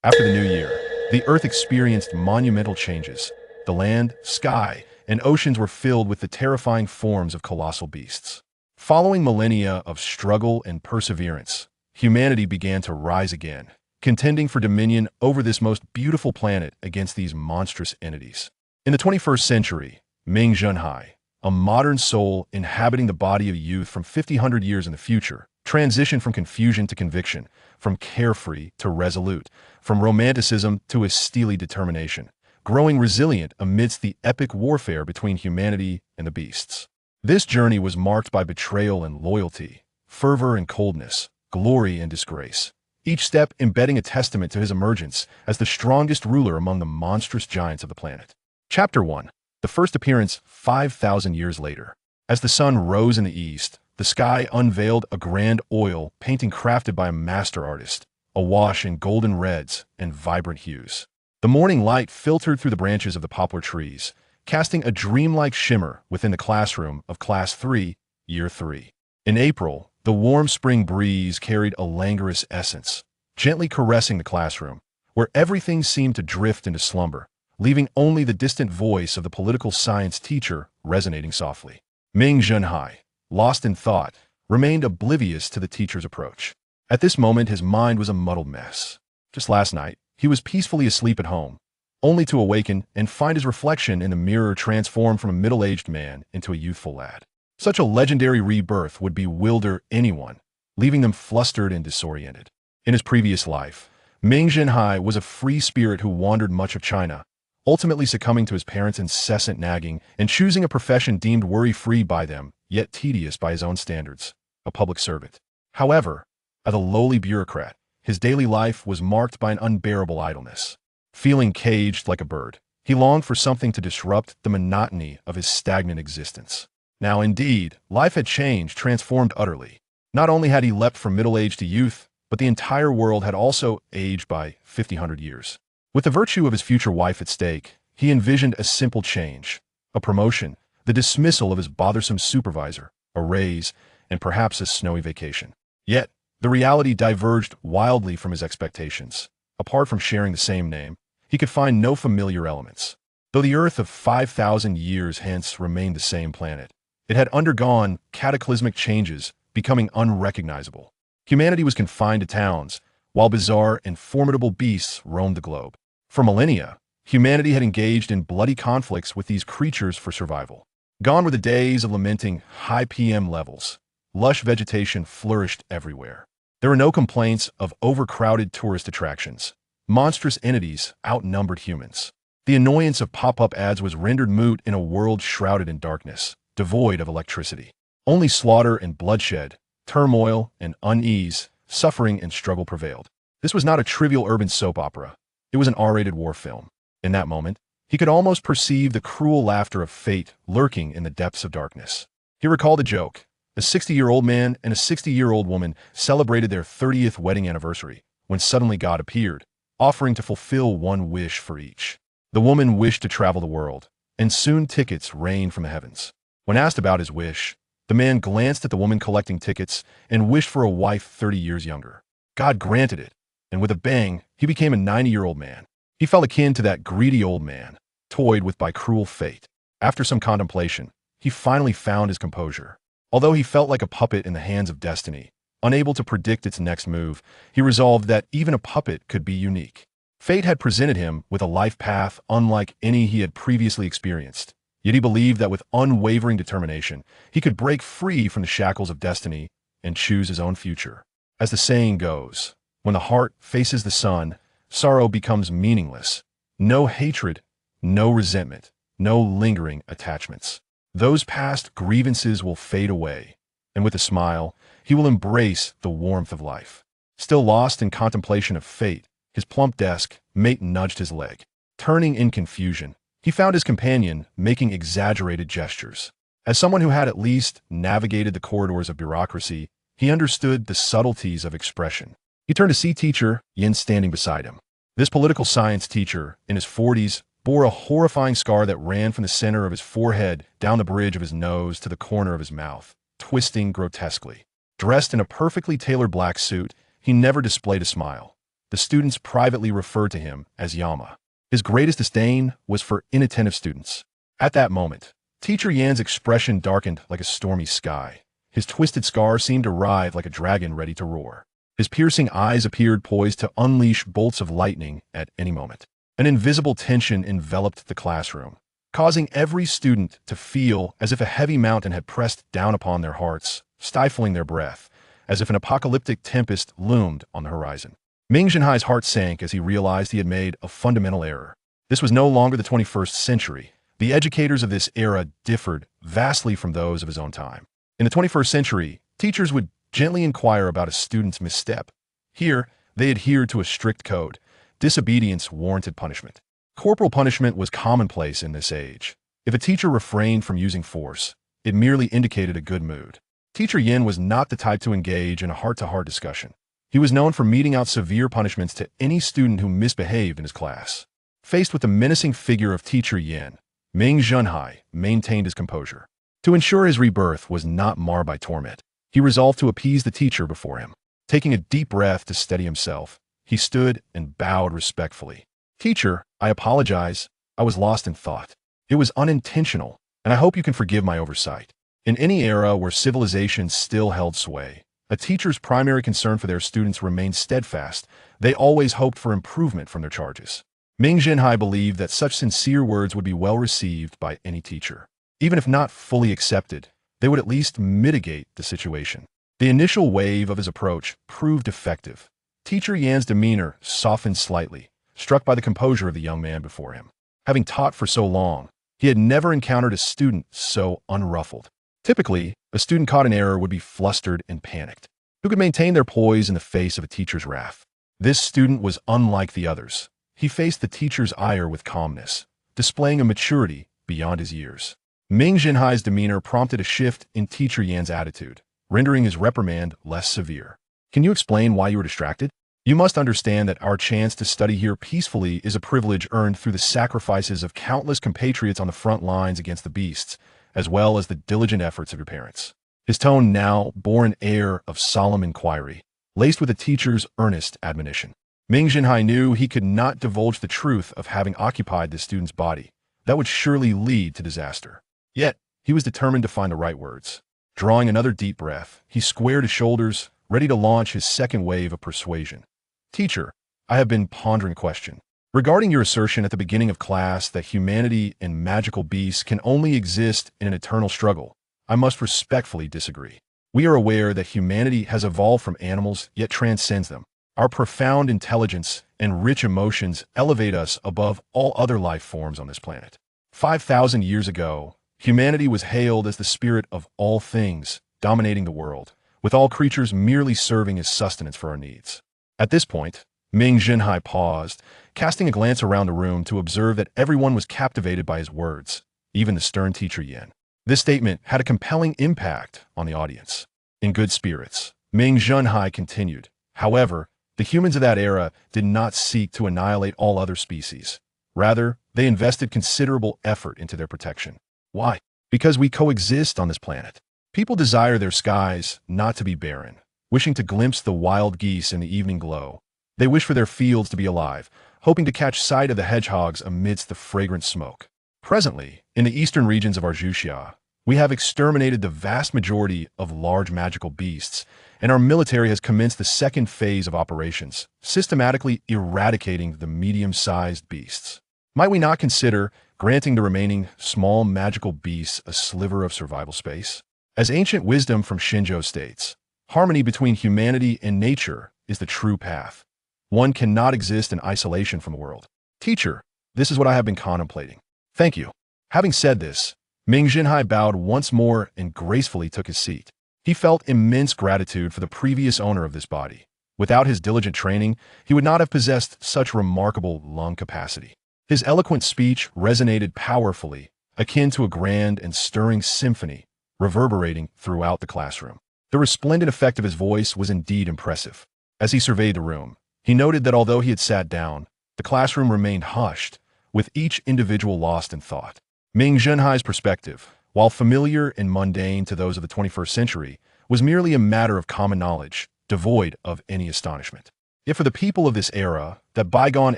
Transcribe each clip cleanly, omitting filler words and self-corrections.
After the new year, the Earth experienced monumental changes. The land, sky, and oceans were filled with the terrifying forms of colossal beasts. Following millennia of struggle and perseverance, humanity began to rise again, contending for dominion over this most beautiful planet against these monstrous entities. In the 21st century, Ming Zhenhai, a modern soul inhabiting the body of youth from 50 years in the future, transitioned from confusion to conviction, from carefree to resolute, from romanticism to a steely determination, growing resilient amidst the epic warfare between humanity and the beasts. This journey was marked by betrayal and loyalty, fervor and coldness, glory and disgrace, each step embedding a testament to his emergence as the strongest ruler among the monstrous giants of the planet. Chapter 1. The first appearance 5,000 years later. As the sun rose in the east, the sky unveiled a grand oil painting crafted by a master artist, awash in golden reds and vibrant hues. The morning light filtered through the branches of the poplar trees, casting a dreamlike shimmer within the classroom of Class 3, Year 3. In April, the warm spring breeze carried a languorous essence, gently caressing the classroom, where everything seemed to drift into slumber, leaving only the distant voice of the political science teacher resonating softly. Ming Zhenhai, lost in thought, remained oblivious to the teacher's approach. At this moment, his mind was a muddled mess. Just last night, he was peacefully asleep at home, only to awaken and find his reflection in the mirror transformed from a middle-aged man into a youthful lad. Such a legendary rebirth would bewilder anyone, leaving them flustered and disoriented. In his previous life, Ming Zhenhai was a free spirit who wandered much of China, ultimately succumbing to his parents' incessant nagging and choosing a profession deemed worry-free by them, yet tedious by his own standards, a public servant. However, as a lowly bureaucrat, his daily life was marked by an unbearable idleness. Feeling caged like a bird, he longed for something to disrupt the monotony of his stagnant existence. Now indeed, life had changed, transformed utterly. Not only had he leapt from middle age to youth, but the entire world had also aged by 50 years. With the virtue of his future wife at stake, he envisioned a simple change, a promotion, the dismissal of his bothersome supervisor, a raise, and perhaps a snowy vacation. Yet, the reality diverged wildly from his expectations. Apart from sharing the same name, he could find no familiar elements. Though the Earth of 5,000 years hence remained the same planet, it had undergone cataclysmic changes, becoming unrecognizable. Humanity was confined to towns, while bizarre and formidable beasts roamed the globe. For millennia, humanity had engaged in bloody conflicts with these creatures for survival. Gone were the days of lamenting high PM levels. Lush vegetation flourished everywhere. There were no complaints of overcrowded tourist attractions. Monstrous entities outnumbered humans. The annoyance of pop-up ads was rendered moot in a world shrouded in darkness, devoid of electricity. Only slaughter and bloodshed, turmoil and unease, suffering and struggle prevailed. This was not a trivial urban soap opera. It was an R-rated war film. In that moment, he could almost perceive the cruel laughter of fate lurking in the depths of darkness. He recalled a joke. A 60-year-old man and a 60-year-old woman celebrated their 30th wedding anniversary when suddenly God appeared, offering to fulfill one wish for each. The woman wished to travel the world, and soon tickets rained from the heavens. When asked about his wish, the man glanced at the woman collecting tickets and wished for a wife 30 years younger. God granted it, and with a bang, he became a 90-year-old man. He felt akin to that greedy old man, toyed with by cruel fate. After some contemplation, he finally found his composure. Although he felt like a puppet in the hands of destiny, unable to predict its next move, he resolved that even a puppet could be unique. Fate had presented him with a life path unlike any he had previously experienced. Yet he believed that with unwavering determination, he could break free from the shackles of destiny and choose his own future. As the saying goes, when the heart faces the sun, sorrow becomes meaningless. No hatred, no resentment, no lingering attachments. Those past grievances will fade away, and with a smile, he will embrace the warmth of life. Still lost in contemplation of fate, his plump desk mate nudged his leg. Turning in confusion, he found his companion making exaggerated gestures. As someone who had at least navigated the corridors of bureaucracy, he understood the subtleties of expression. He turned to see teacher Yin standing beside him. This political science teacher, in his 40s, bore a horrifying scar that ran from the center of his forehead down the bridge of his nose to the corner of his mouth, twisting grotesquely. Dressed in a perfectly tailored black suit, he never displayed a smile. the students privately referred to him as Yama. His greatest disdain was for inattentive students. At that moment, Teacher Yan's expression darkened like a stormy sky. His twisted scar seemed to writhe like a dragon ready to roar. His piercing eyes appeared poised to unleash bolts of lightning at any moment. An invisible tension enveloped the classroom, causing every student to feel as if a heavy mountain had pressed down upon their hearts, stifling their breath, as if an apocalyptic tempest loomed on the horizon. Ming Zhenhai's heart sank as he realized he had made a fundamental error. This was no longer the 21st century. The educators of this era differed vastly from those of his own time. In the 21st century, teachers would gently inquire about a student's misstep. Here, they adhered to a strict code. Disobedience warranted punishment. Corporal punishment was commonplace in this age. If a teacher refrained from using force, it merely indicated a good mood. Teacher Yin was not the type to engage in a heart-to-heart discussion. He was known for meting out severe punishments to any student who misbehaved in his class. Faced with the menacing figure of Teacher Yin, Ming Zhenhai maintained his composure. To ensure his rebirth was not marred by torment, he resolved to appease the teacher before him. Taking a deep breath to steady himself, he stood and bowed respectfully. "Teacher, I apologize. I was lost in thought. It was unintentional, and I hope you can forgive my oversight." In any era where civilization still held sway, a teacher's primary concern for their students remained steadfast. They always hoped for improvement from their charges. Ming Zhenhai believed that such sincere words would be well received by any teacher. Even if not fully accepted, they would at least mitigate the situation. The initial wave of his approach proved effective. Teacher Yan's demeanor softened slightly, struck by the composure of the young man before him. Having taught for so long, he had never encountered a student so unruffled. Typically, a student caught in error would be flustered and panicked. Who could maintain their poise in the face of a teacher's wrath? This student was unlike the others. He faced the teacher's ire with calmness, displaying a maturity beyond his years. Ming Zhenhai's demeanor prompted a shift in Teacher Yan's attitude, rendering his reprimand less severe. "Can you explain why you were distracted? You must understand that our chance to study here peacefully is a privilege earned through the sacrifices of countless compatriots on the front lines against the beasts, as well as the diligent efforts of your parents." His tone now bore an air of solemn inquiry, laced with a teacher's earnest admonition. Ming Zhenhai knew he could not divulge the truth of having occupied the student's body. That would surely lead to disaster. Yet, he was determined to find the right words. Drawing another deep breath, he squared his shoulders, ready to launch his second wave of persuasion. "Teacher, I have been pondering a question. Regarding your assertion at the beginning of class that humanity and magical beasts can only exist in an eternal struggle, I must respectfully disagree. We are aware that humanity has evolved from animals yet transcends them. Our profound intelligence and rich emotions elevate us above all other life forms on this planet. 5,000 years ago, humanity was hailed as the spirit of all things, dominating the world, with all creatures merely serving as sustenance for our needs." At this point, Ming Zhenhai paused, casting a glance around the room to observe that everyone was captivated by his words, even the stern Teacher Yin. This statement had a compelling impact on the audience. In good spirits, Ming Zhenhai continued, "However, the humans of that era did not seek to annihilate all other species. Rather, they invested considerable effort into their protection. Why? Because we coexist on this planet. People desire their skies not to be barren, wishing to glimpse the wild geese in the evening glow. They wish for their fields to be alive, hoping to catch sight of the hedgehogs amidst the fragrant smoke. Presently, in the eastern regions of Arjuxia, we have exterminated the vast majority of large magical beasts, and our military has commenced the second phase of operations, systematically eradicating the medium-sized beasts. Might we not consider granting the remaining small magical beasts a sliver of survival space? As ancient wisdom from Shinjo states, harmony between humanity and nature is the true path. One cannot exist in isolation from the world. Teacher, this is what I have been contemplating. Thank you." Having said this, Ming Zhenhai bowed once more and gracefully took his seat. He felt immense gratitude for the previous owner of this body. Without his diligent training, he would not have possessed such remarkable lung capacity. His eloquent speech resonated powerfully, akin to a grand and stirring symphony, reverberating throughout the classroom. The resplendent effect of his voice was indeed impressive. As he surveyed the room, he noted that although he had sat down, the classroom remained hushed, with each individual lost in thought. Ming Zhenhai's perspective, while familiar and mundane to those of the 21st century, was merely a matter of common knowledge, devoid of any astonishment. Yet for the people of this era, that bygone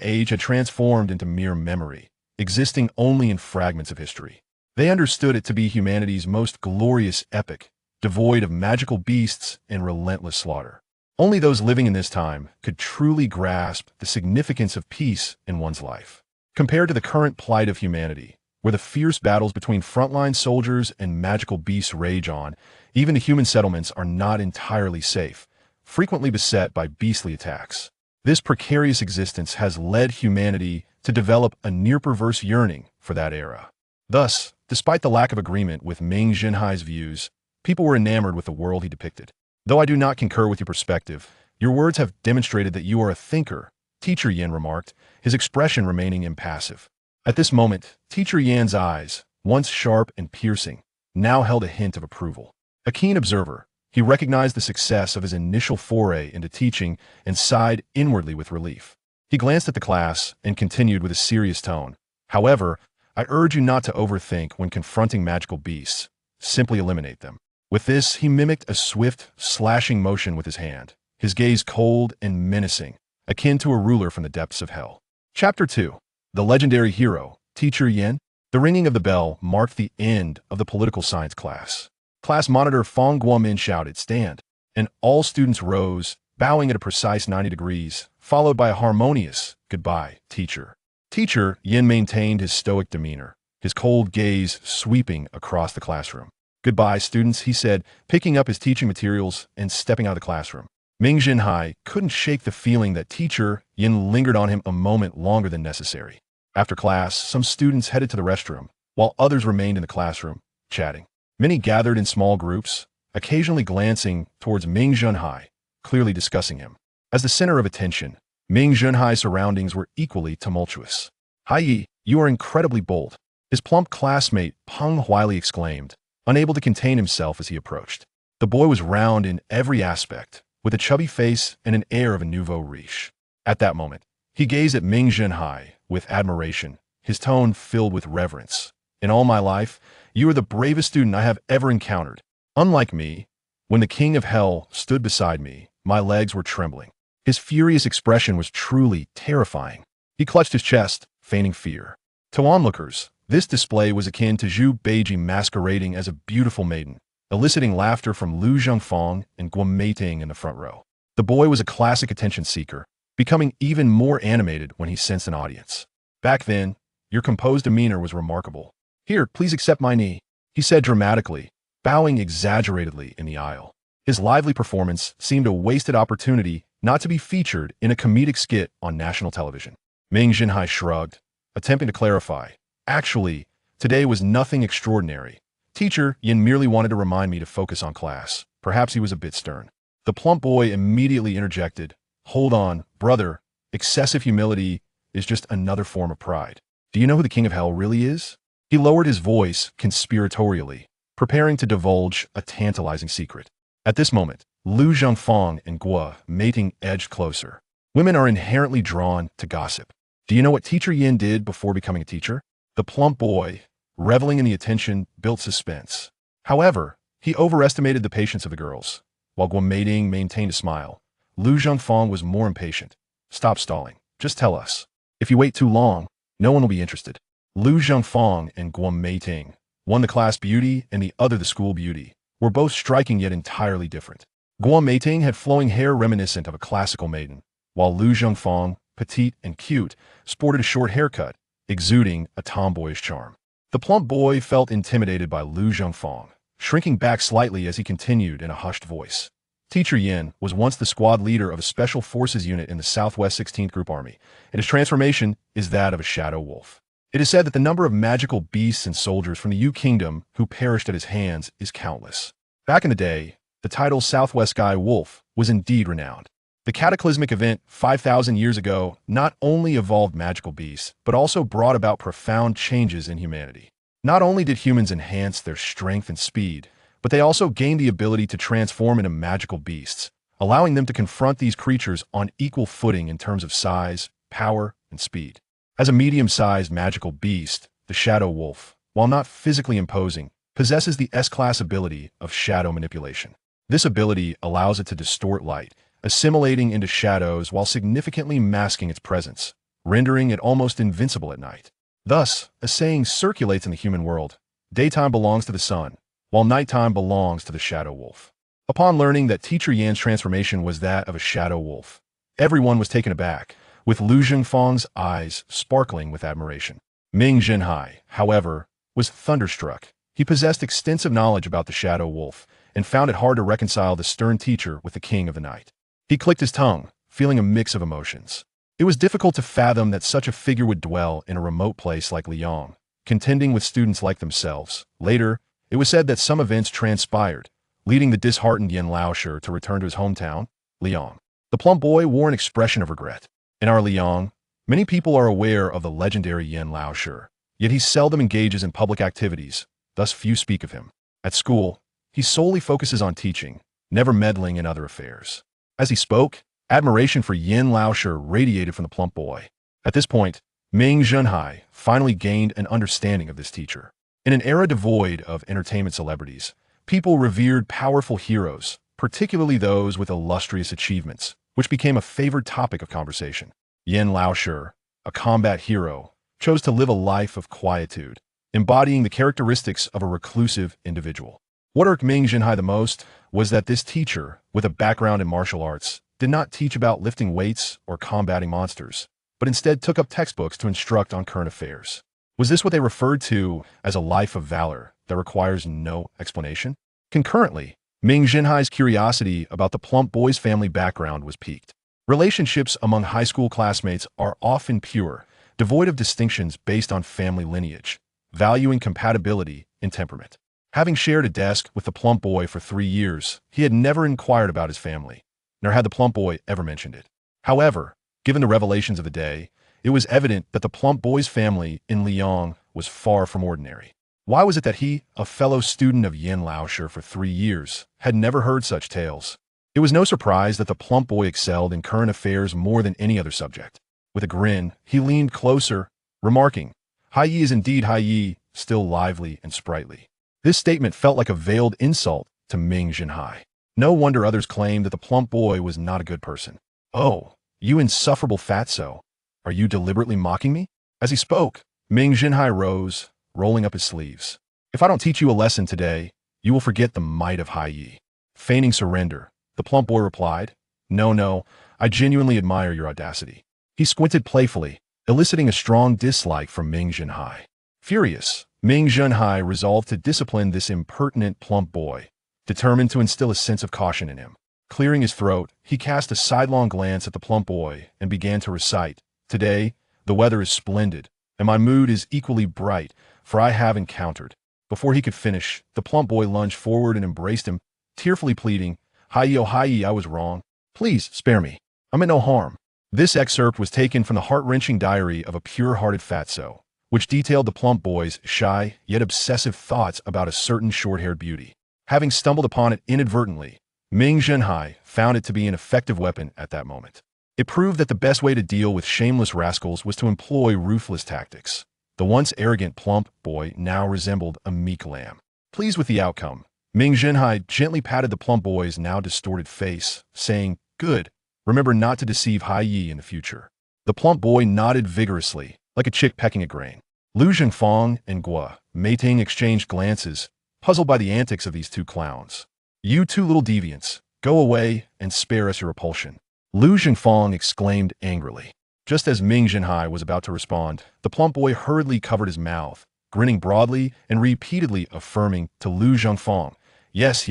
age had transformed into mere memory, existing only in fragments of history. They understood it to be humanity's most glorious epic, devoid of magical beasts and relentless slaughter. Only those living in this time could truly grasp the significance of peace in one's life. Compared to the current plight of humanity, where the fierce battles between frontline soldiers and magical beasts rage on, even the human settlements are not entirely safe, frequently beset by beastly attacks. This precarious existence has led humanity to develop a near-perverse yearning for that era. Thus, despite the lack of agreement with Ming Zhenhai's views, people were enamored with the world he depicted. Though I do not concur with your perspective, your words have demonstrated that you are a thinker, Teacher Yin remarked, his expression remaining impassive. At this moment, Teacher Yan's eyes, once sharp and piercing, now held a hint of approval. A keen observer, he recognized the success of his initial foray into teaching and sighed inwardly with relief. He glanced at the class and continued with a serious tone. However, I urge you not to overthink when confronting magical beasts. Simply eliminate them. With this, he mimicked a swift, slashing motion with his hand, his gaze cold and menacing, akin to a ruler from the depths of hell. Chapter 2. The Legendary Hero, Teacher Yin. The ringing of the bell marked the end of the political science class. Class monitor Fong Guomin shouted, "Stand," and all students rose, bowing at a precise 90 degrees, followed by a harmonious, "Goodbye, teacher." Teacher Yin maintained his stoic demeanor, his cold gaze sweeping across the classroom. "Goodbye, students," he said, picking up his teaching materials and stepping out of the classroom. Ming Zhenhai couldn't shake the feeling that Teacher Yin lingered on him a moment longer than necessary. After class, some students headed to the restroom, while others remained in the classroom, chatting. Many gathered in small groups, occasionally glancing towards Ming Zhenhai, clearly discussing him. As the center of attention, Ming Zhenhai's surroundings were equally tumultuous. "Hai, you are incredibly bold," his plump classmate Peng Huili exclaimed, unable to contain himself as he approached. The boy was round in every aspect, with a chubby face and an air of a nouveau riche. At that moment, he gazed at Ming Zhenhai with admiration, his tone filled with reverence. "In all my life, you are the bravest student I have ever encountered. Unlike me, when the King of Hell stood beside me, my legs were trembling." His furious expression was truly terrifying. He clutched his chest, feigning fear. To onlookers, this display was akin to Zhu Beiji masquerading as a beautiful maiden, eliciting laughter from Lu Zhengfang and Guo Meiting in the front row. The boy was a classic attention seeker, becoming even more animated when he sensed an audience. "Back then, your composed demeanor was remarkable. Here, please accept my knee," he said dramatically, bowing exaggeratedly in the aisle. His lively performance seemed a wasted opportunity not to be featured in a comedic skit on national television. Ming Zhenhai shrugged, attempting to clarify. "Actually, today was nothing extraordinary. Teacher Yin merely wanted to remind me to focus on class." Perhaps he was a bit stern. The plump boy immediately interjected, "Hold on, brother. Excessive humility is just another form of pride. Do you know who the King of Hell really is?" He lowered his voice conspiratorially, preparing to divulge a tantalizing secret. At this moment, Lu Zhengfang and Guo Meiting edged closer. Women are inherently drawn to gossip. "Do you know what Teacher Yin did before becoming a teacher?" The plump boy, reveling in the attention, built suspense. However, he overestimated the patience of the girls. While Guo Meiting maintained a smile, Lu Zhengfang was more impatient. "Stop stalling. Just tell us. If you wait too long, no one will be interested." Lu Zhengfang and Guo Meiting, one the class beauty and the other the school beauty, were both striking yet entirely different. Guo Meiting had flowing hair reminiscent of a classical maiden, while Lu Zhengfang, petite and cute, sported a short haircut, exuding a tomboyish charm. The plump boy felt intimidated by Lu Zhengfang, shrinking back slightly as he continued in a hushed voice. Teacher Yin was once the squad leader of a special forces unit in the Southwest 16th Group Army, and his transformation is that of a shadow wolf. It is said that the number of magical beasts and soldiers from the Yu Kingdom who perished at his hands is countless. Back in the day, the title Southwest Sky Wolf was indeed renowned. The cataclysmic event 5,000 years ago not only evolved magical beasts, but also brought about profound changes in humanity. Not only did humans enhance their strength and speed, but they also gained the ability to transform into magical beasts, allowing them to confront these creatures on equal footing in terms of size, power, and speed. As a medium-sized magical beast, the Shadow Wolf, while not physically imposing, possesses the S-class ability of shadow manipulation. This ability allows it to distort light, assimilating into shadows while significantly masking its presence, rendering it almost invincible at night. Thus, a saying circulates in the human world: daytime belongs to the sun, while nighttime belongs to the shadow wolf. Upon learning that Teacher Yan's transformation was that of a shadow wolf, everyone was taken aback, with Lu Zhengfang's eyes sparkling with admiration. Ming Zhenhai, however, was thunderstruck. He possessed extensive knowledge about the shadow wolf and found it hard to reconcile the stern teacher with the king of the night. He clicked his tongue, feeling a mix of emotions. It was difficult to fathom that such a figure would dwell in a remote place like Liang, contending with students like themselves. Later, it was said that some events transpired, leading the disheartened Yin Laoshi to return to his hometown, Liang. The plump boy wore an expression of regret. In our Liang, many people are aware of the legendary Yin Laoshi, yet he seldom engages in public activities, thus few speak of him. At school, he solely focuses on teaching, never meddling in other affairs. As he spoke, admiration for Yin Laoshi radiated from the plump boy. At this point, Ming Zhenhai finally gained an understanding of this teacher. In an era devoid of entertainment celebrities, people revered powerful heroes, particularly those with illustrious achievements, which became a favored topic of conversation. Yin Laoshi, a combat hero, chose to live a life of quietude, embodying the characteristics of a reclusive individual. What irked Ming Zhenhai the most was that this teacher, with a background in martial arts, did not teach about lifting weights or combating monsters, but instead took up textbooks to instruct on current affairs. Was this what they referred to as a life of valor that requires no explanation? Concurrently, Ming Zhenhai's curiosity about the plump boy's family background was piqued. Relationships among high school classmates are often pure, devoid of distinctions based on family lineage, valuing compatibility in temperament. Having shared a desk with the plump boy for 3 years, he had never inquired about his family, nor had the plump boy ever mentioned it. However, given the revelations of the day, it was evident that the plump boy's family in Liang was far from ordinary. Why was it that he, a fellow student of Yin Laoshi for 3 years, had never heard such tales? It was no surprise that the plump boy excelled in current affairs more than any other subject. With a grin, he leaned closer, remarking, "Hai Yi is indeed Hai Yi, still lively and sprightly." This statement felt like a veiled insult to Ming Zhenhai. No wonder others claimed that the plump boy was not a good person. "Oh, you insufferable fatso, are you deliberately mocking me?" As he spoke, Ming Zhenhai rose, rolling up his sleeves. "If I don't teach you a lesson today, you will forget the might of Hai Yi." Feigning surrender, the plump boy replied, No, I genuinely admire your audacity." He squinted playfully, eliciting a strong dislike from Ming Zhenhai. Furious, Ming Zhenhai resolved to discipline this impertinent plump boy, determined to instill a sense of caution in him. Clearing his throat, he cast a sidelong glance at the plump boy and began to recite, "Today, the weather is splendid, and my mood is equally bright, for I have encountered." Before he could finish, the plump boy lunged forward and embraced him, tearfully pleading, "Hai Yi, oh Hai Yi, I was wrong. Please, spare me. I meant no harm." This excerpt was taken from the heart-wrenching diary of a pure-hearted fatso, which detailed the plump boy's shy, yet obsessive thoughts about a certain short-haired beauty. Having stumbled upon it inadvertently, Ming Zhenhai found it to be an effective weapon at that moment. It proved that the best way to deal with shameless rascals was to employ ruthless tactics. The once arrogant plump boy now resembled a meek lamb. Pleased with the outcome, Ming Zhenhai gently patted the plump boy's now distorted face, saying, "Good. Remember not to deceive Hai Yi in the future." The plump boy nodded vigorously, like a chick pecking at grain. Lu Zhengfang and Guo Meiting exchanged glances, puzzled by the antics of these two clowns. "You two little deviants, go away and spare us your repulsion," Lu Zhengfang exclaimed angrily. Just as Ming Zhenhai was about to respond, the plump boy hurriedly covered his mouth, grinning broadly and repeatedly affirming to Lu Zhengfang, Yes,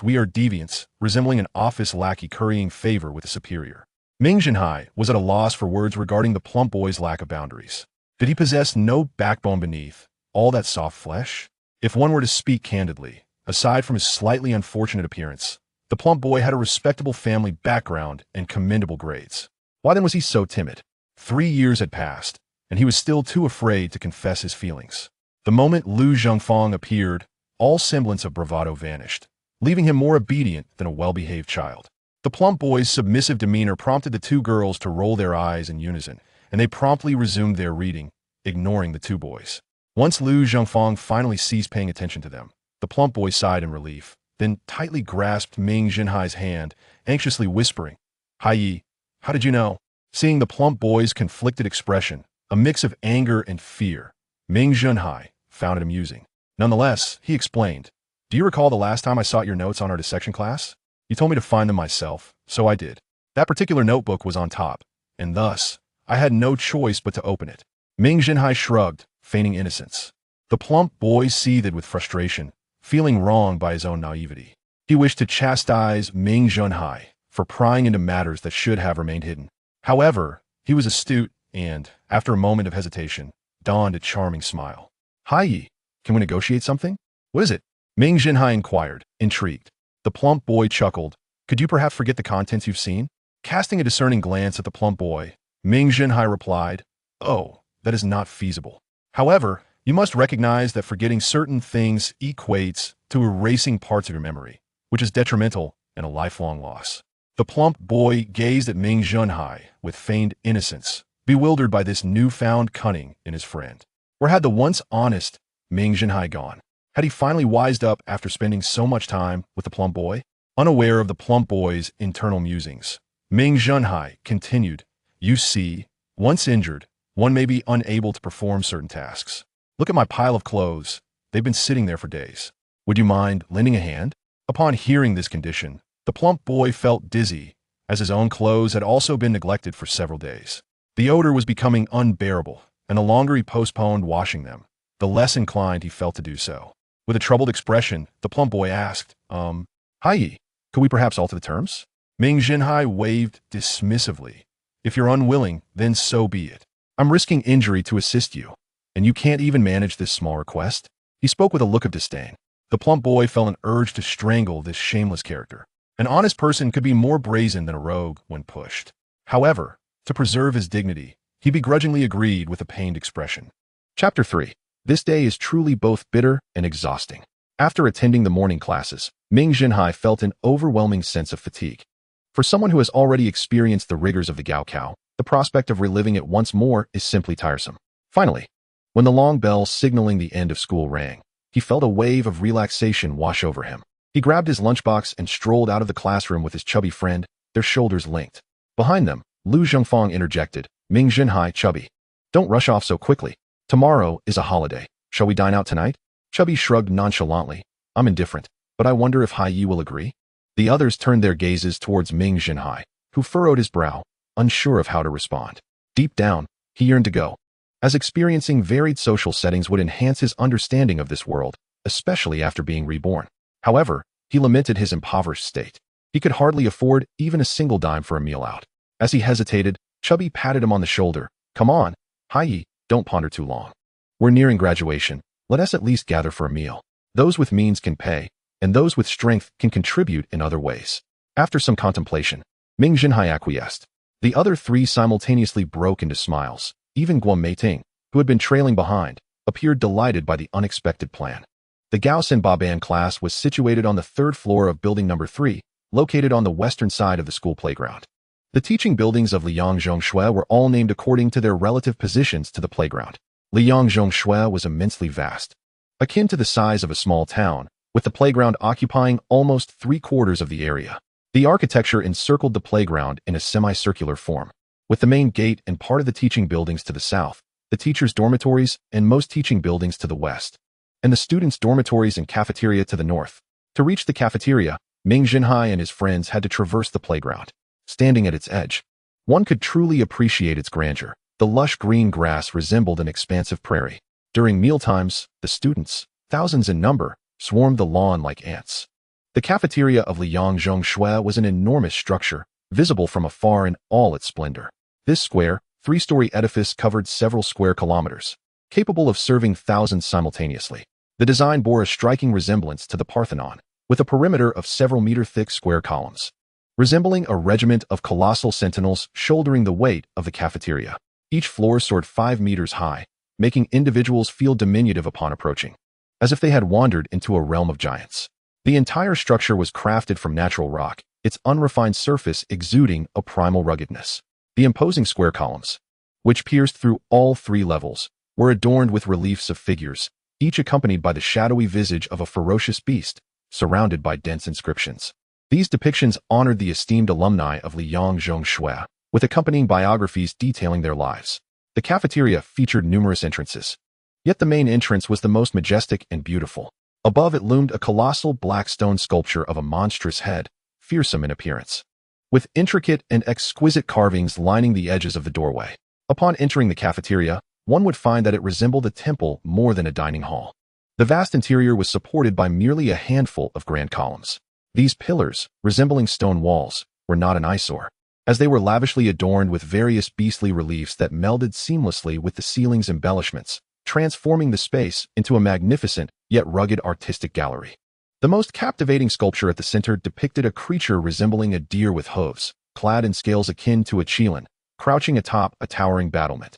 we are deviants," resembling an office lackey currying favor with a superior. Ming Zhenhai was at a loss for words regarding the plump boy's lack of boundaries. Did he possess no backbone beneath all that soft flesh? If one were to speak candidly, aside from his slightly unfortunate appearance, the plump boy had a respectable family background and commendable grades. Why then was he so timid? 3 years had passed, and he was still too afraid to confess his feelings. The moment Lu Zhengfang appeared, all semblance of bravado vanished, leaving him more obedient than a well-behaved child. The plump boy's submissive demeanor prompted the two girls to roll their eyes in unison, and they promptly resumed their reading, ignoring the two boys. Once Lu Zhengfang finally ceased paying attention to them, the plump boy sighed in relief, then tightly grasped Ming Zhenhai's hand, anxiously whispering, Hai, how did you know? Seeing the plump boy's conflicted expression, a mix of anger and fear, Ming Zhenhai found it amusing. Nonetheless, he explained, "Do you recall the last time I sought your notes on our dissection class? You told me to find them myself, so I did. That particular notebook was on top, and thus, I had no choice but to open it." Ming Zhenhai shrugged, feigning innocence. The plump boy seethed with frustration, feeling wronged by his own naivety. He wished to chastise Ming Zhenhai for prying into matters that should have remained hidden. However, he was astute and, after a moment of hesitation, donned a charming smile. "Hai, can we negotiate something? What is it?" Ming Zhenhai inquired, intrigued. The plump boy chuckled. "Could you perhaps forget the contents you've seen?" Casting a discerning glance at the plump boy, Ming Zhenhai replied, "Oh, that is not feasible. However, you must recognize that forgetting certain things equates to erasing parts of your memory, which is detrimental and a lifelong loss." The plump boy gazed at Ming Zhenhai with feigned innocence, bewildered by this newfound cunning in his friend. Where had the once honest Ming Zhenhai gone? Had he finally wised up after spending so much time with the plump boy? Unaware of the plump boy's internal musings, Ming Zhenhai continued, "You see, once injured, one may be unable to perform certain tasks. Look at my pile of clothes. They've been sitting there for days. Would you mind lending a hand?" Upon hearing this condition, the plump boy felt dizzy, as his own clothes had also been neglected for several days. The odor was becoming unbearable, and the longer he postponed washing them, the less inclined he felt to do so. With a troubled expression, the plump boy asked, "Hai, could we perhaps alter the terms?" Ming Zhenhai waved dismissively. "If you're unwilling, then so be it. I'm risking injury to assist you, and you can't even manage this small request?" He spoke with a look of disdain. The plump boy felt an urge to strangle this shameless character. An honest person could be more brazen than a rogue when pushed. However, to preserve his dignity, he begrudgingly agreed with a pained expression. Chapter 3. This day is truly both bitter and exhausting. After attending the morning classes, Ming Zhenhai felt an overwhelming sense of fatigue. For someone who has already experienced the rigors of the Gaokao, the prospect of reliving it once more is simply tiresome. Finally, when the long bell signaling the end of school rang, he felt a wave of relaxation wash over him. He grabbed his lunchbox and strolled out of the classroom with his chubby friend, their shoulders linked. Behind them, Lu Zhengfang interjected, "Ming Zhenhai, chubby. Don't rush off so quickly. Tomorrow is a holiday. Shall we dine out tonight?" Chubby shrugged nonchalantly. "I'm indifferent, but I wonder if Hai Yi will agree." The others turned their gazes towards Ming Zhenhai, who furrowed his brow, unsure of how to respond. Deep down, he yearned to go, as experiencing varied social settings would enhance his understanding of this world, especially after being reborn. However, he lamented his impoverished state. He could hardly afford even a single dime for a meal out. As he hesitated, Chubby patted him on the shoulder. "Come on, Hai, don't ponder too long. We're nearing graduation. Let us at least gather for a meal. Those with means can pay, and those with strength can contribute in other ways." After some contemplation, Ming Zhenhai acquiesced. The other three simultaneously broke into smiles. Even Guo Meiting, who had been trailing behind, appeared delighted by the unexpected plan. The Gaosen Baban class was situated on the third floor of building number 3, located on the western side of the school playground. The teaching buildings of Liangzhongshui were all named according to their relative positions to the playground. Liangzhongshui was immensely vast, akin to the size of a small town, with the playground occupying almost 3/4 of the area. The architecture encircled the playground in a semicircular form, with the main gate and part of the teaching buildings to the south, the teachers' dormitories and most teaching buildings to the west, and the students' dormitories and cafeteria to the north. To reach the cafeteria, Ming Zhenhai and his friends had to traverse the playground. Standing at its edge, one could truly appreciate its grandeur. The lush green grass resembled an expansive prairie. During mealtimes, the students, thousands in number, swarmed the lawn like ants. The cafeteria of Liangzhongshui was an enormous structure, visible from afar in all its splendor. This square, 3-story edifice covered several square kilometers, capable of serving thousands simultaneously. The design bore a striking resemblance to the Parthenon, with a perimeter of several meter-thick square columns, resembling a regiment of colossal sentinels shouldering the weight of the cafeteria. Each floor soared 5 meters high, making individuals feel diminutive upon approaching, as if they had wandered into a realm of giants. The entire structure was crafted from natural rock, its unrefined surface exuding a primal ruggedness. The imposing square columns, which pierced through all 3 levels, were adorned with reliefs of figures, each accompanied by the shadowy visage of a ferocious beast, surrounded by dense inscriptions. These depictions honored the esteemed alumni of Liang Zhongshui, with accompanying biographies detailing their lives. The cafeteria featured numerous entrances, yet the main entrance was the most majestic and beautiful. Above it loomed a colossal black stone sculpture of a monstrous head, fearsome in appearance, with intricate and exquisite carvings lining the edges of the doorway. Upon entering the cafeteria, one would find that it resembled a temple more than a dining hall. The vast interior was supported by merely a handful of grand columns. These pillars, resembling stone walls, were not an eyesore, as they were lavishly adorned with various beastly reliefs that melded seamlessly with the ceiling's embellishments, transforming the space into a magnificent yet rugged artistic gallery. The most captivating sculpture at the center depicted a creature resembling a deer with hooves, clad in scales akin to a qilin, crouching atop a towering battlement,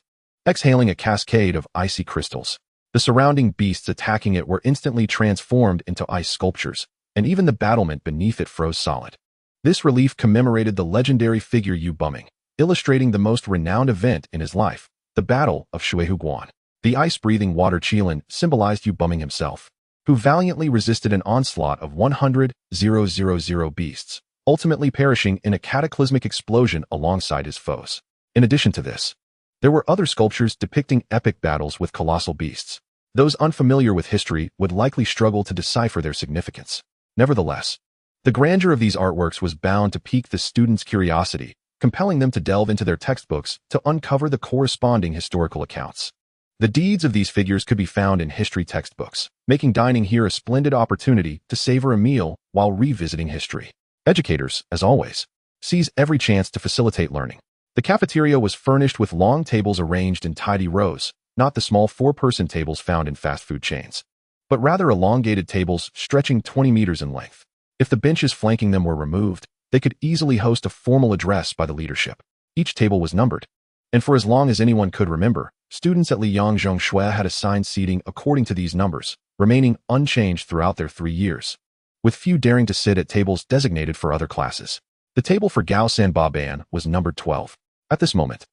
exhaling a cascade of icy crystals. The surrounding beasts attacking it were instantly transformed into ice sculptures, and even the battlement beneath it froze solid. This relief commemorated the legendary figure Yu Buming, illustrating the most renowned event in his life, the Battle of Shuihuguan. The ice-breathing water qilin symbolized Yu Buming himself, who valiantly resisted an onslaught of 100,000 beasts, ultimately perishing in a cataclysmic explosion alongside his foes. In addition to this, there were other sculptures depicting epic battles with colossal beasts. Those unfamiliar with history would likely struggle to decipher their significance. Nevertheless, the grandeur of these artworks was bound to pique the students' curiosity, compelling them to delve into their textbooks to uncover the corresponding historical accounts. The deeds of these figures could be found in history textbooks, making dining here a splendid opportunity to savor a meal while revisiting history. Educators, as always, seize every chance to facilitate learning. The cafeteria was furnished with long tables arranged in tidy rows, not the small four-person tables found in fast food chains, but rather elongated tables stretching 20 meters in length. If the benches flanking them were removed, they could easily host a formal address by the leadership. Each table was numbered, and for as long as anyone could remember, students at Liang Zhongshui had assigned seating according to these numbers, remaining unchanged throughout their 3 years, with few daring to sit at tables designated for other classes. The table for Gao Sanba Ban was numbered 12. At this moment,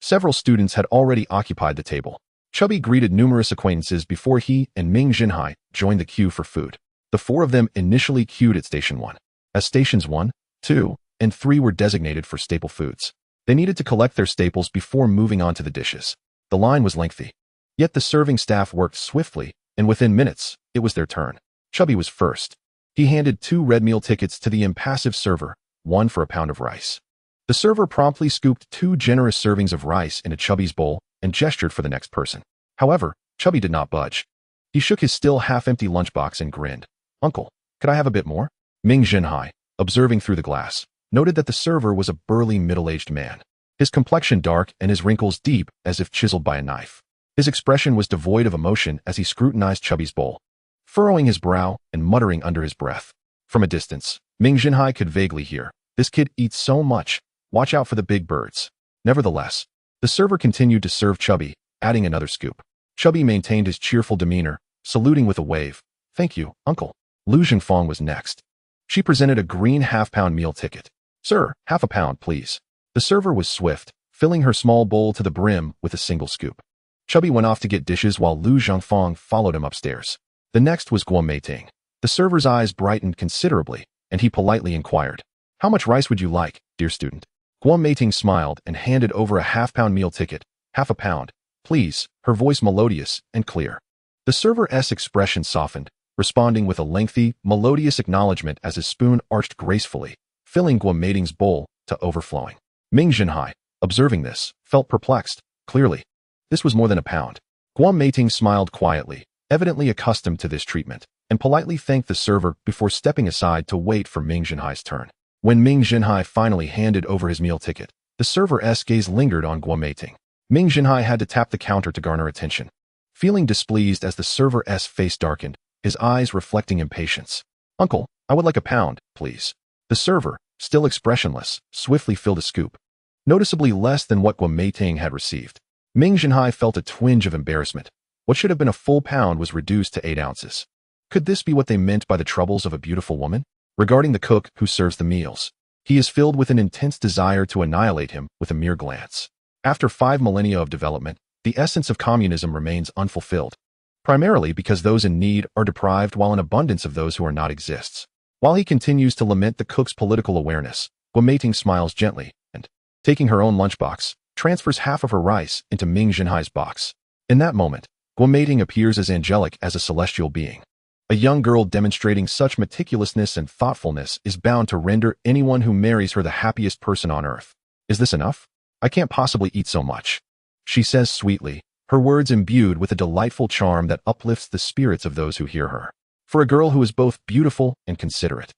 several students had already occupied the table. Chubby greeted numerous acquaintances before he and Ming Zhenhai joined the queue for food. The four of them initially queued at Station 1, as Stations 1, 2, and 3 were designated for staple foods. They needed to collect their staples before moving on to the dishes. The line was lengthy, yet the serving staff worked swiftly, and within minutes, it was their turn. Chubby was first. He handed 2 red meal tickets to the impassive server, one for a pound of rice. The server promptly scooped 2 generous servings of rice into Chubby's bowl and gestured for the next person. However, Chubby did not budge. He shook his still half-empty lunchbox and grinned. "Uncle, could I have a bit more?" Ming Zhenhai, observing through the glass, noted that the server was a burly middle-aged man, his complexion dark and his wrinkles deep as if chiseled by a knife. His expression was devoid of emotion as he scrutinized Chubby's bowl, furrowing his brow and muttering under his breath. From a distance, Ming Zhenhai could vaguely hear, "This kid eats so much, watch out for the big birds." Nevertheless, the server continued to serve Chubby, adding another scoop. Chubby maintained his cheerful demeanor, saluting with a wave. "Thank you, uncle." Lu Zhengfang was next. She presented a green half-pound meal ticket. "Sir, half a pound, please." The server was swift, filling her small bowl to the brim with a single scoop. Chubby went off to get dishes while Lu Zhengfang followed him upstairs. The next was Guo Meiting. The server's eyes brightened considerably, and he politely inquired, "How much rice would you like, dear student?" Guo Meiting smiled and handed over a half-pound meal ticket. "Half a pound, please," her voice melodious and clear. The server's expression softened, responding with a lengthy, melodious acknowledgement as his spoon arched gracefully, filling Guo Meiting's bowl to overflowing. Ming Zhenhai, observing this, felt perplexed. Clearly, this was more than a pound. Guo Meiting smiled quietly, evidently accustomed to this treatment, and politely thanked the server before stepping aside to wait for Ming Zhenhai's turn. When Ming Zhenhai finally handed over his meal ticket, the server's gaze lingered on Guo Meiting. Ming Zhenhai had to tap the counter to garner attention. Feeling displeased as the server's face darkened, his eyes reflecting impatience. "Uncle, I would like a pound, please." The server, still expressionless, swiftly filled a scoop, noticeably less than what Guo Meiting had received. Ming Zhenhai felt a twinge of embarrassment. What should have been a full pound was reduced to 8 ounces. Could this be what they meant by the troubles of a beautiful woman? Regarding the cook who serves the meals, he is filled with an intense desire to annihilate him with a mere glance. After 5 millennia of development, the essence of communism remains unfulfilled, primarily because those in need are deprived while an abundance of those who are not exists. While he continues to lament the cook's political awareness, Guo smiles gently and, taking her own lunchbox, transfers half of her rice into Ming Zhenhai's box. In that moment, Guo appears as angelic as a celestial being. A young girl demonstrating such meticulousness and thoughtfulness is bound to render anyone who marries her the happiest person on earth. Is this enough? I can't possibly eat so much, she says sweetly, her words imbued with a delightful charm that uplifts the spirits of those who hear her. For a girl who is both beautiful and considerate,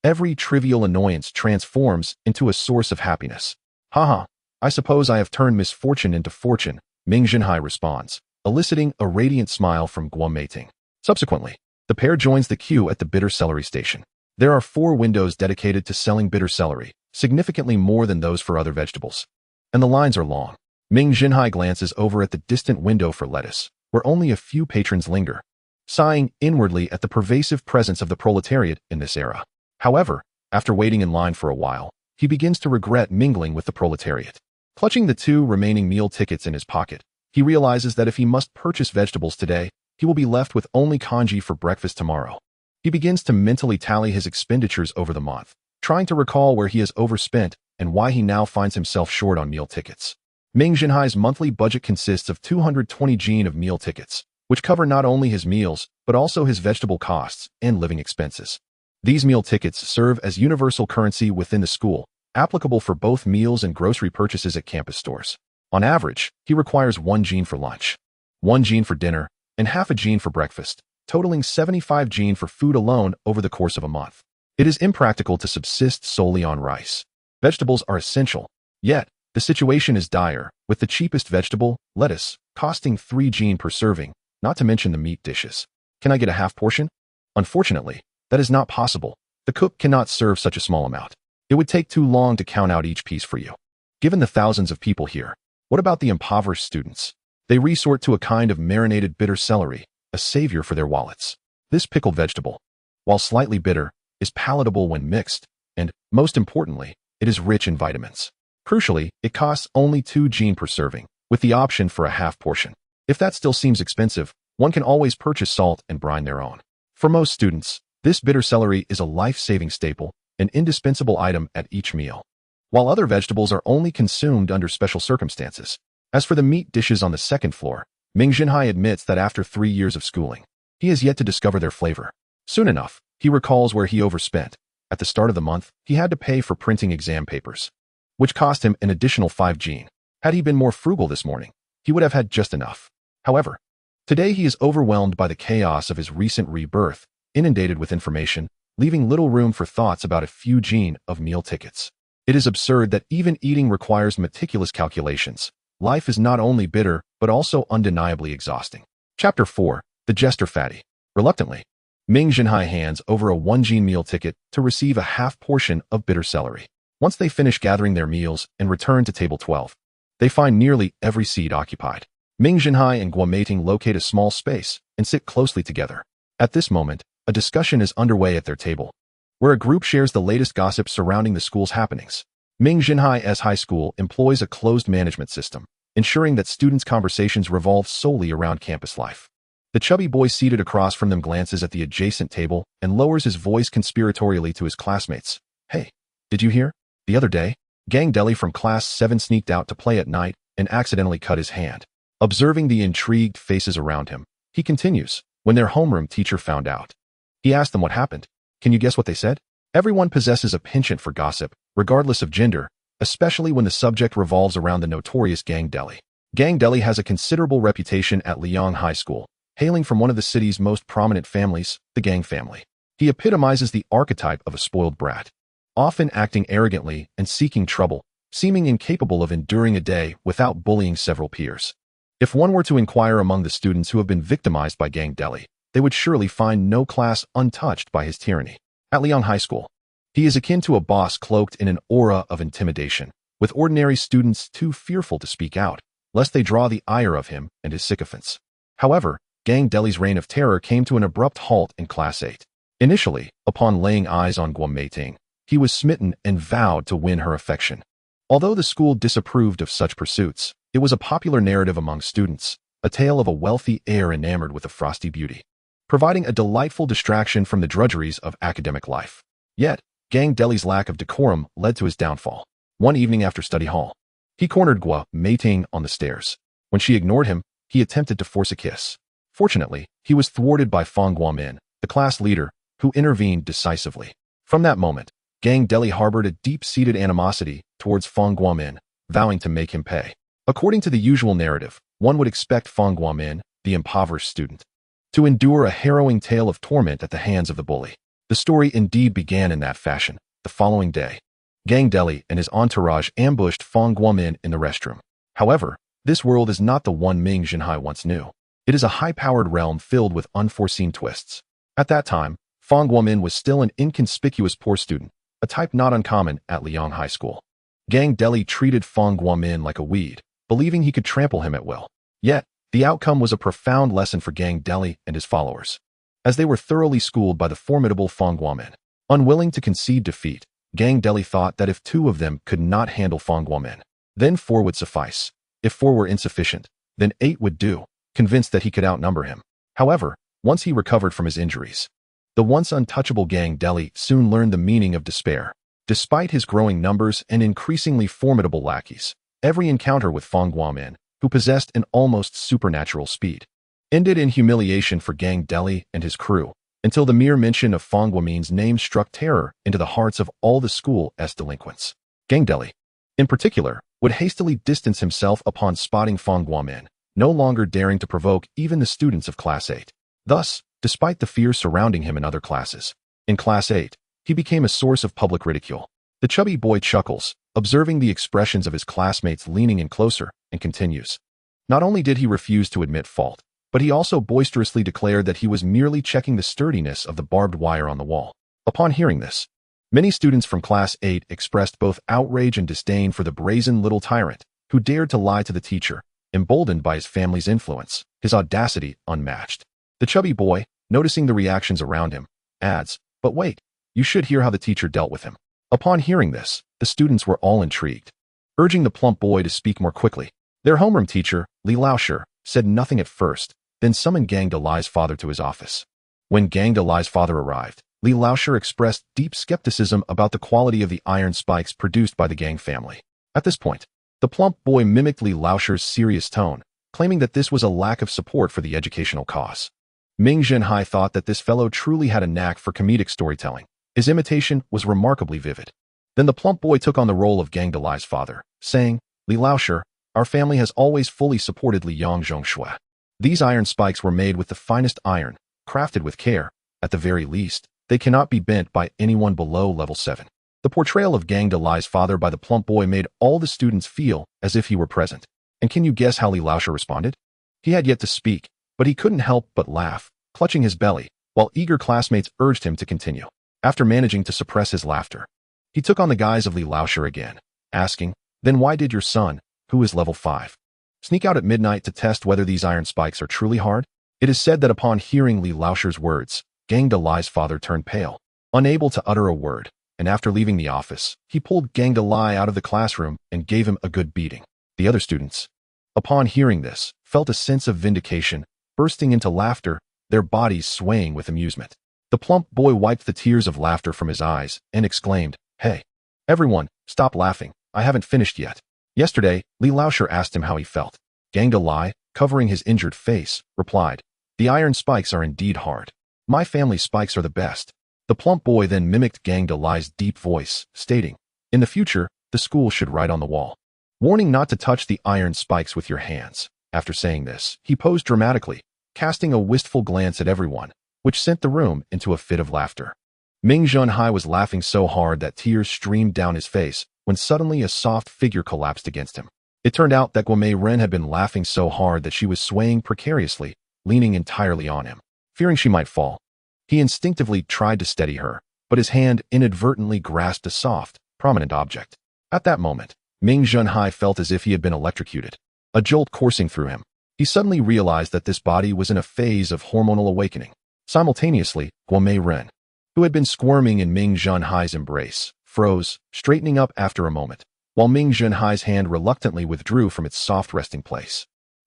every trivial annoyance transforms into a source of happiness. Haha, I suppose I have turned misfortune into fortune, Ming Zhenhai responds, eliciting a radiant smile from Guo. Subsequently, the pair joins the queue at the bitter celery station. There are 4 windows dedicated to selling bitter celery, significantly more than those for other vegetables. And the lines are long. Ming Zhenhai glances over at the distant window for lettuce, where only a few patrons linger, sighing inwardly at the pervasive presence of the proletariat in this era. However, after waiting in line for a while, he begins to regret mingling with the proletariat. Clutching the 2 remaining meal tickets in his pocket, he realizes that if he must purchase vegetables today, he will be left with only congee for breakfast tomorrow. He begins to mentally tally his expenditures over the month, trying to recall where he has overspent and why he now finds himself short on meal tickets. Ming Zhenhai's monthly budget consists of 220 jin of meal tickets, which cover not only his meals, but also his vegetable costs and living expenses. These meal tickets serve as universal currency within the school, applicable for both meals and grocery purchases at campus stores. On average, he requires 1 jin for lunch, 1 jin for dinner, and half a jin for breakfast, totaling 75 jin for food alone over the course of a month. It is impractical to subsist solely on rice. Vegetables are essential, yet the situation is dire, with the cheapest vegetable, lettuce, costing 3 jin per serving, not to mention the meat dishes. Can I get a half portion? Unfortunately, that is not possible. The cook cannot serve such a small amount. It would take too long to count out each piece for you. Given the thousands of people here, what about the impoverished students? They resort to a kind of marinated bitter celery, a savior for their wallets. This pickled vegetable, while slightly bitter, is palatable when mixed, and, most importantly, it is rich in vitamins. Crucially, it costs only 2 jin per serving, with the option for a half portion. If that still seems expensive, one can always purchase salt and brine their own. For most students, this bitter celery is a life-saving staple, an indispensable item at each meal, while other vegetables are only consumed under special circumstances. As for the meat dishes on the second floor, Ming Zhenhai admits that after 3 years of schooling, he has yet to discover their flavor. Soon enough, he recalls where he overspent. At the start of the month, he had to pay for printing exam papers, which cost him an additional 5 jin. Had he been more frugal this morning, he would have had just enough. However, today he is overwhelmed by the chaos of his recent rebirth, inundated with information, leaving little room for thoughts about a few jin of meal tickets. It is absurd that even eating requires meticulous calculations. Life is not only bitter, but also undeniably exhausting. Chapter 4. The Jester Fatty. Reluctantly, Ming Zhenhai hands over a 1 jin meal ticket to receive a half portion of bitter celery. Once they finish gathering their meals and return to table 12, they find nearly every seat occupied. Ming Zhenhai and Guo locate a small space and sit closely together. At this moment, a discussion is underway at their table, where a group shares the latest gossip surrounding the school's happenings. Ming Zhenhai's high school employs a closed management system, ensuring that students' conversations revolve solely around campus life. The chubby boy seated across from them glances at the adjacent table and lowers his voice conspiratorially to his classmates. Hey, did you hear? The other day, Gang Deli from Class 7 sneaked out to play at night and accidentally cut his hand. Observing the intrigued faces around him, he continues, when their homeroom teacher found out. He asked them what happened. Can you guess what they said? Everyone possesses a penchant for gossip, regardless of gender, especially when the subject revolves around the notorious Gang Deli. Gang Deli has a considerable reputation at Liang High School, hailing from one of the city's most prominent families, the Gang family. He epitomizes the archetype of a spoiled brat, often acting arrogantly and seeking trouble, seeming incapable of enduring a day without bullying several peers. If one were to inquire among the students who have been victimized by Gang Deli, they would surely find no class untouched by his tyranny. At Liang High School, he is akin to a boss cloaked in an aura of intimidation, with ordinary students too fearful to speak out, lest they draw the ire of him and his sycophants. However, Gang Deli's reign of terror came to an abrupt halt in Class 8. Initially, upon laying eyes on Guo, he was smitten and vowed to win her affection. Although the school disapproved of such pursuits, it was a popular narrative among students, a tale of a wealthy heir enamored with a frosty beauty, providing a delightful distraction from the drudgeries of academic life. Yet, Gang Deli's lack of decorum led to his downfall. One evening after study hall, he cornered Gua Meiting on the stairs. When she ignored him, he attempted to force a kiss. Fortunately, he was thwarted by Fang Guomin, the class leader, who intervened decisively. From that moment, Gang Deli harbored a deep-seated animosity towards Fang Guomin, vowing to make him pay. According to the usual narrative, one would expect Fang Guomin, the impoverished student, to endure a harrowing tale of torment at the hands of the bully. The story indeed began in that fashion. The following day, Gang Deli and his entourage ambushed Fang Guomin in the restroom. However, this world is not the one Ming Zhenhai once knew. It is a high-powered realm filled with unforeseen twists. At that time, Fang Guomin was still an inconspicuous poor student, a type not uncommon at Liang High School. Gang Deli treated Fang Guomin like a weed, believing he could trample him at will. Yet, the outcome was a profound lesson for Gang Deli and his followers, as they were thoroughly schooled by the formidable Fang Guomin. Unwilling to concede defeat, Gang Deli thought that if two of them could not handle Fang Guomin, then four would suffice. If four were insufficient, then 8 would do, convinced that he could outnumber him. However, once he recovered from his injuries, the once untouchable Gang Deli soon learned the meaning of despair. Despite his growing numbers and increasingly formidable lackeys, every encounter with Fang Guomin, who possessed an almost supernatural speed, ended in humiliation for Gang Deli and his crew, until the mere mention of Fang Guomin's name struck terror into the hearts of all the school's delinquents. Gang Deli, in particular, would hastily distance himself upon spotting Fang Guomin, no longer daring to provoke even the students of Class 8. Thus, despite the fear surrounding him in other classes, in Class 8, he became a source of public ridicule. The chubby boy chuckles, observing the expressions of his classmates leaning in closer, and continues. Not only did he refuse to admit fault, but he also boisterously declared that he was merely checking the sturdiness of the barbed wire on the wall. Upon hearing this, many students from Class 8 expressed both outrage and disdain for the brazen little tyrant who dared to lie to the teacher, emboldened by his family's influence, his audacity unmatched. The chubby boy, noticing the reactions around him, adds, "But wait, you should hear how the teacher dealt with him." Upon hearing this, the students were all intrigued, urging the plump boy to speak more quickly. Their homeroom teacher, Li Laosher, said nothing at first, then summoned Gang Deli's father to his office. When Gang Deli's father arrived, Li Laosher expressed deep skepticism about the quality of the iron spikes produced by the Gang family. At this point, the plump boy mimicked Li Laosher's serious tone, claiming that this was a lack of support for the educational cause. Ming Zhenhai thought that this fellow truly had a knack for comedic storytelling. His imitation was remarkably vivid. Then the plump boy took on the role of Gang Deli's father, saying, "Li Laosher, our family has always fully supported Li Yang Zhongshui. These iron spikes were made with the finest iron, crafted with care. At the very least, they cannot be bent by anyone below level 7. The portrayal of Gang Deli's father by the plump boy made all the students feel as if he were present. And can you guess how Li Laosher responded? He had yet to speak, but he couldn't help but laugh, clutching his belly, while eager classmates urged him to continue. After managing to suppress his laughter, he took on the guise of Li Laosher again, asking, "Then why did your son, who is level 5, sneak out at midnight to test whether these iron spikes are truly hard?" It is said that upon hearing Li Laosher's words, Gang Deli's father turned pale, unable to utter a word, and after leaving the office, he pulled Gang Deli out of the classroom and gave him a good beating. The other students, upon hearing this, felt a sense of vindication, bursting into laughter, their bodies swaying with amusement. The plump boy wiped the tears of laughter from his eyes and exclaimed, "Hey, everyone, stop laughing, I haven't finished yet." Yesterday, Li Laosher asked him how he felt. Gang Deli, covering his injured face, replied, "The iron spikes are indeed hard. My family's spikes are the best." The plump boy then mimicked Gang Deli's deep voice, stating, "In the future, the school should write on the wall, warning not to touch the iron spikes with your hands." After saying this, he posed dramatically, casting a wistful glance at everyone, which sent the room into a fit of laughter. Ming Zhenhai was laughing so hard that tears streamed down his face when suddenly a soft figure collapsed against him. It turned out that Guomei Ren had been laughing so hard that she was swaying precariously, leaning entirely on him. Fearing she might fall, he instinctively tried to steady her, but his hand inadvertently grasped a soft, prominent object. At that moment, Ming Zhenhai felt as if he had been electrocuted, a jolt coursing through him. He suddenly realized that this body was in a phase of hormonal awakening. Simultaneously, Guomei Ren, who had been squirming in Ming Zhenhai's embrace, froze, straightening up after a moment, while Ming Zhenhai's hand reluctantly withdrew from its soft resting place.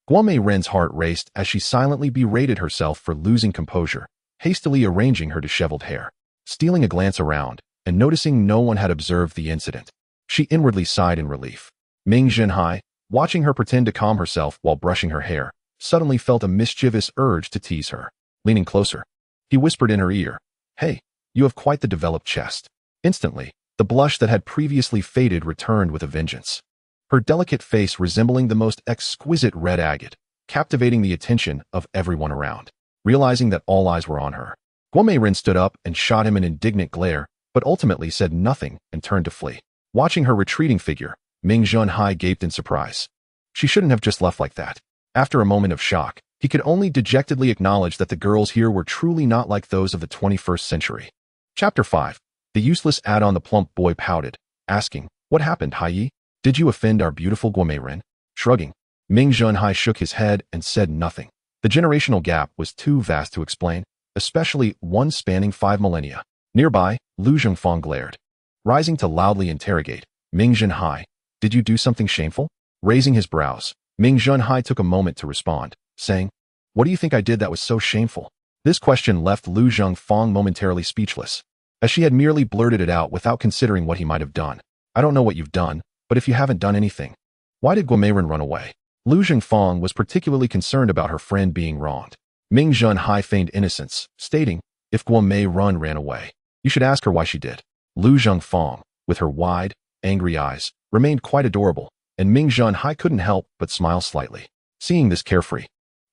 Guomei Ren's heart raced as she silently berated herself for losing composure, hastily arranging her disheveled hair. Stealing a glance around, and noticing no one had observed the incident, she inwardly sighed in relief. Ming Zhenhai, watching her pretend to calm herself while brushing her hair, suddenly felt a mischievous urge to tease her. Leaning closer, he whispered in her ear, "Hey, you have quite the developed chest." Instantly, the blush that had previously faded returned with a vengeance. Her delicate face resembling the most exquisite red agate, captivating the attention of everyone around. Realizing that all eyes were on her, Guo Meiren stood up and shot him an indignant glare, but ultimately said nothing and turned to flee. Watching her retreating figure, Ming Zhenhai gaped in surprise. She shouldn't have just left like that. After a moment of shock, he could only dejectedly acknowledge that the girls here were truly not like those of the 21st century. Chapter 5. The useless add-on. The plump boy pouted, asking, "What happened, Hai? Did you offend our beautiful Guo Meiren?" Shrugging, Ming Zhenhai shook his head and said nothing. The generational gap was too vast to explain, especially one spanning 5 millennia. Nearby, Lu Zhengfang glared. Rising to loudly interrogate, Ming Zhenhai, "Did you do something shameful?" Raising his brows, Ming Zhenhai took a moment to respond, saying, "What do you think I did that was so shameful?" This question left Lu Zhengfang momentarily speechless, as she had merely blurted it out without considering what he might have done. "I don't know what you've done, but if you haven't done anything, why did Guo Meiren run away?" Lu Zhengfang was particularly concerned about her friend being wronged. Ming Zhenhai feigned innocence, stating, "If Guo Meiren ran away, you should ask her why she did." Lu Zhengfang, with her wide, angry eyes, remained quite adorable, and Ming Zhenhai couldn't help but smile slightly. Seeing this carefree,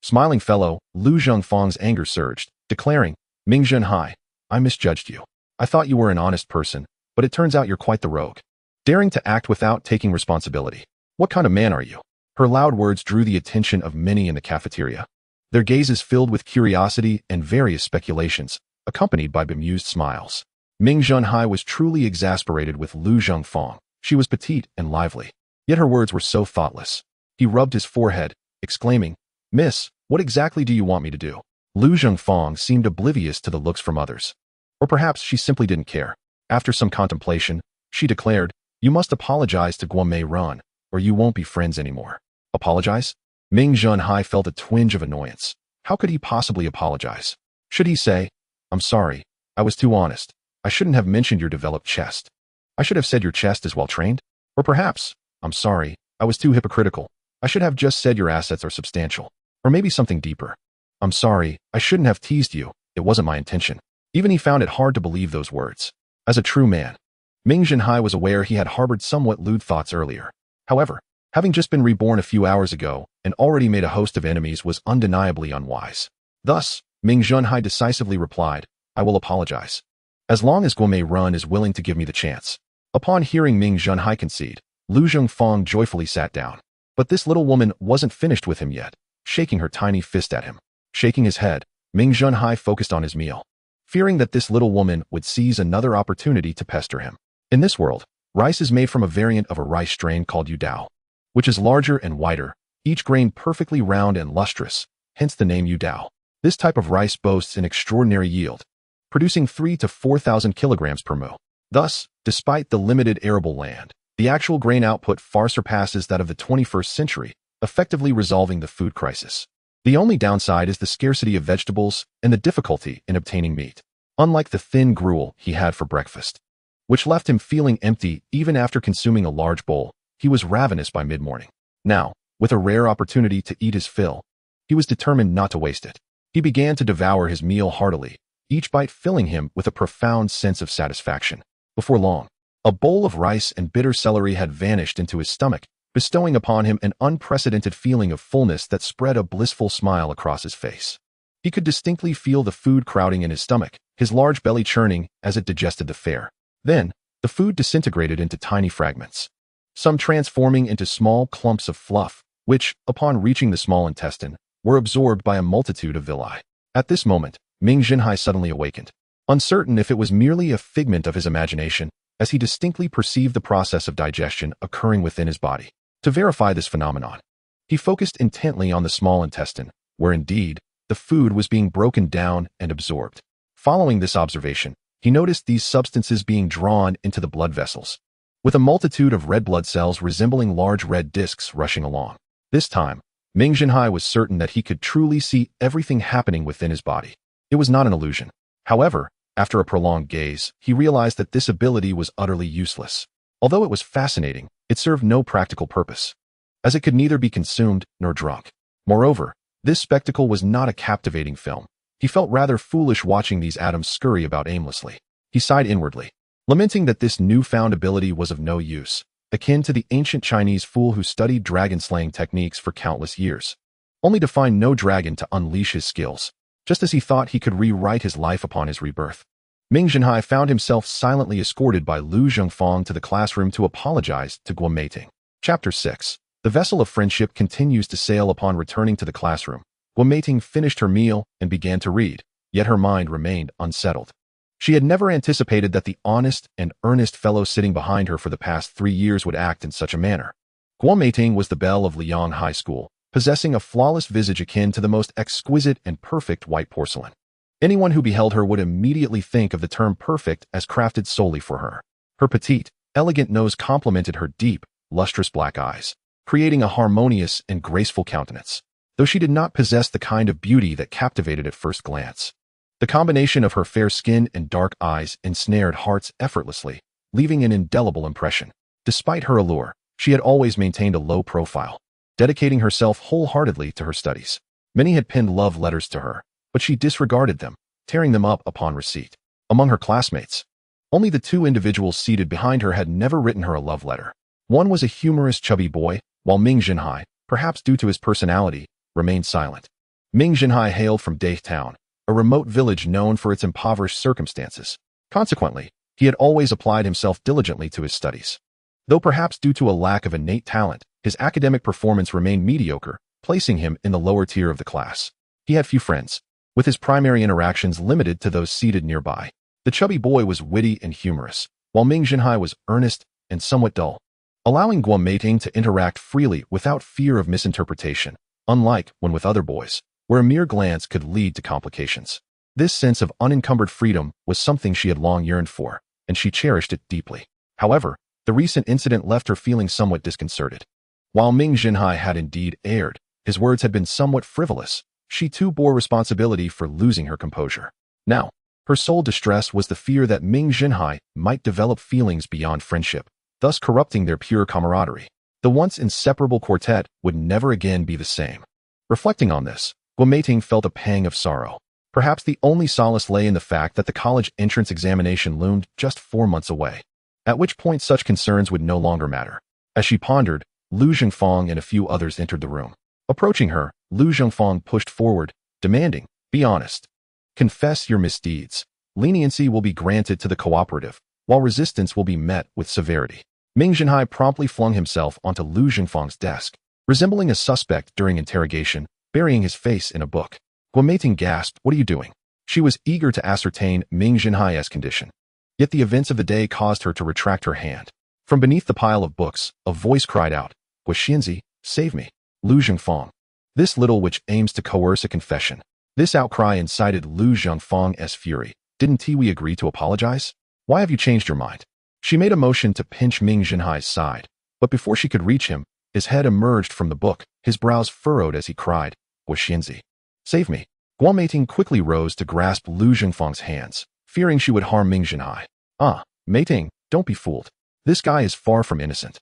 smiling fellow, Lu Zhengfang's anger surged, declaring, "Ming Zhenhai, I misjudged you. I thought you were an honest person, but it turns out you're quite the rogue. Daring to act without taking responsibility. What kind of man are you?" Her loud words drew the attention of many in the cafeteria. Their gazes filled with curiosity and various speculations, accompanied by bemused smiles. Ming Zhenhai was truly exasperated with Lu Zhengfang. She was petite and lively, yet her words were so thoughtless. He rubbed his forehead, exclaiming, "Miss, what exactly do you want me to do?" Lu Zhengfang seemed oblivious to the looks from others. Or perhaps she simply didn't care. After some contemplation, she declared, "You must apologize to Guo Meiren, or you won't be friends anymore." Apologize? Ming Zhenhai felt a twinge of annoyance. How could he possibly apologize? Should he say, "I'm sorry, I was too honest. I shouldn't have mentioned your developed chest. I should have said your chest is well trained"? Or perhaps, "I'm sorry, I was too hypocritical. I should have just said your assets are substantial." Or maybe something deeper. "I'm sorry, I shouldn't have teased you. It wasn't my intention." Even he found it hard to believe those words. As a true man, Ming Zhenhai was aware he had harbored somewhat lewd thoughts earlier. However, having just been reborn a few hours ago and already made a host of enemies was undeniably unwise. Thus, Ming Zhenhai decisively replied, "I will apologize. As long as Guo Meiren is willing to give me the chance." Upon hearing Ming Zhenhai concede, Lu Zhengfang joyfully sat down. But this little woman wasn't finished with him yet, shaking her tiny fist at him. Shaking his head, Ming Zhenhai focused on his meal, fearing that this little woman would seize another opportunity to pester him. In this world, rice is made from a variant of a rice strain called Yudao, which is larger and whiter, each grain perfectly round and lustrous, hence the name Yudao. This type of rice boasts an extraordinary yield, producing 3,000 to 4,000 kilograms per mu. Thus, despite the limited arable land, the actual grain output far surpasses that of the 21st century, effectively resolving the food crisis. The only downside is the scarcity of vegetables and the difficulty in obtaining meat, unlike the thin gruel he had for breakfast, which left him feeling empty even after consuming a large bowl. He was ravenous by mid-morning. Now, with a rare opportunity to eat his fill, he was determined not to waste it. He began to devour his meal heartily, each bite filling him with a profound sense of satisfaction. Before long, a bowl of rice and bitter celery had vanished into his stomach, bestowing upon him an unprecedented feeling of fullness that spread a blissful smile across his face. He could distinctly feel the food crowding in his stomach, his large belly churning as it digested the fare. Then, the food disintegrated into tiny fragments, some transforming into small clumps of fluff, which, upon reaching the small intestine, were absorbed by a multitude of villi. At this moment, Ming Zhenhai suddenly awakened, uncertain if it was merely a figment of his imagination, as he distinctly perceived the process of digestion occurring within his body. To verify this phenomenon, he focused intently on the small intestine, where indeed, the food was being broken down and absorbed. Following this observation, he noticed these substances being drawn into the blood vessels, with a multitude of red blood cells resembling large red discs rushing along. This time, Ming Zhenhai was certain that he could truly see everything happening within his body. It was not an illusion. However, After a prolonged gaze, he realized that this ability was utterly useless. Although it was fascinating, it served no practical purpose, as it could neither be consumed nor drunk. Moreover, this spectacle was not a captivating film. He felt rather foolish watching these atoms scurry about aimlessly. He sighed inwardly, lamenting that this newfound ability was of no use, akin to the ancient Chinese fool who studied dragon-slaying techniques for countless years, only to find no dragon to unleash his skills, just as he thought he could rewrite his life upon his rebirth. Ming Zhenhai found himself silently escorted by Lu Zhengfang to the classroom to apologize to Guo Meiting. Chapter 6. The vessel of friendship continues to sail. Upon returning to the classroom, Guo Meiting finished her meal and began to read, yet her mind remained unsettled. She had never anticipated that the honest and earnest fellow sitting behind her for the past 3 years would act in such a manner. Guo Meiting was the belle of Liang High School, possessing a flawless visage akin to the most exquisite and perfect white porcelain. Anyone who beheld her would immediately think of the term perfect as crafted solely for her. Her petite, elegant nose complemented her deep, lustrous black eyes, creating a harmonious and graceful countenance, though she did not possess the kind of beauty that captivated at first glance. The combination of her fair skin and dark eyes ensnared hearts effortlessly, leaving an indelible impression. Despite her allure, she had always maintained a low profile, dedicating herself wholeheartedly to her studies. Many had pinned love letters to her, but she disregarded them, tearing them up upon receipt. Among her classmates, only the 2 individuals seated behind her had never written her a love letter. One was a humorous chubby boy, while Ming Zhenhai, perhaps due to his personality, remained silent. Ming Zhenhai hailed from Dai Town, a remote village known for its impoverished circumstances. Consequently, he had always applied himself diligently to his studies. Though perhaps due to a lack of innate talent, his academic performance remained mediocre, placing him in the lower tier of the class. He had few friends, with his primary interactions limited to those seated nearby. The chubby boy was witty and humorous, while Ming Zhenhai was earnest and somewhat dull, allowing Guo Meiting to interact freely without fear of misinterpretation, unlike when with other boys, where a mere glance could lead to complications. This sense of unencumbered freedom was something she had long yearned for, and she cherished it deeply. However, the recent incident left her feeling somewhat disconcerted. While Ming Zhenhai had indeed erred, his words had been somewhat frivolous. She too bore responsibility for losing her composure. Now, her sole distress was the fear that Ming Zhenhai might develop feelings beyond friendship, thus corrupting their pure camaraderie. The once inseparable quartet would never again be the same. Reflecting on this, Guo Meiting felt a pang of sorrow. Perhaps the only solace lay in the fact that the college entrance examination loomed just 4 months away, at which point such concerns would no longer matter. As she pondered, Lu Zhengfang and a few others entered the room. Approaching her, Lu Zhengfang pushed forward, demanding, "Be honest. Confess your misdeeds. Leniency will be granted to the cooperative, while resistance will be met with severity." Ming Zhenhai promptly flung himself onto Lu Zhengfang's desk, resembling a suspect during interrogation, burying his face in a book. Guo Meiting gasped, "What are you doing?" She was eager to ascertain Ming Zhenhai's condition. Yet the events of the day caused her to retract her hand. From beneath the pile of books, a voice cried out, "Guo Xianzi, save me." Lu Zhengfang. This little witch aims to coerce a confession. This outcry incited Lu Zhengfang's fury. "Didn't Tiwi agree to apologize? Why have you changed your mind?" She made a motion to pinch Ming Zhenhai's side, but before she could reach him, his head emerged from the book, his brows furrowed as he cried, "Guo Xianzi, save me." Guo Meiting quickly rose to grasp Lu Zhengfang's hands, fearing she would harm Ming Zhenhai. Meiting, don't be fooled. This guy is far from innocent.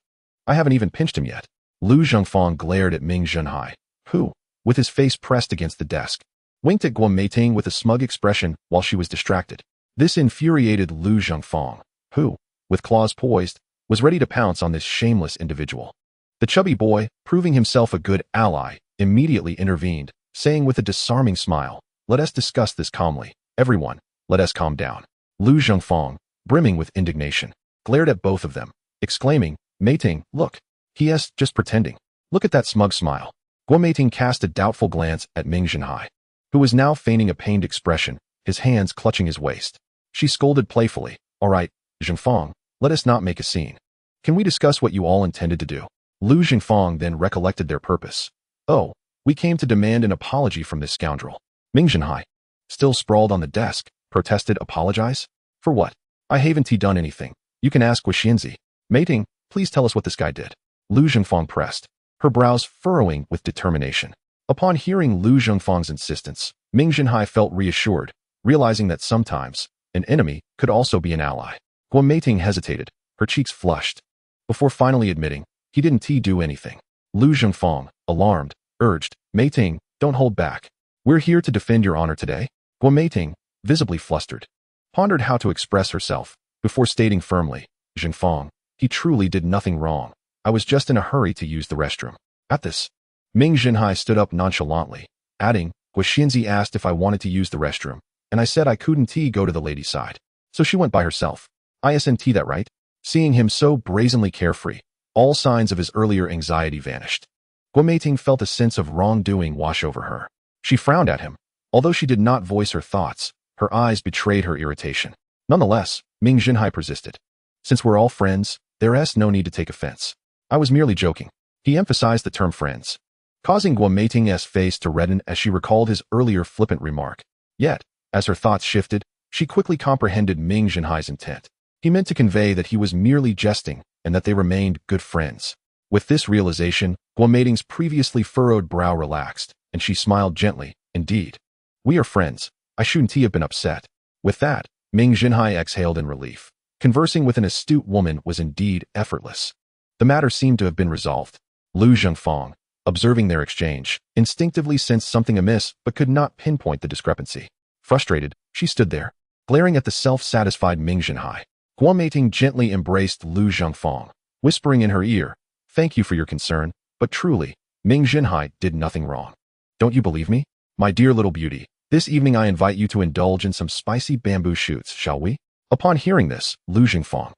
I haven't even pinched him yet." Lu Zhengfang glared at Ming Zhenhai, who, with his face pressed against the desk, winked at Guo Meiting with a smug expression while she was distracted. This infuriated Lu Zhengfang, who, with claws poised, was ready to pounce on this shameless individual. The chubby boy, proving himself a good ally, immediately intervened, saying with a disarming smile, "Let us discuss this calmly. Everyone, let us calm down." Lu Zhengfang, brimming with indignation, glared at both of them, exclaiming, "Meiting, look. He is just pretending. Look at that smug smile." Guo Meiting cast a doubtful glance at Ming Zhenhai, who was now feigning a pained expression, his hands clutching his waist. She scolded playfully, "All right, Zhengfang, let us not make a scene. Can we discuss what you all intended to do?" Lu Zhengfang then recollected their purpose. "Oh, we came to demand an apology from this scoundrel." Ming Zhenhai, still sprawled on the desk, protested, "Apologize? For what? I haven't done anything. You can ask Guo Xianzi. Meiting, please tell us what this guy did." Lu Zhengfang pressed, her brows furrowing with determination. Upon hearing Lu Zhengfang's insistence, Ming Zhenhai felt reassured, realizing that sometimes, an enemy could also be an ally. Guo Meiting hesitated, her cheeks flushed, before finally admitting he didn't do anything. Lu Zhengfang, alarmed, urged, Meiting, don't hold back. We're here to defend your honor today. Guo Meiting, visibly flustered, pondered how to express herself before stating firmly, Zhengfang, he truly did nothing wrong. I was just in a hurry to use the restroom. At this, Ming Zhenhai stood up nonchalantly, adding, Guo Xianzi asked if I wanted to use the restroom, and I said I couldn't go to the lady's side. So she went by herself. Isn't that right? Seeing him so brazenly carefree, all signs of his earlier anxiety vanished. Guo Meiting felt a sense of wrongdoing wash over her. She frowned at him. Although she did not voice her thoughts, her eyes betrayed her irritation. Nonetheless, Ming Zhenhai persisted. Since we're all friends, there's no need to take offense. I was merely joking. He emphasized the term friends, causing Guo Meiting's face to redden as she recalled his earlier flippant remark. Yet, as her thoughts shifted, she quickly comprehended Ming Zhenhai's intent. He meant to convey that he was merely jesting and that they remained good friends. With this realization, Guo Meiting's previously furrowed brow relaxed, and she smiled gently. Indeed, we are friends. I shouldn't have been upset. With that, Ming Zhenhai exhaled in relief. Conversing with an astute woman was indeed effortless. The matter seemed to have been resolved. Lu Zhengfang, observing their exchange, instinctively sensed something amiss but could not pinpoint the discrepancy. Frustrated, she stood there, glaring at the self-satisfied Ming Zhenhai. Guo Meiting gently embraced Lu Zhengfang, whispering in her ear, Thank you for your concern, but truly, Ming Zhenhai did nothing wrong. Don't you believe me? My dear little beauty, this evening I invite you to indulge in some spicy bamboo shoots, shall we? Upon hearing this, Lu Zhengfang,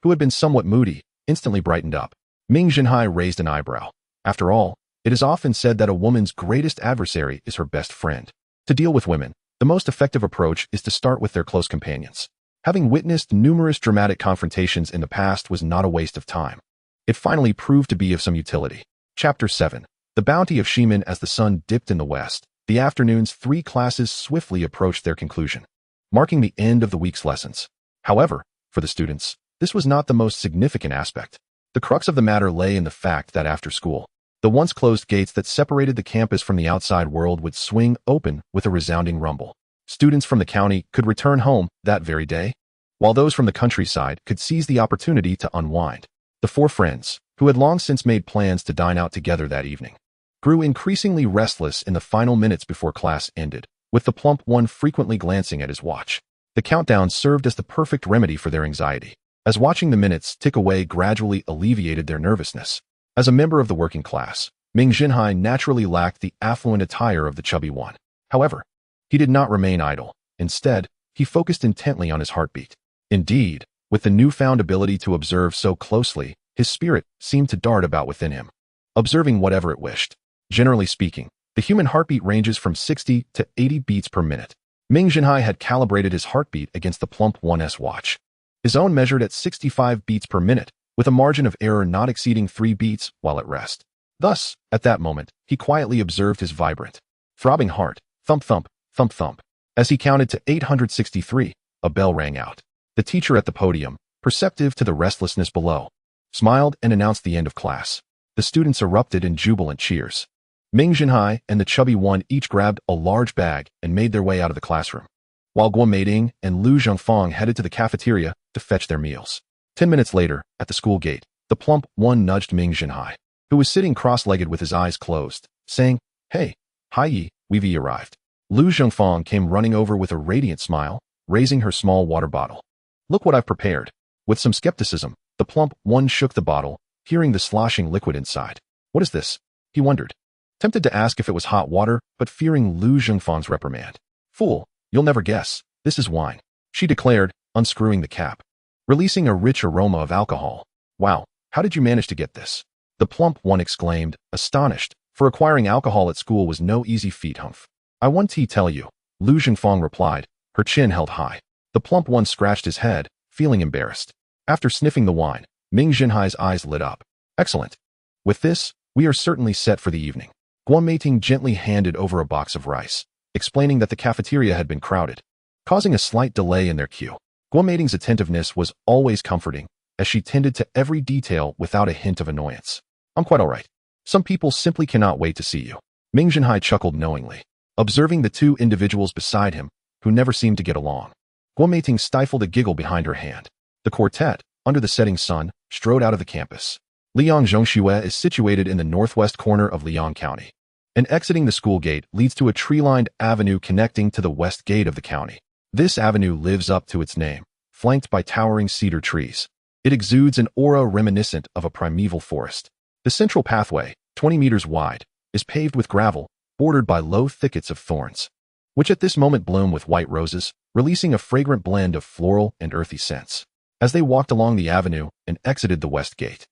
who had been somewhat moody, instantly brightened up. Ming Zhenhai raised an eyebrow. After all, it is often said that a woman's greatest adversary is her best friend. To deal with women, the most effective approach is to start with their close companions. Having witnessed numerous dramatic confrontations in the past was not a waste of time. It finally proved to be of some utility. Chapter 7. The Bounty of Ximen. As the sun dipped in the west, the afternoon's 3 classes swiftly approached their conclusion, marking the end of the week's lessons. However, for the students, this was not the most significant aspect. The crux of the matter lay in the fact that after school, the once closed gates that separated the campus from the outside world would swing open with a resounding rumble. Students from the county could return home that very day, while those from the countryside could seize the opportunity to unwind. The 4 friends, who had long since made plans to dine out together that evening, grew increasingly restless in the final minutes before class ended, with the plump one frequently glancing at his watch. The countdown served as the perfect remedy for their anxiety, as watching the minutes tick away gradually alleviated their nervousness. As a member of the working class, Ming Zhenhai naturally lacked the affluent attire of the chubby one. However, he did not remain idle. Instead, he focused intently on his heartbeat. Indeed, with the newfound ability to observe so closely, his spirit seemed to dart about within him, observing whatever it wished. Generally speaking, the human heartbeat ranges from 60 to 80 beats per minute. Ming Zhenhai had calibrated his heartbeat against the plump one's watch. His own measured at 65 beats per minute, with a margin of error not exceeding 3 beats while at rest. Thus, at that moment, he quietly observed his vibrant, throbbing heart, thump thump, thump thump. As he counted to 863, a bell rang out. The teacher at the podium, perceptive to the restlessness below, smiled and announced the end of class. The students erupted in jubilant cheers. Ming Zhenhai and the chubby one each grabbed a large bag and made their way out of the classroom, while Guo Meiting and Lu Zhengfang headed to the cafeteria to fetch their meals. 10 minutes later, at the school gate, the plump one nudged Ming Zhenhai, who was sitting cross-legged with his eyes closed, saying, Hey, hi, we've arrived. Lu Zhengfang came running over with a radiant smile, raising her small water bottle. Look what I've prepared. With some skepticism, the plump one shook the bottle, hearing the sloshing liquid inside. What is this? He wondered, tempted to ask if it was hot water, but fearing Lu Zhengfang's reprimand. Fool, you'll never guess. This is wine, she declared, unscrewing the cap, releasing a rich aroma of alcohol. Wow, how did you manage to get this? The plump one exclaimed, astonished, for acquiring alcohol at school was no easy feat, humph. I want to tell you, Lu Zhengfang replied, her chin held high. The plump one scratched his head, feeling embarrassed. After sniffing the wine, Ming Zhenhai's eyes lit up. Excellent. With this, we are certainly set for the evening. Guo Meiting gently handed over a box of rice, explaining that the cafeteria had been crowded, causing a slight delay in their queue. Guo Meiting's attentiveness was always comforting, as she tended to every detail without a hint of annoyance. I'm quite all right. Some people simply cannot wait to see you. Ming Zhenhai chuckled knowingly, observing the 2 individuals beside him, who never seemed to get along. Guomeiting stifled a giggle behind her hand. The quartet, under the setting sun, strode out of the campus. Liang Zhongxue is situated in the northwest corner of Liang County. And exiting the school gate leads to a tree-lined avenue connecting to the west gate of the county. This avenue lives up to its name, flanked by towering cedar trees. It exudes an aura reminiscent of a primeval forest. The central pathway, 20 meters wide, is paved with gravel, bordered by low thickets of thorns, which at this moment bloom with white roses, releasing a fragrant blend of floral and earthy scents. As they walked along the avenue and exited the west gate,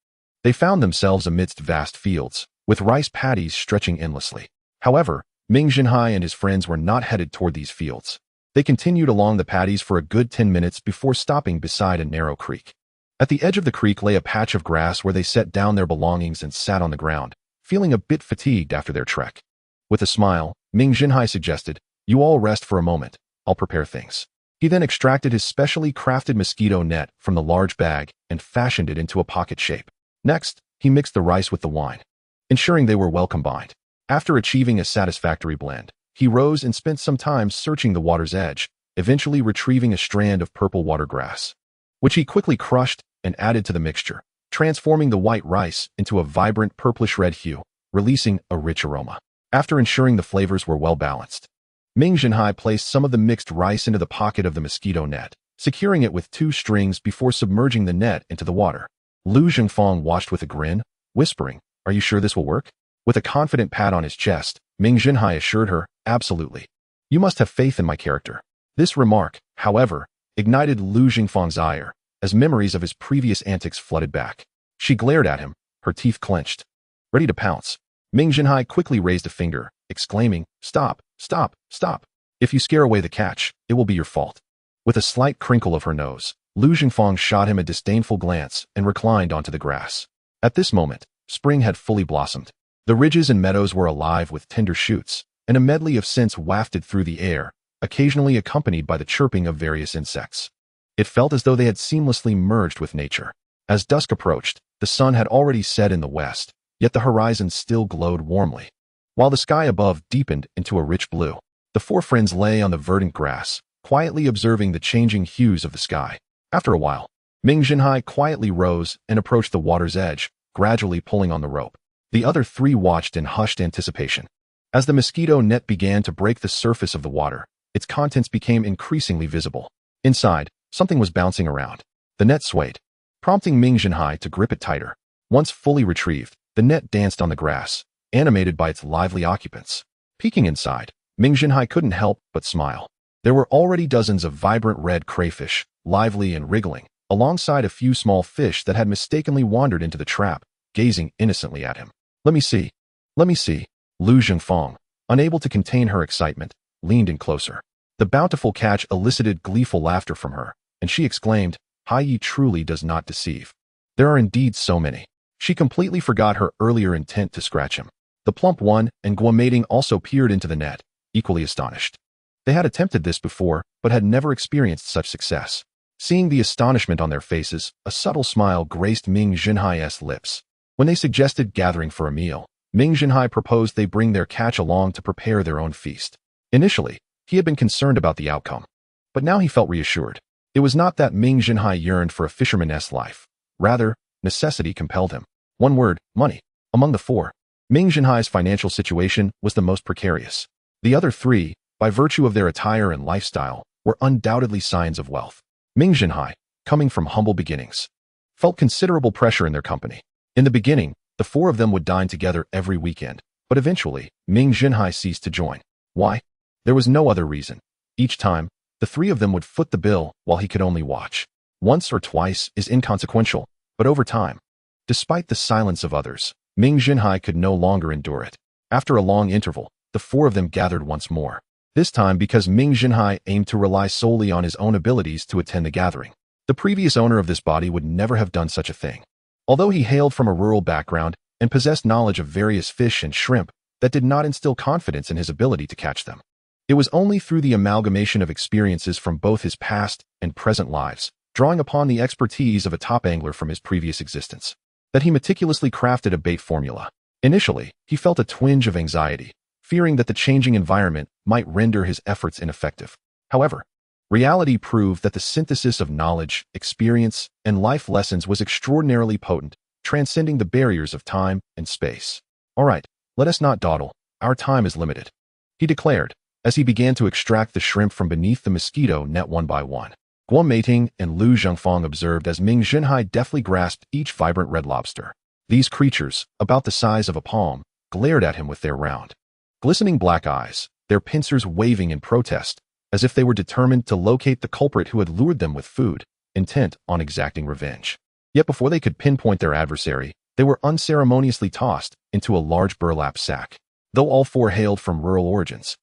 they found themselves amidst vast fields, with rice paddies stretching endlessly. However, Ming Zhenhai and his friends were not headed toward these fields. They continued along the paddies for a good 10 minutes before stopping beside a narrow creek. At the edge of the creek lay a patch of grass where they set down their belongings and sat on the ground, feeling a bit fatigued after their trek. With a smile, Ming Zhenhai suggested, "You all rest for a moment, I'll prepare things." He then extracted his specially crafted mosquito net from the large bag and fashioned it into a pocket shape. Next, he mixed the rice with the wine, ensuring they were well combined. After achieving a satisfactory blend, he rose and spent some time searching the water's edge, eventually retrieving a strand of purple water grass, which he quickly crushed and added to the mixture, transforming the white rice into a vibrant purplish-red hue, releasing a rich aroma. After ensuring the flavors were well balanced, Ming Zhenhai placed some of the mixed rice into the pocket of the mosquito net, securing it with 2 strings before submerging the net into the water. Lu Zhengfang watched with a grin, whispering, "Are you sure this will work?" With a confident pat on his chest, Ming Zhenhai assured her, "Absolutely. You must have faith in my character." This remark, however, ignited Lu Zhengfang's ire, as memories of his previous antics flooded back. She glared at him, her teeth clenched, ready to pounce. Ming Zhenhai quickly raised a finger, exclaiming, "Stop, stop, stop. If you scare away the catch, it will be your fault." With a slight crinkle of her nose, Lu Zhengfang shot him a disdainful glance and reclined onto the grass. At this moment, spring had fully blossomed. The ridges and meadows were alive with tender shoots, and a medley of scents wafted through the air, occasionally accompanied by the chirping of various insects. It felt as though they had seamlessly merged with nature. As dusk approached, the sun had already set in the west, yet the horizon still glowed warmly, while the sky above deepened into a rich blue. The 4 friends lay on the verdant grass, quietly observing the changing hues of the sky. After a while, Ming Zhenhai quietly rose and approached the water's edge, gradually pulling on the rope. The other 3 watched in hushed anticipation. As the mosquito net began to break the surface of the water, its contents became increasingly visible. Inside, something was bouncing around. The net swayed, prompting Ming Zhenhai to grip it tighter. Once fully retrieved, the net danced on the grass, animated by its lively occupants. Peeking inside, Ming Zhenhai couldn't help but smile. There were already dozens of vibrant red crayfish, lively and wriggling, alongside a few small fish that had mistakenly wandered into the trap, gazing innocently at him. Let me see. Let me see." Lu Zhengfang, unable to contain her excitement, leaned in closer. The bountiful catch elicited gleeful laughter from her, and she exclaimed, "Hai Yi truly does not deceive. There are indeed so many." She completely forgot her earlier intent to scratch him. The plump one and Guomeiting also peered into the net, equally astonished. They had attempted this before, but had never experienced such success. Seeing the astonishment on their faces, a subtle smile graced Ming Zhenhai's lips. When they suggested gathering for a meal, Ming Zhenhai proposed they bring their catch along to prepare their own feast. Initially, he had been concerned about the outcome, but now he felt reassured. It was not that Ming Zhenhai yearned for a fisherman's life. Rather, necessity compelled him. One word, money. Among the 4, Ming Zhenhai's financial situation was the most precarious. The other 3, by virtue of their attire and lifestyle, were undoubtedly signs of wealth. Ming Zhenhai, coming from humble beginnings, felt considerable pressure in their company. In the beginning, the 4 of them would dine together every weekend, but eventually, Ming Zhenhai ceased to join. Why? There was no other reason. Each time, the 3 of them would foot the bill while he could only watch. Once or twice is inconsequential, but over time, despite the silence of others, Ming Zhenhai could no longer endure it. After a long interval, the 4 of them gathered once more. This time because Ming Zhenhai aimed to rely solely on his own abilities to attend the gathering. The previous owner of this body would never have done such a thing. Although he hailed from a rural background and possessed knowledge of various fish and shrimp, that did not instill confidence in his ability to catch them. It was only through the amalgamation of experiences from both his past and present lives, drawing upon the expertise of a top angler from his previous existence, that he meticulously crafted a bait formula. Initially, he felt a twinge of anxiety, fearing that the changing environment might render his efforts ineffective. However, Reality proved that the synthesis of knowledge, experience, and life lessons was extraordinarily potent, transcending the barriers of time and space. "All right, let us not dawdle. Our time is limited," he declared, as he began to extract the shrimp from beneath the mosquito net one by one. Guo Meiting and Lu Zhengfang observed as Ming Zhenhai deftly grasped each vibrant red lobster. These creatures, about the size of a palm, glared at him with their round, glistening black eyes, their pincers waving in protest, as if they were determined to locate the culprit who had lured them with food, intent on exacting revenge. Yet before they could pinpoint their adversary, they were unceremoniously tossed into a large burlap sack. Though all four hailed from rural origins,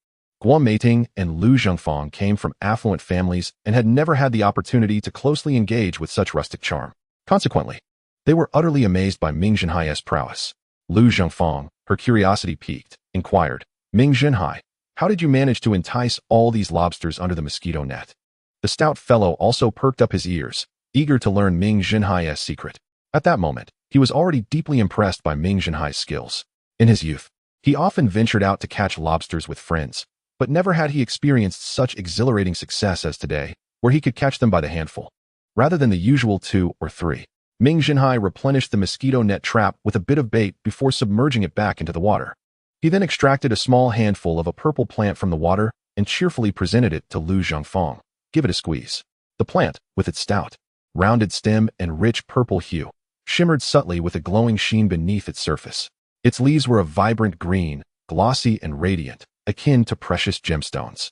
Guo Meiting and Lu Zhengfang came from affluent families and had never had the opportunity to closely engage with such rustic charm. Consequently, they were utterly amazed by Ming Zhenhai's prowess. Lu Zhengfang, her curiosity piqued, inquired, "Ming Zhenhai, how did you manage to entice all these lobsters under the mosquito net?" The stout fellow also perked up his ears, eager to learn Ming Zhenhai's secret. At that moment, he was already deeply impressed by Ming Zhenhai's skills. In his youth, he often ventured out to catch lobsters with friends, but never had he experienced such exhilarating success as today, where he could catch them by the handful, rather than the usual 2 or 3. Ming Zhenhai replenished the mosquito net trap with a bit of bait before submerging it back into the water. He then extracted a small handful of a purple plant from the water and cheerfully presented it to Lu Zhengfang. "Give it a squeeze." The plant, with its stout, rounded stem and rich purple hue, shimmered subtly with a glowing sheen beneath its surface. Its leaves were a vibrant green, glossy and radiant, akin to precious gemstones.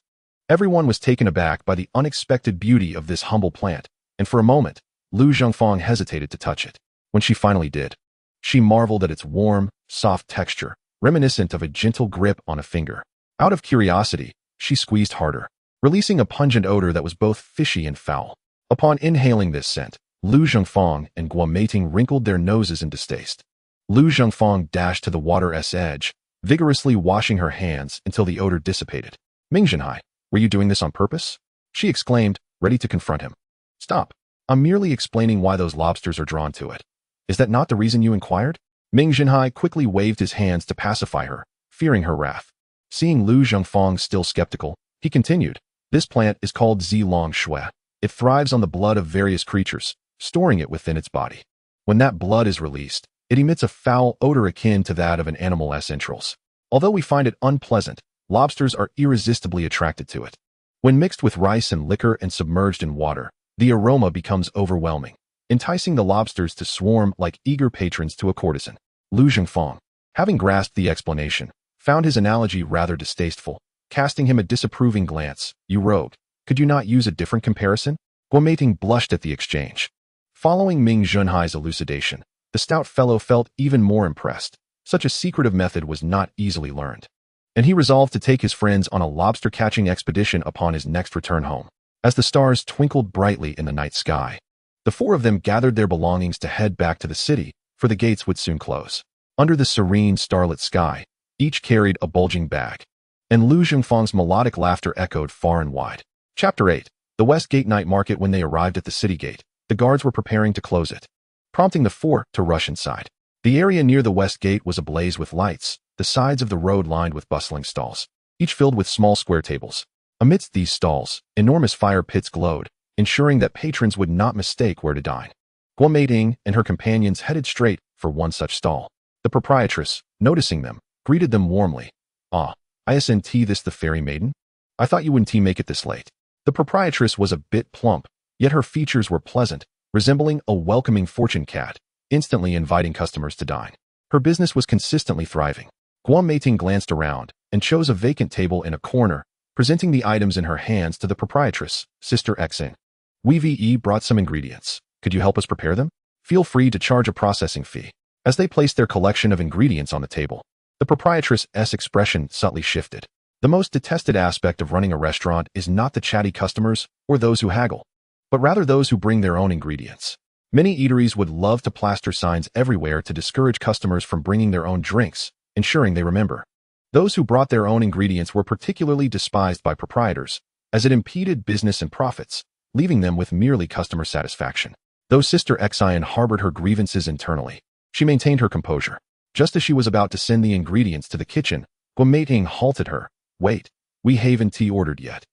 Everyone was taken aback by the unexpected beauty of this humble plant, and for a moment, Lu Zhengfang hesitated to touch it. When she finally did, she marveled at its warm, soft texture, reminiscent of a gentle grip on a finger. Out of curiosity, she squeezed harder, releasing a pungent odor that was both fishy and foul. Upon inhaling this scent, Lu Zhengfang and Guo Meiting wrinkled their noses in distaste. Lu Zhengfang dashed to the water's edge, vigorously washing her hands until the odor dissipated. "Ming Zhenhai, were you doing this on purpose?" she exclaimed, ready to confront him. "Stop. I'm merely explaining why those lobsters are drawn to it. Is that not the reason you inquired?" Ming Zhenhai quickly waved his hands to pacify her, fearing her wrath. Seeing Lu Zhengfang still skeptical, he continued, "This plant is called Zilong Shui. It thrives on the blood of various creatures, storing it within its body. When that blood is released, it emits a foul odor akin to that of an animal's entrails. Although we find it unpleasant, lobsters are irresistibly attracted to it. When mixed with rice and liquor and submerged in water, the aroma becomes overwhelming, enticing the lobsters to swarm like eager patrons to a courtesan." Lu Zhengfang, having grasped the explanation, found his analogy rather distasteful, casting him a disapproving glance. "You rogue, could you not use a different comparison?" Guo Meiting blushed at the exchange. Following Ming Zhenhai's elucidation, the stout fellow felt even more impressed. Such a secretive method was not easily learned, and he resolved to take his friends on a lobster-catching expedition upon his next return home. As the stars twinkled brightly in the night sky, the four of them gathered their belongings to head back to the city, for the gates would soon close. Under the serene, starlit sky, each carried a bulging bag, and Lu Zhengfang's melodic laughter echoed far and wide. Chapter 8. The West Gate Night Market. When they arrived at the city gate, the guards were preparing to close it, prompting the four to rush inside. The area near the West Gate was ablaze with lights, the sides of the road lined with bustling stalls, each filled with small square tables. Amidst these stalls, enormous fire pits glowed, ensuring that patrons would not mistake where to dine. Guo Meiting and her companions headed straight for one such stall. The proprietress, noticing them, greeted them warmly. "Ah, isn't this the fairy maiden? I thought you wouldn't make it this late." The proprietress was a bit plump, yet her features were pleasant, resembling a welcoming fortune cat, instantly inviting customers to dine. Her business was consistently thriving. Guo Meiting glanced around and chose a vacant table in a corner, presenting the items in her hands to the proprietress. "Sister Xing, we brought some ingredients. Could you help us prepare them? Feel free to charge a processing fee." As they placed their collection of ingredients on the table, the proprietress's expression subtly shifted. The most detested aspect of running a restaurant is not the chatty customers or those who haggle, but rather those who bring their own ingredients. Many eateries would love to plaster signs everywhere to discourage customers from bringing their own drinks, ensuring they remember. Those who brought their own ingredients were particularly despised by proprietors, as it impeded business and profits, leaving them with merely customer satisfaction. Though Sister Xine harbored her grievances internally, she maintained her composure. Just as she was about to send the ingredients to the kitchen, Guo Meiting halted her. "Wait, we haven't ordered yet."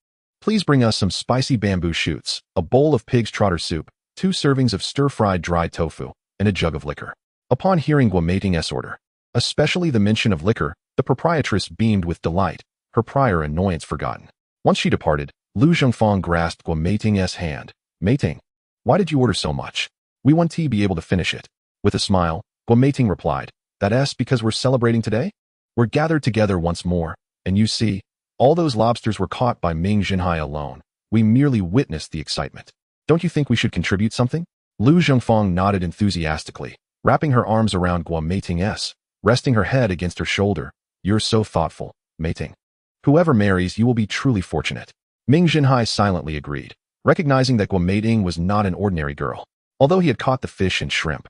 Please bring us some spicy bamboo shoots, a bowl of pig's trotter soup, 2 servings of stir-fried dried tofu, and a jug of liquor. Upon hearing Guomeiting's order, especially the mention of liquor, the proprietress beamed with delight, her prior annoyance forgotten. Once she departed, Lu Zhengfang grasped Guomeiting's hand. "Meiting, why did you order so much? We want to be able to finish it." With a smile, Guomeiting replied, "That's because we're celebrating today? We're gathered together once more, and you see, all those lobsters were caught by Ming Zhenhai alone. We merely witnessed the excitement. Don't you think we should contribute something?" Lu Zhengfang nodded enthusiastically, wrapping her arms around Guomeiting's, resting her head against her shoulder. "You're so thoughtful, Meiting. Whoever marries you will be truly fortunate." Ming Zhenhai silently agreed, recognizing that Guomeiting was not an ordinary girl. Although he had caught the fish and shrimp,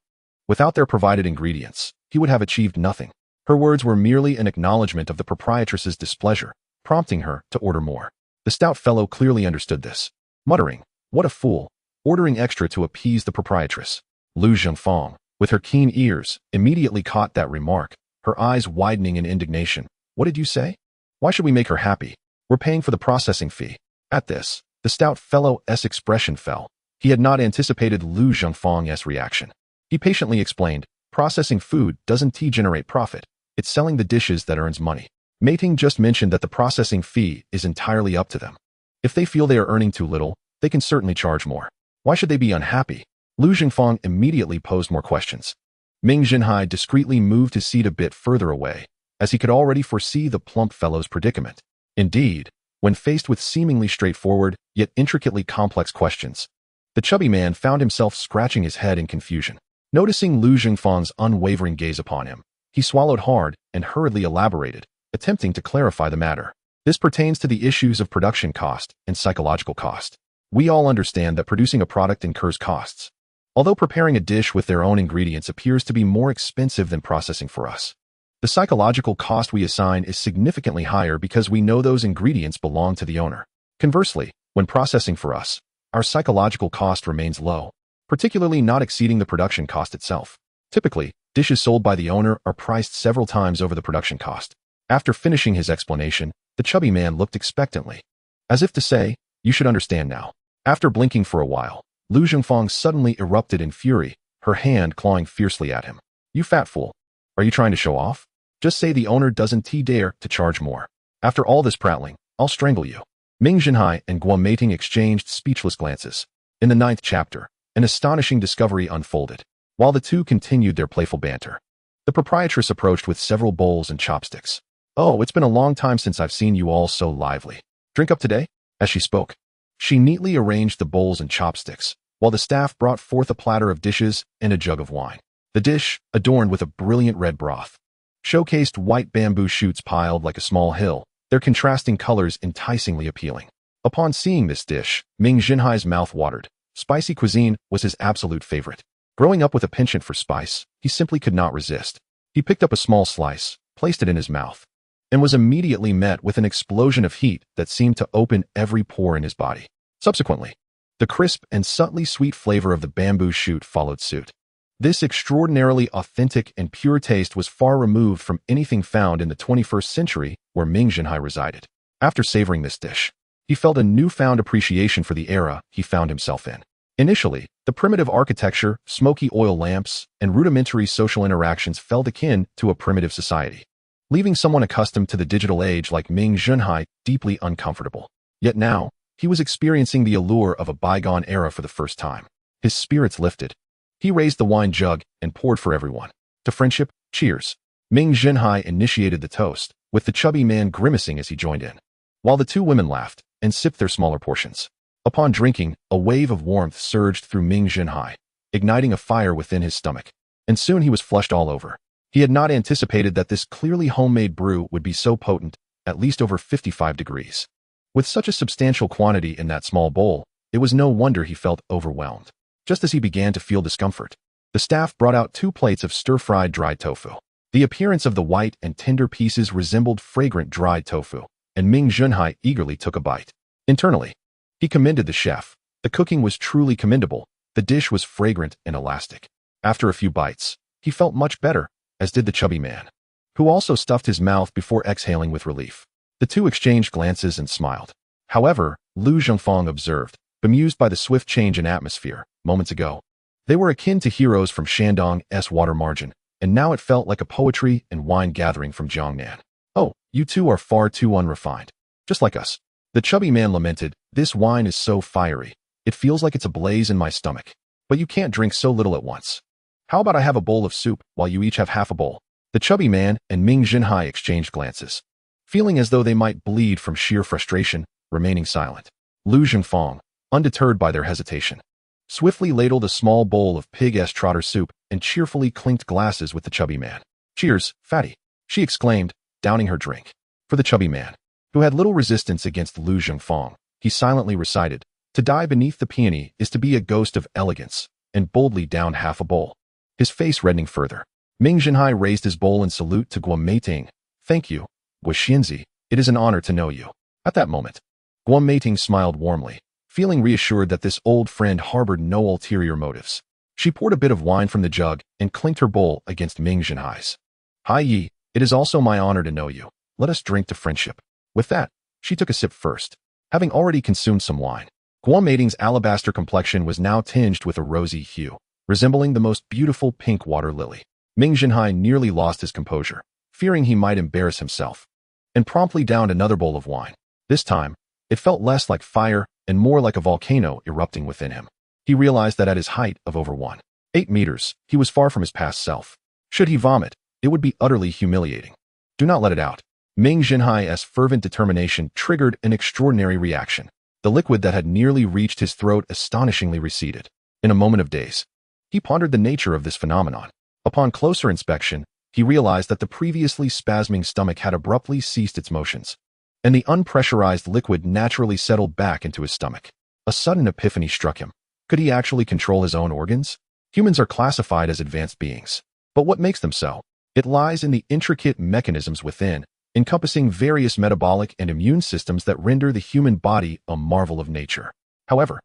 without their provided ingredients, he would have achieved nothing. Her words were merely an acknowledgement of the proprietress's displeasure, prompting her to order more. The stout fellow clearly understood this, muttering, "What a fool, ordering extra to appease the proprietress." Lu Zhengfang, with her keen ears, immediately caught that remark, her eyes widening in indignation. "What did you say? Why should we make her happy? We're paying for the processing fee." At this, the stout fellow's expression fell. He had not anticipated Lu Zhengfang's reaction. He patiently explained, "Processing food doesn't generate profit. It's selling the dishes that earns money. Meiting just mentioned that the processing fee is entirely up to them. If they feel they are earning too little, they can certainly charge more. Why should they be unhappy?" Lu Zhengfang immediately posed more questions. Ming Zhenhai discreetly moved his seat a bit further away, as he could already foresee the plump fellow's predicament. Indeed, when faced with seemingly straightforward, yet intricately complex questions, the chubby man found himself scratching his head in confusion. Noticing Lu Zhengfang's unwavering gaze upon him, he swallowed hard and hurriedly elaborated, attempting to clarify the matter. "This pertains to the issues of production cost and psychological cost. We all understand that producing a product incurs costs. Although preparing a dish with their own ingredients appears to be more expensive than processing for us, the psychological cost we assign is significantly higher because we know those ingredients belong to the owner. Conversely, when processing for us, our psychological cost remains low, particularly not exceeding the production cost itself. Typically, dishes sold by the owner are priced several times over the production cost." After finishing his explanation, the chubby man looked expectantly, as if to say, "You should understand now." After blinking for a while, Lu Zhengfang suddenly erupted in fury, her hand clawing fiercely at him. "You fat fool. Are you trying to show off? Just say the owner doesn't dare to charge more. After all this prattling, I'll strangle you." Ming Zhenhai and Guomeiting exchanged speechless glances. In the 9th chapter, an astonishing discovery unfolded. While the two continued their playful banter, the proprietress approached with several bowls and chopsticks. "Oh, it's been a long time since I've seen you all so lively. Drink up today?" As she spoke, she neatly arranged the bowls and chopsticks, while the staff brought forth a platter of dishes and a jug of wine. The dish, adorned with a brilliant red broth, showcased white bamboo shoots piled like a small hill, their contrasting colors enticingly appealing. Upon seeing this dish, Ming Zhenhai's mouth watered. Spicy cuisine was his absolute favorite. Growing up with a penchant for spice, he simply could not resist. He picked up a small slice, placed it in his mouth, and was immediately met with an explosion of heat that seemed to open every pore in his body. Subsequently, the crisp and subtly sweet flavor of the bamboo shoot followed suit. This extraordinarily authentic and pure taste was far removed from anything found in the 21st century where Ming Zhenhai resided. After savoring this dish, he felt a newfound appreciation for the era he found himself in. Initially, the primitive architecture, smoky oil lamps, and rudimentary social interactions felt akin to a primitive society, leaving someone accustomed to the digital age like Ming Zhenhai deeply uncomfortable. Yet now, he was experiencing the allure of a bygone era for the first time. His spirits lifted. He raised the wine jug and poured for everyone. To friendship, cheers. Ming Zhenhai initiated the toast, with the chubby man grimacing as he joined in, while the two women laughed and sipped their smaller portions. Upon drinking, a wave of warmth surged through Ming Zhenhai, igniting a fire within his stomach, and soon he was flushed all over. He had not anticipated that this clearly homemade brew would be so potent, at least over 55 degrees. With such a substantial quantity in that small bowl, it was no wonder he felt overwhelmed. Just as he began to feel discomfort, the staff brought out 2 plates of stir-fried dried tofu. The appearance of the white and tender pieces resembled fragrant dried tofu, and Ming Zhenhai eagerly took a bite. Internally, he commended the chef. The cooking was truly commendable. The dish was fragrant and elastic. After a few bites, he felt much better, as did the chubby man, who also stuffed his mouth before exhaling with relief. The two exchanged glances and smiled. However, Lu Zhengfang observed, bemused by the swift change in atmosphere, moments ago. They were akin to heroes from Shandong's water margin, and now it felt like a poetry and wine gathering from Jiangnan. Oh, you two are far too unrefined. Just like us. The chubby man lamented, this wine is so fiery. It feels like it's ablaze in my stomach. But you can't drink so little at once. How about I have a bowl of soup while you each have half a bowl? The chubby man and Ming Zhenhai exchanged glances, feeling as though they might bleed from sheer frustration, remaining silent. Lu Zhengfang, undeterred by their hesitation, swiftly ladled a small bowl of pig-s trotter soup and cheerfully clinked glasses with the chubby man. Cheers, fatty, she exclaimed, downing her drink. For the chubby man, who had little resistance against Lu Zhengfang, he silently recited, to die beneath the peony is to be a ghost of elegance, and boldly downed half a bowl. His face reddening further. Ming Zhenhai raised his bowl in salute to Guo Meiting. Thank you, Wu Xianzi, it is an honor to know you. At that moment, Guo Meiting smiled warmly, feeling reassured that this old friend harbored no ulterior motives. She poured a bit of wine from the jug and clinked her bowl against Ming Zhenhai's. Hai Yi, it is also my honor to know you. Let us drink to friendship. With that, she took a sip first. Having already consumed some wine, Guo Meiting's alabaster complexion was now tinged with a rosy hue, resembling the most beautiful pink water lily. Ming Zhenhai nearly lost his composure, fearing he might embarrass himself, and promptly downed another bowl of wine. This time, it felt less like fire and more like a volcano erupting within him. He realized that at his height of over 1.8 meters, he was far from his past self. Should he vomit, it would be utterly humiliating. Do not let it out. Ming Zhenhai's fervent determination triggered an extraordinary reaction. The liquid that had nearly reached his throat astonishingly receded. In a moment of daze, he pondered the nature of this phenomenon. Upon closer inspection, he realized that the previously spasming stomach had abruptly ceased its motions, and the unpressurized liquid naturally settled back into his stomach. A sudden epiphany struck him. Could he actually control his own organs? Humans are classified as advanced beings. But what makes them so? It lies in the intricate mechanisms within, encompassing various metabolic and immune systems that render the human body a marvel of nature. However,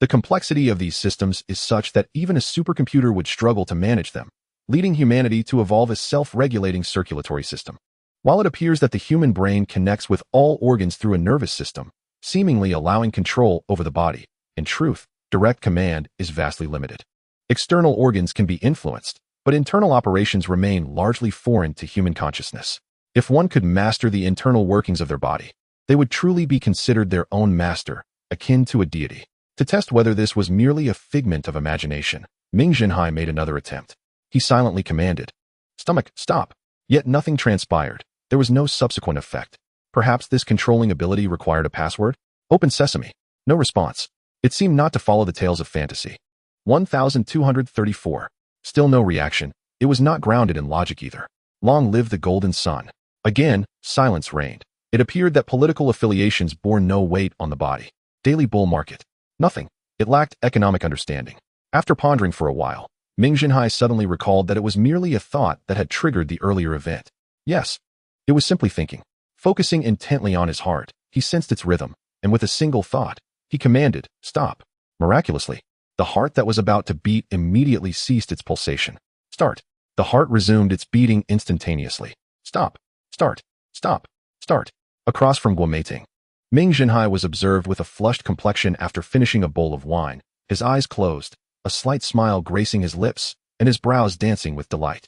the complexity of these systems is such that even a supercomputer would struggle to manage them, leading humanity to evolve a self-regulating circulatory system. While it appears that the human brain connects with all organs through a nervous system, seemingly allowing control over the body, in truth, direct command is vastly limited. External organs can be influenced, but internal operations remain largely foreign to human consciousness. If one could master the internal workings of their body, they would truly be considered their own master, akin to a deity. To test whether this was merely a figment of imagination, Ming Zhenhai made another attempt. He silently commanded, "Stomach, stop." Yet nothing transpired. There was no subsequent effect. Perhaps this controlling ability required a password? Open sesame. No response. It seemed not to follow the tales of fantasy. 1234. Still no reaction. It was not grounded in logic either. Long live the golden sun. Again, silence reigned. It appeared that political affiliations bore no weight on the body. Daily bull market. Nothing. It lacked economic understanding. After pondering for a while, Ming Zhenhai suddenly recalled that it was merely a thought that had triggered the earlier event. Yes, it was simply thinking. Focusing intently on his heart, he sensed its rhythm, and with a single thought, he commanded, "Stop." Miraculously, the heart that was about to beat immediately ceased its pulsation. Start. The heart resumed its beating instantaneously. Stop. Start. Stop. Start. Across from Guo Meiting, Ming Zhenhai was observed with a flushed complexion after finishing a bowl of wine, his eyes closed, a slight smile gracing his lips, and his brows dancing with delight.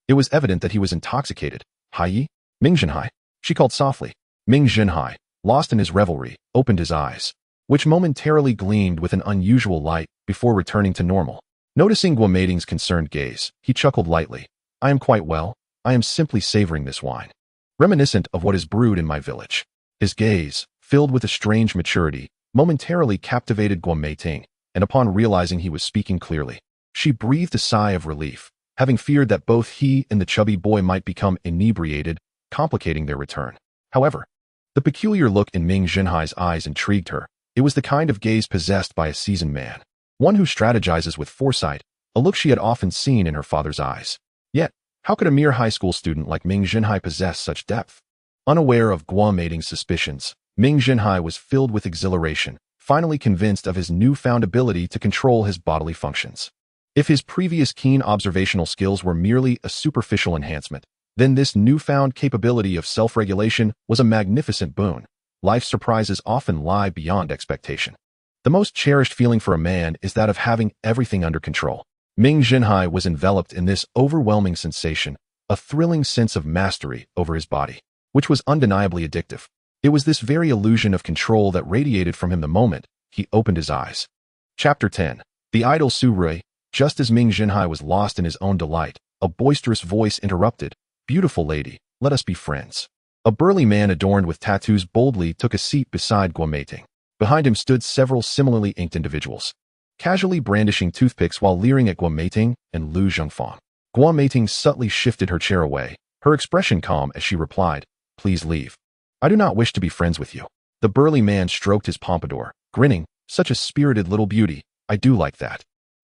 It was evident that he was intoxicated. Hai Yi? Ming Zhenhai? She called softly. Ming Zhenhai, lost in his revelry, opened his eyes, which momentarily gleamed with an unusual light before returning to normal. Noticing Guo Meiting's concerned gaze, he chuckled lightly. "I am quite well. I am simply savoring this wine, reminiscent of what is brewed in my village." His gaze, filled with a strange maturity, momentarily captivated Guo Meiting, and upon realizing he was speaking clearly, she breathed a sigh of relief, having feared that both he and the chubby boy might become inebriated, complicating their return. However, the peculiar look in Ming Zhenhai's eyes intrigued her. It was the kind of gaze possessed by a seasoned man, one who strategizes with foresight, a look she had often seen in her father's eyes. Yet, how could a mere high school student like Ming Zhenhai possess such depth? Unaware of Guo Meiting's suspicions, Ming Zhenhai was filled with exhilaration, finally convinced of his newfound ability to control his bodily functions. If his previous keen observational skills were merely a superficial enhancement, then this newfound capability of self-regulation was a magnificent boon. life's surprises often lie beyond expectation. The most cherished feeling for a man is that of having everything under control. Ming Zhenhai was enveloped in this overwhelming sensation, a thrilling sense of mastery over his body, which was undeniably addictive. It was this very illusion of control that radiated from him the moment he opened his eyes. Chapter 10. The idol Su Rui. Just as Ming Zhenhai was lost in his own delight, a boisterous voice interrupted. "Beautiful lady, let us be friends." A burly man adorned with tattoos boldly took a seat beside Guo Meiting. Behind him stood several similarly inked individuals, casually brandishing toothpicks while leering at Guo Meiting and Lu Zhengfang. Guo Meiting subtly shifted her chair away, her expression calm as she replied, "Please leave. I do not wish to be friends with you." The burly man stroked his pompadour, grinning, "Such a spirited little beauty, I do like that."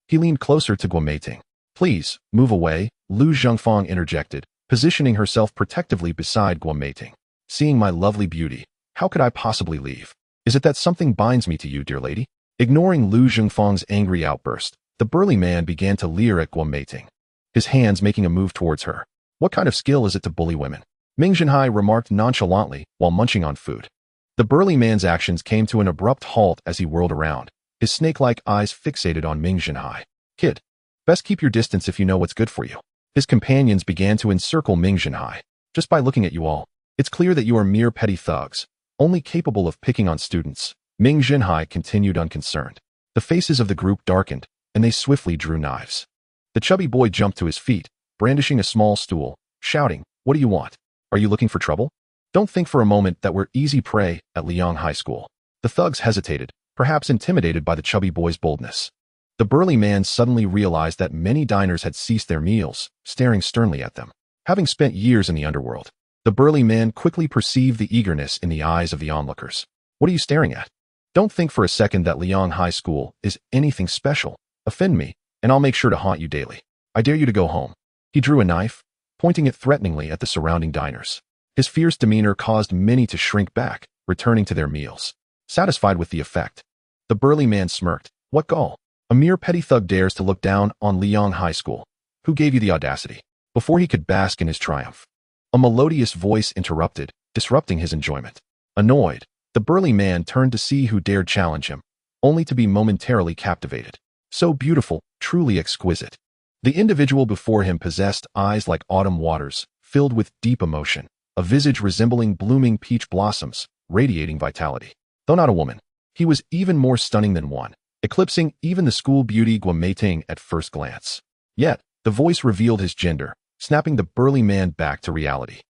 He leaned closer to Guo Meiting. "Please, move away," Lu Zhengfang interjected, positioning herself protectively beside Guo Meiting. "Seeing my lovely beauty, how could I possibly leave? Is it that something binds me to you, dear lady?" Ignoring Lu Zhengfang's angry outburst, the burly man began to leer at Guo Meiting, his hands making a move towards her. "What kind of skill is it to bully women?" Ming Zhenhai remarked nonchalantly while munching on food. The burly man's actions came to an abrupt halt as he whirled around, his snake-like eyes fixated on Ming Zhenhai. "Kid, best keep your distance if you know what's good for you." His companions began to encircle Ming Zhenhai. "Just by looking at you all, it's clear that you are mere petty thugs, only capable of picking on students." Ming Zhenhai continued unconcerned. The faces of the group darkened, and they swiftly drew knives. The chubby boy jumped to his feet, brandishing a small stool, shouting, "What do you want? Are you looking for trouble? Don't think for a moment that we're easy prey at Liang High School." The thugs hesitated, perhaps intimidated by the chubby boy's boldness. The burly man suddenly realized that many diners had ceased their meals, staring sternly at them. Having spent years in the underworld, the burly man quickly perceived the eagerness in the eyes of the onlookers. "What are you staring at? Don't think for a second that Liang High School is anything special. Offend me, and I'll make sure to haunt you daily. I dare you to go home." He drew a knife, pointing it threateningly at the surrounding diners. His fierce demeanor caused many to shrink back, returning to their meals. Satisfied with the effect, the burly man smirked. "What gall? A mere petty thug dares to look down on Liang High School. Who gave you the audacity?" Before he could bask in his triumph, a melodious voice interrupted, disrupting his enjoyment. Annoyed, the burly man turned to see who dared challenge him, only to be momentarily captivated. So beautiful, truly exquisite. The individual before him possessed eyes like autumn waters, filled with deep emotion, a visage resembling blooming peach blossoms, radiating vitality. Though not a woman, he was even more stunning than one, eclipsing even the school beauty Guo Meiting at first glance. Yet, the voice revealed his gender, snapping the burly man back to reality.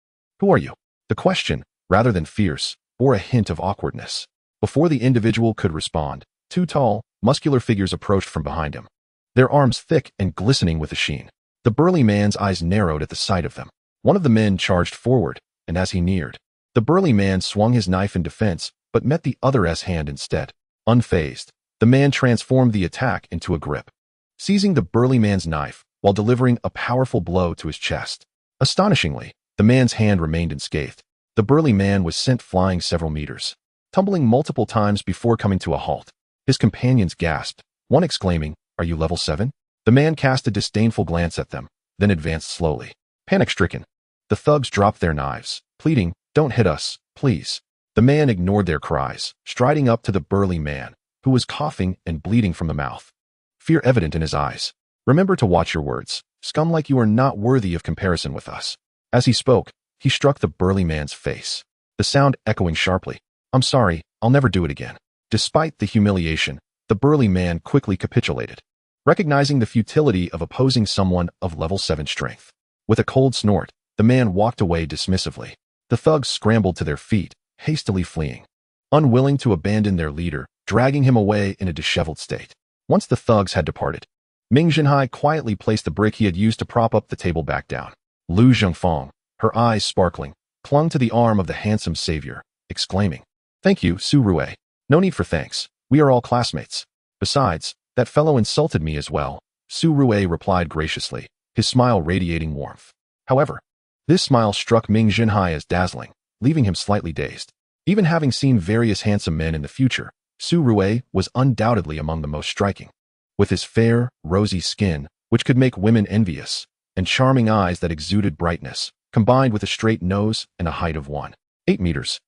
"Who are you?" The question, rather than fierce, bore a hint of awkwardness. Before the individual could respond, two tall, muscular figures approached from behind him, their arms thick and glistening with a sheen. The burly man's eyes narrowed at the sight of them. One of the men charged forward, and as he neared, the burly man swung his knife in defense, but met the other's hand instead. Unfazed, the man transformed the attack into a grip, seizing the burly man's knife while delivering a powerful blow to his chest. Astonishingly, the man's hand remained unscathed. The burly man was sent flying several meters, tumbling multiple times before coming to a halt. His companions gasped, one exclaiming, "Are you level 7? The man cast a disdainful glance at them, then advanced slowly. Panic-stricken, the thugs dropped their knives, pleading, "Don't hit us, please." The man ignored their cries, striding up to the burly man, who was coughing and bleeding from the mouth, fear evident in his eyes. "Remember to watch your words, scum, like you are not worthy of comparison with us." As he spoke, he struck the burly man's face, the sound echoing sharply. "I'm sorry, I'll never do it again." Despite the humiliation, the burly man quickly capitulated, recognizing the futility of opposing someone of level 7 strength. With a cold snort, the man walked away dismissively. The thugs scrambled to their feet, hastily fleeing, unwilling to abandon their leader, dragging him away in a disheveled state. Once the thugs had departed, Ming Zhenhai quietly placed the brick he had used to prop up the table back down. Lu Zhengfang, her eyes sparkling, clung to the arm of the handsome savior, exclaiming, "Thank you, Su Rui. No need for thanks. We are all classmates. Besides, that fellow insulted me as well." Su Rui replied graciously, his smile radiating warmth. However, this smile struck Ming Zhenhai as dazzling, leaving him slightly dazed. Even having seen various handsome men in the future, Su Rui was undoubtedly among the most striking. With his fair, rosy skin, which could make women envious, and charming eyes that exuded brightness, combined with a straight nose and a height of 1.8 meters,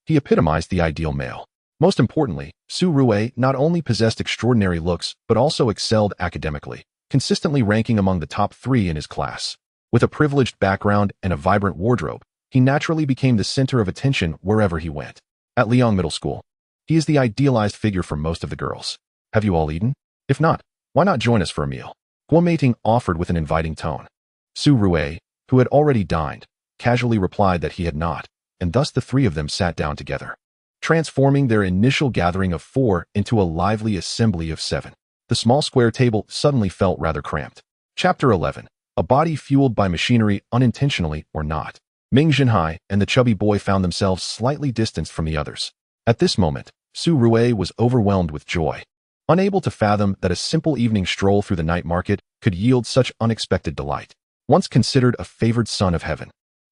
He epitomized the ideal male. Most importantly, Su Rui not only possessed extraordinary looks but also excelled academically, consistently ranking among the top 3 in his class. With a privileged background and a vibrant wardrobe, he naturally became the center of attention wherever he went. At Liang Middle School, he is the idealized figure for most of the girls. Have you all eaten? If not, why not join us for a meal? Guo Meiting offered with an inviting tone. Su Rui, who had already dined, casually replied that he had not, and thus the 3 of them sat down together, transforming their initial gathering of 4 into a lively assembly of 7. The small square table suddenly felt rather cramped. Chapter 11. A body fueled by machinery unintentionally or not. Ming Zhenhai and the chubby boy found themselves slightly distanced from the others. At this moment, Su Rui was overwhelmed with joy, unable to fathom that a simple evening stroll through the night market could yield such unexpected delight. Once considered a favored son of heaven,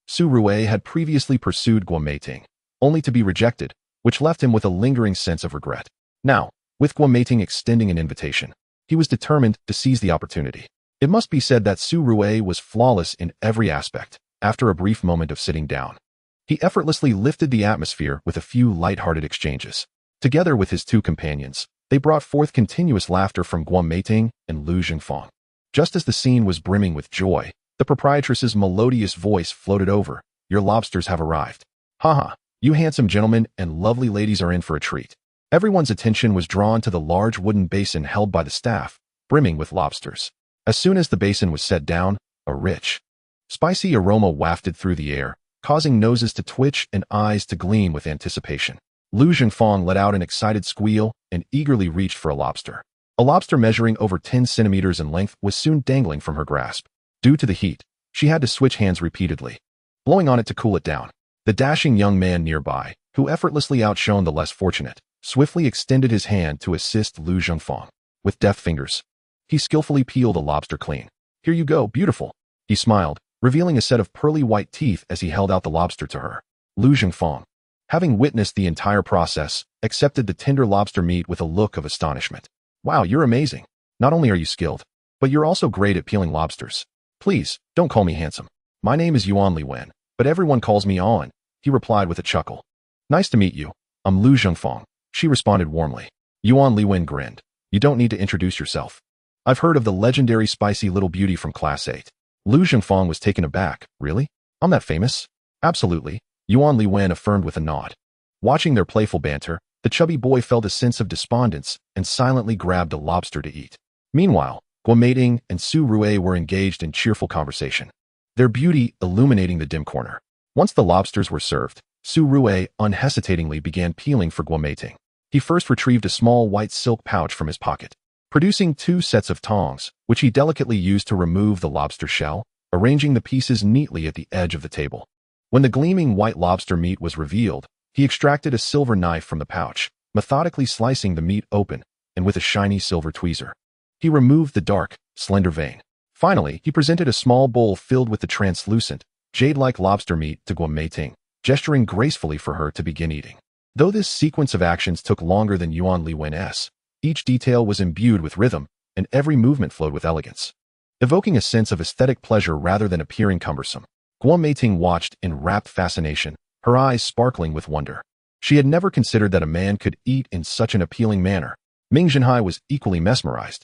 Su Rui had previously pursued Guo Meiting, only to be rejected, which left him with a lingering sense of regret. Now, with Guo Meiting extending an invitation, he was determined to seize the opportunity. It must be said that Su Rui was flawless in every aspect. After a brief moment of sitting down, he effortlessly lifted the atmosphere with a few light-hearted exchanges. Together with his 2 companions, they brought forth continuous laughter from Guo Meiting and Lu Zhengfang. Just as the scene was brimming with joy, the proprietress's melodious voice floated over. Your lobsters have arrived. Haha, you handsome gentlemen and lovely ladies are in for a treat. Everyone's attention was drawn to the large wooden basin held by the staff, brimming with lobsters. As soon as the basin was set down, a rich, spicy aroma wafted through the air, causing noses to twitch and eyes to gleam with anticipation. Lu Zhengfang let out an excited squeal and eagerly reached for a lobster. A lobster measuring over 10 centimeters in length was soon dangling from her grasp. Due to the heat, she had to switch hands repeatedly, blowing on it to cool it down. The dashing young man nearby, who effortlessly outshone the less fortunate, swiftly extended his hand to assist Lu Zhengfang. With deft fingers, he skillfully peeled a lobster clean. Here you go, beautiful. He smiled, revealing a set of pearly white teeth as he held out the lobster to her. Lu Zhengfang, having witnessed the entire process, accepted the tender lobster meat with a look of astonishment. Wow, you're amazing. Not only are you skilled, but you're also great at peeling lobsters. Please, don't call me handsome. My name is Yuan Liwen, but everyone calls me On, he replied with a chuckle. Nice to meet you. I'm Lu Zhengfang, she responded warmly. Yuan Liwen grinned. You don't need to introduce yourself. I've heard of the legendary spicy little beauty from Class 8. Lu Zhengfang was taken aback. Really? I'm that famous? Absolutely, Yuan Liwen affirmed with a nod. Watching their playful banter, the chubby boy felt a sense of despondence and silently grabbed a lobster to eat. Meanwhile, Guo Meiting and Su Rui were engaged in cheerful conversation, their beauty illuminating the dim corner. Once the lobsters were served, Su Rui unhesitatingly began peeling for Guo Meiting. He first retrieved a small white silk pouch from his pocket, producing 2 sets of tongs, which he delicately used to remove the lobster shell, arranging the pieces neatly at the edge of the table. When the gleaming white lobster meat was revealed, he extracted a silver knife from the pouch, methodically slicing the meat open, and with a shiny silver tweezer, he removed the dark, slender vein. Finally, he presented a small bowl filled with the translucent, jade-like lobster meat to Guo Meiting, gesturing gracefully for her to begin eating. Though this sequence of actions took longer than Yuan Liwen's, each detail was imbued with rhythm, and every movement flowed with elegance, evoking a sense of aesthetic pleasure rather than appearing cumbersome. Guo Meiting watched in rapt fascination, her eyes sparkling with wonder. She had never considered that a man could eat in such an appealing manner. Ming Zhenhai was equally mesmerized.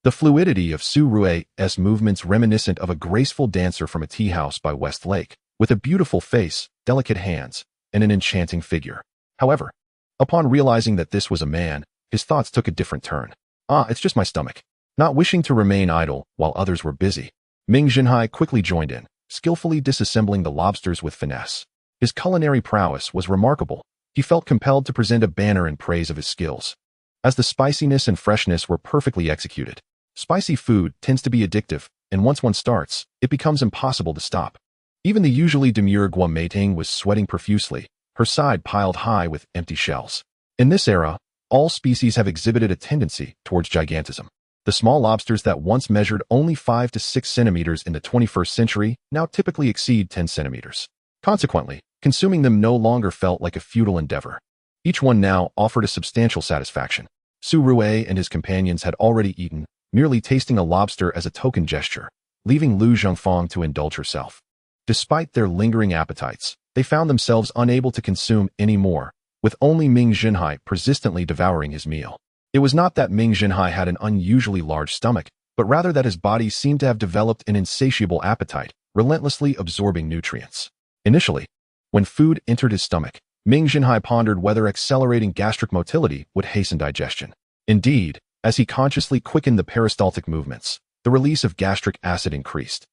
The fluidity of Su Rui's movements reminiscent of a graceful dancer from a tea house by West Lake, with a beautiful face, delicate hands, and an enchanting figure. However, upon realizing that this was a man, his thoughts took a different turn. It's just my stomach. Not wishing to remain idle while others were busy, Ming Zhenhai quickly joined in, skillfully disassembling the lobsters with finesse. His culinary prowess was remarkable. He felt compelled to present a banner in praise of his skills, as the spiciness and freshness were perfectly executed. Spicy food tends to be addictive, and once one starts, it becomes impossible to stop. Even the usually demure Guo Meiting was sweating profusely, her side piled high with empty shells. In this era, all species have exhibited a tendency towards gigantism. The small lobsters that once measured only 5 to 6 centimeters in the 21st century now typically exceed 10 centimeters. Consequently, consuming them no longer felt like a futile endeavor. Each one now offered a substantial satisfaction. Su Rui and his companions had already eaten, merely tasting a lobster as a token gesture, leaving Lu Zhengfang to indulge herself. Despite their lingering appetites, they found themselves unable to consume any more, with only Ming Zhenhai persistently devouring his meal. It was not that Ming Zhenhai had an unusually large stomach, but rather that his body seemed to have developed an insatiable appetite, relentlessly absorbing nutrients. Initially, when food entered his stomach, Ming Zhenhai pondered whether accelerating gastric motility would hasten digestion. Indeed, as he consciously quickened the peristaltic movements, the release of gastric acid increased,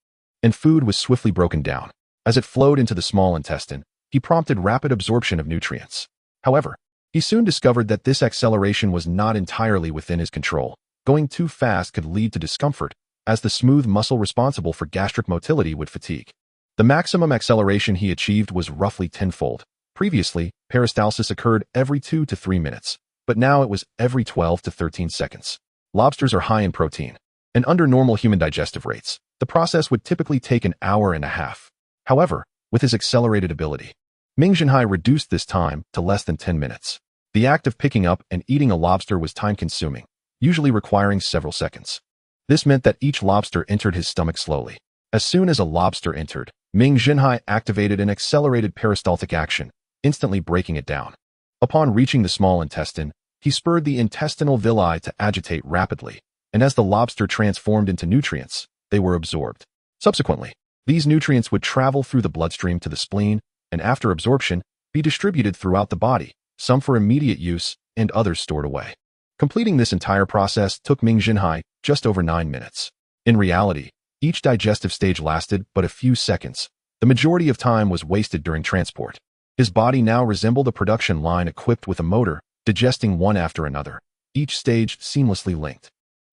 and food was swiftly broken down. As it flowed into the small intestine, he prompted rapid absorption of nutrients. However, he soon discovered that this acceleration was not entirely within his control. Going too fast could lead to discomfort, as the smooth muscle responsible for gastric motility would fatigue. The maximum acceleration he achieved was roughly tenfold. Previously, peristalsis occurred every 2 to 3 minutes, but now it was every 12 to 13 seconds. Lobsters are high in protein, and under normal human digestive rates, the process would typically take an hour and a half. However, with his accelerated ability, Ming Zhenhai reduced this time to less than 10 minutes. The act of picking up and eating a lobster was time-consuming, usually requiring several seconds. This meant that each lobster entered his stomach slowly. As soon as a lobster entered, Ming Zhenhai activated an accelerated peristaltic action, instantly breaking it down. Upon reaching the small intestine, he spurred the intestinal villi to agitate rapidly, and as the lobster transformed into nutrients, they were absorbed. Subsequently, these nutrients would travel through the bloodstream to the spleen, and after absorption, be distributed throughout the body, some for immediate use and others stored away. Completing this entire process took Ming Zhenhai just over 9 minutes. In reality, each digestive stage lasted but a few seconds. The majority of time was wasted during transport. His body now resembled a production line equipped with a motor, digesting one after another, each stage seamlessly linked.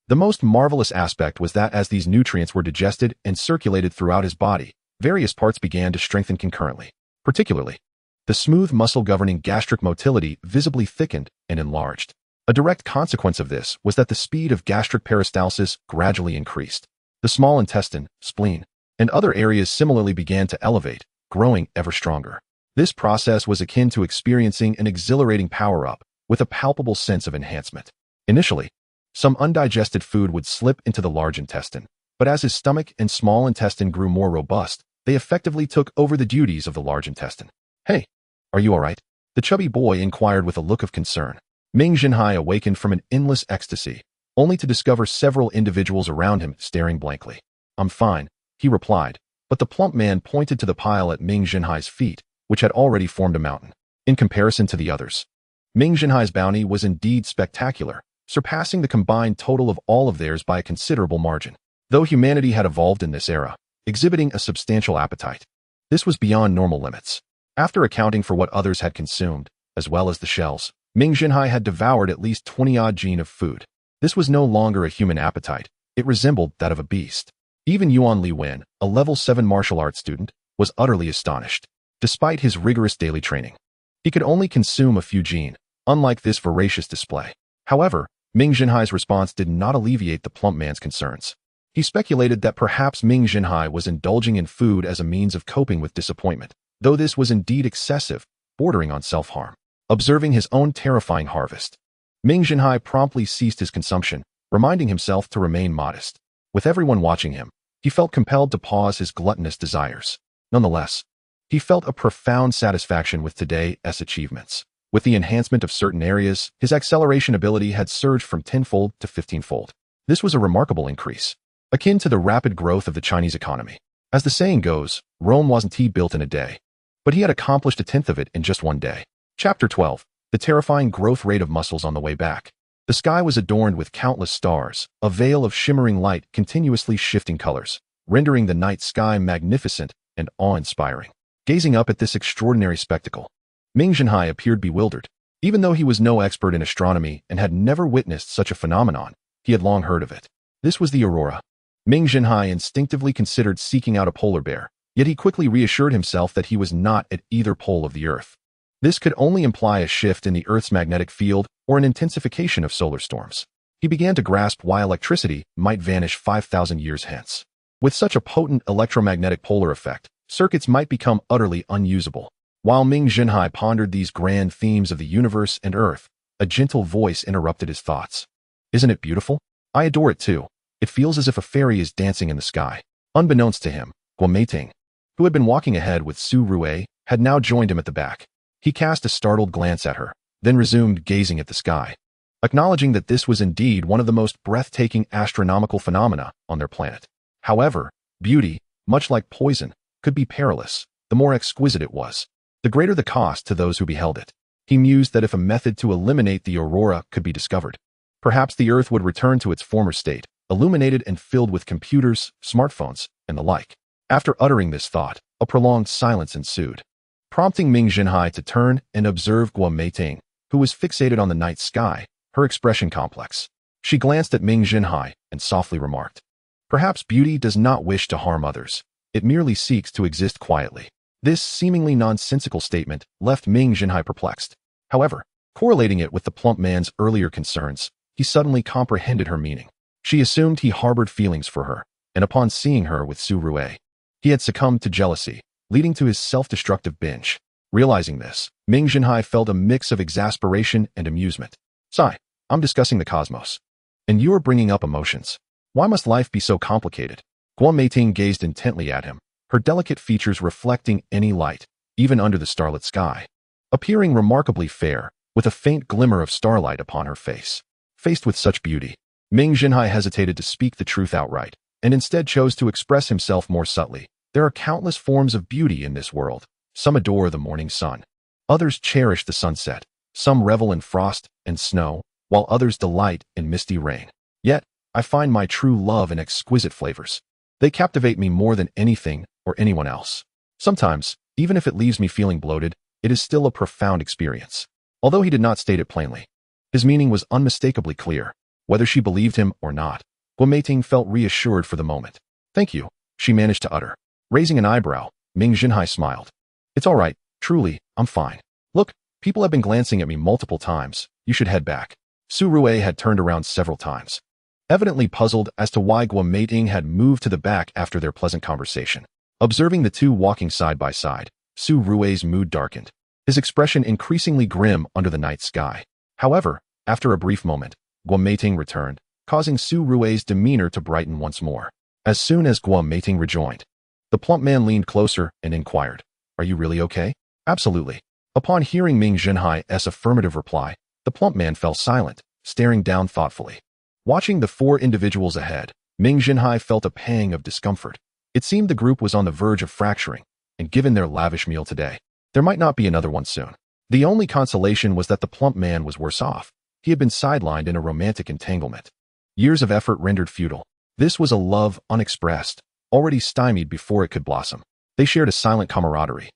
The most marvelous aspect was that as these nutrients were digested and circulated throughout his body, various parts began to strengthen concurrently. Particularly, the smooth muscle governing gastric motility visibly thickened and enlarged. A direct consequence of this was that the speed of gastric peristalsis gradually increased. The small intestine, spleen, and other areas similarly began to elevate, growing ever stronger. This process was akin to experiencing an exhilarating power-up, with a palpable sense of enhancement. Initially, some undigested food would slip into the large intestine, but as his stomach and small intestine grew more robust, they effectively took over the duties of the large intestine. "Hey, are you all right?" the chubby boy inquired with a look of concern. Ming Zhenhai awakened from an endless ecstasy, only to discover several individuals around him staring blankly. "I'm fine," he replied, but the plump man pointed to the pile at Ming Zhenhai's feet, which had already formed a mountain. In comparison to the others, Ming Zhenhai's bounty was indeed spectacular, surpassing the combined total of all of theirs by a considerable margin. Though humanity had evolved in this era, exhibiting a substantial appetite, this was beyond normal limits. After accounting for what others had consumed, as well as the shells, Ming Zhenhai had devoured at least 20-odd gene of food. This was no longer a human appetite, it resembled that of a beast. Even Yuan Li Wen, a level 7 martial arts student, was utterly astonished. Despite his rigorous daily training, he could only consume a few gene, unlike this voracious display. However, Ming Zhenhai's response did not alleviate the plump man's concerns. He speculated that perhaps Ming Zhenhai was indulging in food as a means of coping with disappointment, though this was indeed excessive, bordering on self-harm. Observing his own terrifying harvest, Ming Zhenhai promptly ceased his consumption, reminding himself to remain modest. With everyone watching him, he felt compelled to pause his gluttonous desires. Nonetheless, he felt a profound satisfaction with today's achievements. With the enhancement of certain areas, his acceleration ability had surged from 10-fold to 15-fold. This was a remarkable increase, akin to the rapid growth of the Chinese economy. As the saying goes, Rome wasn't built in a day, but he had accomplished a tenth of it in just one day. Chapter 12. The terrifying growth rate of muscles on the way back. The sky was adorned with countless stars, a veil of shimmering light continuously shifting colors, rendering the night sky magnificent and awe-inspiring. Gazing up at this extraordinary spectacle, Ming Zhenhai appeared bewildered. Even though he was no expert in astronomy and had never witnessed such a phenomenon, he had long heard of it. This was the aurora. Ming Zhenhai instinctively considered seeking out a polar bear, yet he quickly reassured himself that he was not at either pole of the Earth. This could only imply a shift in the Earth's magnetic field or an intensification of solar storms. He began to grasp why electricity might vanish 5,000 years hence. With such a potent electromagnetic polar effect, circuits might become utterly unusable. While Ming Zhenhai pondered these grand themes of the universe and Earth, a gentle voice interrupted his thoughts. "Isn't it beautiful? I adore it too. It feels as if a fairy is dancing in the sky." Unbeknownst to him, Guo Meiting, who had been walking ahead with Su Rue, had now joined him at the back. He cast a startled glance at her, then resumed gazing at the sky, acknowledging that this was indeed one of the most breathtaking astronomical phenomena on their planet. However, beauty, much like poison, could be perilous, the more exquisite it was, the greater the cost to those who beheld it. He mused that if a method to eliminate the aurora could be discovered, perhaps the Earth would return to its former state, illuminated and filled with computers, smartphones, and the like. After uttering this thought, a prolonged silence ensued, prompting Ming Zhenhai to turn and observe Guo Meiting, who was fixated on the night sky, her expression complex. She glanced at Ming Zhenhai and softly remarked, "Perhaps beauty does not wish to harm others. It merely seeks to exist quietly." This seemingly nonsensical statement left Ming Zhenhai perplexed. However, correlating it with the plump man's earlier concerns, he suddenly comprehended her meaning. She assumed he harbored feelings for her, and upon seeing her with Su Rue, he had succumbed to jealousy, leading to his self-destructive binge. Realizing this, Ming Zhenhai felt a mix of exasperation and amusement. "Sigh, I'm discussing the cosmos, and you are bringing up emotions. Why must life be so complicated?" Guo Meiting gazed intently at him, her delicate features reflecting any light, even under the starlit sky, appearing remarkably fair, with a faint glimmer of starlight upon her face. Faced with such beauty, Ming Zhenhai hesitated to speak the truth outright, and instead chose to express himself more subtly. There are countless forms of beauty in this world. Some adore the morning sun. Others cherish the sunset. Some revel in frost and snow, while others delight in misty rain. Yet, I find my true love in exquisite flavors. They captivate me more than anything or anyone else. Sometimes, even if it leaves me feeling bloated, it is still a profound experience. Although he did not state it plainly, his meaning was unmistakably clear. Whether she believed him or not, Guo Meiting felt reassured for the moment. "Thank you," she managed to utter. Raising an eyebrow, Ming Zhenhai smiled. "It's all right, truly, I'm fine. Look, people have been glancing at me multiple times. You should head back." Su Rue had turned around several times, evidently puzzled as to why Guo Meiting had moved to the back after their pleasant conversation. Observing the two walking side by side, Su Rue's mood darkened, his expression increasingly grim under the night sky. However, after a brief moment, Guo Meiting returned, causing Su Rue's demeanor to brighten once more. As soon as Guo Meiting rejoined, the plump man leaned closer and inquired, "Are you really okay?" "Absolutely." Upon hearing Ming Zhenhai's affirmative reply, the plump man fell silent, staring down thoughtfully. Watching the four individuals ahead, Ming Zhenhai felt a pang of discomfort. It seemed the group was on the verge of fracturing, and given their lavish meal today, there might not be another one soon. The only consolation was that the plump man was worse off. He had been sidelined in a romantic entanglement. Years of effort rendered futile. This was a love unexpressed, already stymied before it could blossom. They shared a silent camaraderie,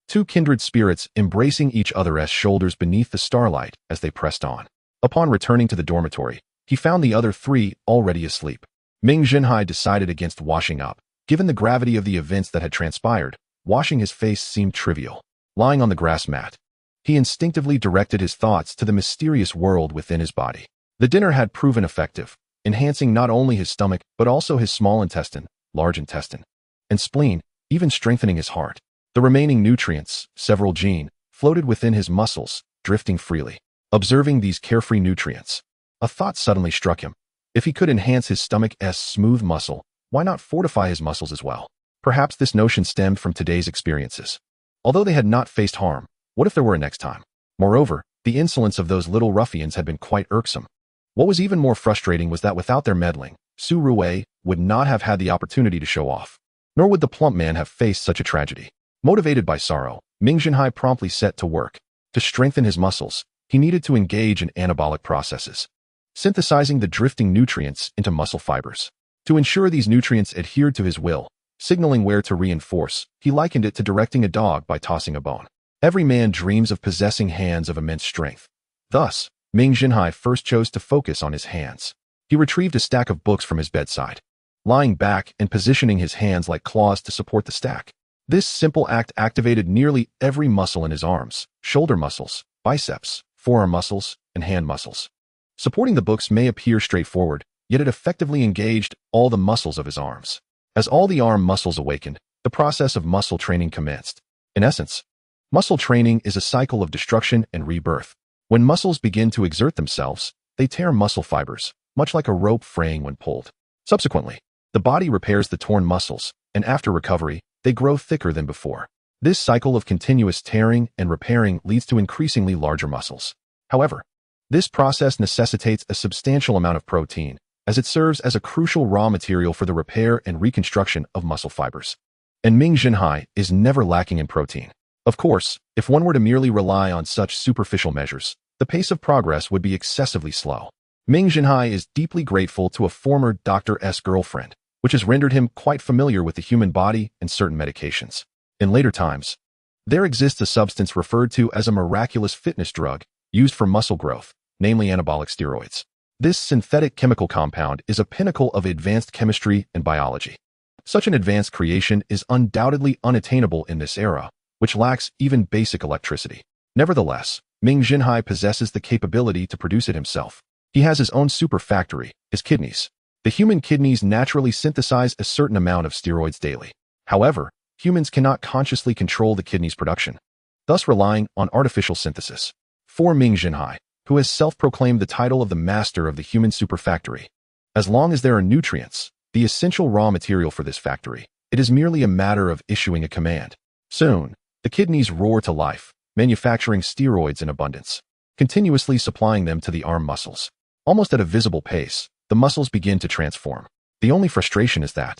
two kindred spirits embracing each other's shoulders beneath the starlight as they pressed on. Upon returning to the dormitory, he found the other three already asleep. Ming Zhenhai decided against washing up. Given the gravity of the events that had transpired, washing his face seemed trivial. Lying on the grass mat, he instinctively directed his thoughts to the mysterious world within his body. The dinner had proven effective, enhancing not only his stomach but also his small intestine, large intestine, and spleen, even strengthening his heart. The remaining nutrients, several gene, floated within his muscles, drifting freely. Observing these carefree nutrients, a thought suddenly struck him. If he could enhance his stomach's smooth muscle, why not fortify his muscles as well? Perhaps this notion stemmed from today's experiences. Although they had not faced harm, what if there were a next time? Moreover, the insolence of those little ruffians had been quite irksome. What was even more frustrating was that without their meddling, Su Rue would not have had the opportunity to show off. Nor would the plump man have faced such a tragedy. Motivated by sorrow, Ming Zhenhai promptly set to work. To strengthen his muscles, he needed to engage in anabolic processes, synthesizing the drifting nutrients into muscle fibers. To ensure these nutrients adhered to his will, signaling where to reinforce, he likened it to directing a dog by tossing a bone. Every man dreams of possessing hands of immense strength. Thus, Ming Zhenhai first chose to focus on his hands. He retrieved a stack of books from his bedside, lying back and positioning his hands like claws to support the stack. This simple act activated nearly every muscle in his arms, shoulder muscles, biceps, forearm muscles, and hand muscles. Supporting the books may appear straightforward, yet it effectively engaged all the muscles of his arms. As all the arm muscles awakened, the process of muscle training commenced. In essence, muscle training is a cycle of destruction and rebirth. When muscles begin to exert themselves, they tear muscle fibers, much like a rope fraying when pulled. Subsequently, the body repairs the torn muscles, and after recovery, they grow thicker than before. This cycle of continuous tearing and repairing leads to increasingly larger muscles. However, this process necessitates a substantial amount of protein, as it serves as a crucial raw material for the repair and reconstruction of muscle fibers. And Ming Zhenhai is never lacking in protein. Of course, if one were to merely rely on such superficial measures, the pace of progress would be excessively slow. Ming Zhenhai is deeply grateful to a former Dr.'s girlfriend, which has rendered him quite familiar with the human body and certain medications. In later times, there exists a substance referred to as a miraculous fitness drug used for muscle growth, namely anabolic steroids. This synthetic chemical compound is a pinnacle of advanced chemistry and biology. Such an advanced creation is undoubtedly unattainable in this era, which lacks even basic electricity. Nevertheless, Ming Zhenhai possesses the capability to produce it himself. He has his own super factory, his kidneys. The human kidneys naturally synthesize a certain amount of steroids daily. However, humans cannot consciously control the kidneys' production, thus relying on artificial synthesis. For Ming Zhenhai, who has self-proclaimed the title of the master of the human super factory, as long as there are nutrients, the essential raw material for this factory, it is merely a matter of issuing a command. Soon, the kidneys roar to life, manufacturing steroids in abundance, continuously supplying them to the arm muscles. Almost at a visible pace, the muscles begin to transform. The only frustration is that,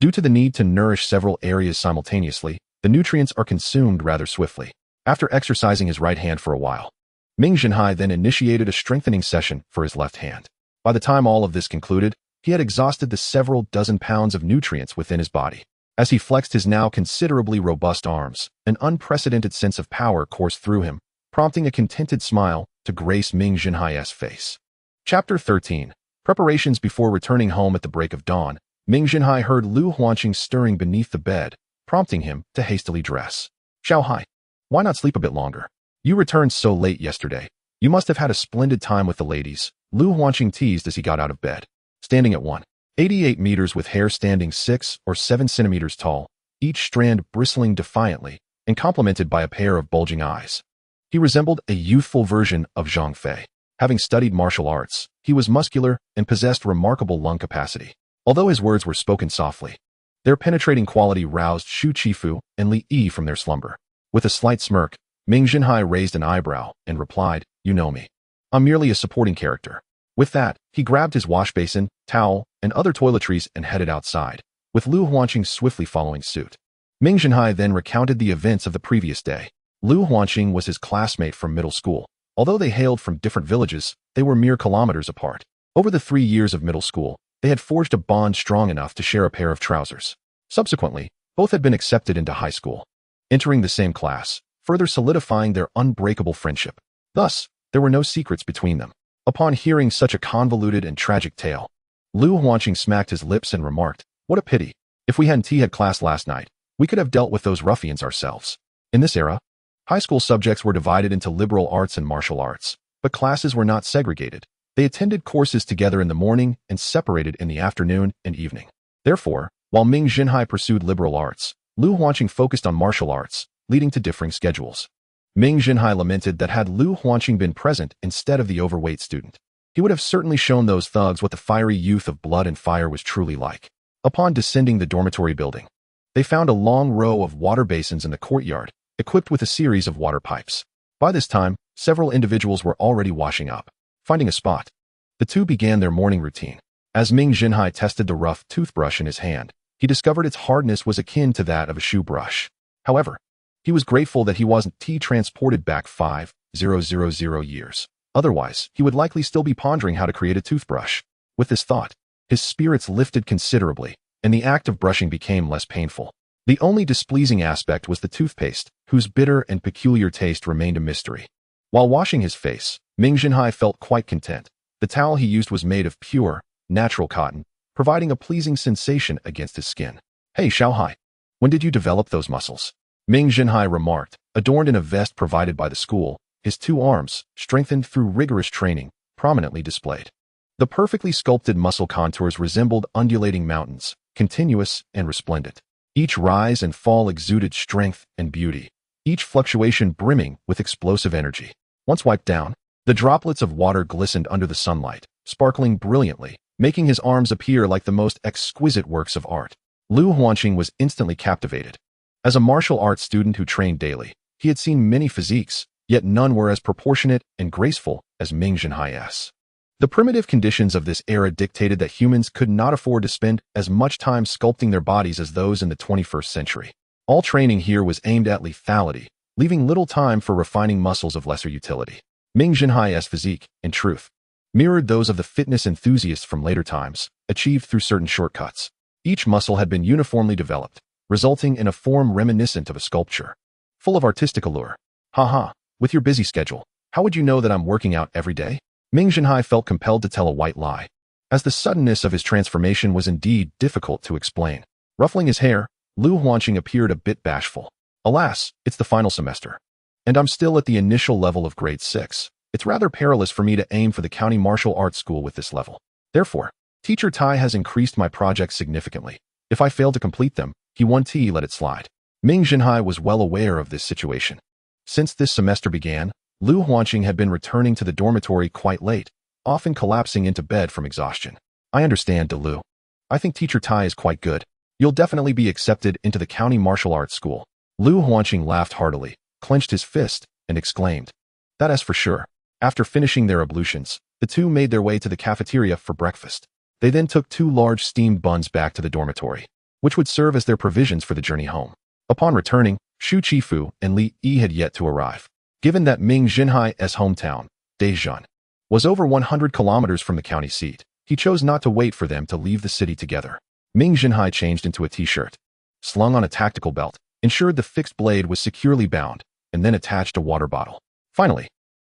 due to the need to nourish several areas simultaneously, the nutrients are consumed rather swiftly. After exercising his right hand for a while, Ming Zhenhai then initiated a strengthening session for his left hand. By the time all of this concluded, he had exhausted the several dozen pounds of nutrients within his body. As he flexed his now considerably robust arms, an unprecedented sense of power coursed through him, prompting a contented smile to grace Ming Zhenhai's face. Chapter 13. Preparations before returning home at the break of dawn. Ming Zhenhai heard Lu Huanqing stirring beneath the bed, prompting him to hastily dress. Xiaohai, why not sleep a bit longer? You returned so late yesterday. You must have had a splendid time with the ladies, Lu Huanqing teased as he got out of bed. Standing at 188 meters with hair standing 6 or 7 centimeters tall, each strand bristling defiantly, and complemented by a pair of bulging eyes. He resembled a youthful version of Zhang Fei. Having studied martial arts, he was muscular and possessed remarkable lung capacity. Although his words were spoken softly, their penetrating quality roused Xu Qifu and Li Yi from their slumber. With a slight smirk, Ming Zhenhai raised an eyebrow and replied, "You know me. I'm merely a supporting character." With that, he grabbed his wash basin, towel, and other toiletries and headed outside, with Lu Huanqing swiftly following suit. Ming Zhenhai then recounted the events of the previous day. Lu Huanqing was his classmate from middle school. Although they hailed from different villages, they were mere kilometers apart. Over the 3 years of middle school, they had forged a bond strong enough to share a pair of trousers. Subsequently, both had been accepted into high school, entering the same class, further solidifying their unbreakable friendship. Thus, there were no secrets between them. Upon hearing such a convoluted and tragic tale, Lu Huanqing smacked his lips and remarked, "What a pity. If we hadn't had class last night, we could have dealt with those ruffians ourselves." In this era, high school subjects were divided into liberal arts and martial arts, but classes were not segregated. They attended courses together in the morning and separated in the afternoon and evening. Therefore, while Ming Zhenhai pursued liberal arts, Lu Huanqing focused on martial arts, leading to differing schedules. Ming Zhenhai lamented that had Lu Huanqing been present instead of the overweight student, he would have certainly shown those thugs what the fiery youth of blood and fire was truly like. Upon descending the dormitory building, they found a long row of water basins in the courtyard, equipped with a series of water pipes. By this time, several individuals were already washing up. Finding a spot, the two began their morning routine. As Ming Zhenhai tested the rough toothbrush in his hand, he discovered its hardness was akin to that of a shoe brush. However, he was grateful that he wasn't transported back 5,000 years. Otherwise, he would likely still be pondering how to create a toothbrush. With this thought, his spirits lifted considerably, and the act of brushing became less painful. The only displeasing aspect was the toothpaste, whose bitter and peculiar taste remained a mystery. While washing his face, Ming Zhenhai felt quite content. The towel he used was made of pure, natural cotton, providing a pleasing sensation against his skin. "Hey Xiaohai, when did you develop those muscles?" Ming Zhenhai remarked, adorned in a vest provided by the school, his 2 arms, strengthened through rigorous training, prominently displayed. The perfectly sculpted muscle contours resembled undulating mountains, continuous and resplendent. Each rise and fall exuded strength and beauty, each fluctuation brimming with explosive energy. Once wiped down, the droplets of water glistened under the sunlight, sparkling brilliantly, making his arms appear like the most exquisite works of art. Lu Huanqing was instantly captivated. As a martial arts student who trained daily, he had seen many physiques, yet none were as proportionate and graceful as Ming Zhenhai's. The primitive conditions of this era dictated that humans could not afford to spend as much time sculpting their bodies as those in the 21st century. All training here was aimed at lethality, leaving little time for refining muscles of lesser utility. Ming Zhenhai's physique, in truth, mirrored those of the fitness enthusiasts from later times, achieved through certain shortcuts. Each muscle had been uniformly developed, resulting in a form reminiscent of a sculpture, full of artistic allure. Haha, with your busy schedule, how would you know that I'm working out every day? Ming Zhenhai felt compelled to tell a white lie, as the suddenness of his transformation was indeed difficult to explain. Ruffling his hair, Lu Huanqing appeared a bit bashful. Alas, it's the final semester, and I'm still at the initial level of grade 6. It's rather perilous for me to aim for the county martial arts school with this level. Therefore, Teacher Tai has increased my projects significantly. If I fail to complete them, he won't let it slide. Ming Zhenhai was well aware of this situation. Since this semester began, Lu Huanqing had been returning to the dormitory quite late, often collapsing into bed from exhaustion. I understand, Lu. I think Teacher Tai is quite good. You'll definitely be accepted into the county martial arts school. Lu Huanqing laughed heartily, clenched his fist, and exclaimed, that is for sure. After finishing their ablutions, the two made their way to the cafeteria for breakfast. They then took 2 large steamed buns back to the dormitory, which would serve as their provisions for the journey home. Upon returning, Xu Qifu and Li Yi had yet to arrive. Given that Ming Zhenhai's hometown, Daizhan, was over 100 kilometers from the county seat, he chose not to wait for them to leave the city together. Ming Zhenhai changed into a t-shirt, slung on a tactical belt, ensured the fixed blade was securely bound, and then attached a water bottle. Finally,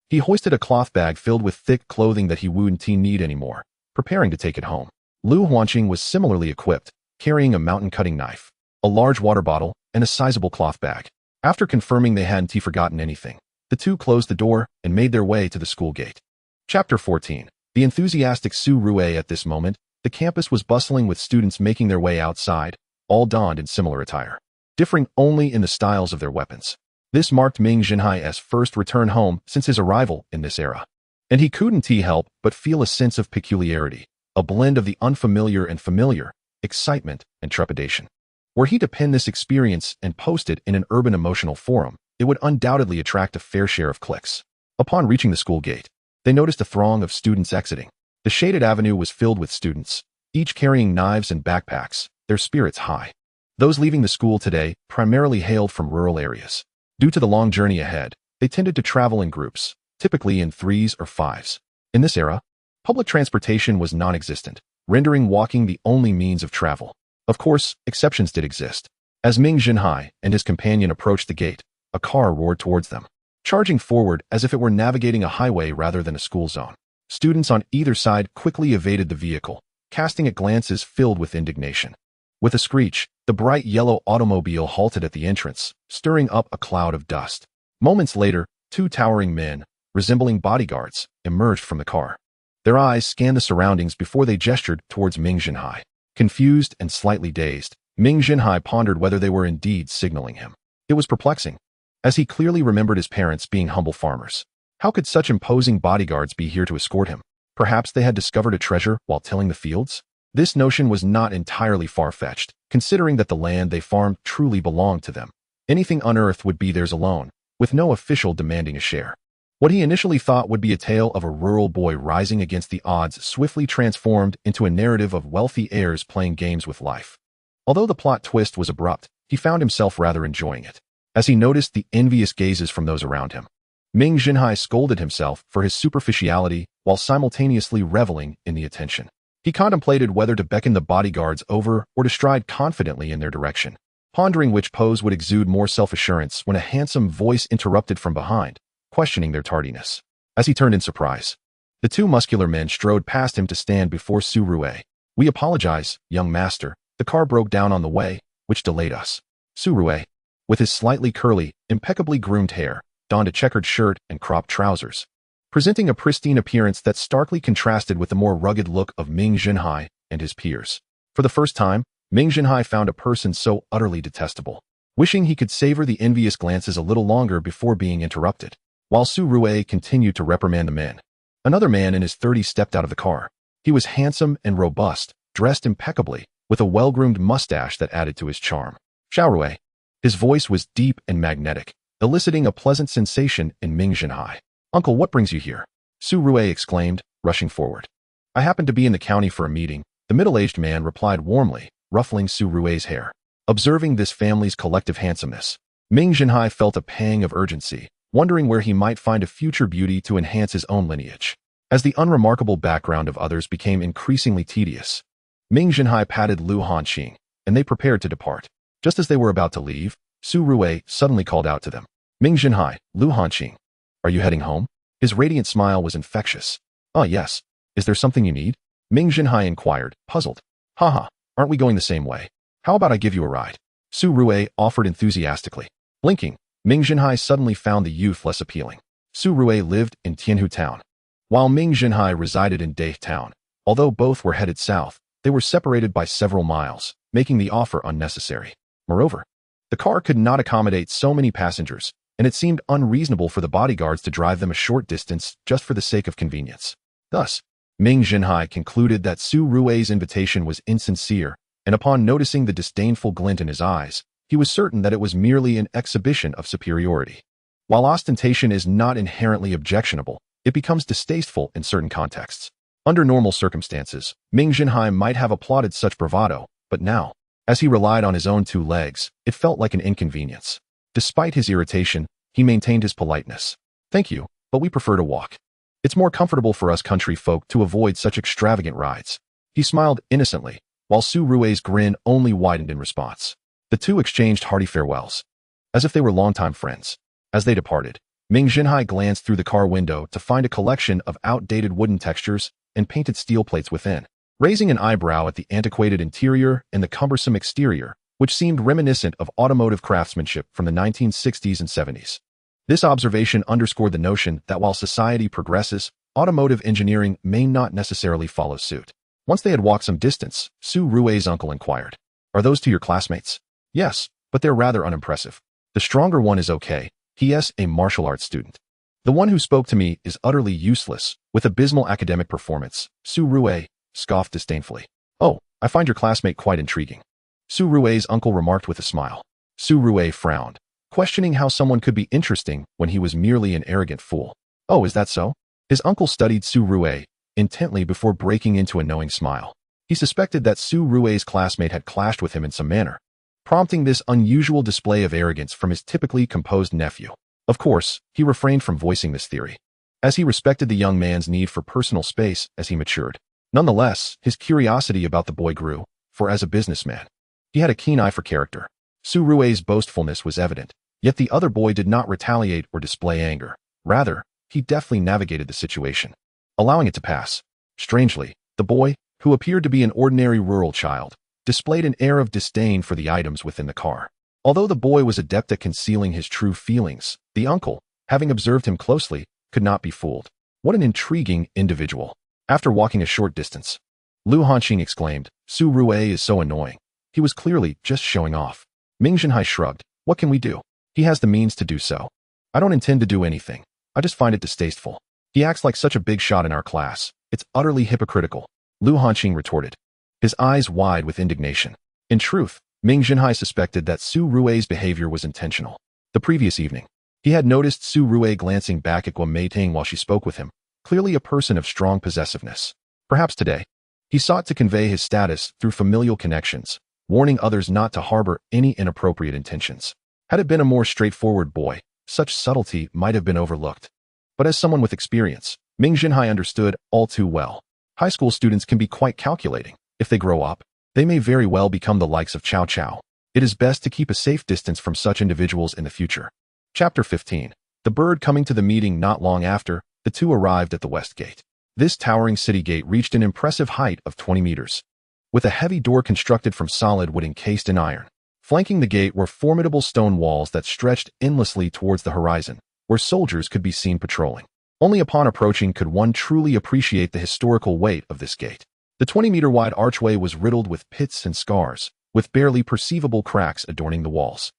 he hoisted a cloth bag filled with thick clothing that he wouldn't need anymore, preparing to take it home. Lu Huanqing was similarly equipped, carrying a mountain-cutting knife, a large water bottle, and a sizable cloth bag. After confirming they hadn't forgotten anything, the two closed the door and made their way to the school gate. Chapter 14. The enthusiastic Su Rue. At this moment, the campus was bustling with students making their way outside, all donned in similar attire, differing only in the styles of their weapons. This marked Ming Zhenhai's first return home since his arrival in this era, and he couldn't help but feel a sense of peculiarity, a blend of the unfamiliar and familiar, excitement and trepidation. Were he to pen this experience and post it in an urban emotional forum, it would undoubtedly attract a fair share of clicks. Upon reaching the school gate, they noticed a throng of students exiting. The shaded avenue was filled with students, each carrying knives and backpacks, their spirits high. Those leaving the school today primarily hailed from rural areas. Due to the long journey ahead, they tended to travel in groups, typically in 3s or 5s. In this era, public transportation was non-existent, rendering walking the only means of travel. Of course, exceptions did exist. As Ming Zhenhai and his companion approached the gate, a car roared towards them, charging forward as if it were navigating a highway rather than a school zone. Students on either side quickly evaded the vehicle, casting at glances filled with indignation. With a screech, the bright yellow automobile halted at the entrance, stirring up a cloud of dust. Moments later, 2 towering men, resembling bodyguards, emerged from the car. Their eyes scanned the surroundings before they gestured towards Ming Zhenhai. Confused and slightly dazed, Ming Zhenhai pondered whether they were indeed signaling him. It was perplexing, as he clearly remembered his parents being humble farmers. How could such imposing bodyguards be here to escort him? Perhaps they had discovered a treasure while tilling the fields? This notion was not entirely far-fetched, considering that the land they farmed truly belonged to them. Anything unearthed would be theirs alone, with no official demanding a share. What he initially thought would be a tale of a rural boy rising against the odds swiftly transformed into a narrative of wealthy heirs playing games with life. Although the plot twist was abrupt, he found himself rather enjoying it, as he noticed the envious gazes from those around him. Ming Zhenhai scolded himself for his superficiality while simultaneously reveling in the attention. He contemplated whether to beckon the bodyguards over or to stride confidently in their direction, pondering which pose would exude more self-assurance when a handsome voice interrupted from behind, questioning their tardiness. As he turned in surprise, the 2 muscular men strode past him to stand before Su Rue. "We apologize, young master. The car broke down on the way, which delayed us." Su Rue, with his slightly curly, impeccably groomed hair, donned a checkered shirt and cropped trousers, presenting a pristine appearance that starkly contrasted with the more rugged look of Ming Zhenhai and his peers. For the first time, Ming Zhenhai found a person so utterly detestable, wishing he could savor the envious glances a little longer before being interrupted. While Su Rue continued to reprimand the men, another man in his 30s stepped out of the car. He was handsome and robust, dressed impeccably, with a well-groomed mustache that added to his charm. "Xiao Rue, His voice was deep and magnetic, eliciting a pleasant sensation in Ming Zhenhai. "Uncle, what brings you here?" Su Rue exclaimed, rushing forward. "I happen to be in the county for a meeting," the middle-aged man replied warmly, ruffling Su Rue's hair. Observing this family's collective handsomeness, Ming Zhenhai felt a pang of urgency, wondering where he might find a future beauty to enhance his own lineage. As the unremarkable background of others became increasingly tedious, Ming Zhenhai patted Lu Hanqing, and they prepared to depart. Just as they were about to leave, Su Rue suddenly called out to them. "Ming Zhenhai, Lu Hanqing, are you heading home?" His radiant smile was infectious. "Oh, yes. Is there something you need?" Ming Zhenhai inquired, puzzled. "Haha, aren't we going the same way? How about I give you a ride?" Su Rue offered enthusiastically. Blinking, Ming Zhenhai suddenly found the youth less appealing. Su Rue lived in Tianhu Town, while Ming Zhenhai resided in Dai Town. Although both were headed south, they were separated by several miles, making the offer unnecessary. Moreover, the car could not accommodate so many passengers, and it seemed unreasonable for the bodyguards to drive them a short distance just for the sake of convenience. Thus, Ming Zhenhai concluded that Su Rue's invitation was insincere, and upon noticing the disdainful glint in his eyes, he was certain that it was merely an exhibition of superiority. While ostentation is not inherently objectionable, it becomes distasteful in certain contexts. Under normal circumstances, Ming Zhenhai might have applauded such bravado, but now, as he relied on his own two legs, it felt like an inconvenience. Despite his irritation, he maintained his politeness. "Thank you, but we prefer to walk. It's more comfortable for us country folk to avoid such extravagant rides." He smiled innocently, while Su Rue's grin only widened in response. The two exchanged hearty farewells, as if they were longtime friends. As they departed, Ming Zhenhai glanced through the car window to find a collection of outdated wooden textures and painted steel plates within, raising an eyebrow at the antiquated interior and the cumbersome exterior, which seemed reminiscent of automotive craftsmanship from the 1960s and 70s. This observation underscored the notion that while society progresses, automotive engineering may not necessarily follow suit. Once they had walked some distance, Su Rue's uncle inquired, "Are those two your classmates?" "Yes, but they're rather unimpressive. The stronger one is okay. He is a martial arts student. The one who spoke to me is utterly useless, with abysmal academic performance." Su Rue scoffed disdainfully. "Oh, I find your classmate quite intriguing," Su Rue's uncle remarked with a smile. Su Rue frowned, questioning how someone could be interesting when he was merely an arrogant fool. "Oh, is that so?" His uncle studied Su Rue intently before breaking into a knowing smile. He suspected that Su Rue's classmate had clashed with him in some manner, prompting this unusual display of arrogance from his typically composed nephew. Of course, he refrained from voicing this theory, as he respected the young man's need for personal space as he matured. Nonetheless, his curiosity about the boy grew, for as a businessman, he had a keen eye for character. Su Rue's boastfulness was evident, yet the other boy did not retaliate or display anger. Rather, he deftly navigated the situation, allowing it to pass. Strangely, the boy, who appeared to be an ordinary rural child, displayed an air of disdain for the items within the car. Although the boy was adept at concealing his true feelings, the uncle, having observed him closely, could not be fooled. What an intriguing individual. After walking a short distance, Lu Hanqing exclaimed, "Su Rue is so annoying. He was clearly just showing off." Ming Zhenhai shrugged. "What can we do? He has the means to do so. I don't intend to do anything. I just find it distasteful. He acts like such a big shot in our class. It's utterly hypocritical," Lu Hanqing retorted, his eyes wide with indignation. In truth, Ming Zhenhai suspected that Su Rue's behavior was intentional. The previous evening, he had noticed Su Rue glancing back at Guo Meiting while she spoke with him, clearly a person of strong possessiveness. Perhaps today, he sought to convey his status through familial connections, warning others not to harbor any inappropriate intentions. Had it been a more straightforward boy, such subtlety might have been overlooked. But as someone with experience, Ming Zhenhai understood all too well. High school students can be quite calculating. If they grow up, they may very well become the likes of Cao Cao. It is best to keep a safe distance from such individuals in the future. Chapter 15. The bird coming to the meeting. Not long after, the two arrived at the West Gate. This towering city gate reached an impressive height of 20 meters, with a heavy door constructed from solid wood encased in iron. Flanking the gate were formidable stone walls that stretched endlessly towards the horizon, where soldiers could be seen patrolling. Only upon approaching could one truly appreciate the historical weight of this gate. The 20-meter-wide archway was riddled with pits and scars, with barely perceivable cracks adorning the walls.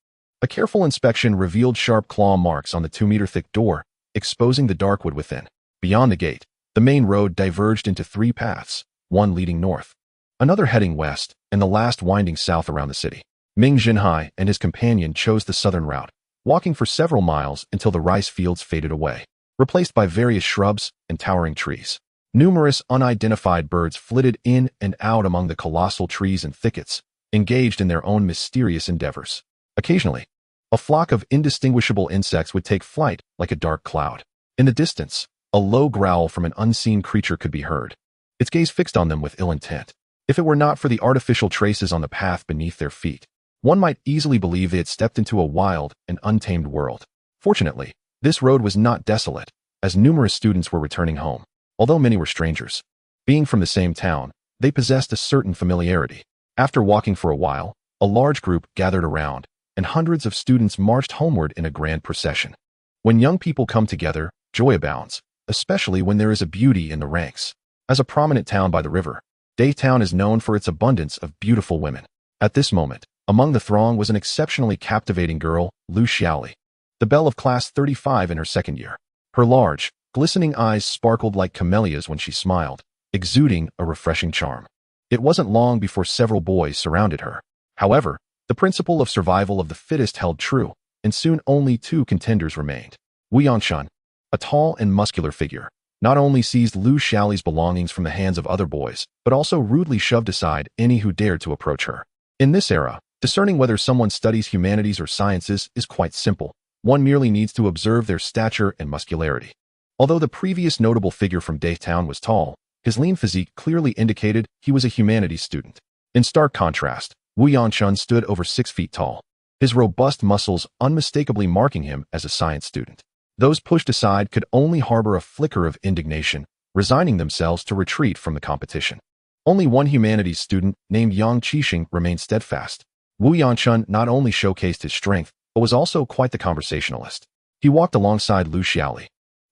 A careful inspection revealed sharp claw marks on the 2-meter-thick door, exposing the dark wood within. Beyond the gate, the main road diverged into 3 paths, one leading north, another heading west, and the last winding south around the city. Ming Zhenhai and his companion chose the southern route, walking for several miles until the rice fields faded away, replaced by various shrubs and towering trees. Numerous unidentified birds flitted in and out among the colossal trees and thickets, engaged in their own mysterious endeavors. Occasionally, a flock of indistinguishable insects would take flight like a dark cloud. In the distance, a low growl from an unseen creature could be heard, its gaze fixed on them with ill intent. If it were not for the artificial traces on the path beneath their feet, one might easily believe they had stepped into a wild and untamed world. Fortunately, this road was not desolate, as numerous students were returning home. Although many were strangers, being from the same town, they possessed a certain familiarity. After walking for a while, a large group gathered around, and hundreds of students marched homeward in a grand procession. When young people come together, joy abounds, especially when there is a beauty in the ranks. As a prominent town by the river, Daytown is known for its abundance of beautiful women. At this moment, among the throng was an exceptionally captivating girl, Lu Xiaoli, the belle of class 35 in her second year. Her large, glistening eyes sparkled like camellias when she smiled, exuding a refreshing charm. It wasn't long before several boys surrounded her. However, the principle of survival of the fittest held true, and soon only two contenders remained. Wu Yangshan, a tall and muscular figure, not only seized Lu Xiaoli's belongings from the hands of other boys, but also rudely shoved aside any who dared to approach her. In this era, discerning whether someone studies humanities or sciences is quite simple. One merely needs to observe their stature and muscularity. Although the previous notable figure from Daytown was tall, his lean physique clearly indicated he was a humanities student. In stark contrast, Wu Yangshan stood over 6 feet tall, his robust muscles unmistakably marking him as a science student. Those pushed aside could only harbor a flicker of indignation, resigning themselves to retreat from the competition. Only one humanities student, named Yang Qixing, remained steadfast. Wu Yangshan not only showcased his strength, but was also quite the conversationalist. He walked alongside Lu Xiaoli,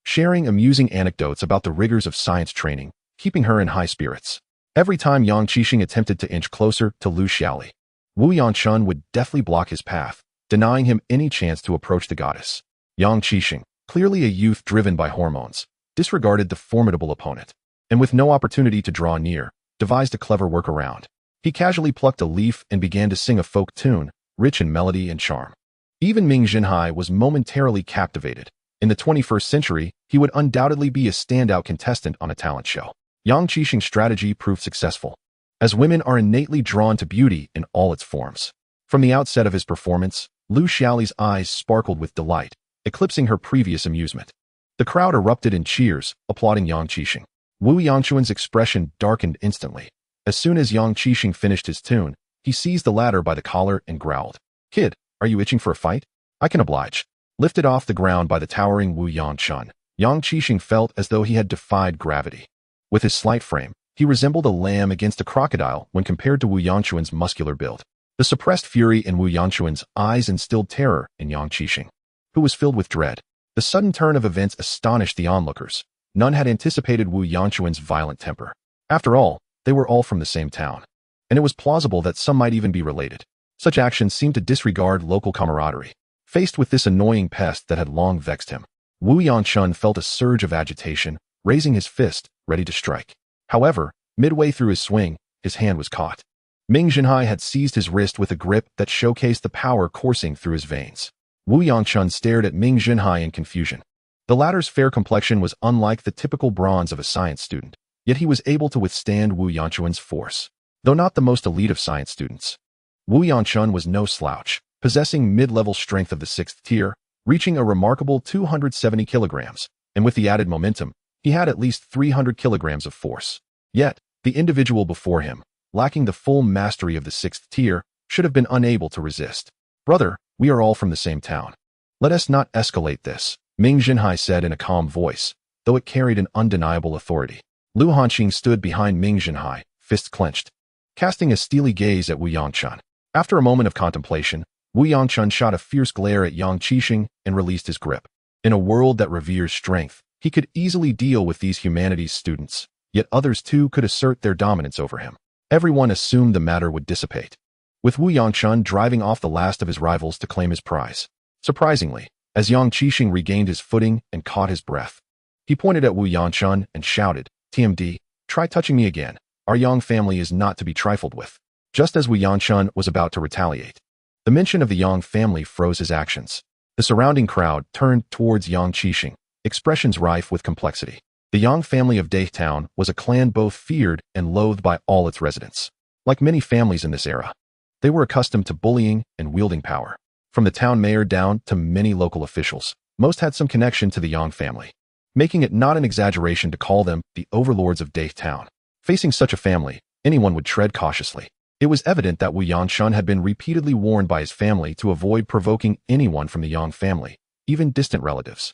sharing amusing anecdotes about the rigors of science training, keeping her in high spirits. Every time Yang Qixing attempted to inch closer to Lu Xiaoli, Wu Yangshan would deftly block his path, denying him any chance to approach the goddess. Yang Qixing, clearly a youth driven by hormones, disregarded the formidable opponent, and with no opportunity to draw near, devised a clever workaround. He casually plucked a leaf and began to sing a folk tune, rich in melody and charm. Even Ming Zhenhai was momentarily captivated. In the 21st century, he would undoubtedly be a standout contestant on a talent show. Yang Qixing's strategy proved successful, as women are innately drawn to beauty in all its forms. From the outset of his performance, Lu Xiaoli's eyes sparkled with delight, eclipsing her previous amusement. The crowd erupted in cheers, applauding Yang Qixing. Wu Yangshuan's expression darkened instantly. As soon as Yang Qixing finished his tune, he seized the latter by the collar and growled, "Kid, are you itching for a fight? I can oblige." Lifted off the ground by the towering Wu Yangshan, Yang Qixing felt as though he had defied gravity. With his slight frame, he resembled a lamb against a crocodile when compared to Wu Yangshuan's muscular build. The suppressed fury in Wu Yangshuan's eyes instilled terror in Yang Qixing, who was filled with dread. The sudden turn of events astonished the onlookers. None had anticipated Wu Yangshuan's violent temper. After all, they were all from the same town, and it was plausible that some might even be related. Such actions seemed to disregard local camaraderie. Faced with this annoying pest that had long vexed him, Wu Yangshan felt a surge of agitation, raising his fist, ready to strike. However, midway through his swing, his hand was caught. Ming Zhenhai had seized his wrist with a grip that showcased the power coursing through his veins. Wu Yangshan stared at Ming Zhenhai in confusion. The latter's fair complexion was unlike the typical bronze of a science student, yet he was able to withstand Wu Yangshuan's force. Though not the most elite of science students, Wu Yangshan was no slouch, possessing mid-level strength of the 6th tier, reaching a remarkable 270 kilograms, and with the added momentum, he had at least 300 kilograms of force. Yet, the individual before him, lacking the full mastery of the 6th tier, should have been unable to resist. "Brother, we are all from the same town. Let us not escalate this," Ming Zhenhai said in a calm voice, though it carried an undeniable authority. Lu Hanqing stood behind Ming Zhenhai, fists clenched, casting a steely gaze at Wu Yangshan. After a moment of contemplation, Wu Yangshan shot a fierce glare at Yang Qixing and released his grip. In a world that reveres strength, he could easily deal with these humanities students, yet others too could assert their dominance over him. Everyone assumed the matter would dissipate, with Wu Yangshan driving off the last of his rivals to claim his prize. Surprisingly, as Yang Qixing regained his footing and caught his breath, he pointed at Wu Yangshan and shouted, "TMD, try touching me again. Our Yang family is not to be trifled with." Just as Wu Yangshan was about to retaliate, The mention of the Yang family froze his actions. The surrounding crowd turned towards Yang Qixing, expressions rife with complexity. The Yang family of Dai Town was a clan both feared and loathed by all its residents. Like many families in this era, they were accustomed to bullying and wielding power. From the town mayor down to many local officials, most had some connection to the Yang family, making it not an exaggeration to call them the overlords of Dai Town. Facing such a family, anyone would tread cautiously. It was evident that Wu Yanshun had been repeatedly warned by his family to avoid provoking anyone from the Yang family, even distant relatives.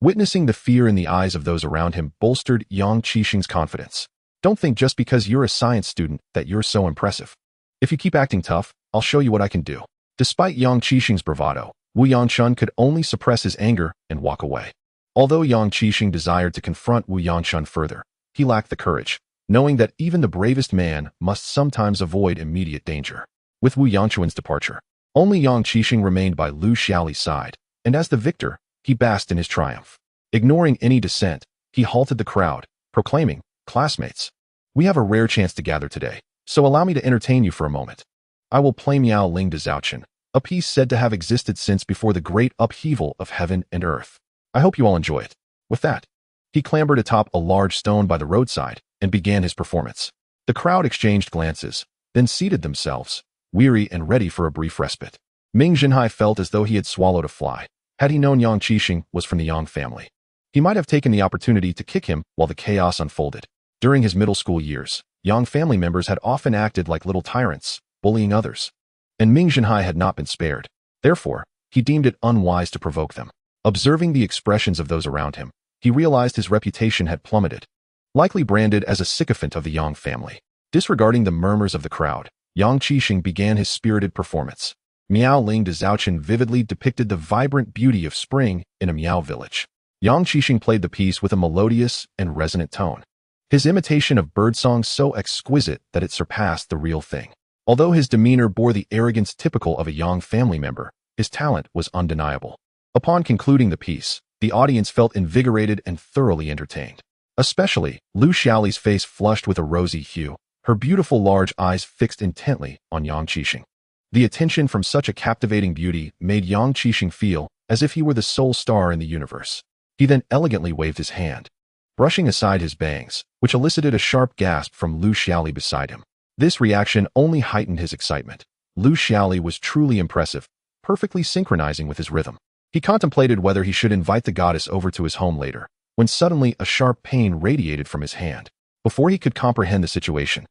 Witnessing the fear in the eyes of those around him bolstered Yang Qixing's confidence. Don't think just because you're a science student that you're so impressive. If you keep acting tough, I'll show you what I can do. Despite Yang Qixing's bravado, Wu Yanshun could only suppress his anger and walk away. Although Yang Qixing desired to confront Wu Yanshun further, he lacked the courage, knowing that even the bravest man must sometimes avoid immediate danger. With Wu Yanshun's departure, only Yang Qixing remained by Lu Xiaoli's side, and as the victor, he basked in his triumph. Ignoring any dissent, he halted the crowd, proclaiming, "Classmates, we have a rare chance to gather today, so allow me to entertain you for a moment. I will play Miao Ling de Zhaochen, a piece said to have existed since before the great upheaval of heaven and earth. I hope you all enjoy it." With that, he clambered atop a large stone by the roadside and began his performance. The crowd exchanged glances, then seated themselves, weary and ready for a brief respite. Ming Zhenhai felt as though he had swallowed a fly. Had he known Yang Qixing was from the Yang family, he might have taken the opportunity to kick him while the chaos unfolded. During his middle school years, Yang family members had often acted like little tyrants, bullying others. And Ming Zhenhai had not been spared. Therefore, he deemed it unwise to provoke them. Observing the expressions of those around him, he realized his reputation had plummeted, likely branded as a sycophant of the Yang family. Disregarding the murmurs of the crowd, Yang Qixing began his spirited performance. Miao Ling de Zhaochen vividly depicted the vibrant beauty of spring in a Miao village. Yang Qixing played the piece with a melodious and resonant tone, his imitation of birdsong so exquisite that it surpassed the real thing. Although his demeanor bore the arrogance typical of a Yang family member, his talent was undeniable. Upon concluding the piece, the audience felt invigorated and thoroughly entertained. Especially, Lu Xiaoli's face flushed with a rosy hue, her beautiful large eyes fixed intently on Yang Qixing. The attention from such a captivating beauty made Yang Qixing feel as if he were the sole star in the universe. He then elegantly waved his hand, brushing aside his bangs, which elicited a sharp gasp from Lu Xiaoli beside him. This reaction only heightened his excitement. Lu Xiaoli was truly impressive, perfectly synchronizing with his rhythm. He contemplated whether he should invite the goddess over to his home later, when suddenly a sharp pain radiated from his hand. Before he could comprehend the situation,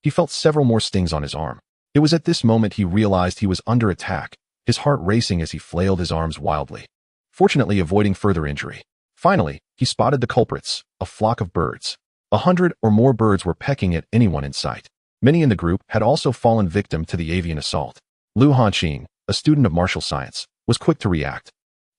he felt several more stings on his arm. It was at this moment he realized he was under attack, his heart racing as he flailed his arms wildly, fortunately avoiding further injury. Finally, he spotted the culprits, a flock of birds. 100 or more birds were pecking at anyone in sight. Many in the group had also fallen victim to the avian assault. Lu Hanqing, a student of martial science, was quick to react,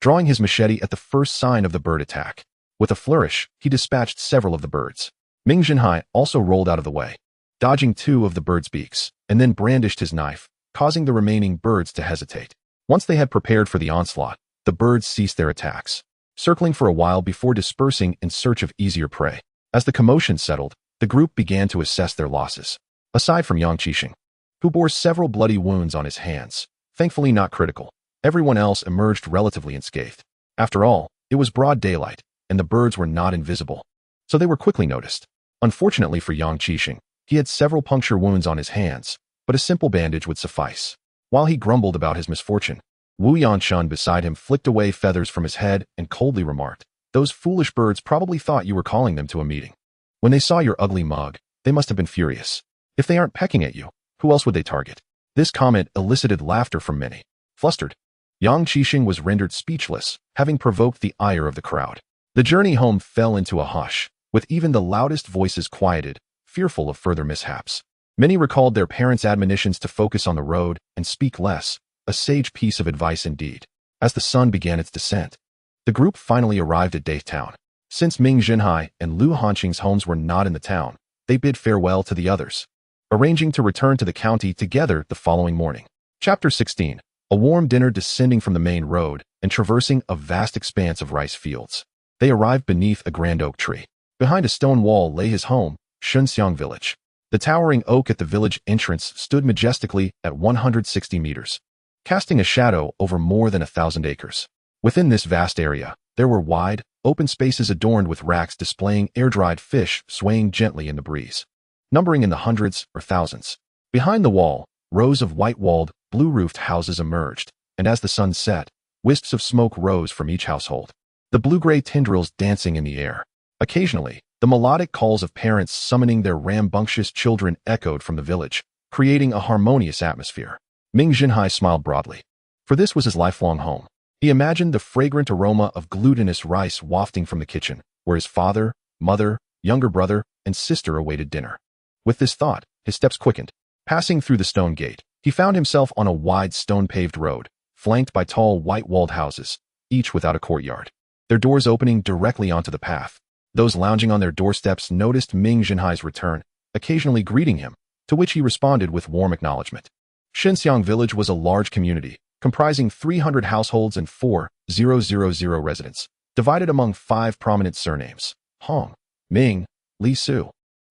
drawing his machete at the first sign of the bird attack. With a flourish, he dispatched several of the birds. Ming Zhenhai also rolled out of the way, dodging 2 of the birds' beaks, and then brandished his knife, causing the remaining birds to hesitate. Once they had prepared for the onslaught, the birds ceased their attacks, circling for a while before dispersing in search of easier prey. As the commotion settled, the group began to assess their losses. Aside from Yang Qixing, who bore several bloody wounds on his hands, thankfully not critical, everyone else emerged relatively unscathed. After all, it was broad daylight, and the birds were not invisible, so they were quickly noticed. Unfortunately for Yang Qixing, he had several puncture wounds on his hands, but a simple bandage would suffice. While he grumbled about his misfortune, Wu Yanshun beside him flicked away feathers from his head and coldly remarked, "Those foolish birds probably thought you were calling them to a meeting. When they saw your ugly mug, they must have been furious. If they aren't pecking at you, who else would they target?" This comment elicited laughter from many. Flustered, Yang Qixing was rendered speechless, having provoked the ire of the crowd. The journey home fell into a hush, with even the loudest voices quieted, fearful of further mishaps. Many recalled their parents' admonitions to focus on the road and speak less, a sage piece of advice indeed. As the sun began its descent, the group finally arrived at Dai Town. Since Ming Zhenhai and Lu Hanqing's homes were not in the town, they bid farewell to the others, arranging to return to the county together the following morning. Chapter 16. A warm dinner descending from the main road and traversing a vast expanse of rice fields. They arrived beneath a grand oak tree. Behind a stone wall lay his home, Shunxiang Village. The towering oak at the village entrance stood majestically at 160 meters, casting a shadow over more than 1,000 acres. Within this vast area, there were wide, open spaces adorned with racks displaying air-dried fish swaying gently in the breeze, numbering in the hundreds or thousands. Behind the wall, rows of white-walled, blue-roofed houses emerged, and as the sun set, wisps of smoke rose from each household, the blue-gray tendrils dancing in the air. Occasionally, the melodic calls of parents summoning their rambunctious children echoed from the village, creating a harmonious atmosphere. Ming Zhenhai smiled broadly, for this was his lifelong home. He imagined the fragrant aroma of glutinous rice wafting from the kitchen, where his father, mother, younger brother, and sister awaited dinner. With this thought, his steps quickened. Passing through the stone gate, he found himself on a wide stone-paved road, flanked by tall white-walled houses, each without a courtyard, their doors opening directly onto the path. Those lounging on their doorsteps noticed Ming Zhenhai's return, occasionally greeting him, to which he responded with warm acknowledgement. Xinxiang village was a large community, comprising 300 households and 4,000 residents, divided among 5 prominent surnames: Hong, Ming, Li Su,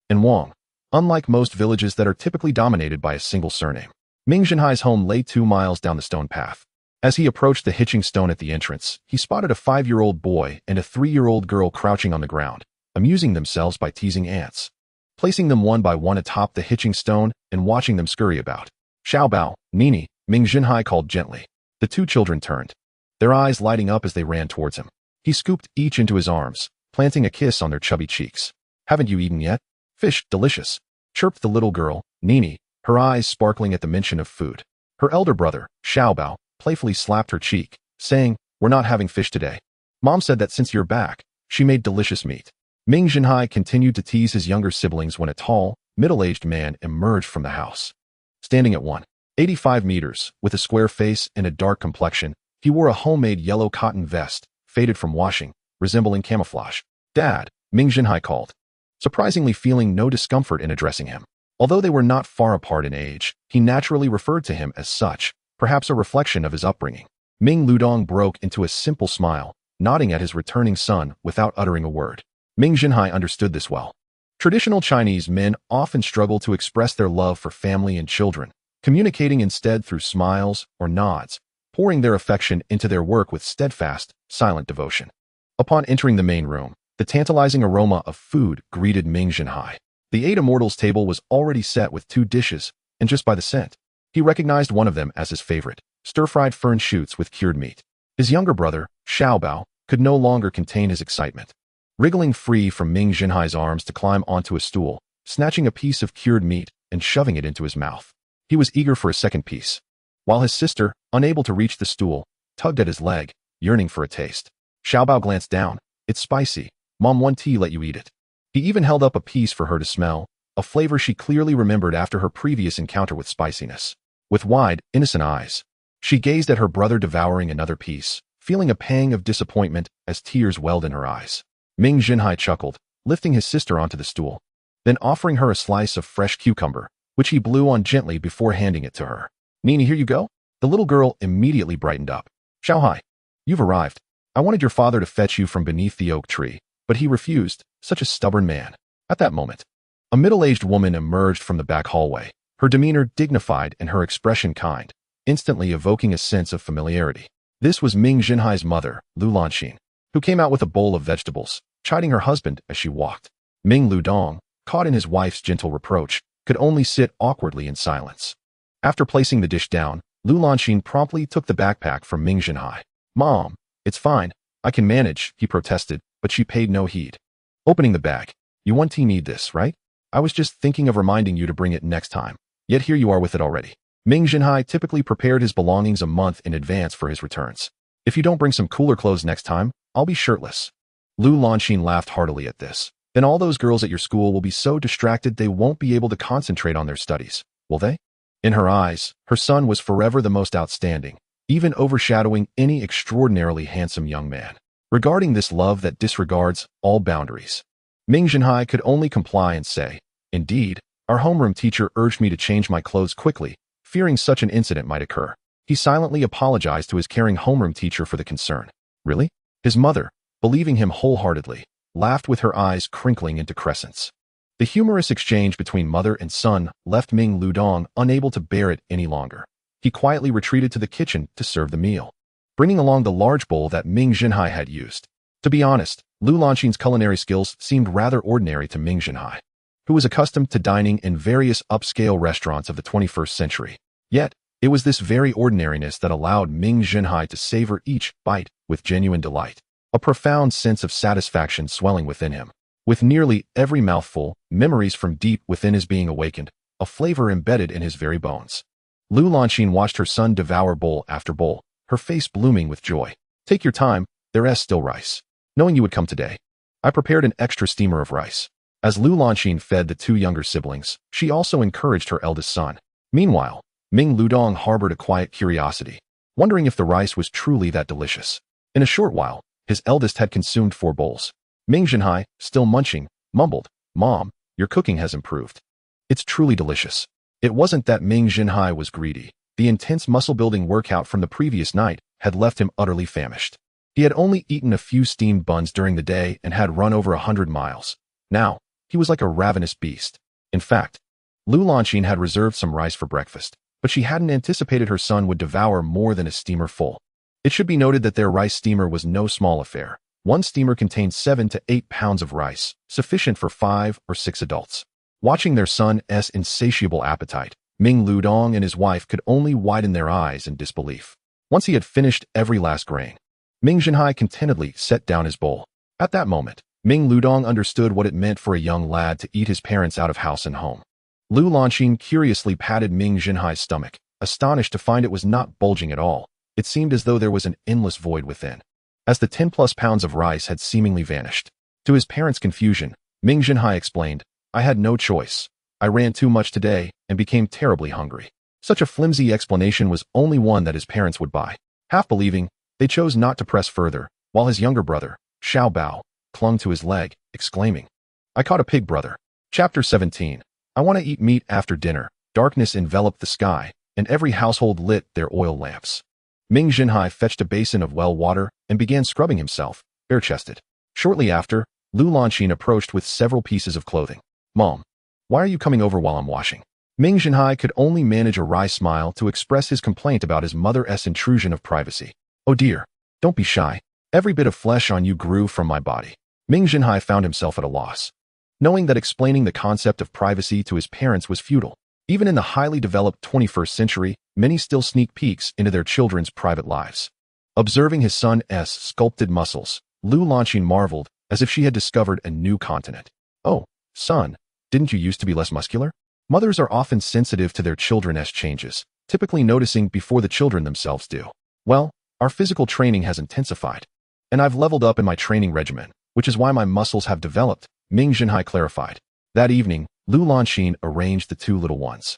and Wang. Unlike most villages that are typically dominated by a single surname, Ming Zhenhai's home lay 2 miles down the stone path. As he approached the hitching stone at the entrance, he spotted a 5-year-old boy and a 3-year-old girl crouching on the ground, amusing themselves by teasing ants, placing them one by one atop the hitching stone and watching them scurry about. Xiaobao, Nini, Ming Zhenhai called gently. The 2 children turned, their eyes lighting up as they ran towards him. He scooped each into his arms, planting a kiss on their chubby cheeks. "Haven't you eaten yet?" "Fish, delicious," chirped the little girl, Nini, her eyes sparkling at the mention of food. Her elder brother, Xiaobao, playfully slapped her cheek, saying, "We're not having fish today. Mom said that since you're back, she made delicious meat." Ming Zhenhai continued to tease his younger siblings when a tall, middle-aged man emerged from the house. Standing at 185 meters, with a square face and a dark complexion, he wore a homemade yellow cotton vest, faded from washing, resembling camouflage. "Dad," Ming Zhenhai called, surprisingly feeling no discomfort in addressing him. Although they were not far apart in age, he naturally referred to him as such, perhaps a reflection of his upbringing. Ming Ludong broke into a simple smile, nodding at his returning son without uttering a word. Ming Zhenhai understood this well. Traditional Chinese men often struggle to express their love for family and children, communicating instead through smiles or nods, pouring their affection into their work with steadfast, silent devotion. Upon entering the main room, the tantalizing aroma of food greeted Ming Zhenhai. The 8 immortals table was already set with 2 dishes, and just by the scent, he recognized one of them as his favorite: stir-fried fern shoots with cured meat. His younger brother, Xiaobao, could no longer contain his excitement. Wriggling free from Ming Zhenhai's arms to climb onto a stool, snatching a piece of cured meat and shoving it into his mouth. He was eager for a second piece, while his sister, unable to reach the stool, tugged at his leg, yearning for a taste. Xiaobao glanced down. "It's spicy. Mom won't let you eat it." He even held up a piece for her to smell, a flavor she clearly remembered after her previous encounter with spiciness. With wide, innocent eyes, she gazed at her brother devouring another piece, feeling a pang of disappointment as tears welled in her eyes. Ming Zhenhai chuckled, lifting his sister onto the stool, then offering her a slice of fresh cucumber, which he blew on gently before handing it to her. "Nini, here you go." The little girl immediately brightened up. "Xiaohai, you've arrived. I wanted your father to fetch you from beneath the oak tree, but he refused, such a stubborn man." At that moment, a middle-aged woman emerged from the back hallway, her demeanor dignified and her expression kind, instantly evoking a sense of familiarity. This was Ming Zhenhai's mother, Lu Lanxin, who came out with a bowl of vegetables, chiding her husband as she walked. Ming Ludong, caught in his wife's gentle reproach, could only sit awkwardly in silence. After placing the dish down, Lu Lanxin promptly took the backpack from Ming Zhenhai. "Mom, it's fine. I can manage," he protested, but she paid no heed. Opening the bag, "You won't need this, right? I was just thinking of reminding you to bring it next time. Yet here you are with it already." Ming Zhenhai typically prepared his belongings a month in advance for his returns. "If you don't bring some cooler clothes next time, I'll be shirtless." Lu Lanxin laughed heartily at this. "Then all those girls at your school will be so distracted they won't be able to concentrate on their studies, will they?" In her eyes, her son was forever the most outstanding, even overshadowing any extraordinarily handsome young man. Regarding this love that disregards all boundaries, Ming Zhenhai could only comply and say, "Indeed, our homeroom teacher urged me to change my clothes quickly, fearing such an incident might occur." He silently apologized to his caring homeroom teacher for the concern. "Really?" His mother, believing him wholeheartedly, laughed with her eyes crinkling into crescents. The humorous exchange between mother and son left Ming Ludong unable to bear it any longer. He quietly retreated to the kitchen to serve the meal, bringing along the large bowl that Ming Zhenhai had used. To be honest, Lu Lanxin's culinary skills seemed rather ordinary to Ming Zhenhai, who was accustomed to dining in various upscale restaurants of the 21st century. Yet, it was this very ordinariness that allowed Ming Zhenhai to savor each bite with genuine delight, a profound sense of satisfaction swelling within him. With nearly every mouthful, memories from deep within his being awakened, a flavor embedded in his very bones. Lu Lanxin watched her son devour bowl after bowl, her face blooming with joy. "Take your time, there's still rice. Knowing you would come today, I prepared an extra steamer of rice." As Lu Lanxin fed the two younger siblings, she also encouraged her eldest son. Meanwhile, Ming Ludong harbored a quiet curiosity, wondering if the rice was truly that delicious. In a short while, his eldest had consumed 4 bowls. Ming Zhenhai, still munching, mumbled, "Mom, your cooking has improved. It's truly delicious." It wasn't that Ming Zhenhai was greedy. The intense muscle-building workout from the previous night had left him utterly famished. He had only eaten a few steamed buns during the day and had run over 100 miles. Now, he was like a ravenous beast. In fact, Lu Lanxin had reserved some rice for breakfast, but she hadn't anticipated her son would devour more than a steamer full. It should be noted that their rice steamer was no small affair. One steamer contained 7 to 8 pounds of rice, sufficient for 5 or 6 adults. Watching their son's insatiable appetite, Ming Ludong and his wife could only widen their eyes in disbelief. Once he had finished every last grain, Ming Zhenhai contentedly set down his bowl. At that moment, Ming Ludong understood what it meant for a young lad to eat his parents out of house and home. Lu Lanxin curiously patted Ming Zhenhai's stomach, astonished to find it was not bulging at all. It seemed as though there was an endless void within, as the 10+ pounds of rice had seemingly vanished. To his parents' confusion, Ming Zhenhai explained, "I had no choice. I ran too much today and became terribly hungry." Such a flimsy explanation was only one that his parents would buy. Half believing, they chose not to press further, while his younger brother, Xiao Bao, clung to his leg, exclaiming, "I caught a pig, brother." Chapter 17. I want to eat meat after dinner. Darkness enveloped the sky, and every household lit their oil lamps. Ming Zhenhai fetched a basin of well water and began scrubbing himself, bare-chested. Shortly after, Lu Lanxin approached with several pieces of clothing. "Mom, why are you coming over while I'm washing?" Ming Zhenhai could only manage a wry smile to express his complaint about his mother's intrusion of privacy. "Oh dear, don't be shy. Every bit of flesh on you grew from my body." Ming Zhenhai found himself at a loss, knowing that explaining the concept of privacy to his parents was futile. Even in the highly developed 21st century, many still sneak peeks into their children's private lives. Observing his son's sculpted muscles, Lu Lanxin marveled as if she had discovered a new continent. "Oh, son, didn't you used to be less muscular?" Mothers are often sensitive to their children's changes, typically noticing before the children themselves do. "Well, our physical training has intensified, and I've leveled up in my training regimen, which is why my muscles have developed," Ming Zhenhai clarified. That evening, Lu Lanxin arranged the two little ones,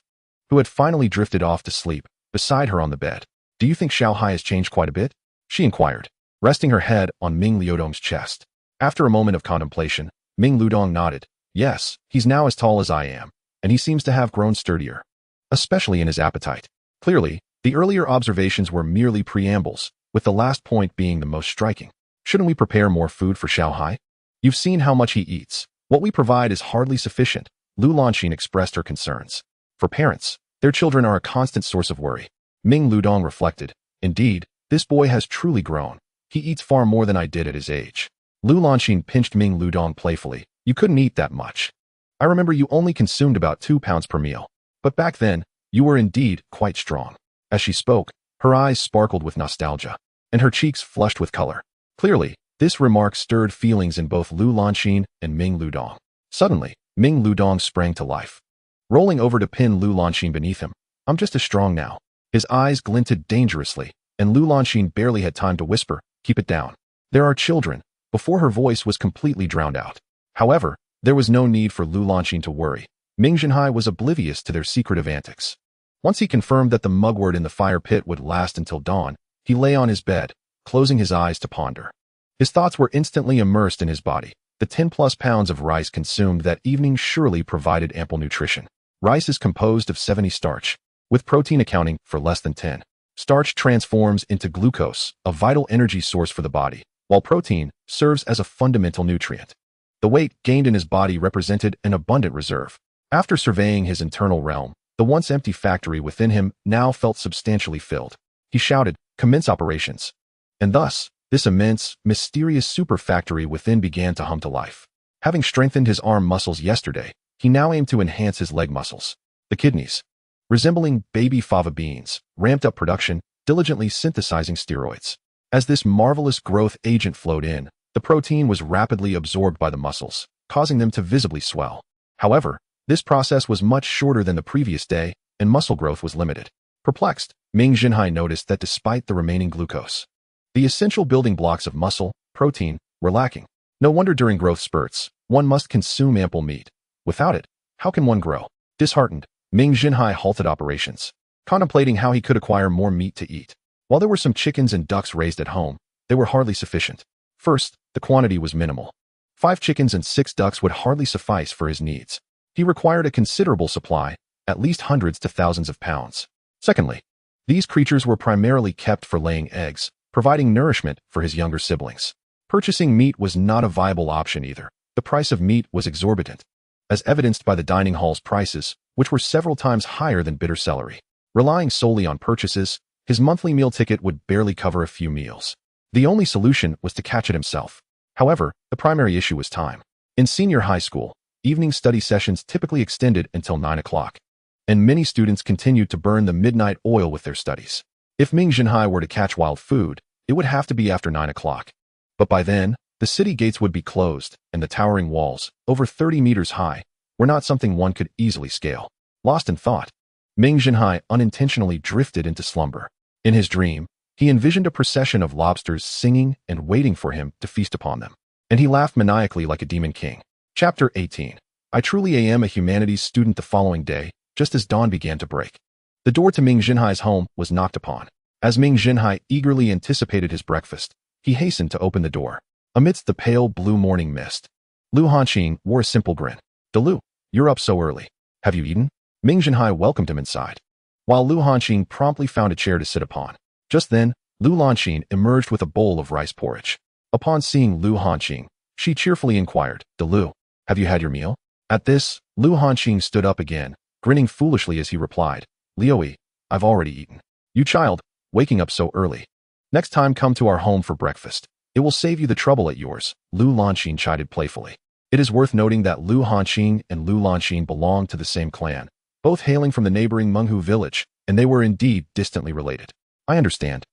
who had finally drifted off to sleep, beside her on the bed. "Do you think Xiao Hai has changed quite a bit?" she inquired, resting her head on Ming Liudong's chest. After a moment of contemplation, Ming Ludong nodded. "Yes, he's now as tall as I am, and he seems to have grown sturdier, especially in his appetite." Clearly, the earlier observations were merely preambles, with the last point being the most striking. "Shouldn't we prepare more food for Xiao Hai? You've seen how much he eats. What we provide is hardly sufficient." Lu Lanxin expressed her concerns. For parents, their children are a constant source of worry. Ming Ludong reflected, "Indeed, this boy has truly grown. He eats far more than I did at his age." Lu Lanxin pinched Ming Ludong playfully. "You couldn't eat that much. I remember you only consumed about 2 pounds per meal. But back then, you were indeed quite strong." As she spoke, her eyes sparkled with nostalgia, and her cheeks flushed with color. Clearly, this remark stirred feelings in both Lu Lanxin and Ming Ludong. Suddenly, Ming Ludong sprang to life, rolling over to pin Lu Lanxin beneath him. "I'm just as strong now." His eyes glinted dangerously, and Lu Lanxin barely had time to whisper, "Keep it down. There are children," before her voice was completely drowned out. However, there was no need for Lu Lanxin to worry. Ming Zhenhai was oblivious to their secretive antics. Once he confirmed that the mugwort in the fire pit would last until dawn, he lay on his bed, closing his eyes to ponder. His thoughts were instantly immersed in his body. The 10+ pounds of rice consumed that evening surely provided ample nutrition. Rice is composed of 70 starch, with protein accounting for less than 10. Starch transforms into glucose, a vital energy source for the body, while protein serves as a fundamental nutrient. The weight gained in his body represented an abundant reserve. After surveying his internal realm, The once empty factory within him now felt substantially filled. He shouted, "Commence operations." And thus, this immense, mysterious super factory within began to hum to life. Having strengthened his arm muscles yesterday, he now aimed to enhance his leg muscles. The kidneys, resembling baby fava beans, ramped up production, diligently synthesizing steroids. As this marvelous growth agent flowed in, the protein was rapidly absorbed by the muscles, causing them to visibly swell. However, this process was much shorter than the previous day, and muscle growth was limited. Perplexed, Ming Zhenhai noticed that despite the remaining glucose, the essential building blocks of muscle, protein, were lacking. No wonder during growth spurts, one must consume ample meat. Without it, how can one grow? Disheartened, Ming Zhenhai halted operations, contemplating how he could acquire more meat to eat. While there were some chickens and ducks raised at home, they were hardly sufficient. First, the quantity was minimal. 5 chickens and 6 ducks would hardly suffice for his needs. He required a considerable supply, at least hundreds to thousands of pounds. Secondly, these creatures were primarily kept for laying eggs, providing nourishment for his younger siblings. Purchasing meat was not a viable option either. The price of meat was exorbitant, as evidenced by the dining hall's prices, which were several times higher than bitter celery. Relying solely on purchases, his monthly meal ticket would barely cover a few meals. The only solution was to catch it himself. However, the primary issue was time. In senior high school, evening study sessions typically extended until 9 o'clock, and many students continued to burn the midnight oil with their studies. If Ming Zhenhai were to catch wild food, it would have to be after 9 o'clock. But by then, the city gates would be closed, and the towering walls, over 30 meters high, were not something one could easily scale. Lost in thought, Ming Zhenhai unintentionally drifted into slumber. In his dream, he envisioned a procession of lobsters singing and waiting for him to feast upon them, and he laughed maniacally like a demon king. Chapter 18. I truly am a humanities student. The following day, just as dawn began to break, the door to Ming Zhenhai's home was knocked upon. As Ming Zhenhai eagerly anticipated his breakfast, he hastened to open the door. Amidst the pale blue morning mist, Lu Hanqing wore a simple grin. "Lu, you're up so early. Have you eaten?" Ming Zhenhai welcomed him inside, while Lu Hanqing promptly found a chair to sit upon. Just then, Lu Hanqing emerged with a bowl of rice porridge. Upon seeing Lu Hanqing, she cheerfully inquired, "Lu, have you had your meal?" At this, Lu Hanqing stood up again, grinning foolishly as he replied, "Liuyi, I've already eaten. You child, waking up so early. Next time come to our home for breakfast. It will save you the trouble at yours," Lu Hanqing chided playfully. It is worth noting that Lu Hanqing and Lu Lanqing belonged to the same clan, both hailing from the neighboring Menghu village, and they were indeed distantly related. "I understand,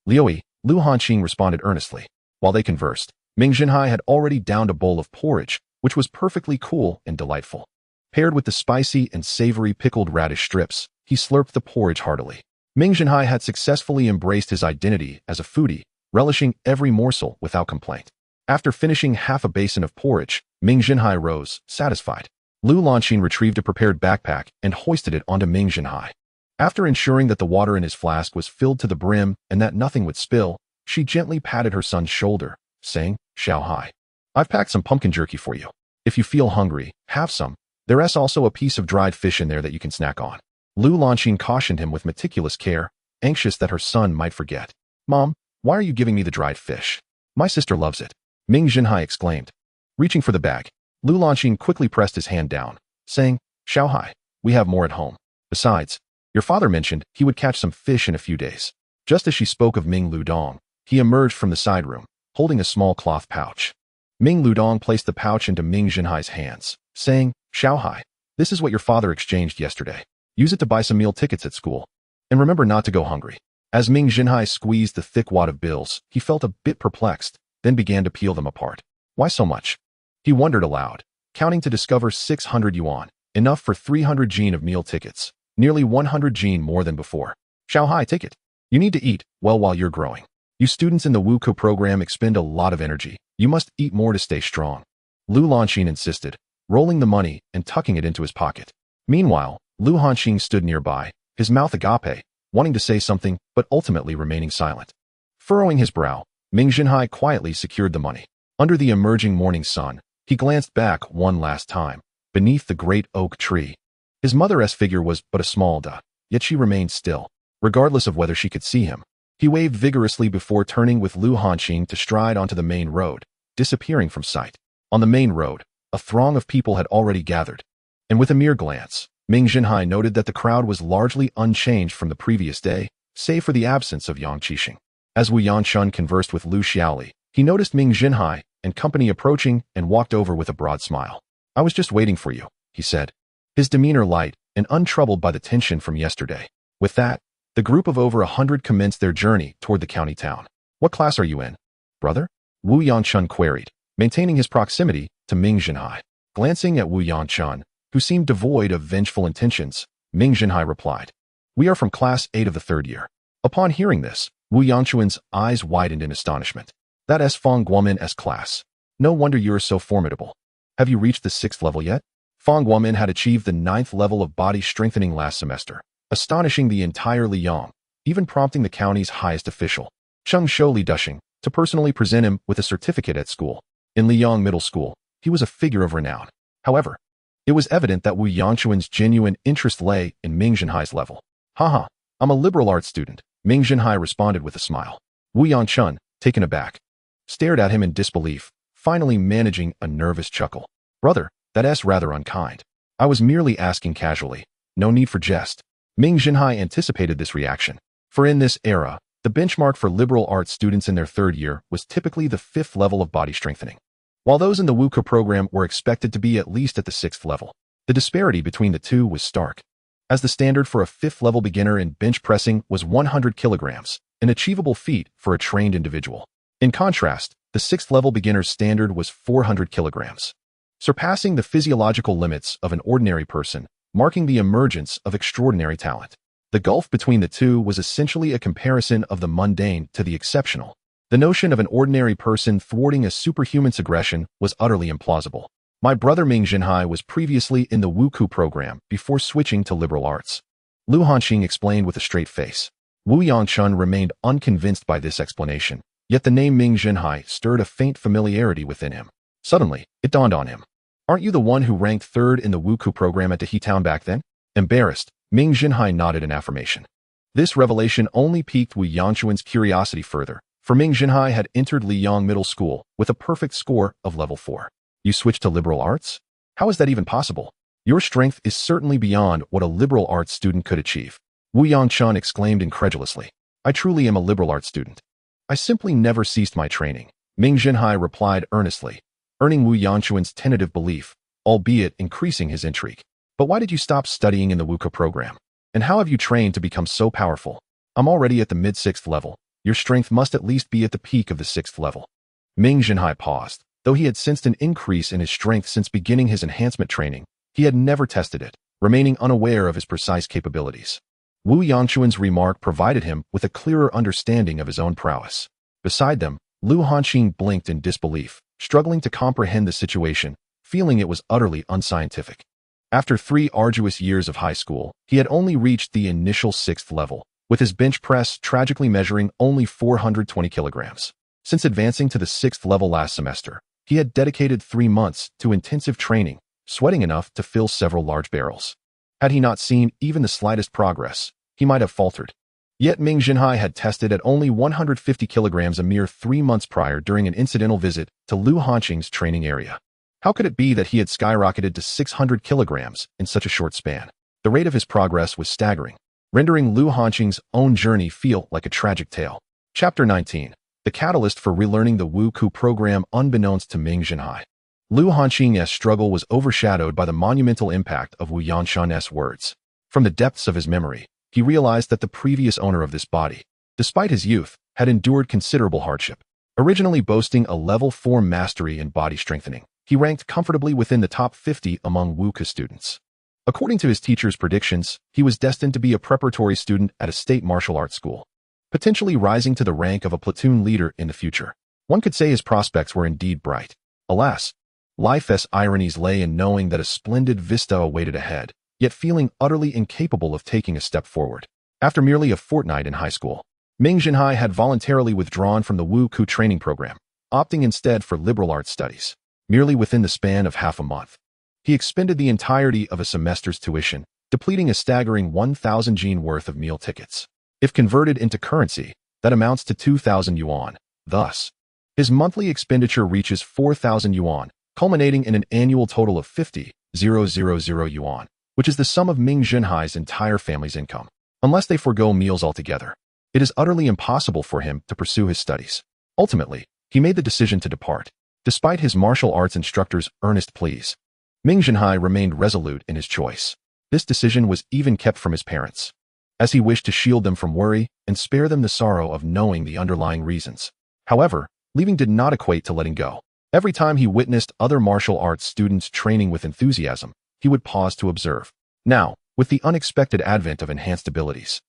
Liuyi," Lu Hanqing responded earnestly. While they conversed, Ming Zhenhai had already downed a bowl of porridge, which was perfectly cool and delightful. Paired with the spicy and savory pickled radish strips, he slurped the porridge heartily. Ming Zhenhai had successfully embraced his identity as a foodie, relishing every morsel without complaint. After finishing half a basin of porridge, Ming Zhenhai rose, satisfied. Lu Lanqing retrieved a prepared backpack and hoisted it onto Ming Zhenhai. After ensuring that the water in his flask was filled to the brim and that nothing would spill, she gently patted her son's shoulder, saying, "Xiaohai, I've packed some pumpkin jerky for you. If you feel hungry, have some. There's also a piece of dried fish in there that you can snack on." Lu Lanqing cautioned him with meticulous care, anxious that her son might forget. "Mom, why are you giving me the dried fish? My sister loves it," Ming Zhenhai exclaimed. Reaching for the bag, Lu Lanqing quickly pressed his hand down, saying, "Xiaohai, we have more at home. Besides, your father mentioned he would catch some fish in a few days." Just as she spoke of Ming Ludong, he emerged from the side room, holding a small cloth pouch. Ming Ludong placed the pouch into Ming Zhenhai's hands, saying, "Xiaohai, this is what your father exchanged yesterday. Use it to buy some meal tickets at school. And remember not to go hungry." As Ming Zhenhai squeezed the thick wad of bills, he felt a bit perplexed, then began to peel them apart. Why so much? He wondered aloud, counting to discover 600 yuan, enough for 300 jin of meal tickets, nearly 100 jin more than before. "Xiaohai, take it. You need to eat well while you're growing. You students in the Wuko program expend a lot of energy. You must eat more to stay strong," Lu Lanqing insisted, rolling the money and tucking it into his pocket. Meanwhile, Lu Hanqing stood nearby, his mouth agape, wanting to say something but ultimately remaining silent. Furrowing his brow, Ming Zhenhai quietly secured the money. Under the emerging morning sun, he glanced back one last time, beneath the great oak tree. His mother's figure was but a small dot, yet she remained still, regardless of whether she could see him. He waved vigorously before turning with Lu Hanqing to stride onto the main road, disappearing from sight. On the main road, a throng of people had already gathered, and with a mere glance, Ming Zhenhai noted that the crowd was largely unchanged from the previous day, save for the absence of Yang Qixing. As Wu Yanshun conversed with Lu Xiaoli, he noticed Ming Zhenhai and company approaching and walked over with a broad smile. "I was just waiting for you," he said, his demeanor light and untroubled by the tension from yesterday. With that, the group of over 100 commenced their journey toward the county town. "What class are you in, brother?" Wu Yanshun queried, maintaining his proximity to Ming Zhenhai. Glancing at Wu Yanshun, who seemed devoid of vengeful intentions, Ming Zhenhai replied, "We are from class 8 of the 3rd year." Upon hearing this, Wu Yanshun's eyes widened in astonishment. "That is Fang Guomin's class. No wonder you are so formidable. Have you reached the 6th level yet?" Fang Guomin had achieved the 9th level of body strengthening last semester, astonishing the entire Liyang, even prompting the county's highest official, Cheng Shou Lidushing, to personally present him with a certificate at school. In Liyang Middle School, he was a figure of renown. However, it was evident that Wu Yanchuan's genuine interest lay in Ming Zhenhai's level. "Haha, I'm a liberal arts student," Ming Zhenhai responded with a smile. Wu Yanchun, taken aback, stared at him in disbelief, finally managing a nervous chuckle. "Brother, that's rather unkind. I was merely asking casually. No need for jest." Ming Zhenhai anticipated this reaction, for in this era, the benchmark for liberal arts students in their 3rd year was typically the 5th level of body strengthening, while those in the Wuke program were expected to be at least at the 6th level. The disparity between the two was stark, as the standard for a 5th level beginner in bench pressing was 100 kilograms, an achievable feat for a trained individual. In contrast, the 6th level beginner's standard was 400 kilograms, surpassing the physiological limits of an ordinary person, marking the emergence of extraordinary talent. The gulf between the two was essentially a comparison of the mundane to the exceptional. The notion of an ordinary person thwarting a superhuman's aggression was utterly implausible. My brother Ming Zhenhai was previously in the Wuku program before switching to liberal arts, Lu Hanqing explained with a straight face. Wu Yangchun remained unconvinced by this explanation, yet the name Ming Zhenhai stirred a faint familiarity within him. Suddenly, it dawned on him. "Aren't you the one who ranked 3rd in the Wuku program at Dahe Town back then?" Embarrassed, Ming Zhenhai nodded in affirmation. This revelation only piqued Wu Yangchuan's curiosity further, for Ming Zhenhai had entered Liyang Middle School with a perfect score of level 4. "You switched to liberal arts? How is that even possible? Your strength is certainly beyond what a liberal arts student could achieve." Wu Yangchun exclaimed incredulously. "I truly am a liberal arts student. I simply never ceased my training," Ming Zhenhai replied earnestly, earning Wu Yangchuan's tentative belief, albeit increasing his intrigue. "But why did you stop studying in the Wuka program? And how have you trained to become so powerful? I'm already at the mid-6th level. Your strength must at least be at the peak of the 6th level." Ming Zhenhai paused. Though he had sensed an increase in his strength since beginning his enhancement training, he had never tested it, remaining unaware of his precise capabilities. Wu Yangchuan's remark provided him with a clearer understanding of his own prowess. Beside them, Lu Hanqing blinked in disbelief, struggling to comprehend the situation, feeling it was utterly unscientific. After 3 arduous years of high school, he had only reached the initial 6th level, with his bench press tragically measuring only 420 kilograms. Since advancing to the 6th level last semester, he had dedicated 3 months to intensive training, sweating enough to fill several large barrels. Had he not seen even the slightest progress, he might have faltered. Yet Ming Zhenhai had tested at only 150 kilograms a mere 3 months prior during an incidental visit to Lu Hanqing's training area. How could it be that he had skyrocketed to 600 kilograms in such a short span? The rate of his progress was staggering, rendering Lu Hanqing's own journey feel like a tragic tale. Chapter 19. The catalyst for relearning the Wuku program unbeknownst to Ming Zhenhai. Lu Hanqing's struggle was overshadowed by the monumental impact of Wu Yanshun's words. From the depths of his memory, he realized that the previous owner of this body, despite his youth, had endured considerable hardship. Originally boasting a level 4 mastery in body strengthening, he ranked comfortably within the top 50 among Wuka students. According to his teacher's predictions, he was destined to be a preparatory student at a state martial arts school, potentially rising to the rank of a platoon leader in the future. One could say his prospects were indeed bright. Alas, life's ironies lay in knowing that a splendid vista awaited ahead, yet feeling utterly incapable of taking a step forward. After merely a fortnight in high school, Ming Zhenhai had voluntarily withdrawn from the Wuku training program, opting instead for liberal arts studies. Merely within the span of half a month, he expended the entirety of a semester's tuition, depleting a staggering 1,000 jin worth of meal tickets. If converted into currency, that amounts to 2,000 yuan. Thus, his monthly expenditure reaches 4,000 yuan, culminating in an annual total of 50,000 yuan. which is the sum of Ming Zhenhai's entire family's income. Unless they forego meals altogether, it is utterly impossible for him to pursue his studies. Ultimately, he made the decision to depart. Despite his martial arts instructor's earnest pleas, Ming Zhenhai remained resolute in his choice. This decision was even kept from his parents, as he wished to shield them from worry and spare them the sorrow of knowing the underlying reasons. However, leaving did not equate to letting go. Every time he witnessed other martial arts students training with enthusiasm, he would pause to observe. Now, with the unexpected advent of enhanced abilities,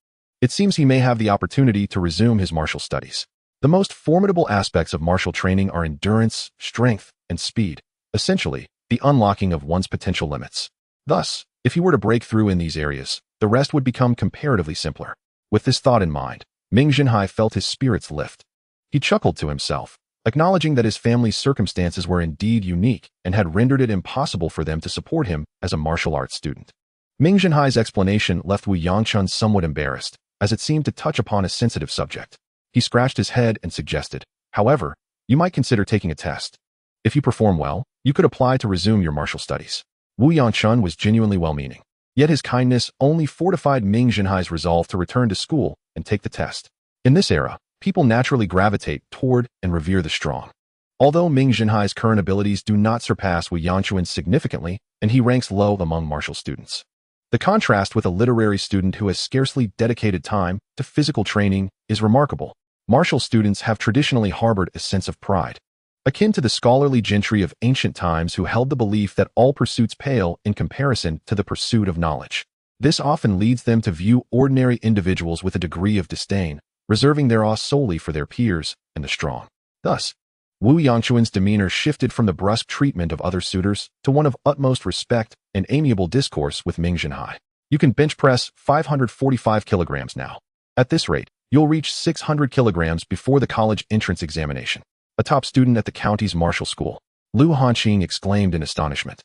it seems he may have the opportunity to resume his martial studies. The most formidable aspects of martial training are endurance, strength, and speed, essentially, the unlocking of one's potential limits. Thus, if he were to break through in these areas, the rest would become comparatively simpler. With this thought in mind, Ming Zhenhai felt his spirits lift. He chuckled to himself, acknowledging that his family's circumstances were indeed unique and had rendered it impossible for them to support him as a martial arts student. Ming Zhenhai's explanation left Wu Yangchun somewhat embarrassed, as it seemed to touch upon a sensitive subject. He scratched his head and suggested, "However, you might consider taking a test. If you perform well, you could apply to resume your martial studies." Wu Yangchun was genuinely well-meaning, yet his kindness only fortified Ming Zhenhai's resolve to return to school and take the test. In this era, people naturally gravitate toward and revere the strong. Although Ming Zhenhai's current abilities do not surpass Wu Yangchun's significantly, and he ranks low among martial students, the contrast with a literary student who has scarcely dedicated time to physical training is remarkable. Martial students have traditionally harbored a sense of pride, akin to the scholarly gentry of ancient times who held the belief that all pursuits pale in comparison to the pursuit of knowledge. This often leads them to view ordinary individuals with a degree of disdain, reserving their awe solely for their peers and the strong. Thus, Wu Yangchun's demeanor shifted from the brusque treatment of other suitors to one of utmost respect and amiable discourse with Ming Zhenhai. "You can bench press 545 kilograms now. At this rate, you'll reach 600 kilograms before the college entrance examination." A top student at the county's martial school, Lu Hanqing exclaimed in astonishment,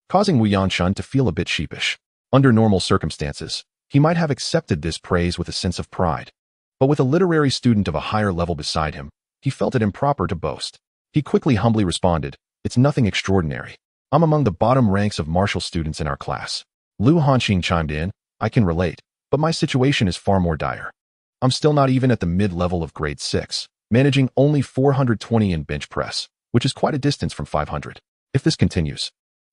causing Wu Yangchun to feel a bit sheepish. Under normal circumstances, he might have accepted this praise with a sense of pride. But with a literary student of a higher level beside him, he felt it improper to boast. He quickly humbly responded, "It's nothing extraordinary. I'm among the bottom ranks of martial students in our class." Lu Hanqing chimed in, "I can relate, but my situation is far more dire. I'm still not even at the mid-level of grade 6, managing only 420 in bench press, which is quite a distance from 500. If this continues,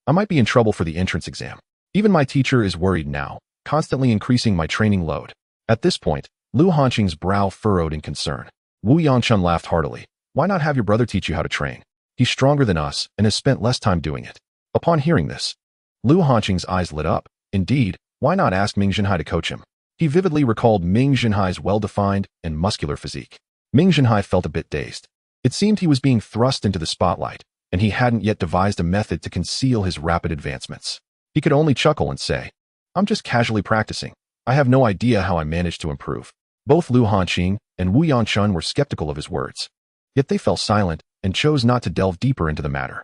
I might be in trouble for the entrance exam. Even my teacher is worried now, constantly increasing my training load." At this point, Lu Hanqing's brow furrowed in concern. Wu Yangchun laughed heartily. "Why not have your brother teach you how to train? He's stronger than us and has spent less time doing it." Upon hearing this, Lu Hanqing's eyes lit up. Indeed, why not ask Ming Zhenhai to coach him? He vividly recalled Ming Zhenhai's well-defined and muscular physique. Ming Zhenhai felt a bit dazed. It seemed he was being thrust into the spotlight, and he hadn't yet devised a method to conceal his rapid advancements. He could only chuckle and say, "I'm just casually practicing. I have no idea how I managed to improve." Both Lu Hanqing and Wu Yangchun were skeptical of his words. Yet they fell silent and chose not to delve deeper into the matter.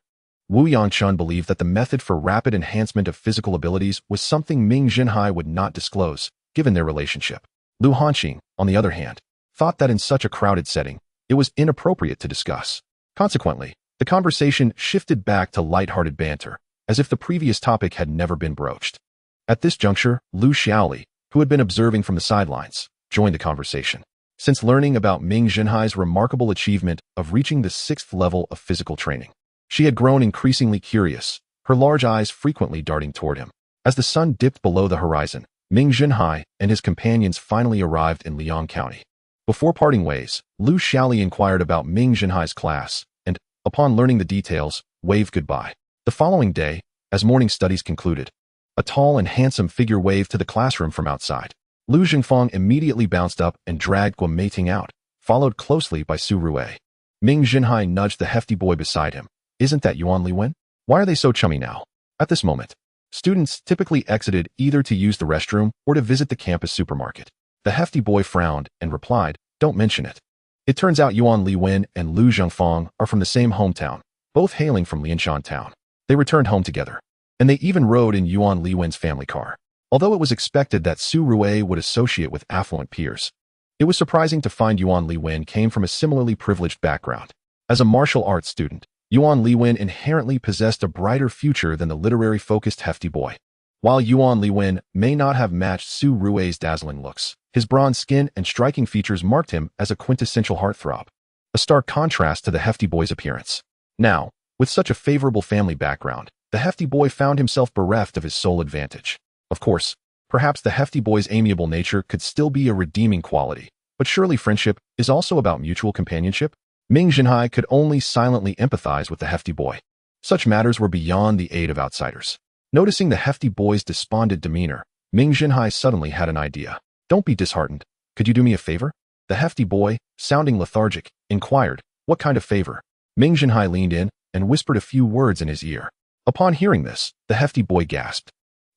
Wu Yangchun believed that the method for rapid enhancement of physical abilities was something Ming Zhenhai would not disclose, given their relationship. Lu Hanqing, on the other hand, thought that in such a crowded setting, it was inappropriate to discuss. Consequently, the conversation shifted back to light-hearted banter, as if the previous topic had never been broached. At this juncture, Lu Xiaoli, who had been observing from the sidelines, joined the conversation. Since learning about Ming Zhenhai's remarkable achievement of reaching the 6th level of physical training, she had grown increasingly curious, her large eyes frequently darting toward him. As the sun dipped below the horizon, Ming Zhenhai and his companions finally arrived in Liang County. Before parting ways, Lu Xiaoli inquired about Ming Zhenhai's class and, upon learning the details, waved goodbye. The following day, as morning studies concluded, a tall and handsome figure waved to the classroom from outside. Lu Zhengfang immediately bounced up and dragged Guo Meiting out, followed closely by Su Rui. Ming Zhenhai nudged the hefty boy beside him. "Isn't that Yuan Liwen? Why are they so chummy now?" At this moment, students typically exited either to use the restroom or to visit the campus supermarket. The hefty boy frowned and replied, "Don't mention it. It turns out Yuan Liwen and Lu Zhengfang are from the same hometown, both hailing from Lianshan town. They returned home together, and they even rode in Yuan Liwen's family car." Although it was expected that Su Rui would associate with affluent peers, it was surprising to find Yuan Liwen came from a similarly privileged background. As a martial arts student, Yuan Liwen inherently possessed a brighter future than the literary-focused hefty boy. While Yuan Liwen may not have matched Su Rui's dazzling looks, his bronze skin and striking features marked him as a quintessential heartthrob, a stark contrast to the hefty boy's appearance. Now, with such a favorable family background, the hefty boy found himself bereft of his sole advantage. Of course, perhaps the hefty boy's amiable nature could still be a redeeming quality, but surely friendship is also about mutual companionship? Ming Zhenhai could only silently empathize with the hefty boy. Such matters were beyond the aid of outsiders. Noticing the hefty boy's despondent demeanor, Ming Zhenhai suddenly had an idea. Don't be disheartened. Could you do me a favor? The hefty boy, sounding lethargic, inquired, what kind of favor? Ming Zhenhai leaned in and whispered a few words in his ear. Upon hearing this, the hefty boy gasped.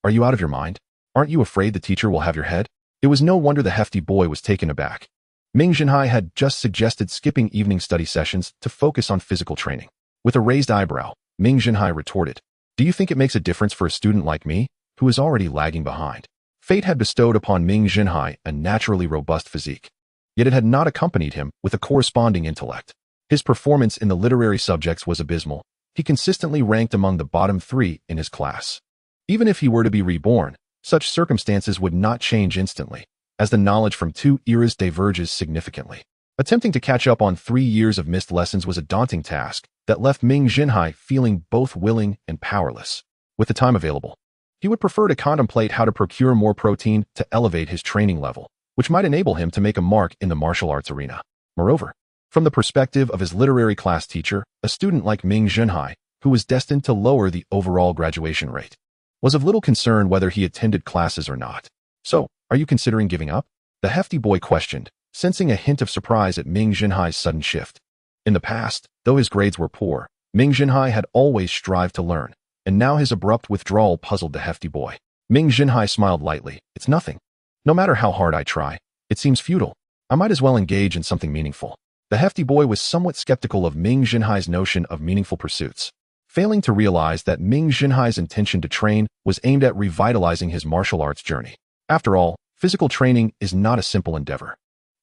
Are you out of your mind? Aren't you afraid the teacher will have your head? It was no wonder the hefty boy was taken aback. Ming Zhenhai had just suggested skipping evening study sessions to focus on physical training. With a raised eyebrow, Ming Zhenhai retorted, do you think it makes a difference for a student like me, who is already lagging behind? Fate had bestowed upon Ming Zhenhai a naturally robust physique, yet it had not accompanied him with a corresponding intellect. His performance in the literary subjects was abysmal. He consistently ranked among the bottom 3 in his class. Even if he were to be reborn, such circumstances would not change instantly, as the knowledge from 2 eras diverges significantly. Attempting to catch up on 3 years of missed lessons was a daunting task that left Ming Zhenhai feeling both willing and powerless. With the time available, he would prefer to contemplate how to procure more protein to elevate his training level, which might enable him to make a mark in the martial arts arena. Moreover, from the perspective of his literary class teacher, a student like Ming Zhenhai, who was destined to lower the overall graduation rate, was of little concern whether he attended classes or not. So, are you considering giving up? The hefty boy questioned, sensing a hint of surprise at Ming Zhenhai's sudden shift. In the past, though his grades were poor, Ming Zhenhai had always strived to learn, and now his abrupt withdrawal puzzled the hefty boy. Ming Zhenhai smiled lightly. It's nothing. No matter how hard I try, it seems futile. I might as well engage in something meaningful. The hefty boy was somewhat skeptical of Ming Zhenhai's notion of meaningful pursuits, failing to realize that Ming Zhenhai's intention to train was aimed at revitalizing his martial arts journey. After all, physical training is not a simple endeavor.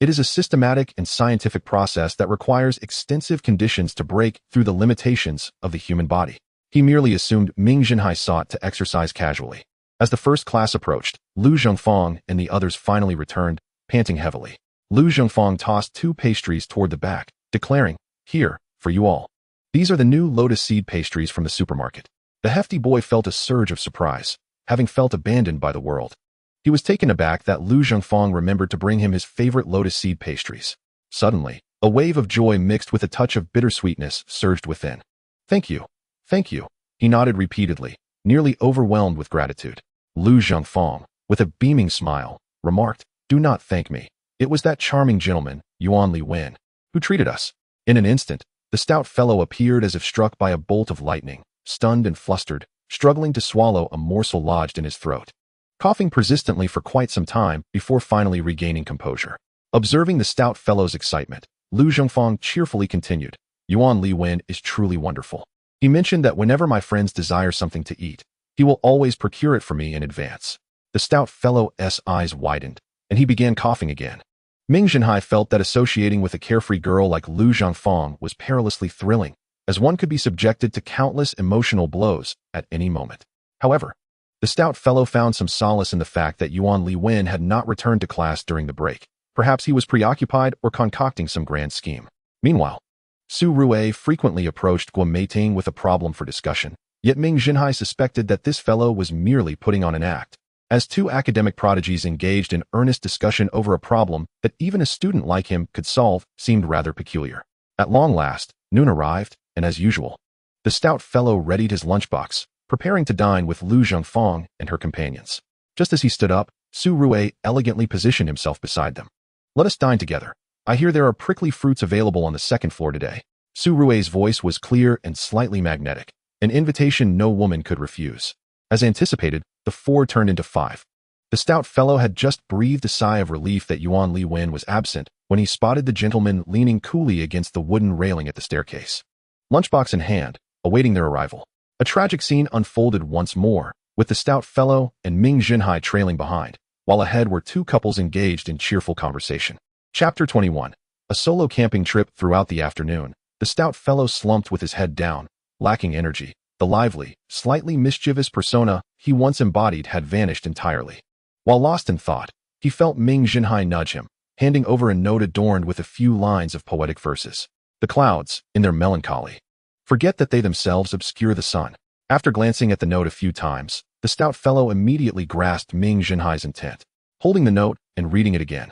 It is a systematic and scientific process that requires extensive conditions to break through the limitations of the human body. He merely assumed Ming Zhenhai sought to exercise casually. As the first class approached, Lu Zhengfang and the others finally returned, panting heavily. Lu Zhengfang tossed 2 pastries toward the back, declaring, Here, for you all. These are the new lotus seed pastries from the supermarket. The hefty boy felt a surge of surprise, having felt abandoned by the world. He was taken aback that Lu Zhengfang remembered to bring him his favorite lotus seed pastries. Suddenly, a wave of joy mixed with a touch of bittersweetness surged within. Thank you. Thank you. He nodded repeatedly, nearly overwhelmed with gratitude. Lu Zhengfang, with a beaming smile, remarked, Do not thank me. It was that charming gentleman, Yuan Liwen, who treated us. In an instant, the stout fellow appeared as if struck by a bolt of lightning, stunned and flustered, struggling to swallow a morsel lodged in his throat, coughing persistently for quite some time before finally regaining composure. Observing the stout fellow's excitement, Lu Zhengfang cheerfully continued, Yuan Liwen is truly wonderful. He mentioned that whenever my friends desire something to eat, he will always procure it for me in advance. The stout fellow's eyes widened, and he began coughing again. Ming Zhenhai felt that associating with a carefree girl like Lu Zhengfang was perilously thrilling, as one could be subjected to countless emotional blows at any moment. However, the stout fellow found some solace in the fact that Yuan Liwen had not returned to class during the break. Perhaps he was preoccupied or concocting some grand scheme. Meanwhile, Su Rui frequently approached Guo Meiting with a problem for discussion, yet Ming Zhenhai suspected that this fellow was merely putting on an act. As 2 academic prodigies engaged in earnest discussion over a problem that even a student like him could solve seemed rather peculiar. At long last, noon arrived, and as usual, the stout fellow readied his lunchbox, preparing to dine with Lu Zhengfang and her companions. Just as he stood up, Su Rui elegantly positioned himself beside them. Let us dine together. I hear there are prickly fruits available on the 2nd floor today. Su Rui's voice was clear and slightly magnetic, an invitation no woman could refuse. As anticipated, the 4 turned into 5. The stout fellow had just breathed a sigh of relief that Yuan Liwen was absent when he spotted the gentleman leaning coolly against the wooden railing at the staircase, lunchbox in hand, awaiting their arrival. A tragic scene unfolded once more, with the stout fellow and Ming Zhenhai trailing behind, while ahead were 2 couples engaged in cheerful conversation. Chapter 21. A solo camping trip. Throughout the afternoon, the stout fellow slumped with his head down, lacking energy. The lively, slightly mischievous persona he once embodied had vanished entirely. While lost in thought, he felt Ming Zhenhai nudge him, handing over a note adorned with a few lines of poetic verses. The clouds, in their melancholy, forget that they themselves obscure the sun. After glancing at the note a few times, the stout fellow immediately grasped Ming Zhenhai's intent. Holding the note and reading it again,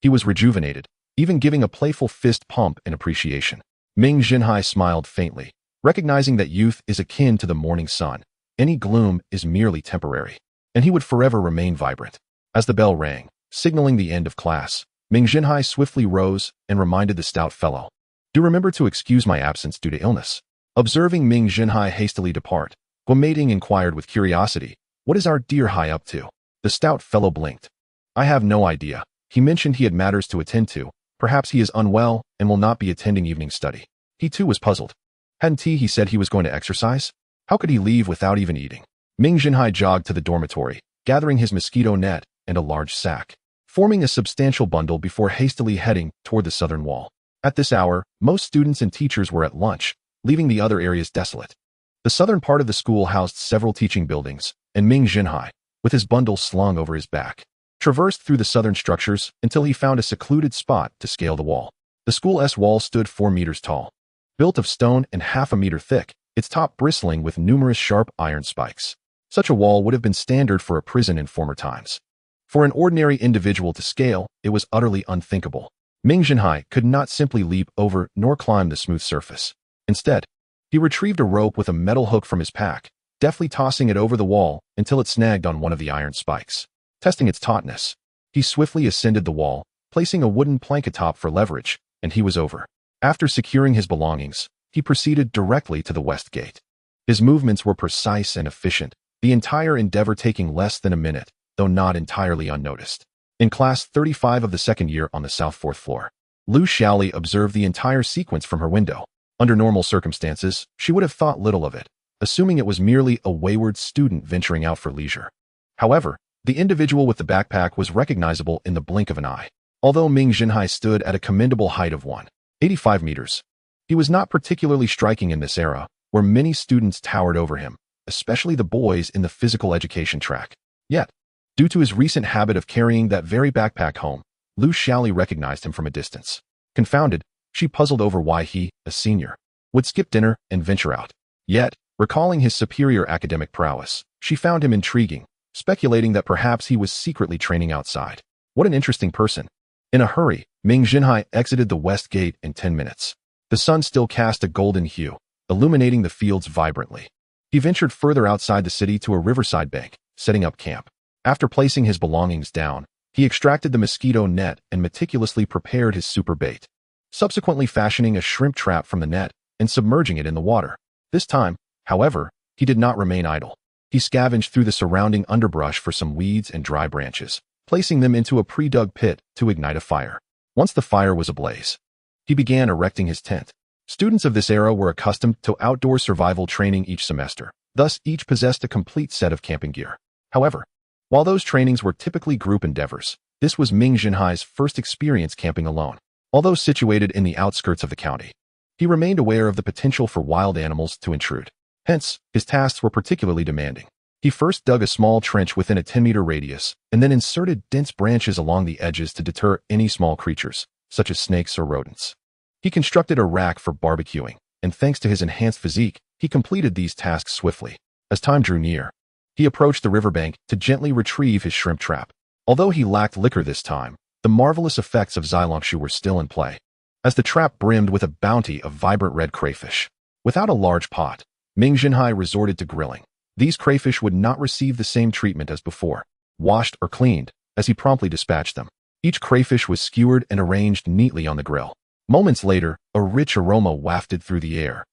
he was rejuvenated, even giving a playful fist pump in appreciation. Ming Zhenhai smiled faintly, recognizing that youth is akin to the morning sun. Any gloom is merely temporary, and he would forever remain vibrant. As the bell rang, signaling the end of class, Ming Zhenhai swiftly rose and reminded the stout fellow, "Do remember to excuse my absence due to illness." Observing Ming Zhenhai hastily depart, Guomeiding inquired with curiosity, "What is our dear Hai up to?" The stout fellow blinked. "I have no idea. He mentioned he had matters to attend to. Perhaps he is unwell and will not be attending evening study." He too was puzzled. Hadn't he said he was going to exercise? How could he leave without even eating? Ming Zhenhai jogged to the dormitory, gathering his mosquito net and a large sack, forming a substantial bundle before hastily heading toward the southern wall. At this hour, most students and teachers were at lunch, leaving the other areas desolate. The southern part of the school housed several teaching buildings, and Ming Zhenhai, with his bundle slung over his back, traversed through the southern structures until he found a secluded spot to scale the wall. The school's wall stood 4 meters tall. Built of stone and half a meter thick, its top bristling with numerous sharp iron spikes. Such a wall would have been standard for a prison in former times. For an ordinary individual to scale, it was utterly unthinkable. Ming Zhenhai could not simply leap over nor climb the smooth surface. Instead, he retrieved a rope with a metal hook from his pack, deftly tossing it over the wall until it snagged on one of the iron spikes. Testing its tautness, he swiftly ascended the wall, placing a wooden plank atop for leverage, and he was over. After securing his belongings, he proceeded directly to the west gate. His movements were precise and efficient, the entire endeavor taking less than a minute, though not entirely unnoticed. In class 35 of the second year on the south fourth floor, Lu Xiaoli observed the entire sequence from her window. Under normal circumstances, she would have thought little of it, assuming it was merely a wayward student venturing out for leisure. However, the individual with the backpack was recognizable in the blink of an eye. Although Ming Zhenhai stood at a commendable height of 185 meters, he was not particularly striking in this era, where many students towered over him, especially the boys in the physical education track. Yet, due to his recent habit of carrying that very backpack home, Lu Xiaoli recognized him from a distance. Confounded, she puzzled over why he, a senior, would skip dinner and venture out. Yet, recalling his superior academic prowess, she found him intriguing, speculating that perhaps he was secretly training outside. What an interesting person. In a hurry, Ming Zhenhai exited the west gate in 10 minutes. The sun still cast a golden hue, illuminating the fields vibrantly. He ventured further outside the city to a riverside bank, setting up camp. After placing his belongings down, he extracted the mosquito net and meticulously prepared his super bait, subsequently fashioning a shrimp trap from the net and submerging it in the water. This time, however, he did not remain idle. He scavenged through the surrounding underbrush for some weeds and dry branches, placing them into a pre-dug pit to ignite a fire. Once the fire was ablaze, he began erecting his tent. Students of this era were accustomed to outdoor survival training each semester, thus each possessed a complete set of camping gear. However, while those trainings were typically group endeavors, this was Ming Zhenhai's first experience camping alone. Although situated in the outskirts of the county, he remained aware of the potential for wild animals to intrude. Hence, his tasks were particularly demanding. He first dug a small trench within a 10-meter radius, and then inserted dense branches along the edges to deter any small creatures, such as snakes or rodents. He constructed a rack for barbecuing, and thanks to his enhanced physique, he completed these tasks swiftly. As time drew near, he approached the riverbank to gently retrieve his shrimp trap. Although he lacked liquor this time, the marvelous effects of Xilangshu were still in play, as the trap brimmed with a bounty of vibrant red crayfish. Without a large pot, Ming Zhenhai resorted to grilling. These crayfish would not receive the same treatment as before, washed or cleaned, as he promptly dispatched them. Each crayfish was skewered and arranged neatly on the grill. Moments later, a rich aroma wafted through the air,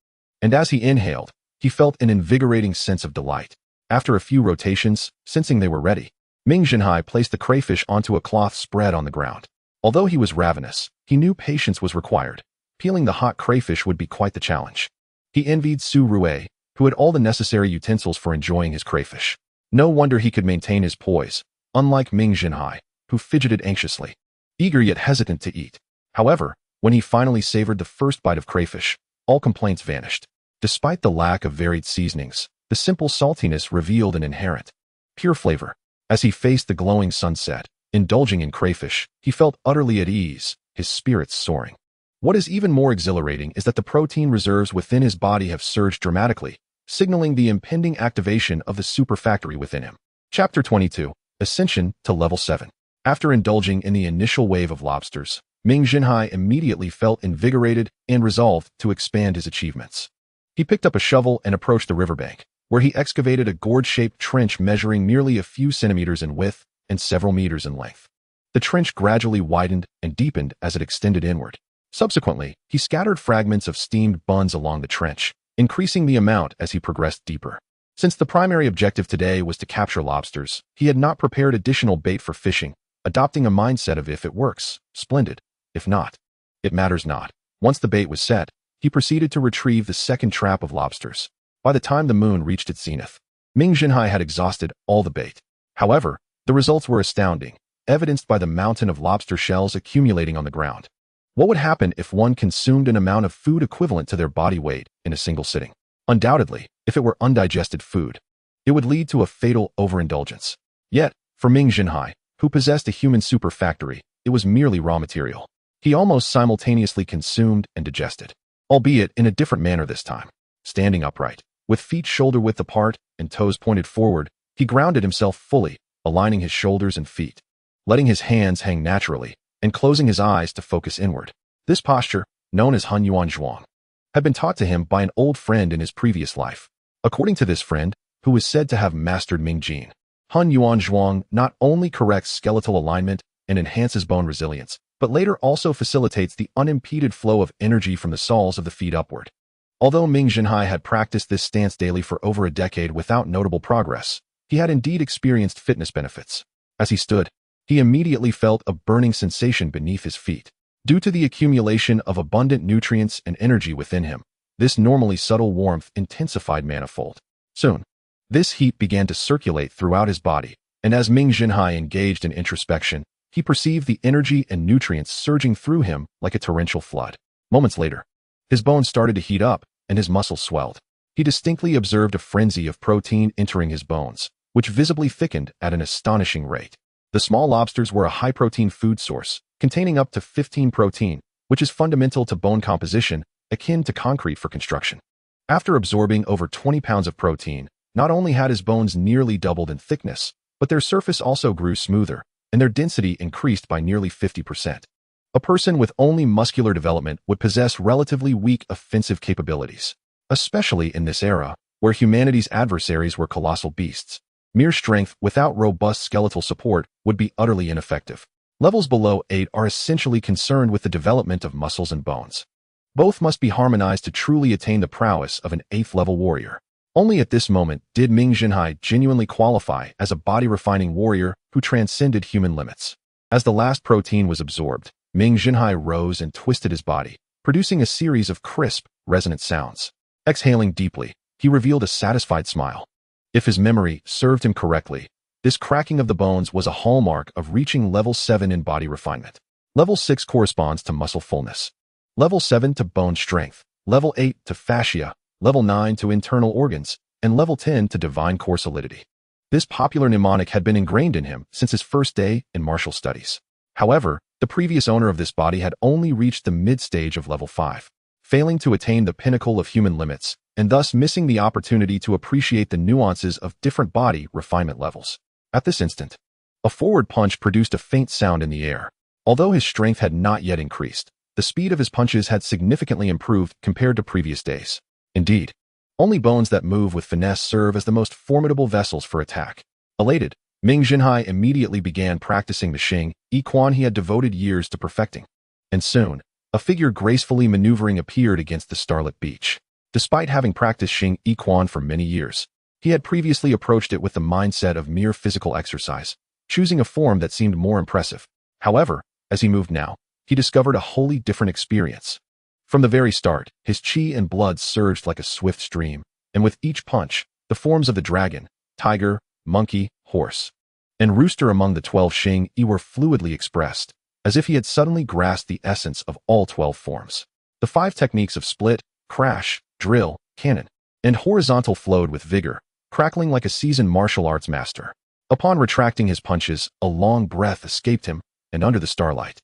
and as he inhaled, he felt an invigorating sense of delight. After a few rotations, sensing they were ready, Ming Zhenhai placed the crayfish onto a cloth spread on the ground. Although he was ravenous, he knew patience was required. Peeling the hot crayfish would be quite the challenge. He envied Su Rue, who had all the necessary utensils for enjoying his crayfish. No wonder he could maintain his poise, unlike Ming Zhenhai, who fidgeted anxiously, eager yet hesitant to eat. However, when he finally savored the first bite of crayfish, all complaints vanished. Despite the lack of varied seasonings, the simple saltiness revealed an inherent pure flavor. As he faced the glowing sunset, indulging in crayfish, he felt utterly at ease, his spirits soaring. What is even more exhilarating is that the protein reserves within his body have surged dramatically, signaling the impending activation of the super factory within him. Chapter 22. Ascension to Level 7. After indulging in the initial wave of lobsters, Ming Zhenhai immediately felt invigorated and resolved to expand his achievements. He picked up a shovel and approached the riverbank, where he excavated a gourd-shaped trench measuring merely a few centimeters in width and several meters in length. The trench gradually widened and deepened as it extended inward. Subsequently, he scattered fragments of steamed buns along the trench, increasing the amount as he progressed deeper. Since the primary objective today was to capture lobsters, he had not prepared additional bait for fishing, adopting a mindset of if it works, splendid. If not, it matters not. Once the bait was set, he proceeded to retrieve the second trap of lobsters. By the time the moon reached its zenith, Ming Zhenhai had exhausted all the bait. However, the results were astounding, evidenced by the mountain of lobster shells accumulating on the ground. What would happen if one consumed an amount of food equivalent to their body weight in a single sitting? Undoubtedly, if it were undigested food, it would lead to a fatal overindulgence. Yet, for Ming Zhenhai, who possessed a human super factory, it was merely raw material. He almost simultaneously consumed and digested, albeit in a different manner this time. Standing upright, with feet shoulder-width apart and toes pointed forward, he grounded himself fully, aligning his shoulders and feet, letting his hands hang naturally, and closing his eyes to focus inward. This posture, known as Han Yuan Zhuang, had been taught to him by an old friend in his previous life. According to this friend, who was said to have mastered Ming Jin, Han Yuan Zhuang not only corrects skeletal alignment and enhances bone resilience, but later also facilitates the unimpeded flow of energy from the soles of the feet upward. Although Ming Zhenhai had practiced this stance daily for over a decade without notable progress, he had indeed experienced fitness benefits. As he stood, he immediately felt a burning sensation beneath his feet. Due to the accumulation of abundant nutrients and energy within him, this normally subtle warmth intensified manifold. Soon, this heat began to circulate throughout his body, and as Ming Zhenhai engaged in introspection, he perceived the energy and nutrients surging through him like a torrential flood. Moments later, his bones started to heat up, and his muscles swelled. He distinctly observed a frenzy of protein entering his bones, which visibly thickened at an astonishing rate. The small lobsters were a high-protein food source, containing up to 15 protein, which is fundamental to bone composition, akin to concrete for construction. After absorbing over 20 pounds of protein, not only had his bones nearly doubled in thickness, but their surface also grew smoother, and their density increased by nearly 50%. A person with only muscular development would possess relatively weak offensive capabilities, especially in this era, where humanity's adversaries were colossal beasts. Mere strength without robust skeletal support would be utterly ineffective. Levels below 8 are essentially concerned with the development of muscles and bones. Both must be harmonized to truly attain the prowess of an 8th-level warrior. Only at this moment did Ming Zhenhai genuinely qualify as a body-refining warrior who transcended human limits. As the last protein was absorbed, Ming Zhenhai rose and twisted his body, producing a series of crisp, resonant sounds. Exhaling deeply, he revealed a satisfied smile. If his memory served him correctly, this cracking of the bones was a hallmark of reaching level 7 in body refinement. Level 6 corresponds to muscle fullness. Level 7 to bone strength. Level 8 to fascia. Level 9 to internal organs. And level 10 to divine core solidity. This popular mnemonic had been ingrained in him since his first day in martial studies. However, the previous owner of this body had only reached the mid-stage of level 5, failing to attain the pinnacle of human limits, and thus missing the opportunity to appreciate the nuances of different body refinement levels. At this instant, a forward punch produced a faint sound in the air. Although his strength had not yet increased, the speed of his punches had significantly improved compared to previous days. Indeed, only bones that move with finesse serve as the most formidable vessels for attack. Elated, Ming Zhenhai immediately began practicing the Xing Yi Quan he had devoted years to perfecting. And soon, a figure gracefully maneuvering appeared against the starlit beach. Despite having practiced Xing Yi Quan for many years, he had previously approached it with the mindset of mere physical exercise, choosing a form that seemed more impressive. However, as he moved now, he discovered a wholly different experience. From the very start, his chi and blood surged like a swift stream, and with each punch, the forms of the dragon, tiger, monkey, horse, and rooster among the 12 Xing Yi were fluidly expressed, as if he had suddenly grasped the essence of all 12 forms. The 5 techniques of split, crash, drill, cannon, and horizontal flowed with vigor, crackling like a seasoned martial arts master. Upon retracting his punches, a long breath escaped him, and under the starlight,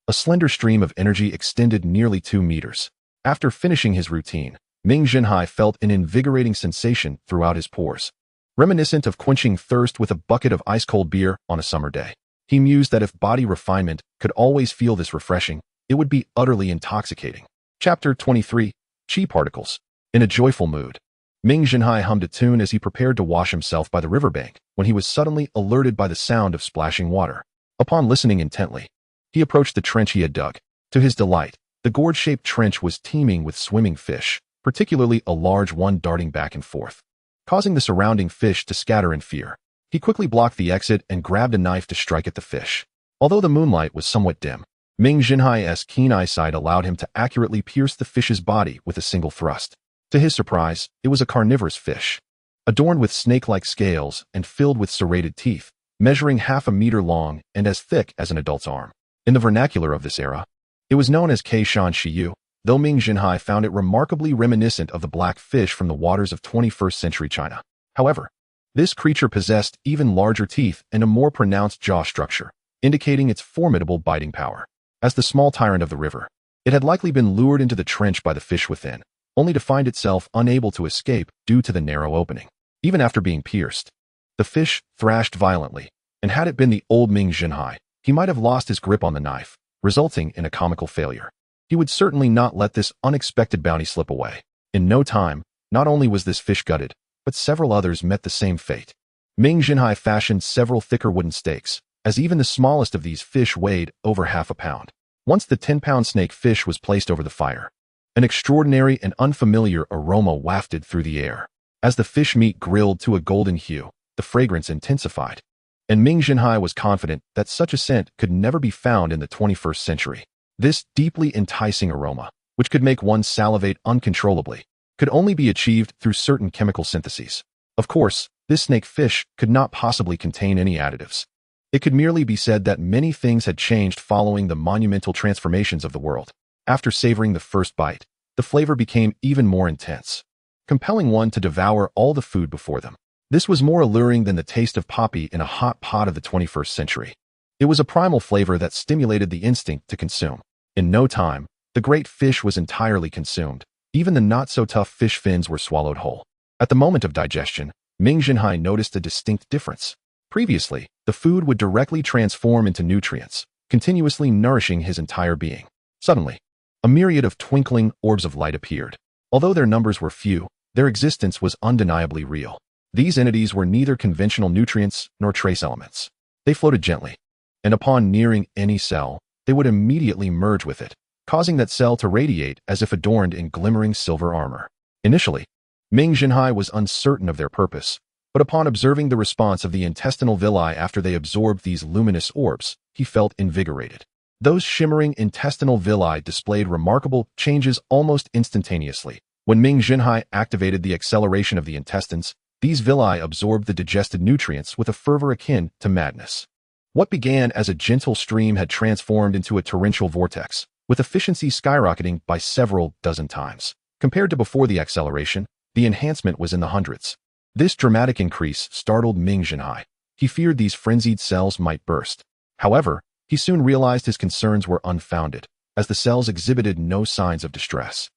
a slender stream of energy extended nearly 2 meters. After finishing his routine, Ming Zhenhai felt an invigorating sensation throughout his pores, reminiscent of quenching thirst with a bucket of ice-cold beer on a summer day. He mused that if body refinement could always feel this refreshing, it would be utterly intoxicating. Chapter 23. Chi Particles. In a joyful mood, Ming Zhenhai hummed a tune as he prepared to wash himself by the riverbank when he was suddenly alerted by the sound of splashing water. Upon listening intently, he approached the trench he had dug. To his delight, the gourd-shaped trench was teeming with swimming fish, particularly a large one darting back and forth, causing the surrounding fish to scatter in fear. He quickly blocked the exit and grabbed a knife to strike at the fish. Although the moonlight was somewhat dim, Ming Zhenhai's keen eyesight allowed him to accurately pierce the fish's body with a single thrust. To his surprise, it was a carnivorous fish, adorned with snake-like scales and filled with serrated teeth, measuring half a meter long and as thick as an adult's arm. In the vernacular of this era, it was known as Keishan Shiyu, though Ming Zhenhai found it remarkably reminiscent of the black fish from the waters of 21st century China. However, this creature possessed even larger teeth and a more pronounced jaw structure, indicating its formidable biting power. As the small tyrant of the river, it had likely been lured into the trench by the fish within, only to find itself unable to escape due to the narrow opening. Even after being pierced, the fish thrashed violently, and had it been the old Ming Zhenhai, he might have lost his grip on the knife, resulting in a comical failure. He would certainly not let this unexpected bounty slip away. In no time, not only was this fish gutted, but several others met the same fate. Ming Zhenhai fashioned several thicker wooden stakes, as even the smallest of these fish weighed over half a pound. Once the 10-pound snake fish was placed over the fire, an extraordinary and unfamiliar aroma wafted through the air. As the fish meat grilled to a golden hue, the fragrance intensified, and Ming Zhenhai was confident that such a scent could never be found in the 21st century. This deeply enticing aroma, which could make one salivate uncontrollably, could only be achieved through certain chemical syntheses. Of course, this snake fish could not possibly contain any additives. It could merely be said that many things had changed following the monumental transformations of the world. After savoring the first bite, the flavor became even more intense, compelling one to devour all the food before them. This was more alluring than the taste of poppy in a hot pot of the 21st century. It was a primal flavor that stimulated the instinct to consume. In no time, the great fish was entirely consumed. Even the not-so-tough fish fins were swallowed whole. At the moment of digestion, Ming Zhenhai noticed a distinct difference. Previously, the food would directly transform into nutrients, continuously nourishing his entire being. Suddenly, a myriad of twinkling orbs of light appeared. Although their numbers were few, their existence was undeniably real. These entities were neither conventional nutrients nor trace elements. They floated gently, and upon nearing any cell, they would immediately merge with it, causing that cell to radiate as if adorned in glimmering silver armor. Initially, Ming Zhenhai was uncertain of their purpose, but upon observing the response of the intestinal villi after they absorbed these luminous orbs, he felt invigorated. Those shimmering intestinal villi displayed remarkable changes almost instantaneously. When Ming Zhenhai activated the acceleration of the intestines, these villi absorbed the digested nutrients with a fervor akin to madness. What began as a gentle stream had transformed into a torrential vortex, with efficiency skyrocketing by several dozen times. Compared to before the acceleration, the enhancement was in the hundreds. This dramatic increase startled Ming Zhenhai. He feared these frenzied cells might burst. However, he soon realized his concerns were unfounded, as the cells exhibited no signs of distress.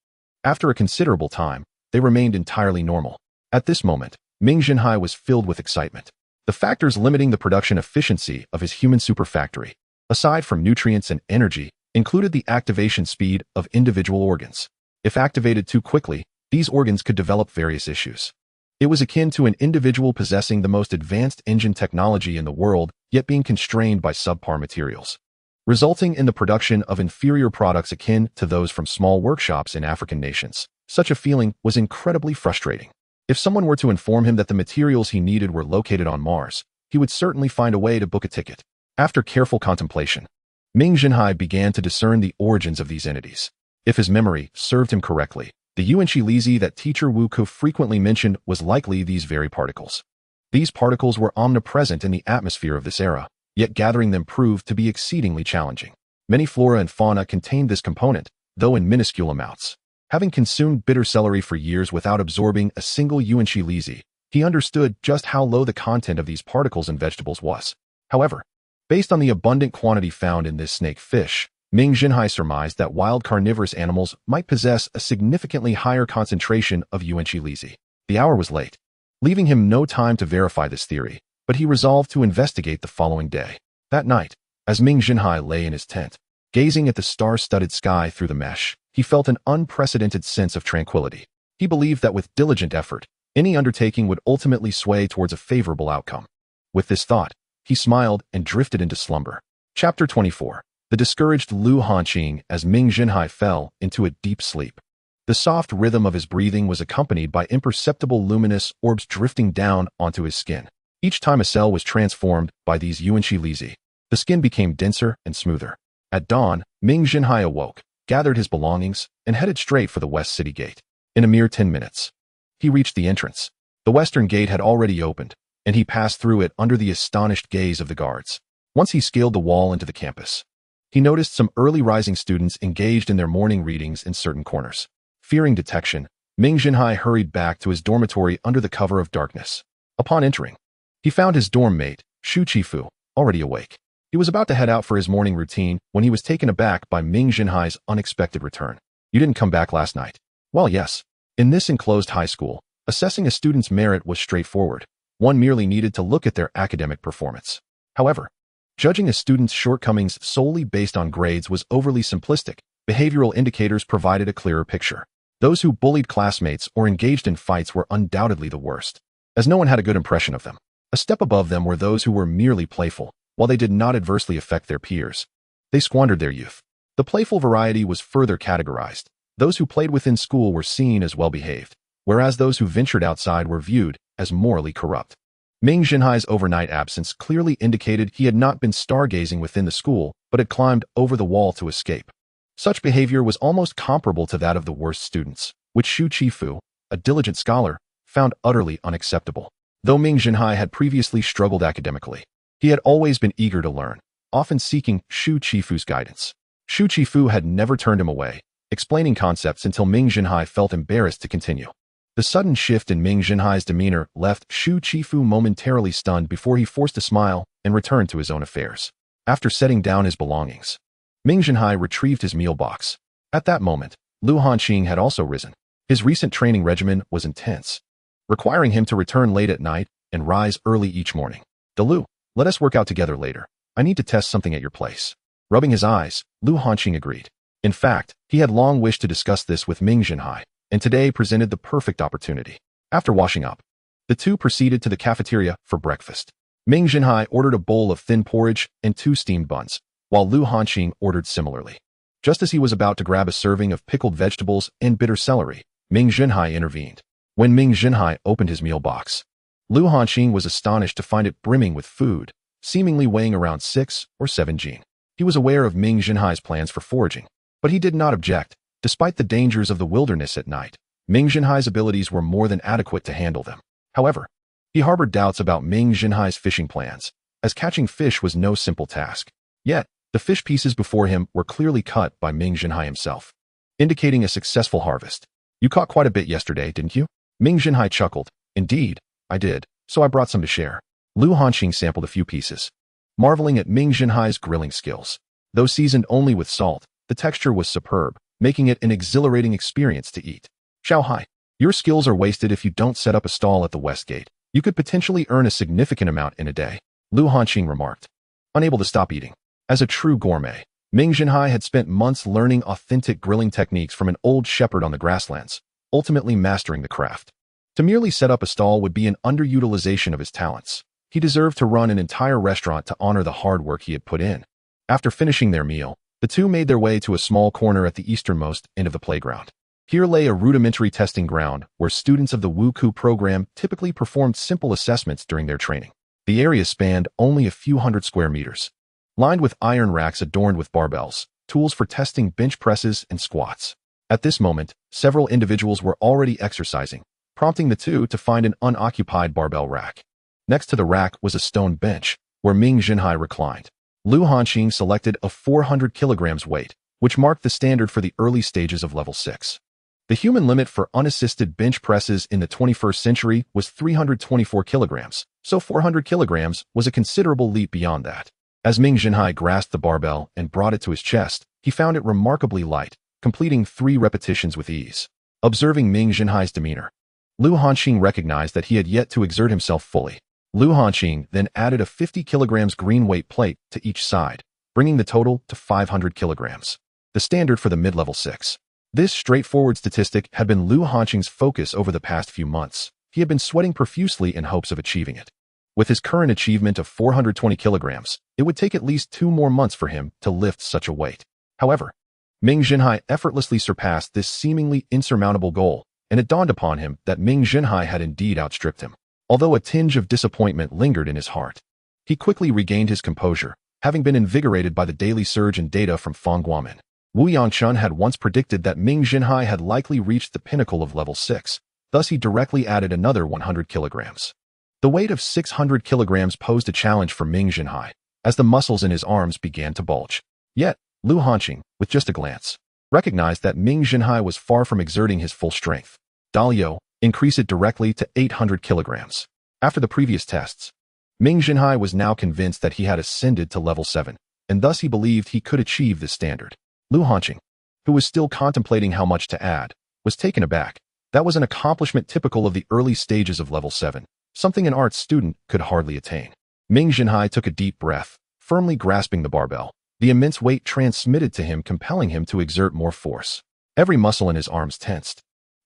After a considerable time, they remained entirely normal. At this moment, Ming Zhenhai was filled with excitement. The factors limiting the production efficiency of his human superfactory, aside from nutrients and energy, included the activation speed of individual organs. If activated too quickly, these organs could develop various issues. It was akin to an individual possessing the most advanced engine technology in the world, yet being constrained by subpar materials, resulting in the production of inferior products akin to those from small workshops in African nations. Such a feeling was incredibly frustrating. If someone were to inform him that the materials he needed were located on Mars, he would certainly find a way to book a ticket. After careful contemplation, Ming Zhenhai began to discern the origins of these entities. If his memory served him correctly, the Yuanqi Lizi that teacher Wu Ku frequently mentioned was likely these very particles. These particles were omnipresent in the atmosphere of this era, yet gathering them proved to be exceedingly challenging. Many flora and fauna contained this component, though in minuscule amounts. Having consumed bitter celery for years without absorbing a single Yuanqi Lizi, He understood just how low the content of these particles in vegetables was. However, based on the abundant quantity found in this snake fish, Ming Zhenhai surmised that wild carnivorous animals might possess a significantly higher concentration of Yuanqi. The hour was late, leaving him no time to verify this theory, but he resolved to investigate the following day. That night, as Ming Zhenhai lay in his tent, gazing at the star-studded sky through the mesh, he felt an unprecedented sense of tranquility. He believed that with diligent effort, any undertaking would ultimately sway towards a favorable outcome. With this thought, he smiled and drifted into slumber. Chapter 24. The discouraged Lu Hanqing as Ming Zhenhai fell into a deep sleep. The soft rhythm of his breathing was accompanied by imperceptible luminous orbs drifting down onto his skin. Each time a cell was transformed by these Yuanqi, the skin became denser and smoother. At dawn, Ming Zhenhai awoke, gathered his belongings, and headed straight for the West City Gate. In a mere 10 minutes, he reached the entrance. The western gate had already opened, and he passed through it under the astonished gaze of the guards. Once he scaled the wall into the campus, he noticed some early rising students engaged in their morning readings in certain corners. Fearing detection, Ming Zhenhai hurried back to his dormitory under the cover of darkness. Upon entering, he found his dorm mate, Xu Qifu, already awake. He was about to head out for his morning routine when he was taken aback by Ming Zhenhai's unexpected return. "You didn't come back last night." "Well, yes. In this enclosed high school, assessing a student's merit was straightforward. One merely needed to look at their academic performance. However, judging a student's shortcomings solely based on grades was overly simplistic. Behavioral indicators provided a clearer picture. Those who bullied classmates or engaged in fights were undoubtedly the worst, as no one had a good impression of them. A step above them were those who were merely playful. While they did not adversely affect their peers, they squandered their youth. The playful variety was further categorized. Those who played within school were seen as well-behaved, whereas those who ventured outside were viewed as morally corrupt. Ming Zhenhai's overnight absence clearly indicated he had not been stargazing within the school, but had climbed over the wall to escape. Such behavior was almost comparable to that of the worst students, which Xu Qifu, a diligent scholar, found utterly unacceptable. Though Ming Zhenhai had previously struggled academically, he had always been eager to learn, often seeking Xu Qifu's guidance. Xu Qifu had never turned him away, explaining concepts until Ming Zhenhai felt embarrassed to continue. The sudden shift in Ming Zhenhai's demeanor left Xu Qifu momentarily stunned before he forced a smile and returned to his own affairs. After setting down his belongings, Ming Zhenhai retrieved his meal box. At that moment, Lu Hanqing had also risen. His recent training regimen was intense, requiring him to return late at night and rise early each morning. "Lu, let us work out together later. I need to test something at your place." Rubbing his eyes, Lu Hanqing agreed. In fact, he had long wished to discuss this with Ming Zhenhai, and today presented the perfect opportunity. After washing up, the two proceeded to the cafeteria for breakfast. Ming Zhenhai ordered a bowl of thin porridge and 2 steamed buns, while Lu Hanqing ordered similarly. Just as he was about to grab a serving of pickled vegetables and bitter celery, Ming Zhenhai intervened. When Ming Zhenhai opened his meal box, Lu Hanqing was astonished to find it brimming with food, seemingly weighing around 6 or 7 jin. He was aware of Ming Zhenhai's plans for foraging, but he did not object. Despite the dangers of the wilderness at night, Ming Zhenhai's abilities were more than adequate to handle them. However, he harbored doubts about Ming Zhenhai's fishing plans, as catching fish was no simple task. Yet, the fish pieces before him were clearly cut by Ming Zhenhai himself, indicating a successful harvest. "You caught quite a bit yesterday, didn't you?" Ming Zhenhai chuckled. "Indeed, I did, so I brought some to share." Lu Hanqing sampled a few pieces, marveling at Ming Zhenhai's grilling skills. Though seasoned only with salt, the texture was superb, making it an exhilarating experience to eat. "Zhenhai, your skills are wasted if you don't set up a stall at the West Gate. You could potentially earn a significant amount in a day," Lu Hanqing remarked, unable to stop eating. As a true gourmet, Ming Zhenhai had spent months learning authentic grilling techniques from an old shepherd on the grasslands, ultimately mastering the craft. To merely set up a stall would be an underutilization of his talents. He deserved to run an entire restaurant to honor the hard work he had put in. After finishing their meal, the two made their way to a small corner at the easternmost end of the playground. Here lay a rudimentary testing ground where students of the Wuku program typically performed simple assessments during their training. The area spanned only a few hundred square meters, lined with iron racks adorned with barbells, tools for testing bench presses and squats. At this moment, several individuals were already exercising, prompting the two to find an unoccupied barbell rack. Next to the rack was a stone bench, where Ming Zhenhai reclined. Lu Hanqing selected a 400 kilograms weight, which marked the standard for the early stages of level 6. The human limit for unassisted bench presses in the 21st century was 324 kilograms, so 400 kilograms was a considerable leap beyond that. As Ming Zhenhai grasped the barbell and brought it to his chest, he found it remarkably light, completing 3 repetitions with ease. Observing Ming Zhenhai's demeanor, Lu Hanqing recognized that he had yet to exert himself fully. Lu Hanqing then added a 50 kilograms green weight plate to each side, bringing the total to 500 kilograms, the standard for the mid-level 6. This straightforward statistic had been Lu Hanqing's focus over the past few months. He had been sweating profusely in hopes of achieving it. With his current achievement of 420 kilograms, it would take at least 2 more months for him to lift such a weight. However, Ming Zhenhai effortlessly surpassed this seemingly insurmountable goal, and it dawned upon him that Ming Zhenhai had indeed outstripped him. Although a tinge of disappointment lingered in his heart, he quickly regained his composure, having been invigorated by the daily surge in data from Feng Guomin. Wu Yangchun had once predicted that Ming Zhenhai had likely reached the pinnacle of level 6, thus he directly added another 100 kilograms. The weight of 600 kilograms posed a challenge for Ming Zhenhai, as the muscles in his arms began to bulge. Yet, Lu Hanqing, with just a glance, recognized that Ming Zhenhai was far from exerting his full strength. Dalio, increase it directly to 800 kilograms. After the previous tests, Ming Zhenhai was now convinced that he had ascended to level 7, and thus he believed he could achieve this standard. Lu Hanqing, who was still contemplating how much to add, was taken aback. That was an accomplishment typical of the early stages of level 7, something an arts student could hardly attain. Ming Zhenhai took a deep breath, firmly grasping the barbell. The immense weight transmitted to him, compelling him to exert more force. Every muscle in his arms tensed,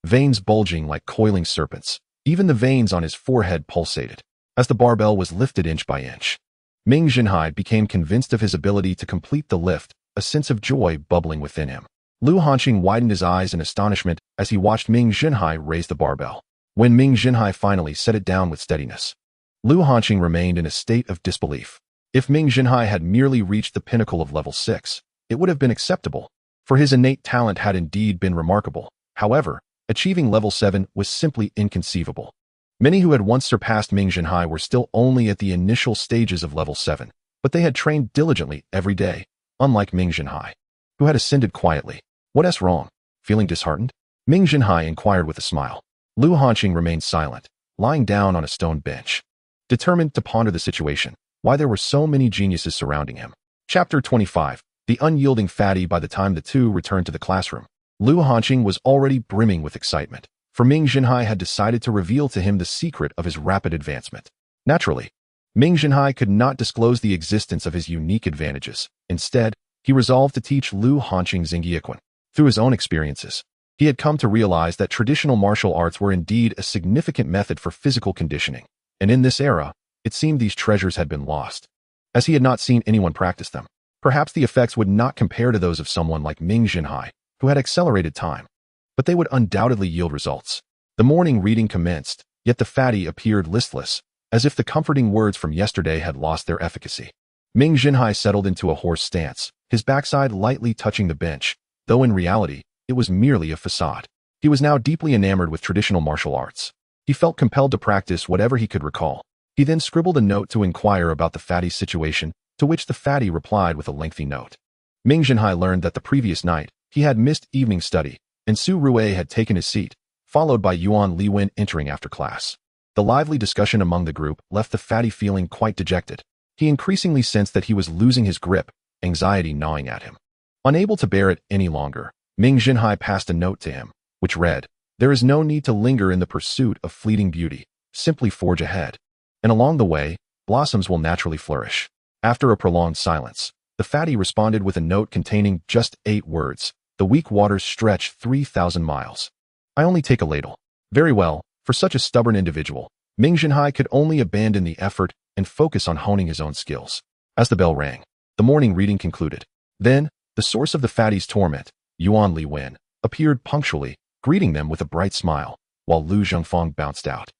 veins bulging like coiling serpents. Even the veins on his forehead pulsated. As the barbell was lifted inch by inch, Ming Zhenhai became convinced of his ability to complete the lift, a sense of joy bubbling within him. Lu Hanqing widened his eyes in astonishment as he watched Ming Zhenhai raise the barbell. When Ming Zhenhai finally set it down with steadiness, Lu Hanqing remained in a state of disbelief. If Ming Zhenhai had merely reached the pinnacle of level 6, it would have been acceptable, for his innate talent had indeed been remarkable. However, achieving level 7 was simply inconceivable. Many who had once surpassed Ming Zhenhai were still only at the initial stages of level 7, but they had trained diligently every day, unlike Ming Zhenhai, who had ascended quietly. What's wrong? Feeling disheartened? Ming Zhenhai inquired with a smile. Lu Hanqing remained silent, lying down on a stone bench, determined to ponder the situation, why there were so many geniuses surrounding him. Chapter 25. The unyielding fatty. By the time the two returned to the classroom, Lu Hanqing was already brimming with excitement, for Ming Zhenhai had decided to reveal to him the secret of his rapid advancement. Naturally, Ming Zhenhai could not disclose the existence of his unique advantages. Instead, he resolved to teach Lu Hanqing Xingyiquan. Through his own experiences, he had come to realize that traditional martial arts were indeed a significant method for physical conditioning, and in this era, it seemed these treasures had been lost. As he had not seen anyone practice them, perhaps the effects would not compare to those of someone like Ming Zhenhai, who had accelerated time, but they would undoubtedly yield results. The morning reading commenced, yet the fatty appeared listless, as if the comforting words from yesterday had lost their efficacy. Ming Zhenhai settled into a horse stance, his backside lightly touching the bench, though in reality, it was merely a facade. He was now deeply enamored with traditional martial arts. He felt compelled to practice whatever he could recall. He then scribbled a note to inquire about the fatty's situation, to which the fatty replied with a lengthy note. Ming Zhenhai learned that the previous night, he had missed evening study, and Su Rue had taken his seat, followed by Yuan Li Wen entering after class. The lively discussion among the group left the fatty feeling quite dejected. He increasingly sensed that he was losing his grip, anxiety gnawing at him. Unable to bear it any longer, Ming Zhenhai passed a note to him, which read, "There is no need to linger in the pursuit of fleeting beauty. Simply forge ahead, and along the way, blossoms will naturally flourish." After a prolonged silence, the fatty responded with a note containing just 8 words. "The weak waters stretch 3,000 miles. I only take a ladle." Very well, for such a stubborn individual, Ming Zhenhai could only abandon the effort and focus on honing his own skills. As the bell rang, the morning reading concluded. Then, the source of the fatty's torment, Yuan Li Wen, appeared punctually, greeting them with a bright smile, while Lu Zhengfeng bounced out.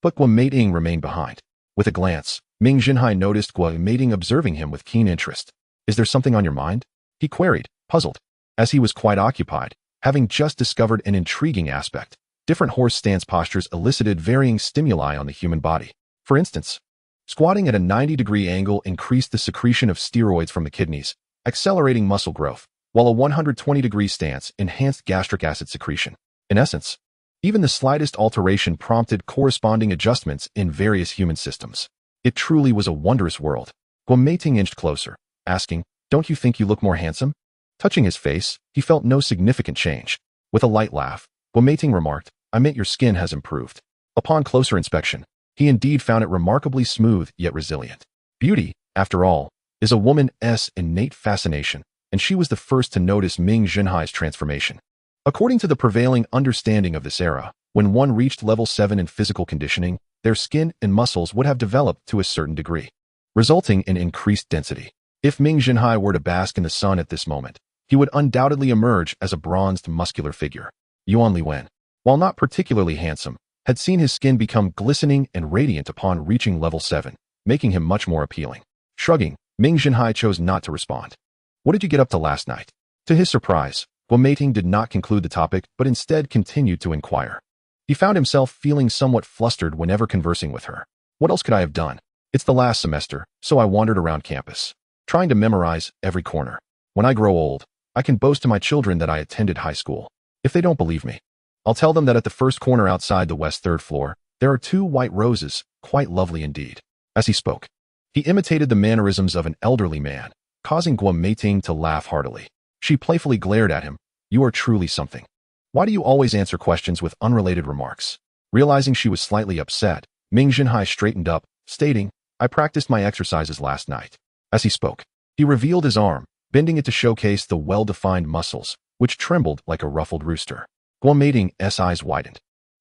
But Guo Meiting remained behind. With a glance, Ming Zhenhai noticed Guo Meiting observing him with keen interest. "Is there something on your mind?" he queried, puzzled. As he was quite occupied, having just discovered an intriguing aspect, different horse stance postures elicited varying stimuli on the human body. For instance, squatting at a 90-degree angle increased the secretion of steroids from the kidneys, accelerating muscle growth, while a 120-degree stance enhanced gastric acid secretion. In essence, even the slightest alteration prompted corresponding adjustments in various human systems. It truly was a wondrous world. Guomeiting inched closer, asking, "Don't you think you look more handsome?" Touching his face, he felt no significant change. With a light laugh, Guomeiting remarked, "I meant your skin has improved." Upon closer inspection, he indeed found it remarkably smooth yet resilient. Beauty, after all, is a woman's innate fascination, and she was the first to notice Ming Zhenhai's transformation. According to the prevailing understanding of this era, when one reached level 7 in physical conditioning, their skin and muscles would have developed to a certain degree, resulting in increased density. If Ming Zhenhai were to bask in the sun at this moment, he would undoubtedly emerge as a bronzed, muscular figure. Yuan Liwen, while not particularly handsome, had seen his skin become glistening and radiant upon reaching level 7, making him much more appealing. Shrugging, Ming Zhenhai chose not to respond. "What did you get up to last night?" To his surprise, Guomeiting did not conclude the topic, but instead continued to inquire. He found himself feeling somewhat flustered whenever conversing with her. "What else could I have done? It's the last semester, so I wandered around campus, trying to memorize every corner. When I grow old, I can boast to my children that I attended high school. If they don't believe me, I'll tell them that at the first corner outside the west third floor, there are 2 white roses, quite lovely indeed." As he spoke, he imitated the mannerisms of an elderly man, causing Guomeiting to laugh heartily. She playfully glared at him. "You are truly something. Why do you always answer questions with unrelated remarks?" Realizing she was slightly upset, Ming Zhenhai straightened up, stating, "I practiced my exercises last night." As he spoke, he revealed his arm, bending it to showcase the well-defined muscles, which trembled like a ruffled rooster. Guomeiting's eyes widened,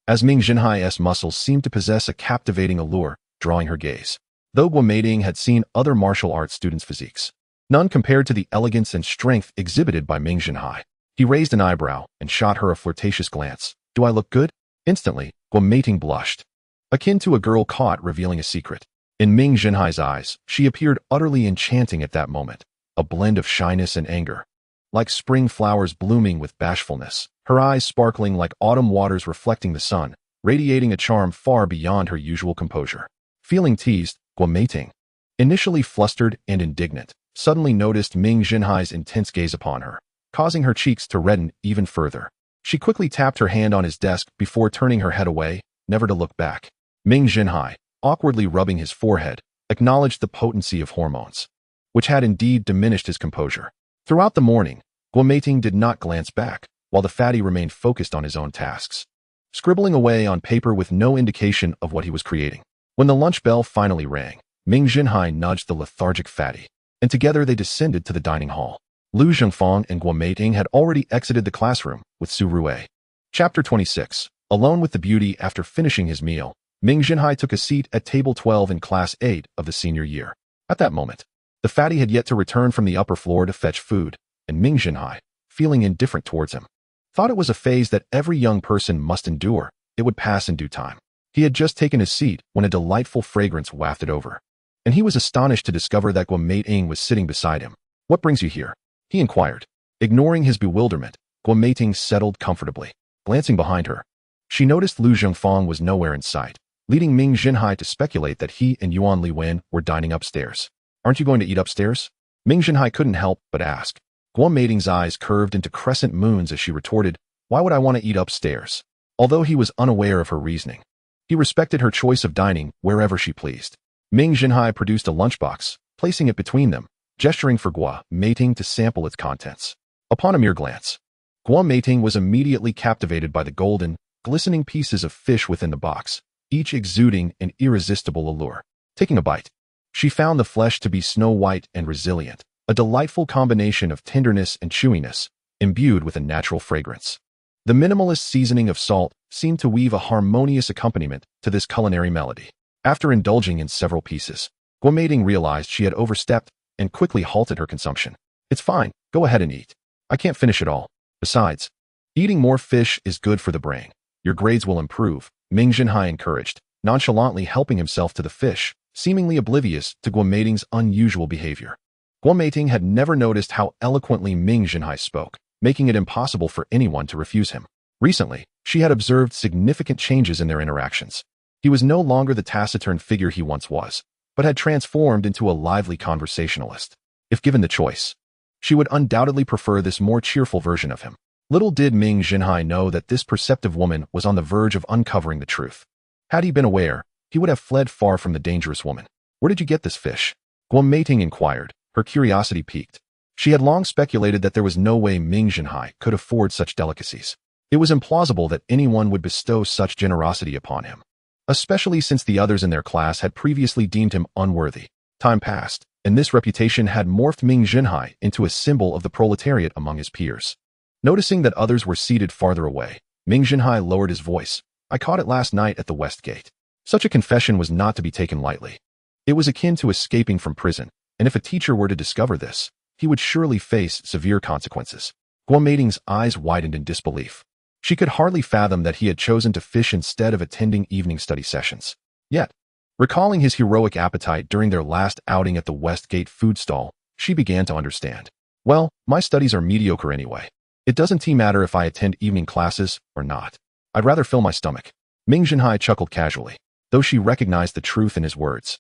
as Ming Zhenhai's muscles seemed to possess a captivating allure, drawing her gaze. Though Guomeiting had seen other martial arts students' physiques, none compared to the elegance and strength exhibited by Ming Zhenhai. He raised an eyebrow and shot her a flirtatious glance. "Do I look good?" Instantly, Guomeiting blushed, akin to a girl caught revealing a secret. In Ming Zhenhai's eyes, she appeared utterly enchanting at that moment, a blend of shyness and anger. Like spring flowers blooming with bashfulness, her eyes sparkling like autumn waters reflecting the sun, radiating a charm far beyond her usual composure. Feeling teased, Guomeiting, initially flustered and indignant, suddenly noticed Ming Zhenhai's intense gaze upon her, causing her cheeks to redden even further. She quickly tapped her hand on his desk before turning her head away, never to look back. Ming Zhenhai, awkwardly rubbing his forehead, acknowledged the potency of hormones, which had indeed diminished his composure. Throughout the morning, Guomeiting did not glance back, while the fatty remained focused on his own tasks, scribbling away on paper with no indication of what he was creating. When the lunch bell finally rang, Ming Zhenhai nudged the lethargic fatty, and together they descended to the dining hall. Lu Zhengfang and Guomeiting had already exited the classroom with Su Rue. Chapter 26. Alone with the beauty after finishing his meal, Ming Zhenhai took a seat at table 12 in class 8 of the senior year. At that moment, the fatty had yet to return from the upper floor to fetch food, and Ming Zhenhai, feeling indifferent towards him, thought it was a phase that every young person must endure. It would pass in due time. He had just taken his seat when a delightful fragrance wafted over, and he was astonished to discover that Guomeiting was sitting beside him. "What brings you here?" he inquired. Ignoring his bewilderment, Guomeiting settled comfortably. Glancing behind her, she noticed Lu Zhengfang was nowhere in sight, leading Ming Zhenhai to speculate that he and Yuan Liwen were dining upstairs. "Aren't you going to eat upstairs?" Ming Zhenhai couldn't help but ask. Guomeiting's eyes curved into crescent moons as she retorted, "Why would I want to eat upstairs?" Although he was unaware of her reasoning, he respected her choice of dining wherever she pleased. Ming Zhenhai produced a lunchbox, placing it between them, gesturing for Guomeiting to sample its contents. Upon a mere glance, Guomeiting was immediately captivated by the golden, glistening pieces of fish within the box, each exuding an irresistible allure. Taking a bite, she found the flesh to be snow-white and resilient, a delightful combination of tenderness and chewiness, imbued with a natural fragrance. The minimalist seasoning of salt seemed to weave a harmonious accompaniment to this culinary melody. After indulging in several pieces, Guomeiting realized she had overstepped and quickly halted her consumption. "It's fine, go ahead and eat. I can't finish it all. Besides, eating more fish is good for the brain. Your grades will improve," Ming Zhenhai encouraged, nonchalantly helping himself to the fish, seemingly oblivious to Guomeiting's unusual behavior. Guomeiting had never noticed how eloquently Ming Zhenhai spoke, making it impossible for anyone to refuse him. Recently, she had observed significant changes in their interactions. He was no longer the taciturn figure he once was, but had transformed into a lively conversationalist. If given the choice, she would undoubtedly prefer this more cheerful version of him. Little did Ming Zhenhai know that this perceptive woman was on the verge of uncovering the truth. Had he been aware, he would have fled far from the dangerous woman. "Where did you get this fish?" Guo Meiting inquired, her curiosity piqued. She had long speculated that there was no way Ming Zhenhai could afford such delicacies. It was implausible that anyone would bestow such generosity upon him, especially since the others in their class had previously deemed him unworthy. Time passed, and this reputation had morphed Ming Zhenhai into a symbol of the proletariat among his peers. Noticing that others were seated farther away, Ming Zhenhai lowered his voice. "I caught it last night at the West Gate." Such a confession was not to be taken lightly. It was akin to escaping from prison, and if a teacher were to discover this, he would surely face severe consequences. Guo Meiting's eyes widened in disbelief. She could hardly fathom that he had chosen to fish instead of attending evening study sessions. Yet, recalling his heroic appetite during their last outing at the West Gate food stall, she began to understand. "Well, my studies are mediocre anyway. It doesn't matter if I attend evening classes or not. I'd rather fill my stomach." Ming Zhenhai chuckled casually, though she recognized the truth in his words.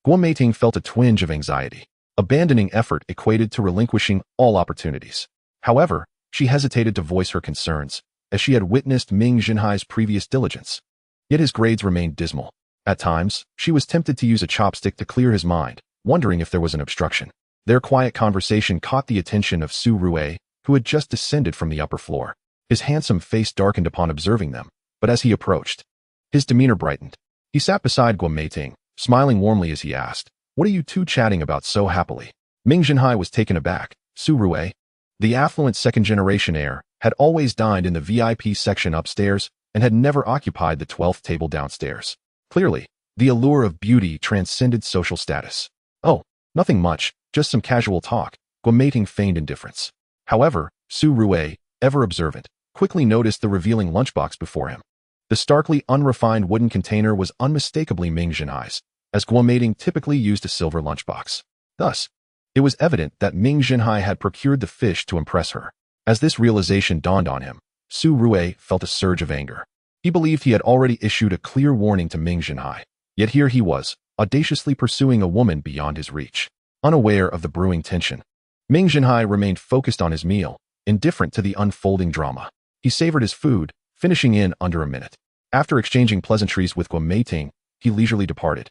Guo Meiting felt a twinge of anxiety. Abandoning effort equated to relinquishing all opportunities. However, she hesitated to voice her concerns, as she had witnessed Ming Zhenhai's previous diligence. Yet his grades remained dismal. At times, she was tempted to use a chopstick to clear his mind, wondering if there was an obstruction. Their quiet conversation caught the attention of Su Rue, who had just descended from the upper floor. His handsome face darkened upon observing them, but as he approached, his demeanor brightened. He sat beside Guo Meiting, smiling warmly as he asked, "What are you two chatting about so happily?" Ming Zhenhai was taken aback. Su Rue, the affluent second-generation heir, had always dined in the VIP section upstairs and had never occupied the 12th table downstairs. Clearly, the allure of beauty transcended social status. "Oh, nothing much, just some casual talk," Guo Meiting feigned indifference. However, Su Rue, ever observant, quickly noticed the revealing lunchbox before him. The starkly unrefined wooden container was unmistakably Ming Zhenhai's, as Guo Meiting typically used a silver lunchbox. Thus, it was evident that Ming Zhenhai had procured the fish to impress her. As this realization dawned on him, Su Rue felt a surge of anger. He believed he had already issued a clear warning to Ming Zhenhai, yet here he was, audaciously pursuing a woman beyond his reach. Unaware of the brewing tension, Ming Zhenhai remained focused on his meal, indifferent to the unfolding drama. He savored his food, finishing in under a minute. After exchanging pleasantries with Guo Meiting, he leisurely departed,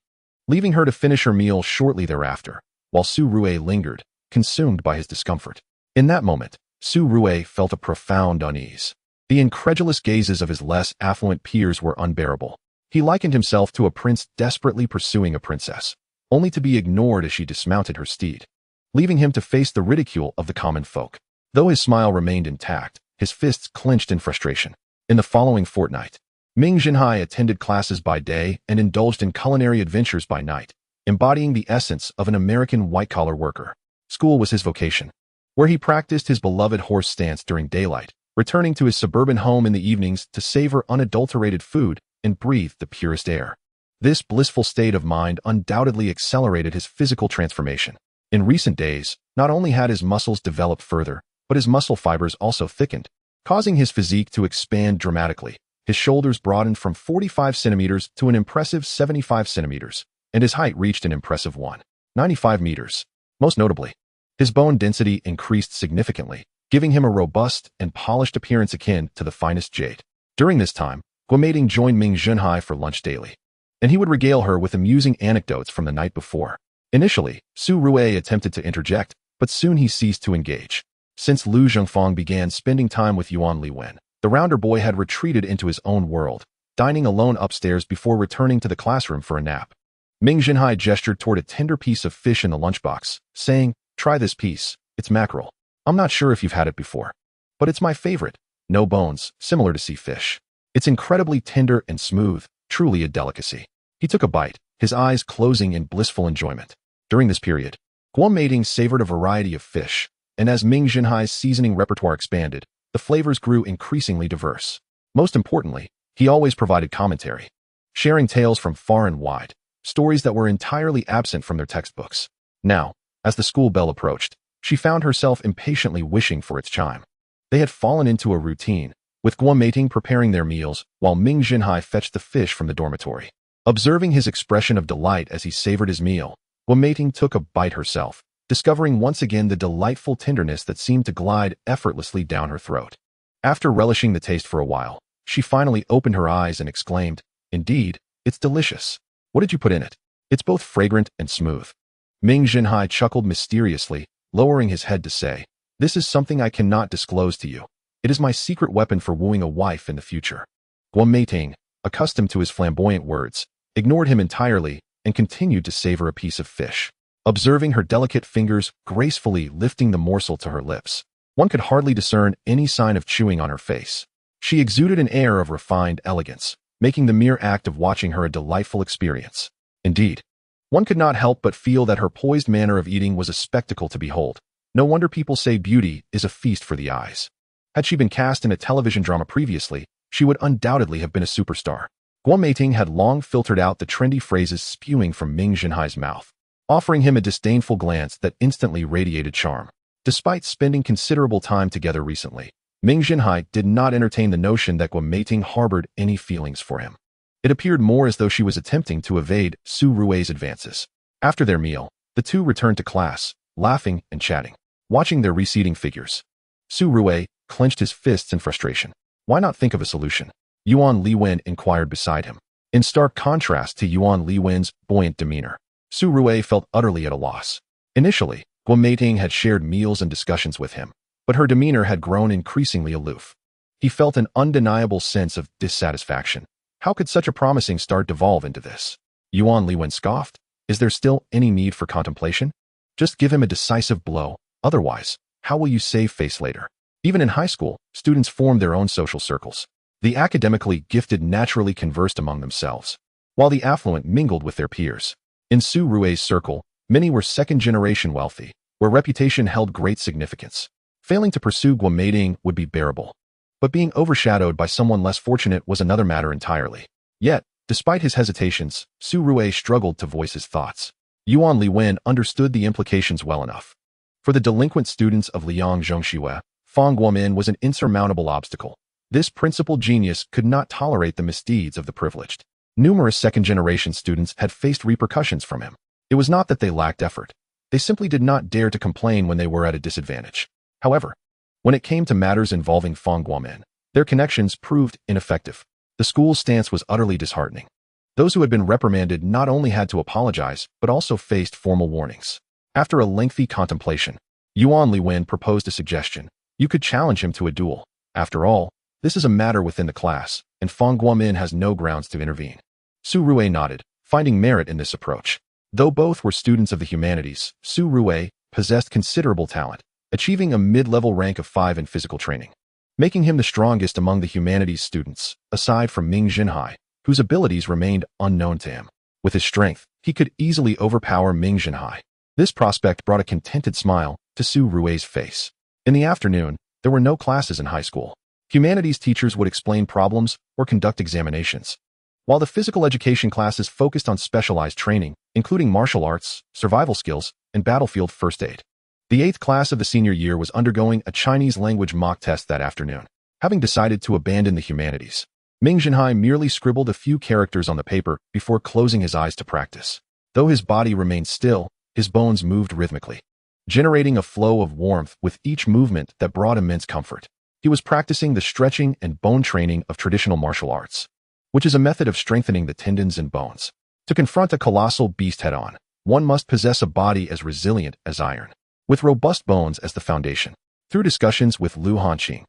leaving her to finish her meal shortly thereafter, while Su Rue lingered, consumed by his discomfort. In that moment, Su Rue felt a profound unease. The incredulous gazes of his less affluent peers were unbearable. He likened himself to a prince desperately pursuing a princess, only to be ignored as she dismounted her steed, leaving him to face the ridicule of the common folk. Though his smile remained intact, his fists clenched in frustration. In the following fortnight, Ming Zhenhai attended classes by day and indulged in culinary adventures by night, embodying the essence of an American white-collar worker. School was his vocation, where he practiced his beloved horse stance during daylight, returning to his suburban home in the evenings to savor unadulterated food and breathe the purest air. This blissful state of mind undoubtedly accelerated his physical transformation. In recent days, not only had his muscles developed further, but his muscle fibers also thickened, causing his physique to expand dramatically. His shoulders broadened from 45 centimeters to an impressive 75 centimeters, and his height reached an impressive 195 meters. Most notably, his bone density increased significantly, giving him a robust and polished appearance akin to the finest jade. During this time, Guo Meiting joined Ming Zhenhai for lunch daily, and he would regale her with amusing anecdotes from the night before. Initially, Su Rue attempted to interject, but soon he ceased to engage. Since Lu Zhengfang began spending time with Yuan Liwen, the rounder boy had retreated into his own world, dining alone upstairs before returning to the classroom for a nap. Ming Zhenhai gestured toward a tender piece of fish in the lunchbox, saying, "Try this piece, it's mackerel. I'm not sure if you've had it before, but it's my favorite. No bones, similar to sea fish. It's incredibly tender and smooth, truly a delicacy." He took a bite, his eyes closing in blissful enjoyment. During this period, Guo Meiting savored a variety of fish, and as Ming Zhenhai's seasoning repertoire expanded, the flavors grew increasingly diverse. Most importantly, he always provided commentary, sharing tales from far and wide, stories that were entirely absent from their textbooks. Now, as the school bell approached, she found herself impatiently wishing for its chime. They had fallen into a routine, with Guo Meiting preparing their meals while Ming Zhenhai fetched the fish from the dormitory. Observing his expression of delight as he savored his meal, Guo Meiting took a bite herself, discovering once again the delightful tenderness that seemed to glide effortlessly down her throat. After relishing the taste for a while, she finally opened her eyes and exclaimed, "Indeed, it's delicious. What did you put in it? It's both fragrant and smooth." Ming Zhenhai chuckled mysteriously, lowering his head to say, "This is something I cannot disclose to you. It is my secret weapon for wooing a wife in the future." Guo Meiting, accustomed to his flamboyant words, ignored him entirely and continued to savor a piece of fish. Observing her delicate fingers gracefully lifting the morsel to her lips, one could hardly discern any sign of chewing on her face. She exuded an air of refined elegance, making the mere act of watching her a delightful experience. Indeed, one could not help but feel that her poised manner of eating was a spectacle to behold. No wonder people say beauty is a feast for the eyes. Had she been cast in a television drama previously, she would undoubtedly have been a superstar. Guo Meiting had long filtered out the trendy phrases spewing from Ming Zhenhai's mouth, offering him a disdainful glance that instantly radiated charm. Despite spending considerable time together recently, Ming Zhenhai did not entertain the notion that Guo Meiting harbored any feelings for him. It appeared more as though she was attempting to evade Su Rui's advances. After their meal, the two returned to class, laughing and chatting, watching their receding figures. Su Rui clenched his fists in frustration. Why not think of a solution? Yuan Liwen inquired beside him. In stark contrast to Yuan Liwen's buoyant demeanor, Su Rui felt utterly at a loss. Initially, Guo Meiting had shared meals and discussions with him, but her demeanor had grown increasingly aloof. He felt an undeniable sense of dissatisfaction. How could such a promising start devolve into this? Yuan Liwen scoffed. Is there still any need for contemplation? Just give him a decisive blow. Otherwise, how will you save face later? Even in high school, students formed their own social circles. The academically gifted naturally conversed among themselves, while the affluent mingled with their peers. In Su Rui's circle, many were second-generation wealthy, where reputation held great significance. Failing to pursue Guo Meiting would be bearable, but being overshadowed by someone less fortunate was another matter entirely. Yet, despite his hesitations, Su Rui struggled to voice his thoughts. Yuan Liwen understood the implications well enough. For the delinquent students of Liang Zhongxue, Fang Guomin was an insurmountable obstacle. This principal genius could not tolerate the misdeeds of the privileged. Numerous second-generation students had faced repercussions from him. It was not that they lacked effort. They simply did not dare to complain when they were at a disadvantage. However, when it came to matters involving Fang Guomin, their connections proved ineffective. The school's stance was utterly disheartening. Those who had been reprimanded not only had to apologize, but also faced formal warnings. After a lengthy contemplation, Yuan Liwen proposed a suggestion. You could challenge him to a duel. After all, this is a matter within the class, and Fang Guomin has no grounds to intervene. Su Rui nodded, finding merit in this approach. Though both were students of the humanities, Su Rui possessed considerable talent, achieving a mid-level rank of 5 in physical training, making him the strongest among the humanities students, aside from Ming Zhenhai, whose abilities remained unknown to him. With his strength, he could easily overpower Ming Zhenhai. This prospect brought a contented smile to Su Rui's face. In the afternoon, there were no classes in high school. Humanities teachers would explain problems or conduct examinations, while the physical education classes focused on specialized training, including martial arts, survival skills, and battlefield first aid. The 8th class of the senior year was undergoing a Chinese language mock test that afternoon. Having decided to abandon the humanities, Ming Zhenhai merely scribbled a few characters on the paper before closing his eyes to practice. Though his body remained still, his bones moved rhythmically, generating a flow of warmth with each movement that brought immense comfort. He was practicing the stretching and bone training of traditional martial arts, which is a method of strengthening the tendons and bones. To confront a colossal beast head-on, one must possess a body as resilient as iron, with robust bones as the foundation. Through discussions with Lu Hanqing,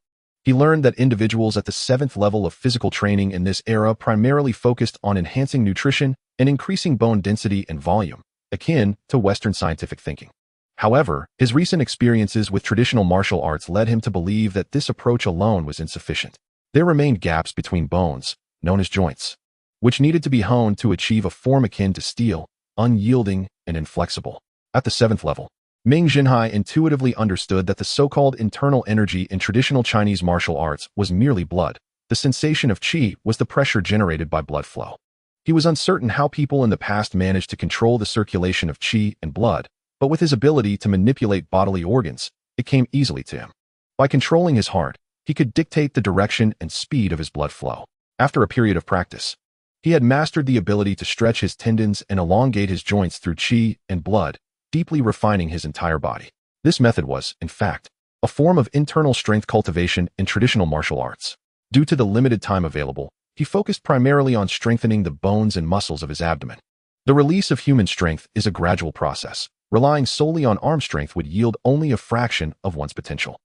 he learned that individuals at the 7th level of physical training in this era primarily focused on enhancing nutrition and increasing bone density and volume, akin to Western scientific thinking. However, his recent experiences with traditional martial arts led him to believe that this approach alone was insufficient. There remained gaps between bones, known as joints, which needed to be honed to achieve a form akin to steel, unyielding and inflexible. At the 7th level, Ming Zhenhai intuitively understood that the so-called internal energy in traditional Chinese martial arts was merely blood. The sensation of qi was the pressure generated by blood flow. He was uncertain how people in the past managed to control the circulation of qi and blood, but with his ability to manipulate bodily organs, it came easily to him. By controlling his heart, he could dictate the direction and speed of his blood flow. After a period of practice, he had mastered the ability to stretch his tendons and elongate his joints through qi and blood, deeply refining his entire body. This method was, in fact, a form of internal strength cultivation in traditional martial arts. Due to the limited time available, he focused primarily on strengthening the bones and muscles of his abdomen. The release of human strength is a gradual process. Relying solely on arm strength would yield only a fraction of one's potential.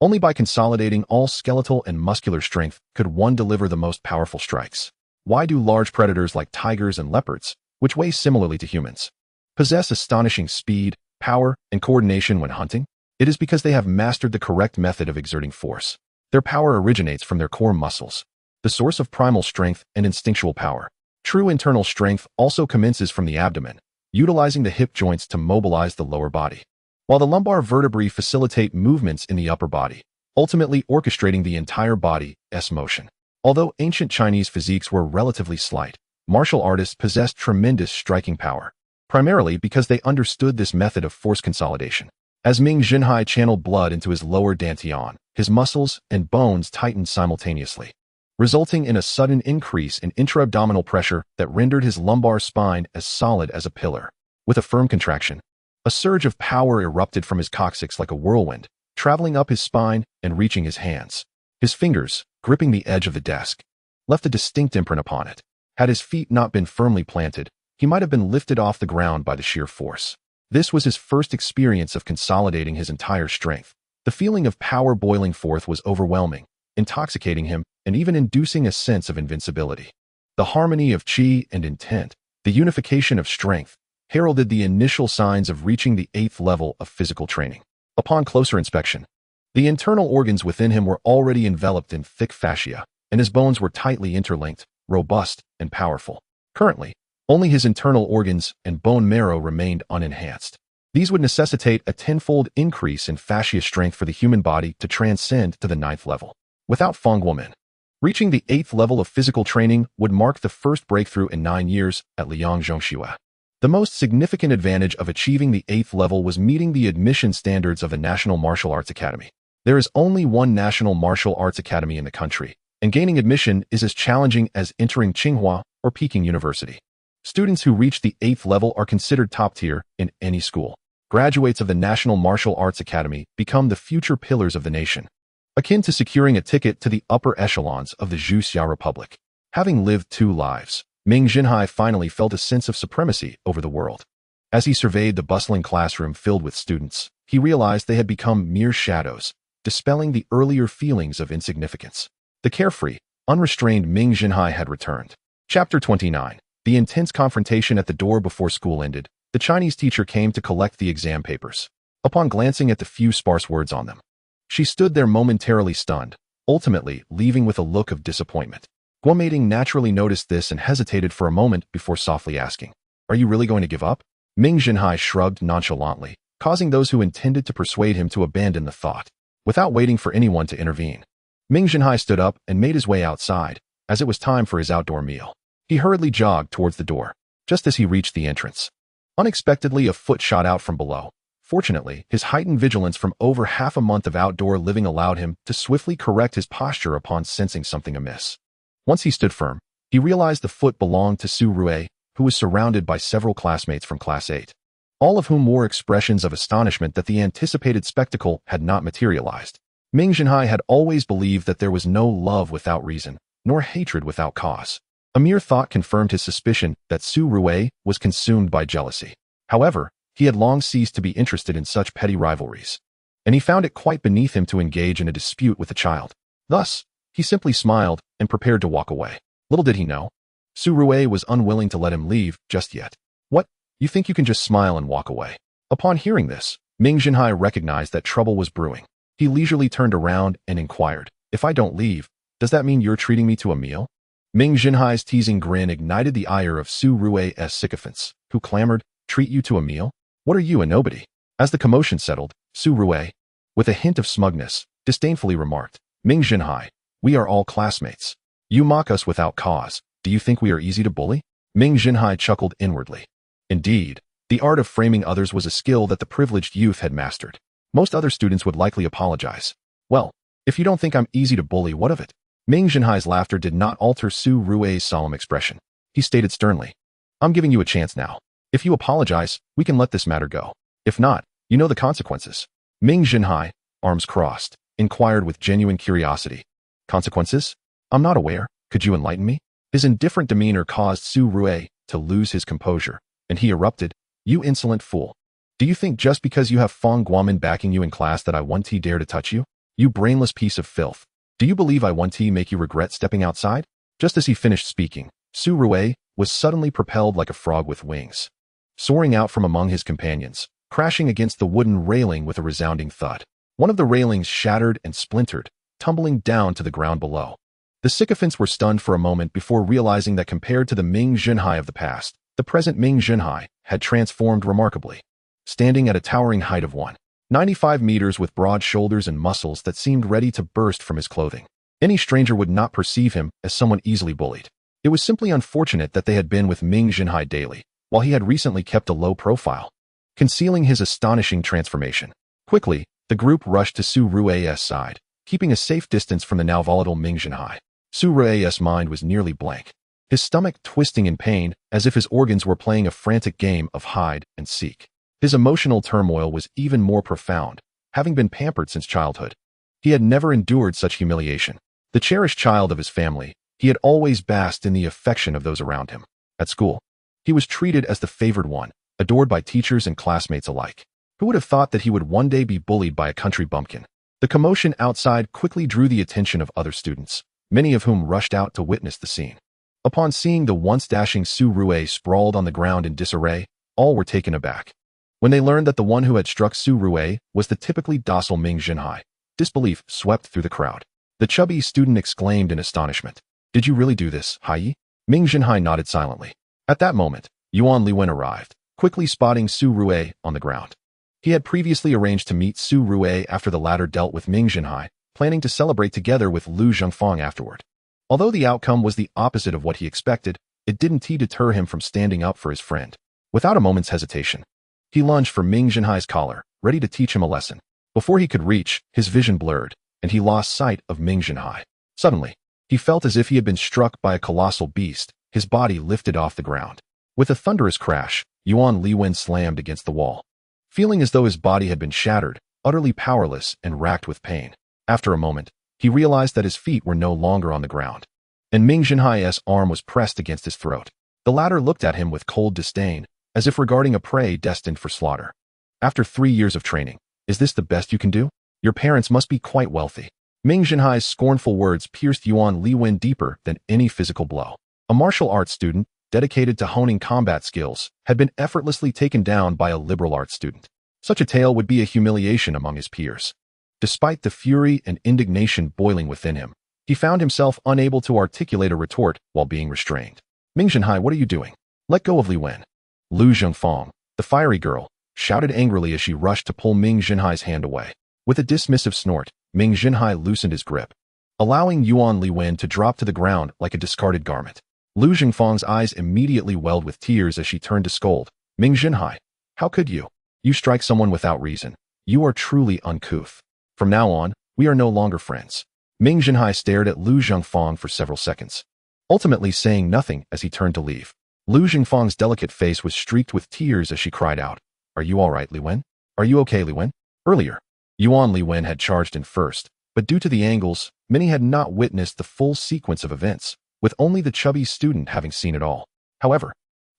Only by consolidating all skeletal and muscular strength could one deliver the most powerful strikes. Why do large predators like tigers and leopards, which weigh similarly to humans, possess astonishing speed, power, and coordination when hunting? It is because they have mastered the correct method of exerting force. Their power originates from their core muscles, the source of primal strength and instinctual power. True internal strength also commences from the abdomen, utilizing the hip joints to mobilize the lower body, while the lumbar vertebrae facilitate movements in the upper body, ultimately orchestrating the entire body's motion. Although ancient Chinese physiques were relatively slight, martial artists possessed tremendous striking power, primarily because they understood this method of force consolidation. As Ming Zhenhai channeled blood into his lower dantian, his muscles and bones tightened simultaneously, resulting in a sudden increase in intra-abdominal pressure that rendered his lumbar spine as solid as a pillar. With a firm contraction, a surge of power erupted from his coccyx like a whirlwind, traveling up his spine and reaching his hands. His fingers, gripping the edge of the desk, left a distinct imprint upon it. Had his feet not been firmly planted, he might have been lifted off the ground by the sheer force. This was his first experience of consolidating his entire strength. The feeling of power boiling forth was overwhelming, intoxicating him, and even inducing a sense of invincibility. The harmony of qi and intent, the unification of strength, heralded the initial signs of reaching the 8th level of physical training. Upon closer inspection, the internal organs within him were already enveloped in thick fascia, and his bones were tightly interlinked, robust, and powerful. Currently, only his internal organs and bone marrow remained unenhanced. These would necessitate a tenfold increase in fascia strength for the human body to transcend to the 9th level. Without Feng Guomen, reaching the 8th level of physical training would mark the first breakthrough in 9 years at Liang Zhongxue. The most significant advantage of achieving the 8th level was meeting the admission standards of the National Martial Arts Academy. There is only one National Martial Arts Academy in the country, and gaining admission is as challenging as entering Tsinghua or Peking University. Students who reach the 8th level are considered top tier in any school. Graduates of the National Martial Arts Academy become the future pillars of the nation, akin to securing a ticket to the upper echelons of the Zhuxia Republic. Having lived 2 lives, Ming Zhenhai finally felt a sense of supremacy over the world. As he surveyed the bustling classroom filled with students, he realized they had become mere shadows, dispelling the earlier feelings of insignificance. The carefree, unrestrained Ming Zhenhai had returned. Chapter 29. The intense confrontation at the door before school ended. The Chinese teacher came to collect the exam papers. Upon glancing at the few sparse words on them, she stood there momentarily stunned, ultimately leaving with a look of disappointment. Guomeiding naturally noticed this and hesitated for a moment before softly asking, "Are you really going to give up?" Ming Zhenhai shrugged nonchalantly, causing those who intended to persuade him to abandon the thought. Without waiting for anyone to intervene, Ming Zhenhai stood up and made his way outside, as it was time for his outdoor meal. He hurriedly jogged towards the door, just as he reached the entrance. Unexpectedly, a foot shot out from below. Fortunately, his heightened vigilance from over half a month of outdoor living allowed him to swiftly correct his posture upon sensing something amiss. Once he stood firm, he realized the foot belonged to Su Rue, who was surrounded by several classmates from Class 8, all of whom wore expressions of astonishment that the anticipated spectacle had not materialized. Ming Zhenhai had always believed that there was no love without reason, nor hatred without cause. A mere thought confirmed his suspicion that Su Rue was consumed by jealousy. However, he had long ceased to be interested in such petty rivalries, and he found it quite beneath him to engage in a dispute with a child. Thus, he simply smiled and prepared to walk away. Little did he know, Su Rue was unwilling to let him leave just yet. "What? You think you can just smile and walk away?" Upon hearing this, Ming Zhenhai recognized that trouble was brewing. He leisurely turned around and inquired, "If I don't leave, does that mean you're treating me to a meal?" Ming Zhenhai's teasing grin ignited the ire of Su Rue's sycophants, who clamored, "Treat you to a meal? What are you, a nobody?" As the commotion settled, Su Rue, with a hint of smugness, disdainfully remarked, "Ming Zhenhai, we are all classmates. You mock us without cause. Do you think we are easy to bully?" Ming Zhenhai chuckled inwardly. Indeed, the art of framing others was a skill that the privileged youth had mastered. Most other students would likely apologize. "Well, if you don't think I'm easy to bully, what of it?" Ming Zhenhai's laughter did not alter Su Rue's solemn expression. He stated sternly, "I'm giving you a chance now. If you apologize, we can let this matter go. If not, you know the consequences." Ming Zhenhai, arms crossed, inquired with genuine curiosity. Consequences? I'm not aware. Could you enlighten me? His indifferent demeanor caused Su Rue to lose his composure, and he erupted, You insolent fool. Do you think just because you have Fong Guaman backing you in class that I won't dare to touch you? You brainless piece of filth. Do you believe I won't make you regret stepping outside? Just as he finished speaking, Su Rue was suddenly propelled like a frog with wings, soaring out from among his companions, crashing against the wooden railing with a resounding thud. One of the railings shattered and splintered, tumbling down to the ground below. The sycophants were stunned for a moment before realizing that compared to the Ming Zhenhai of the past, the present Ming Zhenhai had transformed remarkably. Standing at a towering height of 195 meters with broad shoulders and muscles that seemed ready to burst from his clothing, any stranger would not perceive him as someone easily bullied. It was simply unfortunate that they had been with Ming Zhenhai daily, while he had recently kept a low profile, concealing his astonishing transformation. Quickly, the group rushed to Su Rue's side, keeping a safe distance from the now volatile Ming Zhenhai. Su Rue's mind was nearly blank, his stomach twisting in pain as if his organs were playing a frantic game of hide and seek. His emotional turmoil was even more profound, having been pampered since childhood. He had never endured such humiliation. The cherished child of his family, he had always basked in the affection of those around him. At school, he was treated as the favored one, adored by teachers and classmates alike. Who would have thought that he would one day be bullied by a country bumpkin? The commotion outside quickly drew the attention of other students, many of whom rushed out to witness the scene. Upon seeing the once dashing Su Rue sprawled on the ground in disarray, all were taken aback. When they learned that the one who had struck Su Rue was the typically docile Ming Zhenhai, disbelief swept through the crowd. The chubby student exclaimed in astonishment. Did you really do this, Hai? Ming Zhenhai nodded silently. At that moment, Yuan Liwen arrived, quickly spotting Su Rue on the ground. He had previously arranged to meet Su Rue after the latter dealt with Ming Zhenhai, planning to celebrate together with Lu Zhengfang afterward. Although the outcome was the opposite of what he expected, it didn't deter him from standing up for his friend. Without a moment's hesitation, he lunged for Ming Zhenhai's collar, ready to teach him a lesson. Before he could reach, his vision blurred, and he lost sight of Ming Zhenhai. Suddenly, he felt as if he had been struck by a colossal beast, his body lifted off the ground. With a thunderous crash, Yuan Liwen slammed against the wall, feeling as though his body had been shattered, utterly powerless and racked with pain. After a moment, he realized that his feet were no longer on the ground, and Ming Zhenhai's arm was pressed against his throat. The latter looked at him with cold disdain, as if regarding a prey destined for slaughter. After 3 years of training, is this the best you can do? Your parents must be quite wealthy. Ming Zhenhai's scornful words pierced Yuan Liwen deeper than any physical blow. A martial arts student, dedicated to honing combat skills, had been effortlessly taken down by a liberal arts student. Such a tale would be a humiliation among his peers. Despite the fury and indignation boiling within him, he found himself unable to articulate a retort while being restrained. Ming Zhenhai, what are you doing? Let go of Li Wen. Lu Zhengfang, the fiery girl, shouted angrily as she rushed to pull Ming Zhenhai's hand away. With a dismissive snort, Ming Zhenhai loosened his grip, allowing Yuan Liwen to drop to the ground like a discarded garment. Lu Zhengfang's eyes immediately welled with tears as she turned to scold. Ming Zhenhai, how could you? You strike someone without reason. You are truly uncouth. From now on, we are no longer friends. Ming Zhenhai stared at Lu Zhengfang for several seconds, ultimately saying nothing as he turned to leave. Lu Zhengfang's delicate face was streaked with tears as she cried out, Are you all right, Li Wen? Are you okay, Li Wen? Earlier, Yuan Liwen had charged in first, but due to the angles, many had not witnessed the full sequence of events, with only the chubby student having seen it all. However,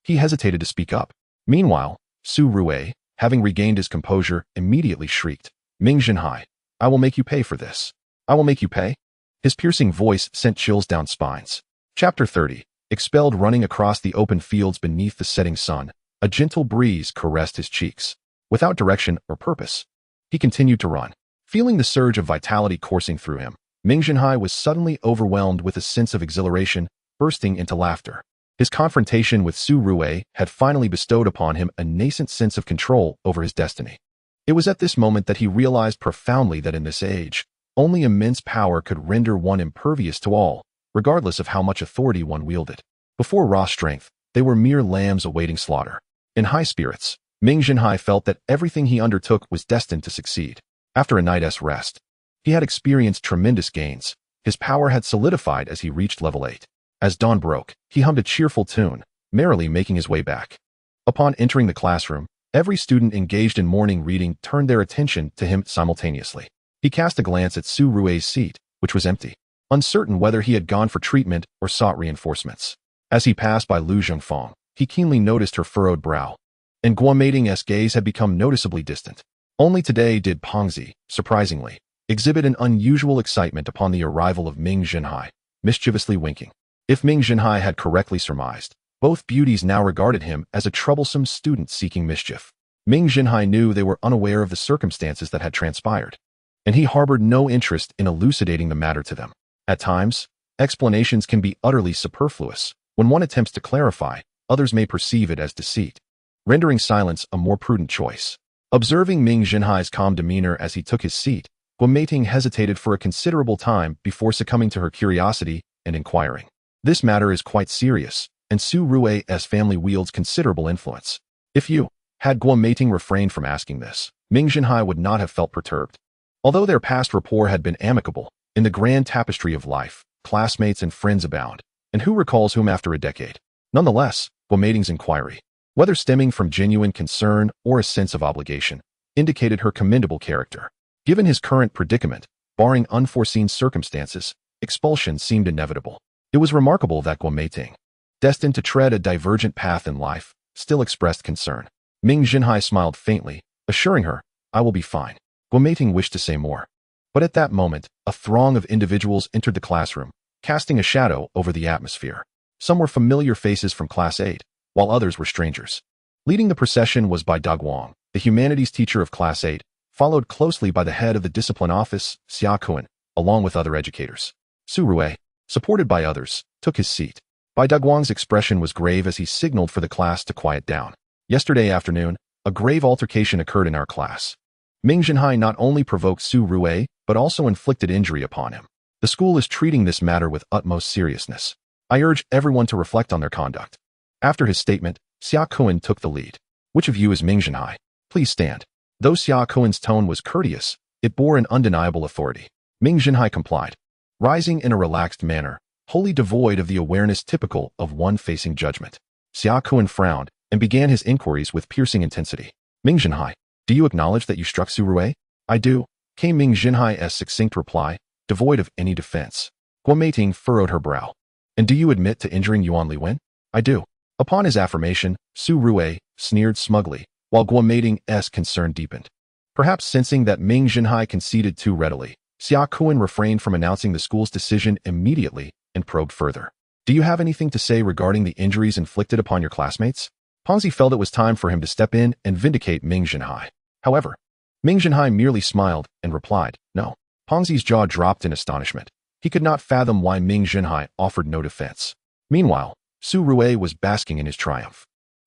he hesitated to speak up. Meanwhile, Su Rue, having regained his composure, immediately shrieked, Ming Zhenhai, I will make you pay for this. I will make you pay? His piercing voice sent chills down spines. Chapter 30. Expelled. Running across the open fields beneath the setting sun, a gentle breeze caressed his cheeks. Without direction or purpose, he continued to run. Feeling the surge of vitality coursing through him, Ming Zhenhai was suddenly overwhelmed with a sense of exhilaration, bursting into laughter. His confrontation with Su Rue had finally bestowed upon him a nascent sense of control over his destiny. It was at this moment that he realized profoundly that in this age, only immense power could render one impervious to all, regardless of how much authority one wielded. Before raw strength, they were mere lambs awaiting slaughter. In high spirits, Ming Zhenhai felt that everything he undertook was destined to succeed. After a night's rest, he had experienced tremendous gains. His power had solidified as he reached level 8. As dawn broke, he hummed a cheerful tune, merrily making his way back. Upon entering the classroom, every student engaged in morning reading turned their attention to him simultaneously. He cast a glance at Su Rui's seat, which was empty, uncertain whether he had gone for treatment or sought reinforcements. As he passed by Lu Zhengfang, he keenly noticed her furrowed brow, and Guomating's gaze had become noticeably distant. Only today did Pengzi, surprisingly, exhibit an unusual excitement upon the arrival of Ming Zhenhai, mischievously winking. If Ming Zhenhai had correctly surmised, both beauties now regarded him as a troublesome student seeking mischief. Ming Zhenhai knew they were unaware of the circumstances that had transpired, and he harbored no interest in elucidating the matter to them. At times, explanations can be utterly superfluous. When one attempts to clarify, others may perceive it as deceit, rendering silence a more prudent choice. Observing Ming Zhenhai's calm demeanor as he took his seat, Guomating hesitated for a considerable time before succumbing to her curiosity and inquiring. This matter is quite serious, and Su Rui's family wields considerable influence. If you had Guomating refrained from asking this, Ming Zhenhai would not have felt perturbed. Although their past rapport had been amicable, in the grand tapestry of life, classmates and friends abound, and who recalls whom after a decade? Nonetheless, Guomating's inquiry, whether stemming from genuine concern or a sense of obligation, indicated her commendable character. Given his current predicament, barring unforeseen circumstances, expulsion seemed inevitable. It was remarkable that Guomating, destined to tread a divergent path in life, still expressed concern. Ming Zhenhai smiled faintly, assuring her, "I will be fine." Guomating wished to say more, but at that moment, a throng of individuals entered the classroom, casting a shadow over the atmosphere. Some were familiar faces from Class 8, while others were strangers. Leading the procession was Bai Daguang, the humanities teacher of Class 8, followed closely by the head of the discipline office, Xia Kuan, along with other educators. Su Rui, supported by others, took his seat. Bai Daguang's expression was grave as he signaled for the class to quiet down. Yesterday afternoon, a grave altercation occurred in our class. Ming Zhenhai not only provoked Su Rui, but also inflicted injury upon him. The school is treating this matter with utmost seriousness. I urge everyone to reflect on their conduct. After his statement, Xia Kuan took the lead. Which of you is Ming Zhenhai? Please stand. Though Xia Kuan's tone was courteous, it bore an undeniable authority. Ming Zhenhai complied, rising in a relaxed manner, wholly devoid of the awareness typical of one facing judgment. Xia Kuan frowned and began his inquiries with piercing intensity. Ming Zhenhai, do you acknowledge that you struck Su Rui? I do, came Ming Zhenhai's succinct reply, devoid of any defense. Guomating furrowed her brow. And do you admit to injuring Yuan Liwen? I do. Upon his affirmation, Su Rui sneered smugly, while Guomating's concern deepened. Perhaps sensing that Ming Zhenhai conceded too readily, Xia Kuan refrained from announcing the school's decision immediately and probed further. Do you have anything to say regarding the injuries inflicted upon your classmates? Pengzi felt it was time for him to step in and vindicate Ming Zhenhai. However, Ming Zhenhai merely smiled and replied, no. Pengzi's jaw dropped in astonishment. He could not fathom why Ming Zhenhai offered no defense. Meanwhile, Su Rui was basking in his triumph.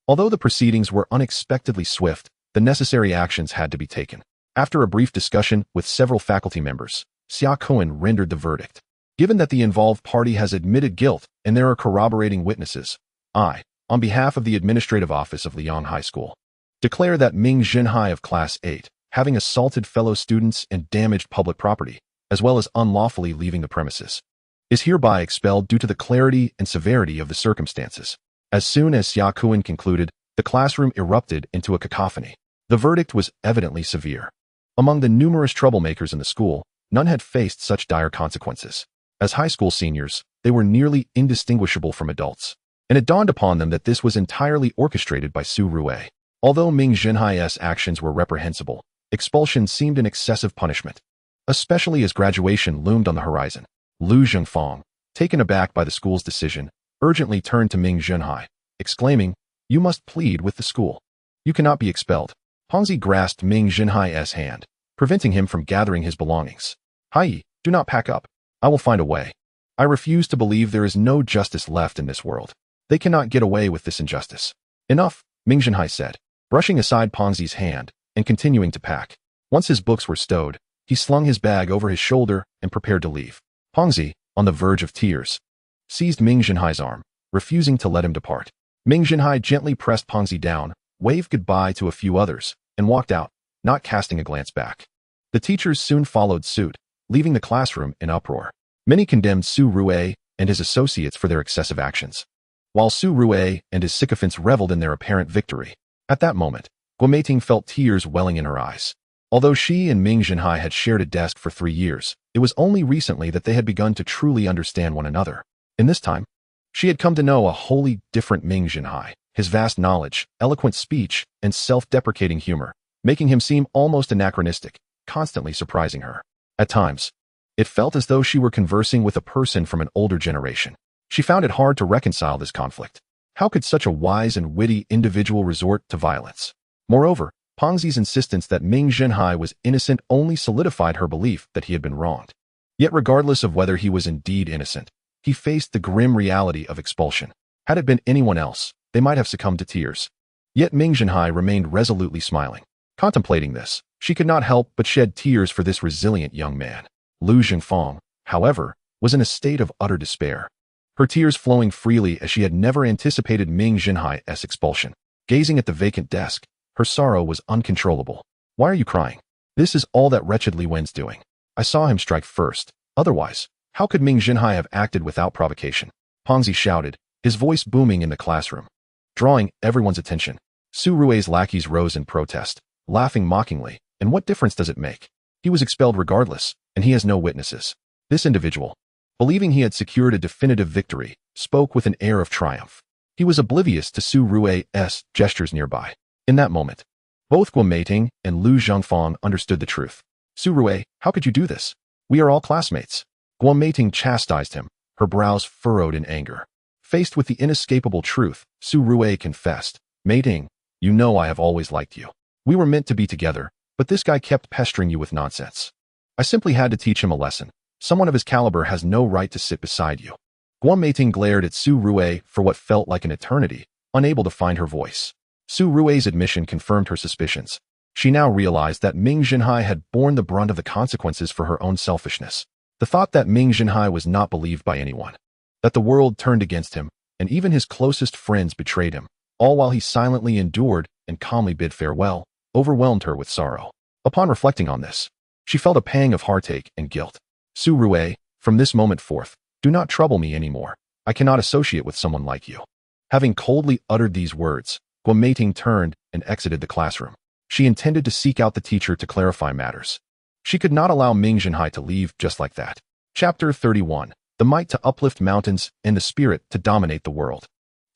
Although the proceedings were unexpectedly swift, the necessary actions had to be taken. After a brief discussion with several faculty members, Xia Kuan rendered the verdict. Given that the involved party has admitted guilt and there are corroborating witnesses, I, on behalf of the Administrative Office of Liang High School, declare that Ming Zhenhai of Class 8, having assaulted fellow students and damaged public property, as well as unlawfully leaving the premises, is hereby expelled due to the clarity and severity of the circumstances. As soon as Xia Kuan concluded, the classroom erupted into a cacophony. The verdict was evidently severe. Among the numerous troublemakers in the school, none had faced such dire consequences. As high school seniors, they were nearly indistinguishable from adults, and it dawned upon them that this was entirely orchestrated by Su Rui. Although Ming Zhenhai's actions were reprehensible, expulsion seemed an excessive punishment, especially as graduation loomed on the horizon. Lu Zhengfang, taken aback by the school's decision, urgently turned to Ming Zhenhai, exclaiming, "You must plead with the school. You cannot be expelled." Pengzi grasped Ming Zhenhai's hand, preventing him from gathering his belongings. "Hai, do not pack up. I will find a way. I refuse to believe there is no justice left in this world. They cannot get away with this injustice." "Enough," Ming Zhenhai said, brushing aside Pengzi's hand and continuing to pack. Once his books were stowed, he slung his bag over his shoulder and prepared to leave. Pengzi, on the verge of tears, seized Ming Zhenhai's arm, refusing to let him depart. Ming Zhenhai gently pressed Pengzi down, waved goodbye to a few others, and walked out, not casting a glance back. The teachers soon followed suit, leaving the classroom in uproar. Many condemned Su Rui and his associates for their excessive actions, while Su Rui and his sycophants reveled in their apparent victory. At that moment, Guomating felt tears welling in her eyes. Although she and Ming Zhenhai had shared a desk for 3 years, it was only recently that they had begun to truly understand one another. In this time, she had come to know a wholly different Ming Zhenhai, his vast knowledge, eloquent speech, and self-deprecating humor, making him seem almost anachronistic, constantly surprising her. At times, it felt as though she were conversing with a person from an older generation. She found it hard to reconcile this conflict. How could such a wise and witty individual resort to violence? Moreover, Pengzi's insistence that Ming Zhenhai was innocent only solidified her belief that he had been wronged. Yet regardless of whether he was indeed innocent, he faced the grim reality of expulsion. Had it been anyone else, they might have succumbed to tears. Yet Ming Zhenhai remained resolutely smiling. Contemplating this, she could not help but shed tears for this resilient young man. Lu Zhengfang, however, was in a state of utter despair, her tears flowing freely as she had never anticipated Ming Zhenhai's expulsion. Gazing at the vacant desk, her sorrow was uncontrollable. Why are you crying? This is all that wretched Li Wen's doing. I saw him strike first. Otherwise, how could Ming Zhenhai have acted without provocation? Pengzi shouted, his voice booming in the classroom, drawing everyone's attention. Su Rui's lackeys rose in protest, laughing mockingly. And what difference does it make? He was expelled regardless, and he has no witnesses. This individual, believing he had secured a definitive victory, spoke with an air of triumph. He was oblivious to Su Rui's gestures nearby. In that moment, both Guo Meiting and Lu Zhengfang understood the truth. Su Rui, how could you do this? We are all classmates. Guo Meiting chastised him, her brows furrowed in anger. Faced with the inescapable truth, Su Rui confessed, Meiting, you know I have always liked you. We were meant to be together, but this guy kept pestering you with nonsense. I simply had to teach him a lesson. Someone of his caliber has no right to sit beside you. Guo Meiting glared at Su Rui for what felt like an eternity, unable to find her voice. Su Rui's admission confirmed her suspicions. She now realized that Ming Zhenhai had borne the brunt of the consequences for her own selfishness. The thought that Ming Zhenhai was not believed by anyone, that the world turned against him, and even his closest friends betrayed him, all while he silently endured and calmly bid farewell, overwhelmed her with sorrow. Upon reflecting on this, she felt a pang of heartache and guilt. Su Rui, from this moment forth, do not trouble me anymore. I cannot associate with someone like you. Having coldly uttered these words, Guo Meiting turned and exited the classroom. She intended to seek out the teacher to clarify matters. She could not allow Ming Zhenhai to leave just like that. Chapter 31. The might to uplift mountains and the spirit to dominate the world.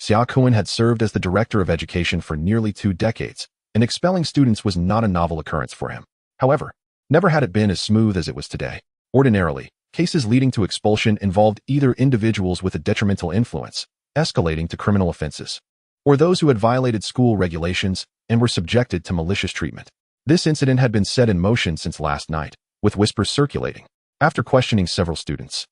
Xia Kuan had served as the director of education for nearly 2 decades, and expelling students was not a novel occurrence for him. However, never had it been as smooth as it was today. Ordinarily, cases leading to expulsion involved either individuals with a detrimental influence, escalating to criminal offenses, or those who had violated school regulations and were subjected to malicious treatment. This incident had been set in motion since last night, with whispers circulating. After questioning several students,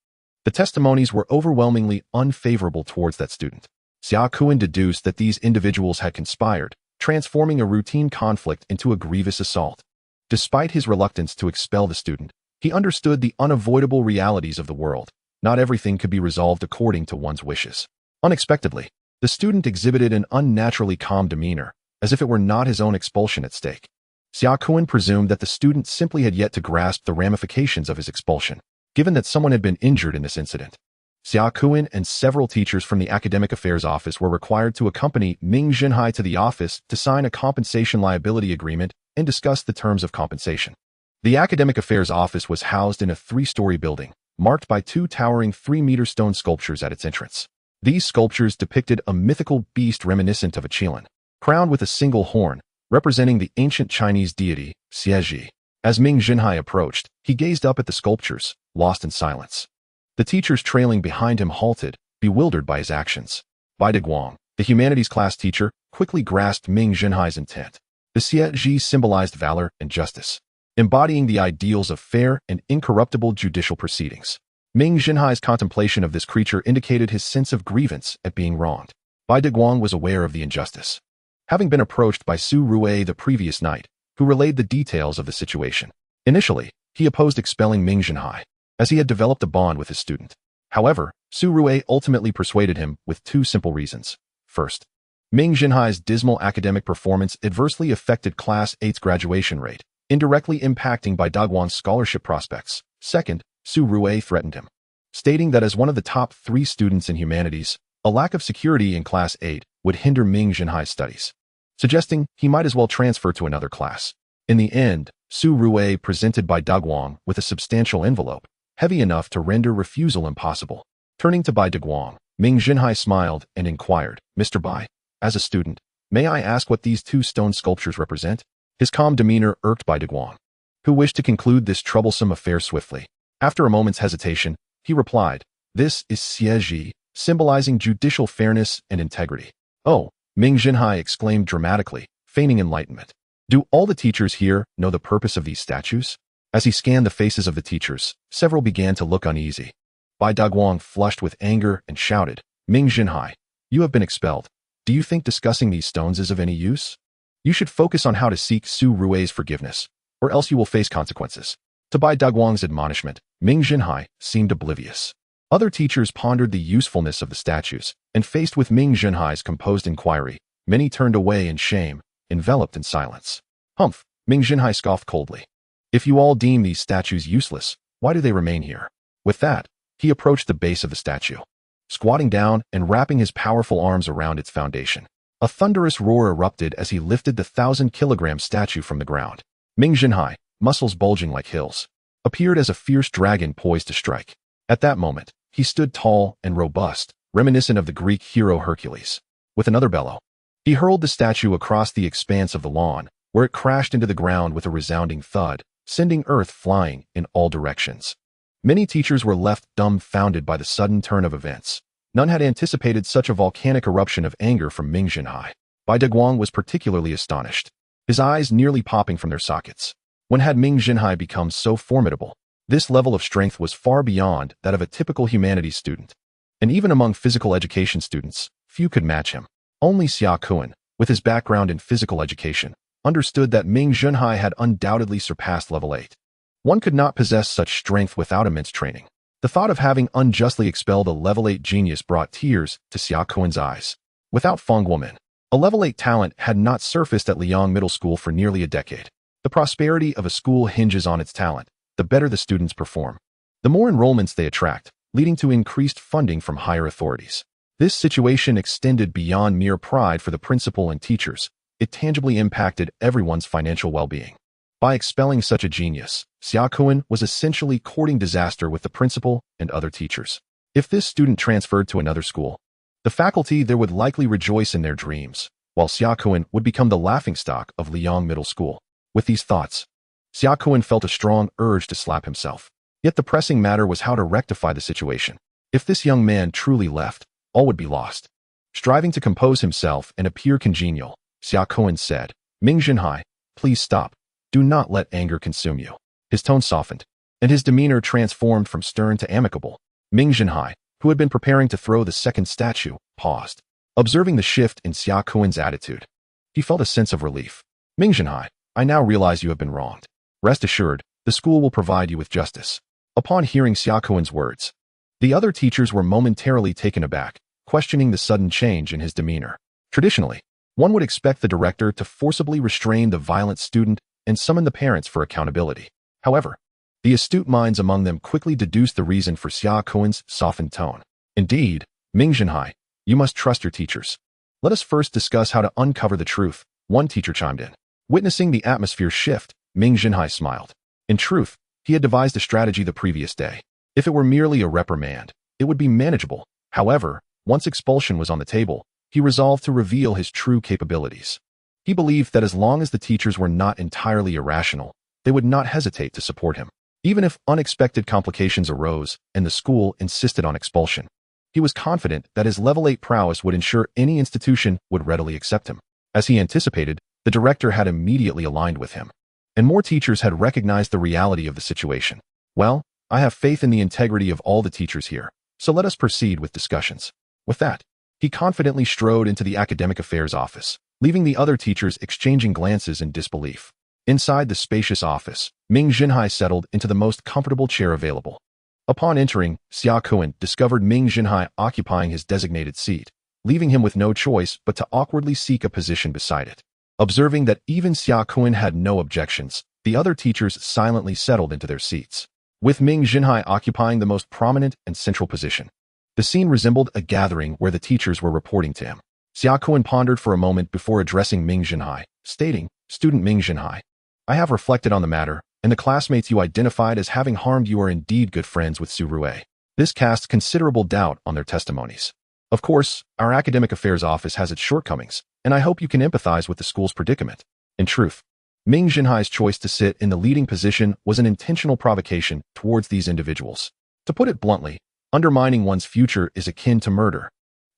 the testimonies were overwhelmingly unfavorable towards that student. Xia Kuan deduced that these individuals had conspired, transforming a routine conflict into a grievous assault. Despite his reluctance to expel the student, he understood the unavoidable realities of the world. Not everything could be resolved according to one's wishes. Unexpectedly, the student exhibited an unnaturally calm demeanor, as if it were not his own expulsion at stake. Xia Kuan presumed that the student simply had yet to grasp the ramifications of his expulsion, given that someone had been injured in this incident. Xia Kuan and several teachers from the Academic Affairs Office were required to accompany Ming Zhenhai to the office to sign a compensation liability agreement and discuss the terms of compensation. The Academic Affairs Office was housed in a 3-story building, marked by 2 towering 3-meter stone sculptures at its entrance. These sculptures depicted a mythical beast reminiscent of a qilin, crowned with a single horn, representing the ancient Chinese deity, Xieji. As Ming Zhenhai approached, he gazed up at the sculptures, lost in silence. The teachers trailing behind him halted, bewildered by his actions. Bai Deguang, the humanities class teacher, quickly grasped Ming Zhenhai's intent. The Xieji symbolized valor and justice, embodying the ideals of fair and incorruptible judicial proceedings. Ming Zhenhai's contemplation of this creature indicated his sense of grievance at being wronged. Bai Deguang was aware of the injustice, having been approached by Su Rui the previous night, who relayed the details of the situation. Initially, he opposed expelling Ming Zhenhai, as he had developed a bond with his student. However, Su Rui ultimately persuaded him with 2 simple reasons. First, Ming Zhenhai's dismal academic performance adversely affected Class 8's graduation rate, indirectly impacting Bai Deguang's scholarship prospects. Second, Su Rui threatened him, stating that as one of the top 3 students in humanities, a lack of security in Class 8 would hinder Ming Zhenhai's studies, suggesting he might as well transfer to another class. In the end, Su Rui presented Bai Daguang with a substantial envelope, heavy enough to render refusal impossible. Turning to Bai Daguang, Ming Zhenhai smiled and inquired, "Mr. Bai, as a student, may I ask what these two stone sculptures represent?" His calm demeanor irked Bai Daguang, who wished to conclude this troublesome affair swiftly. After a moment's hesitation, he replied, "This is Xieji, symbolizing judicial fairness and integrity." "Oh," Ming Zhenhai exclaimed dramatically, feigning enlightenment. "Do all the teachers here know the purpose of these statues?" As he scanned the faces of the teachers, several began to look uneasy. Bai Daguang flushed with anger and shouted, "Ming Zhenhai, you have been expelled. Do you think discussing these stones is of any use? You should focus on how to seek Su Rui's forgiveness, or else you will face consequences." To Bai Daguang's admonishment, Ming Zhenhai seemed oblivious. Other teachers pondered the usefulness of the statues, and faced with Ming Zhenhai's composed inquiry, many turned away in shame, enveloped in silence. "Humph," Ming Zhenhai scoffed coldly. "If you all deem these statues useless, why do they remain here?" With that, he approached the base of the statue, squatting down and wrapping his powerful arms around its foundation. A thunderous roar erupted as he lifted the 1,000-kilogram statue from the ground. Ming Zhenhai, muscles bulging like hills, appeared as a fierce dragon poised to strike. At that moment, he stood tall and robust, reminiscent of the Greek hero Hercules. With another bellow, he hurled the statue across the expanse of the lawn, where it crashed into the ground with a resounding thud, sending earth flying in all directions. Many teachers were left dumbfounded by the sudden turn of events. None had anticipated such a volcanic eruption of anger from Ming Zhenhai. Bai Daguang was particularly astonished, his eyes nearly popping from their sockets. When had Ming Zhenhai become so formidable? This level of strength was far beyond that of a typical humanities student. And even among physical education students, few could match him. Only Xia Kuan, with his background in physical education, understood that Ming Zhenhai had undoubtedly surpassed level 8. One could not possess such strength without immense training. The thought of having unjustly expelled a level 8 genius brought tears to Xia Kuan's eyes. Without Feng Woman, a level 8 talent had not surfaced at Liang Middle School for nearly a decade. The prosperity of a school hinges on its talent. The better the students perform, the more enrollments they attract, leading to increased funding from higher authorities. This situation extended beyond mere pride for the principal and teachers. It tangibly impacted everyone's financial well-being. By expelling such a genius, Xia Kuan was essentially courting disaster with the principal and other teachers. If this student transferred to another school, the faculty there would likely rejoice in their dreams, while Xia Kuan would become the laughingstock of Liang Middle School. With these thoughts, Xia Kuan felt a strong urge to slap himself. Yet the pressing matter was how to rectify the situation. If this young man truly left, all would be lost. Striving to compose himself and appear congenial, Xia Kuan said, "Ming Zhenhai, please stop. Do not let anger consume you." His tone softened, and his demeanor transformed from stern to amicable. Ming Zhenhai, who had been preparing to throw the second statue, paused. Observing the shift in Xia Kuan's attitude, he felt a sense of relief. "Ming Zhenhai, I now realize you have been wronged. Rest assured, the school will provide you with justice." Upon hearing Xia Kuan's words, the other teachers were momentarily taken aback, questioning the sudden change in his demeanor. Traditionally, one would expect the director to forcibly restrain the violent student and summon the parents for accountability. However, the astute minds among them quickly deduced the reason for Xia Kuan's softened tone. "Indeed, Ming Zhenhai, you must trust your teachers. Let us first discuss how to uncover the truth," one teacher chimed in. Witnessing the atmosphere shift, Ming Zhenhai smiled. In truth, he had devised a strategy the previous day. If it were merely a reprimand, it would be manageable. However, once expulsion was on the table, he resolved to reveal his true capabilities. He believed that as long as the teachers were not entirely irrational, they would not hesitate to support him. Even if unexpected complications arose and the school insisted on expulsion, he was confident that his level 8 prowess would ensure any institution would readily accept him. As he anticipated, the director had immediately aligned with him, and more teachers had recognized the reality of the situation. "Well, I have faith in the integrity of all the teachers here, so let us proceed with discussions." With that, he confidently strode into the academic affairs office, leaving the other teachers exchanging glances in disbelief. Inside the spacious office, Ming Zhenhai settled into the most comfortable chair available. Upon entering, Xia Kuan discovered Ming Zhenhai occupying his designated seat, leaving him with no choice but to awkwardly seek a position beside it. Observing that even Xia Kuan had no objections, the other teachers silently settled into their seats, with Ming Zhenhai occupying the most prominent and central position. The scene resembled a gathering where the teachers were reporting to him. Xia Kuan pondered for a moment before addressing Ming Zhenhai, stating, "Student Ming Zhenhai, I have reflected on the matter, and the classmates you identified as having harmed you are indeed good friends with Su Rue. This casts considerable doubt on their testimonies. Of course, our academic affairs office has its shortcomings, and I hope you can empathize with the school's predicament. In truth, Ming Zhenhai's choice to sit in the leading position was an intentional provocation towards these individuals. To put it bluntly, undermining one's future is akin to murder.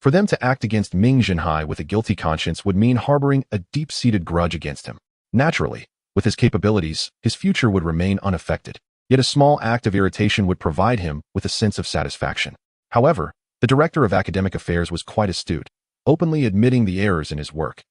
For them to act against Ming Zhenhai with a guilty conscience would mean harboring a deep-seated grudge against him. Naturally, with his capabilities, his future would remain unaffected. Yet a small act of irritation would provide him with a sense of satisfaction. However, the director of academic affairs was quite astute, openly admitting the errors in his work.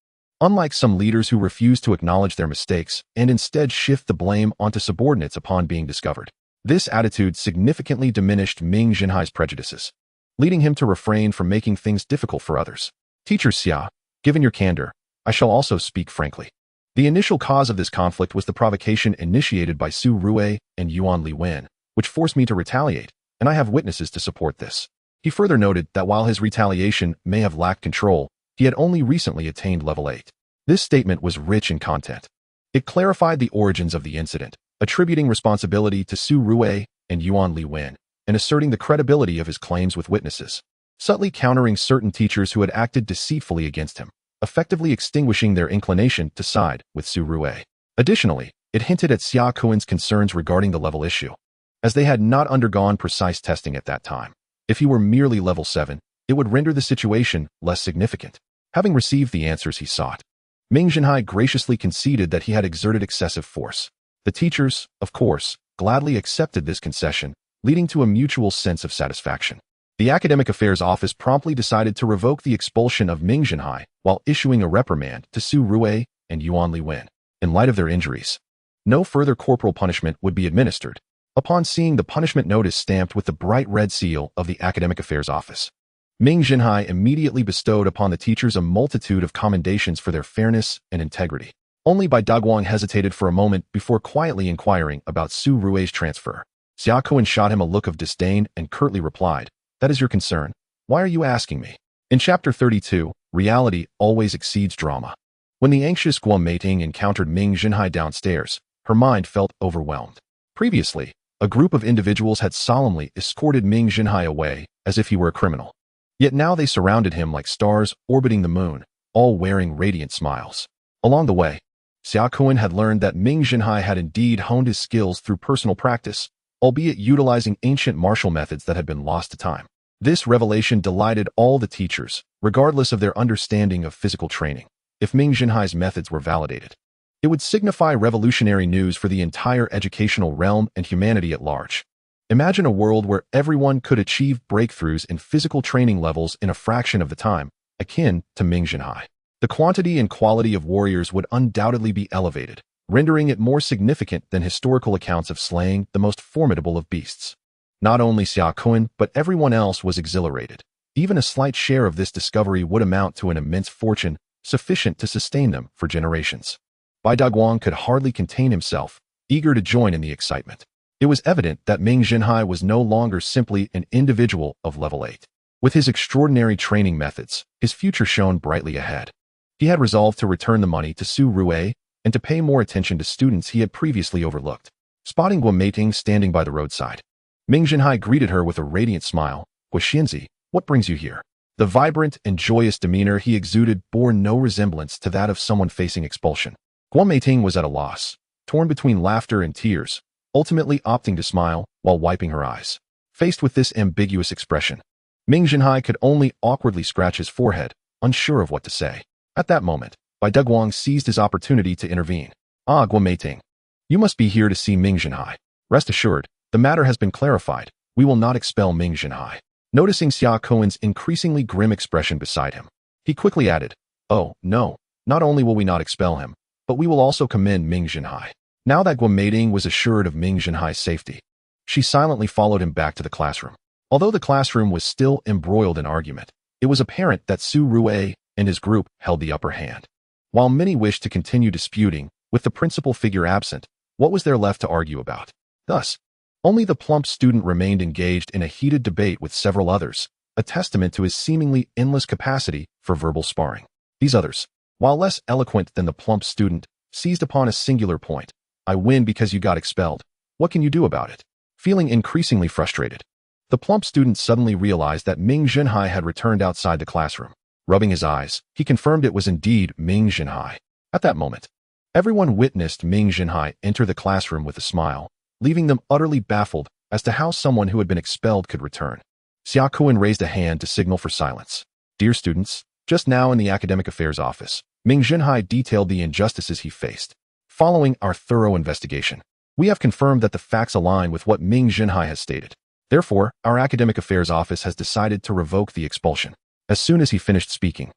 Unlike some leaders who refuse to acknowledge their mistakes and instead shift the blame onto subordinates upon being discovered, this attitude significantly diminished Ming Zhenhai's prejudices, leading him to refrain from making things difficult for others. Teacher Xia, given your candor, I shall also speak frankly. The initial cause of this conflict was the provocation initiated by Su Rue and Yuan Li Wen, which forced me to retaliate, and I have witnesses to support this. He further noted that while his retaliation may have lacked control, he had only recently attained level 8. This statement was rich in content. It clarified the origins of the incident, attributing responsibility to Su Rue and Yuan Li Wen, and asserting the credibility of his claims with witnesses, subtly countering certain teachers who had acted deceitfully against him, effectively extinguishing their inclination to side with Su Rue. Additionally, it hinted at Xia Kuen's concerns regarding the level issue, as they had not undergone precise testing at that time. If he were merely level 7, it would render the situation less significant. Having received the answers he sought, Ming Zhenhai graciously conceded that he had exerted excessive force. The teachers, of course, gladly accepted this concession, leading to a mutual sense of satisfaction. The Academic Affairs Office promptly decided to revoke the expulsion of Ming Zhenhai while issuing a reprimand to Su Rue and Yuan Li Wen. In light of their injuries, no further corporal punishment would be administered. Upon seeing the punishment notice stamped with the bright red seal of the Academic Affairs Office, Ming Zhenhai immediately bestowed upon the teachers a multitude of commendations for their fairness and integrity. Only Bai Daguang hesitated for a moment before quietly inquiring about Su Rue's transfer. Xia Kuan shot him a look of disdain and curtly replied, "That is your concern. Why are you asking me?" In Chapter 32, reality always exceeds drama. When the anxious Guo Meiting encountered Ming Zhenhai downstairs, her mind felt overwhelmed. Previously, a group of individuals had solemnly escorted Ming Zhenhai away as if he were a criminal. Yet now they surrounded him like stars orbiting the moon, all wearing radiant smiles. Along the way, Xia Kuan had learned that Ming Zhenhai had indeed honed his skills through personal practice, albeit utilizing ancient martial methods that had been lost to time. This revelation delighted all the teachers, regardless of their understanding of physical training. If Ming Zhenhai's methods were validated, it would signify revolutionary news for the entire educational realm and humanity at large. Imagine a world where everyone could achieve breakthroughs in physical training levels in a fraction of the time, akin to Ming Zhenhai. The quantity and quality of warriors would undoubtedly be elevated, rendering it more significant than historical accounts of slaying the most formidable of beasts. Not only Xia Kuan, but everyone else was exhilarated. Even a slight share of this discovery would amount to an immense fortune, sufficient to sustain them for generations. Bai Daguang could hardly contain himself, eager to join in the excitement. It was evident that Ming Zhenhai was no longer simply an individual of level 8. With his extraordinary training methods, his future shone brightly ahead. He had resolved to return the money to Su Rue and to pay more attention to students he had previously overlooked. Spotting Guo Meiting standing by the roadside, Ming Zhenhai greeted her with a radiant smile. "Guo Xianzi, what brings you here?" The vibrant and joyous demeanor he exuded bore no resemblance to that of someone facing expulsion. Guo Meiting was at a loss, torn between laughter and tears, ultimately opting to smile while wiping her eyes. Faced with this ambiguous expression, Ming Zhenhai could only awkwardly scratch his forehead, unsure of what to say. At that moment, Bai Daguang seized his opportunity to intervene. "Ah, Guo Meiting, you must be here to see Ming Zhenhai. Rest assured, the matter has been clarified. We will not expel Ming Zhenhai." Noticing Xia Kuan's increasingly grim expression beside him, he quickly added, "Oh, no, not only will we not expel him, but we will also commend Ming Zhenhai." Now that Guo Meiting was assured of Ming Zhenhai's safety, she silently followed him back to the classroom. Although the classroom was still embroiled in argument, it was apparent that Su Rue and his group held the upper hand. While many wished to continue disputing, with the principal figure absent, what was there left to argue about? Thus, only the plump student remained engaged in a heated debate with several others, a testament to his seemingly endless capacity for verbal sparring. These others, while less eloquent than the plump student, seized upon a singular point: I win because you got expelled. What can you do about it? Feeling increasingly frustrated, the plump student suddenly realized that Ming Zhenhai had returned outside the classroom. Rubbing his eyes, he confirmed it was indeed Ming Zhenhai. At that moment, everyone witnessed Ming Zhenhai enter the classroom with a smile, leaving them utterly baffled as to how someone who had been expelled could return. Xia Kuan raised a hand to signal for silence. Dear students, just now in the Academic Affairs Office, Ming Zhenhai detailed the injustices he faced. Following our thorough investigation, we have confirmed that the facts align with what Ming Zhenhai has stated. Therefore, our Academic Affairs Office has decided to revoke the expulsion. As soon as he finished speaking,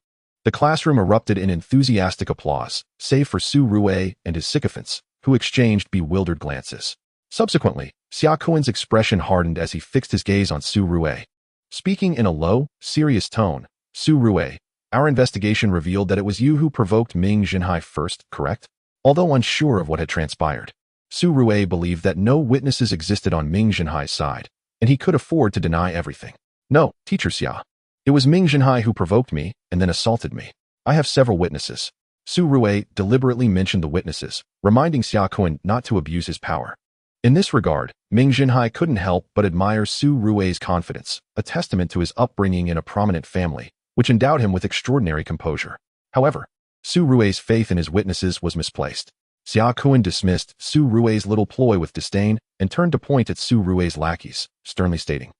the classroom erupted in enthusiastic applause, save for Su Rui and his sycophants, who exchanged bewildered glances. Subsequently, Xia Kuan's expression hardened as he fixed his gaze on Su Rui. Speaking in a low, serious tone, Su Rui, our investigation revealed that it was you who provoked Ming Zhenhai first, correct? Although unsure of what had transpired, Su Rui believed that no witnesses existed on Ming Zhenhai's side, and he could afford to deny everything. No, Teacher Xia. It was Ming Zhenhai who provoked me and then assaulted me. I have several witnesses. Su Rui deliberately mentioned the witnesses, reminding Xia Kuan not to abuse his power. In this regard, Ming Zhenhai couldn't help but admire Su Rui's confidence, a testament to his upbringing in a prominent family, which endowed him with extraordinary composure. However, Su Rui's faith in his witnesses was misplaced. Xia Kuan dismissed Su Rui's little ploy with disdain and turned to point at Su Rui's lackeys, sternly stating,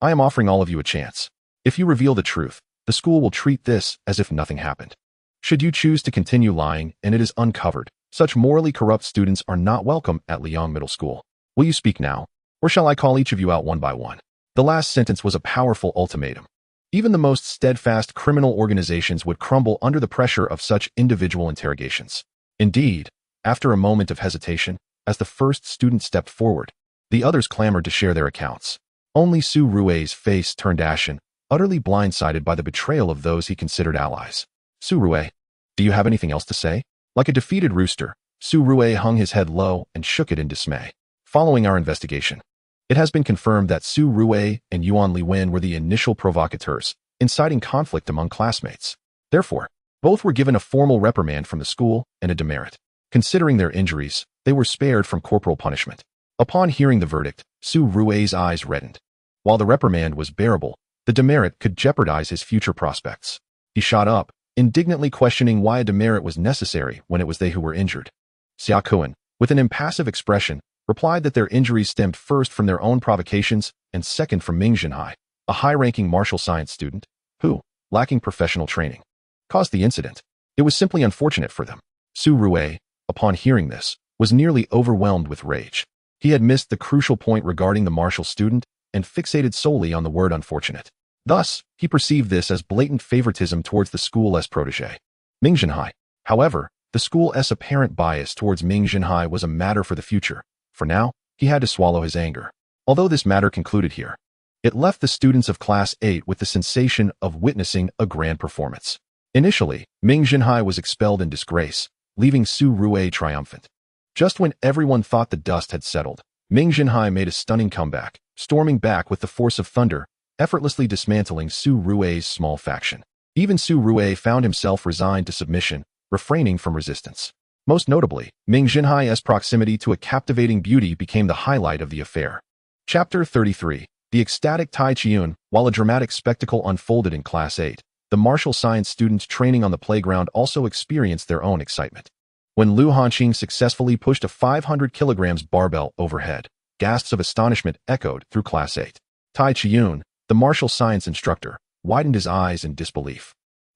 I am offering all of you a chance. If you reveal the truth, the school will treat this as if nothing happened. Should you choose to continue lying and it is uncovered, such morally corrupt students are not welcome at Liang Middle School. Will you speak now, or shall I call each of you out one by one? The last sentence was a powerful ultimatum. Even the most steadfast criminal organizations would crumble under the pressure of such individual interrogations. Indeed, after a moment of hesitation, as the first student stepped forward, the others clamored to share their accounts. Only Su Rui's face turned ashen, utterly blindsided by the betrayal of those he considered allies. Su Rui, do you have anything else to say? Like a defeated rooster, Su Rui hung his head low and shook it in dismay. Following our investigation, it has been confirmed that Su Rui and Yuan Liwen were the initial provocateurs, inciting conflict among classmates. Therefore, both were given a formal reprimand from the school and a demerit. Considering their injuries, they were spared from corporal punishment. Upon hearing the verdict, Su Rui's eyes reddened. While the reprimand was bearable, the demerit could jeopardize his future prospects. He shot up, indignantly questioning why a demerit was necessary when it was they who were injured. Xia Kuan, with an impassive expression, replied that their injuries stemmed first from their own provocations and second from Ming Zhenhai, a high-ranking martial science student, who, lacking professional training, caused the incident. It was simply unfortunate for them. Su Rui, upon hearing this, was nearly overwhelmed with rage. He had missed the crucial point regarding the martial student and fixated solely on the word unfortunate. Thus, he perceived this as blatant favoritism towards the school's protege, Ming Zhenhai. However, the school's apparent bias towards Ming Zhenhai was a matter for the future. For now, he had to swallow his anger. Although this matter concluded here, it left the students of Class 8 with the sensation of witnessing a grand performance. Initially, Ming Zhenhai was expelled in disgrace, leaving Su Rui triumphant. Just when everyone thought the dust had settled, Ming Zhenhai made a stunning comeback, storming back with the force of thunder, effortlessly dismantling Su Rui's small faction. Even Su Rui found himself resigned to submission, refraining from resistance. Most notably, Ming Zhenhai's proximity to a captivating beauty became the highlight of the affair. Chapter 33. The ecstatic Tai Chiyun. While a dramatic spectacle unfolded in Class 8, the martial science students training on the playground also experienced their own excitement. When Lu Hanqing successfully pushed a 500 kilograms barbell overhead, gasps of astonishment echoed through Class 8. Tai Chiyun, the martial science instructor, widened his eyes in disbelief,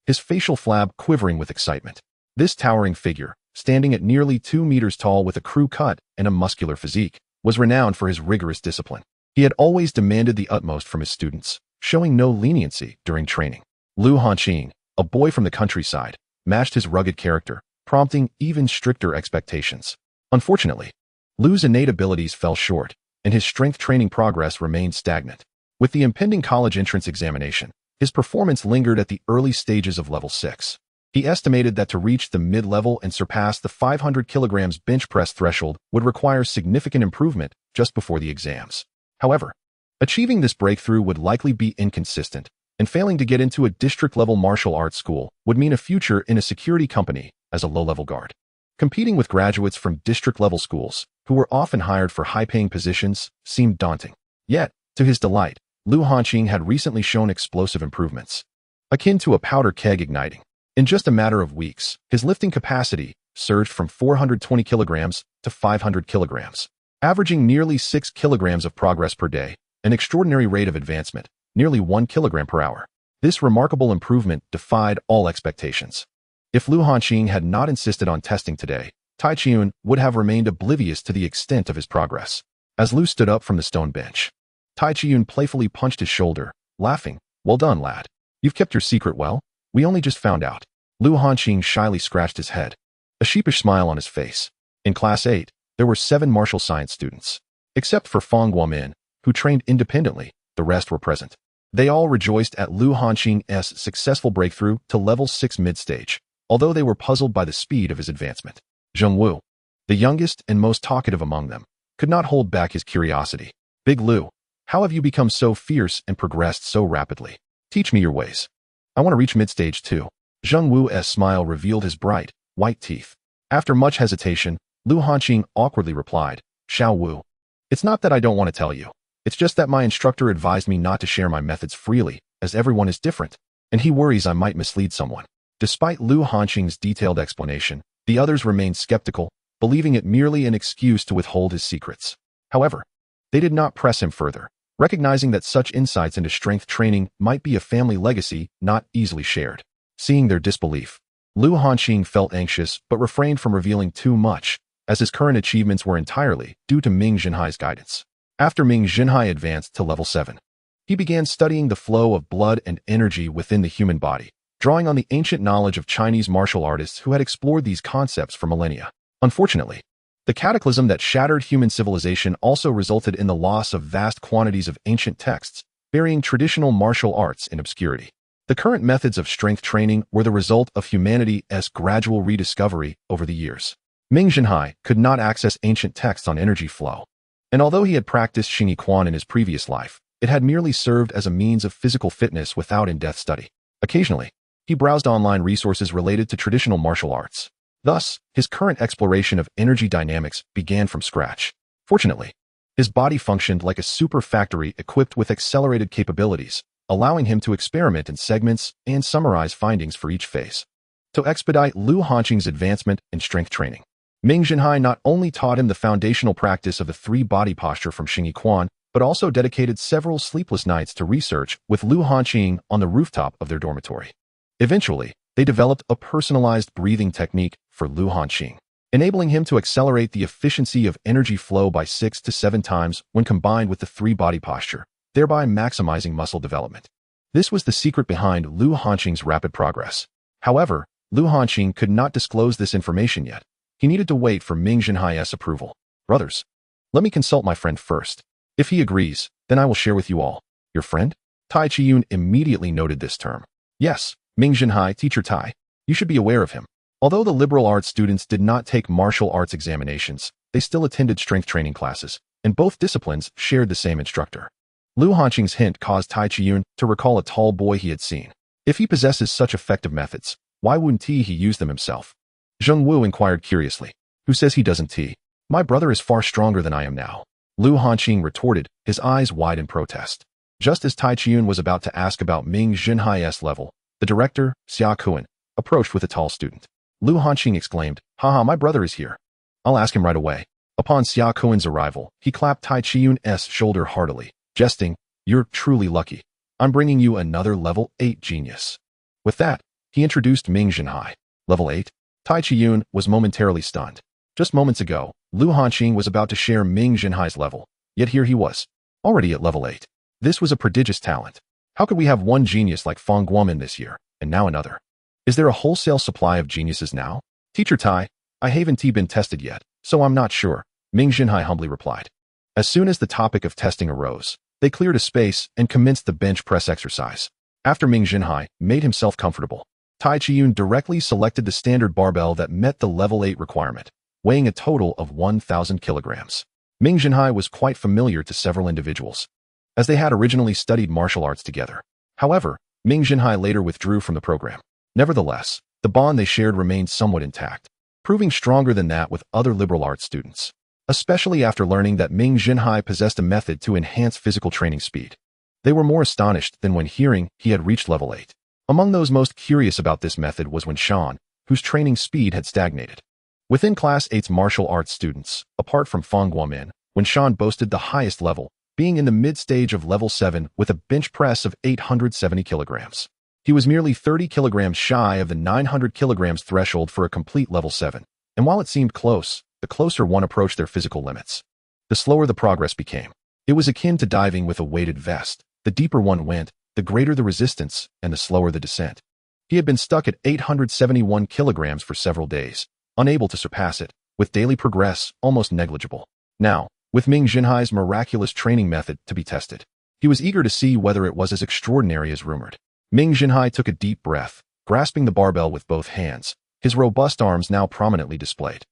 his facial flab quivering with excitement. This towering figure, standing at nearly 2 meters tall with a crew cut and a muscular physique, was renowned for his rigorous discipline. He had always demanded the utmost from his students, showing no leniency during training. Lu Hanqing, a boy from the countryside, matched his rugged character, prompting even stricter expectations. Unfortunately, Lu's innate abilities fell short, and his strength training progress remained stagnant. With the impending college entrance examination, his performance lingered at the early stages of level 6. He estimated that to reach the mid-level and surpass the 500 kilograms bench press threshold would require significant improvement just before the exams. However, achieving this breakthrough would likely be inconsistent, and failing to get into a district-level martial arts school would mean a future in a security company as a low-level guard. Competing with graduates from district-level schools, who were often hired for high-paying positions, seemed daunting. Yet, to his delight, Lu Hanqing had recently shown explosive improvements, akin to a powder keg igniting. In just a matter of weeks, his lifting capacity surged from 420 kilograms to 500 kilograms, averaging nearly 6 kilograms of progress per day, an extraordinary rate of advancement, nearly 1 kilogram per hour. This remarkable improvement defied all expectations. If Lu Hanqing had not insisted on testing today, Tai Qiun would have remained oblivious to the extent of his progress. As Lu stood up from the stone bench, Tai Qiun playfully punched his shoulder, laughing, "Well done, lad. You've kept your secret well. We only just found out." Lu Hanqing shyly scratched his head, a sheepish smile on his face. In Class 8, there were 7 martial science students. Except for Fang Guomin, who trained independently, the rest were present. They all rejoiced at Lu Hanqing's successful breakthrough to level 6 mid-stage, although they were puzzled by the speed of his advancement. Zheng Wu, the youngest and most talkative among them, could not hold back his curiosity. "Big Lu, how have you become so fierce and progressed so rapidly? Teach me your ways. I want to reach mid-stage too." Zheng Wu's smile revealed his bright, white teeth. After much hesitation, Lu Hanqing awkwardly replied, "Xiao Wu, it's not that I don't want to tell you. It's just that my instructor advised me not to share my methods freely, as everyone is different, and he worries I might mislead someone." Despite Lu Hanqing's detailed explanation, the others remained skeptical, believing it merely an excuse to withhold his secrets. However, they did not press him further, recognizing that such insights into strength training might be a family legacy not easily shared. Seeing their disbelief, Lu Hanqing felt anxious but refrained from revealing too much, as his current achievements were entirely due to Ming Zhenhai's guidance. After Ming Zhenhai advanced to level 7, he began studying the flow of blood and energy within the human body, drawing on the ancient knowledge of Chinese martial artists who had explored these concepts for millennia. Unfortunately, the cataclysm that shattered human civilization also resulted in the loss of vast quantities of ancient texts, burying traditional martial arts in obscurity. The current methods of strength training were the result of humanity's gradual rediscovery over the years. Ming Zhenhai could not access ancient texts on energy flow, and although he had practiced Xingyi Quan in his previous life, it had merely served as a means of physical fitness without in-depth study. Occasionally, he browsed online resources related to traditional martial arts. Thus, his current exploration of energy dynamics began from scratch. Fortunately, his body functioned like a super factory equipped with accelerated capabilities, allowing him to experiment in segments and summarize findings for each phase. To expedite Lu Hanqing's advancement in strength training, Ming Zhenhai not only taught him the foundational practice of the 3-body posture from Xingyi Quan, but also dedicated several sleepless nights to research with Lu Hanqing on the rooftop of their dormitory. Eventually, they developed a personalized breathing technique for Lu Hanqing, enabling him to accelerate the efficiency of energy flow by 6 to 7 times when combined with the 3-body posture, thereby maximizing muscle development. This was the secret behind Lu Hanqing's rapid progress. However, Lu Hanqing could not disclose this information yet. He needed to wait for Ming Zhenhai's approval. "Brothers, let me consult my friend first. If he agrees, then I will share with you all." "Your friend?" Tai Qiun immediately noted this term. "Yes, Ming Zhenhai, Teacher Tai. You should be aware of him." Although the liberal arts students did not take martial arts examinations, they still attended strength training classes, and both disciplines shared the same instructor. Lu Hanqing's hint caused Tai Qiun to recall a tall boy he had seen. If he possesses such effective methods, why wouldn't he use them himself? Zheng Wu inquired curiously. "Who says he doesn't tea? My brother is far stronger than I am now." Lu Hanqing retorted, his eyes wide in protest. Just as Tai Qiun was about to ask about Ming Zhenhai's level, the director, Xia Kuan, approached with a tall student. Lu Hanqing exclaimed, "Haha, my brother is here. I'll ask him right away." Upon Xia Kuan's arrival, he clapped Tai Qiun's shoulder heartily, jesting, "You're truly lucky. I'm bringing you another level 8 genius." With that, he introduced Ming Zhenhai. Level 8? Tai Qiun was momentarily stunned. Just moments ago, Lu Hanqing was about to share Ming Zhenhai's level, yet here he was, already at level 8. This was a prodigious talent. How could we have one genius like Fang Guomin this year, and now another? Is there a wholesale supply of geniuses now? "Teacher Tai, I haven't been tested yet, so I'm not sure," Ming Zhenhai humbly replied. As soon as the topic of testing arose, they cleared a space and commenced the bench press exercise. After Ming Zhenhai made himself comfortable, Tai Qiun directly selected the standard barbell that met the level 8 requirement, weighing a total of 1,000 kilograms. Ming Zhenhai was quite familiar to several individuals, as they had originally studied martial arts together. However, Ming Zhenhai later withdrew from the program. Nevertheless, the bond they shared remained somewhat intact. proving stronger than that with other liberal arts students, especially after learning that Ming Zhenhai possessed a method to enhance physical training speed. They were more astonished than when hearing he had reached level 8. Among those most curious about this method was Shan, whose training speed had stagnated. Within Class 8's martial arts students, apart from Fang Guomin, Shan boasted the highest level, being in the mid-stage of level 7 with a bench press of 870 kilograms. He was merely 30 kilograms shy of the 900 kilograms threshold for a complete level 7, and while it seemed close, the closer one approached their physical limits, the slower the progress became. It was akin to diving with a weighted vest. The deeper one went, the greater the resistance and the slower the descent. He had been stuck at 871 kilograms for several days, unable to surpass it, with daily progress almost negligible. Now, with Ming Zhenhai's miraculous training method to be tested, he was eager to see whether it was as extraordinary as rumored. Ming Zhenhai took a deep breath, grasping the barbell with both hands, his robust arms now prominently displayed.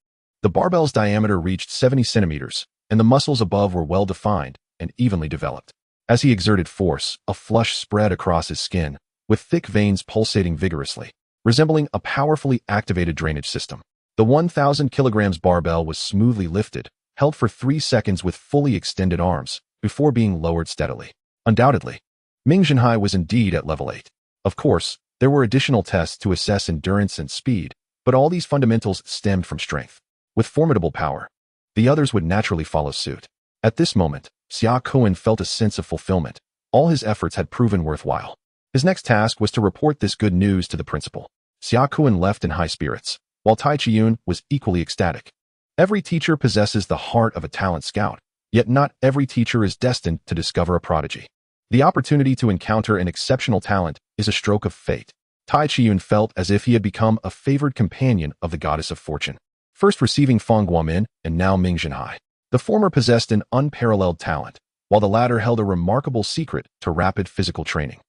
The barbell's diameter reached 70 centimeters, and the muscles above were well-defined and evenly developed. As he exerted force, a flush spread across his skin, with thick veins pulsating vigorously, resembling a powerfully activated drainage system. The 1,000 kilograms barbell was smoothly lifted, held for 3 seconds with fully extended arms, before being lowered steadily. Undoubtedly, Ming Zhenhai was indeed at level 8. Of course, there were additional tests to assess endurance and speed, but all these fundamentals stemmed from strength. With formidable power, the others would naturally follow suit. At this moment, Xia Kuan felt a sense of fulfillment. All his efforts had proven worthwhile. His next task was to report this good news to the principal. Xia Kuan left in high spirits, while Tai Chiyun was equally ecstatic. Every teacher possesses the heart of a talent scout, yet not every teacher is destined to discover a prodigy. The opportunity to encounter an exceptional talent is a stroke of fate. Tai Chiyun felt as if he had become a favored companion of the goddess of fortune, first receiving Fang Guomin and now Ming Zhenhai. The former possessed an unparalleled talent, while the latter held a remarkable secret to rapid physical training.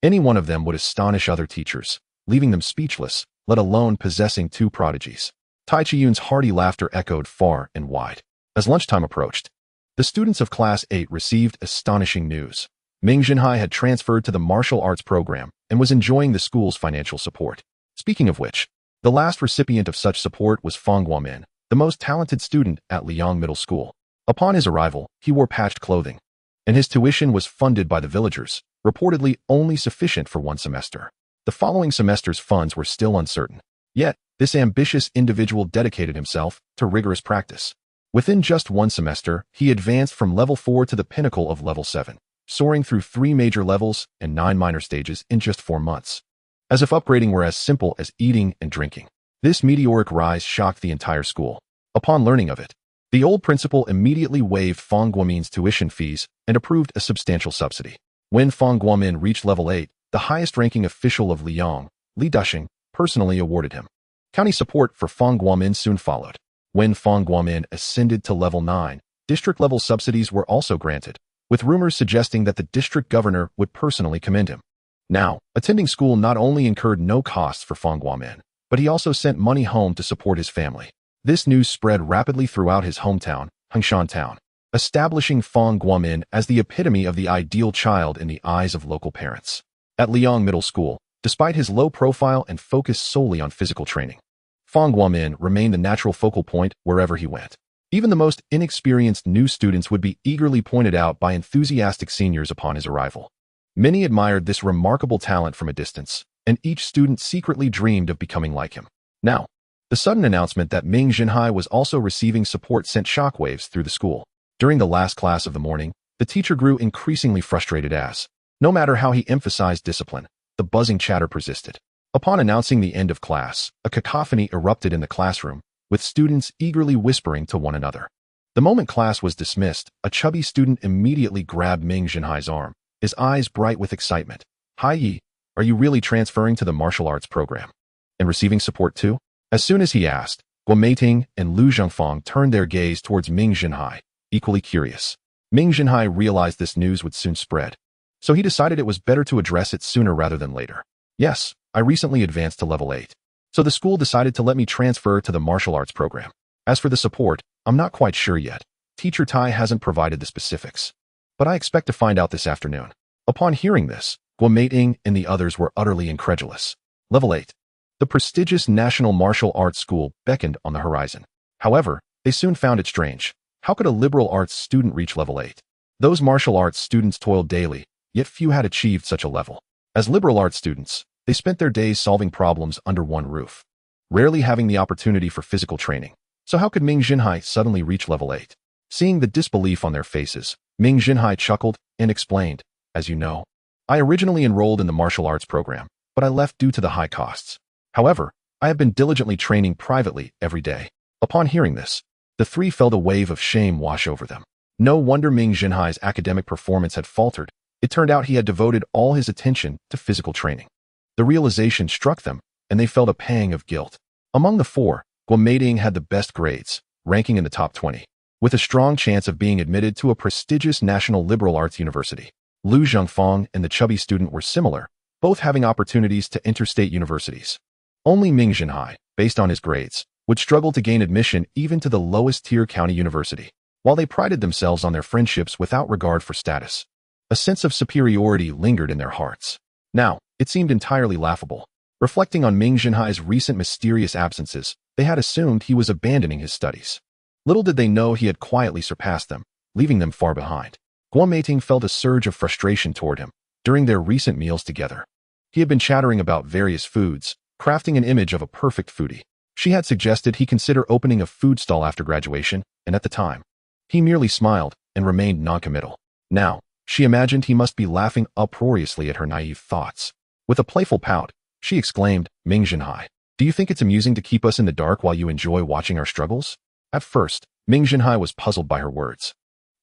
Any one of them would astonish other teachers, leaving them speechless, let alone possessing two prodigies. Tai Chiyun's hearty laughter echoed far and wide. As lunchtime approached, the students of Class 8 received astonishing news. Ming Zhenhai had transferred to the martial arts program and was enjoying the school's financial support. Speaking of which, the last recipient of such support was Fang Guomin, the most talented student at Liang Middle School. Upon his arrival, he wore patched clothing, and his tuition was funded by the villagers, reportedly only sufficient for 1 semester. The following semester's funds were still uncertain. Yet, this ambitious individual dedicated himself to rigorous practice. Within just 1 semester, he advanced from level 4 to the pinnacle of level 7, soaring through 3 major levels and 9 minor stages in just 4 months. As if upgrading were as simple as eating and drinking. This meteoric rise shocked the entire school. Upon learning of it, the old principal immediately waived Fang Guomin's tuition fees and approved a substantial subsidy. When Fang Guomin reached level 8, the highest-ranking official of Liang, Li Dusheng, personally awarded him. County support for Fang Guomin soon followed. When Fang Guomin ascended to level 9, district-level subsidies were also granted, with rumors suggesting that the district governor would personally commend him. Now, attending school not only incurred no costs for Fang Guomin, but he also sent money home to support his family. This news spread rapidly throughout his hometown, Hengshan Town, establishing Fang Guomin as the epitome of the ideal child in the eyes of local parents. At Liang Middle School, despite his low profile and focus solely on physical training, Fang Guomin remained the natural focal point wherever he went. Even the most inexperienced new students would be eagerly pointed out by enthusiastic seniors upon his arrival. Many admired this remarkable talent from a distance, and each student secretly dreamed of becoming like him. Now, the sudden announcement that Ming Zhenhai was also receiving support sent shockwaves through the school. During the last class of the morning, the teacher grew increasingly frustrated as, no matter how he emphasized discipline, the buzzing chatter persisted. Upon announcing the end of class, a cacophony erupted in the classroom, with students eagerly whispering to one another. The moment class was dismissed, a chubby student immediately grabbed Ming Zhenhai's arm, his eyes bright with excitement. "Hi Yi, are you really transferring to the martial arts program? And receiving support too?" As soon as he asked, Guo Meiting and Lu Zhengfang turned their gaze towards Ming Zhenhai, equally curious. Ming Zhenhai realized this news would soon spread, so he decided it was better to address it sooner rather than later. "Yes, I recently advanced to level 8. So the school decided to let me transfer to the martial arts program. As for the support, I'm not quite sure yet. Teacher Tai hasn't provided the specifics. But I expect to find out this afternoon." Upon hearing this, Guo Meiting and the others were utterly incredulous. Level 8. The prestigious National Martial Arts School beckoned on the horizon. However, they soon found it strange. How could a liberal arts student reach level 8? Those martial arts students toiled daily, yet few had achieved such a level. As liberal arts students, they spent their days solving problems under one roof, rarely having the opportunity for physical training. So how could Ming Zhenhai suddenly reach level 8? Seeing the disbelief on their faces, Ming Zhenhai chuckled and explained, "As you know, I originally enrolled in the martial arts program, but I left due to the high costs. However, I have been diligently training privately every day." Upon hearing this, the three felt a wave of shame wash over them. No wonder Ming Zhenhai's academic performance had faltered. It turned out he had devoted all his attention to physical training. The realization struck them, and they felt a pang of guilt. Among the four, Guo Meiding had the best grades, ranking in the top 20, with a strong chance of being admitted to a prestigious national liberal arts university. Lu Zhengfang and the chubby student were similar, both having opportunities to interstate universities. Only Ming Zhenhai, based on his grades, would struggle to gain admission even to the lowest-tier county university. While they prided themselves on their friendships without regard for status, a sense of superiority lingered in their hearts. Now, it seemed entirely laughable. Reflecting on Ming Zhenhai's recent mysterious absences, they had assumed he was abandoning his studies. Little did they know he had quietly surpassed them, leaving them far behind. Guo Meiting felt a surge of frustration toward him during their recent meals together. He had been chattering about various foods, crafting an image of a perfect foodie. She had suggested he consider opening a food stall after graduation, and at the time, he merely smiled and remained noncommittal. Now, she imagined he must be laughing uproariously at her naive thoughts. With a playful pout, she exclaimed, "Ming Zhenhai, do you think it's amusing to keep us in the dark while you enjoy watching our struggles?" At first, Ming Zhenhai was puzzled by her words.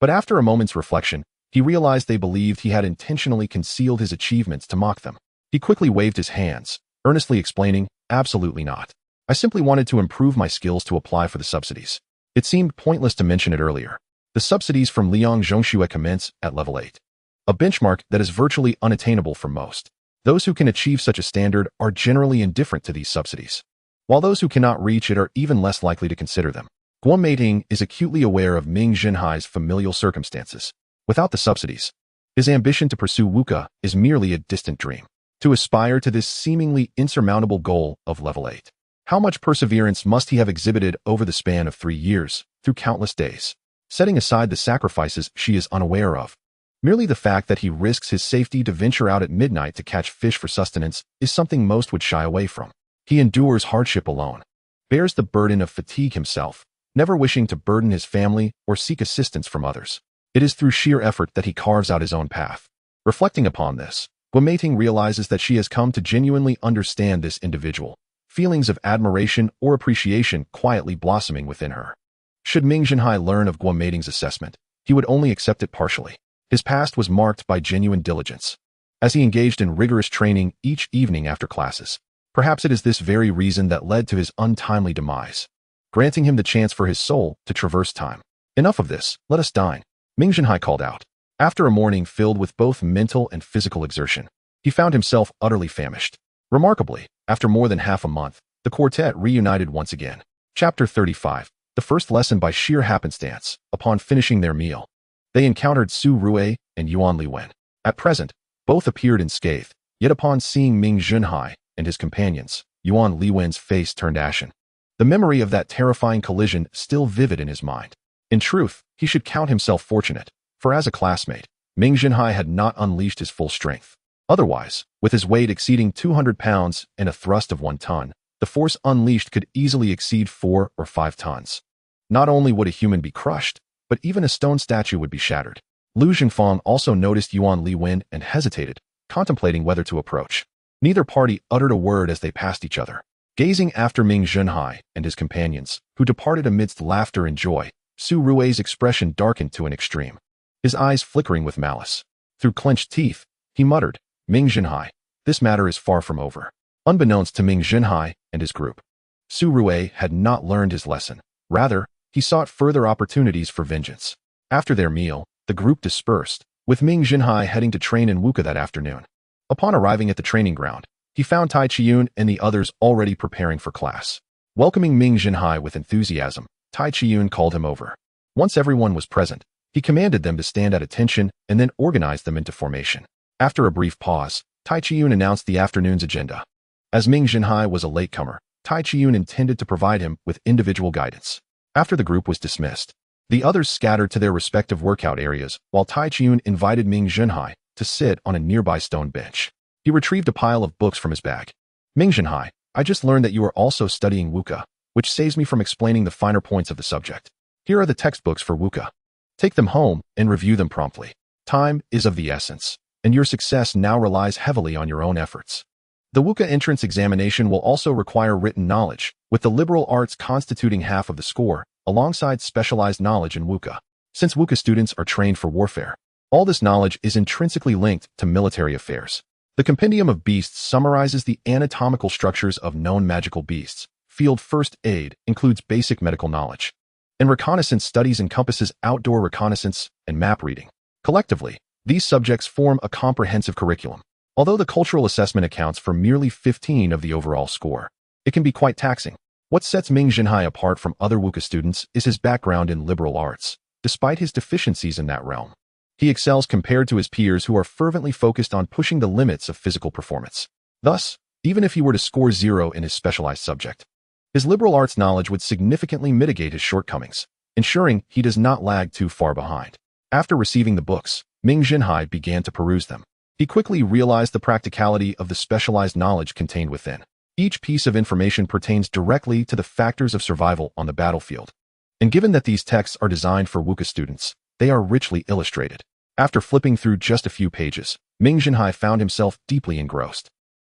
But after a moment's reflection, he realized they believed he had intentionally concealed his achievements to mock them. He quickly waved his hands, earnestly explaining, "Absolutely not. I simply wanted to improve my skills to apply for the subsidies." It seemed pointless to mention it earlier. The subsidies from Liang Zhongxue commence at level 8, a benchmark that is virtually unattainable for most. Those who can achieve such a standard are generally indifferent to these subsidies, while those who cannot reach it are even less likely to consider them. Guo Meiting is acutely aware of Ming Zhenhai's familial circumstances. Without the subsidies, his ambition to pursue wuka is merely a distant dream. To aspire to this seemingly insurmountable goal of level 8, how much perseverance must he have exhibited over the span of 3 years, through countless days? Setting aside the sacrifices she is unaware of, merely the fact that he risks his safety to venture out at midnight to catch fish for sustenance is something most would shy away from. He endures hardship alone, bears the burden of fatigue himself, never wishing to burden his family or seek assistance from others. It is through sheer effort that he carves out his own path. Reflecting upon this, Guo Meiting realizes that she has come to genuinely understand this individual, feelings of admiration or appreciation quietly blossoming within her. Should Ming Zhenhai learn of Guo Meiting's assessment, he would only accept it partially. His past was marked by genuine diligence, as he engaged in rigorous training each evening after classes. Perhaps it is this very reason that led to his untimely demise, granting him the chance for his soul to traverse time. "Enough of this, let us dine," Ming Zhenhai called out. After a morning filled with both mental and physical exertion, he found himself utterly famished. Remarkably, after more than half a month, the quartet reunited once again. Chapter 35. The first lesson by sheer happenstance. Upon finishing their meal, they encountered Su Rui and Yuan Liwen. At present, both appeared unscathed, yet upon seeing Ming Zhenhai and his companions, Yuan Liwen's face turned ashen. The memory of that terrifying collision still vivid in his mind. In truth, he should count himself fortunate, for as a classmate, Ming Zhenhai had not unleashed his full strength. Otherwise, with his weight exceeding 200 pounds and a thrust of 1 ton, the force unleashed could easily exceed 4 or 5 tons. Not only would a human be crushed, but even a stone statue would be shattered. Lu Zhengfang also noticed Yuan Liwen and hesitated, contemplating whether to approach. Neither party uttered a word as they passed each other. Gazing after Ming Zhenhai and his companions, who departed amidst laughter and joy, Su Rui's expression darkened to an extreme, his eyes flickering with malice. Through clenched teeth, he muttered, "Ming Zhenhai, this matter is far from over." Unbeknownst to Ming Zhenhai and his group, Su Rui had not learned his lesson. Rather, he sought further opportunities for vengeance. After their meal, the group dispersed, with Ming Zhenhai heading to train in wuka that afternoon. Upon arriving at the training ground, he found Tai Chiyun and the others already preparing for class. Welcoming Ming Zhenhai with enthusiasm, Tai Chiyun called him over. Once everyone was present, he commanded them to stand at attention and then organized them into formation. After a brief pause, Tai Chiyun announced the afternoon's agenda. As Ming Zhenhai was a latecomer, Tai Chiyun intended to provide him with individual guidance. After the group was dismissed, the others scattered to their respective workout areas while Tai Chiyun invited Ming Zhenhai to sit on a nearby stone bench. He retrieved a pile of books from his bag. Ming Zhenhai, I just learned that you are also studying Wuka, which saves me from explaining the finer points of the subject. Here are the textbooks for Wuka. Take them home and review them promptly. Time is of the essence, and your success now relies heavily on your own efforts. The Wuka entrance examination will also require written knowledge, with the liberal arts constituting half of the score, alongside specialized knowledge in Wuka. Since Wuka students are trained for warfare, all this knowledge is intrinsically linked to military affairs. The Compendium of Beasts summarizes the anatomical structures of known magical beasts. Field first aid includes basic medical knowledge. And reconnaissance studies encompasses outdoor reconnaissance and map reading. Collectively, these subjects form a comprehensive curriculum. Although the cultural assessment accounts for merely 15 of the overall score, it can be quite taxing. What sets Ming Zhenhai apart from other Wuka students is his background in liberal arts. Despite his deficiencies in that realm, he excels compared to his peers who are fervently focused on pushing the limits of physical performance. Thus, even if he were to score 0 in his specialized subject, his liberal arts knowledge would significantly mitigate his shortcomings, ensuring he does not lag too far behind. After receiving the books, Ming Zhenhai began to peruse them. He quickly realized the practicality of the specialized knowledge contained within. Each piece of information pertains directly to the factors of survival on the battlefield. And given that these texts are designed for Wuka students, they are richly illustrated. After flipping through just a few pages, Ming Zhenhai found himself deeply engrossed.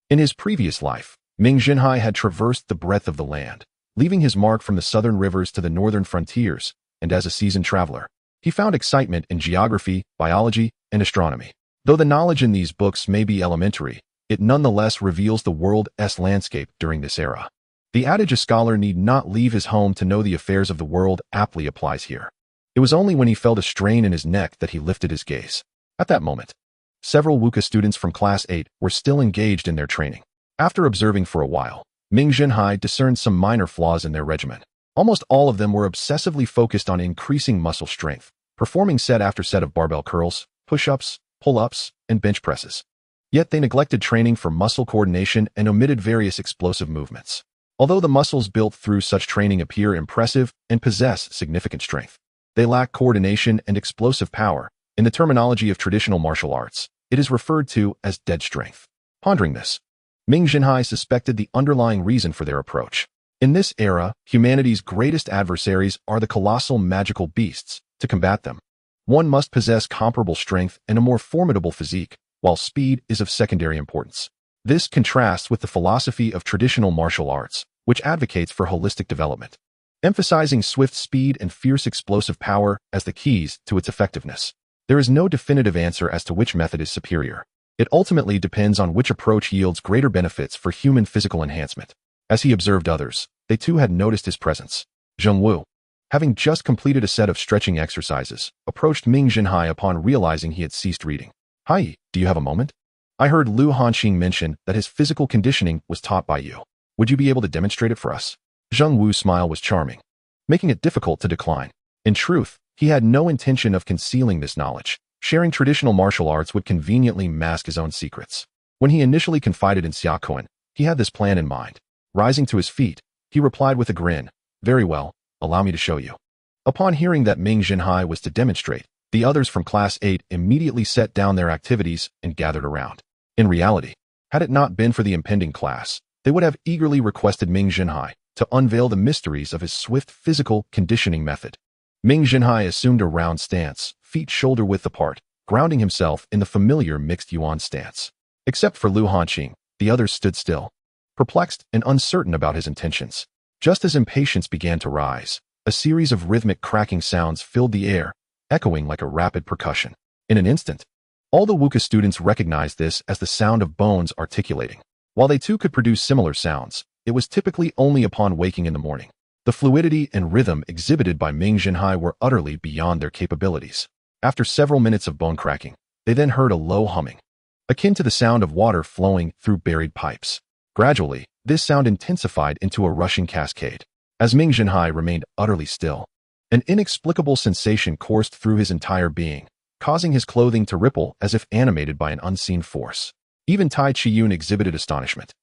In his previous life, Ming Zhenhai had traversed the breadth of the land, leaving his mark from the southern rivers to the northern frontiers, and as a seasoned traveler, he found excitement in geography, biology, and astronomy. Though the knowledge in these books may be elementary, it nonetheless reveals the world's landscape during this era. The adage a scholar need not leave his home to know the affairs of the world aptly applies here. It was only when he felt a strain in his neck that he lifted his gaze. At that moment, several Wuka students from Class 8 were still engaged in their training. After observing for a while, Ming Zhenhai discerned some minor flaws in their regimen. Almost all of them were obsessively focused on increasing muscle strength, performing set after set of barbell curls, push-ups, pull-ups, and bench presses. Yet they neglected training for muscle coordination and omitted various explosive movements. Although the muscles built through such training appear impressive and possess significant strength, they lack coordination and explosive power. In the terminology of traditional martial arts, it is referred to as dead strength. Pondering this, Ming Zhenhai suspected the underlying reason for their approach. In this era, humanity's greatest adversaries are the colossal magical beasts. To combat them, one must possess comparable strength and a more formidable physique, while speed is of secondary importance. This contrasts with the philosophy of traditional martial arts, which advocates for holistic development, emphasizing swift speed and fierce explosive power as the keys to its effectiveness. There is no definitive answer as to which method is superior. It ultimately depends on which approach yields greater benefits for human physical enhancement. As he observed others, they too had noticed his presence. Zheng Wu, having just completed a set of stretching exercises, approached Ming Zhenhai upon realizing he had ceased reading. Hi, do you have a moment? I heard Lu Hanqing mention that his physical conditioning was taught by you. Would you be able to demonstrate it for us? Zheng Wu's smile was charming, making it difficult to decline. In truth, he had no intention of concealing this knowledge. Sharing traditional martial arts would conveniently mask his own secrets. When he initially confided in Xiaoquan, he had this plan in mind. Rising to his feet, he replied with a grin, "Very well, allow me to show you." Upon hearing that Ming Zhenhai was to demonstrate, the others from Class 8 immediately set down their activities and gathered around. In reality, had it not been for the impending class, they would have eagerly requested Ming Zhenhai to unveil the mysteries of his swift physical conditioning method. Ming Zhenhai assumed a round stance, feet shoulder-width apart, grounding himself in the familiar mixed yuan stance. Except for Lu Hanqing, the others stood still, perplexed and uncertain about his intentions. Just as impatience began to rise, a series of rhythmic cracking sounds filled the air, echoing like a rapid percussion. In an instant, all the Wuka students recognized this as the sound of bones articulating. While they too could produce similar sounds, it was typically only upon waking in the morning. The fluidity and rhythm exhibited by Ming Zhenhai were utterly beyond their capabilities. After several minutes of bone cracking, they then heard a low humming, akin to the sound of water flowing through buried pipes. Gradually, this sound intensified into a rushing cascade. As Ming Zhenhai remained utterly still, an inexplicable sensation coursed through his entire being, causing his clothing to ripple as if animated by an unseen force. Even Tai Chiyun exhibited astonishment.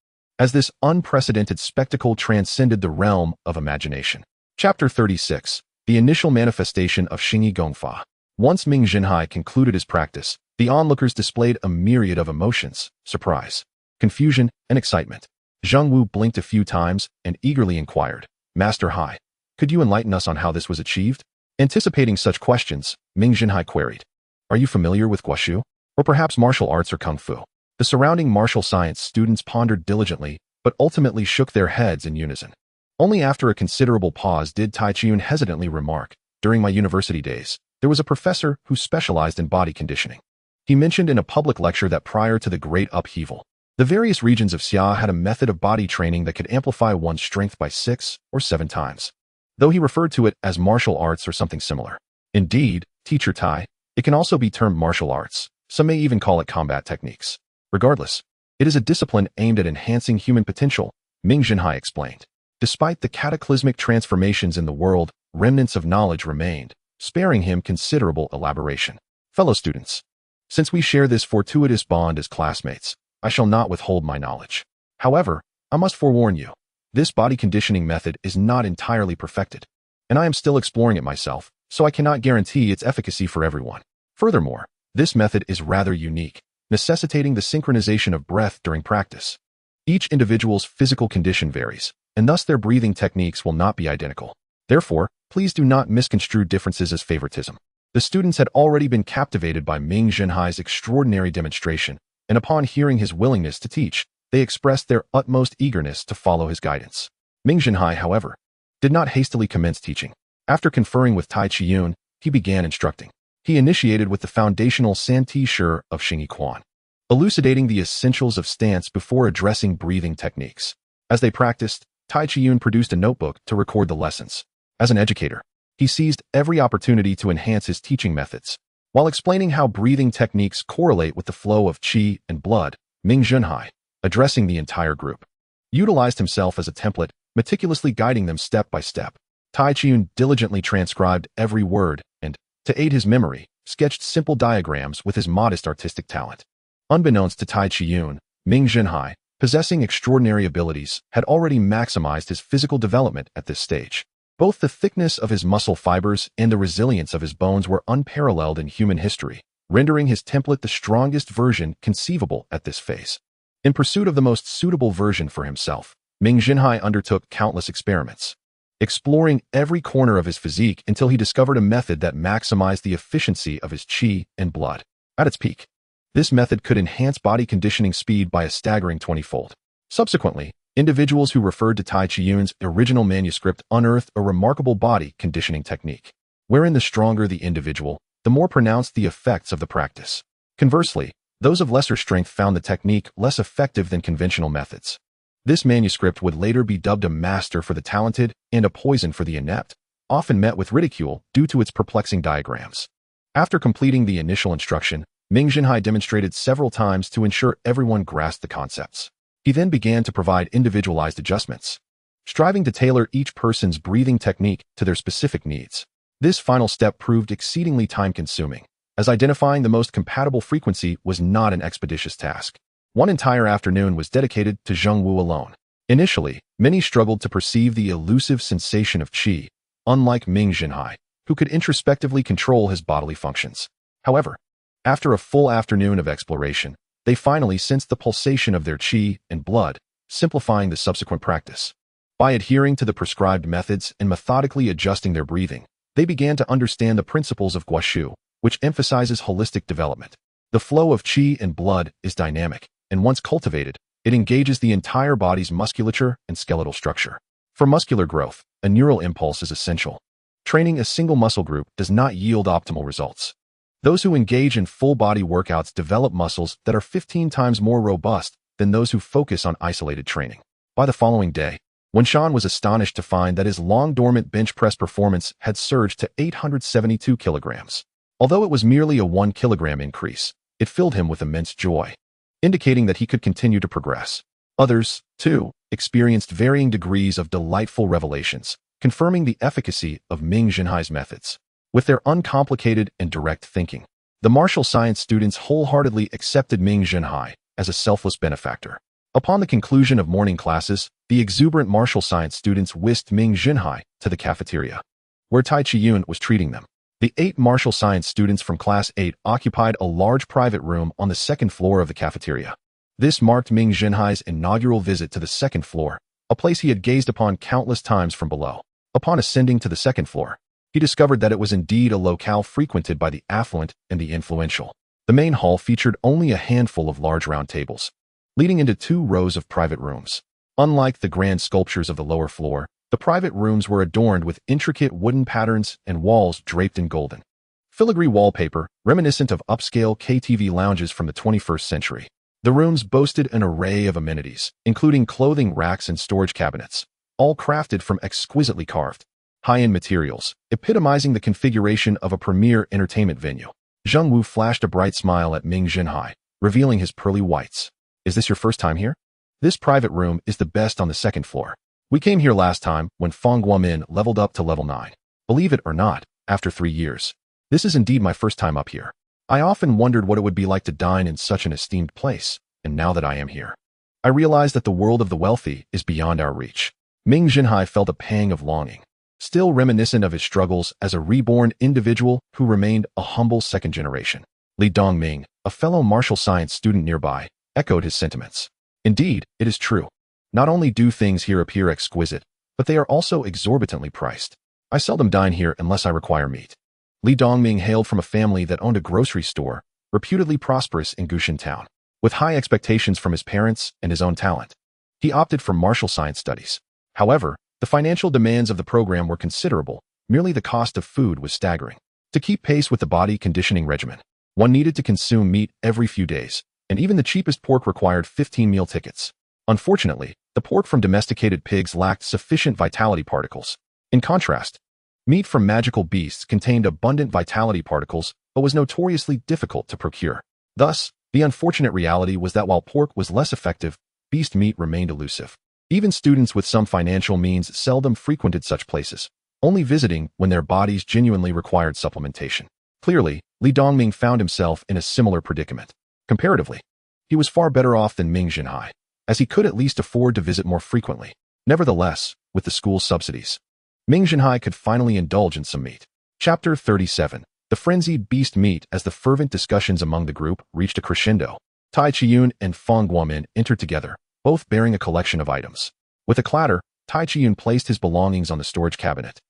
as this unprecedented spectacle transcended the realm of imagination. Chapter 36. The initial manifestation of Xingyi Gongfa. Once Ming Zhenhai concluded his practice, the onlookers displayed a myriad of emotions: surprise, confusion, and excitement. Zheng Wu blinked a few times and eagerly inquired, "Master Hai, could you enlighten us on how this was achieved?" Anticipating such questions, Ming Zhenhai queried, "Are you familiar with guoshu? Or perhaps martial arts or kung fu?" The surrounding martial science students pondered diligently, but ultimately shook their heads in unison. Only after a considerable pause did Tai Chiyun hesitantly remark, "During my university days, there was a professor who specialized in body conditioning. He mentioned in a public lecture that prior to the Great Upheaval, the various regions of Xia had a method of body training that could amplify one's strength by 6 or 7 times, though he referred to it as martial arts or something similar. Indeed, Teacher Tai, it can also be termed martial arts. Some may even call it combat techniques. Regardless, it is a discipline aimed at enhancing human potential," Ming Zhenhai explained. Despite the cataclysmic transformations in the world, remnants of knowledge remained, sparing him considerable elaboration. "Fellow students, since we share this fortuitous bond as classmates, I shall not withhold my knowledge. However, I must forewarn you, this body conditioning method is not entirely perfected, and I am still exploring it myself, so I cannot guarantee its efficacy for everyone. Furthermore, this method is rather unique, necessitating the synchronization of breath during practice. Each individual's physical condition varies, and thus their breathing techniques will not be identical. Therefore, please do not misconstrue differences as favoritism." The students had already been captivated by Ming Zhenhai's extraordinary demonstration, and upon hearing his willingness to teach, they expressed their utmost eagerness to follow his guidance. Ming Zhenhai, however, did not hastily commence teaching. After conferring with Tai Chiyun, he began instructing. He initiated with the foundational Santi Shi of Xingyi Quan, elucidating the essentials of stance before addressing breathing techniques. As they practiced, Tai Chiyun produced a notebook to record the lessons. As an educator, he seized every opportunity to enhance his teaching methods. While explaining how breathing techniques correlate with the flow of qi and blood, Ming Zhenhai, addressing the entire group, utilized himself as a template, meticulously guiding them step by step. Tai Chiyun diligently transcribed every word and, to aid his memory, sketched simple diagrams with his modest artistic talent. Unbeknownst to Tai Chiyun, Ming Zhenhai, possessing extraordinary abilities, had already maximized his physical development at this stage. Both the thickness of his muscle fibers and the resilience of his bones were unparalleled in human history, rendering his template the strongest version conceivable at this phase. In pursuit of the most suitable version for himself, Ming Zhenhai undertook countless experiments, exploring every corner of his physique until he discovered a method that maximized the efficiency of his qi and blood. At its peak, this method could enhance body conditioning speed by a staggering 20-fold. Subsequently, individuals who referred to Tai Chiyun's original manuscript unearthed a remarkable body conditioning technique, wherein the stronger the individual, the more pronounced the effects of the practice. Conversely, those of lesser strength found the technique less effective than conventional methods. This manuscript would later be dubbed a master for the talented and a poison for the inept, often met with ridicule due to its perplexing diagrams. After completing the initial instruction, Ming Zhenhai demonstrated several times to ensure everyone grasped the concepts. He then began to provide individualized adjustments, striving to tailor each person's breathing technique to their specific needs. This final step proved exceedingly time-consuming, as identifying the most compatible frequency was not an expeditious task. One entire afternoon was dedicated to Zheng Wu alone. Initially, many struggled to perceive the elusive sensation of qi, unlike Ming Zhenhai, who could introspectively control his bodily functions. However, after a full afternoon of exploration, they finally sensed the pulsation of their qi and blood, simplifying the subsequent practice. By adhering to the prescribed methods and methodically adjusting their breathing, they began to understand the principles of guoshu, which emphasizes holistic development. The flow of qi and blood is dynamic, and once cultivated, it engages the entire body's musculature and skeletal structure. For muscular growth, a neural impulse is essential. Training a single muscle group does not yield optimal results. Those who engage in full-body workouts develop muscles that are 15 times more robust than those who focus on isolated training. By the following day, Wenshan was astonished to find that his long-dormant bench press performance had surged to 872 kilograms. Although it was merely a 1 kilogram increase, it filled him with immense joy, indicating that he could continue to progress. Others, too, experienced varying degrees of delightful revelations, confirming the efficacy of Ming Zhenhai's methods. With their uncomplicated and direct thinking, the martial science students wholeheartedly accepted Ming Zhenhai as a selfless benefactor. Upon the conclusion of morning classes, the exuberant martial science students whisked Ming Zhenhai to the cafeteria, where Tai Chi-yun was treating them. The 8 martial science students from Class 8 occupied a large private room on the second floor of the cafeteria. This marked Ming Zhenhai's inaugural visit to the second floor, a place he had gazed upon countless times from below. Upon ascending to the second floor, he discovered that it was indeed a locale frequented by the affluent and the influential. The main hall featured only a handful of large round tables, leading into 2 rows of private rooms. Unlike the grand sculptures of the lower floor, the private rooms were adorned with intricate wooden patterns and walls draped in golden filigree wallpaper, reminiscent of upscale KTV lounges from the 21st century. The rooms boasted an array of amenities, including clothing racks and storage cabinets, all crafted from exquisitely carved, high-end materials, epitomizing the configuration of a premier entertainment venue. Zheng Wu flashed a bright smile at Ming Zhenhai, revealing his pearly whites. Is this your first time here? This private room is the best on the second floor. We came here last time when Fang Guomin leveled up to level 9. Believe it or not, after 3 years. This is indeed my first time up here. I often wondered what it would be like to dine in such an esteemed place, and now that I am here, I realize that the world of the wealthy is beyond our reach. Ming Zhenhai felt a pang of longing, still reminiscent of his struggles as a reborn individual who remained a humble second generation. Li Dongming, a fellow martial science student nearby, echoed his sentiments. Indeed, it is true. Not only do things here appear exquisite, but they are also exorbitantly priced. I seldom dine here unless I require meat. Li Dongming hailed from a family that owned a grocery store, reputedly prosperous in Gushan Town. With high expectations from his parents and his own talent, he opted for martial science studies. However, the financial demands of the program were considerable. Merely the cost of food was staggering. To keep pace with the body conditioning regimen, one needed to consume meat every few days, and even the cheapest pork required 15 meal tickets. Unfortunately, the pork from domesticated pigs lacked sufficient vitality particles. In contrast, meat from magical beasts contained abundant vitality particles but was notoriously difficult to procure. Thus, the unfortunate reality was that while pork was less effective, beast meat remained elusive. Even students with some financial means seldom frequented such places, only visiting when their bodies genuinely required supplementation. Clearly, Li Dongming found himself in a similar predicament. Comparatively, he was far better off than Ming Zhenhai, as he could at least afford to visit more frequently. Nevertheless, with the school's subsidies, Ming Zhenhai could finally indulge in some meat. Chapter 37. The frenzied beast meat. As the fervent discussions among the group reached a crescendo, Tai Chi-yun and Fang Guomin entered together, both bearing a collection of items. With a clatter, Tai Chi-yun placed his belongings on the storage cabinet,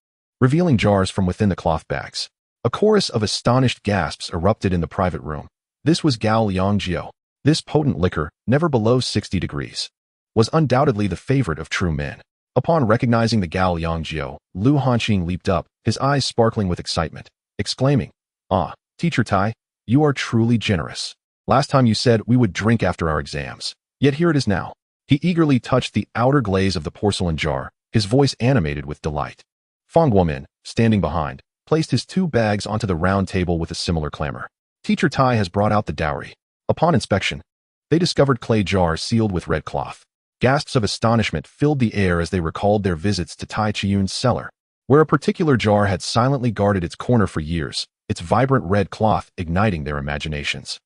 revealing jars from within the cloth bags. A chorus of astonished gasps erupted in the private room. This was Gao Liangjiu. This potent liquor, never below 60 degrees, was undoubtedly the favorite of true men. Upon recognizing the Gao Liangjiu, Lu Hanqing leaped up, his eyes sparkling with excitement, exclaiming, "Ah, Teacher Tai, you are truly generous. Last time you said we would drink after our exams, yet here it is now." He eagerly touched the outer glaze of the porcelain jar, his voice animated with delight. Fang Guomin, standing behind, placed his 2 bags onto the round table with a similar clamor. Teacher Tai has brought out the dowry. Upon inspection, they discovered clay jars sealed with red cloth. Gasps of astonishment filled the air as they recalled their visits to Tai Chi-yun's cellar, where a particular jar had silently guarded its corner for years, its vibrant red cloth igniting their imaginations.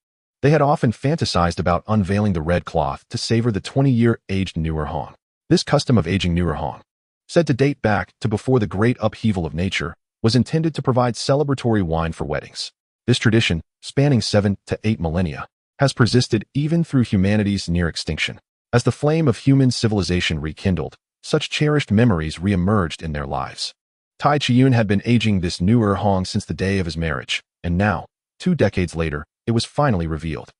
They had often fantasized about unveiling the red cloth to savor the 20-year-aged newer Hong. This custom of aging newer Hong, said to date back to before the great upheaval of nature, was intended to provide celebratory wine for weddings. This tradition, spanning 7 to 8 millennia, has persisted even through humanity's near extinction. As the flame of human civilization rekindled, such cherished memories re-emerged in their lives. Tai Chi-yun had been aging this newer Hong since the day of his marriage, and now, 2 decades later, it was finally revealed.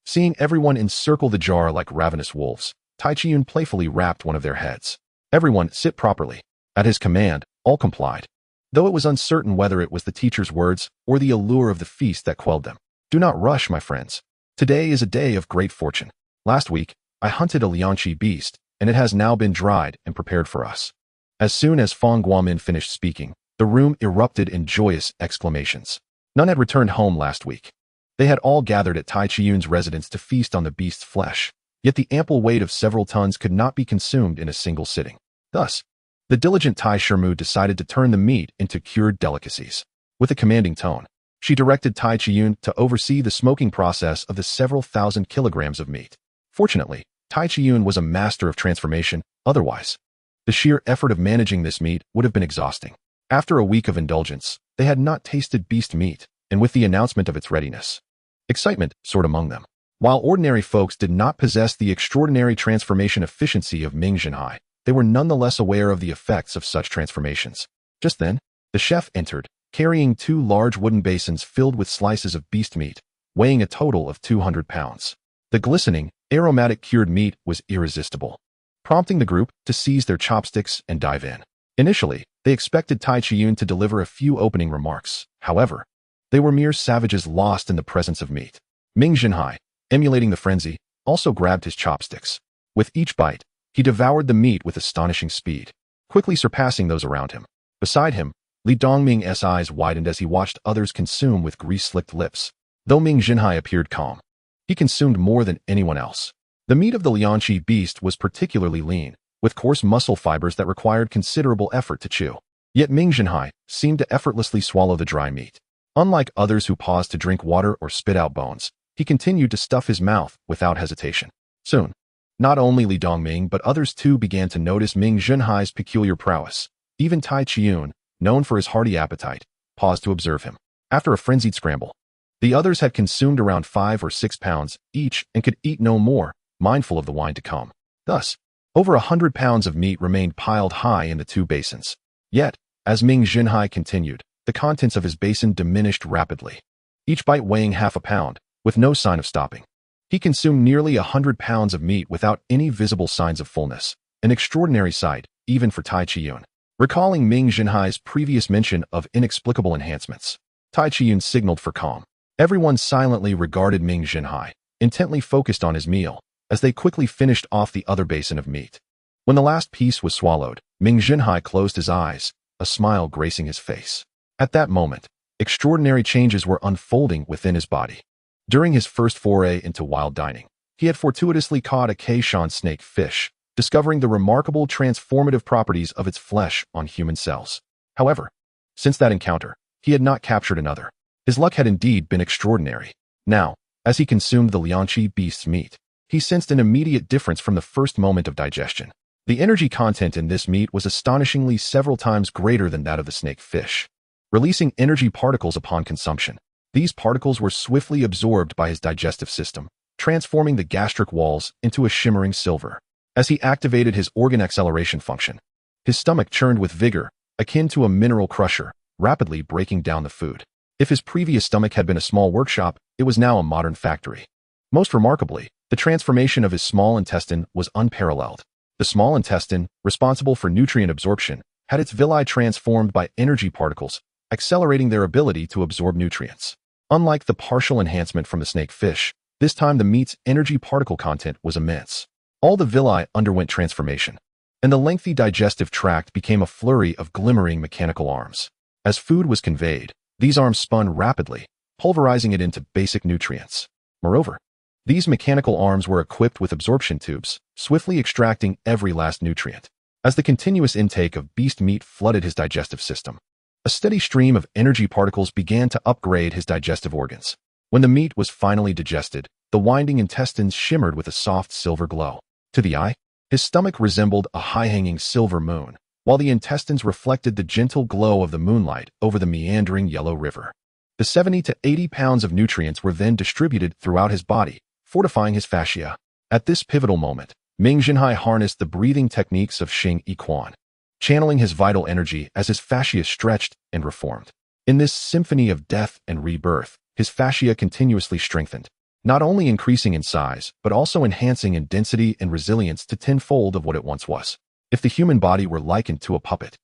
Seeing everyone encircle the jar like ravenous wolves, Tai Chi-yun playfully rapped one of their heads. "Everyone, sit properly." At his command, all complied, though it was uncertain whether it was the teacher's words or the allure of the feast that quelled them. "Do not rush, my friends. Today is a day of great fortune. Last week, I hunted a Liangqi beast, and it has now been dried and prepared for us." As soon as Fang Guomin finished speaking, the room erupted in joyous exclamations. None had returned home last week. They had all gathered at Tai Chi-yun's residence to feast on the beast's flesh, yet the ample weight of several tons could not be consumed in a single sitting. Thus, the diligent Tai Shermu decided to turn the meat into cured delicacies. With a commanding tone, she directed Tai Chi-yun to oversee the smoking process of the several thousand kilograms of meat. Fortunately, Tai Chiyun was a master of transformation, otherwise. The sheer effort of managing this meat would have been exhausting. After a week of indulgence, they had not tasted beast meat, and with the announcement of its readiness, excitement soared among them. While ordinary folks did not possess the extraordinary transformation efficiency of Ming Zhenhai, they were nonetheless aware of the effects of such transformations. Just then, the chef entered, carrying 2 large wooden basins filled with slices of beast meat, weighing a total of 200 pounds. The glistening, aromatic cured meat was irresistible, prompting the group to seize their chopsticks and dive in. Initially, they expected Tai Chiyun to deliver a few opening remarks. However, they were mere savages lost in the presence of meat. Ming Zhenhai, emulating the frenzy, also grabbed his chopsticks. With each bite, he devoured the meat with astonishing speed, quickly surpassing those around him. Beside him, Li Dongming's eyes widened as he watched others consume with grease-slicked lips. Though Ming Zhenhai appeared calm, he consumed more than anyone else. The meat of the Lianqi beast was particularly lean, with coarse muscle fibers that required considerable effort to chew. Yet Ming Zhenhai seemed to effortlessly swallow the dry meat. Unlike others who paused to drink water or spit out bones, he continued to stuff his mouth without hesitation. Soon, not only Li Dongming but others too began to notice Ming Zhenhai's peculiar prowess. Even Tai Chiyun, known for his hearty appetite, paused to observe him. After a frenzied scramble, the others had consumed around 5 or 6 pounds each and could eat no more, mindful of the wine to come. Thus, over 100 pounds of meat remained piled high in the 2 basins. Yet, as Ming Zhenhai continued, the contents of his basin diminished rapidly, each bite weighing half a pound, with no sign of stopping. He consumed nearly 100 pounds of meat without any visible signs of fullness, an extraordinary sight, even for Tai Chiyun. Recalling Ming Zhenhai's previous mention of inexplicable enhancements, Tai Chiyun signaled for calm. Everyone silently regarded Ming Zhenhai, intently focused on his meal, as they quickly finished off the other basin of meat. When the last piece was swallowed, Ming Zhenhai closed his eyes, a smile gracing his face. At that moment, extraordinary changes were unfolding within his body. During his first foray into wild dining, he had fortuitously caught a Kaishan snake fish, discovering the remarkable transformative properties of its flesh on human cells. However, since that encounter, he had not captured another. His luck had indeed been extraordinary. Now, as he consumed the Lianqi beast's meat, he sensed an immediate difference from the first moment of digestion. The energy content in this meat was astonishingly several times greater than that of the snake fish, releasing energy particles upon consumption. These particles were swiftly absorbed by his digestive system, transforming the gastric walls into a shimmering silver. As he activated his organ acceleration function, his stomach churned with vigor, akin to a mineral crusher, rapidly breaking down the food. If his previous stomach had been a small workshop, it was now a modern factory. Most remarkably, the transformation of his small intestine was unparalleled. The small intestine, responsible for nutrient absorption, had its villi transformed by energy particles, accelerating their ability to absorb nutrients. Unlike the partial enhancement from the snake fish, this time the meat's energy particle content was immense. All the villi underwent transformation, and the lengthy digestive tract became a flurry of glimmering mechanical arms. As food was conveyed, these arms spun rapidly, pulverizing it into basic nutrients. Moreover, these mechanical arms were equipped with absorption tubes, swiftly extracting every last nutrient. As the continuous intake of beast meat flooded his digestive system, a steady stream of energy particles began to upgrade his digestive organs. When the meat was finally digested, the winding intestines shimmered with a soft silver glow. To the eye, his stomach resembled a high-hanging silver moon, while the intestines reflected the gentle glow of the moonlight over the meandering yellow river. The 70 to 80 pounds of nutrients were then distributed throughout his body, fortifying his fascia. At this pivotal moment, Ming Zhenhai harnessed the breathing techniques of Xing Yi Quan, channeling his vital energy as his fascia stretched and reformed. In this symphony of death and rebirth, his fascia continuously strengthened, not only increasing in size, but also enhancing in density and resilience to tenfold of what it once was. If the human body were likened to a puppet,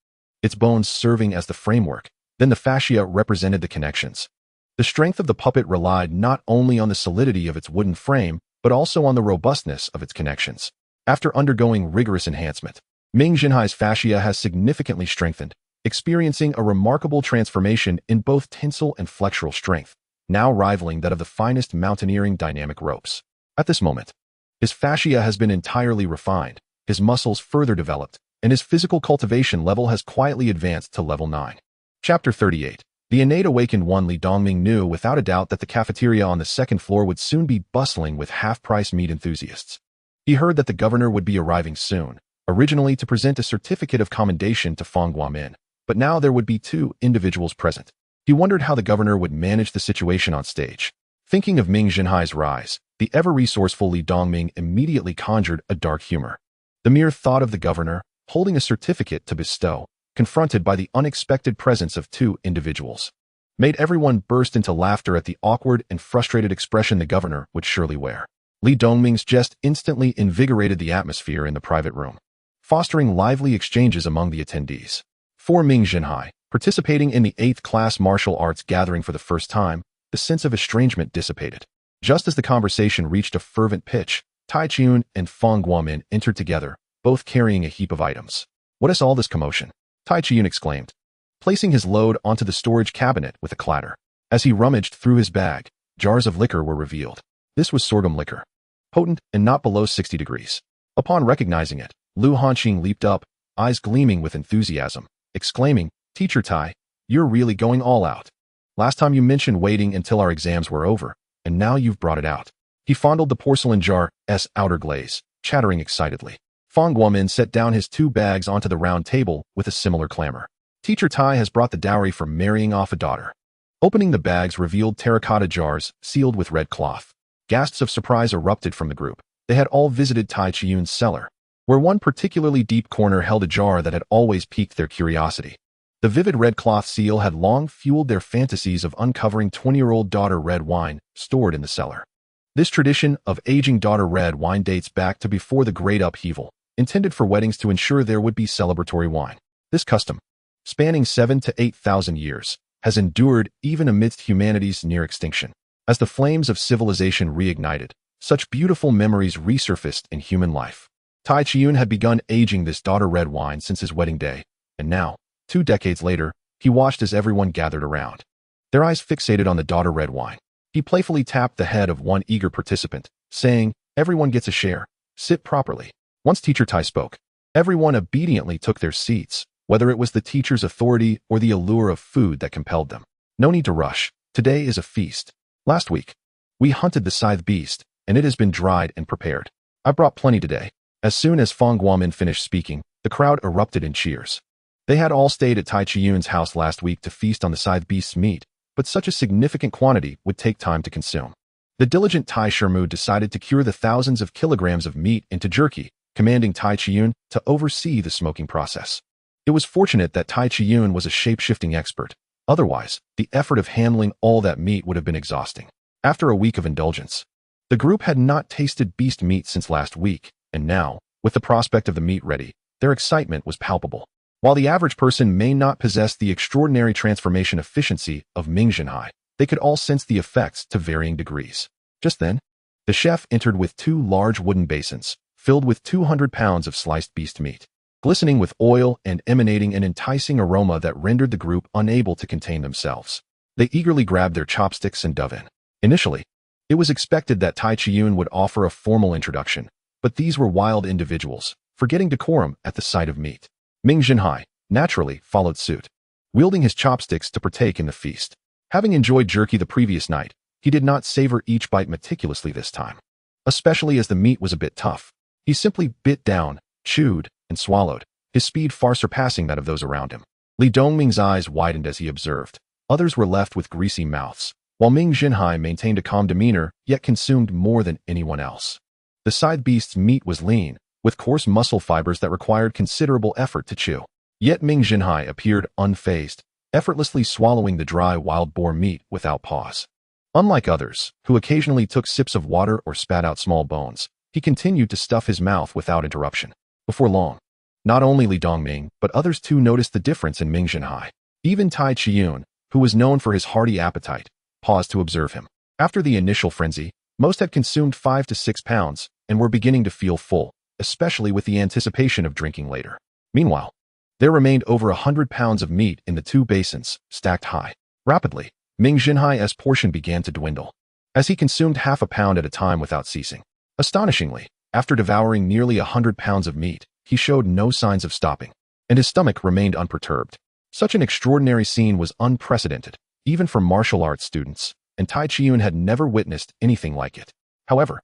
its bones serving as the framework, then the fascia represented the connections. The strength of the puppet relied not only on the solidity of its wooden frame, but also on the robustness of its connections. After undergoing rigorous enhancement, Ming Zhenhai's fascia has significantly strengthened, experiencing a remarkable transformation in both tensile and flexural strength, now rivaling that of the finest mountaineering dynamic ropes. At this moment, his fascia has been entirely refined, his muscles further developed, and his physical cultivation level has quietly advanced to level 9. Chapter 38. The innate awakened one. Li Dongming knew without a doubt that the cafeteria on the second floor would soon be bustling with half-price meat enthusiasts. He heard that the governor would be arriving soon, originally to present a certificate of commendation to Fang Guamin, but now there would be 2 individuals present. He wondered how the governor would manage the situation on stage. Thinking of Ming Zhenhai's rise, the ever-resourceful Li Dongming immediately conjured a dark humor. The mere thought of the governor, holding a certificate to bestow, confronted by the unexpected presence of 2 individuals, made everyone burst into laughter at the awkward and frustrated expression the governor would surely wear. Li Dongming's jest instantly invigorated the atmosphere in the private room, fostering lively exchanges among the attendees. For Ming Zhenhai, participating in the 8th class martial arts gathering for the first time, the sense of estrangement dissipated. Just as the conversation reached a fervent pitch, Tai Chiyun and Fang Guamin entered together, both carrying a heap of items. "What is all this commotion?" Tai Chiyun exclaimed, placing his load onto the storage cabinet with a clatter. As he rummaged through his bag, jars of liquor were revealed. This was sorghum liquor, potent and not below 60 degrees. Upon recognizing it, Lu Hanqing leaped up, eyes gleaming with enthusiasm, exclaiming, "Teacher Tai, you're really going all out. Last time you mentioned waiting until our exams were over, and now you've brought it out." He fondled the porcelain jar's outer glaze, chattering excitedly. Fang Guamin set down his 2 bags onto the round table with a similar clamor. "Teacher Tai has brought the dowry for marrying off a daughter." Opening the bags revealed terracotta jars sealed with red cloth. Gasps of surprise erupted from the group. They had all visited Tai Chiyun's cellar, where one particularly deep corner held a jar that had always piqued their curiosity. The vivid red cloth seal had long fueled their fantasies of uncovering 20-year-old daughter red wine stored in the cellar. This tradition of aging daughter red wine dates back to before the Great Upheaval, intended for weddings to ensure there would be celebratory wine. This custom, spanning 7,000 to 8,000 years, has endured even amidst humanity's near extinction. As the flames of civilization reignited, such beautiful memories resurfaced in human life. Tai Chiyun had begun aging this daughter red wine since his wedding day, and now, 2 decades later, he watched as everyone gathered around, their eyes fixated on the daughter red wine. He playfully tapped the head of one eager participant, saying, "Everyone gets a share. Sit properly." Once Teacher Tai spoke, everyone obediently took their seats, whether it was the teacher's authority or the allure of food that compelled them. No need to rush. Today is a feast. Last week, we hunted the scythe beast, and it has been dried and prepared. I brought plenty today. As soon as Fang Guamin finished speaking, the crowd erupted in cheers. They had all stayed at Tai Chiyun's house last week to feast on the scythe beast's meat, but such a significant quantity would take time to consume. The diligent Tai Shermu decided to cure the thousands of kilograms of meat into jerky, commanding Tai Chiyun to oversee the smoking process. It was fortunate that Tai Chiyun was a shape-shifting expert. Otherwise, the effort of handling all that meat would have been exhausting. After a week of indulgence, the group had not tasted beast meat since last week, and now, with the prospect of the meat ready, their excitement was palpable. While the average person may not possess the extraordinary transformation efficiency of Ming Zhenhai, they could all sense the effects to varying degrees. Just then, the chef entered with 2 large wooden basins, filled with 200 pounds of sliced beast meat, glistening with oil and emanating an enticing aroma that rendered the group unable to contain themselves. They eagerly grabbed their chopsticks and dove in. Initially, it was expected that Tai Chiyun would offer a formal introduction, but these were wild individuals, forgetting decorum at the sight of meat. Ming Zhenhai, naturally, followed suit, wielding his chopsticks to partake in the feast. Having enjoyed jerky the previous night, he did not savor each bite meticulously this time, especially as the meat was a bit tough. He simply bit down, chewed, and swallowed, his speed far surpassing that of those around him. Li Dongming's eyes widened as he observed. Others were left with greasy mouths, while Ming Zhenhai maintained a calm demeanor, yet consumed more than anyone else. The scythe beast's meat was lean, with coarse muscle fibers that required considerable effort to chew. Yet Ming Zhenhai appeared unfazed, effortlessly swallowing the dry wild boar meat without pause. Unlike others, who occasionally took sips of water or spat out small bones, he continued to stuff his mouth without interruption. Before long, not only Li Dongming, but others too noticed the difference in Ming Zhenhai. Even Tai Chiyun, who was known for his hearty appetite, paused to observe him. After the initial frenzy, most had consumed 5 to 6 pounds and were beginning to feel full, especially with the anticipation of drinking later. Meanwhile, there remained over 100 pounds of meat in the 2 basins, stacked high. Rapidly, Ming Zhenhai's portion began to dwindle, as he consumed half a pound at a time without ceasing. Astonishingly, after devouring nearly 100 pounds of meat, he showed no signs of stopping, and his stomach remained unperturbed. Such an extraordinary scene was unprecedented, even for martial arts students, and Tai Chiyun had never witnessed anything like it. However,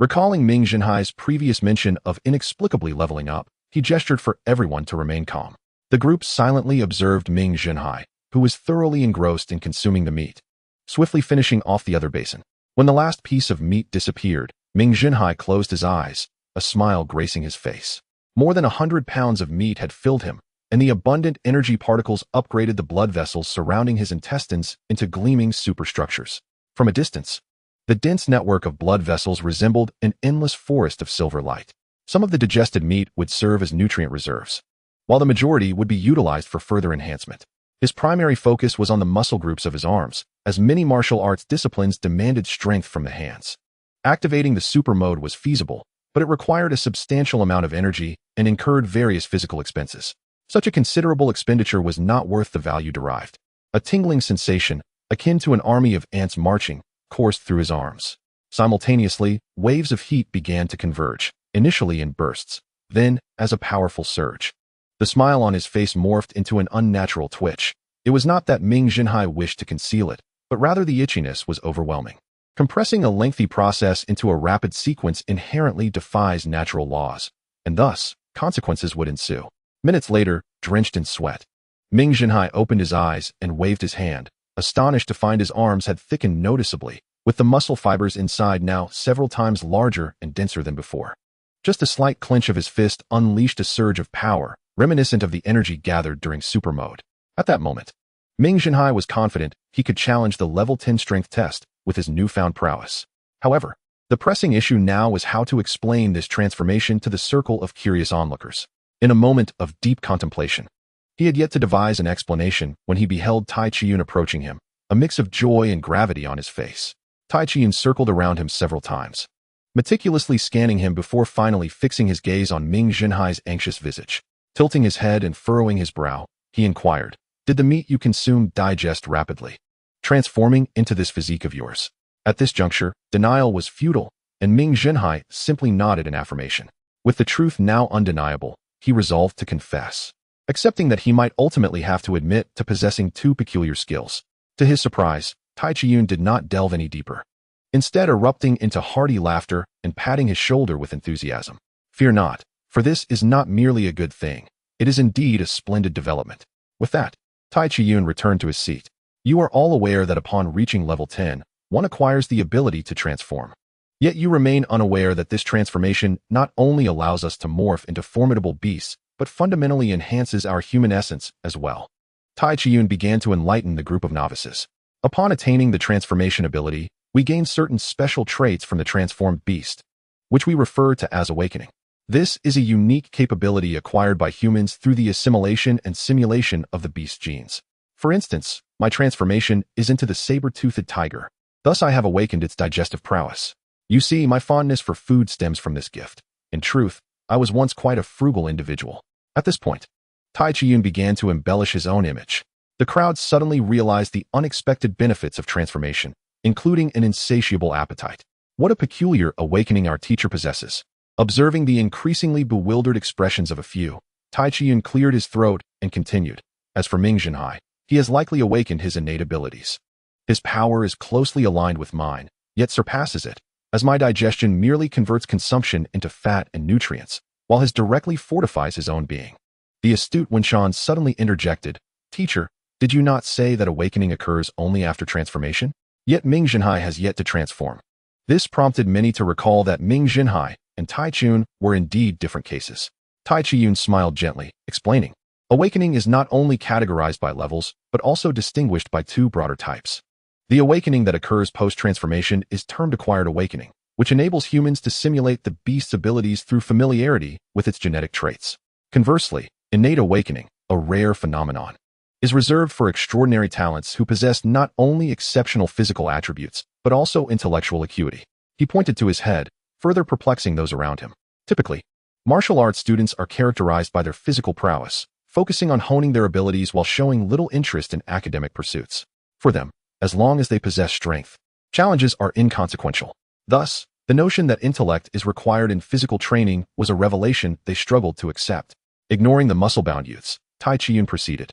Recalling Ming Zhenhai's previous mention of inexplicably leveling up, he gestured for everyone to remain calm. The group silently observed Ming Zhenhai, who was thoroughly engrossed in consuming the meat, swiftly finishing off the other basin. When the last piece of meat disappeared, Ming Zhenhai closed his eyes, a smile gracing his face. More than 100 pounds of meat had filled him, and the abundant energy particles upgraded the blood vessels surrounding his intestines into gleaming superstructures. From a distance, the dense network of blood vessels resembled an endless forest of silver light. Some of the digested meat would serve as nutrient reserves, while the majority would be utilized for further enhancement. His primary focus was on the muscle groups of his arms, as many martial arts disciplines demanded strength from the hands. Activating the super mode was feasible, but it required a substantial amount of energy and incurred various physical expenses. Such a considerable expenditure was not worth the value derived. A tingling sensation, akin to an army of ants marching, coursed through his arms. Simultaneously, waves of heat began to converge, initially in bursts, then as a powerful surge. The smile on his face morphed into an unnatural twitch. It was not that Ming Zhenhai wished to conceal it, but rather the itchiness was overwhelming. Compressing a lengthy process into a rapid sequence inherently defies natural laws, and thus, consequences would ensue. Minutes later, drenched in sweat, Ming Zhenhai opened his eyes and waved his hand, astonished to find his arms had thickened noticeably, with the muscle fibers inside now several times larger and denser than before. Just a slight clench of his fist unleashed a surge of power, reminiscent of the energy gathered during super mode. At that moment, Ming Zhenhai was confident he could challenge the level 10 strength test with his newfound prowess. However, the pressing issue now was how to explain this transformation to the circle of curious onlookers. In a moment of deep contemplation, he had yet to devise an explanation when he beheld Tai Chiyun approaching him, a mix of joy and gravity on his face. Tai Chiyun circled around him several times, meticulously scanning him before finally fixing his gaze on Ming Zhenhai's anxious visage. Tilting his head and furrowing his brow, he inquired, "Did the meat you consumed digest rapidly, transforming into this physique of yours?" At this juncture, denial was futile, and Ming Zhenhai simply nodded in affirmation. With the truth now undeniable, he resolved to confess, accepting that he might ultimately have to admit to possessing two peculiar skills. To his surprise, Tai Chiyun did not delve any deeper, instead erupting into hearty laughter and patting his shoulder with enthusiasm. "Fear not, for this is not merely a good thing. It is indeed a splendid development." With that, Tai Chiyun returned to his seat. "You are all aware that upon reaching level 10, one acquires the ability to transform. Yet you remain unaware that this transformation not only allows us to morph into formidable beasts, but fundamentally enhances our human essence as well." Tai Chiyun began to enlighten the group of novices. Upon attaining the transformation ability, we gain certain special traits from the transformed beast, which we refer to as awakening. This is a unique capability acquired by humans through the assimilation and simulation of the beast genes. For instance, my transformation is into the saber-toothed tiger. Thus I have awakened its digestive prowess. You see, my fondness for food stems from this gift. In truth, I was once quite a frugal individual. At this point, Tai Chiyun began to embellish his own image. The crowd suddenly realized the unexpected benefits of transformation, including an insatiable appetite. What a peculiar awakening our teacher possesses. Observing the increasingly bewildered expressions of a few, Tai Chiyun cleared his throat and continued. As for Ming Zhenhai, he has likely awakened his innate abilities. His power is closely aligned with mine, yet surpasses it, as my digestion merely converts consumption into fat and nutrients, while his directly fortifies his own being. The astute Wenshan suddenly interjected, "Teacher, did you not say that awakening occurs only after transformation? Yet Ming Zhenhai has yet to transform." This prompted many to recall that Ming Zhenhai and Tai Chiyun were indeed different cases. Tai Chiyun smiled gently, explaining, "Awakening is not only categorized by levels, but also distinguished by two broader types. The awakening that occurs post-transformation is termed acquired awakening, which enables humans to simulate the beast's abilities through familiarity with its genetic traits. Conversely, innate awakening, a rare phenomenon, is reserved for extraordinary talents who possess not only exceptional physical attributes, but also intellectual acuity." He pointed to his head, further perplexing those around him. Typically, martial arts students are characterized by their physical prowess, focusing on honing their abilities while showing little interest in academic pursuits. For them, as long as they possess strength, challenges are inconsequential. Thus, the notion that intellect is required in physical training was a revelation they struggled to accept. Ignoring the muscle-bound youths, Tai Chiyun proceeded.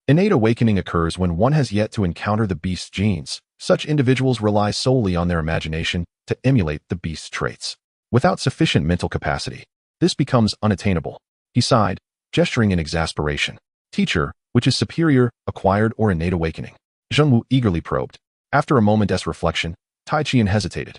Innate awakening occurs when one has yet to encounter the beast's genes. Such individuals rely solely on their imagination to emulate the beast's traits. Without sufficient mental capacity, this becomes unattainable. He sighed, gesturing in exasperation. Teacher, which is superior, acquired, or innate awakening? Zhengwu eagerly probed. After a moment's reflection, Tai Qian hesitated.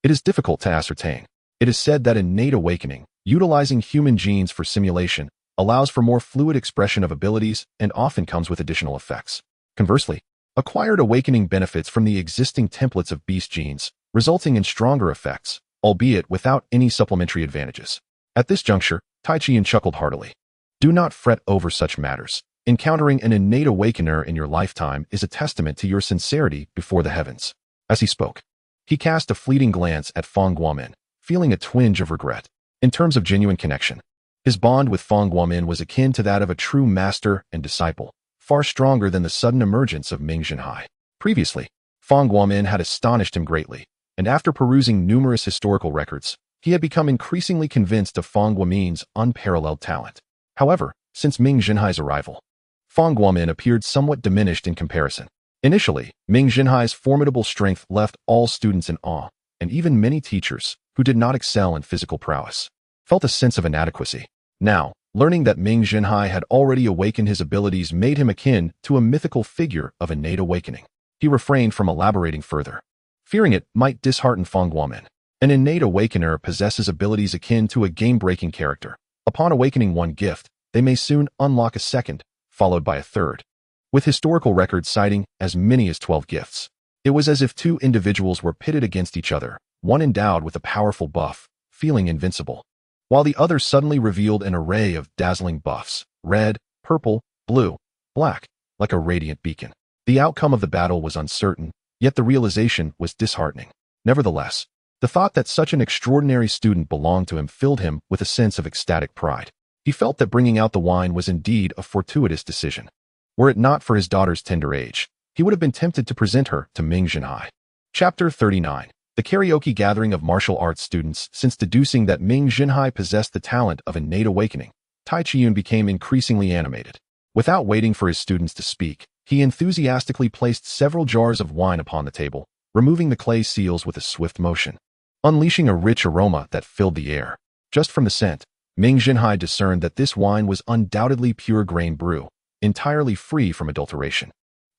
It is difficult to ascertain. It is said that innate awakening, utilizing human genes for simulation, allows for more fluid expression of abilities and often comes with additional effects. Conversely, acquired awakening benefits from the existing templates of beast genes, resulting in stronger effects, albeit without any supplementary advantages. At this juncture, Tai Qian chuckled heartily. Do not fret over such matters. Encountering an innate awakener in your lifetime is a testament to your sincerity before the heavens. As he spoke, he cast a fleeting glance at Fang Guomin, feeling a twinge of regret. In terms of genuine connection, his bond with Fang Guomin was akin to that of a true master and disciple, far stronger than the sudden emergence of Ming Zhenhai. Previously, Fang Guomin had astonished him greatly, and after perusing numerous historical records, he had become increasingly convinced of Fang Guomin's unparalleled talent. However, since Ming Zhenhai's arrival, Fang Guomin appeared somewhat diminished in comparison. Initially, Ming Zhenhai's formidable strength left all students in awe, and even many teachers, who did not excel in physical prowess, felt a sense of inadequacy. Now, learning that Ming Zhenhai had already awakened his abilities made him akin to a mythical figure of innate awakening. He refrained from elaborating further, fearing it might dishearten Fang Guomin. An innate awakener possesses abilities akin to a game-breaking character. Upon awakening one gift, they may soon unlock a second, followed by a third, with historical records citing as many as 12 gifts. It was as if two individuals were pitted against each other, one endowed with a powerful buff, feeling invincible, while the other suddenly revealed an array of dazzling buffs, red, purple, blue, black, like a radiant beacon. The outcome of the battle was uncertain, yet the realization was disheartening. Nevertheless, the thought that such an extraordinary student belonged to him filled him with a sense of ecstatic pride. He felt that bringing out the wine was indeed a fortuitous decision. Were it not for his daughter's tender age, he would have been tempted to present her to Ming Zhenhai. Chapter 39. The karaoke gathering of martial arts students. Since deducing that Ming Zhenhai possessed the talent of innate awakening, Tai Qian became increasingly animated. Without waiting for his students to speak, he enthusiastically placed several jars of wine upon the table, removing the clay seals with a swift motion, unleashing a rich aroma that filled the air. Just from the scent, Ming Zhenhai discerned that this wine was undoubtedly pure grain brew, entirely free from adulteration.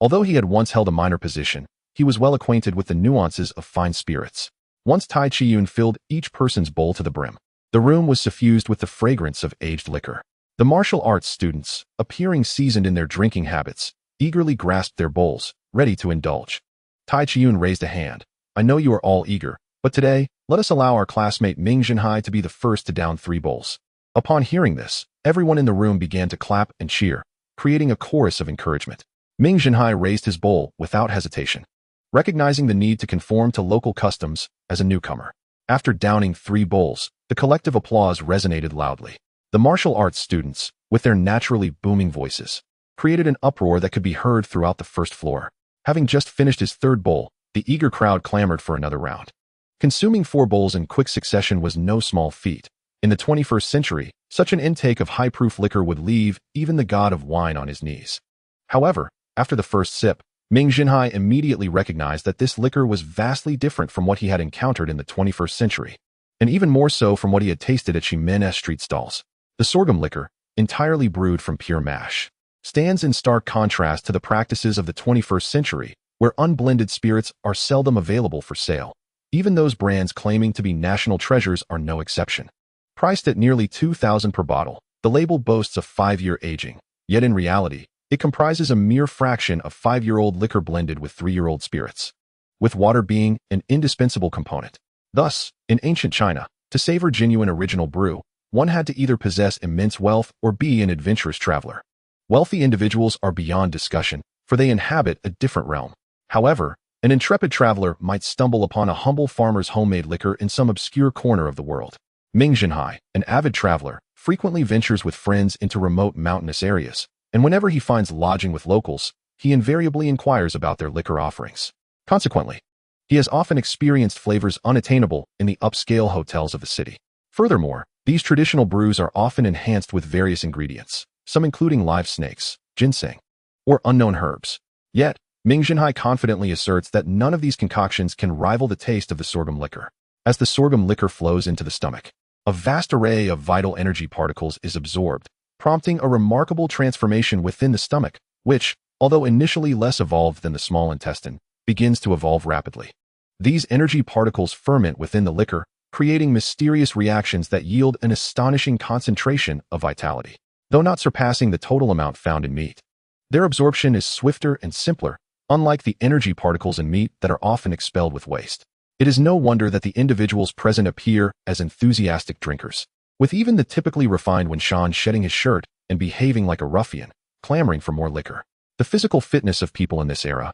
Although he had once held a minor position, he was well acquainted with the nuances of fine spirits. Once Tai Qian filled each person's bowl to the brim, the room was suffused with the fragrance of aged liquor. The martial arts students, appearing seasoned in their drinking habits, eagerly grasped their bowls, ready to indulge. Tai Qian raised a hand. I know you are all eager, but today, let us allow our classmate Ming Zhenhai to be the first to down 3 bowls. Upon hearing this, everyone in the room began to clap and cheer, creating a chorus of encouragement. Ming Zhenhai raised his bowl without hesitation, recognizing the need to conform to local customs as a newcomer. After downing 3 bowls, the collective applause resonated loudly. The martial arts students, with their naturally booming voices, created an uproar that could be heard throughout the first floor. Having just finished his 3rd bowl, the eager crowd clamored for another round. Consuming 4 bowls in quick succession was no small feat. In the 21st century, such an intake of high-proof liquor would leave even the god of wine on his knees. However, after the first sip, Ming Zhenhai immediately recognized that this liquor was vastly different from what he had encountered in the 21st century, and even more so from what he had tasted at Ximen's street stalls. The sorghum liquor, entirely brewed from pure mash, stands in stark contrast to the practices of the 21st century, where unblended spirits are seldom available for sale. Even those brands claiming to be national treasures are no exception. Priced at nearly $2,000 per bottle, the label boasts a 5-year aging, yet in reality, it comprises a mere fraction of 5-year-old liquor blended with 3-year-old spirits, with water being an indispensable component. Thus, in ancient China, to savor genuine original brew, one had to either possess immense wealth or be an adventurous traveler. Wealthy individuals are beyond discussion, for they inhabit a different realm. However, an intrepid traveler might stumble upon a humble farmer's homemade liquor in some obscure corner of the world. Ming Zhenhai, an avid traveler, frequently ventures with friends into remote mountainous areas, and whenever he finds lodging with locals, he invariably inquires about their liquor offerings. Consequently, he has often experienced flavors unattainable in the upscale hotels of the city. Furthermore, these traditional brews are often enhanced with various ingredients, some including live snakes, ginseng, or unknown herbs. Yet, Ming Zhenhai confidently asserts that none of these concoctions can rival the taste of the sorghum liquor. As the sorghum liquor flows into the stomach, a vast array of vital energy particles is absorbed, prompting a remarkable transformation within the stomach, which, although initially less evolved than the small intestine, begins to evolve rapidly. These energy particles ferment within the liquor, creating mysterious reactions that yield an astonishing concentration of vitality. Though not surpassing the total amount found in meat, their absorption is swifter and simpler, unlike the energy particles in meat that are often expelled with waste. It is no wonder that the individuals present appear as enthusiastic drinkers, with even the typically refined Wenshan shedding his shirt and behaving like a ruffian, clamoring for more liquor. The physical fitness of people in this era,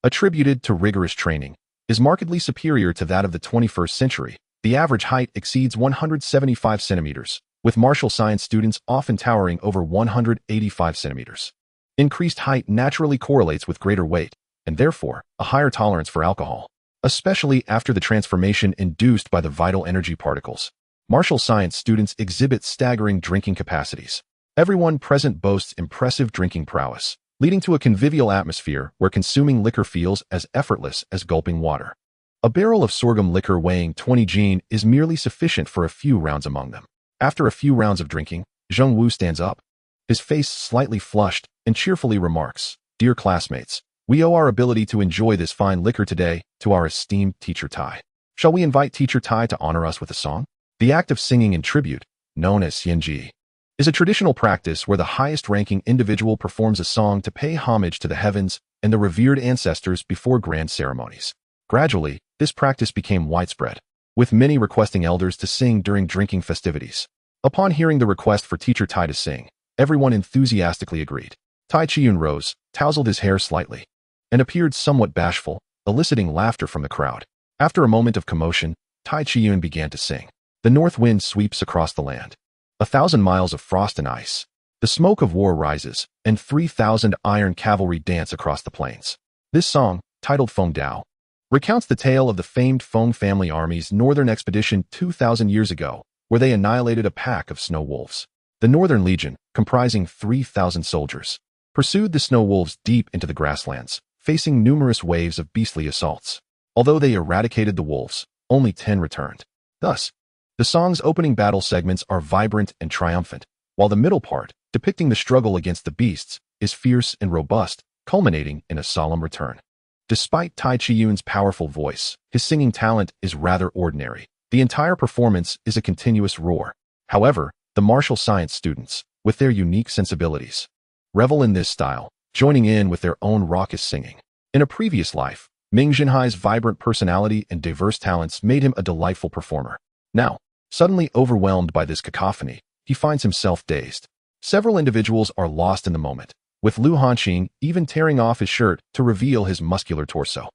attributed to rigorous training, is markedly superior to that of the 21st century. The average height exceeds 175 centimeters, with martial science students often towering over 185 centimeters. Increased height naturally correlates with greater weight, and therefore, a higher tolerance for alcohol, especially after the transformation induced by the vital energy particles. Martial science students exhibit staggering drinking capacities. Everyone present boasts impressive drinking prowess, leading to a convivial atmosphere where consuming liquor feels as effortless as gulping water. A barrel of sorghum liquor weighing 20 jin is merely sufficient for a few rounds among them. After a few rounds of drinking, Zheng Wu stands up, his face slightly flushed, and cheerfully remarks, "Dear classmates, we owe our ability to enjoy this fine liquor today to our esteemed teacher Tai. Shall we invite teacher Tai to honor us with a song?" The act of singing in tribute, known as xianji, is a traditional practice where the highest-ranking individual performs a song to pay homage to the heavens and the revered ancestors before grand ceremonies. Gradually, this practice became widespread, with many requesting elders to sing during drinking festivities. Upon hearing the request for teacher Tai to sing, everyone enthusiastically agreed. Tai Chiyun rose, tousled his hair slightly, and appeared somewhat bashful, eliciting laughter from the crowd. After a moment of commotion, Tai Chiyun began to sing. The north wind sweeps across the land. 1,000 miles of frost and ice. The smoke of war rises, and 3,000 iron cavalry dance across the plains. This song, titled Feng Dao, recounts the tale of the famed Feng family army's northern expedition 2,000 years ago, where they annihilated a pack of snow wolves. The Northern Legion, comprising 3,000 soldiers, pursued the snow wolves deep into the grasslands, facing numerous waves of beastly assaults. Although they eradicated the wolves, only 10 returned. Thus, the song's opening battle segments are vibrant and triumphant, while the middle part, depicting the struggle against the beasts, is fierce and robust, culminating in a solemn return. Despite Tai Chiyun's powerful voice, his singing talent is rather ordinary. The entire performance is a continuous roar. However, the martial science students, with their unique sensibilities, revel in this style, joining in with their own raucous singing. In a previous life, Ming Zhenhai's vibrant personality and diverse talents made him a delightful performer. Now, suddenly overwhelmed by this cacophony, he finds himself dazed. Several individuals are lost in the moment, with Lu Hanqing even tearing off his shirt to reveal his muscular torso.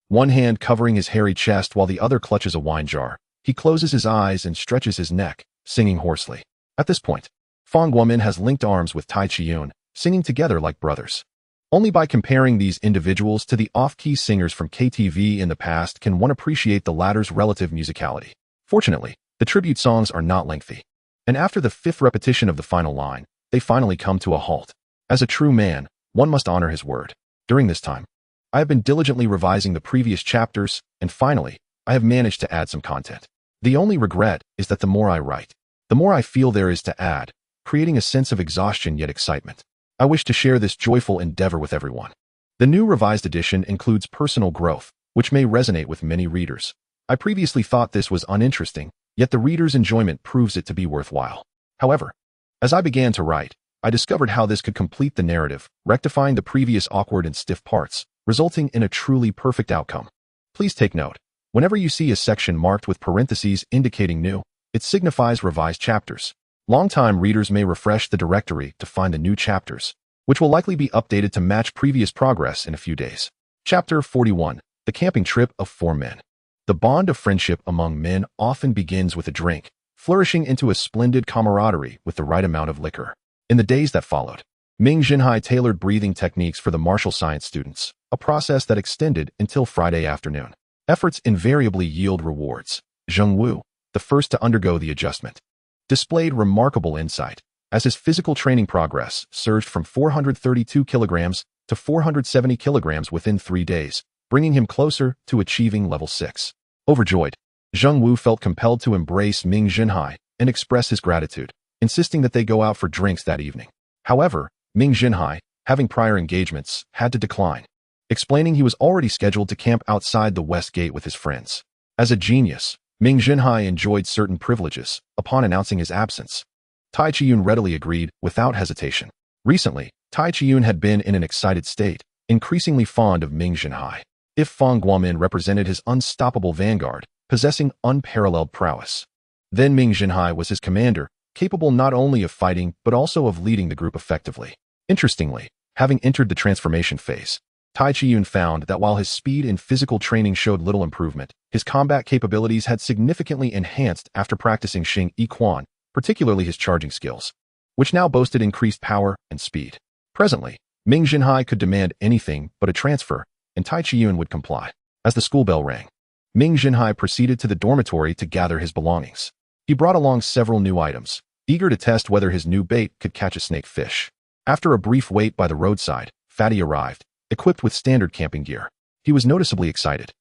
One hand covering his hairy chest while the other clutches a wine jar, he closes his eyes and stretches his neck, singing hoarsely. At this point, Fang Guomin has linked arms with Tai Chiyun, singing together like brothers. Only by comparing these individuals to the off-key singers from KTV in the past can one appreciate the latter's relative musicality. Fortunately, the tribute songs are not lengthy, and after the 5th repetition of the final line, they finally come to a halt. As a true man, one must honor his word. During this time, I have been diligently revising the previous chapters, and finally, I have managed to add some content. The only regret is that the more I write, the more I feel there is to add, creating a sense of exhaustion yet excitement. I wish to share this joyful endeavor with everyone. The new revised edition includes personal growth, which may resonate with many readers. I previously thought this was uninteresting, yet the reader's enjoyment proves it to be worthwhile. However, as I began to write, I discovered how this could complete the narrative, rectifying the previous awkward and stiff parts, resulting in a truly perfect outcome. Please take note. Whenever you see a section marked with parentheses indicating new, it signifies revised chapters. Longtime readers may refresh the directory to find the new chapters, which will likely be updated to match previous progress in a few days. Chapter 41. The Camping Trip of 4 Men. The bond of friendship among men often begins with a drink, flourishing into a splendid camaraderie with the right amount of liquor. In the days that followed, Ming Zhenhai tailored breathing techniques for the martial science students, a process that extended until Friday afternoon. Efforts invariably yield rewards. Zheng Wu, the first to undergo the adjustment, displayed remarkable insight, as his physical training progress surged from 432 kilograms to 470 kilograms within 3 days, bringing him closer to achieving level 6. Overjoyed, Zheng Wu felt compelled to embrace Ming Zhenhai and express his gratitude, insisting that they go out for drinks that evening. However, Ming Zhenhai, having prior engagements, had to decline, explaining he was already scheduled to camp outside the West Gate with his friends. As a genius, Ming Zhenhai enjoyed certain privileges upon announcing his absence. Tai Chiyun readily agreed without hesitation. Recently, Tai Chiyun had been in an excited state, increasingly fond of Ming Zhenhai. If Fang Guomin represented his unstoppable vanguard, possessing unparalleled prowess, then Ming Zhenhai was his commander, capable not only of fighting but also of leading the group effectively. Interestingly, having entered the transformation phase, Tai Chiyun found that while his speed and physical training showed little improvement, his combat capabilities had significantly enhanced after practicing Xing Yi Quan, particularly his charging skills, which now boasted increased power and speed. Presently, Ming Zhenhai could demand anything but a transfer, and Tai Chiyun would comply. As the school bell rang, Ming Zhenhai proceeded to the dormitory to gather his belongings. He brought along several new items, eager to test whether his new bait could catch a snake fish. After a brief wait by the roadside, Fatty arrived, equipped with standard camping gear. He was noticeably excited,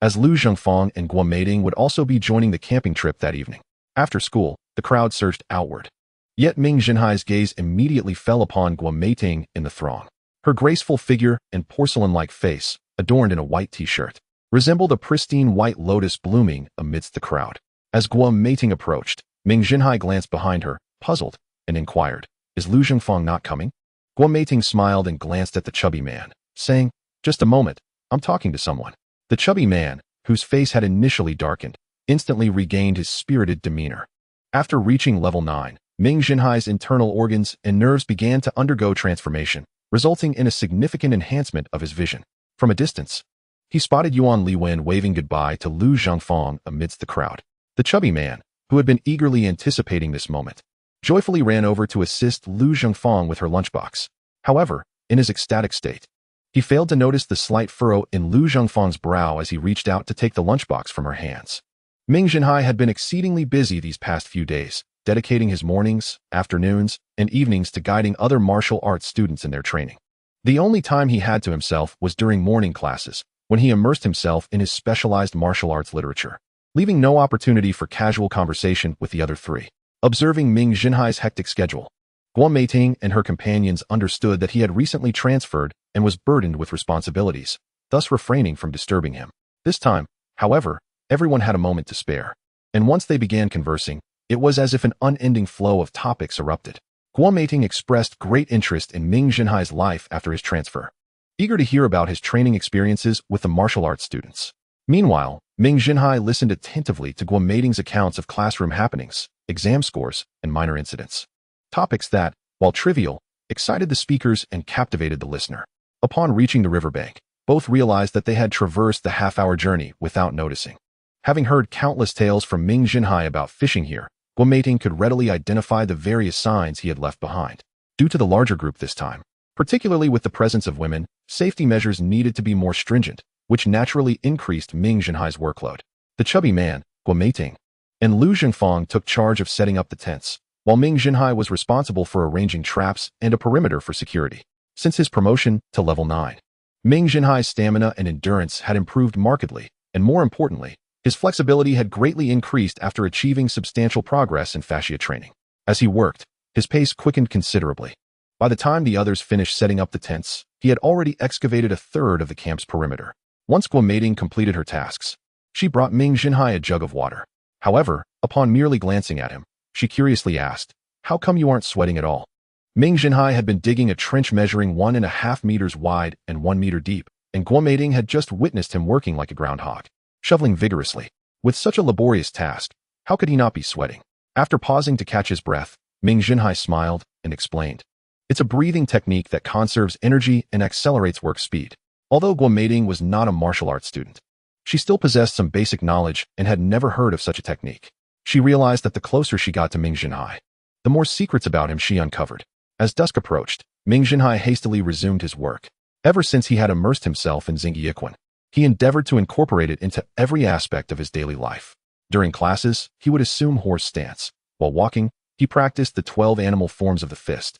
as Lu Zhengfang and Guo Meiding would also be joining the camping trip that evening. After school, the crowd surged outward. Yet Ming Zhenhai's gaze immediately fell upon Guo Meiding in the throng. Her graceful figure and porcelain-like face, adorned in a white t-shirt, resembled a pristine white lotus blooming amidst the crowd. As Guo Meiding approached, Ming Zhenhai glanced behind her, puzzled, and inquired, "Is Lu Zhengfang not coming?" Guo Meiding smiled and glanced at the chubby man, saying, "Just a moment, I'm talking to someone." The chubby man, whose face had initially darkened, instantly regained his spirited demeanor. After reaching level 9, Ming Zhenhai's internal organs and nerves began to undergo transformation, resulting in a significant enhancement of his vision. From a distance, he spotted Yuan Liwen waving goodbye to Lu Zhengfang amidst the crowd. The chubby man, who had been eagerly anticipating this moment, joyfully ran over to assist Lu Zhengfang with her lunchbox. However, in his ecstatic state, he failed to notice the slight furrow in Lu Zhengfang's brow as he reached out to take the lunchbox from her hands. Ming Zhenhai had been exceedingly busy these past few days, dedicating his mornings, afternoons, and evenings to guiding other martial arts students in their training. The only time he had to himself was during morning classes, when he immersed himself in his specialized martial arts literature, leaving no opportunity for casual conversation with the other three. Observing Ming Zhenhai's hectic schedule, Guo Meiding and her companions understood that he had recently transferred and was burdened with responsibilities, thus refraining from disturbing him. This time, however, everyone had a moment to spare, and once they began conversing, it was as if an unending flow of topics erupted. Guo Meiding expressed great interest in Ming Zhenhai's life after his transfer, eager to hear about his training experiences with the martial arts students. Meanwhile, Ming Zhenhai listened attentively to Guo Meiding's accounts of classroom happenings, exam scores, and minor incidents. Topics that, while trivial, excited the speakers and captivated the listener. Upon reaching the riverbank, both realized that they had traversed the half-hour journey without noticing. Having heard countless tales from Ming Zhenhai about fishing here, Guo Meiding could readily identify the various signs he had left behind. Due to the larger group this time, particularly with the presence of women, safety measures needed to be more stringent, which naturally increased Ming Zhenhai's workload. The chubby man, Guo Meiding, and Lu Zhengfang took charge of setting up the tents, while Ming Zhenhai was responsible for arranging traps and a perimeter for security. Since his promotion to level 9, Ming Zhenhai's stamina and endurance had improved markedly, and more importantly, his flexibility had greatly increased after achieving substantial progress in fascia training. As he worked, his pace quickened considerably. By the time the others finished setting up the tents, he had already excavated a third of the camp's perimeter. Once Guo Meiding completed her tasks, she brought Ming Zhenhai a jug of water. However, upon merely glancing at him, she curiously asked, "How come you aren't sweating at all?" Ming Zhenhai had been digging a trench measuring 1.5 meters wide and 1 meter deep, and Guo Meiding had just witnessed him working like a groundhog, shoveling vigorously. With such a laborious task, how could he not be sweating? After pausing to catch his breath, Ming Zhenhai smiled and explained, "It's a breathing technique that conserves energy and accelerates work speed." Although Guo Meiding was not a martial arts student, she still possessed some basic knowledge and had never heard of such a technique. She realized that the closer she got to Ming Zhenhai, the more secrets about him she uncovered. As dusk approached, Ming Zhenhai hastily resumed his work. Ever since he had immersed himself in Xing Yi Quan, he endeavored to incorporate it into every aspect of his daily life. During classes, he would assume horse stance. While walking, he practiced the 12 animal forms of the fist,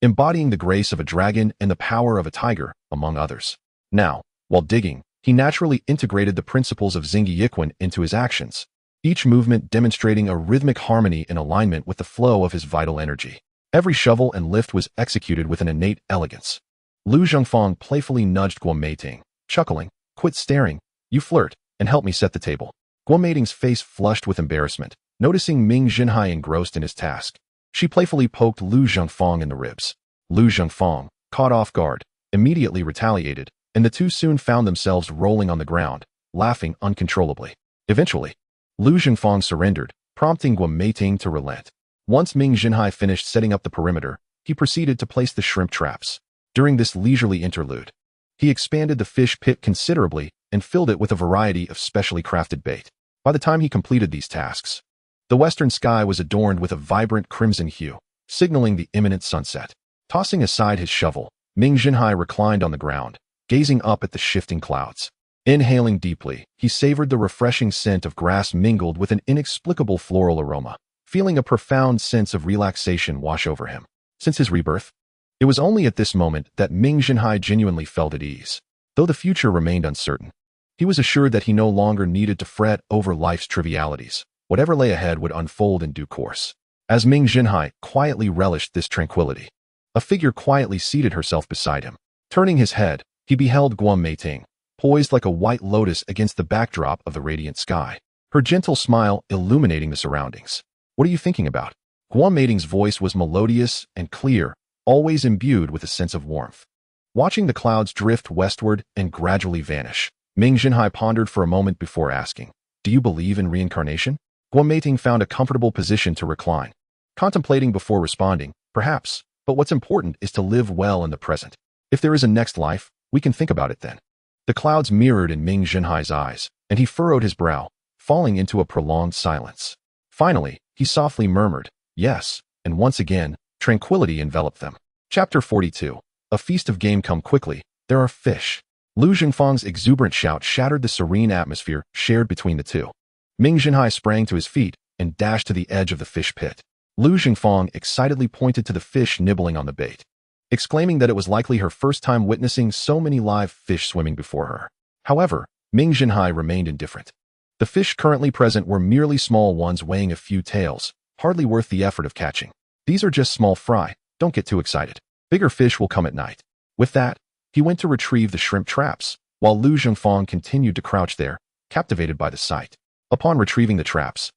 embodying the grace of a dragon and the power of a tiger, among others. Now, while digging, he naturally integrated the principles of Xing Yi Quan into his actions, each movement demonstrating a rhythmic harmony in alignment with the flow of his vital energy. Every shovel and lift was executed with an innate elegance. Lu Zhengfang playfully nudged Guo Meiting, chuckling, "Quit staring, you flirt, and help me set the table." Guo Meiting's face flushed with embarrassment, noticing Ming Zhenhai engrossed in his task. She playfully poked Lu Zhengfang in the ribs. Lu Zhengfang, caught off guard, immediately retaliated, and the two soon found themselves rolling on the ground, laughing uncontrollably. Eventually, Lu Zhengfang surrendered, prompting Guo Meiting to relent. Once Ming Zhenhai finished setting up the perimeter, he proceeded to place the shrimp traps. During this leisurely interlude, he expanded the fish pit considerably and filled it with a variety of specially crafted bait. By the time he completed these tasks, the western sky was adorned with a vibrant crimson hue, signaling the imminent sunset. Tossing aside his shovel, Ming Zhenhai reclined on the ground, gazing up at the shifting clouds. Inhaling deeply, he savored the refreshing scent of grass mingled with an inexplicable floral aroma, feeling a profound sense of relaxation wash over him. Since his rebirth, it was only at this moment that Ming Zhenhai genuinely felt at ease. Though the future remained uncertain, he was assured that he no longer needed to fret over life's trivialities. Whatever lay ahead would unfold in due course. As Ming Zhenhai quietly relished this tranquility, a figure quietly seated herself beside him. Turning his head, he beheld Guo Meiting, poised like a white lotus against the backdrop of the radiant sky, her gentle smile illuminating the surroundings. "What are you thinking about?" Guo Meiting's voice was melodious and clear, always imbued with a sense of warmth. Watching the clouds drift westward and gradually vanish, Ming Zhenhai pondered for a moment before asking, "Do you believe in reincarnation?" Guo Meiting found a comfortable position to recline, contemplating before responding, "Perhaps, but what's important is to live well in the present. If there is a next life, we can think about it then." The clouds mirrored in Ming Zhenhai's eyes, and he furrowed his brow, falling into a prolonged silence. Finally, he softly murmured, "Yes," and once again, tranquility enveloped them. Chapter 42. A feast of game come quickly, there are fish. Lu Zhengfang's exuberant shout shattered the serene atmosphere shared between the two. Ming Zhenhai sprang to his feet and dashed to the edge of the fish pit. Lu Zhengfang excitedly pointed to the fish nibbling on the bait, exclaiming that it was likely her first time witnessing so many live fish swimming before her. However, Ming Zhenhai remained indifferent. The fish currently present were merely small ones weighing a few taels, hardly worth the effort of catching. "These are just small fry, don't get too excited. Bigger fish will come at night." With that, he went to retrieve the shrimp traps, while Lu Zhengfang continued to crouch there, captivated by the sight. Upon retrieving the traps,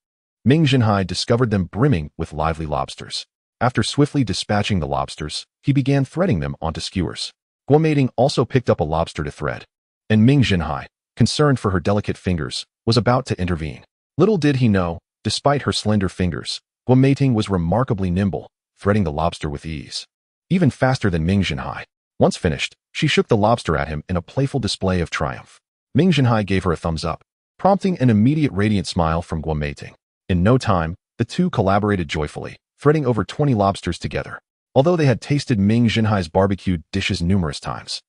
Ming Zhenhai discovered them brimming with lively lobsters. After swiftly dispatching the lobsters, he began threading them onto skewers. Guo Meiting also picked up a lobster to thread, and Ming Zhenhai, concerned for her delicate fingers, was about to intervene. Little did he know, despite her slender fingers, Guo Meiting was remarkably nimble, threading the lobster with ease. Even faster than Ming Zhenhai. Once finished, she shook the lobster at him in a playful display of triumph. Ming Zhenhai gave her a thumbs up, prompting an immediate radiant smile from Guo Meiting. In no time, the two collaborated joyfully, threading over 20 lobsters together. Although they had tasted Ming Zhenhai's barbecued dishes numerous times,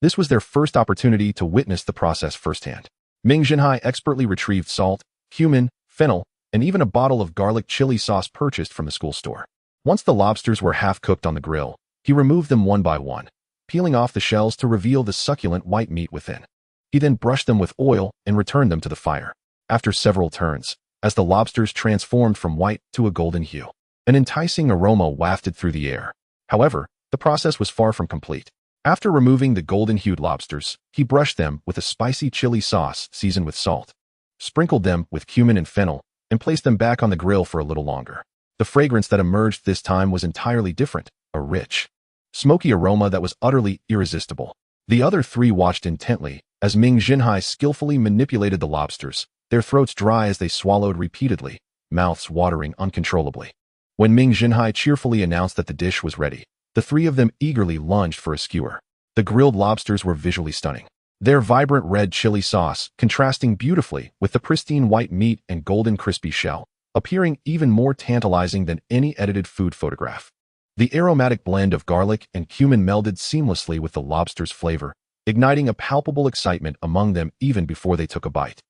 this was their first opportunity to witness the process firsthand. Ming Zhenhai expertly retrieved salt, cumin, fennel, and even a bottle of garlic chili sauce purchased from the school store. Once the lobsters were half cooked on the grill, he removed them one by one, peeling off the shells to reveal the succulent white meat within. He then brushed them with oil and returned them to the fire. After several turns, as the lobsters transformed from white to a golden hue, an enticing aroma wafted through the air. However, the process was far from complete. After removing the golden-hued lobsters, he brushed them with a spicy chili sauce seasoned with salt, sprinkled them with cumin and fennel, and placed them back on the grill for a little longer. The fragrance that emerged this time was entirely different, a rich, smoky aroma that was utterly irresistible. The other three watched intently as Ming Zhenhai skillfully manipulated the lobsters, their throats dry as they swallowed repeatedly, mouths watering uncontrollably. When Ming Zhenhai cheerfully announced that the dish was ready, the three of them eagerly lunged for a skewer. The grilled lobsters were visually stunning, their vibrant red chili sauce contrasting beautifully with the pristine white meat and golden crispy shell, appearing even more tantalizing than any edited food photograph. The aromatic blend of garlic and cumin melded seamlessly with the lobster's flavor, igniting a palpable excitement among them even before they took a bite.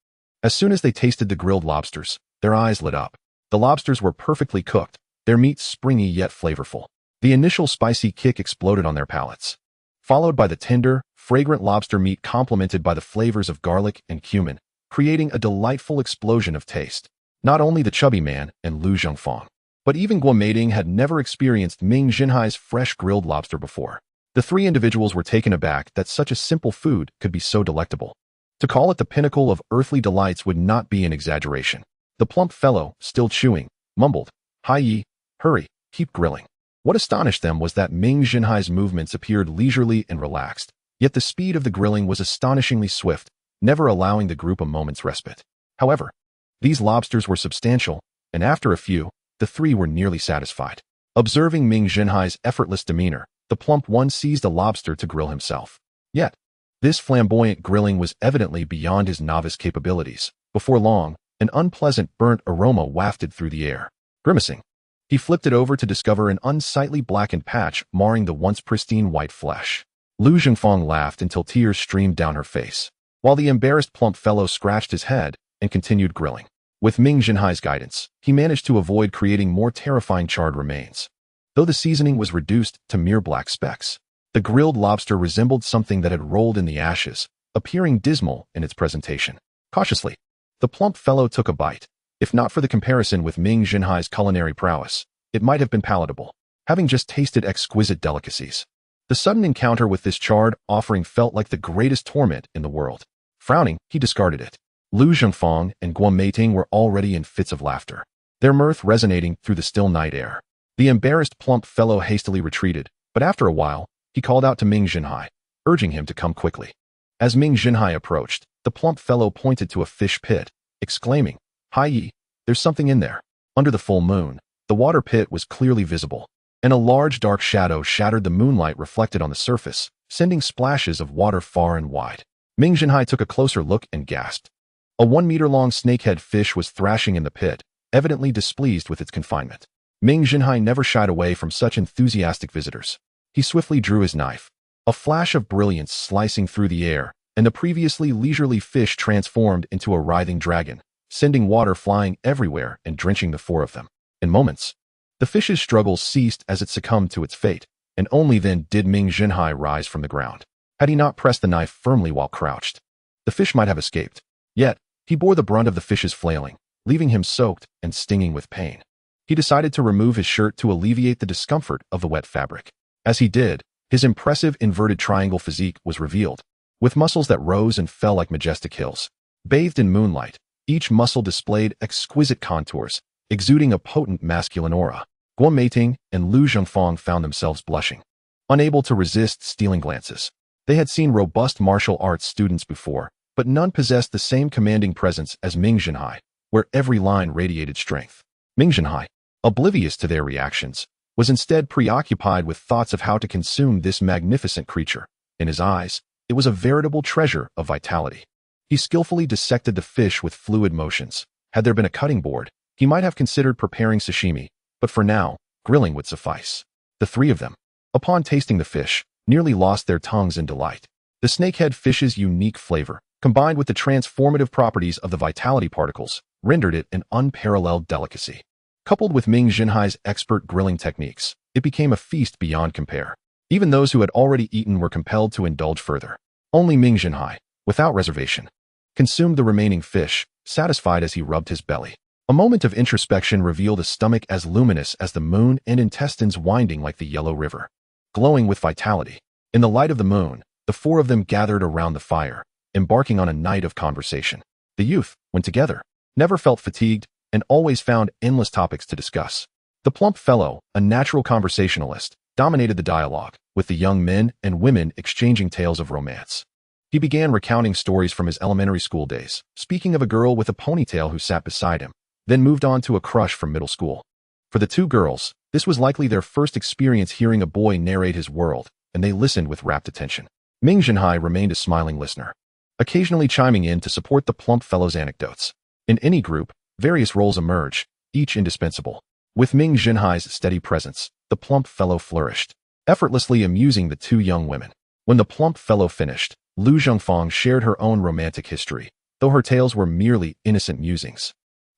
As soon as they tasted the grilled lobsters, their eyes lit up. The lobsters were perfectly cooked, their meat springy yet flavorful. The initial spicy kick exploded on their palates, followed by the tender, fragrant lobster meat complemented by the flavors of garlic and cumin, creating a delightful explosion of taste. Not only the chubby man and Lu Zhengfang, but even Guo Meiding had never experienced Ming Zhenhai's fresh grilled lobster before. The three individuals were taken aback that such a simple food could be so delectable. To call it the pinnacle of earthly delights would not be an exaggeration. The plump fellow, still chewing, mumbled, "Hai Yi, hurry, keep grilling." What astonished them was that Ming Zhenhai's movements appeared leisurely and relaxed, yet the speed of the grilling was astonishingly swift, never allowing the group a moment's respite. However, these lobsters were substantial, and after a few, the three were nearly satisfied. Observing Ming Zhenhai's effortless demeanor, the plump one seized a lobster to grill himself. Yet, this flamboyant grilling was evidently beyond his novice capabilities. Before long, an unpleasant burnt aroma wafted through the air. Grimacing, he flipped it over to discover an unsightly blackened patch marring the once pristine white flesh. Lu Zhengfang laughed until tears streamed down her face, while the embarrassed plump fellow scratched his head and continued grilling. With Ming Zhenhai's guidance, he managed to avoid creating more terrifying charred remains. Though the seasoning was reduced to mere black specks, the grilled lobster resembled something that had rolled in the ashes, appearing dismal in its presentation. Cautiously, the plump fellow took a bite. If not for the comparison with Ming Zhenhai's culinary prowess, it might have been palatable, having just tasted exquisite delicacies. The sudden encounter with this charred offering felt like the greatest torment in the world. Frowning, he discarded it. Lu Zhengfang and Guo Meiding were already in fits of laughter, their mirth resonating through the still night air. The embarrassed plump fellow hastily retreated, but after a while, he called out to Ming Zhenhai, urging him to come quickly. As Ming Zhenhai approached, the plump fellow pointed to a fish pit, exclaiming, "Hai Yi, there's something in there." Under the full moon, the water pit was clearly visible, and a large dark shadow shattered the moonlight reflected on the surface, sending splashes of water far and wide. Ming Zhenhai took a closer look and gasped. A 1-meter-long snakehead fish was thrashing in the pit, evidently displeased with its confinement. Ming Zhenhai never shied away from such enthusiastic visitors. He swiftly drew his knife, a flash of brilliance slicing through the air, and the previously leisurely fish transformed into a writhing dragon, sending water flying everywhere and drenching the four of them. In moments, the fish's struggles ceased as it succumbed to its fate, and only then did Ming Zhenhai rise from the ground. Had he not pressed the knife firmly while crouched, the fish might have escaped. Yet, he bore the brunt of the fish's flailing, leaving him soaked and stinging with pain. He decided to remove his shirt to alleviate the discomfort of the wet fabric. As he did, his impressive inverted triangle physique was revealed, with muscles that rose and fell like majestic hills. Bathed in moonlight, each muscle displayed exquisite contours, exuding a potent masculine aura. Guo Meiding and Lu Zhengfang found themselves blushing, unable to resist stealing glances. They had seen robust martial arts students before, but none possessed the same commanding presence as Ming Zhenhai, where every line radiated strength. Ming Zhenhai, oblivious to their reactions, was instead preoccupied with thoughts of how to consume this magnificent creature. In his eyes, it was a veritable treasure of vitality. He skillfully dissected the fish with fluid motions. Had there been a cutting board, he might have considered preparing sashimi, but for now, grilling would suffice. The three of them, upon tasting the fish, nearly lost their tongues in delight. The snakehead fish's unique flavor, combined with the transformative properties of the vitality particles, rendered it an unparalleled delicacy. Coupled with Ming Zhenhai's expert grilling techniques, it became a feast beyond compare. Even those who had already eaten were compelled to indulge further. Only Ming Zhenhai, without reservation, consumed the remaining fish, satisfied as he rubbed his belly. A moment of introspection revealed a stomach as luminous as the moon and intestines winding like the yellow river, glowing with vitality. In the light of the moon, the four of them gathered around the fire, embarking on a night of conversation. The youth, when together, never felt fatigued and always found endless topics to discuss. The plump fellow, a natural conversationalist, dominated the dialogue, with the young men and women exchanging tales of romance. He began recounting stories from his elementary school days, speaking of a girl with a ponytail who sat beside him, then moved on to a crush from middle school. For the two girls, this was likely their first experience hearing a boy narrate his world, and they listened with rapt attention. Ming Zhenhai remained a smiling listener, occasionally chiming in to support the plump fellow's anecdotes. In any group, various roles emerge, each indispensable. With Ming Zhenhai's steady presence, the plump fellow flourished, effortlessly amusing the two young women. When the plump fellow finished, Lu Zhengfang shared her own romantic history, though her tales were merely innocent musings,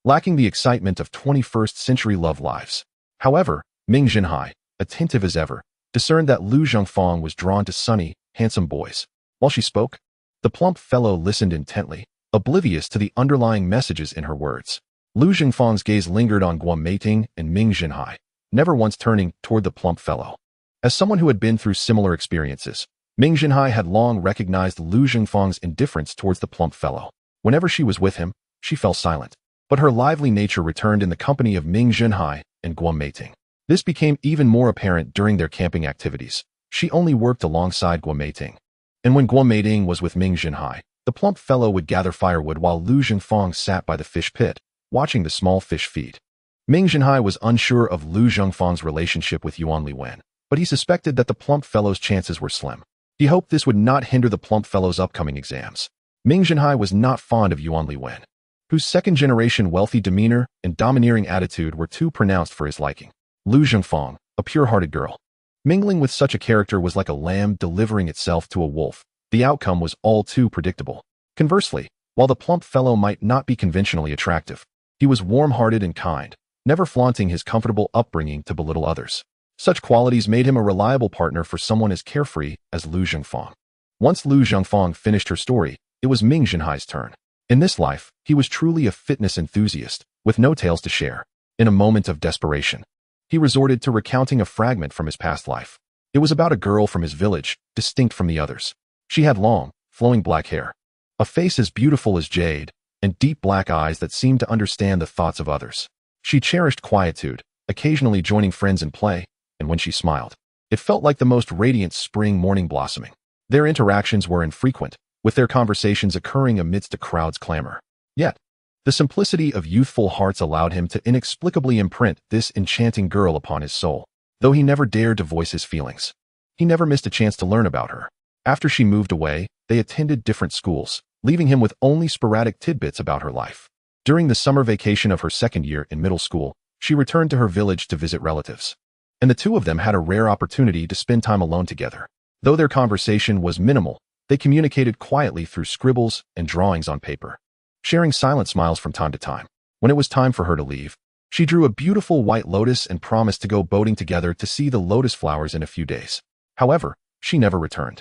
lacking the excitement of 21st century love lives. However, Ming Zhenhai, attentive as ever, discerned that Lu Zhengfang was drawn to sunny, handsome boys. While she spoke, the plump fellow listened intently, oblivious to the underlying messages in her words. Lu Jingfang's gaze lingered on Guo Meiting and Ming Zhenhai, never once turning toward the plump fellow. As someone who had been through similar experiences, Ming Zhenhai had long recognized Lu Jingfang's indifference towards the plump fellow. Whenever she was with him, she fell silent. But her lively nature returned in the company of Ming Zhenhai and Guo Meiting. This became even more apparent during their camping activities. She only worked alongside Guo Meiting. And when Guo Meiting was with Ming Zhenhai, the plump fellow would gather firewood while Lu Jingfang sat by the fish pit, watching the small fish feed. Ming Zhenhai was unsure of Lu Jingfang's relationship with Yuan Liwen, but he suspected that the plump fellow's chances were slim. He hoped this would not hinder the plump fellow's upcoming exams. Ming Zhenhai was not fond of Yuan Liwen, whose second-generation wealthy demeanor and domineering attitude were too pronounced for his liking. Lu Jingfang, a pure-hearted girl. Mingling with such a character was like a lamb delivering itself to a wolf. The outcome was all too predictable. Conversely, while the plump fellow might not be conventionally attractive, he was warm-hearted and kind, never flaunting his comfortable upbringing to belittle others. Such qualities made him a reliable partner for someone as carefree as Lu Jingfang. Once Lu Jingfang finished her story, it was Ming Zhenhai's turn. In this life, he was truly a fitness enthusiast, with no tales to share. In a moment of desperation, he resorted to recounting a fragment from his past life. It was about a girl from his village, distinct from the others. She had long, flowing black hair, a face as beautiful as jade, and deep black eyes that seemed to understand the thoughts of others. She cherished quietude, occasionally joining friends in play, and when she smiled, it felt like the most radiant spring morning blossoming. Their interactions were infrequent, with their conversations occurring amidst a crowd's clamor. Yet, the simplicity of youthful hearts allowed him to inexplicably imprint this enchanting girl upon his soul. Though he never dared to voice his feelings, he never missed a chance to learn about her. After she moved away, they attended different schools, leaving him with only sporadic tidbits about her life. During the summer vacation of her second year in middle school, she returned to her village to visit relatives, and the two of them had a rare opportunity to spend time alone together. Though their conversation was minimal, they communicated quietly through scribbles and drawings on paper, sharing silent smiles from time to time. When it was time for her to leave, she drew a beautiful white lotus and promised to go boating together to see the lotus flowers in a few days. However, she never returned,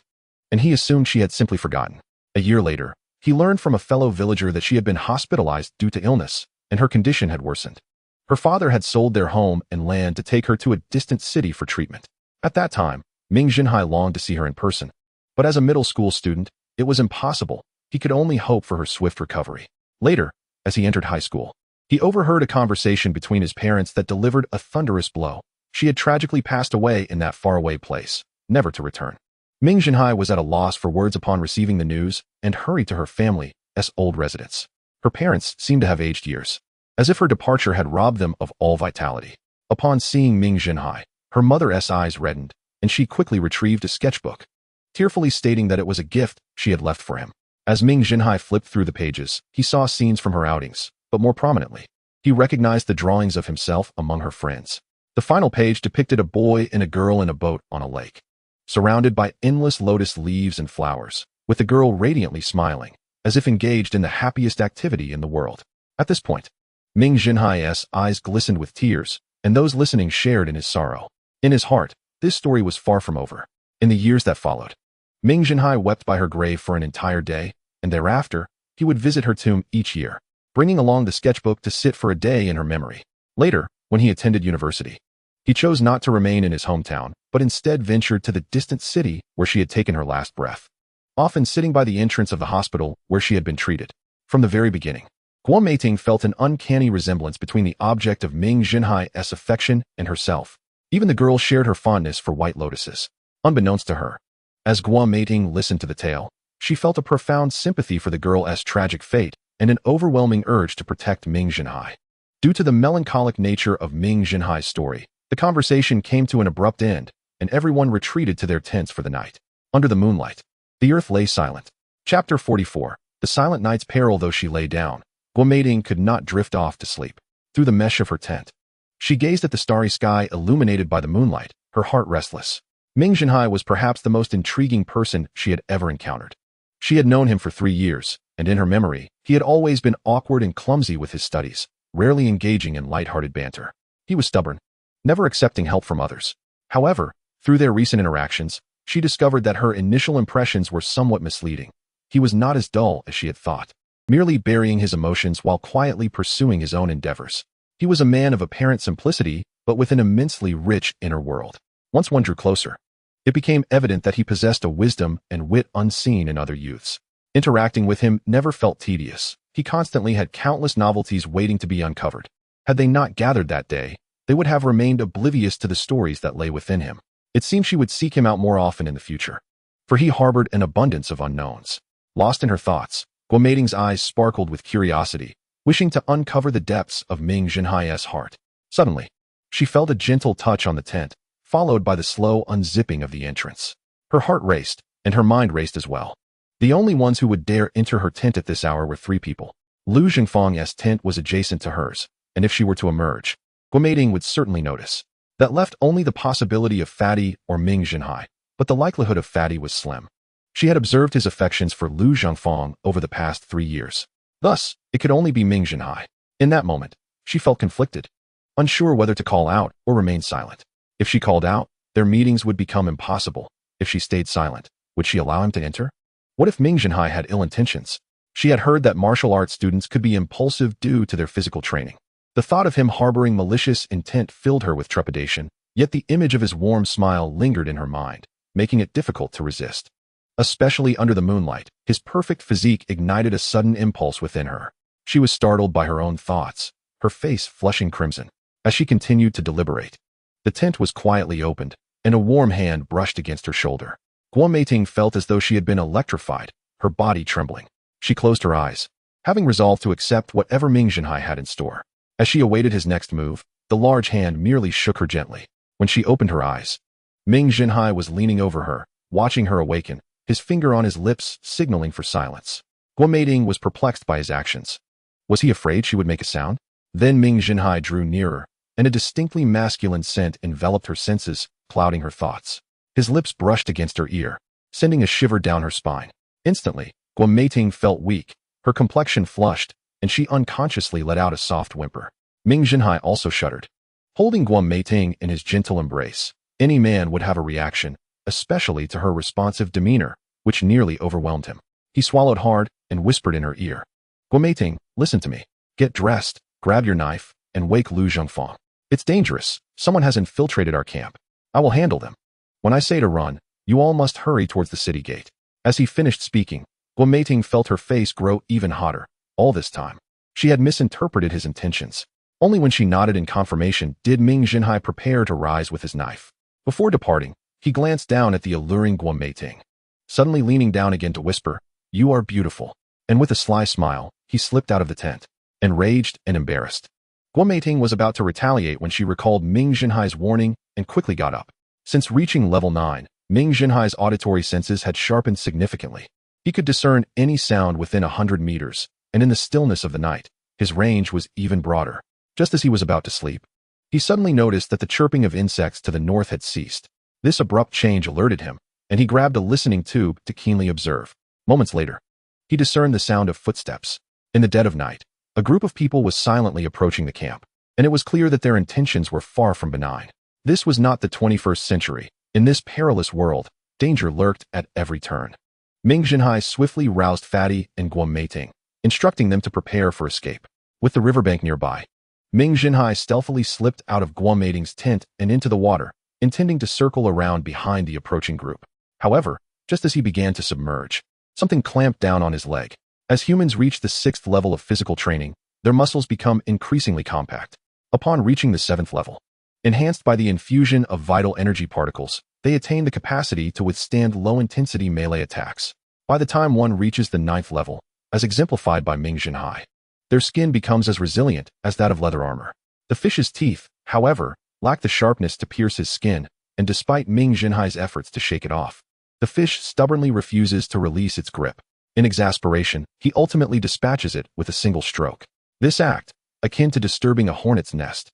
and he assumed she had simply forgotten. A year later, he learned from a fellow villager that she had been hospitalized due to illness, and her condition had worsened. Her father had sold their home and land to take her to a distant city for treatment. At that time, Ming Zhenhai longed to see her in person, but as a middle school student, it was impossible. He could only hope for her swift recovery. Later, as he entered high school, he overheard a conversation between his parents that delivered a thunderous blow. She had tragically passed away in that faraway place, never to return. Ming Zhenhai was at a loss for words upon receiving the news and hurried to her family's old residence. Her parents seemed to have aged years, as if her departure had robbed them of all vitality. Upon seeing Ming Zhenhai, her mother's eyes reddened, and she quickly retrieved a sketchbook, tearfully stating that it was a gift she had left for him. As Ming Zhenhai flipped through the pages, he saw scenes from her outings, but more prominently, he recognized the drawings of himself among her friends. The final page depicted a boy and a girl in a boat on a lake, surrounded by endless lotus leaves and flowers, with the girl radiantly smiling, as if engaged in the happiest activity in the world. At this point, Ming Zhenhai's eyes glistened with tears, and those listening shared in his sorrow. In his heart, this story was far from over. In the years that followed, Ming Zhenhai wept by her grave for an entire day, and thereafter, he would visit her tomb each year, bringing along the sketchbook to sit for a day in her memory. Later, when he attended university, he chose not to remain in his hometown, but instead ventured to the distant city where she had taken her last breath, often sitting by the entrance of the hospital where she had been treated. From the very beginning, Guo Meiting felt an uncanny resemblance between the object of Ming Zhenhai's affection and herself. Even the girl shared her fondness for white lotuses. Unbeknownst to her, as Guo Meiting listened to the tale, she felt a profound sympathy for the girl's tragic fate and an overwhelming urge to protect Ming Zhenhai. Due to the melancholic nature of Ming Zhenhai's story, the conversation came to an abrupt end, and everyone retreated to their tents for the night. Under the moonlight, the earth lay silent. Chapter 44. The Silent Night's Peril. Though she lay down, Guo Meiting could not drift off to sleep. Through the mesh of her tent, she gazed at the starry sky illuminated by the moonlight, her heart restless. Ming Zhenhai was perhaps the most intriguing person she had ever encountered. She had known him for 3 years, and in her memory, he had always been awkward and clumsy with his studies, rarely engaging in light-hearted banter. He was stubborn, never accepting help from others. However, through their recent interactions, she discovered that her initial impressions were somewhat misleading. He was not as dull as she had thought. merely burying his emotions while quietly pursuing his own endeavors. He was a man of apparent simplicity, but with an immensely rich inner world. Once one drew closer, it became evident that he possessed a wisdom and wit unseen in other youths. Interacting with him never felt tedious. He constantly had countless novelties waiting to be uncovered. Had they not gathered that day, they would have remained oblivious to the stories that lay within him. It seemed she would seek him out more often in the future, for he harbored an abundance of unknowns. Lost in her thoughts, Guo Meiting's eyes sparkled with curiosity, wishing to uncover the depths of Ming Zhenhai's heart. Suddenly, she felt a gentle touch on the tent, followed by the slow unzipping of the entrance. Her heart raced, and her mind raced as well. The only ones who would dare enter her tent at this hour were three people. Lu Zhengfang's tent was adjacent to hers, and if she were to emerge, Guo Meiting would certainly notice. That left only the possibility of Fatty or Ming Zhenhai, but the likelihood of Fatty was slim. She had observed his affections for Lu Zhengfang over the past 3 years. Thus, it could only be Ming Zhenhai. In that moment, she felt conflicted, unsure whether to call out or remain silent. If she called out, their meetings would become impossible. If she stayed silent, would she allow him to enter? What if Ming Zhenhai had ill intentions? She had heard that martial arts students could be impulsive due to their physical training. The thought of him harboring malicious intent filled her with trepidation, yet the image of his warm smile lingered in her mind, making it difficult to resist. Especially under the moonlight, his perfect physique ignited a sudden impulse within her. She was startled by her own thoughts, her face flushing crimson. As she continued to deliberate, the tent was quietly opened, and a warm hand brushed against her shoulder. Guo Meiting felt as though she had been electrified, her body trembling. She closed her eyes, having resolved to accept whatever Ming Zhenhai had in store. As she awaited his next move, the large hand merely shook her gently. When she opened her eyes, Ming Zhenhai was leaning over her, watching her awaken, his finger on his lips signaling for silence. Guo Meiting was perplexed by his actions. Was he afraid she would make a sound? Then Ming Zhenhai drew nearer, and a distinctly masculine scent enveloped her senses, clouding her thoughts. His lips brushed against her ear, sending a shiver down her spine. Instantly, Guo Meiting felt weak, her complexion flushed, and she unconsciously let out a soft whimper. Ming Zhenhai also shuddered. Holding Guo Meiting in his gentle embrace, any man would have a reaction, especially to her responsive demeanor, which nearly overwhelmed him. He swallowed hard and whispered in her ear, "Guo Meiting, listen to me. Get dressed, grab your knife, and wake Lu Zhengfang. It's dangerous. Someone has infiltrated our camp. I will handle them. When I say to run, you all must hurry towards the city gate." As he finished speaking, Guo Meiting felt her face grow even hotter. All this time, she had misinterpreted his intentions. Only when she nodded in confirmation did Ming Zhenhai prepare to rise with his knife. Before departing, he glanced down at the alluring Guo Meiting, suddenly leaning down again to whisper, "You are beautiful." And with a sly smile, he slipped out of the tent, enraged and embarrassed. Guo Meiting was about to retaliate when she recalled Ming Zhenhai's warning and quickly got up. Since reaching level 9, Ming Zhenhai's auditory senses had sharpened significantly. He could discern any sound within 100 meters, and in the stillness of the night, his range was even broader. Just as he was about to sleep, he suddenly noticed that the chirping of insects to the north had ceased. This abrupt change alerted him, and he grabbed a listening tube to keenly observe. Moments later, he discerned the sound of footsteps. In the dead of night, a group of people was silently approaching the camp, and it was clear that their intentions were far from benign. This was not the 21st century. In this perilous world, danger lurked at every turn. Ming Zhenhai swiftly roused Fatty and Guo Meiting, instructing them to prepare for escape. With the riverbank nearby, Ming Zhenhai stealthily slipped out of Guo Meiting's tent and into the water, intending to circle around behind the approaching group. However, just as he began to submerge, something clamped down on his leg. As humans reach the 6th level of physical training, their muscles become increasingly compact. Upon reaching the 7th level, enhanced by the infusion of vital energy particles, they attain the capacity to withstand low-intensity melee attacks. By the time one reaches the 9th level, as exemplified by Ming Zhenhai, their skin becomes as resilient as that of leather armor. The fish's teeth, however, lack the sharpness to pierce his skin, and despite Ming Zhenhai's efforts to shake it off, the fish stubbornly refuses to release its grip. In exasperation, he ultimately dispatches it with a single stroke. This act, akin to disturbing a hornet's nest,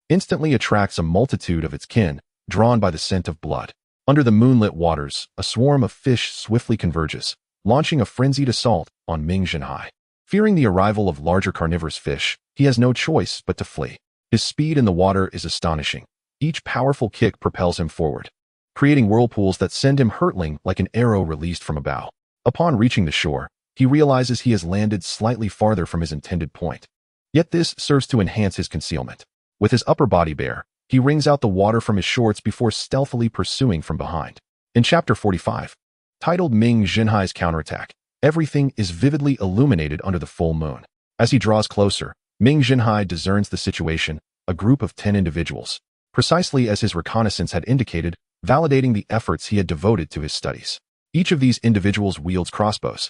instantly attracts a multitude of its kin, drawn by the scent of blood. Under the moonlit waters, a swarm of fish swiftly converges, launching a frenzied assault on Ming Zhenhai. Fearing the arrival of larger carnivorous fish, he has no choice but to flee. His speed in the water is astonishing. Each powerful kick propels him forward, creating whirlpools that send him hurtling like an arrow released from a bow. Upon reaching the shore, he realizes he has landed slightly farther from his intended point. Yet this serves to enhance his concealment. With his upper body bare, he wrings out the water from his shorts before stealthily pursuing from behind. In Chapter 45, titled Ming Zhenhai's Counterattack, everything is vividly illuminated under the full moon. As he draws closer, Ming Zhenhai discerns the situation, a group of 10 individuals, precisely as his reconnaissance had indicated, validating the efforts he had devoted to his studies. Each of these individuals wields crossbows,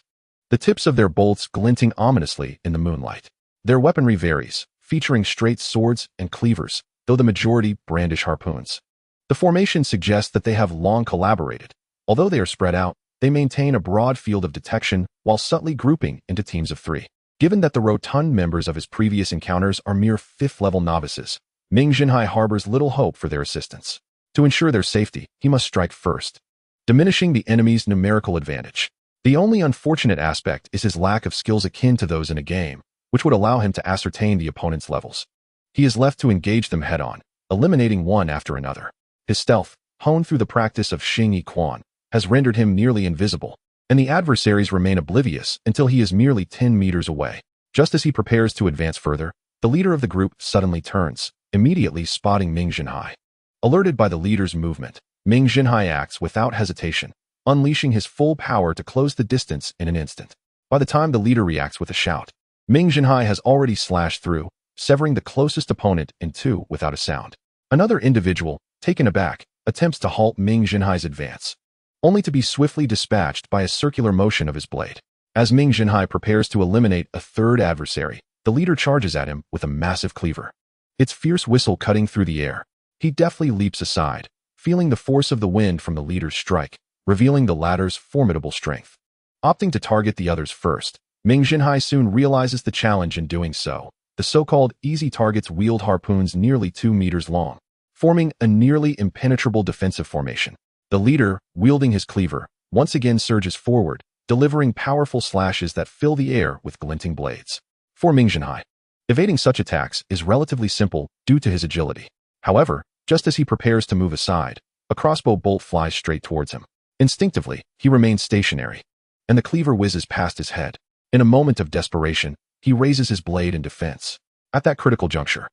the tips of their bolts glinting ominously in the moonlight. Their weaponry varies, featuring straight swords and cleavers, though the majority brandish harpoons. The formation suggests that they have long collaborated. Although they are spread out, they maintain a broad field of detection while subtly grouping into teams of 3. Given that the rotund members of his previous encounters are mere 5th-level novices, Ming Zhenhai harbors little hope for their assistance. To ensure their safety, he must strike first, diminishing the enemy's numerical advantage. The only unfortunate aspect is his lack of skills akin to those in a game, which would allow him to ascertain the opponent's levels. He is left to engage them head-on, eliminating one after another. His stealth, honed through the practice of Xing Yi Quan, has rendered him nearly invisible, and the adversaries remain oblivious until he is merely 10 meters away. Just as he prepares to advance further, the leader of the group suddenly turns, immediately spotting Ming Zhenhai. Alerted by the leader's movement, Ming Zhenhai acts without hesitation, unleashing his full power to close the distance in an instant. By the time the leader reacts with a shout, Ming Zhenhai has already slashed through, severing the closest opponent in 2 without a sound. Another individual, taken aback, attempts to halt Ming Zhenhai's advance, only to be swiftly dispatched by a circular motion of his blade. As Ming Zhenhai prepares to eliminate a 3rd adversary, the leader charges at him with a massive cleaver, its fierce whistle cutting through the air. He deftly leaps aside, feeling the force of the wind from the leader's strike, revealing the latter's formidable strength. Opting to target the others first, Ming Zhenhai soon realizes the challenge in doing so. The so-called easy targets wield harpoons nearly 2 meters long, forming a nearly impenetrable defensive formation. The leader, wielding his cleaver, once again surges forward, delivering powerful slashes that fill the air with glinting blades. For Ming Zhenhai, evading such attacks is relatively simple due to his agility. However, just as he prepares to move aside, a crossbow bolt flies straight towards him. Instinctively, he remains stationary, and the cleaver whizzes past his head. In a moment of desperation, he raises his blade in defense. At that critical juncture,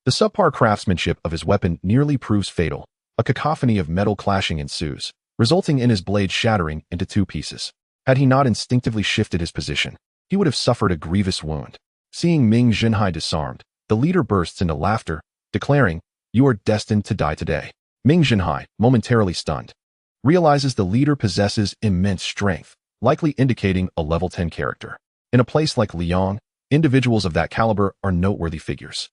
the subpar craftsmanship of his weapon nearly proves fatal. A cacophony of metal clashing ensues, resulting in his blade shattering into 2 pieces. Had he not instinctively shifted his position, he would have suffered a grievous wound. Seeing Ming Zhenhai disarmed, the leader bursts into laughter, declaring, "You are destined to die today." Ming Zhenhai, momentarily stunned, realizes the leader possesses immense strength, likely indicating a level 10 character. In a place like Liang, individuals of that caliber are noteworthy figures.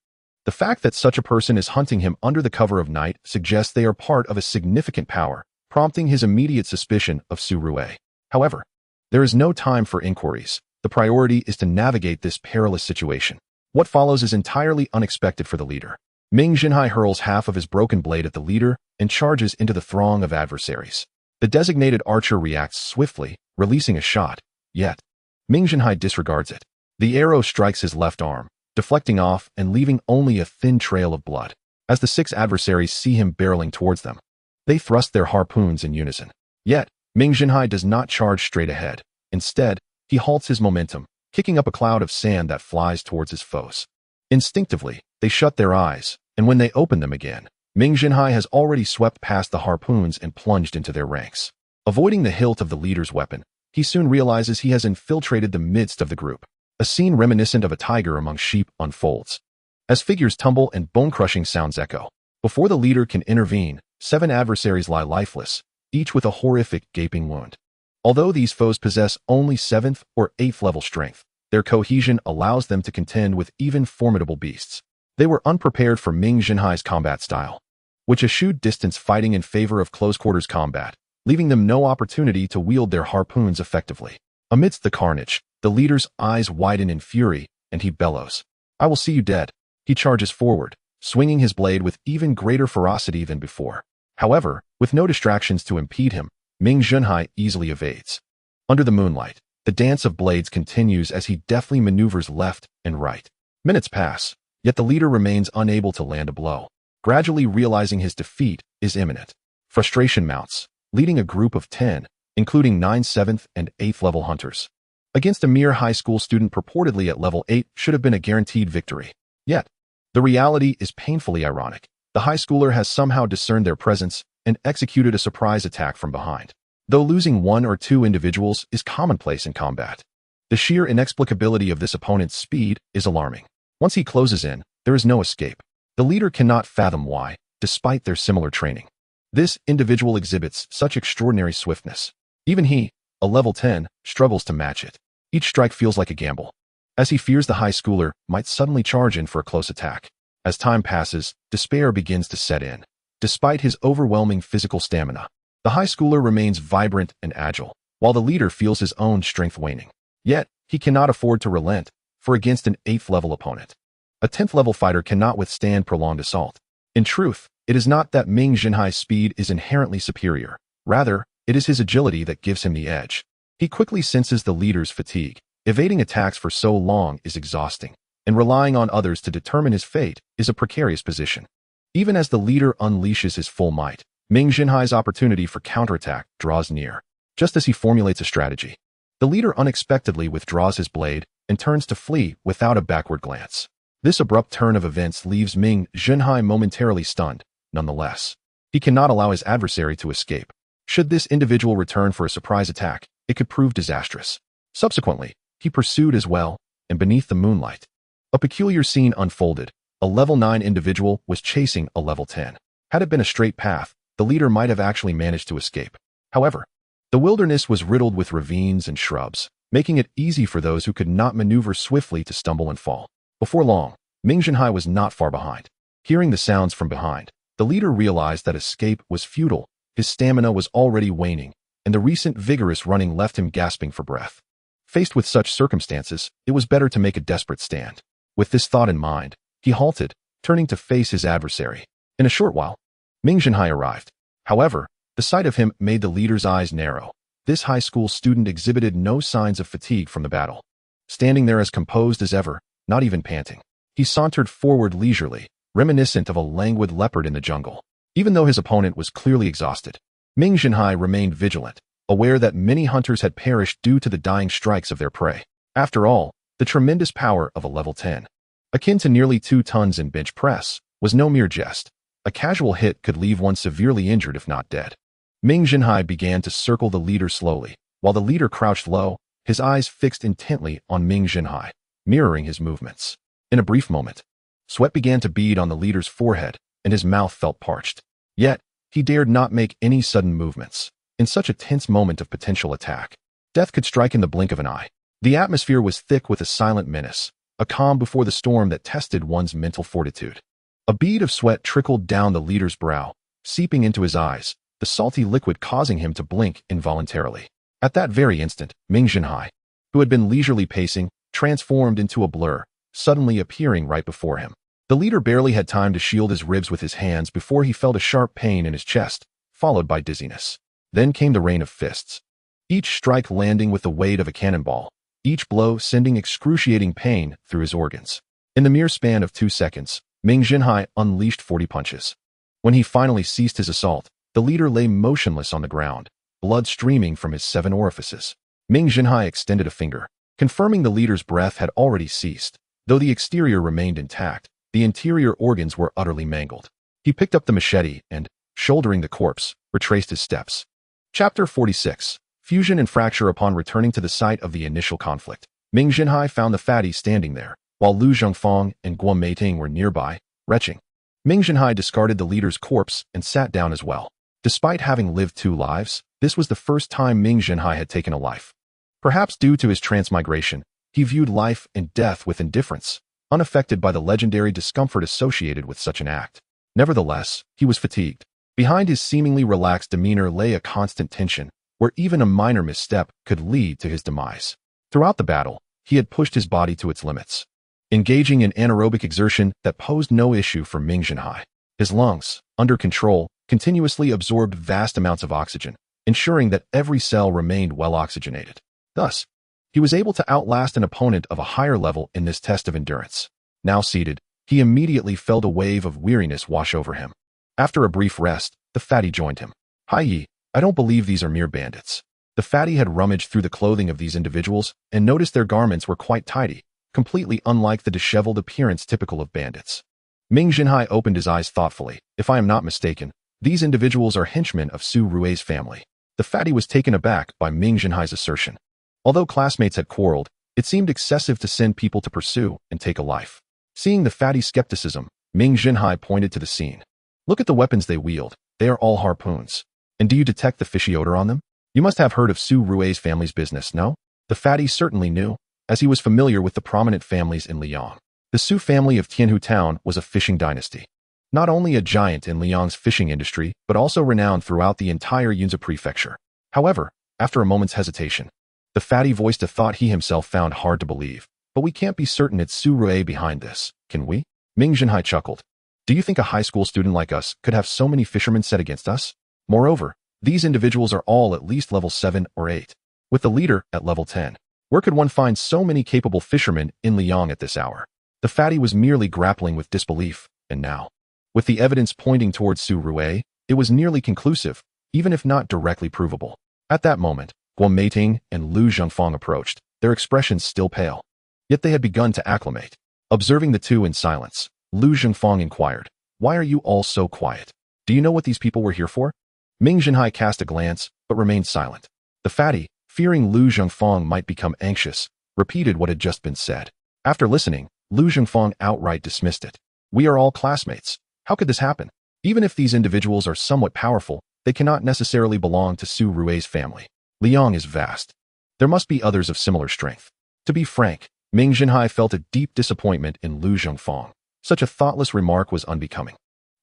The fact that such a person is hunting him under the cover of night suggests they are part of a significant power, prompting his immediate suspicion of Su Rue. However, there is no time for inquiries. The priority is to navigate this perilous situation. What follows is entirely unexpected for the leader. Ming Zhenhai hurls half of his broken blade at the leader and charges into the throng of adversaries. The designated archer reacts swiftly, releasing a shot, yet Ming Zhenhai disregards it. The arrow strikes his left arm, deflecting off and leaving only a thin trail of blood. As the 6 adversaries see him barreling towards them, they thrust their harpoons in unison. Yet, Ming Zhenhai does not charge straight ahead. Instead, he halts his momentum, kicking up a cloud of sand that flies towards his foes. Instinctively, they shut their eyes, and when they open them again, Ming Zhenhai has already swept past the harpoons and plunged into their ranks. Avoiding the hilt of the leader's weapon, he soon realizes he has infiltrated the midst of the group. A scene reminiscent of a tiger among sheep unfolds, as figures tumble and bone-crushing sounds echo. Before the leader can intervene, 7 adversaries lie lifeless, each with a horrific gaping wound. Although these foes possess only 7th or 8th level strength, their cohesion allows them to contend with even formidable beasts. They were unprepared for Ming Zhenhai's combat style, which eschewed distance fighting in favor of close-quarters combat, leaving them no opportunity to wield their harpoons effectively. Amidst the carnage, the leader's eyes widen in fury, and he bellows, "I will see you dead." He charges forward, swinging his blade with even greater ferocity than before. However, with no distractions to impede him, Ming Zhenhai easily evades. Under the moonlight, the dance of blades continues as he deftly maneuvers left and right. Minutes pass, yet the leader remains unable to land a blow. Gradually realizing his defeat is imminent, frustration mounts, leading a group of 10, including 9 7th and 8th level hunters, against a mere high school student purportedly at level 8 should have been a guaranteed victory. Yet, the reality is painfully ironic. The high schooler has somehow discerned their presence and executed a surprise attack from behind. Though losing one or two individuals is commonplace in combat, the sheer inexplicability of this opponent's speed is alarming. Once he closes in, there is no escape. The leader cannot fathom why, despite their similar training. This individual exhibits such extraordinary swiftness. Even he, a level 10, struggles to match it. Each strike feels like a gamble, as he fears the high schooler might suddenly charge in for a close attack. As time passes, despair begins to set in. Despite his overwhelming physical stamina, the high schooler remains vibrant and agile, while the leader feels his own strength waning. Yet, he cannot afford to relent, for against an 8th level opponent, a 10th level fighter cannot withstand prolonged assault. In truth, it is not that Ming Zhenhai's speed is inherently superior. Rather, it is his agility that gives him the edge. He quickly senses the leader's fatigue. Evading attacks for so long is exhausting, and relying on others to determine his fate is a precarious position. Even as the leader unleashes his full might, Ming Zhenhai's opportunity for counterattack draws near. Just as he formulates a strategy, the leader unexpectedly withdraws his blade and turns to flee without a backward glance. This abrupt turn of events leaves Ming Zhenhai momentarily stunned. Nonetheless, he cannot allow his adversary to escape. Should this individual return for a surprise attack, it could prove disastrous. Subsequently, he pursued as well, and beneath the moonlight, a peculiar scene unfolded. A level 9 individual was chasing a level 10. Had it been a straight path, the leader might have actually managed to escape. However, the wilderness was riddled with ravines and shrubs, making it easy for those who could not maneuver swiftly to stumble and fall. Before long, Ming Zhenhai was not far behind. Hearing the sounds from behind, the leader realized that escape was futile. His stamina was already waning, and the recent vigorous running left him gasping for breath. Faced with such circumstances, it was better to make a desperate stand. With this thought in mind, he halted, turning to face his adversary. In a short while, Ming Zhenhai arrived. However, the sight of him made the leader's eyes narrow. This high school student exhibited no signs of fatigue from the battle. Standing there as composed as ever, not even panting, he sauntered forward leisurely, reminiscent of a languid leopard in the jungle. Even though his opponent was clearly exhausted, Ming Zhenhai remained vigilant, aware that many hunters had perished due to the dying strikes of their prey. After all, the tremendous power of a level 10, akin to nearly 2 tons in bench press, was no mere jest. A casual hit could leave one severely injured if not dead. Ming Zhenhai began to circle the leader slowly, while the leader crouched low, his eyes fixed intently on Ming Zhenhai, mirroring his movements. In a brief moment, sweat began to bead on the leader's forehead, and his mouth felt parched. Yet, he dared not make any sudden movements. In such a tense moment of potential attack, death could strike in the blink of an eye. The atmosphere was thick with a silent menace, a calm before the storm that tested one's mental fortitude. A bead of sweat trickled down the leader's brow, seeping into his eyes, the salty liquid causing him to blink involuntarily. At that very instant, Ming Zhenhai, who had been leisurely pacing, transformed into a blur, suddenly appearing right before him. The leader barely had time to shield his ribs with his hands before he felt a sharp pain in his chest, followed by dizziness. Then came the rain of fists, each strike landing with the weight of a cannonball, each blow sending excruciating pain through his organs. In the mere span of 2 seconds, Ming Zhenhai unleashed 40 punches. When he finally ceased his assault, the leader lay motionless on the ground, blood streaming from his 7 orifices. Ming Zhenhai extended a finger, confirming the leader's breath had already ceased. Though the exterior remained intact, the interior organs were utterly mangled. He picked up the machete and, shouldering the corpse, retraced his steps. Chapter 46. Fusion and Fracture. Upon returning to the site of the initial conflict, Ming Zhenhai found the fatty standing there, while Lu Zhongfang and Guo Meiting were nearby, retching. Ming Zhenhai discarded the leader's corpse and sat down as well. Despite having lived 2 lives, this was the first time Ming Zhenhai had taken a life. Perhaps due to his transmigration, he viewed life and death with indifference, unaffected by the legendary discomfort associated with such an act. Nevertheless, he was fatigued. Behind his seemingly relaxed demeanor lay a constant tension, where even a minor misstep could lead to his demise. Throughout the battle, he had pushed his body to its limits, engaging in anaerobic exertion that posed no issue for Ming Zhenhai. His lungs, under control, continuously absorbed vast amounts of oxygen, ensuring that every cell remained well oxygenated. Thus, he was able to outlast an opponent of a higher level in this test of endurance. Now seated, he immediately felt a wave of weariness wash over him. After a brief rest, the fatty joined him. "Hai Yi, I don't believe these are mere bandits. The fatty had rummaged through the clothing of these individuals and noticed their garments were quite tidy, completely unlike the disheveled appearance typical of bandits. Ming Zhenhai opened his eyes thoughtfully. If I am not mistaken, these individuals are henchmen of Su Rui's family. The fatty was taken aback by Ming Zhenhai's assertion. Although classmates had quarreled, it seemed excessive to send people to pursue and take a life. Seeing the fatty's skepticism, Ming Zhenhai pointed to the scene. Look at the weapons they wield. They are all harpoons. And do you detect the fishy odor on them? You must have heard of Su Rui's family's business, no? The fatty certainly knew, as he was familiar with the prominent families in Liang. The Su family of Tianhu Town was a fishing dynasty. Not only a giant in Liang's fishing industry, but also renowned throughout the entire Yunzhi prefecture. However, after a moment's hesitation, the fatty voiced a thought he himself found hard to believe. But we can't be certain it's Su Rui behind this, can we? Ming Zhenhai chuckled. Do you think a high school student like us could have so many fishermen set against us? Moreover, these individuals are all at least level 7 or 8, with the leader at level 10. Where could one find so many capable fishermen in Liang at this hour? The fatty was merely grappling with disbelief, and now, with the evidence pointing towards Su Rui, it was nearly conclusive, even if not directly provable. At that moment, Guo Meiting and Lu Zhengfang approached, their expressions still pale. Yet they had begun to acclimate. Observing the two in silence, Lu Zhengfang inquired, "Why are you all so quiet? Do you know what these people were here for?" Ming Zhenhai cast a glance, but remained silent. The fatty, fearing Lu Zhengfang might become anxious, repeated what had just been said. After listening, Lu Zhengfang outright dismissed it. "We are all classmates. How could this happen? Even if these individuals are somewhat powerful, they cannot necessarily belong to Su Rui's family. Liang is vast. There must be others of similar strength." To be frank, Ming Zhenhai felt a deep disappointment in Lu Zhengfang. Such a thoughtless remark was unbecoming.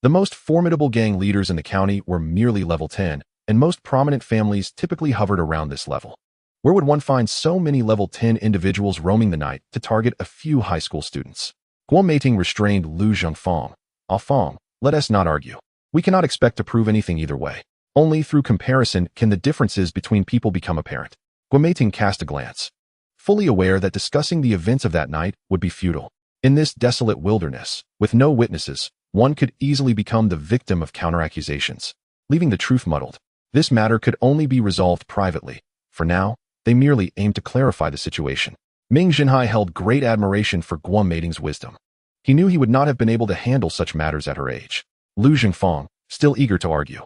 The most formidable gang leaders in the county were merely level 10, and most prominent families typically hovered around this level. Where would one find so many level 10 individuals roaming the night to target a few high school students? Guo Meiting restrained Lu Zhengfang. "Ah Fang, let us not argue. We cannot expect to prove anything either way. Only through comparison can the differences between people become apparent." Guo Meiting cast a glance, fully aware that discussing the events of that night would be futile. In this desolate wilderness, with no witnesses, one could easily become the victim of counter-accusations, leaving the truth muddled. This matter could only be resolved privately. For now, they merely aimed to clarify the situation. Ming Zhenhai held great admiration for Guo Meiting's wisdom. He knew he would not have been able to handle such matters at her age. Lu Zhengfang, still eager to argue,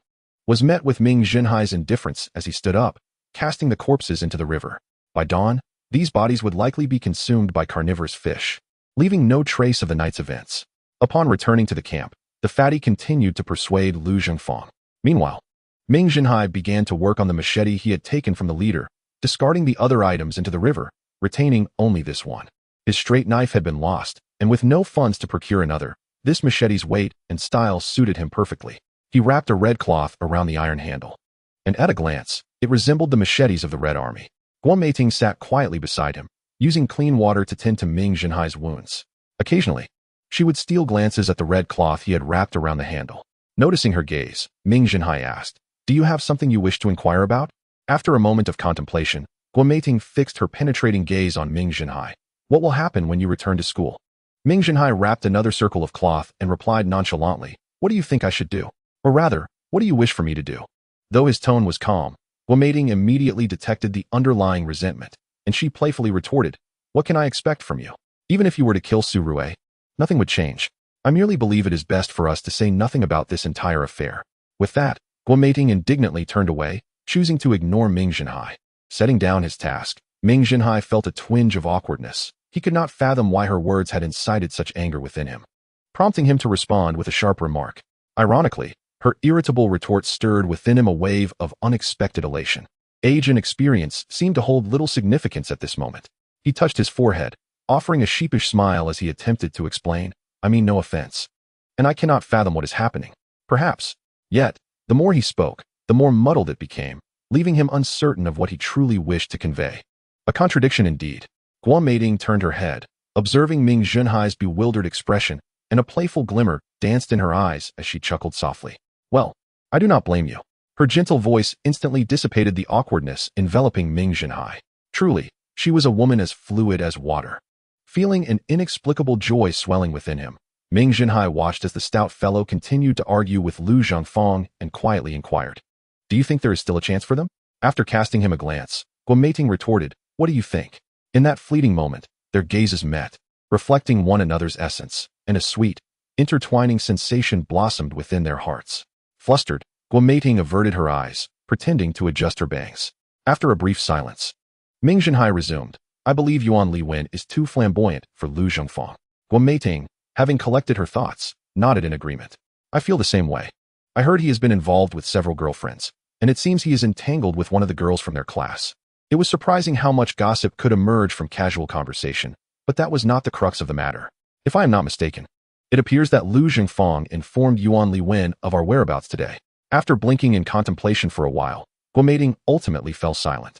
was met with Ming Zhenhai's indifference as he stood up, casting the corpses into the river. By dawn, these bodies would likely be consumed by carnivorous fish, leaving no trace of the night's events. Upon returning to the camp, the fatty continued to persuade Lu Zhengfang. Meanwhile, Ming Zhenhai began to work on the machete he had taken from the leader, discarding the other items into the river, retaining only this one. His straight knife had been lost, and with no funds to procure another, this machete's weight and style suited him perfectly. He wrapped a red cloth around the iron handle, and at a glance, it resembled the machetes of the Red Army. Guo Meiting sat quietly beside him, using clean water to tend to Ming Zhenhai's wounds. Occasionally, she would steal glances at the red cloth he had wrapped around the handle. Noticing her gaze, Ming Zhenhai asked, "Do you have something you wish to inquire about?" After a moment of contemplation, Guo Meiting fixed her penetrating gaze on Ming Zhenhai. "What will happen when you return to school?" Ming Zhenhai wrapped another circle of cloth and replied nonchalantly, "What do you think I should do? Or rather, what do you wish for me to do?" Though his tone was calm, Guo Meiting immediately detected the underlying resentment, and she playfully retorted, "What can I expect from you? Even if you were to kill Su Rui, nothing would change. I merely believe it is best for us to say nothing about this entire affair." With that, Guo Meiting indignantly turned away, choosing to ignore Ming Zhenhai. Setting down his task, Ming Zhenhai felt a twinge of awkwardness. He could not fathom why her words had incited such anger within him, prompting him to respond with a sharp remark. Ironically, her irritable retort stirred within him a wave of unexpected elation. Age and experience seemed to hold little significance at this moment. He touched his forehead, offering a sheepish smile as he attempted to explain, "I mean no offense. And I cannot fathom what is happening." Perhaps. Yet, the more he spoke, the more muddled it became, leaving him uncertain of what he truly wished to convey. A contradiction indeed. Guo Meiting turned her head, observing Ming Zhenhai's bewildered expression, and a playful glimmer danced in her eyes as she chuckled softly. "Well, I do not blame you." Her gentle voice instantly dissipated the awkwardness enveloping Ming Zhenhai. Truly, she was a woman as fluid as water. Feeling an inexplicable joy swelling within him, Ming Zhenhai watched as the stout fellow continued to argue with Lu Zhengfang and quietly inquired, "Do you think there is still a chance for them?" After casting him a glance, Guo Meiting retorted, "What do you think?" In that fleeting moment, their gazes met, reflecting one another's essence, and a sweet, intertwining sensation blossomed within their hearts. Flustered, Guo Meiting averted her eyes, pretending to adjust her bangs. After a brief silence, Ming Zhenhai resumed, "I believe Yuan Li Wen is too flamboyant for Lu Zhongfang." Guo Meiting, having collected her thoughts, nodded in agreement. "I feel the same way. I heard he has been involved with several girlfriends, and it seems he is entangled with one of the girls from their class." It was surprising how much gossip could emerge from casual conversation, but that was not the crux of the matter. If I am not mistaken, it appears that Lu Zhongfang informed Yuan Li Wen of our whereabouts today. After blinking in contemplation for a while, Guo Meiting ultimately fell silent.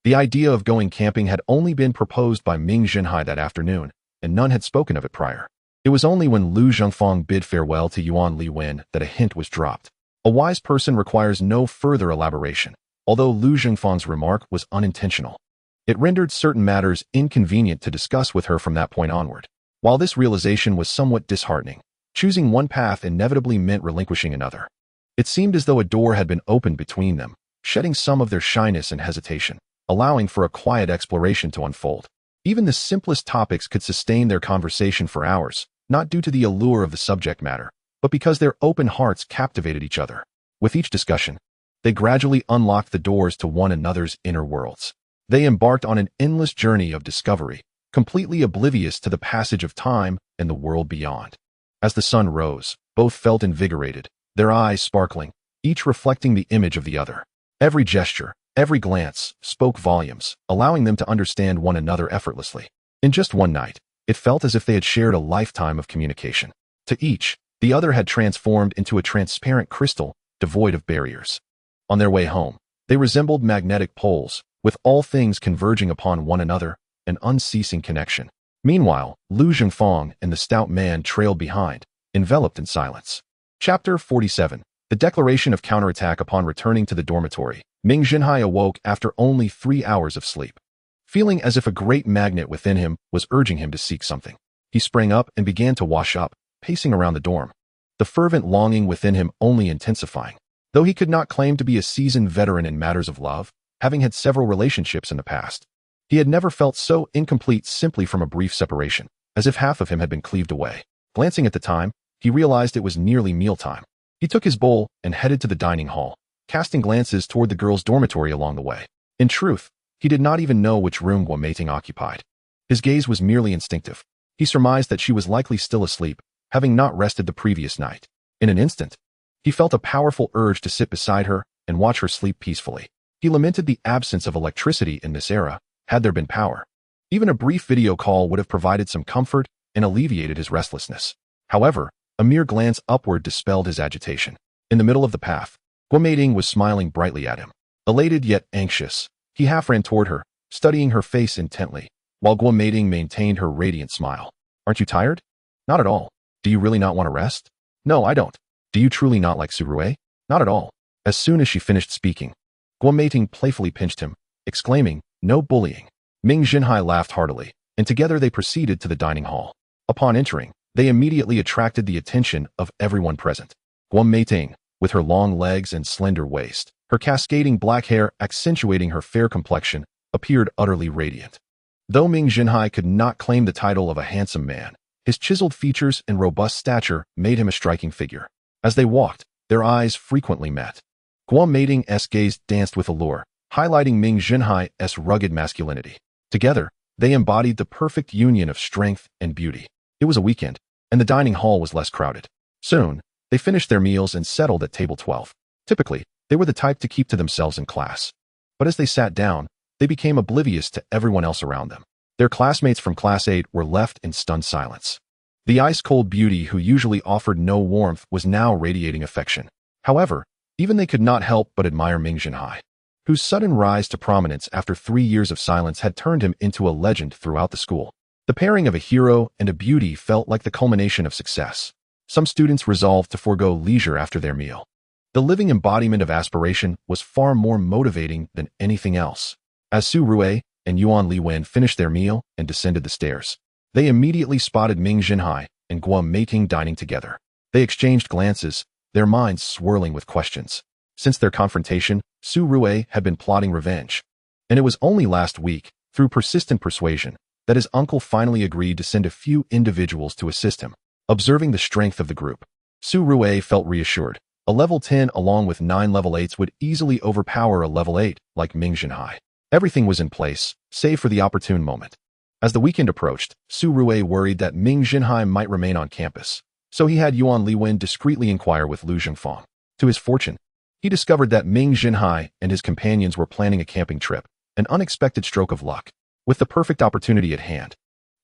The idea of going camping had only been proposed by Ming Zhenhai that afternoon, and none had spoken of it prior. It was only when Lu Zhongfang bid farewell to Yuan Li Wen that a hint was dropped. A wise person requires no further elaboration, although Lu Zhongfang's remark was unintentional. It rendered certain matters inconvenient to discuss with her from that point onward. While this realization was somewhat disheartening, choosing one path inevitably meant relinquishing another. It seemed as though a door had been opened between them, shedding some of their shyness and hesitation, allowing for a quiet exploration to unfold. Even the simplest topics could sustain their conversation for hours, not due to the allure of the subject matter, but because their open hearts captivated each other. With each discussion, they gradually unlocked the doors to one another's inner worlds. They embarked on an endless journey of discovery, completely oblivious to the passage of time and the world beyond. As the sun rose, both felt invigorated, their eyes sparkling, each reflecting the image of the other. Every gesture, every glance, spoke volumes, allowing them to understand one another effortlessly. In just one night, it felt as if they had shared a lifetime of communication. To each, the other had transformed into a transparent crystal, devoid of barriers. On their way home, they resembled magnetic poles, with all things converging upon one another, an unceasing connection. Meanwhile, Lu Zhongfang and the stout man trailed behind, enveloped in silence. Chapter 47. The Declaration of Counterattack. Upon returning to the dormitory, Ming Zhenhai awoke after only 3 hours of sleep, feeling as if a great magnet within him was urging him to seek something. He sprang up and began to wash up, pacing around the dorm, the fervent longing within him only intensifying. Though he could not claim to be a seasoned veteran in matters of love, having had several relationships in the past, he had never felt so incomplete simply from a brief separation, as if half of him had been cleaved away. Glancing at the time, he realized it was nearly mealtime. He took his bowl and headed to the dining hall, casting glances toward the girls' dormitory along the way. In truth, he did not even know which room Guo Meiting occupied. His gaze was merely instinctive. He surmised that she was likely still asleep, having not rested the previous night. In an instant, he felt a powerful urge to sit beside her and watch her sleep peacefully. He lamented the absence of electricity in this era, had there been power. Even a brief video call would have provided some comfort and alleviated his restlessness. However, a mere glance upward dispelled his agitation. In the middle of the path, Guo Meiting was smiling brightly at him. Elated yet anxious, he half ran toward her, studying her face intently, while Guo Meiting maintained her radiant smile. "Aren't you tired?" "Not at all." "Do you really not want to rest?" "No, I don't." "Do you truly not like Surue?" "Not at all." As soon as she finished speaking, Guo Meiting playfully pinched him, exclaiming, "No bullying." Ming Zhenhai laughed heartily, and together they proceeded to the dining hall. Upon entering, they immediately attracted the attention of everyone present. Guo Meiting, with her long legs and slender waist, her cascading black hair accentuating her fair complexion, appeared utterly radiant. Though Ming Zhenhai could not claim the title of a handsome man, his chiseled features and robust stature made him a striking figure. As they walked, their eyes frequently met. Guo Meiting's gaze danced with allure, highlighting Ming Zhenhai's rugged masculinity. Together, they embodied the perfect union of strength and beauty. It was a weekend, and the dining hall was less crowded. Soon, they finished their meals and settled at table 12. Typically, they were the type to keep to themselves in class. But as they sat down, they became oblivious to everyone else around them. Their classmates from Class 8 were left in stunned silence. The ice-cold beauty who usually offered no warmth was now radiating affection. However, even they could not help but admire Ming Zhenhai, whose sudden rise to prominence after 3 years of silence had turned him into a legend throughout the school. The pairing of a hero and a beauty felt like the culmination of success. Some students resolved to forego leisure after their meal. The living embodiment of aspiration was far more motivating than anything else. As Su Rue and Yuan Li Wen finished their meal and descended the stairs, they immediately spotted Ming Zhenhai and Guo Meiting dining together. They exchanged glances, their minds swirling with questions. Since their confrontation, Su Rue had been plotting revenge. And it was only last week, through persistent persuasion, that his uncle finally agreed to send a few individuals to assist him. Observing the strength of the group, Su Rue felt reassured. A level 10 along with 9 level 8s would easily overpower a level 8 like Ming Zhenhai. Everything was in place, save for the opportune moment. As the weekend approached, Su Rue worried that Ming Zhenhai might remain on campus, so he had Yuan Liwen discreetly inquire with Lu Zhengfang. To his fortune, he discovered that Ming Zhenhai and his companions were planning a camping trip, an unexpected stroke of luck. With the perfect opportunity at hand,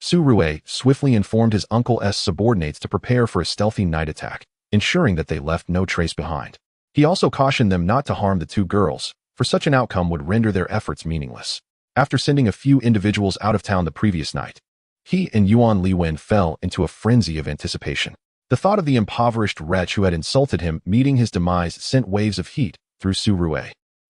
Su Rue swiftly informed his uncle's subordinates to prepare for a stealthy night attack, ensuring that they left no trace behind. He also cautioned them not to harm the two girls, for such an outcome would render their efforts meaningless. After sending a few individuals out of town the previous night, he and Yuan Liwen fell into a frenzy of anticipation. The thought of the impoverished wretch who had insulted him meeting his demise sent waves of heat through Su Rue.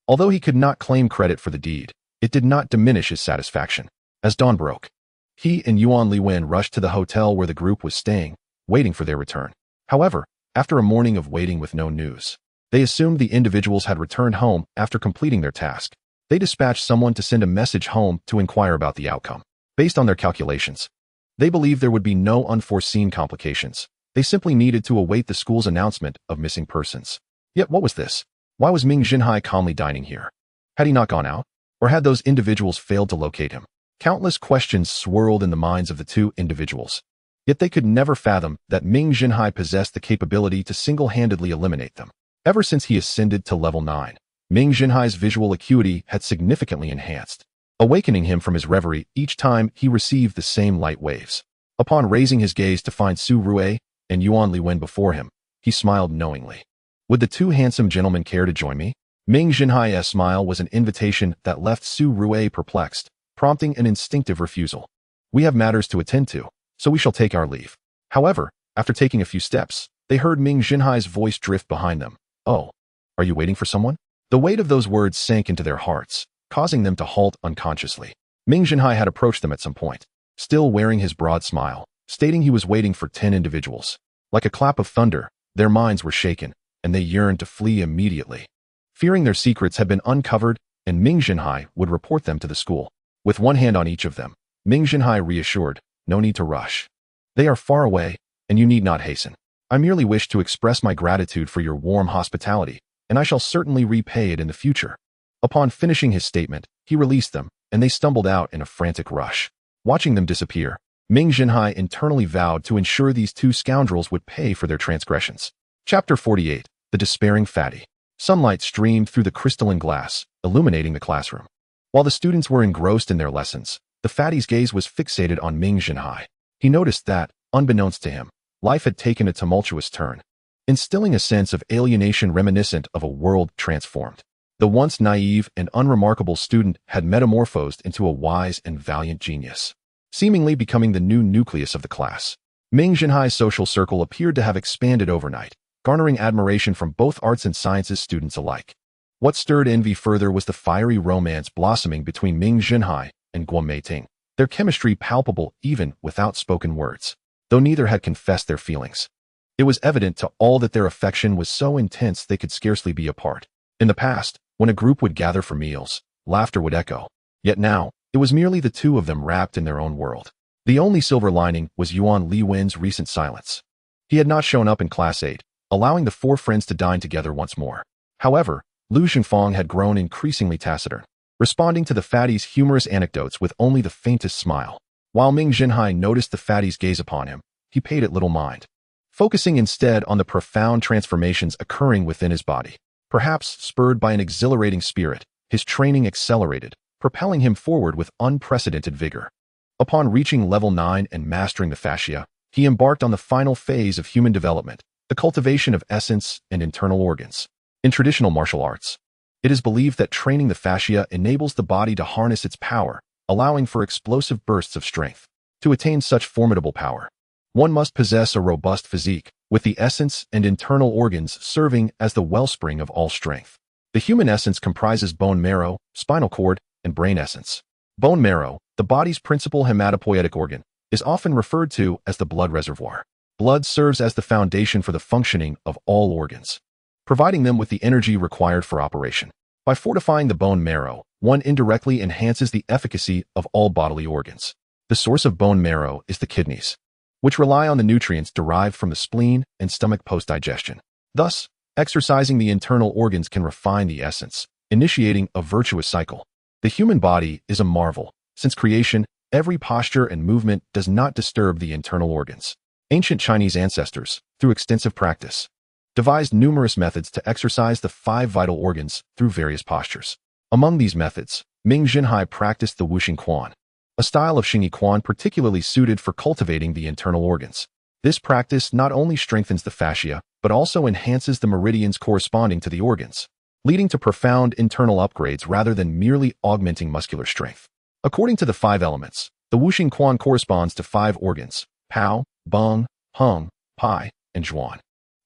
Although he could not claim credit for the deed, it did not diminish his satisfaction. As dawn broke, he and Yuan Liwen rushed to the hotel where the group was staying, waiting for their return. However, after a morning of waiting with no news, they assumed the individuals had returned home after completing their task. They dispatched someone to send a message home to inquire about the outcome. Based on their calculations, they believed there would be no unforeseen complications. They simply needed to await the school's announcement of missing persons. Yet what was this? Why was Ming Zhenhai calmly dining here? Had he not gone out? Or had those individuals failed to locate him? Countless questions swirled in the minds of the two individuals. Yet they could never fathom that Ming Zhenhai possessed the capability to single-handedly eliminate them. Ever since he ascended to level 9, Ming Zhenhai's visual acuity had significantly enhanced, awakening him from his reverie each time he received the same light waves. Upon raising his gaze to find Su Rue and Yuan Liwen before him, he smiled knowingly. Would the two handsome gentlemen care to join me? Ming Zhenhai's smile was an invitation that left Su Rue perplexed, prompting an instinctive refusal. We have matters to attend to, so we shall take our leave. However, after taking a few steps, they heard Ming Zhenhai's voice drift behind them. Oh, are you waiting for someone? The weight of those words sank into their hearts, causing them to halt unconsciously. Ming Zhenhai had approached them at some point, still wearing his broad smile, stating he was waiting for 10 individuals. Like a clap of thunder, their minds were shaken, and they yearned to flee immediately. Fearing their secrets had been uncovered and Ming Zhenhai would report them to the school. With one hand on each of them, Ming Zhenhai reassured, no need to rush. They are far away, and you need not hasten. I merely wish to express my gratitude for your warm hospitality, and I shall certainly repay it in the future. Upon finishing his statement, he released them, and they stumbled out in a frantic rush. Watching them disappear, Ming Zhenhai internally vowed to ensure these two scoundrels would pay for their transgressions. Chapter 48. The Despairing Fatty. Sunlight streamed through the crystalline glass, illuminating the classroom. While the students were engrossed in their lessons, the fatty's gaze was fixated on Ming Zhenhai. He noticed that, unbeknownst to him, life had taken a tumultuous turn, instilling a sense of alienation reminiscent of a world transformed. The once naive and unremarkable student had metamorphosed into a wise and valiant genius, seemingly becoming the new nucleus of the class. Ming Zhenhai's social circle appeared to have expanded overnight, garnering admiration from both arts and sciences students alike. What stirred envy further was the fiery romance blossoming between Ming Zhenhai and Guo Meiting, their chemistry palpable even without spoken words, though neither had confessed their feelings. It was evident to all that their affection was so intense they could scarcely be apart. In the past, when a group would gather for meals, laughter would echo. Yet now, it was merely the two of them wrapped in their own world. The only silver lining was Yuan Liwen's recent silence. He had not shown up in Class 8, allowing the four friends to dine together once more. However, Lu Zhengfang had grown increasingly taciturn, responding to the fatty's humorous anecdotes with only the faintest smile. While Ming Zhenhai noticed the fatty's gaze upon him, he paid it little mind, focusing instead on the profound transformations occurring within his body. Perhaps spurred by an exhilarating spirit, his training accelerated, propelling him forward with unprecedented vigor. Upon reaching level 9 and mastering the fascia, he embarked on the final phase of human development, the cultivation of essence and internal organs. In traditional martial arts, it is believed that training the fascia enables the body to harness its power, allowing for explosive bursts of strength. To attain such formidable power, one must possess a robust physique, with the essence and internal organs serving as the wellspring of all strength. The human essence comprises bone marrow, spinal cord, and brain essence. Bone marrow, the body's principal hematopoietic organ, is often referred to as the blood reservoir. Blood serves as the foundation for the functioning of all organs. providing them with the energy required for operation. By fortifying the bone marrow, one indirectly enhances the efficacy of all bodily organs. The source of bone marrow is the kidneys, which rely on the nutrients derived from the spleen and stomach post-digestion. Thus, exercising the internal organs can refine the essence, initiating a virtuous cycle. The human body is a marvel. Since creation, every posture and movement does not disturb the internal organs. Ancient Chinese ancestors, through extensive practice, devised numerous methods to exercise the 5 vital organs through various postures. Among these methods, Ming Zhenhai practiced the wuxing quan, a style of xingyi quan particularly suited for cultivating the internal organs. This practice not only strengthens the fascia, but also enhances the meridians corresponding to the organs, leading to profound internal upgrades rather than merely augmenting muscular strength. According to the 5 elements, the wuxing quan corresponds to 5 organs: pao, bung, hung, pai, and zhuan,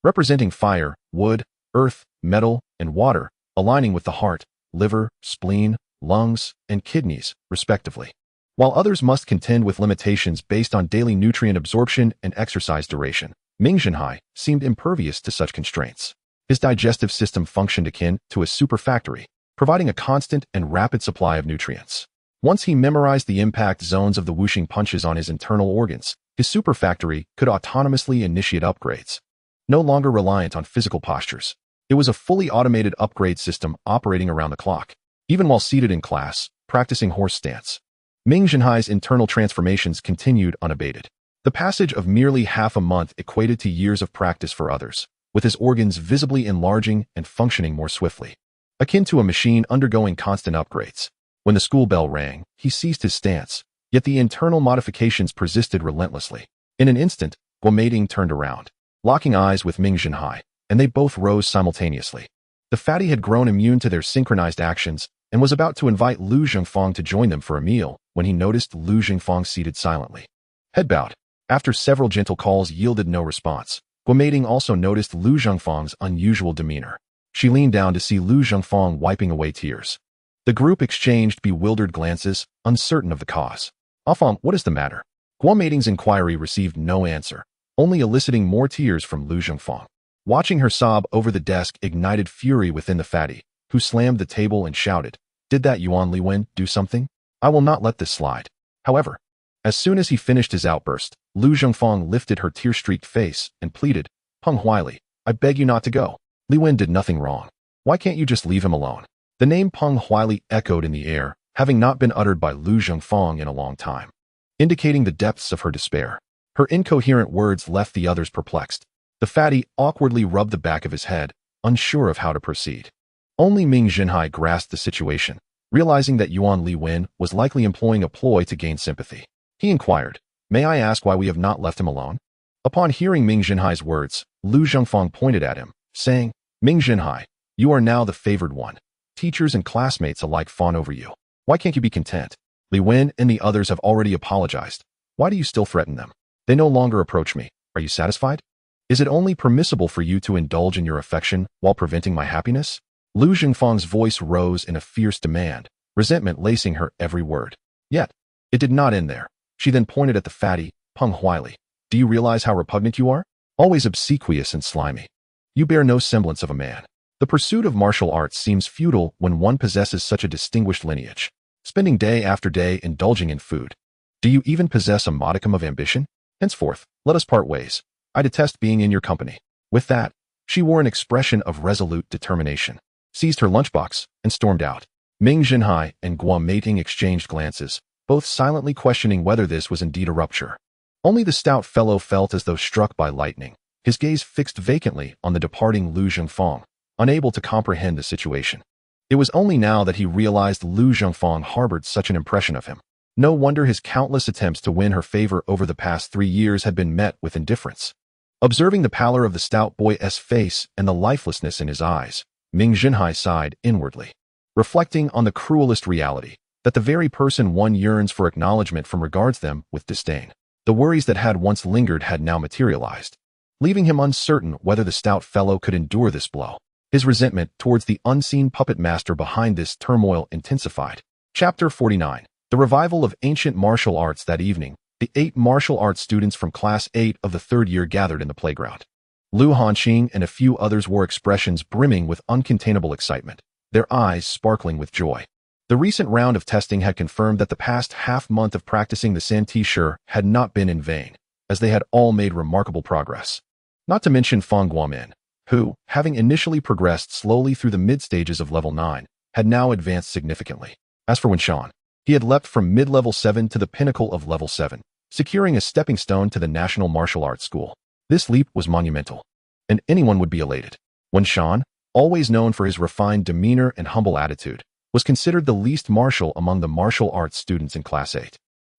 representing fire, wood, earth, metal, and water, aligning with the heart, liver, spleen, lungs, and kidneys, respectively. While others must contend with limitations based on daily nutrient absorption and exercise duration, Ming Zhenhai seemed impervious to such constraints. His digestive system functioned akin to a superfactory, providing a constant and rapid supply of nutrients. Once he memorized the impact zones of the wuxing punches on his internal organs, his superfactory could autonomously initiate upgrades. No longer reliant on physical postures, it was a fully automated upgrade system operating around the clock, even while seated in class, practicing horse stance. Ming Zhenhai's internal transformations continued unabated. The passage of merely half a month equated to years of practice for others, with his organs visibly enlarging and functioning more swiftly, akin to a machine undergoing constant upgrades. When the school bell rang, he ceased his stance, yet the internal modifications persisted relentlessly. In an instant, Guo Meiding turned around, locking eyes with Ming Zhenhai, and they both rose simultaneously. The fatty had grown immune to their synchronized actions and was about to invite Lu Zhengfang to join them for a meal when he noticed Lu Zhengfang seated silently, head bowed. After several gentle calls yielded no response, Guo Meiding also noticed Lu Zhengfang's unusual demeanor. She leaned down to see Lu Zhengfang wiping away tears. The group exchanged bewildered glances, uncertain of the cause. "Afang, what is the matter?" Guo Meiding's inquiry received no answer, only eliciting more tears from Lu Zhengfang. Watching her sob over the desk ignited fury within the fatty, who slammed the table and shouted, "Did that Yuan Liwen do something? I will not let this slide." However, as soon as he finished his outburst, Lu Zhengfang lifted her tear-streaked face and pleaded, "Peng Huili, I beg you not to go. Li Wen did nothing wrong. Why can't you just leave him alone?" The name Peng Huili echoed in the air, having not been uttered by Lu Zhengfang in a long time, indicating the depths of her despair. Her incoherent words left the others perplexed. The fatty awkwardly rubbed the back of his head, unsure of how to proceed. Only Ming Zhenhai grasped the situation, realizing that Yuan Li Wen was likely employing a ploy to gain sympathy. He inquired, "May I ask why we have not left him alone?" Upon hearing Ming Zhenhai's words, Lu Zhengfang pointed at him, saying, "Ming Zhenhai, you are now the favored one. Teachers and classmates alike fawn over you. Why can't you be content? Li Wen and the others have already apologized. Why do you still threaten them? They no longer approach me. Are you satisfied? Is it only permissible for you to indulge in your affection while preventing my happiness?" Lu Zhengfang's voice rose in a fierce demand, resentment lacing her every word. Yet, it did not end there. She then pointed at the fatty, Peng Huili. "Do you realize how repugnant you are? Always obsequious and slimy. You bear no semblance of a man. The pursuit of martial arts seems futile when one possesses such a distinguished lineage, spending day after day indulging in food. Do you even possess a modicum of ambition? Henceforth, let us part ways. I detest being in your company." With that, she wore an expression of resolute determination, seized her lunchbox, and stormed out. Ming Zhenhai and Guo Meiding exchanged glances, both silently questioning whether this was indeed a rupture. Only the stout fellow felt as though struck by lightning, his gaze fixed vacantly on the departing Lu Zhengfang, unable to comprehend the situation. It was only now that he realized Lu Zhengfang harbored such an impression of him. No wonder his countless attempts to win her favor over the past 3 years had been met with indifference. Observing the pallor of the stout boy's face and the lifelessness in his eyes, Ming Zhenhai sighed inwardly, reflecting on the cruelest reality, that the very person one yearns for acknowledgement from regards them with disdain. The worries that had once lingered had now materialized, leaving him uncertain whether the stout fellow could endure this blow. His resentment towards the unseen puppet master behind this turmoil intensified. Chapter 49. The revival of ancient martial arts. That evening, the 8 martial arts students from Class 8 of the 3rd year gathered in the playground. Lu Hanqing and a few others wore expressions brimming with uncontainable excitement, their eyes sparkling with joy. The recent round of testing had confirmed that the past half-month of practicing the Santi Shi had not been in vain, as they had all made remarkable progress. Not to mention Fang Guomin, who, having initially progressed slowly through the mid-stages of level 9, had now advanced significantly. As for Wenshan, he had leapt from mid-level 7 to the pinnacle of level 7, securing a stepping stone to the National Martial Arts School. This leap was monumental, and anyone would be elated. Wenshan, always known for his refined demeanor and humble attitude, was considered the least martial among the martial arts students in Class 8.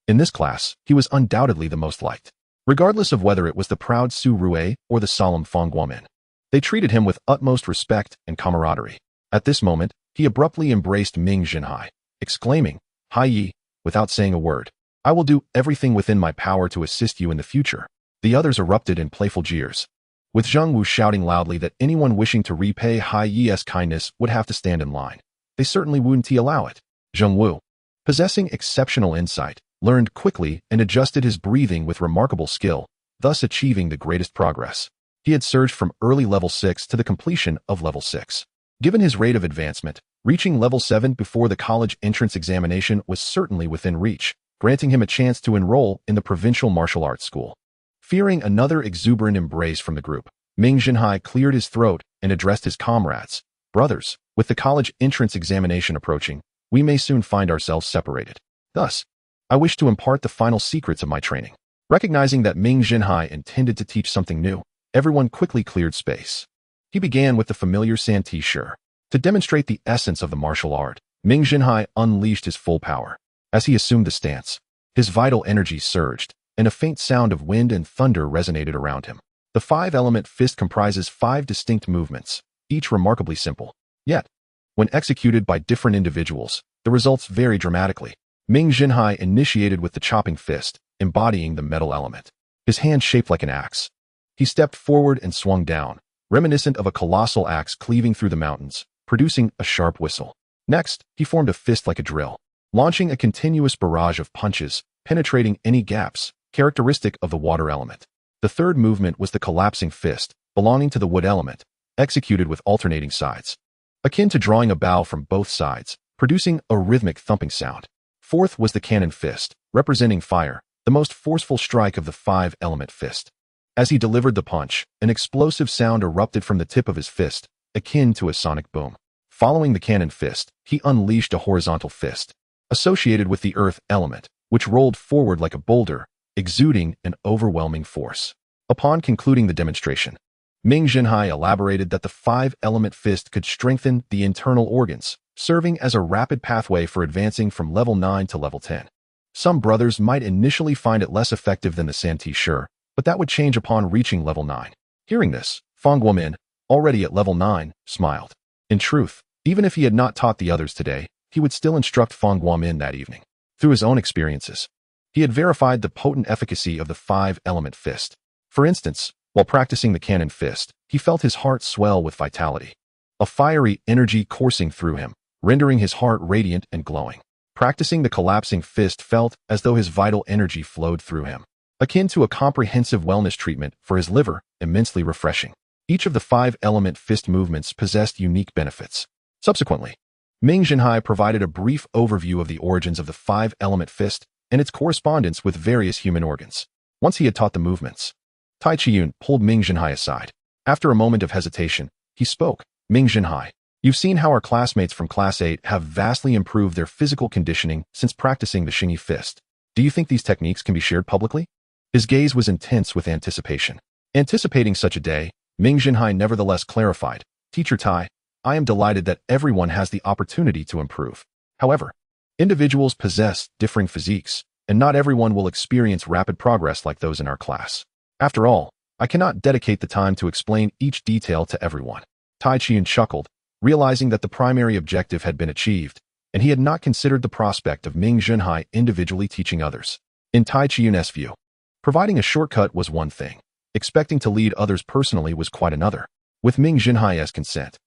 In this class, he was undoubtedly the most liked, regardless of whether it was the proud Su Rue or the solemn Fang Guomin. They treated him with utmost respect and camaraderie. At this moment, he abruptly embraced Ming Zhenhai, exclaiming, "Hai Yi," without saying a word. "I will do everything within my power to assist you in the future." The others erupted in playful jeers, with Zheng Wu shouting loudly that anyone wishing to repay Hai Yi's kindness would have to stand in line. They certainly wouldn't allow it. Zheng Wu, possessing exceptional insight, learned quickly and adjusted his breathing with remarkable skill, thus achieving the greatest progress. He had surged from early level 6 to the completion of level 6. Given his rate of advancement, reaching level 7 before the college entrance examination was certainly within reach, granting him a chance to enroll in the provincial martial arts school. Fearing another exuberant embrace from the group, Ming Zhenhai cleared his throat and addressed his comrades. "Brothers, with the college entrance examination approaching, we may soon find ourselves separated. Thus, I wish to impart the final secrets of my training." Recognizing that Ming Zhenhai intended to teach something new, everyone quickly cleared space. He began with the familiar Santi Shi. To demonstrate the essence of the martial art, Ming Zhenhai unleashed his full power. As he assumed the stance, his vital energy surged, and a faint sound of wind and thunder resonated around him. The five-element fist comprises 5 distinct movements, each remarkably simple. Yet, when executed by different individuals, the results vary dramatically. Ming Zhenhai initiated with the chopping fist, embodying the metal element. His hand shaped like an axe. He stepped forward and swung down, reminiscent of a colossal axe cleaving through the mountains, producing a sharp whistle. Next, he formed a fist like a drill, launching a continuous barrage of punches, penetrating any gaps, characteristic of the water element. The third movement was the collapsing fist, belonging to the wood element, executed with alternating sides, akin to drawing a bow from both sides, producing a rhythmic thumping sound. Fourth was the cannon fist, representing fire, the most forceful strike of the 5-element fist. As he delivered the punch, an explosive sound erupted from the tip of his fist, akin to a sonic boom. Following the cannon fist, he unleashed a horizontal fist, associated with the earth element, which rolled forward like a boulder, exuding an overwhelming force. Upon concluding the demonstration, Ming Zhenhai elaborated that the 5-element fist could strengthen the internal organs, serving as a rapid pathway for advancing from level 9 to level 10. Some brothers might initially find it less effective than the Santi Shi, but that would change upon reaching level 9. Hearing this, Fang Guomin, already at level 9, smiled. In truth, even if he had not taught the others today, he would still instruct Fang Guomin that evening. Through his own experiences, he had verified the potent efficacy of the 5-element fist. For instance, while practicing the cannon fist, he felt his heart swell with vitality, a fiery energy coursing through him, rendering his heart radiant and glowing. Practicing the collapsing fist felt as though his vital energy flowed through him, akin to a comprehensive wellness treatment for his liver, immensely refreshing. Each of the 5-element fist movements possessed unique benefits. Subsequently, Ming Zhenhai provided a brief overview of the origins of the 5-element fist and its correspondence with various human organs. Once he had taught the movements, Tai Chiyun pulled Ming Zhenhai aside. After a moment of hesitation, he spoke. "Ming Zhenhai, you've seen how our classmates from Class 8 have vastly improved their physical conditioning since practicing the Xingyi fist. Do you think these techniques can be shared publicly?" His gaze was intense with anticipation. Anticipating such a day, Ming Zhenhai nevertheless clarified, "Teacher Tai, I am delighted that everyone has the opportunity to improve. However, individuals possess differing physiques, and not everyone will experience rapid progress like those in our class. After all, I cannot dedicate the time to explain each detail to everyone." Tai Chiyun chuckled, realizing that the primary objective had been achieved, and he had not considered the prospect of Ming Zhenhai individually teaching others. In Tai Chiyun's view, providing a shortcut was one thing. Expecting to lead others personally was quite another. With Ming Zhenhai's consent,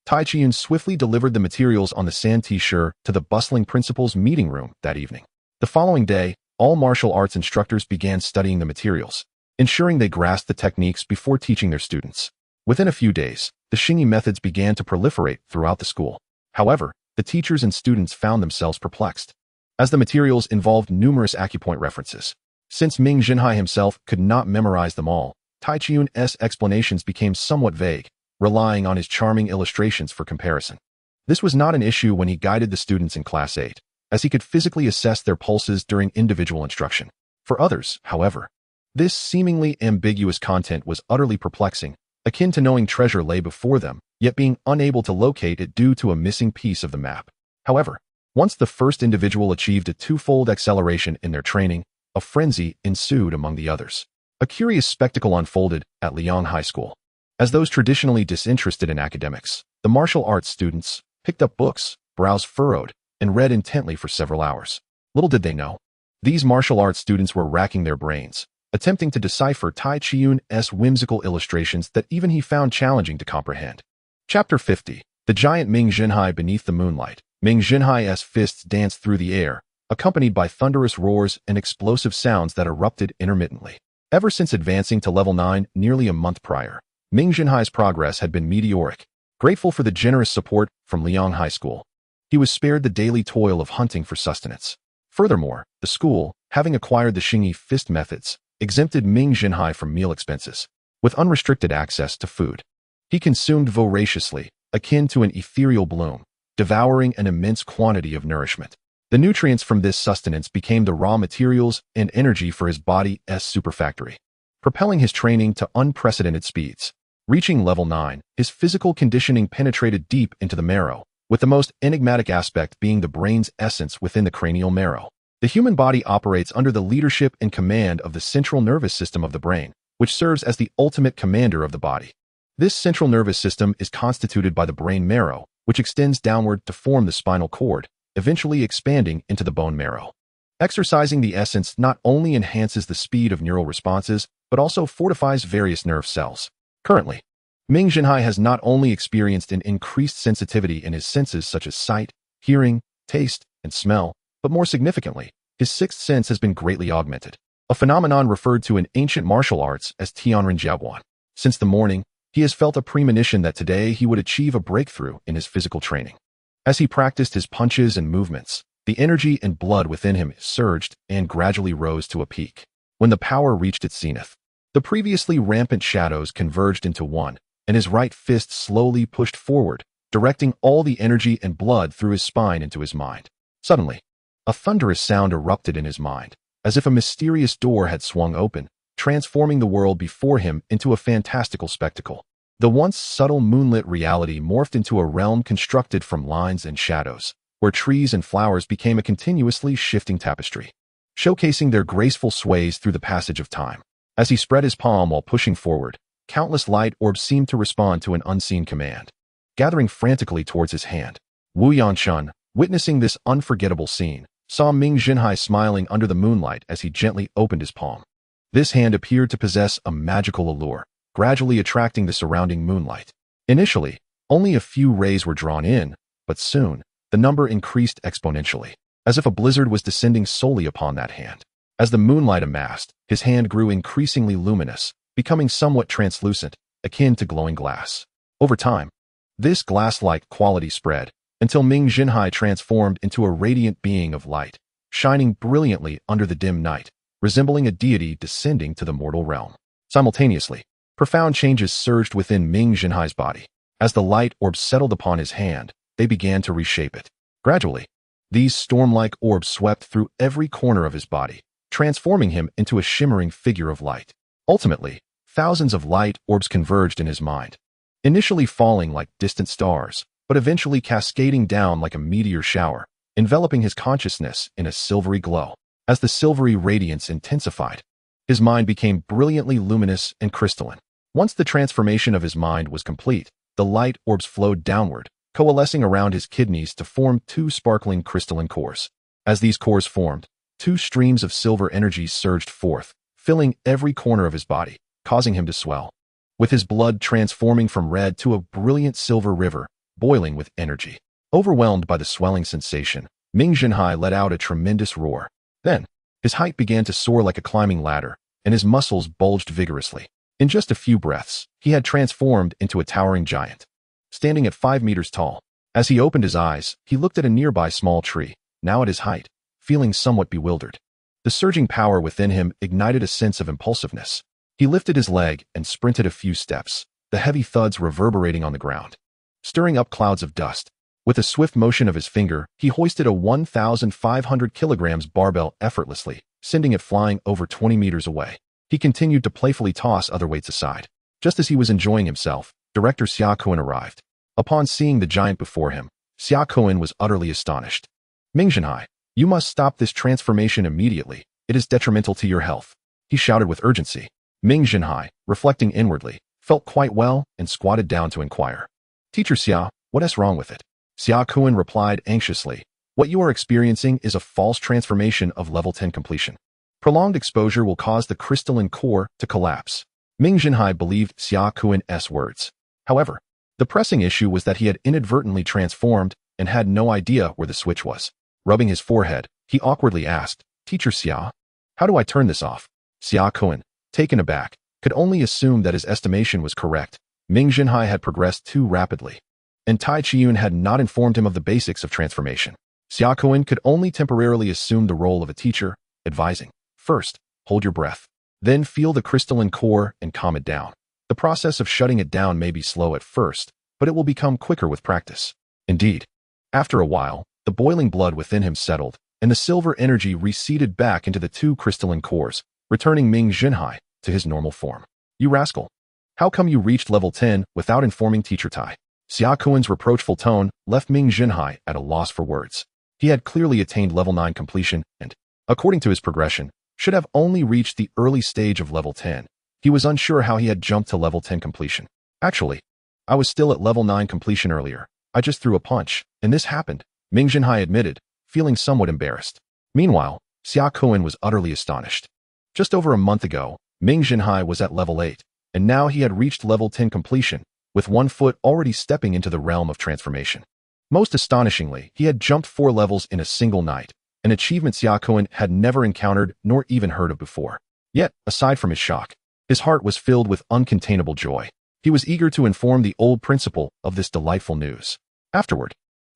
Tai Chiyun swiftly delivered the materials on the Santi Shi to the bustling principal's meeting room that evening. The following day, all martial arts instructors began studying the materials. ensuring they grasped the techniques before teaching their students. Within a few days, the Xingyi methods began to proliferate throughout the school. However, the teachers and students found themselves perplexed, as the materials involved numerous acupoint references. Since Ming Zhenhai himself could not memorize them all, Tai Chiyun's explanations became somewhat vague, relying on his charming illustrations for comparison. This was not an issue when he guided the students in Class 8, as he could physically assess their pulses during individual instruction. For others, however, this seemingly ambiguous content was utterly perplexing, akin to knowing treasure lay before them, yet being unable to locate it due to a missing piece of the map. However, once the first individual achieved a twofold acceleration in their training, a frenzy ensued among the others. A curious spectacle unfolded at Liang High School. As those traditionally disinterested in academics, the martial arts students picked up books, brows furrowed, and read intently for several hours. Little did they know, these martial arts students were racking their brains, attempting to decipher Tai Chiyun's whimsical illustrations that even he found challenging to comprehend. Chapter 50. The giant Ming Zhenhai beneath the moonlight. Ming Zhenhai's fists danced through the air, accompanied by thunderous roars and explosive sounds that erupted intermittently. Ever since advancing to level 9 nearly a month prior, Ming Zhenhai's progress had been meteoric. Grateful for the generous support from Liang High School, he was spared the daily toil of hunting for sustenance. Furthermore, the school, having acquired the Xingyi fist methods, exempted Ming Zhenhai from meal expenses, with unrestricted access to food. He consumed voraciously, akin to an ethereal bloom, devouring an immense quantity of nourishment. The nutrients from this sustenance became the raw materials and energy for his body's superfactory, propelling his training to unprecedented speeds. Reaching level 9, his physical conditioning penetrated deep into the marrow, with the most enigmatic aspect being the brain's essence within the cranial marrow. The human body operates under the leadership and command of the central nervous system of the brain, which serves as the ultimate commander of the body. This central nervous system is constituted by the brain marrow, which extends downward to form the spinal cord, eventually expanding into the bone marrow. Exercising the essence not only enhances the speed of neural responses, but also fortifies various nerve cells. Currently, Ming Zhenhai has not only experienced an increased sensitivity in his senses such as sight, hearing, taste, and smell, but more significantly, his sixth sense has been greatly augmented, a phenomenon referred to in ancient martial arts as Tianren Jiaoguan. Since the morning, he has felt a premonition that today he would achieve a breakthrough in his physical training. As he practiced his punches and movements, the energy and blood within him surged and gradually rose to a peak. When the power reached its zenith, the previously rampant shadows converged into one, and his right fist slowly pushed forward, directing all the energy and blood through his spine into his mind. Suddenly, a thunderous sound erupted in his mind, as if a mysterious door had swung open, transforming the world before him into a fantastical spectacle. The once subtle moonlit reality morphed into a realm constructed from lines and shadows, where trees and flowers became a continuously shifting tapestry, showcasing their graceful sways through the passage of time. As he spread his palm while pushing forward, countless light orbs seemed to respond to an unseen command, gathering frantically towards his hand. Wu Yanshun, witnessing this unforgettable scene, saw Ming Zhenhai smiling under the moonlight as he gently opened his palm. This hand appeared to possess a magical allure, gradually attracting the surrounding moonlight. Initially, only a few rays were drawn in, but soon, the number increased exponentially, as if a blizzard was descending solely upon that hand. As the moonlight amassed, his hand grew increasingly luminous, becoming somewhat translucent, akin to glowing glass. Over time, this glass-like quality spread, until Ming Zhenhai transformed into a radiant being of light, shining brilliantly under the dim night, resembling a deity descending to the mortal realm. Simultaneously, profound changes surged within Ming Zhenhai's body. As the light orbs settled upon his hand, they began to reshape it. Gradually, these storm-like orbs swept through every corner of his body, transforming him into a shimmering figure of light. Ultimately, thousands of light orbs converged in his mind, initially falling like distant stars, but eventually cascading down like a meteor shower, enveloping his consciousness in a silvery glow. As the silvery radiance intensified, his mind became brilliantly luminous and crystalline. Once the transformation of his mind was complete, the light orbs flowed downward, coalescing around his kidneys to form two sparkling crystalline cores. As these cores formed, two streams of silver energy surged forth, filling every corner of his body, causing him to swell, with his blood transforming from red to a brilliant silver river, boiling with energy. Overwhelmed by the swelling sensation, Ming Zhenhai let out a tremendous roar. Then, his height began to soar like a climbing ladder, and his muscles bulged vigorously. In just a few breaths, he had transformed into a towering giant, standing at 5 meters tall. As he opened his eyes, he looked at a nearby small tree, now at his height, feeling somewhat bewildered. The surging power within him ignited a sense of impulsiveness. He lifted his leg and sprinted a few steps, the heavy thuds reverberating on the ground, stirring up clouds of dust. With a swift motion of his finger, he hoisted a 1,500 kilograms barbell effortlessly, sending it flying over 20 meters away. He continued to playfully toss other weights aside. Just as he was enjoying himself, Director Xia Kuan arrived. Upon seeing the giant before him, Xia Kuan was utterly astonished. Ming Zhenhai, you must stop this transformation immediately. It is detrimental to your health, he shouted with urgency. Ming Zhenhai, reflecting inwardly, felt quite well and squatted down to inquire. Teacher Xia, what is wrong with it? Xia Kuan replied anxiously. What you are experiencing is a false transformation of level 10 completion. Prolonged exposure will cause the crystalline core to collapse. Ming Zhenhai believed Xia Kuan's words. However, the pressing issue was that he had inadvertently transformed and had no idea where the switch was. Rubbing his forehead, he awkwardly asked, Teacher Xia, how do I turn this off? Xia Kuan, taken aback, could only assume that his estimation was correct. Ming Zhenhai had progressed too rapidly, and Tai Chiyun had not informed him of the basics of transformation. Xia Kuan could only temporarily assume the role of a teacher, advising, first, hold your breath. Then feel the crystalline core and calm it down. The process of shutting it down may be slow at first, but it will become quicker with practice. Indeed, after a while, the boiling blood within him settled, and the silver energy receded back into the 2 crystalline cores, returning Ming Zhenhai to his normal form. You rascal! How come you reached level 10 without informing Teacher Tai? Xia Kuan's reproachful tone left Ming Zhenhai at a loss for words. He had clearly attained level 9 completion and, according to his progression, should have only reached the early stage of level 10. He was unsure how he had jumped to level 10 completion. Actually, I was still at level 9 completion earlier. I just threw a punch, and this happened, Ming Zhenhai admitted, feeling somewhat embarrassed. Meanwhile, Xia Kuan was utterly astonished. Just over a month ago, Ming Zhenhai was at level 8, and now he had reached level 10 completion, with one foot already stepping into the realm of transformation. Most astonishingly, he had jumped 4 levels in a single night, an achievement Xia Kuan had never encountered nor even heard of before. Yet, aside from his shock, his heart was filled with uncontainable joy. He was eager to inform the old principal of this delightful news. Afterward,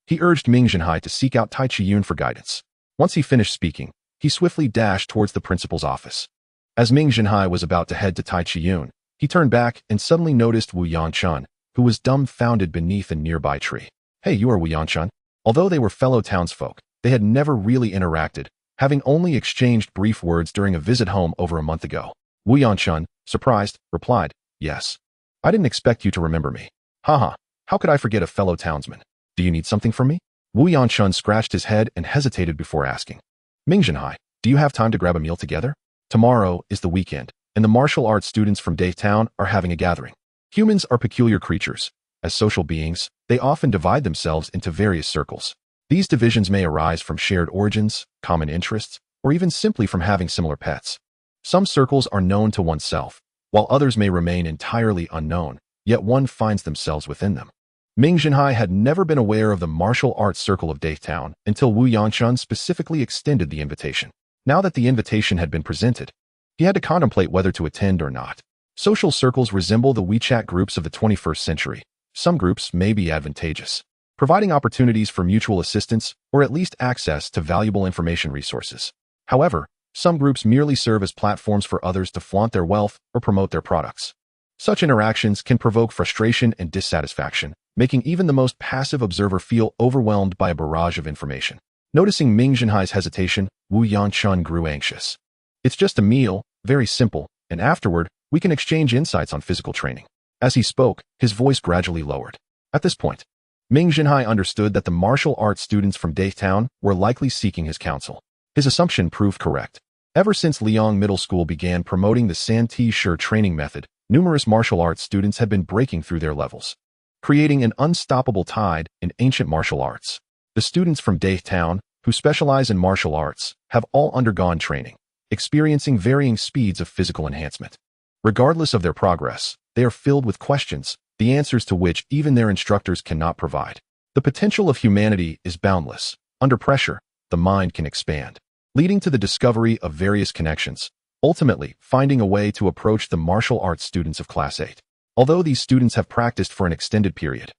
he urged Ming Zhenhai to seek out Tai Chiyun for guidance. Once he finished speaking, he swiftly dashed towards the principal's office. As Ming Zhenhai was about to head to Tai Chiyun, he turned back and suddenly noticed Wu Yanchun, who was dumbfounded beneath a nearby tree. Hey, you are Wu Yanchun? Although they were fellow townsfolk, they had never really interacted, having only exchanged brief words during a visit home over a month ago. Wu Yanchun, surprised, replied, Yes. I didn't expect you to remember me. Haha, how could I forget a fellow townsman? Do you need something from me? Wu Yanchun scratched his head and hesitated before asking. Ming Zhenhai, do you have time to grab a meal together? Tomorrow is the weekend, and the martial arts students from Daytown are having a gathering. Humans are peculiar creatures. As social beings, they often divide themselves into various circles. These divisions may arise from shared origins, common interests, or even simply from having similar pets. Some circles are known to oneself, while others may remain entirely unknown, yet one finds themselves within them. Ming Zhenhai had never been aware of the martial arts circle of Daytown until Wu Yanchun specifically extended the invitation. Now that the invitation had been presented, he had to contemplate whether to attend or not. Social circles resemble the WeChat groups of the 21st century. Some groups may be advantageous, providing opportunities for mutual assistance or at least access to valuable information resources. However, some groups merely serve as platforms for others to flaunt their wealth or promote their products. Such interactions can provoke frustration and dissatisfaction, making even the most passive observer feel overwhelmed by a barrage of information. Noticing Ming Zhenhai's hesitation, Wu Yanchun grew anxious. It's just a meal, very simple, and afterward, we can exchange insights on physical training. As he spoke, his voice gradually lowered. At this point, Ming Zhenhai understood that the martial arts students from Daytown were likely seeking his counsel. His assumption proved correct. Ever since Liang Middle School began promoting the San Ti Shi training method, numerous martial arts students had been breaking through their levels, creating an unstoppable tide in ancient martial arts. The students from Daytown, who specialize in martial arts, have all undergone training, experiencing varying speeds of physical enhancement. Regardless of their progress, they are filled with questions, the answers to which even their instructors cannot provide. The potential of humanity is boundless. Under pressure, the mind can expand, leading to the discovery of various connections, ultimately finding a way to approach the martial arts students of Class 8. Although these students have practiced for an extended period,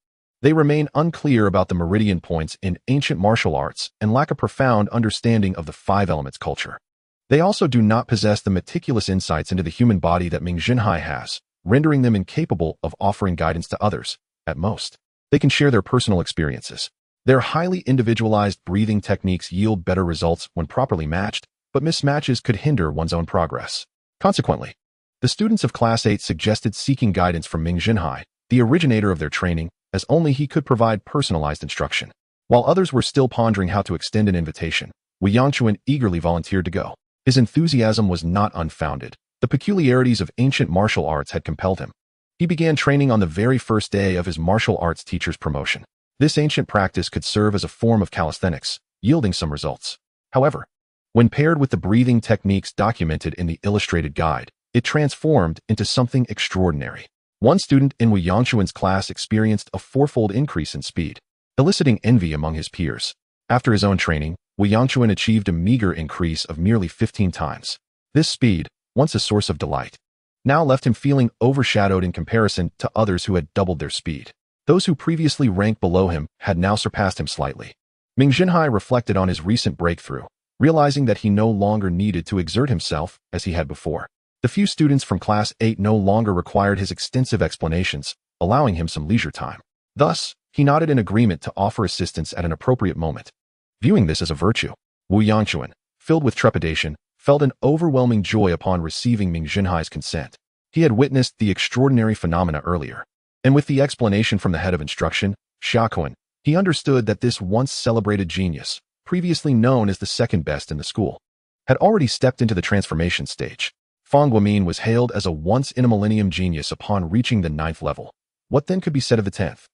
they remain unclear about the meridian points in ancient martial arts and lack a profound understanding of the five elements culture. They also do not possess the meticulous insights into the human body that Ming Zhenhai has, rendering them incapable of offering guidance to others. At most, they can share their personal experiences. Their highly individualized breathing techniques yield better results when properly matched, but mismatches could hinder one's own progress. Consequently, the students of Class 8 suggested seeking guidance from Ming Zhenhai, the originator of their training, as only he could provide personalized instruction. While others were still pondering how to extend an invitation, Wu Yangchuan eagerly volunteered to go. His enthusiasm was not unfounded. The peculiarities of ancient martial arts had compelled him. He began training on the very first day of his martial arts teacher's promotion. This ancient practice could serve as a form of calisthenics, yielding some results. However, when paired with the breathing techniques documented in the illustrated guide, it transformed into something extraordinary. One student in Wu Yangchuan's class experienced a fourfold increase in speed, eliciting envy among his peers. After his own training, Wu Yangchuan achieved a meager increase of merely 15 times. This speed, once a source of delight, now left him feeling overshadowed in comparison to others who had doubled their speed. Those who previously ranked below him had now surpassed him slightly. Ming Zhenhai reflected on his recent breakthrough, realizing that he no longer needed to exert himself as he had before. The few students from Class 8 no longer required his extensive explanations, allowing him some leisure time. Thus, he nodded in agreement to offer assistance at an appropriate moment. Viewing this as a virtue, Wu Yangchuan, filled with trepidation, felt an overwhelming joy upon receiving Ming Zhenhai's consent. He had witnessed the extraordinary phenomena earlier, and with the explanation from the head of instruction, Xiaoquan, he understood that this once celebrated genius, previously known as the second best in the school, had already stepped into the transformation stage. Fang Guomin was hailed as a once-in-a-millennium genius upon reaching the 9th level. What then could be said of the 10th?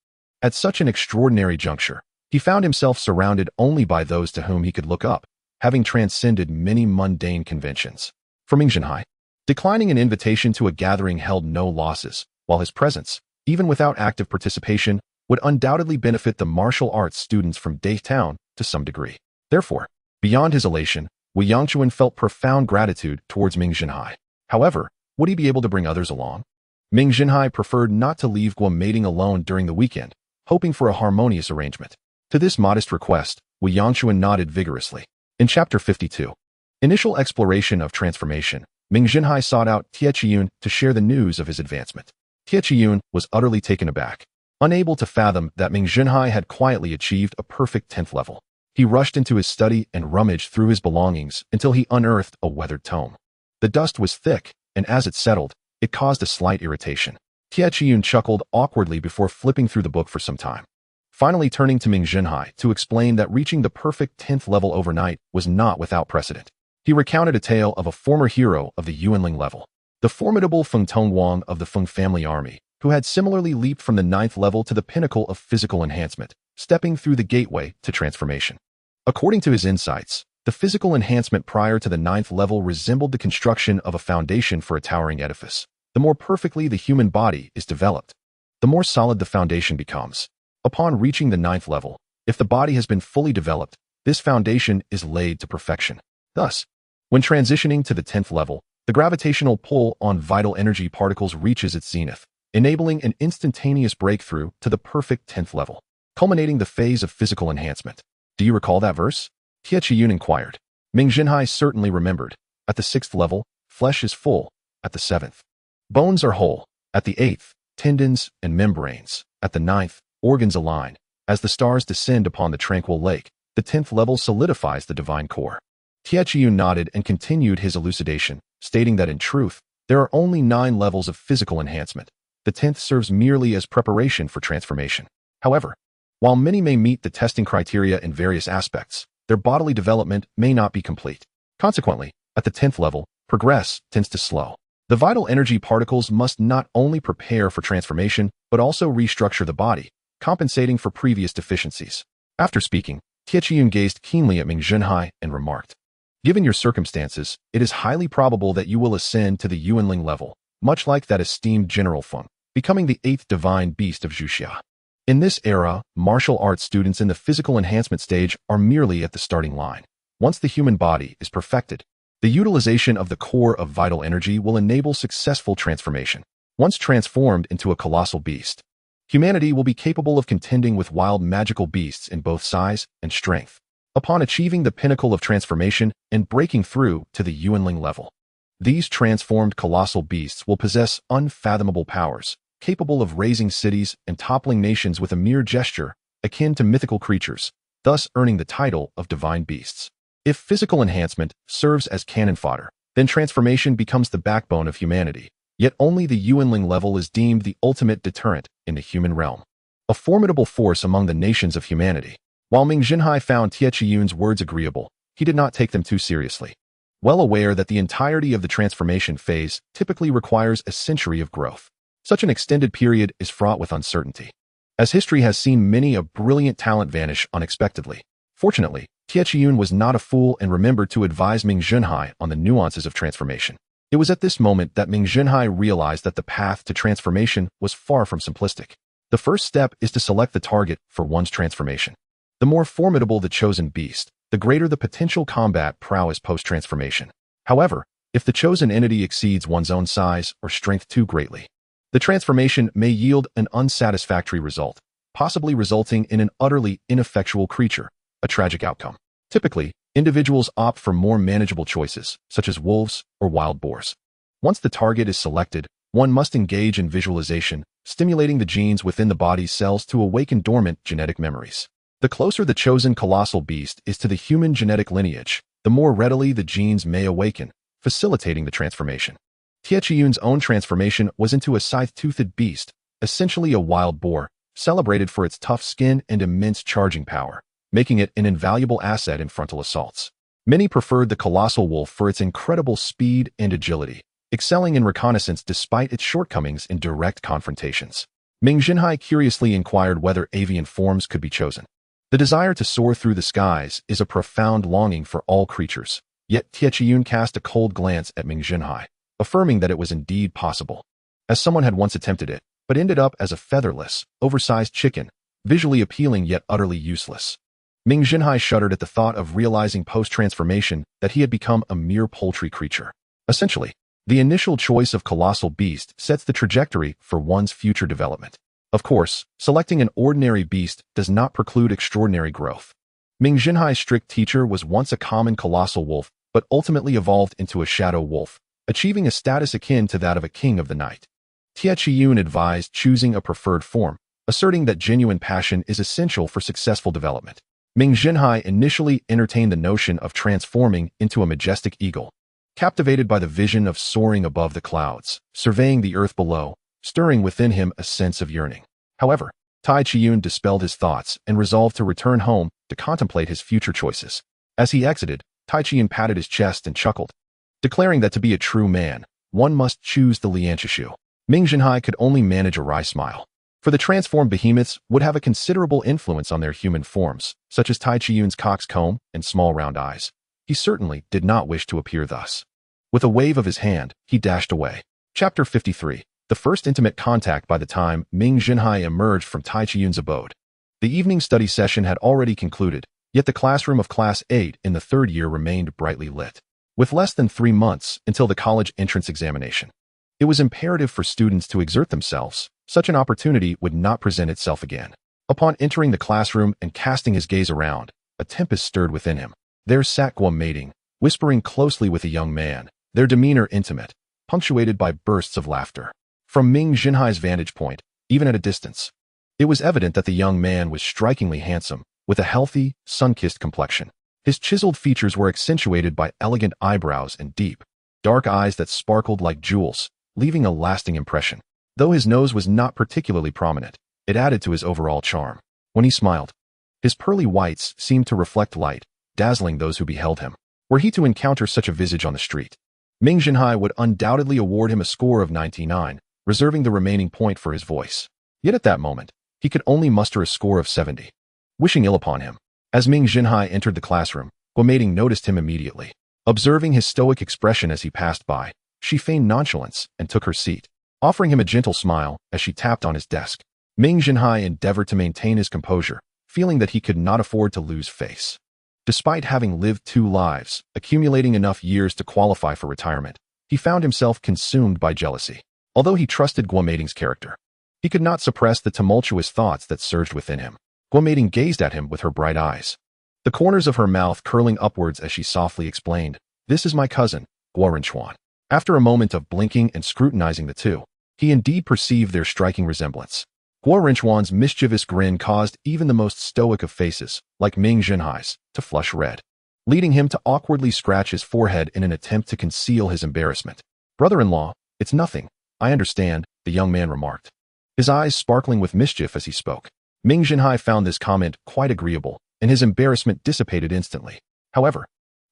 At such an extraordinary juncture, he found himself surrounded only by those to whom he could look up, having transcended many mundane conventions. For Ming Zhenhai, declining an invitation to a gathering held no losses, while his presence, even without active participation, would undoubtedly benefit the martial arts students from Dai Town to some degree. Therefore, beyond his elation, Wu Yangchuan felt profound gratitude towards Ming Zhenhai. However, would he be able to bring others along? Ming Zhenhai preferred not to leave Guo mating alone during the weekend, hoping for a harmonious arrangement. To this modest request, Wu Yangchuan nodded vigorously. In Chapter 52, Initial Exploration of Transformation, Ming Zhenhai sought out Tie Chiyun to share the news of his advancement. Tie Chiyun was utterly taken aback, unable to fathom that Ming Zhenhai had quietly achieved a perfect 10th level. He rushed into his study and rummaged through his belongings until he unearthed a weathered tome. The dust was thick, and as it settled, it caused a slight irritation. Tie Chiyun chuckled awkwardly before flipping through the book for some time, finally turning to Ming Zhenhai to explain that reaching the perfect 10th level overnight was not without precedent. He recounted a tale of a former hero of the Yuanling level, the formidable Feng Tongwang of the Feng family army, who had similarly leaped from the 9th level to the pinnacle of physical enhancement, stepping through the gateway to transformation. According to his insights, the physical enhancement prior to the 9th level resembled the construction of a foundation for a towering edifice. The more perfectly the human body is developed, the more solid the foundation becomes. Upon reaching the 9th level, if the body has been fully developed, this foundation is laid to perfection. Thus, when transitioning to the 10th level, the gravitational pull on vital energy particles reaches its zenith, enabling an instantaneous breakthrough to the perfect 10th level, culminating the phase of physical enhancement. Do you recall that verse? Tie Chiyun inquired. Ming Zhenhai certainly remembered. At the 6th level, flesh is full. At the 7th, bones are whole. At the 8th, tendons and membranes. At the 9th, organs align. As the stars descend upon the tranquil lake, the 10th level solidifies the divine core. Tie Chiyun nodded and continued his elucidation, stating that in truth, there are only 9 levels of physical enhancement. The 10th serves merely as preparation for transformation. However, while many may meet the testing criteria in various aspects, their bodily development may not be complete. Consequently, at the 10th level, progress tends to slow. The vital energy particles must not only prepare for transformation, but also restructure the body, compensating for previous deficiencies. After speaking, Tie Chiyun gazed keenly at Ming Zhenhai and remarked, "Given your circumstances, it is highly probable that you will ascend to the Yuanling level, much like that esteemed General Feng, becoming the 8th divine beast of Zhuxia. In this era, martial arts students in the physical enhancement stage are merely at the starting line. Once the human body is perfected, The utilization of the core of vital energy will enable successful transformation. Once transformed into a colossal beast, humanity will be capable of contending with wild magical beasts in both size and strength. Upon achieving the pinnacle of transformation and breaking through to the Yuanling level, these transformed colossal beasts will possess unfathomable powers, capable of raising cities and toppling nations with a mere gesture, akin to mythical creatures, thus earning the title of divine beasts. If physical enhancement serves as cannon fodder, then transformation becomes the backbone of humanity. Yet only the Yuanling level is deemed the ultimate deterrent in the human realm, a formidable force among the nations of humanity. While Ming Zhenhai found Tie Qiyun's words agreeable, he did not take them too seriously. Well aware that the entirety of the transformation phase typically requires a century of growth, such an extended period is fraught with uncertainty, as history has seen many a brilliant talent vanish unexpectedly. Fortunately, Tie Qiyun was not a fool and remembered to advise Ming Zhenhai on the nuances of transformation. It was at this moment that Ming Zhenhai realized that the path to transformation was far from simplistic. The first step is to select the target for one's transformation. The more formidable the chosen beast, the greater the potential combat prowess post-transformation. However, if the chosen entity exceeds one's own size or strength too greatly, the transformation may yield an unsatisfactory result, possibly resulting in an utterly ineffectual creature, a tragic outcome. Typically, individuals opt for more manageable choices, such as wolves or wild boars. Once the target is selected, one must engage in visualization, stimulating the genes within the body's cells to awaken dormant genetic memories. The closer the chosen colossal beast is to the human genetic lineage, the more readily the genes may awaken, facilitating the transformation. Tie Qiyun's own transformation was into a scythe-toothed beast, essentially a wild boar, celebrated for its tough skin and immense charging power, making it an invaluable asset in frontal assaults. Many preferred the colossal wolf for its incredible speed and agility, excelling in reconnaissance despite its shortcomings in direct confrontations. Ming Zhenhai curiously inquired whether avian forms could be chosen. The desire to soar through the skies is a profound longing for all creatures, yet Tie Qiyun cast a cold glance at Ming Zhenhai, affirming that it was indeed possible, as someone had once attempted it, but ended up as a featherless, oversized chicken, visually appealing yet utterly useless. Ming Zhenhai shuddered at the thought of realizing post-transformation that he had become a mere poultry creature. Essentially, the initial choice of colossal beast sets the trajectory for one's future development. Of course, selecting an ordinary beast does not preclude extraordinary growth. Ming Zhenhai's strict teacher was once a common colossal wolf, but ultimately evolved into a shadow wolf, achieving a status akin to that of a king of the night. Tie Qiyun advised choosing a preferred form, asserting that genuine passion is essential for successful development. Ming Zhenhai initially entertained the notion of transforming into a majestic eagle, captivated by the vision of soaring above the clouds, surveying the earth below, stirring within him a sense of yearning. However, Tie Qiyun dispelled his thoughts and resolved to return home to contemplate his future choices. As he exited, Tai Qiyun patted his chest and chuckled, declaring that to be a true man, one must choose the Lianchishu. Ming Zhenhai could only manage a wry smile, for the transformed behemoths would have a considerable influence on their human forms, such as Tai Qiyun's cock's comb and small round eyes. He certainly did not wish to appear thus. With a wave of his hand, he dashed away. Chapter 53. The first intimate contact. By the time Ming Zhenhai emerged from Tai Qiyun's abode, the evening study session had already concluded, yet the classroom of Class 8 in the third year remained brightly lit. With less than 3 months until the college entrance examination, it was imperative for students to exert themselves. Such an opportunity would not present itself again. Upon entering the classroom and casting his gaze around, a tempest stirred within him. There sat Guo mating, whispering closely with a young man, their demeanor intimate, punctuated by bursts of laughter. From Ming Zhenhai's vantage point, even at a distance, it was evident that the young man was strikingly handsome, with a healthy, sun-kissed complexion. His chiseled features were accentuated by elegant eyebrows and deep, dark eyes that sparkled like jewels, leaving a lasting impression. Though his nose was not particularly prominent, it added to his overall charm. When he smiled, his pearly whites seemed to reflect light, dazzling those who beheld him. Were he to encounter such a visage on the street, Ming Zhenhai would undoubtedly award him a score of 99, reserving the remaining point for his voice. Yet at that moment, he could only muster a score of 70. Wishing ill upon him, as Ming Zhenhai entered the classroom, Guo mating noticed him immediately. Observing his stoic expression as he passed by, she feigned nonchalance and took her seat, offering him a gentle smile as she tapped on his desk. Ming Zhenhai endeavored to maintain his composure, feeling that he could not afford to lose face. Despite having lived 2 lives, accumulating enough years to qualify for retirement, he found himself consumed by jealousy. Although he trusted Guomeiding's character, he could not suppress the tumultuous thoughts that surged within him. Guomeiding gazed at him with her bright eyes, the corners of her mouth curling upwards as she softly explained, "This is my cousin, Guo Renchuan." After a moment of blinking and scrutinizing the two, he indeed perceived their striking resemblance. Guo Renchuan's mischievous grin caused even the most stoic of faces, like Ming Zhenhai's, to flush red, leading him to awkwardly scratch his forehead in an attempt to conceal his embarrassment. "Brother-in-law, it's nothing. I understand," the young man remarked, his eyes sparkling with mischief as he spoke. Ming Zhenhai found this comment quite agreeable, and his embarrassment dissipated instantly. However,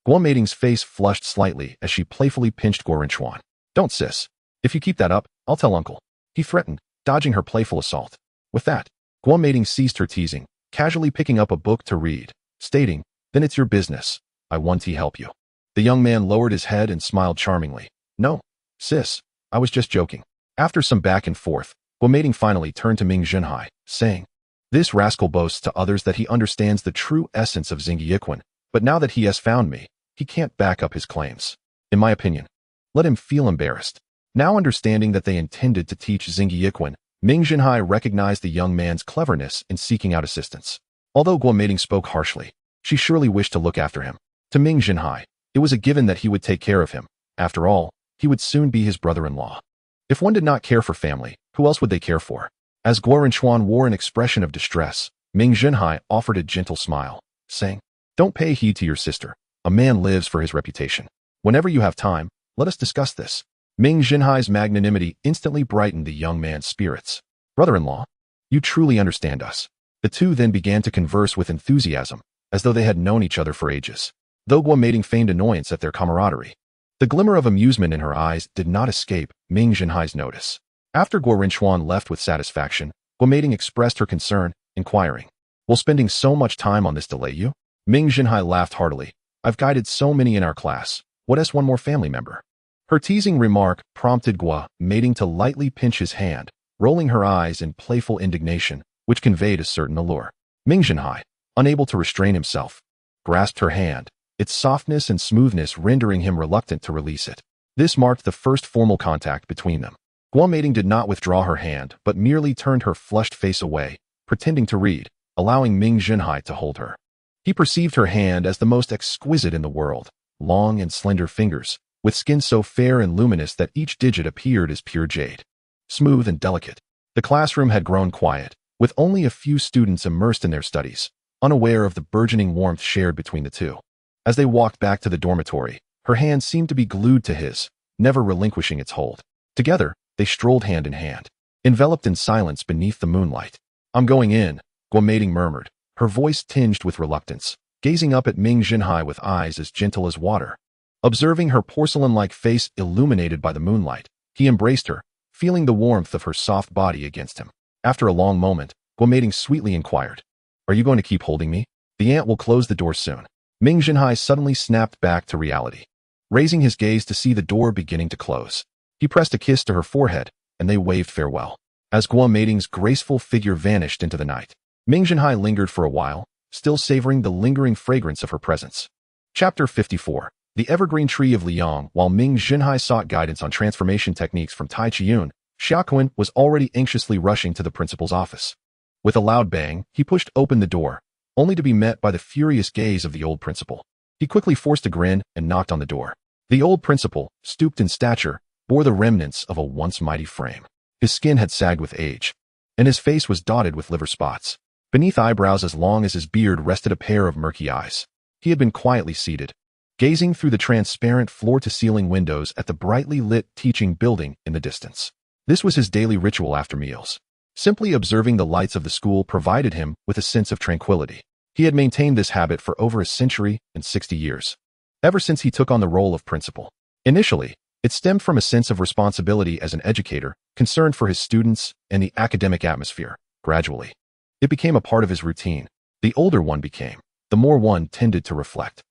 Guomeiding's face flushed slightly as she playfully pinched Guo Renchuan. "Don't, sis. If you keep that up, I'll tell uncle," he threatened, dodging her playful assault. With that, Guomeiding ceased her teasing, casually picking up a book to read, stating, "Then it's your business. I want to help you." The young man lowered his head and smiled charmingly. "No, sis, I was just joking." After some back and forth, Guomeiding finally turned to Ming Zhenhai, saying, "This rascal boasts to others that he understands the true essence of Xingyiquan, but now that he has found me, he can't back up his claims. In my opinion, let him feel embarrassed." Now understanding that they intended to teach Xingyiquan, Ming Zhenhai recognized the young man's cleverness in seeking out assistance. Although Guomeiding spoke harshly, she surely wished to look after him. To Ming Zhenhai, it was a given that he would take care of him. After all, he would soon be his brother-in-law. If one did not care for family, who else would they care for? As Guo Renchuan wore an expression of distress, Ming Zhenhai offered a gentle smile, saying, "Don't pay heed to your sister. A man lives for his reputation. Whenever you have time, let us discuss this." Ming Zhenhai's magnanimity instantly brightened the young man's spirits. "Brother-in-law, you truly understand us." The two then began to converse with enthusiasm, as though they had known each other for ages. Though Guomeiding feigned annoyance at their camaraderie, the glimmer of amusement in her eyes did not escape Ming Zhenhai's notice. After Guo Renchuan left with satisfaction, Guomeiding expressed her concern, inquiring, "Will spending so much time on this delay you?" Ming Zhenhai laughed heartily. "I've guided so many in our class. What as one more family member?" Her teasing remark prompted Guomeiding to lightly pinch his hand, rolling her eyes in playful indignation, which conveyed a certain allure. Ming Zhenhai, unable to restrain himself, grasped her hand, its softness and smoothness rendering him reluctant to release it. This marked the first formal contact between them. Guomeiding did not withdraw her hand, but merely turned her flushed face away, pretending to read, allowing Ming Zhenhai to hold her. He perceived her hand as the most exquisite in the world, long and slender fingers, with skin so fair and luminous that each digit appeared as pure jade. Smooth and delicate, the classroom had grown quiet, with only a few students immersed in their studies, unaware of the burgeoning warmth shared between the two. As they walked back to the dormitory, her hand seemed to be glued to his, never relinquishing its hold. Together, they strolled hand in hand, enveloped in silence beneath the moonlight. "I'm going in," Guomeiding murmured, her voice tinged with reluctance, gazing up at Ming Zhenhai with eyes as gentle as water. Observing her porcelain-like face illuminated by the moonlight, he embraced her, feeling the warmth of her soft body against him. After a long moment, Guomeiding sweetly inquired, "Are you going to keep holding me? The aunt will close the door soon." Ming Zhenhai suddenly snapped back to reality, raising his gaze to see the door beginning to close. He pressed a kiss to her forehead, and they waved farewell. As Guomeiding's graceful figure vanished into the night, Ming Zhenhai lingered for a while, still savoring the lingering fragrance of her presence. Chapter 54. The Evergreen Tree of Liang. While Ming Zhenhai sought guidance on transformation techniques from Tai Chiyun, Xiaoquan was already anxiously rushing to the principal's office. With a loud bang, he pushed open the door, only to be met by the furious gaze of the old principal. He quickly forced a grin and knocked on the door. The old principal, stooped in stature, bore the remnants of a once mighty frame. His skin had sagged with age, and his face was dotted with liver spots. Beneath eyebrows as long as his beard rested a pair of murky eyes. He had been quietly seated, gazing through the transparent floor-to-ceiling windows at the brightly lit teaching building in the distance. This was his daily ritual after meals. Simply observing the lights of the school provided him with a sense of tranquility. He had maintained this habit for over a century and 60 years, ever since he took on the role of principal. Initially, it stemmed from a sense of responsibility as an educator, concern for his students and the academic atmosphere. Gradually, it became a part of his routine. The older one became, the more one tended to reflect.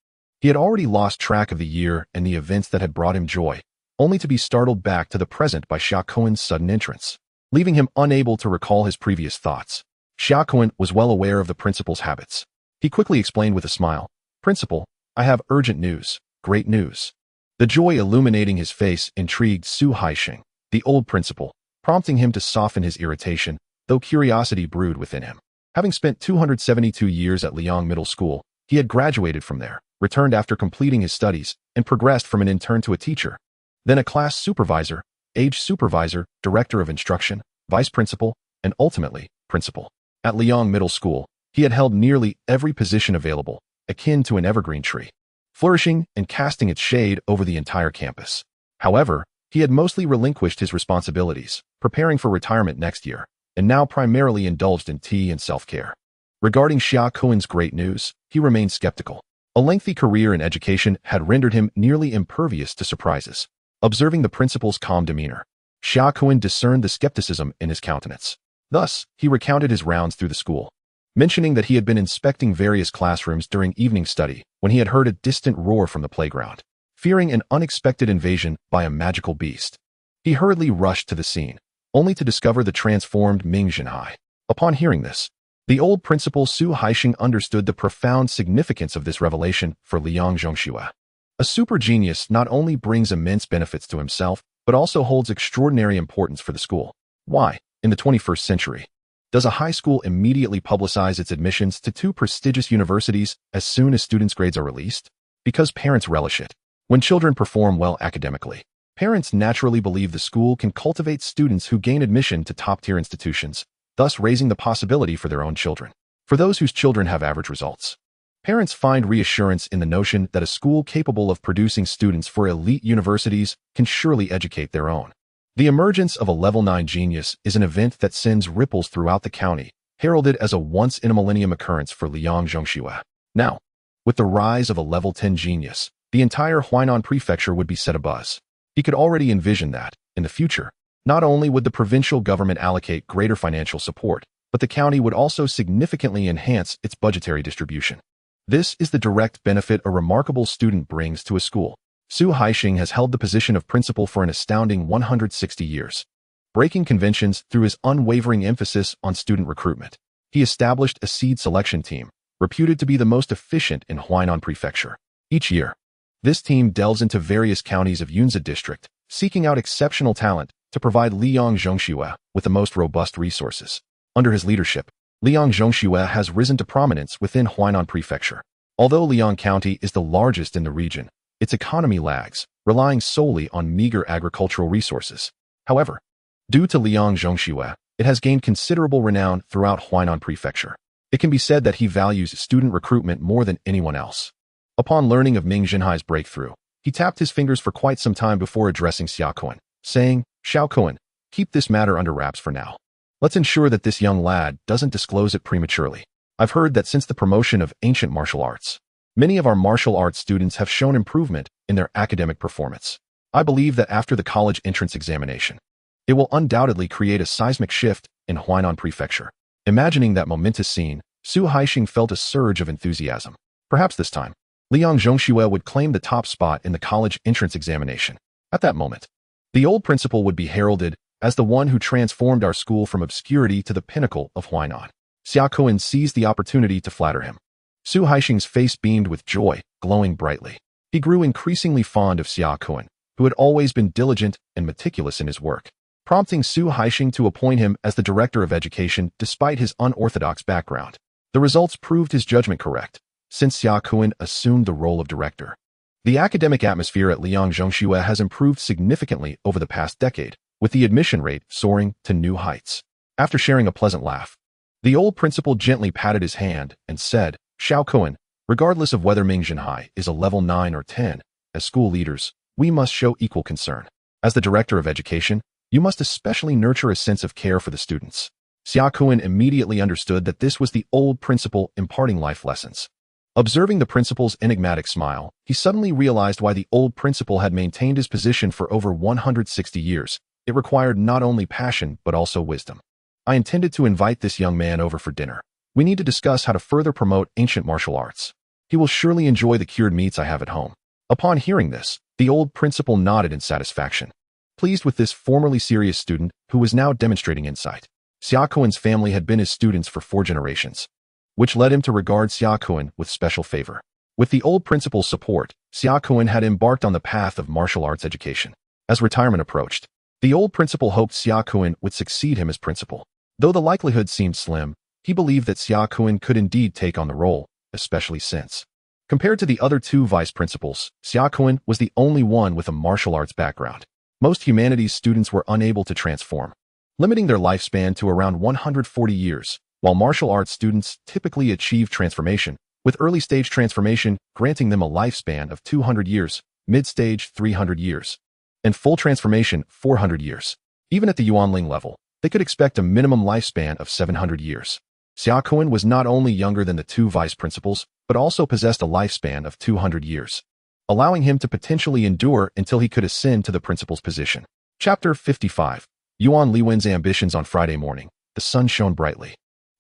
He had already lost track of the year and the events that had brought him joy, only to be startled back to the present by Xiaoquan's sudden entrance, leaving him unable to recall his previous thoughts. Xiaoquan was well aware of the principal's habits. He quickly explained with a smile, "Principal, I have urgent news, great news." The joy illuminating his face intrigued Su Haixing, the old principal, prompting him to soften his irritation, though curiosity brewed within him. Having spent 272 years at Liang Middle School, he had graduated from there, returned after completing his studies, and progressed from an intern to a teacher, then a class supervisor, age supervisor, director of instruction, vice principal, and ultimately, principal. At Liang Middle School, he had held nearly every position available, akin to an evergreen tree, flourishing and casting its shade over the entire campus. However, he had mostly relinquished his responsibilities, preparing for retirement next year, and now primarily indulged in tea and self-care. Regarding Xia Kuan's great news, he remained skeptical. A lengthy career in education had rendered him nearly impervious to surprises. Observing the principal's calm demeanor, Xia Kuan discerned the skepticism in his countenance. Thus, he recounted his rounds through the school, mentioning that he had been inspecting various classrooms during evening study when he had heard a distant roar from the playground. Fearing an unexpected invasion by a magical beast, he hurriedly rushed to the scene, only to discover the transformed Ming Zhenhai. Upon hearing this, the old principal Su Haixing understood the profound significance of this revelation for Liang Zhongxue. A super genius not only brings immense benefits to himself, but also holds extraordinary importance for the school. Why, in the 21st century, does a high school immediately publicize its admissions to two prestigious universities as soon as students' grades are released? Because parents relish it. When children perform well academically, parents naturally believe the school can cultivate students who gain admission to top-tier institutions, thus raising the possibility for their own children. For those whose children have average results, parents find reassurance in the notion that a school capable of producing students for elite universities can surely educate their own. The emergence of a level 9 genius is an event that sends ripples throughout the county, heralded as a once-in-a-millennium occurrence for Liang Zhongxue. Now, with the rise of a level 10 genius, the entire Huainan prefecture would be set abuzz. He could already envision that, in the future, not only would the provincial government allocate greater financial support, but the county would also significantly enhance its budgetary distribution. This is the direct benefit a remarkable student brings to a school. Su Haixing has held the position of principal for an astounding 160 years, breaking conventions through his unwavering emphasis on student recruitment. He established a seed selection team, reputed to be the most efficient in Huainan Prefecture. Each year, this team delves into various counties of Yunzi District, seeking out exceptional talent to provide Liang Zhongxue with the most robust resources. Under his leadership, Liang Zhongxue has risen to prominence within Huainan Prefecture. Although Liang County is the largest in the region, its economy lags, relying solely on meager agricultural resources. However, due to Liang Zhongxue, it has gained considerable renown throughout Huainan Prefecture. It can be said that he values student recruitment more than anyone else. Upon learning of Ming Zhenhai's breakthrough, he tapped his fingers for quite some time before addressing Xia Kuan, saying, "Xiao Kuan, keep this matter under wraps for now. Let's ensure that this young lad doesn't disclose it prematurely. I've heard that since the promotion of ancient martial arts, many of our martial arts students have shown improvement in their academic performance. I believe that after the college entrance examination, it will undoubtedly create a seismic shift in Huainan Prefecture." Imagining that momentous scene, Su Haixing felt a surge of enthusiasm. Perhaps this time, Liang Zhongxue would claim the top spot in the college entrance examination. At that moment, the old principal would be heralded as the one who transformed our school from obscurity to the pinnacle of Huainan. Xia Kuan seized the opportunity to flatter him. Su Haixing's face beamed with joy, glowing brightly. He grew increasingly fond of Xia Kuan, who had always been diligent and meticulous in his work, prompting Su Haixing to appoint him as the director of education despite his unorthodox background. The results proved his judgment correct, since Xia Kuan assumed the role of director. The academic atmosphere at Liang Zhongxue has improved significantly over the past decade, with the admission rate soaring to new heights. After sharing a pleasant laugh, the old principal gently patted his hand and said, "Xiao Kuan, regardless of whether Ming Zhenhai is a level 9 or 10, as school leaders, we must show equal concern. As the director of education, you must especially nurture a sense of care for the students." Xia Kuan immediately understood that this was the old principal imparting life lessons. Observing the principal's enigmatic smile, he suddenly realized why the old principal had maintained his position for over 160 years. It required not only passion, but also wisdom. "I intended to invite this young man over for dinner. We need to discuss how to further promote ancient martial arts. He will surely enjoy the cured meats I have at home." Upon hearing this, the old principal nodded in satisfaction, pleased with this formerly serious student who was now demonstrating insight. Xia Kuan's family had been his students for 4 generations, which led him to regard Xia Kuan with special favor. With the old principal's support, Xia Kun had embarked on the path of martial arts education. As retirement approached, the old principal hoped Xia Kun would succeed him as principal. Though the likelihood seemed slim, he believed that Xia Kun could indeed take on the role, especially since, compared to the other two vice principals, Xia Kun was the only one with a martial arts background. Most humanities students were unable to transform, limiting their lifespan to around 140 years, while martial arts students typically achieve transformation, with early-stage transformation granting them a lifespan of 200 years, mid-stage 300 years, and full transformation 400 years. Even at the Yuanling level, they could expect a minimum lifespan of 700 years. Xia Kun was not only younger than the two vice principals, but also possessed a lifespan of 200 years, allowing him to potentially endure until he could ascend to the principal's position. Chapter 55. Yuan Liwen's ambitions. On Friday morning, the sun shone brightly.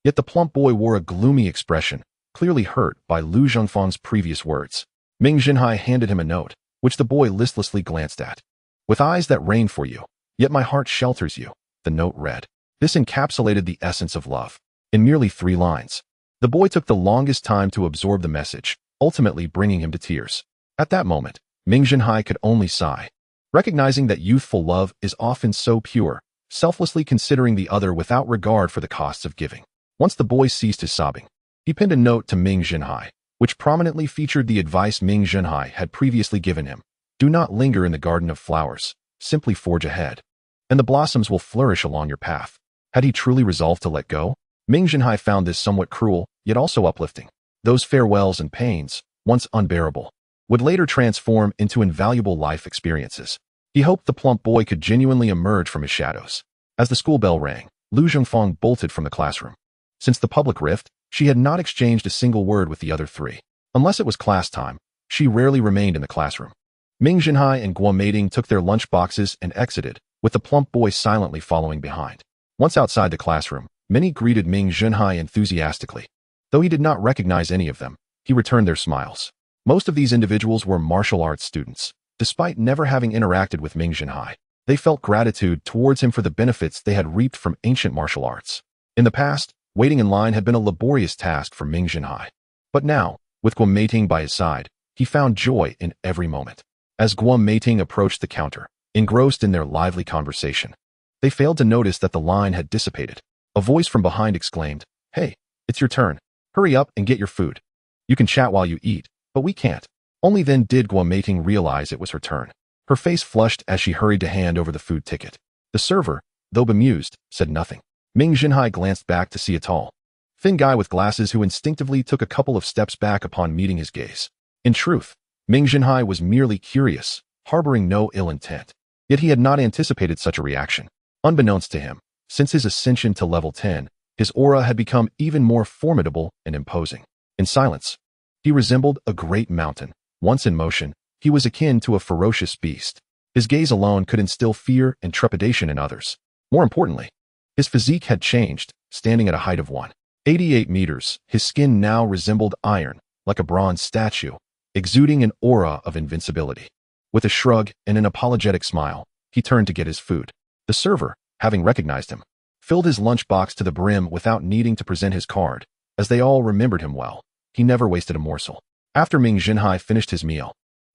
Yet the plump boy wore a gloomy expression, clearly hurt by Lu Zhongfang's previous words. Ming Zhenhai handed him a note, which the boy listlessly glanced at. With eyes that rain for you, yet my heart shelters you, the note read. This encapsulated the essence of love. In merely 3 lines, the boy took the longest time to absorb the message, ultimately bringing him to tears. At that moment, Ming Zhenhai could only sigh, recognizing that youthful love is often so pure, selflessly considering the other without regard for the costs of giving. Once the boy ceased his sobbing, he pinned a note to Ming Zhenhai, which prominently featured the advice Ming Zhenhai had previously given him. Do not linger in the garden of flowers, simply forge ahead, and the blossoms will flourish along your path. Had he truly resolved to let go? Ming Zhenhai found this somewhat cruel, yet also uplifting. Those farewells and pains, once unbearable, would later transform into invaluable life experiences. He hoped the plump boy could genuinely emerge from his shadows. As the school bell rang, Lu Zhongfang bolted from the classroom. Since the public rift, she had not exchanged a single word with the other 3. Unless it was class time, she rarely remained in the classroom. Ming Zhenhai and Guo Meiting took their lunch boxes and exited, with the plump boy silently following behind. Once outside the classroom, many greeted Ming Zhenhai enthusiastically. Though he did not recognize any of them, he returned their smiles. Most of these individuals were martial arts students. Despite never having interacted with Ming Zhenhai, they felt gratitude towards him for the benefits they had reaped from ancient martial arts. In the past, waiting in line had been a laborious task for Ming Zhenhai. But now, with Guo Meiting by his side, he found joy in every moment. As Guo Meiting approached the counter, engrossed in their lively conversation, they failed to notice that the line had dissipated. A voice from behind exclaimed, "Hey, it's your turn. Hurry up and get your food. You can chat while you eat, but we can't." Only then did Guo Meiting realize it was her turn. Her face flushed as she hurried to hand over the food ticket. The server, though bemused, said nothing. Ming Zhenhai glanced back to see a tall, thin guy with glasses who instinctively took a couple of steps back upon meeting his gaze. In truth, Ming Zhenhai was merely curious, harboring no ill intent. Yet he had not anticipated such a reaction. Unbeknownst to him, since his ascension to level 10, his aura had become even more formidable and imposing. In silence, he resembled a great mountain. Once in motion, he was akin to a ferocious beast. His gaze alone could instill fear and trepidation in others. More importantly, his physique had changed, standing at a height of 188 meters. His skin now resembled iron, like a bronze statue, exuding an aura of invincibility. With a shrug and an apologetic smile, he turned to get his food. The server, having recognized him, filled his lunchbox to the brim without needing to present his card, as they all remembered him well. He never wasted a morsel. After Ming Zhenhai finished his meal,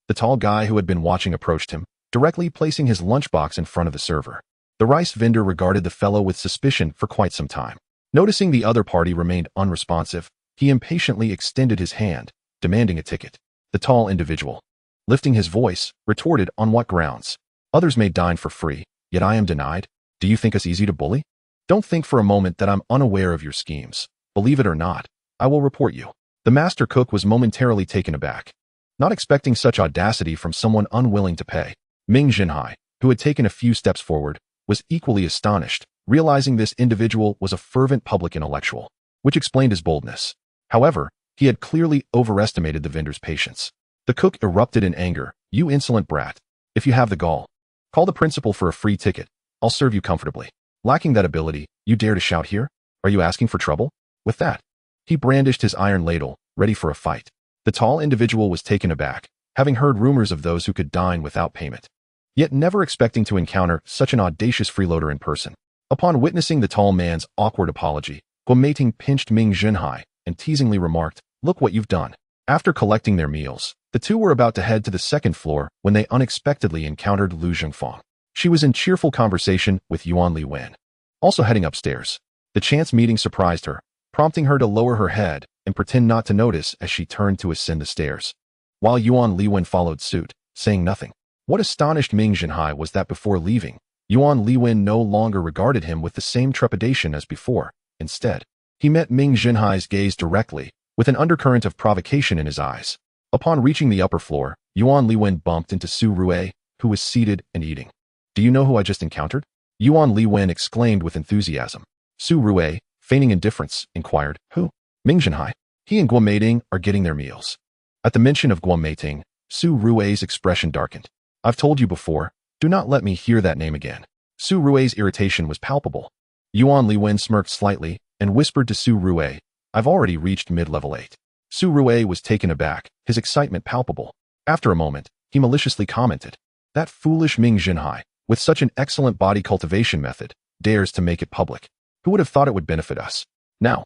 the tall guy who had been watching approached him, directly placing his lunchbox in front of the server. The rice vendor regarded the fellow with suspicion for quite some time. Noticing the other party remained unresponsive, he impatiently extended his hand, demanding a ticket. The tall individual, lifting his voice, retorted, "On what grounds? Others may dine for free, yet I am denied? Do you think us easy to bully? Don't think for a moment that I'm unaware of your schemes. Believe it or not, I will report you." The master cook was momentarily taken aback, not expecting such audacity from someone unwilling to pay. Ming Zhenhai, who had taken a few steps forward, was equally astonished, realizing this individual was a fervent public intellectual, which explained his boldness. However, he had clearly overestimated the vendor's patience. The cook erupted in anger. "You insolent brat. If you have the gall, call the principal for a free ticket. I'll serve you comfortably. Lacking that ability, you dare to shout here? Are you asking for trouble?" With that, he brandished his iron ladle, ready for a fight. The tall individual was taken aback, having heard rumors of those who could dine without payment, yet never expecting to encounter such an audacious freeloader in person. Upon witnessing the tall man's awkward apology, Guo Meiting pinched Ming Zhenhai and teasingly remarked, "Look what you've done. After collecting their meals, the two were about to head to the second floor when they unexpectedly encountered Lu Zhengfang. She was in cheerful conversation with Yuan Li Wen, also heading upstairs. The chance meeting surprised her, prompting her to lower her head and pretend not to notice as she turned to ascend the stairs, while Yuan Li Wen followed suit, saying nothing. What astonished Ming Zhenhai was that before leaving, Yuan Li Wen no longer regarded him with the same trepidation as before. Instead, he met Ming Zhenhai's gaze directly, with an undercurrent of provocation in his eyes. Upon reaching the upper floor, Yuan Li Wen bumped into Su Rue, who was seated and eating. "Do you know who I just encountered?" Yuan Li Wen exclaimed with enthusiasm. Su Rue, feigning indifference, inquired, "Who?" "Ming Zhenhai. He and Guo Meiting are getting their meals." At the mention of Guo Meiting, Su Rue's expression darkened. "I've told you before, do not let me hear that name again." Su Rue's irritation was palpable. Yuan Li Wen smirked slightly and whispered to Su Rue, "I've already reached mid-level 8. Su Rue was taken aback, his excitement palpable. After a moment, he maliciously commented, "That foolish Ming Zhenhai, with such an excellent body cultivation method, dares to make it public. Who would have thought it would benefit us? Now,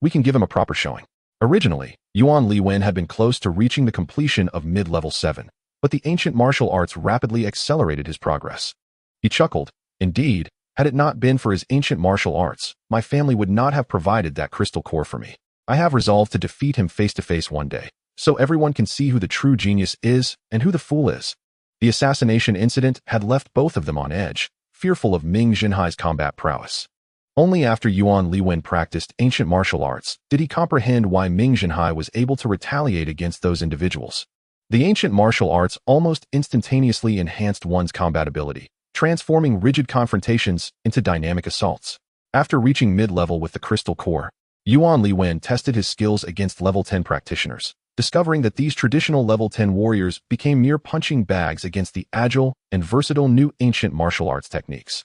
we can give him a proper showing." Originally, Yuan Li Wen had been close to reaching the completion of mid-level 7, but the ancient martial arts rapidly accelerated his progress. He chuckled. "Indeed, had it not been for his ancient martial arts, my family would not have provided that crystal core for me. I have resolved to defeat him face to face one day, so everyone can see who the true genius is and who the fool is." The assassination incident had left both of them on edge, fearful of Ming Zhenhai's combat prowess. Only after Yuan Li Wen practiced ancient martial arts did he comprehend why Ming Zhenhai was able to retaliate against those individuals. The ancient martial arts almost instantaneously enhanced one's combat ability, transforming rigid confrontations into dynamic assaults. After reaching mid-level with the crystal core, Yuan Li Wen tested his skills against level 10 practitioners, discovering that these traditional level 10 warriors became mere punching bags against the agile and versatile new ancient martial arts techniques.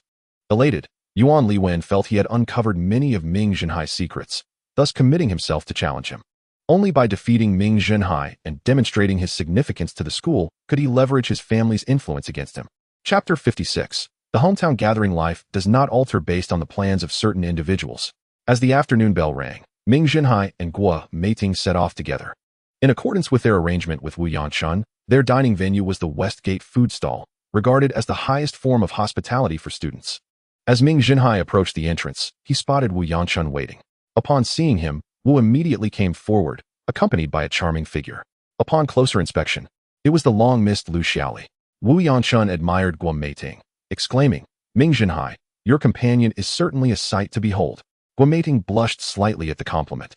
Elated, Yuan Li Wen felt he had uncovered many of Ming Zhenhai's secrets, thus committing himself to challenge him. Only by defeating Ming Zhenhai and demonstrating his significance to the school could he leverage his family's influence against him. Chapter 56. The hometown gathering life does not alter based on the plans of certain individuals. As the afternoon bell rang, Ming Zhenhai and Guo Meiting set off together. In accordance with their arrangement with Wu Yanshun, their dining venue was the Westgate food stall, regarded as the highest form of hospitality for students. As Ming Zhenhai approached the entrance, he spotted Wu Yanshun waiting. Upon seeing him, Wu immediately came forward, accompanied by a charming figure. Upon closer inspection, it was the long-missed Lu Xiaoli. Wu Yanshun admired Guo Meiting, exclaiming, "Ming Zhenhai, your companion is certainly a sight to behold." Guo Meiting blushed slightly at the compliment,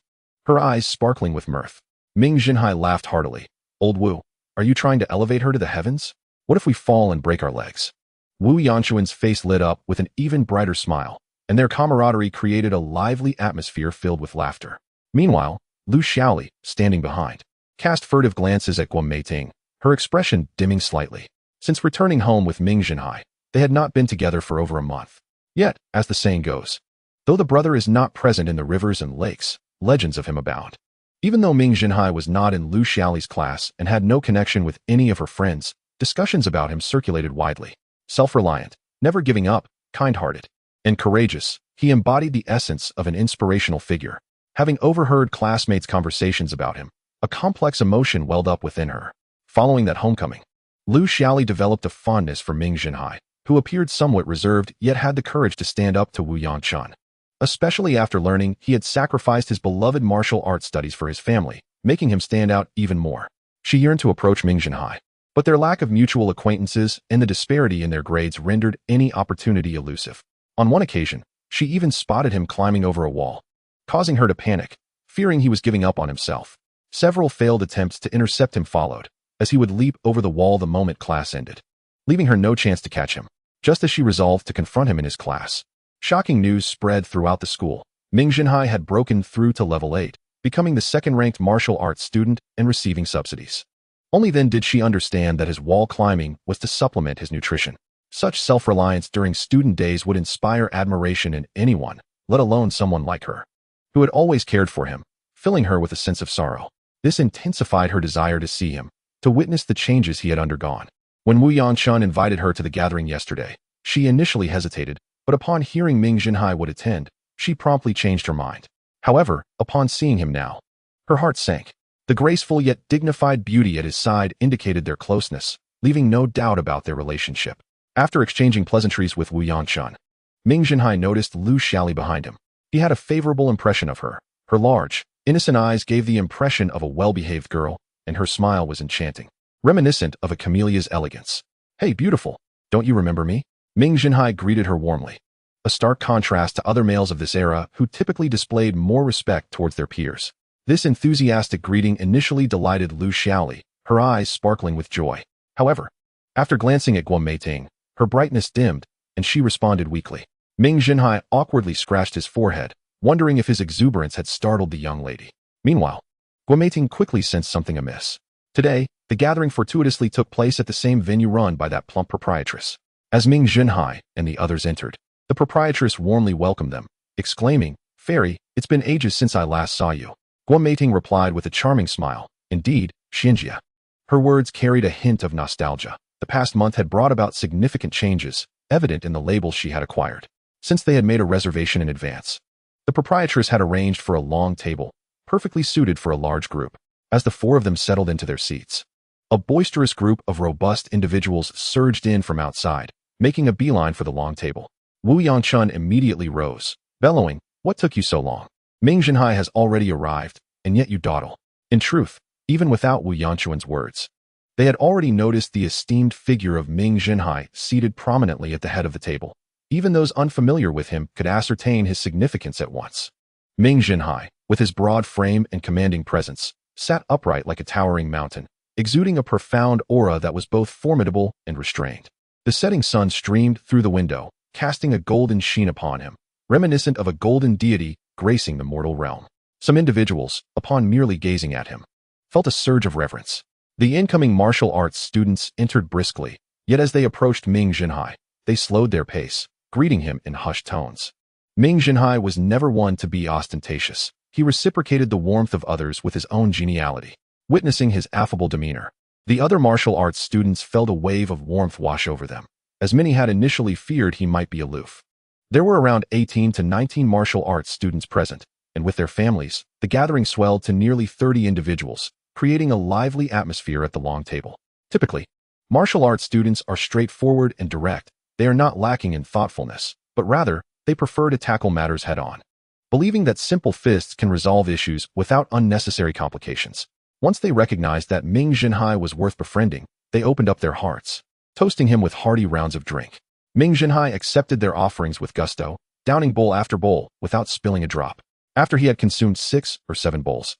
her eyes sparkling with mirth. Ming Zhenhai laughed heartily. "Old Wu, are you trying to elevate her to the heavens? What if we fall and break our legs?" Wu Yanshun's face lit up with an even brighter smile, and their camaraderie created a lively atmosphere filled with laughter. Meanwhile, Lu Xiaoli, standing behind, cast furtive glances at Guo Meiting, her expression dimming slightly. Since returning home with Ming Zhenhai, they had not been together for over a month. Yet, as the saying goes, though the brother is not present in the rivers and lakes, legends of him abound. Even though Ming Zhenhai was not in Lu Xiaoli's class and had no connection with any of her friends, discussions about him circulated widely. Self-reliant, never giving up, kind-hearted, and courageous, he embodied the essence of an inspirational figure. Having overheard classmates' conversations about him, a complex emotion welled up within her. Following that homecoming, Lu Xiaoli developed a fondness for Ming Zhenhai, who appeared somewhat reserved yet had the courage to stand up to Wu Yanshun. Especially after learning he had sacrificed his beloved martial arts studies for his family, making him stand out even more. She yearned to approach Ming Zhenhai, but their lack of mutual acquaintances and the disparity in their grades rendered any opportunity elusive. On one occasion, she even spotted him climbing over a wall, causing her to panic, fearing he was giving up on himself. Several failed attempts to intercept him followed, as he would leap over the wall the moment class ended, leaving her no chance to catch him, just as she resolved to confront him in his class. Shocking news spread throughout the school. Ming Zhenhai had broken through to level 8, becoming the second-ranked martial arts student and receiving subsidies. Only then did she understand that his wall climbing was to supplement his nutrition. Such self-reliance during student days would inspire admiration in anyone, let alone someone like her, who had always cared for him, filling her with a sense of sorrow. This intensified her desire to see him, to witness the changes he had undergone. When Wu Yanshun invited her to the gathering yesterday, she initially hesitated, but upon hearing Ming Zhenhai would attend, she promptly changed her mind. However, upon seeing him now, her heart sank. The graceful yet dignified beauty at his side indicated their closeness, leaving no doubt about their relationship. After exchanging pleasantries with Wu Yanchun, Ming Zhenhai noticed Lu Xiaoli behind him. He had a favorable impression of her. Her large, innocent eyes gave the impression of a well-behaved girl, and her smile was enchanting, reminiscent of a camellia's elegance. "Hey, beautiful, don't you remember me?" Ming Zhenhai greeted her warmly, a stark contrast to other males of this era who typically displayed more respect towards their peers. This enthusiastic greeting initially delighted Lu Xiaoli, her eyes sparkling with joy. However, after glancing at Guo Meiting, her brightness dimmed, and she responded weakly. Ming Zhenhai awkwardly scratched his forehead, wondering if his exuberance had startled the young lady. Meanwhile, Guo Meiting quickly sensed something amiss. Today, the gathering fortuitously took place at the same venue run by that plump proprietress. As Ming Zhenhai and the others entered, the proprietress warmly welcomed them, exclaiming, "Fairy, it's been ages since I last saw you." Guo Meiting replied with a charming smile, "Indeed, Xinjia." Her words carried a hint of nostalgia. The past month had brought about significant changes, evident in the labels she had acquired. Since they had made a reservation in advance, the proprietress had arranged for a long table, perfectly suited for a large group. As the four of them settled into their seats, a boisterous group of robust individuals surged in from outside, making a beeline for the long table. Wu Yanchun immediately rose, bellowing, "What took you so long? Ming Zhenhai has already arrived, and yet you dawdle." In truth, even without Wu Yanchun's words, they had already noticed the esteemed figure of Ming Zhenhai seated prominently at the head of the table. Even those unfamiliar with him could ascertain his significance at once. Ming Zhenhai, with his broad frame and commanding presence, sat upright like a towering mountain, exuding a profound aura that was both formidable and restrained. The setting sun streamed through the window, casting a golden sheen upon him, reminiscent of a golden deity gracing the mortal realm. Some individuals, upon merely gazing at him, felt a surge of reverence. The incoming martial arts students entered briskly, yet as they approached Ming Zhenhai, they slowed their pace, greeting him in hushed tones. Ming Zhenhai was never one to be ostentatious. He reciprocated the warmth of others with his own geniality. Witnessing his affable demeanor, the other martial arts students felt a wave of warmth wash over them, as many had initially feared he might be aloof. There were around 18 to 19 martial arts students present, and with their families, the gathering swelled to nearly 30 individuals, creating a lively atmosphere at the long table. Typically, martial arts students are straightforward and direct. They are not lacking in thoughtfulness, but rather, they prefer to tackle matters head-on, believing that simple fists can resolve issues without unnecessary complications. Once they recognized that Ming Zhenhai was worth befriending, they opened up their hearts, toasting him with hearty rounds of drink. Ming Zhenhai accepted their offerings with gusto, downing bowl after bowl without spilling a drop. After he had consumed 6 or 7 bowls,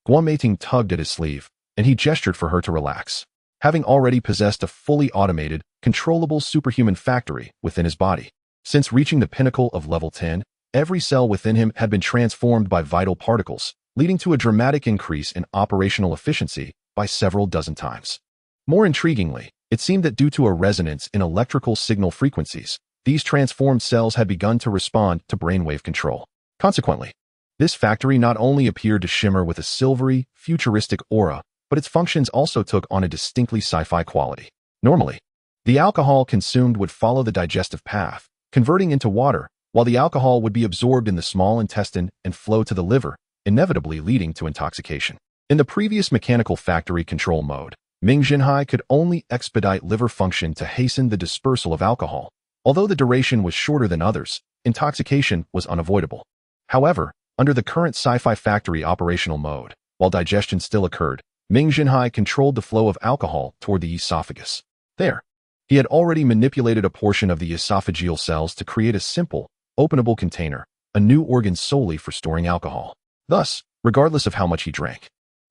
Guo Meiting tugged at his sleeve, and he gestured for her to relax. Having already possessed a fully automated, controllable superhuman factory within his body, since reaching the pinnacle of level 10, every cell within him had been transformed by vital particles, leading to a dramatic increase in operational efficiency by several dozen times. More intriguingly, it seemed that due to a resonance in electrical signal frequencies, these transformed cells had begun to respond to brainwave control. Consequently, this factory not only appeared to shimmer with a silvery, futuristic aura, but its functions also took on a distinctly sci-fi quality. Normally, the alcohol consumed would follow the digestive path, converting into water, while the alcohol would be absorbed in the small intestine and flow to the liver, inevitably leading to intoxication. In the previous mechanical factory control mode, Ming Zhenhai could only expedite liver function to hasten the dispersal of alcohol. Although the duration was shorter than others, intoxication was unavoidable. However, under the current sci-fi factory operational mode, while digestion still occurred, Ming Zhenhai controlled the flow of alcohol toward the esophagus. There, he had already manipulated a portion of the esophageal cells to create a simple, openable container, a new organ solely for storing alcohol. Thus, regardless of how much he drank,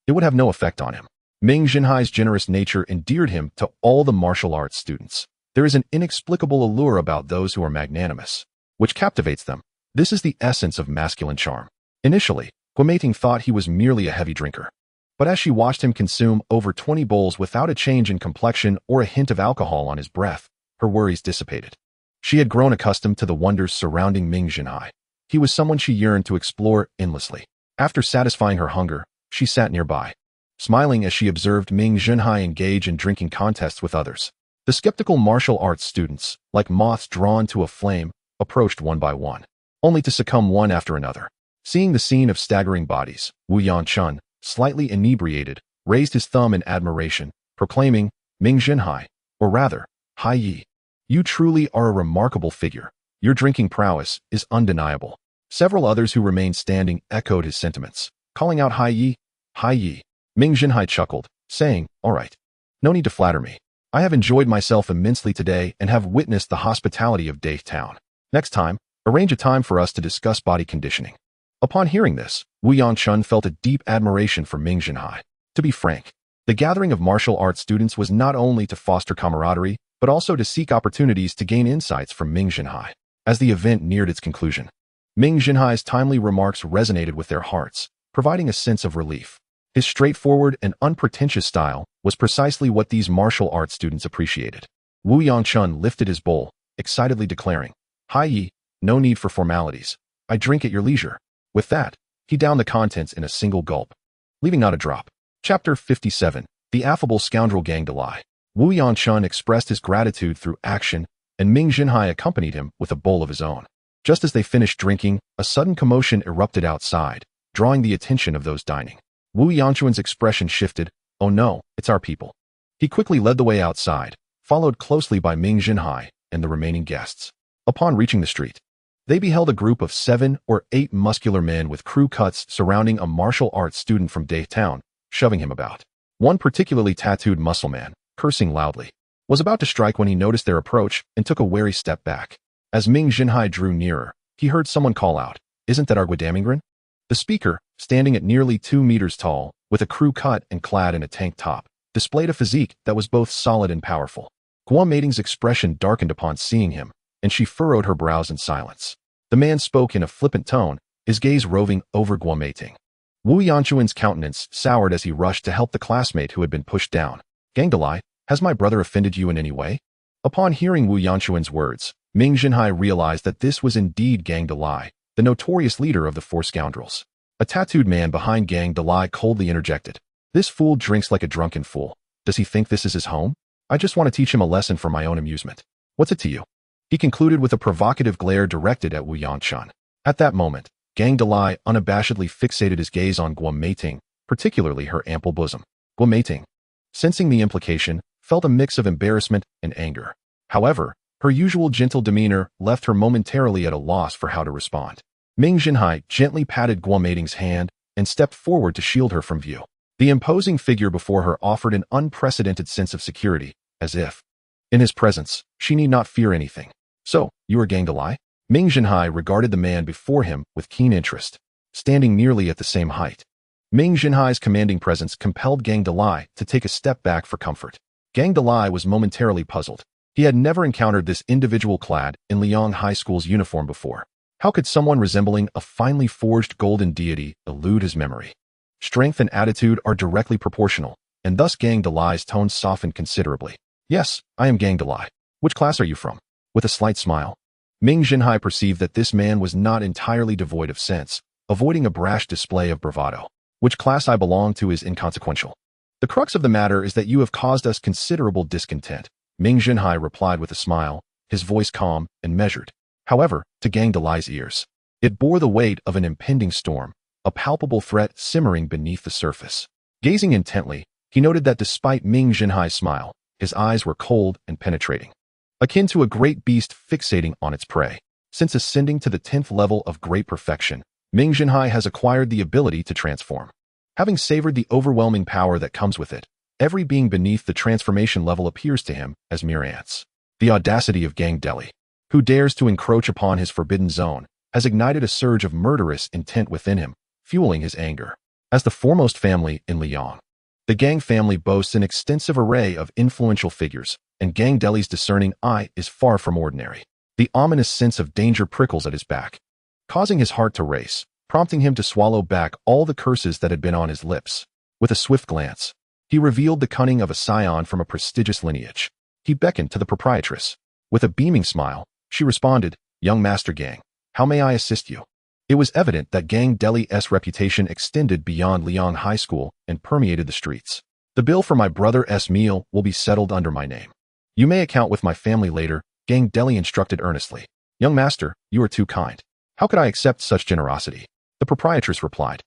it would have no effect on him. Ming Zhenhai's generous nature endeared him to all the martial arts students. There is an inexplicable allure about those who are magnanimous, which captivates them. This is the essence of masculine charm. Initially, Guo Meiting thought he was merely a heavy drinker. But as she watched him consume over 20 bowls without a change in complexion or a hint of alcohol on his breath, her worries dissipated. She had grown accustomed to the wonders surrounding Ming Zhenhai. He was someone she yearned to explore endlessly. After satisfying her hunger, she sat nearby, smiling as she observed Ming Zhenhai engage in drinking contests with others. The skeptical martial arts students, like moths drawn to a flame, approached one by one, only to succumb one after another. Seeing the scene of staggering bodies, Wu Yanchun, slightly inebriated, raised his thumb in admiration, proclaiming, "Ming Zhenhai, or rather, Hai Yi. You truly are a remarkable figure. Your drinking prowess is undeniable." Several others who remained standing echoed his sentiments, calling out Hai Yi, Hai Yi. Ming Zhenhai chuckled, saying, "All right. No need to flatter me. I have enjoyed myself immensely today and have witnessed the hospitality of Date Town. Next time, arrange a time for us to discuss body conditioning." Upon hearing this, Wu Yangchun felt a deep admiration for Ming Zhenhai. To be frank, the gathering of martial arts students was not only to foster camaraderie, but also to seek opportunities to gain insights from Ming Zhenhai. As the event neared its conclusion, Ming Zhenhai's timely remarks resonated with their hearts, providing a sense of relief. His straightforward and unpretentious style was precisely what these martial arts students appreciated. Wu Yangchun lifted his bowl, excitedly declaring, "Hai Yi, no need for formalities. I drink at your leisure." With that, he downed the contents in a single gulp, leaving not a drop. Chapter 57. The Affable Scoundrel Gang Dalai. Wu Yangchun expressed his gratitude through action, and Ming Zhenhai accompanied him with a bowl of his own. Just as they finished drinking, a sudden commotion erupted outside, drawing the attention of those dining. Wu Yangchun's expression shifted. "Oh no, it's our people." He quickly led the way outside, followed closely by Ming Zhenhai and the remaining guests. Upon reaching the street, they beheld a group of 7 or 8 muscular men with crew cuts surrounding a martial arts student from Date Town, shoving him about. One particularly tattooed muscle man, cursing loudly, was about to strike when he noticed their approach and took a wary step back. As Ming Zhenhai drew nearer, he heard someone call out, "Isn't that our Guadamingren?" The speaker, standing at nearly 2 meters tall, with a crew cut and clad in a tank top, displayed a physique that was both solid and powerful. Guo Mating's expression darkened upon seeing him, and she furrowed her brows in silence. The man spoke in a flippant tone, his gaze roving over Guo Mating. Wu Yangchun's countenance soured as he rushed to help the classmate who had been pushed down. "Gang Dalai, has my brother offended you in any way?" Upon hearing Wu Yangchun's words, Ming Zhenhai realized that this was indeed Gang Dalai, the notorious leader of the 4 scoundrels. A tattooed man behind Gang Dalai coldly interjected, "This fool drinks like a drunken fool. Does he think this is his home? I just want to teach him a lesson for my own amusement. What's it to you?" He concluded with a provocative glare directed at Wu Yangchun. At that moment, Gang Dalai unabashedly fixated his gaze on Guo Mating, particularly her ample bosom. Guo Mating, sensing the implication, felt a mix of embarrassment and anger. However, her usual gentle demeanor left her momentarily at a loss for how to respond. Ming Zhenhai gently patted Guo Mating's hand and stepped forward to shield her from view. The imposing figure before her offered an unprecedented sense of security, as if, in his presence, she need not fear anything. "So, you are Gang Dalai?" Ming Zhenhai regarded the man before him with keen interest, standing nearly at the same height. Ming Zhenhai's commanding presence compelled Gang Dalai to take a step back for comfort. Gang Dalai was momentarily puzzled. He had never encountered this individual clad in Liang High School's uniform before. How could someone resembling a finely forged golden deity elude his memory? Strength and attitude are directly proportional, and thus Gang Dalai's tone softened considerably. "Yes, I am Gang Dalai. Which class are you from?" With a slight smile, Ming Zhenhai perceived that this man was not entirely devoid of sense, avoiding a brash display of bravado. "Which class I belong to is inconsequential. The crux of the matter is that you have caused us considerable discontent," Ming Zhenhai replied with a smile, his voice calm and measured. However, to Gang Dalai's ears, it bore the weight of an impending storm, a palpable threat simmering beneath the surface. Gazing intently, he noted that despite Ming Zhenhai's smile, his eyes were cold and penetrating, akin to a great beast fixating on its prey. Since ascending to the 10th level of great perfection, Ming Zhenhai has acquired the ability to transform. Having savored the overwhelming power that comes with it, every being beneath the transformation level appears to him as mere ants. The audacity of Gang Dalai, who dares to encroach upon his forbidden zone, has ignited a surge of murderous intent within him, fueling his anger. As the foremost family in Liang, the Gang family boasts an extensive array of influential figures, and Gang Dalai's discerning eye is far from ordinary. The ominous sense of danger prickles at his back, causing his heart to race, prompting him to swallow back all the curses that had been on his lips. With a swift glance, he revealed the cunning of a scion from a prestigious lineage. He beckoned to the proprietress. With a beaming smile, she responded, "Young Master Gang, how may I assist you?" It was evident that Gang Dalai's reputation extended beyond Liang High School and permeated the streets. "The bill for my brother's meal will be settled under my name. You may account with my family later," Gang Dalai instructed earnestly. "Young master, you are too kind. How could I accept such generosity?" The proprietress replied.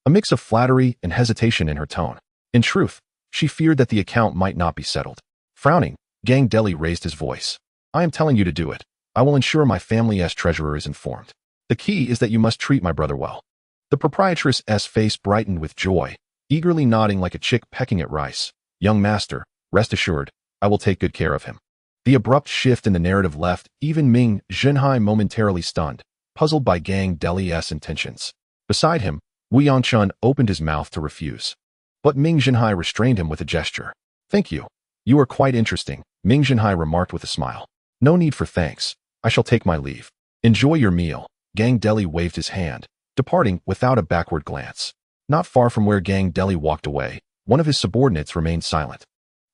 a mix of flattery and hesitation in her tone. In truth, she feared that the account might not be settled. Frowning, Gang Deli raised his voice. I am telling you to do it. I will ensure my family's treasurer is informed. The key is that you must treat my brother well. The proprietress's face brightened with joy, eagerly nodding like a chick pecking at rice. Young master, rest assured, I will take good care of him. The abrupt shift in the narrative left even Ming Zhenhai momentarily stunned, puzzled by Gang Deli's intentions. Beside him, Wu Yangchun opened his mouth to refuse. But Ming Zhenhai restrained him with a gesture. Thank you. You are quite interesting, Ming Zhenhai remarked with a smile. No need for thanks. I shall take my leave. Enjoy your meal. Gang Deli waved his hand, departing without a backward glance. Not far from where Gang Deli walked away, one of his subordinates remained silent.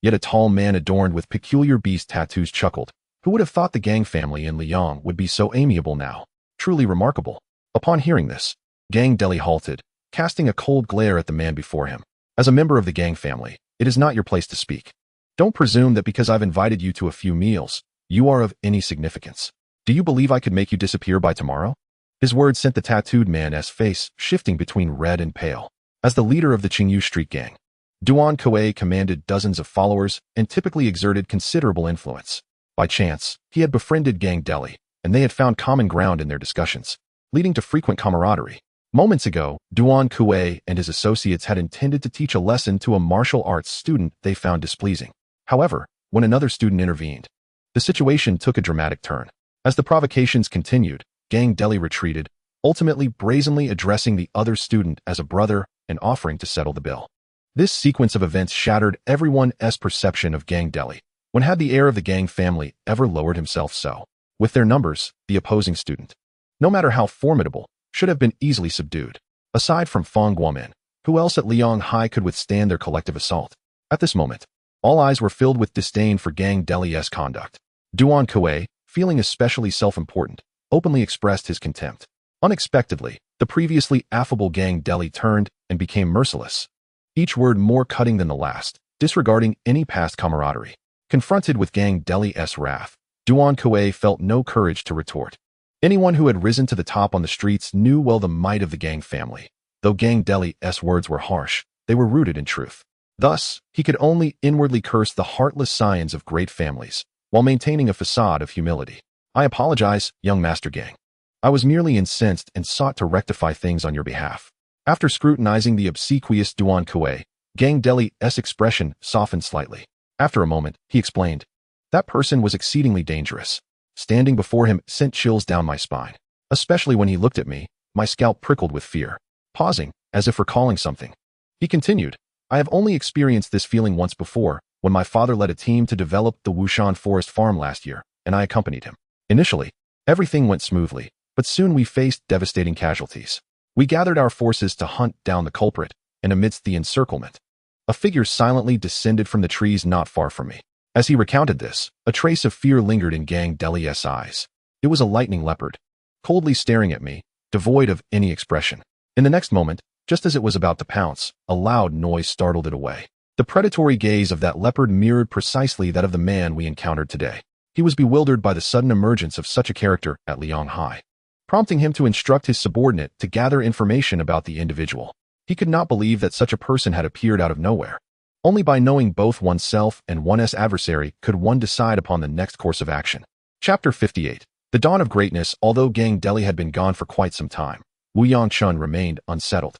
Yet a tall man adorned with peculiar beast tattoos chuckled. Who would have thought the Gang family in Liang would be so amiable now? Truly remarkable. Upon hearing this, Gang Deli halted, casting a cold glare at the man before him. As a member of the Gang family, it is not your place to speak. Don't presume that because I've invited you to a few meals, you are of any significance. Do you believe I could make you disappear by tomorrow? His words sent the tattooed man's face shifting between red and pale. As the leader of the Qingyu Street Gang, Duan Kuei commanded dozens of followers and typically exerted considerable influence. By chance, he had befriended Gang Deli, and they had found common ground in their discussions, leading to frequent camaraderie. Moments ago, Duan Kuei and his associates had intended to teach a lesson to a martial arts student they found displeasing. However, when another student intervened, the situation took a dramatic turn. As the provocations continued, Gang Deli retreated, ultimately brazenly addressing the other student as a brother and offering to settle the bill. This sequence of events shattered everyone's perception of Gang Deli. When had the heir of the Gang family ever lowered himself so? With their numbers, the opposing student, no matter how formidable, should have been easily subdued. Aside from Fang Guomin, who else at Liang Hai could withstand their collective assault? At this moment, all eyes were filled with disdain for Gang Deli's conduct. Duan Kuei, feeling especially self-important, openly expressed his contempt. Unexpectedly, the previously affable Gang Deli turned and became merciless, each word more cutting than the last, disregarding any past camaraderie. Confronted with Gang Deli's wrath, Duan Kuei felt no courage to retort. Anyone who had risen to the top on the streets knew well the might of the Gang family. Though Gang Deli's words were harsh, they were rooted in truth. Thus, he could only inwardly curse the heartless scions of great families, while maintaining a facade of humility. I apologize, young Master Gang. I was merely incensed and sought to rectify things on your behalf. After scrutinizing the obsequious Duan Kuei, Gang Deli's expression softened slightly. After a moment, he explained, that person was exceedingly dangerous. Standing before him sent chills down my spine. Especially when he looked at me, my scalp prickled with fear. Pausing, as if recalling something, he continued, I have only experienced this feeling once before, when my father led a team to develop the Wushan Forest Farm last year, and I accompanied him. Initially, everything went smoothly, but soon we faced devastating casualties. We gathered our forces to hunt down the culprit, and amidst the encirclement, a figure silently descended from the trees not far from me. As he recounted this, a trace of fear lingered in Gang Deli's eyes. It was a lightning leopard, coldly staring at me, devoid of any expression. In the next moment, just as it was about to pounce, a loud noise startled it away. The predatory gaze of that leopard mirrored precisely that of the man we encountered today. He was bewildered by the sudden emergence of such a character at Liang Hai, prompting him to instruct his subordinate to gather information about the individual. He could not believe that such a person had appeared out of nowhere. Only by knowing both oneself and one's adversary could one decide upon the next course of action. Chapter 58. The Dawn of Greatness. Although Gang Deli had been gone for quite some time, Wu Yangchun remained unsettled.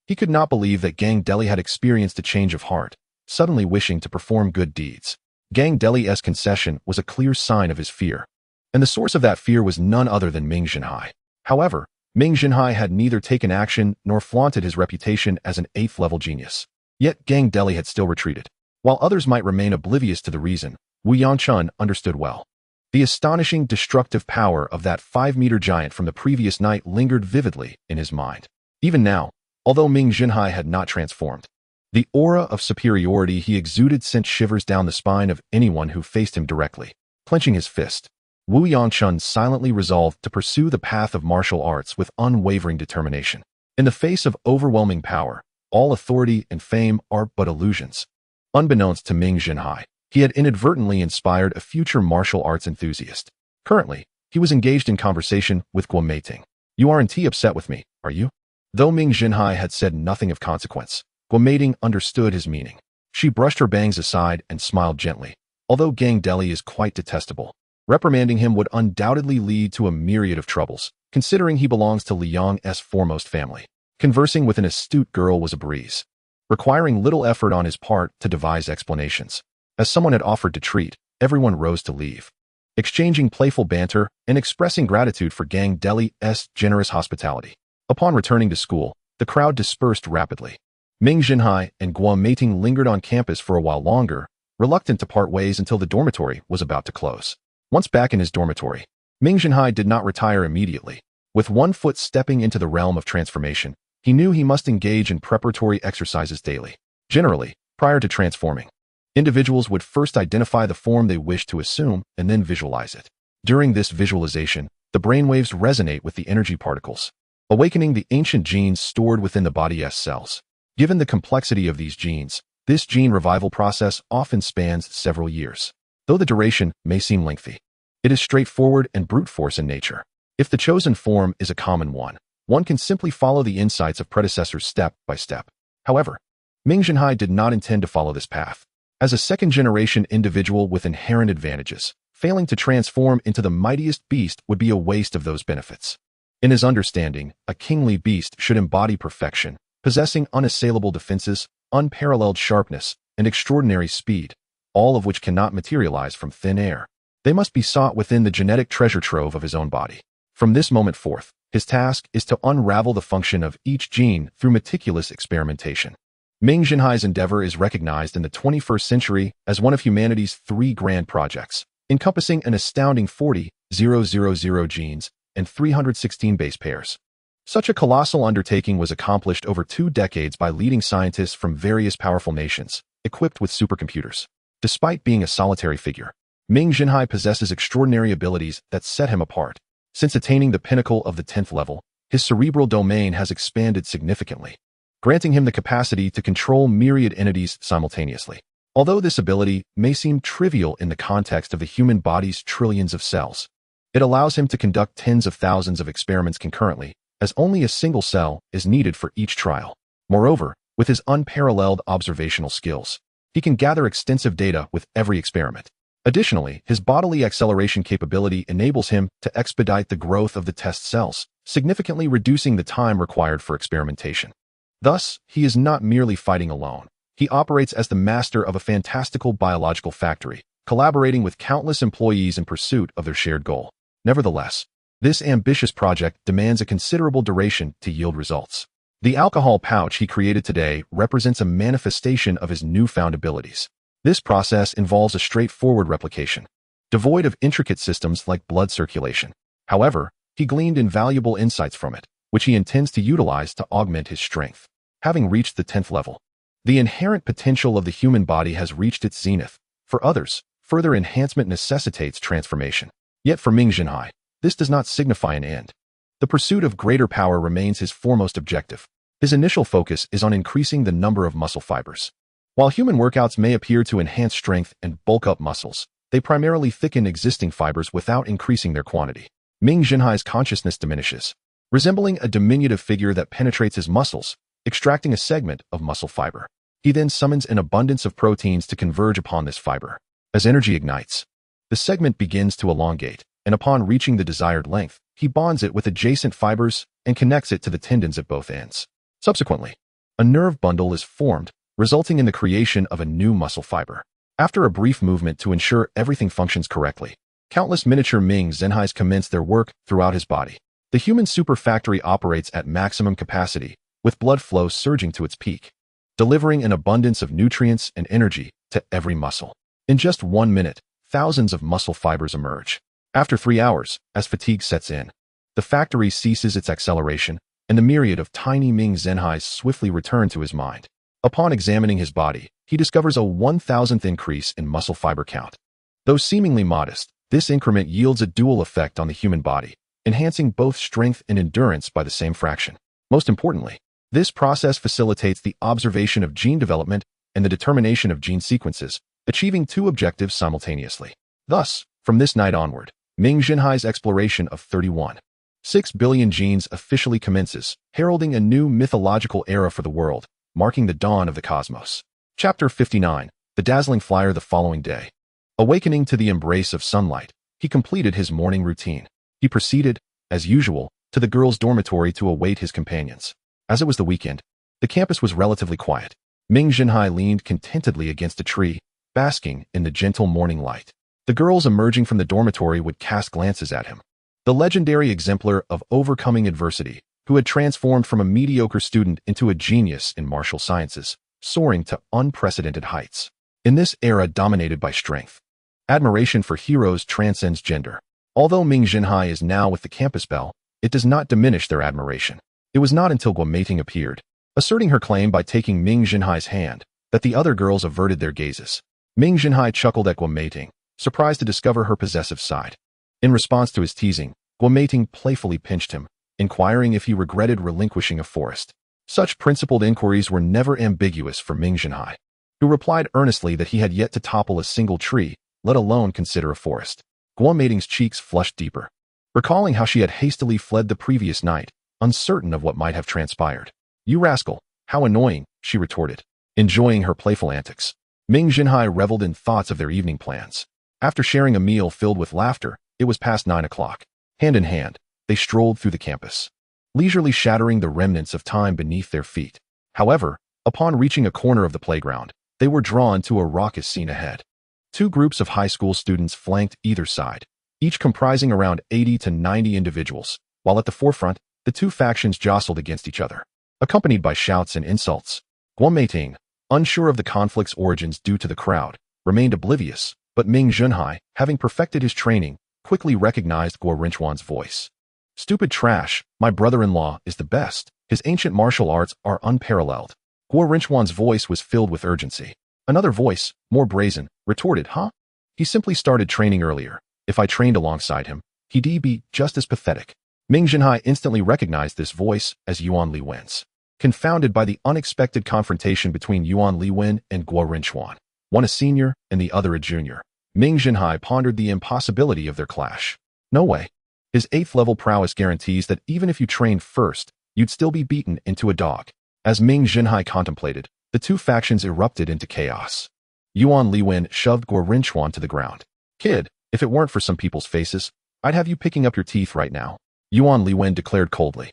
He could not believe that Gang Deli had experienced a change of heart, suddenly wishing to perform good deeds. Gang Deli's concession was a clear sign of his fear, and the source of that fear was none other than Ming Zhenhai. However, Ming Zhenhai had neither taken action nor flaunted his reputation as an 8th-level genius. Yet Gang Deli had still retreated. While others might remain oblivious to the reason, Wu Yangchun understood well. The astonishing destructive power of that 5-meter giant from the previous night lingered vividly in his mind. Even now, although Ming Zhenhai had not transformed, the aura of superiority he exuded sent shivers down the spine of anyone who faced him directly. Clenching his fist, Wu Yangchun silently resolved to pursue the path of martial arts with unwavering determination. In the face of overwhelming power, all authority and fame are but illusions. Unbeknownst to Ming Zhenhai, he had inadvertently inspired a future martial arts enthusiast. Currently, he was engaged in conversation with Guo Meiting. You aren't upset with me, are you? Though Ming Zhenhai had said nothing of consequence, Guamating understood his meaning. She brushed her bangs aside and smiled gently. Although Gang Deli is quite detestable, reprimanding him would undoubtedly lead to a myriad of troubles, considering he belongs to Liang's foremost family. Conversing with an astute girl was a breeze, requiring little effort on his part to devise explanations. As someone had offered to treat, everyone rose to leave, exchanging playful banter and expressing gratitude for Gang Deli's generous hospitality. Upon returning to school, the crowd dispersed rapidly. Ming Zhenhai and Guamating lingered on campus for a while longer, reluctant to part ways until the dormitory was about to close. Once back in his dormitory, Ming Zhenhai did not retire immediately. With one foot stepping into the realm of transformation, he knew he must engage in preparatory exercises daily. Generally, prior to transforming, individuals would first identify the form they wish to assume and then visualize it. During this visualization, the brainwaves resonate with the energy particles, awakening the ancient genes stored within the body's cells. Given the complexity of these genes, this gene revival process often spans several years. Though the duration may seem lengthy, it is straightforward and brute force in nature. If the chosen form is a common one can simply follow the insights of predecessors step by step. However, Ming Zhenhai did not intend to follow this path. As a second-generation individual with inherent advantages, failing to transform into the mightiest beast would be a waste of those benefits. In his understanding, a kingly beast should embody perfection, possessing unassailable defenses, unparalleled sharpness, and extraordinary speed, all of which cannot materialize from thin air. They must be sought within the genetic treasure trove of his own body. From this moment forth, his task is to unravel the function of each gene through meticulous experimentation. Ming Zhenhai's endeavor is recognized in the 21st century as one of humanity's 3 grand projects, encompassing an astounding 40,000 genes and 316 base pairs. Such a colossal undertaking was accomplished over 2 decades by leading scientists from various powerful nations, equipped with supercomputers. Despite being a solitary figure, Ming Zhenhai possesses extraordinary abilities that set him apart. Since attaining the pinnacle of the 10th level, his cerebral domain has expanded significantly, granting him the capacity to control myriad entities simultaneously. Although this ability may seem trivial in the context of the human body's trillions of cells, it allows him to conduct tens of thousands of experiments concurrently, as only a single cell is needed for each trial. Moreover, with his unparalleled observational skills, he can gather extensive data with every experiment. Additionally, his bodily acceleration capability enables him to expedite the growth of the test cells, significantly reducing the time required for experimentation. Thus, he is not merely fighting alone. He operates as the master of a fantastical biological factory, collaborating with countless employees in pursuit of their shared goal. Nevertheless, this ambitious project demands a considerable duration to yield results. The alcohol pouch he created today represents a manifestation of his newfound abilities. This process involves a straightforward replication, devoid of intricate systems like blood circulation. However, he gleaned invaluable insights from it, which he intends to utilize to augment his strength. Having reached the 10th level, the inherent potential of the human body has reached its zenith. For others, further enhancement necessitates transformation. Yet for Ming Zhenhai, this does not signify an end. The pursuit of greater power remains his foremost objective. His initial focus is on increasing the number of muscle fibers. While human workouts may appear to enhance strength and bulk up muscles, they primarily thicken existing fibers without increasing their quantity. Ming Zhenhai's consciousness diminishes, resembling a diminutive figure that penetrates his muscles, extracting a segment of muscle fiber. He then summons an abundance of proteins to converge upon this fiber. As energy ignites, the segment begins to elongate, and upon reaching the desired length, he bonds it with adjacent fibers and connects it to the tendons at both ends. Subsequently, a nerve bundle is formed, resulting in the creation of a new muscle fiber. After a brief movement to ensure everything functions correctly, countless miniature Ming Zhenhais commence their work throughout his body. The human super factory operates at maximum capacity, with blood flow surging to its peak, delivering an abundance of nutrients and energy to every muscle. In just 1 minute, thousands of muscle fibers emerge. After 3 hours, as fatigue sets in, the factory ceases its acceleration, and the myriad of tiny Ming Zhenhais swiftly return to his mind. Upon examining his body, he discovers a 1,000th increase in muscle fiber count. Though seemingly modest, this increment yields a dual effect on the human body, enhancing both strength and endurance by the same fraction. Most importantly, this process facilitates the observation of gene development and the determination of gene sequences, achieving 2 objectives simultaneously. Thus, from this night onward, Ming Zhenhai's exploration of 31 6 billion genes officially commences, heralding a new mythological era for the world, marking the dawn of the cosmos. Chapter 59. The dazzling flyer the following day. Awakening to the embrace of sunlight, he completed his morning routine. He proceeded, as usual, to the girls' dormitory to await his companions. As it was the weekend, the campus was relatively quiet. Ming Zhenhai leaned contentedly against a tree, basking in the gentle morning light. The girls emerging from the dormitory would cast glances at him. The legendary exemplar of overcoming adversity, who had transformed from a mediocre student into a genius in martial sciences, soaring to unprecedented heights. In this era dominated by strength, admiration for heroes transcends gender. Although Ming Zhenhai is now with the campus belle, it does not diminish their admiration. It was not until Guo Meiting appeared, asserting her claim by taking Ming Zhenhai's hand, that the other girls averted their gazes. Ming Zhenhai chuckled at Guo Meiting, surprised to discover her possessive side. In response to his teasing, Guo Meiting playfully pinched him, inquiring if he regretted relinquishing a forest. Such principled inquiries were never ambiguous for Ming Zhenhai, who replied earnestly that he had yet to topple a single tree, let alone consider a forest. Guo Meiting's cheeks flushed deeper, recalling how she had hastily fled the previous night, uncertain of what might have transpired. "You rascal, how annoying," she retorted, enjoying her playful antics. Ming Zhenhai reveled in thoughts of their evening plans. After sharing a meal filled with laughter, it was past 9 o'clock. Hand in hand, they strolled through the campus, leisurely shattering the remnants of time beneath their feet. However, upon reaching a corner of the playground, they were drawn to a raucous scene ahead. Two groups of high school students flanked either side, each comprising around 80 to 90 individuals, while at the forefront, the two factions jostled against each other, accompanied by shouts and insults. Guo Meiting, unsure of the conflict's origins due to the crowd, remained oblivious, but Ming Zhenhai, having perfected his training, quickly recognized Guo Rinchuan's voice. "Stupid trash, my brother-in-law is the best. His ancient martial arts are unparalleled." Guo Rinchuan's voice was filled with urgency. Another voice, more brazen, retorted, "Huh? He simply started training earlier. If I trained alongside him, he'd be just as pathetic." Ming Zhenhai instantly recognized this voice as Yuan Liwen's. Confounded by the unexpected confrontation between Yuan Liwen and Guo Rinchuan, one a senior and the other a junior, Ming Zhenhai pondered the impossibility of their clash. No way. His 8th level prowess guarantees that even if you trained first, you'd still be beaten into a dog. As Ming Zhenhai contemplated, the two factions erupted into chaos. Yuan Liwen shoved Guo Rinchuan to the ground. "Kid, if it weren't for some people's faces, I'd have you picking up your teeth right now," Yuan Liwen declared coldly.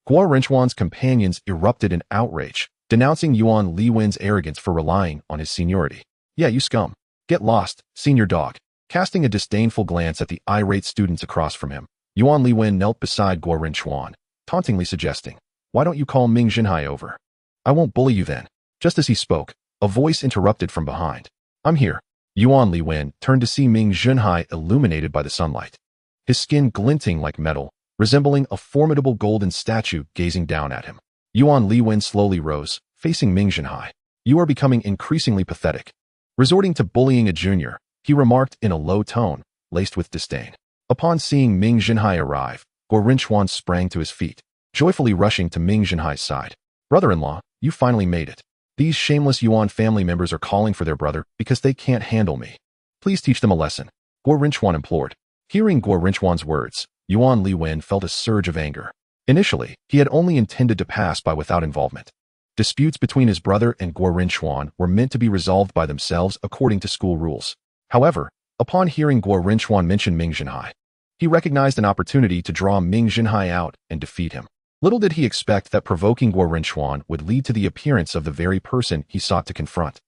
Guo Rinchuan's companions erupted in outrage, denouncing Yuan Liwen's arrogance for relying on his seniority. "Yeah, you scum. Get lost, senior dog." Casting a disdainful glance at the irate students across from him, Yuan Liwen knelt beside Guo Rinchuan, tauntingly suggesting, "Why don't you call Ming Zhenhai over? I won't bully you then." Just as he spoke, a voice interrupted from behind. "I'm here." Yuan Liwen turned to see Ming Zhenhai illuminated by the sunlight, his skin glinting like metal, resembling a formidable golden statue gazing down at him. Yuan Liwen slowly rose, facing Ming Zhenhai. "You are becoming increasingly pathetic." Resorting to bullying a junior, he remarked in a low tone, laced with disdain. Upon seeing Ming Zhenhai arrive, Guo Rinchuan sprang to his feet, joyfully rushing to Ming Zhenhai's side. "Brother-in-law, you finally made it. These shameless Yuan family members are calling for their brother because they can't handle me. Please teach them a lesson," Guo Rinchuan implored. Hearing Guo Rinchuan's words, Yuan Liwen felt a surge of anger. Initially, he had only intended to pass by without involvement. Disputes between his brother and Guo Rinchuan were meant to be resolved by themselves according to school rules. However, upon hearing Guo Rinchuan mention Ming Zhenhai, he recognized an opportunity to draw Ming Zhenhai out and defeat him. Little did he expect that provoking Guo Rinchuan would lead to the appearance of the very person he sought to confront,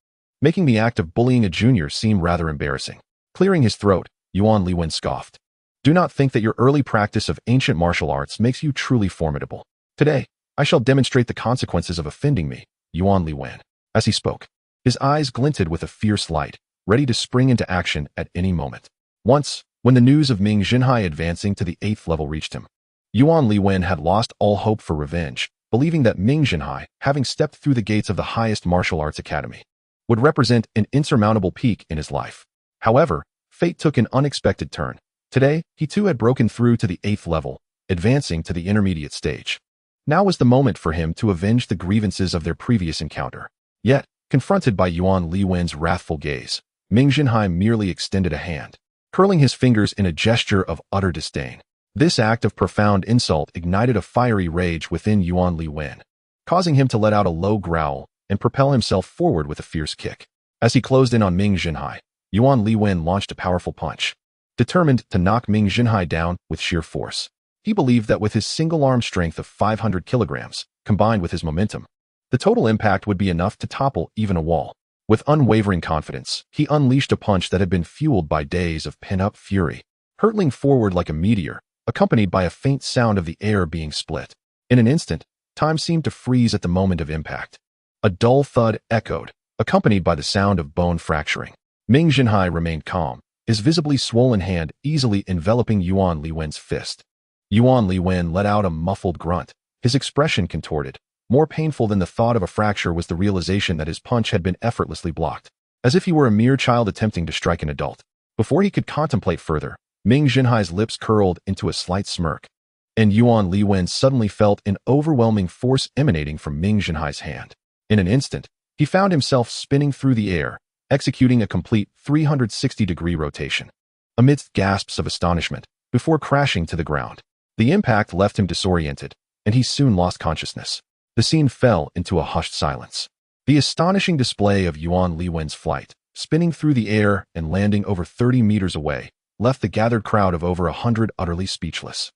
making the act of bullying a junior seem rather embarrassing. Clearing his throat, Yuan Liwen scoffed. "Do not think that your early practice of ancient martial arts makes you truly formidable. Today, I shall demonstrate the consequences of offending me," Yuan Liwen. As he spoke, his eyes glinted with a fierce light, ready to spring into action at any moment. Once, when the news of Ming Zhenhai advancing to the 8th level reached him, Yuan Liwen had lost all hope for revenge, believing that Ming Zhenhai, having stepped through the gates of the highest martial arts academy, would represent an insurmountable peak in his life. However, fate took an unexpected turn. Today, he too had broken through to the 8th level, advancing to the intermediate stage. Now was the moment for him to avenge the grievances of their previous encounter. Yet, confronted by Yuan Liwen's wrathful gaze, Ming Zhenhai merely extended a hand, curling his fingers in a gesture of utter disdain. This act of profound insult ignited a fiery rage within Yuan Liwen, causing him to let out a low growl and propel himself forward with a fierce kick. As he closed in on Ming Zhenhai, Yuan Liwen launched a powerful punch, determined to knock Ming Zhenhai down with sheer force. He believed that with his single-arm strength of 500 kilograms, combined with his momentum, the total impact would be enough to topple even a wall. With unwavering confidence, he unleashed a punch that had been fueled by days of pent-up fury, hurtling forward like a meteor, accompanied by a faint sound of the air being split. In an instant, time seemed to freeze at the moment of impact. A dull thud echoed, accompanied by the sound of bone fracturing. Ming Zhenhai remained calm, his visibly swollen hand easily enveloping Yuan Liwen's fist. Yuan Liwen let out a muffled grunt, his expression contorted. More painful than the thought of a fracture was the realization that his punch had been effortlessly blocked, as if he were a mere child attempting to strike an adult. Before he could contemplate further, Ming Zhenhai's lips curled into a slight smirk, and Yuan Liwen suddenly felt an overwhelming force emanating from Ming Zhenhai's hand. In an instant, he found himself spinning through the air, executing a complete 360-degree rotation. Amidst gasps of astonishment, before crashing to the ground, the impact left him disoriented, and he soon lost consciousness. The scene fell into a hushed silence. The astonishing display of Yuan Liwen's flight, spinning through the air and landing over 30 meters away, left the gathered crowd of over 100 utterly speechless.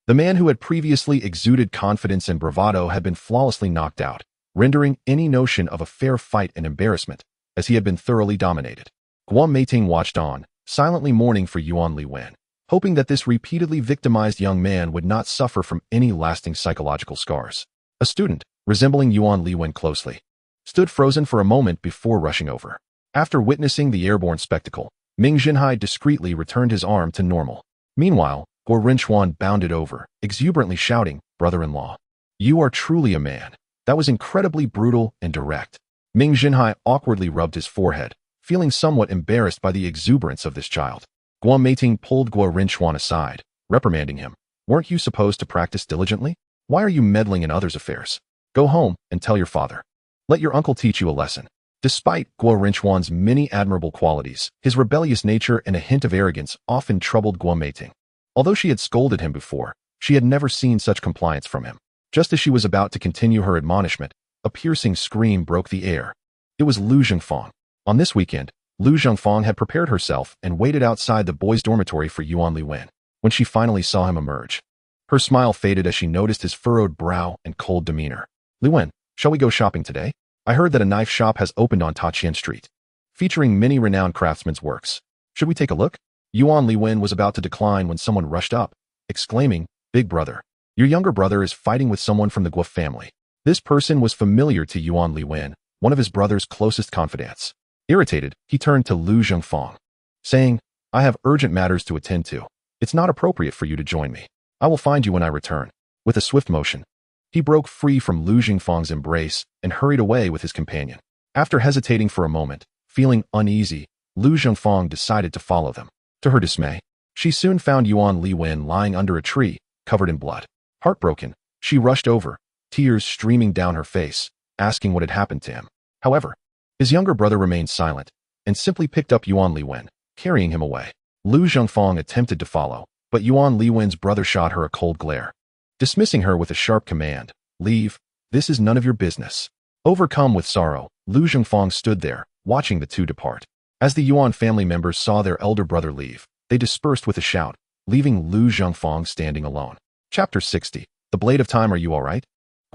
The man who had previously exuded confidence and bravado had been flawlessly knocked out, rendering any notion of a fair fight an embarrassment, as he had been thoroughly dominated. Guo Meiting watched on, silently mourning for Yuan Liwen, hoping that this repeatedly victimized young man would not suffer from any lasting psychological scars. A student, resembling Yuan Liwen closely, stood frozen for a moment before rushing over. After witnessing the airborne spectacle, Ming Zhenhai discreetly returned his arm to normal. Meanwhile, Guo Rinchuan bounded over, exuberantly shouting, "Brother-in-law, you are truly a man." That was incredibly brutal and direct. Ming Zhenhai awkwardly rubbed his forehead, feeling somewhat embarrassed by the exuberance of this child. Guo Meiting pulled Guo Rinchuan aside, reprimanding him. "Weren't you supposed to practice diligently? Why are you meddling in others' affairs? Go home and tell your father. Let your uncle teach you a lesson." Despite Guo Rinchuan's many admirable qualities, his rebellious nature and a hint of arrogance often troubled Guo Meiting. Although she had scolded him before, she had never seen such compliance from him. Just as she was about to continue her admonishment, a piercing scream broke the air. It was Lu Zhengfang. On this weekend, Lu Zhengfang had prepared herself and waited outside the boys' dormitory for Yuan Liwen. When she finally saw him emerge, her smile faded as she noticed his furrowed brow and cold demeanor. "Liwen, shall we go shopping today? I heard that a knife shop has opened on Taqian Street, featuring many renowned craftsmen's works. Should we take a look?" Yuan Liwen was about to decline when someone rushed up, exclaiming, "Big brother, your younger brother is fighting with someone from the Guo family." This person was familiar to Yuan Liwen, one of his brother's closest confidants. Irritated, he turned to Lu Zhengfang, saying, "I have urgent matters to attend to. It's not appropriate for you to join me. I will find you when I return." With a swift motion, he broke free from Lu Zhengfang's embrace and hurried away with his companion. After hesitating for a moment, feeling uneasy, Lu Zhengfang decided to follow them. To her dismay, she soon found Yuan Liwen lying under a tree, covered in blood. Heartbroken, she rushed over, tears streaming down her face, asking what had happened to him. However, his younger brother remained silent and simply picked up Yuan Liwen, carrying him away. Lu Zhengfang attempted to follow, but Yuan Liwen's brother shot her a cold glare, dismissing her with a sharp command, "Leave, this is none of your business." Overcome with sorrow, Lu Zhengfang stood there, watching the two depart. As the Yuan family members saw their elder brother leave, they dispersed with a shout, leaving Lu Zhengfang standing alone. Chapter 60. The Blade of Time. "Are you all right?"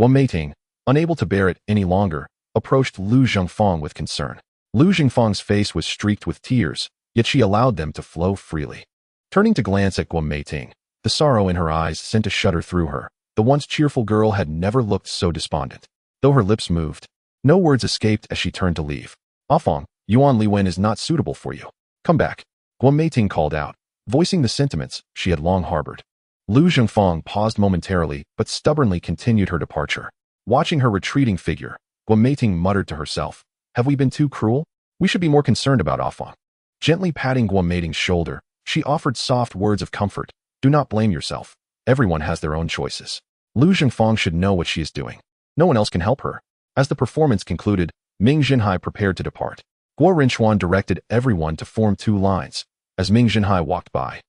Guo Meiting, unable to bear it any longer, approached Lu Zhengfang with concern. Lu Zhengfang's face was streaked with tears, yet she allowed them to flow freely. Turning to glance at Guo Meiting, the sorrow in her eyes sent a shudder through her. The once cheerful girl had never looked so despondent. Though her lips moved, no words escaped as she turned to leave. "Afang, Yuan Liwen is not suitable for you. Come back," Guo Meiting called out, voicing the sentiments she had long harbored. Lu Zhengfang paused momentarily, but stubbornly continued her departure. Watching her retreating figure, Guo Meiting muttered to herself, "Have we been too cruel? We should be more concerned about Afang." Gently patting Guo Meiting's shoulder, she offered soft words of comfort. "Do not blame yourself. Everyone has their own choices. Lu Zhengfang should know what she is doing. No one else can help her." As the performance concluded, Ming Zhenhai prepared to depart. Guo Rinchuan directed everyone to form two lines. As Ming Zhenhai walked by,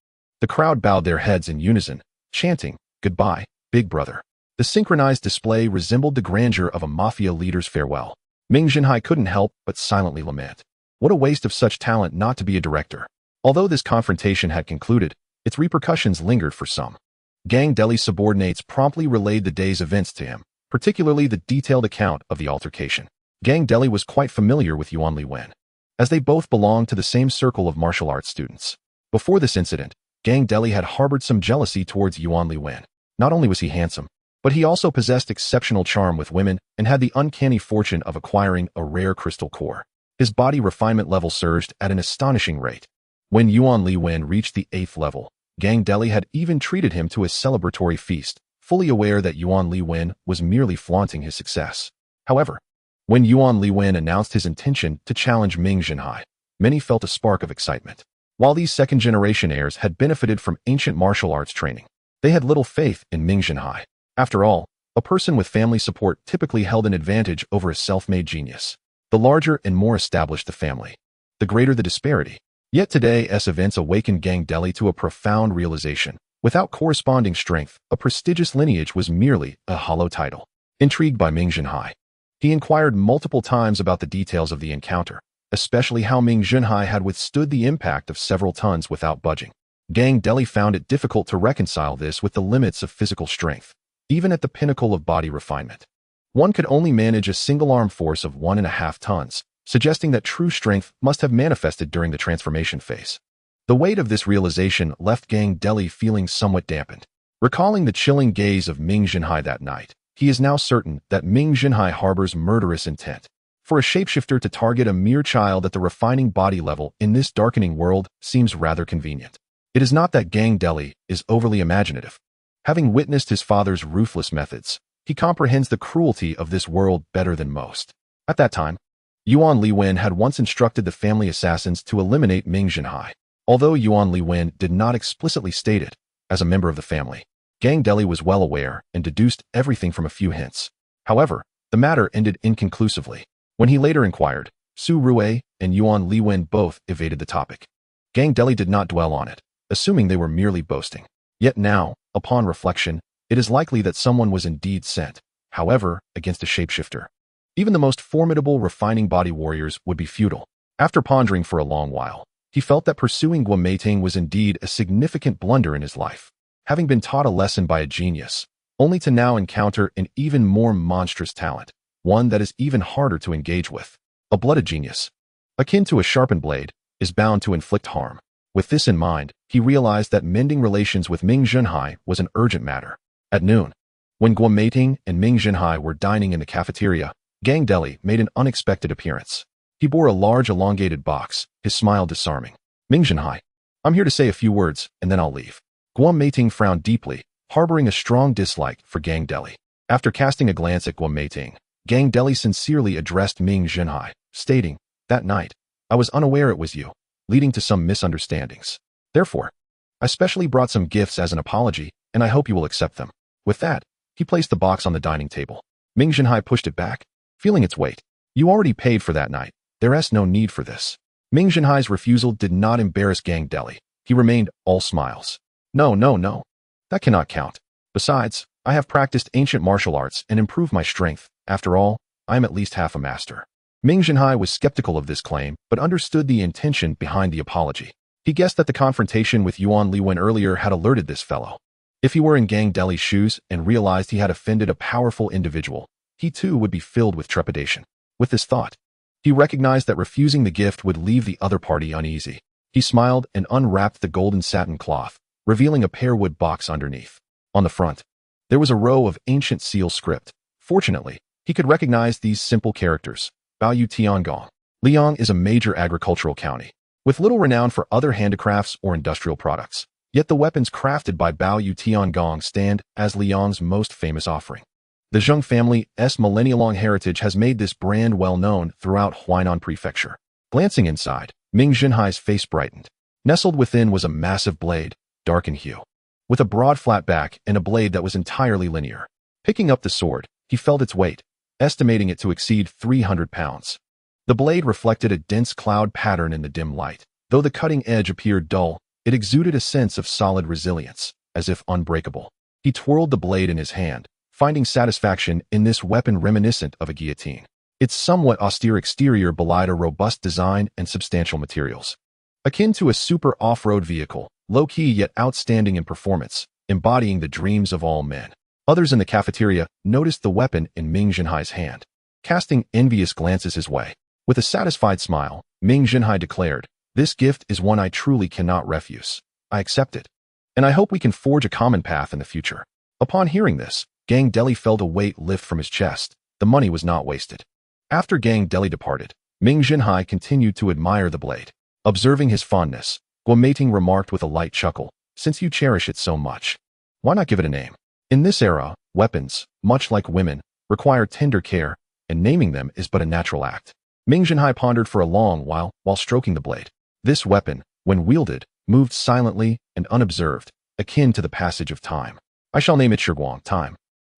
the crowd bowed their heads in unison, chanting, "Goodbye, big brother." The synchronized display resembled the grandeur of a mafia leader's farewell. Ming Zhenhai couldn't help but silently lament. What a waste of such talent not to be a director. Although this confrontation had concluded, its repercussions lingered for some. Gang Deli's subordinates promptly relayed the day's events to him, particularly the detailed account of the altercation. Gang Deli was quite familiar with Yuan Li Wen, as they both belonged to the same circle of martial arts students. Before this incident, Gang Deli had harbored some jealousy towards Yuan Li Wen. Not only was he handsome, but he also possessed exceptional charm with women and had the uncanny fortune of acquiring a rare crystal core. His body refinement level surged at an astonishing rate. When Yuan Li Wen reached the 8th level, Gang Deli had even treated him to a celebratory feast, fully aware that Yuan Li Wen was merely flaunting his success. However, when Yuan Li Wen announced his intention to challenge Ming Zhenhai, many felt a spark of excitement. While these second-generation heirs had benefited from ancient martial arts training, they had little faith in Ming Zhenhai. After all, a person with family support typically held an advantage over a self-made genius. The larger and more established the family, the greater the disparity. Yet today's events awakened Gang Deli to a profound realization. Without corresponding strength, a prestigious lineage was merely a hollow title. Intrigued by Ming Zhenhai, he inquired multiple times about the details of the encounter, especially how Ming Zhenhai had withstood the impact of several tons without budging. Gang Deli found it difficult to reconcile this with the limits of physical strength. Even at the pinnacle of body refinement, one could only manage a single arm force of 1.5 tons, suggesting that true strength must have manifested during the transformation phase. The weight of this realization left Gang Deli feeling somewhat dampened. Recalling the chilling gaze of Ming Zhenhai that night, he is now certain that Ming Zhenhai harbors murderous intent. For a shapeshifter to target a mere child at the refining body level in this darkening world seems rather convenient. It is not that Gang Deli is overly imaginative. Having witnessed his father's ruthless methods, he comprehends the cruelty of this world better than most. At that time, Yuan Li Wen had once instructed the family assassins to eliminate Ming Zhenhai. Although Yuan Li Wen did not explicitly state it, as a member of the family, Gang Deli was well aware and deduced everything from a few hints. However, the matter ended inconclusively. When he later inquired, Su Rue and Yuan Li Wen both evaded the topic. Gang Deli did not dwell on it, assuming they were merely boasting. Yet now, upon reflection, it is likely that someone was indeed sent, however, against a shapeshifter. Even the most formidable refining body warriors would be futile. After pondering for a long while, he felt that pursuing Guomeiting was indeed a significant blunder in his life. Having been taught a lesson by a genius, only to now encounter an even more monstrous talent, one that is even harder to engage with. A blooded genius, akin to a sharpened blade, is bound to inflict harm. With this in mind, he realized that mending relations with Ming Zhenhai was an urgent matter. At noon, when Guomeiting and Ming Zhenhai were dining in the cafeteria, Gang Deli made an unexpected appearance. He bore a large elongated box, his smile disarming. "Ming Zhenhai, I'm here to say a few words, and then I'll leave." Guomeiting frowned deeply, harboring a strong dislike for Gang Deli. After casting a glance at Guomeiting, Gang Deli sincerely addressed Ming Zhenhai, stating, "That night, I was unaware it was you, leading to some misunderstandings. Therefore, I specially brought some gifts as an apology, and I hope you will accept them." With that, he placed the box on the dining table. Ming Zhenhai pushed it back, feeling its weight. "You already paid for that night. There's no need for this." Ming Zhenhai's refusal did not embarrass Gang Deli. He remained all smiles. No, that cannot count. Besides, I have practiced ancient martial arts and improved my strength. After all, I am at least half a master." Ming Zhenhai was skeptical of this claim, but understood the intention behind the apology. He guessed that the confrontation with Yuan Li Wen earlier had alerted this fellow. If he were in Gang Deli's shoes and realized he had offended a powerful individual, he too would be filled with trepidation. With this thought, he recognized that refusing the gift would leave the other party uneasy. He smiled and unwrapped the golden satin cloth, revealing a pearwood box underneath. On the front, there was a row of ancient seal script. Fortunately, he could recognize these simple characters. Baoyu Tiangong. Liang is a major agricultural county, with little renown for other handicrafts or industrial products. Yet the weapons crafted by Baoyu Tiangong stand as Liang's most famous offering. The Zheng family's millennia-long heritage has made this brand well known throughout Huainan Prefecture. Glancing inside, Ming Zhenhai's face brightened. Nestled within was a massive blade, dark in hue, with a broad flat back and a blade that was entirely linear. Picking up the sword, he felt its weight, estimating it to exceed 300 pounds. The blade reflected a dense cloud pattern in the dim light. Though the cutting edge appeared dull, it exuded a sense of solid resilience. as if unbreakable. He twirled the blade in his hand, finding satisfaction in this weapon reminiscent of a guillotine. Its somewhat austere exterior belied a robust design and substantial materials. Akin to a super off-road vehicle, low-key yet outstanding in performance, embodying the dreams of all men. Others in the cafeteria noticed the weapon in Ming Zhenhai's hand, casting envious glances his way. With a satisfied smile, Ming Zhenhai declared, "This gift is one I truly cannot refuse. I accept it. And I hope we can forge a common path in the future." Upon hearing this, Gang Deli felt a weight lift from his chest. The money was not wasted. After Gang Deli departed, Ming Zhenhai continued to admire the blade. Observing his fondness, Guomating remarked with a light chuckle, "Since you cherish it so much, why not give it a name?" In this era, weapons, much like women, require tender care, and naming them is but a natural act. Ming Zhenhai pondered for a long while stroking the blade. This weapon, when wielded, moved silently and unobserved, akin to the passage of time. I shall name it Shiguang Time.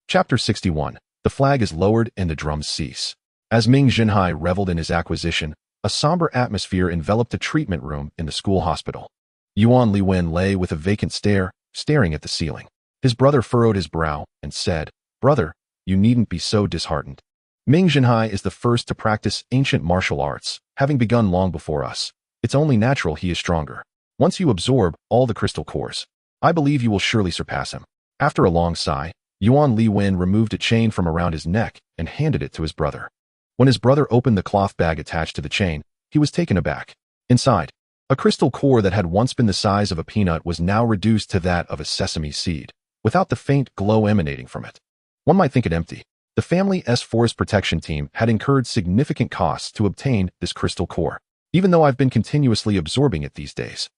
Chapter 61. The flag is lowered and the drums cease. As Ming Zhenhai reveled in his acquisition, a somber atmosphere enveloped the treatment room in the school hospital. Yuan Liwen lay with a vacant stare, staring at the ceiling. His brother furrowed his brow and said, "Brother, you needn't be so disheartened. Ming Zhenhai is the first to practice ancient martial arts, having begun long before us. It's only natural he is stronger. Once you absorb all the crystal cores, I believe you will surely surpass him." After a long sigh, Yuan Liwen removed a chain from around his neck and handed it to his brother. When his brother opened the cloth bag attached to the chain, he was taken aback. Inside, a crystal core that had once been the size of a peanut was now reduced to that of a sesame seed, without the faint glow emanating from it. One might think it empty. The family's forest protection team had incurred significant costs to obtain this crystal core. Even though I've been continuously absorbing it these days,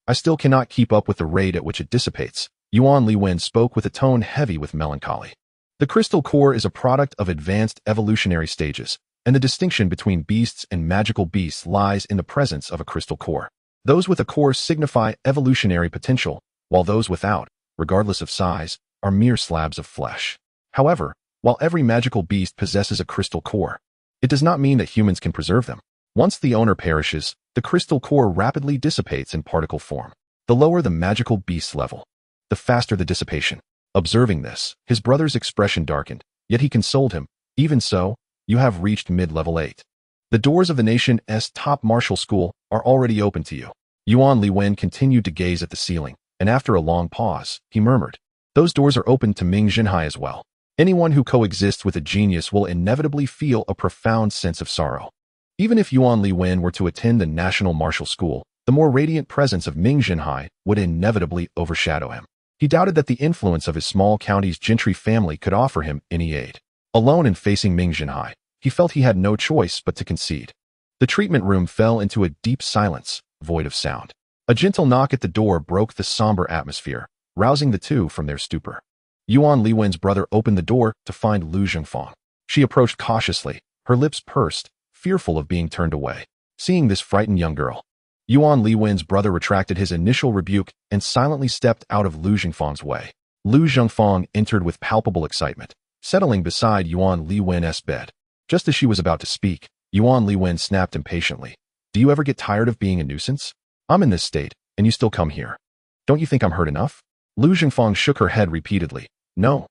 I still cannot keep up with the rate at which it dissipates. Yuan Liwen spoke with a tone heavy with melancholy. The crystal core is a product of advanced evolutionary stages, and the distinction between beasts and magical beasts lies in the presence of a crystal core. Those with a core signify evolutionary potential, while those without, regardless of size, are mere slabs of flesh. However, while every magical beast possesses a crystal core, it does not mean that humans can preserve them. Once the owner perishes, the crystal core rapidly dissipates in particle form. The lower the magical beast's level, the faster the dissipation. Observing this, his brother's expression darkened, yet he consoled him. "Even so, you have reached mid-level 8. The doors of the nation's top martial school are already open to you." Yuan Liwen continued to gaze at the ceiling, and after a long pause, he murmured, "Those doors are open to Ming Zhenhai as well. Anyone who coexists with a genius will inevitably feel a profound sense of sorrow." Even if Yuan Liwen were to attend the National Martial School, the more radiant presence of Ming Zhenhai would inevitably overshadow him. He doubted that the influence of his small county's gentry family could offer him any aid. Alone and facing Ming Zhenhai, he felt he had no choice but to concede. The treatment room fell into a deep silence, void of sound. A gentle knock at the door broke the somber atmosphere, rousing the two from their stupor. Yuan Liwen's brother opened the door to find Lu Zhengfang. She approached cautiously, her lips pursed, fearful of being turned away. Seeing this frightened young girl, Yuan Liwen's brother retracted his initial rebuke and silently stepped out of Lu Zhengfang's way. Lu Zhengfang entered with palpable excitement, settling beside Yuan Liwen's bed. Just as she was about to speak, Yuan Liwen snapped impatiently, "Do you ever get tired of being a nuisance? I'm in this state, and you still come here. Don't you think I'm hurt enough?" Lu Zhengfang shook her head repeatedly. No,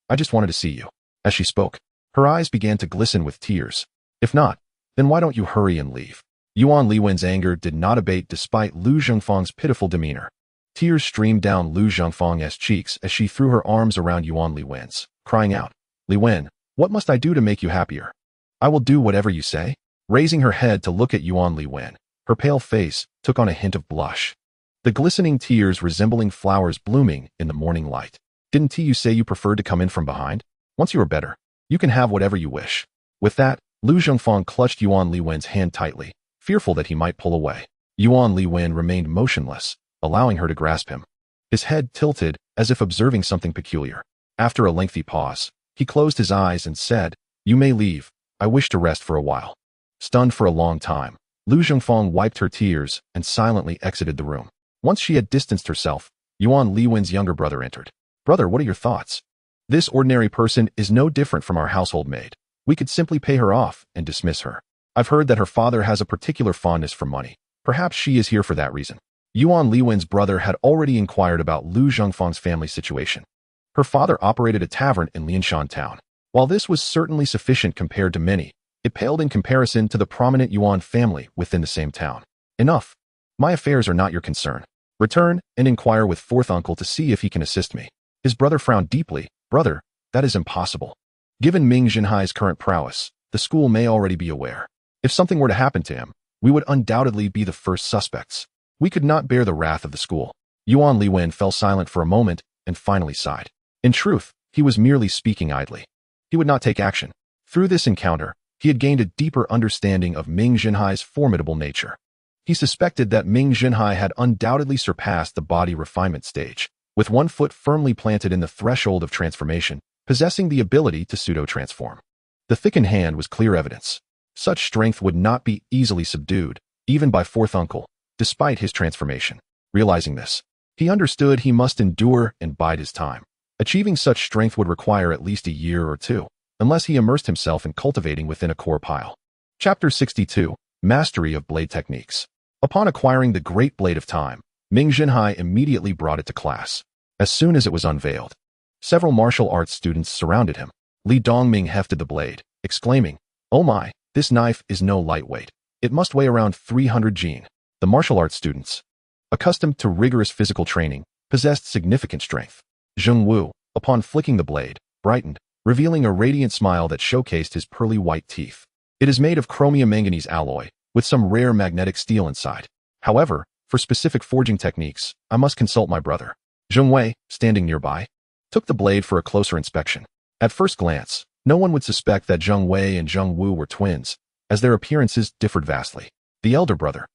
I just wanted to see you." As she spoke, her eyes began to glisten with tears. "If not, then why don't you hurry and leave?" Yuan Liwen's anger did not abate despite Lu Zhengfang's pitiful demeanor. Tears streamed down Lu Zhengfang's cheeks as she threw her arms around Yuan Liwen's, crying out, "Liwen, what must I do to make you happier? I will do whatever you say." Raising her head to look at Yuan Liwen, her pale face took on a hint of blush, the glistening tears resembling flowers blooming in the morning light. "Didn't you say you preferred to come in from behind? Once you are better, you can have whatever you wish." With that, Lu Zhengfang clutched Yuan Liwen's hand tightly, fearful that he might pull away. Yuan Liwen remained motionless, allowing her to grasp him. His head tilted as if observing something peculiar. After a lengthy pause, he closed his eyes and said, "You may leave. I wish to rest for a while." Stunned for a long time, Lu Zhengfang wiped her tears and silently exited the room. Once she had distanced herself, Yuan Liwen's younger brother entered. "Brother, what are your thoughts? This ordinary person is no different from our household maid. We could simply pay her off and dismiss her. I've heard that her father has a particular fondness for money. Perhaps she is here for that reason." Yuan Liwen's brother had already inquired about Lu Zhengfang's family situation. Her father operated a tavern in Lianshan town. While this was certainly sufficient compared to many, it paled in comparison to the prominent Yuan family within the same town. Enough. My affairs are not your concern. Return and inquire with fourth uncle to see if he can assist me. His brother frowned deeply. Brother, that is impossible. Given Ming Zhenhai's current prowess, the school may already be aware. If something were to happen to him, we would undoubtedly be the first suspects. We could not bear the wrath of the school. Yuan Liwen fell silent for a moment and finally sighed. In truth, he was merely speaking idly. He would not take action. Through this encounter, he had gained a deeper understanding of Ming Zhenhai's formidable nature. He suspected that Ming Zhenhai had undoubtedly surpassed the body refinement stage, with one foot firmly planted in the threshold of transformation, possessing the ability to pseudo-transform. The thickened hand was clear evidence. Such strength would not be easily subdued, even by fourth uncle, despite his transformation. Realizing this, he understood he must endure and bide his time. Achieving such strength would require at least a year or two, unless he immersed himself in cultivating within a core pile. Chapter 62. Mastery of Blade Techniques. Upon acquiring the Great Blade of Time, Ming Zhenhai immediately brought it to class. As soon as it was unveiled, several martial arts students surrounded him. Li Dongming hefted the blade, exclaiming, "Oh my, this knife is no lightweight. It must weigh around 300 jin." The martial arts students, accustomed to rigorous physical training, possessed significant strength. Zheng Wu, upon flicking the blade, brightened, revealing a radiant smile that showcased his pearly white teeth. It is made of chromium manganese alloy, with some rare magnetic steel inside. However, for specific forging techniques, I must consult my brother. Zheng Wei, standing nearby, took the blade for a closer inspection. At first glance, no one would suspect that Zheng Wei and Zheng Wu were twins, as their appearances differed vastly. The elder brother,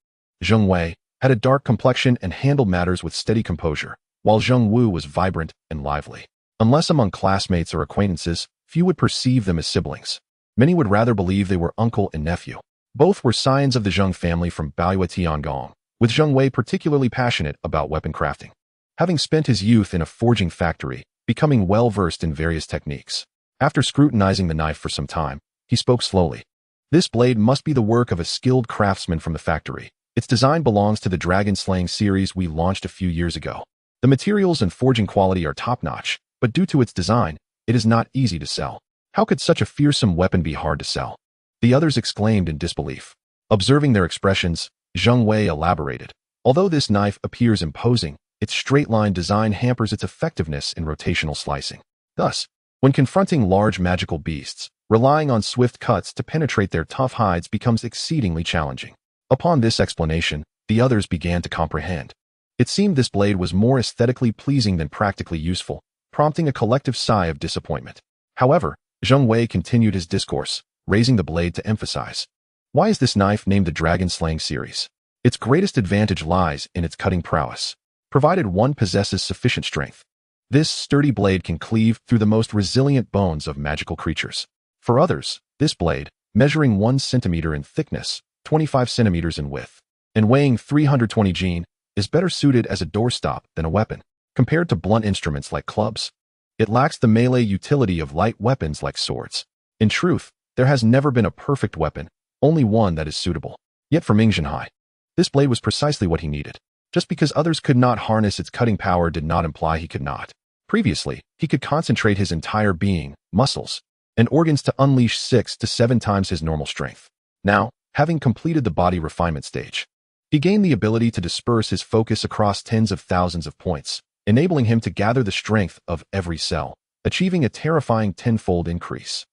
Zheng Wei, had a dark complexion and handled matters with steady composure, while Zheng Wu was vibrant and lively. Unless among classmates or acquaintances, few would perceive them as siblings. Many would rather believe they were uncle and nephew. Both were scions of the Zheng family from Baoyue Tiangong, with Zheng Wei particularly passionate about weapon crafting. Having spent his youth in a forging factory, becoming well-versed in various techniques. After scrutinizing the knife for some time, he spoke slowly. This blade must be the work of a skilled craftsman from the factory. Its design belongs to the dragon slaying series we launched a few years ago. The materials and forging quality are top-notch, but due to its design, it is not easy to sell. How could such a fearsome weapon be hard to sell? The others exclaimed in disbelief. Observing their expressions, Zheng Wei elaborated. Although this knife appears imposing, its straight-line design hampers its effectiveness in rotational slicing. Thus, when confronting large magical beasts, relying on swift cuts to penetrate their tough hides becomes exceedingly challenging. Upon this explanation, the others began to comprehend. It seemed this blade was more aesthetically pleasing than practically useful, prompting a collective sigh of disappointment. However, Zheng Wei continued his discourse, raising the blade to emphasize. Why is this knife named the Dragon Slaying Series? Its greatest advantage lies in its cutting prowess. Provided one possesses sufficient strength, this sturdy blade can cleave through the most resilient bones of magical creatures. For others, this blade, measuring 1 centimeter in thickness, 25 centimeters in width, and weighing 320 jin, is better suited as a doorstop than a weapon. Compared to blunt instruments like clubs, it lacks the melee utility of light weapons like swords. In truth, there has never been a perfect weapon, only one that is suitable. Yet for Ming Zhenhai, this blade was precisely what he needed. Just because others could not harness its cutting power did not imply he could not. Previously, he could concentrate his entire being, muscles, and organs to unleash 6 to 7 times his normal strength. Now, having completed the body refinement stage, he gained the ability to disperse his focus across tens of thousands of points, enabling him to gather the strength of every cell, achieving a terrifying 10-fold increase.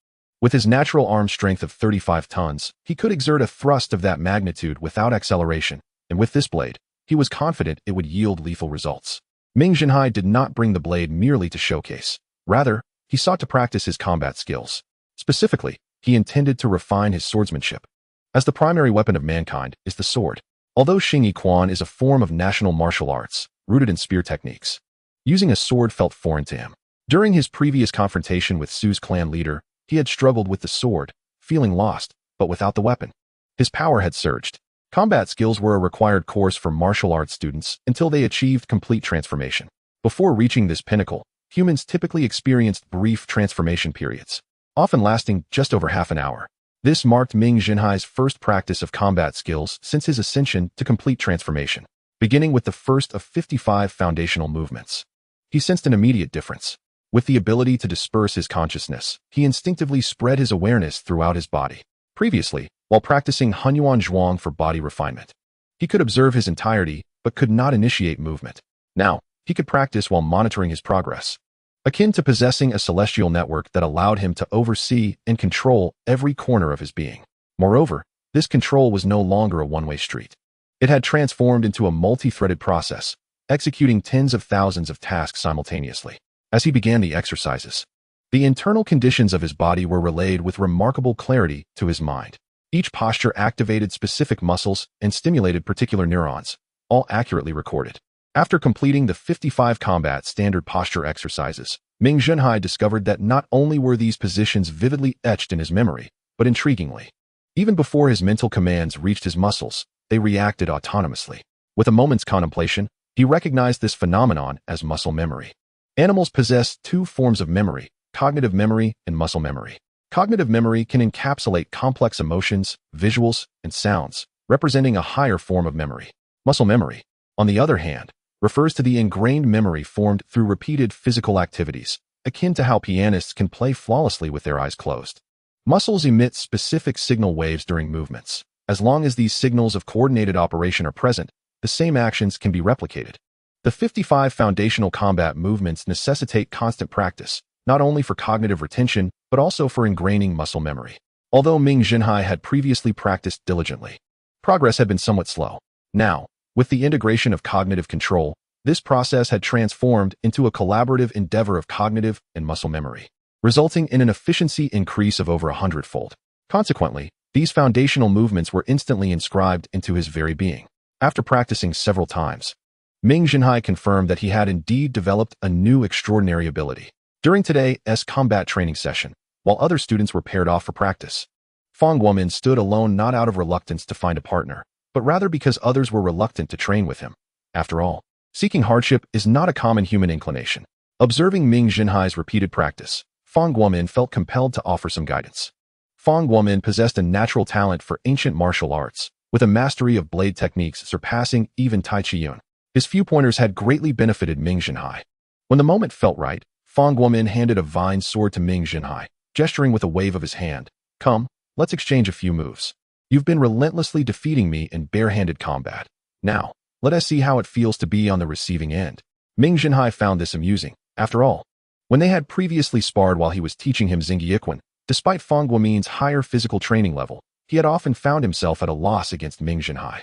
With his natural arm strength of 35 tons, he could exert a thrust of that magnitude without acceleration, and with this blade, he was confident it would yield lethal results. Ming Zhenhai did not bring the blade merely to showcase. Rather, he sought to practice his combat skills. Specifically, he intended to refine his swordsmanship. As the primary weapon of mankind is the sword. Although Xingyi Quan is a form of national martial arts, rooted in spear techniques, using a sword felt foreign to him. During his previous confrontation with Su's clan leader, he had struggled with the sword, feeling lost, but without the weapon. His power had surged. Combat skills were a required course for martial arts students until they achieved complete transformation. Before reaching this pinnacle, humans typically experienced brief transformation periods, often lasting just over half an hour. This marked Ming Zhenhai's first practice of combat skills since his ascension to complete transformation. beginning with the first of 55 foundational movements. He sensed an immediate difference. With the ability to disperse his consciousness, he instinctively spread his awareness throughout his body. Previously, while practicing Hunyuan Zhuang for body refinement, he could observe his entirety but could not initiate movement. Now, he could practice while monitoring his progress, akin to possessing a celestial network that allowed him to oversee and control every corner of his being. Moreover, this control was no longer a one-way street. It had transformed into a multi-threaded process, executing tens of thousands of tasks simultaneously. As he began the exercises, the internal conditions of his body were relayed with remarkable clarity to his mind. Each posture activated specific muscles and stimulated particular neurons, all accurately recorded. After completing the 55 combat standard posture exercises, Ming Zhenhai discovered that not only were these positions vividly etched in his memory, but intriguingly, even before his mental commands reached his muscles, they reacted autonomously. With a moment's contemplation, he recognized this phenomenon as muscle memory. Animals possess two forms of memory: cognitive memory and muscle memory. Cognitive memory can encapsulate complex emotions, visuals, and sounds, representing a higher form of memory. Muscle memory, on the other hand, refers to the ingrained memory formed through repeated physical activities, akin to how pianists can play flawlessly with their eyes closed. Muscles emit specific signal waves during movements. As long as these signals of coordinated operation are present, the same actions can be replicated. The 55 foundational combat movements necessitate constant practice, not only for cognitive retention, but also for ingraining muscle memory. Although Ming Zhenhai had previously practiced diligently, progress had been somewhat slow. Now, with the integration of cognitive control, this process had transformed into a collaborative endeavor of cognitive and muscle memory, resulting in an efficiency increase of over 100-fold. Consequently, these foundational movements were instantly inscribed into his very being. After practicing several times, Ming Zhenhai confirmed that he had indeed developed a new extraordinary ability. During today's combat training session, while other students were paired off for practice, Fang Guomin stood alone, not out of reluctance to find a partner, but rather because others were reluctant to train with him. After all, seeking hardship is not a common human inclination. Observing Ming Zhenhai's repeated practice, Fang Guomin felt compelled to offer some guidance. Fang Guomin possessed a natural talent for ancient martial arts, with a mastery of blade techniques surpassing even Tai Chi Yun. His few pointers had greatly benefited Ming Zhenhai. When the moment felt right, Fang Guomin handed a vine sword to Ming Zhenhai, gesturing with a wave of his hand. "Come, let's exchange a few moves. You've been relentlessly defeating me in bare-handed combat. Now, let us see how it feels to be on the receiving end." Ming Zhenhai found this amusing. After all, when they had previously sparred while he was teaching him Xingyiquan, despite Fang Guomin's higher physical training level, he had often found himself at a loss against Ming Zhenhai.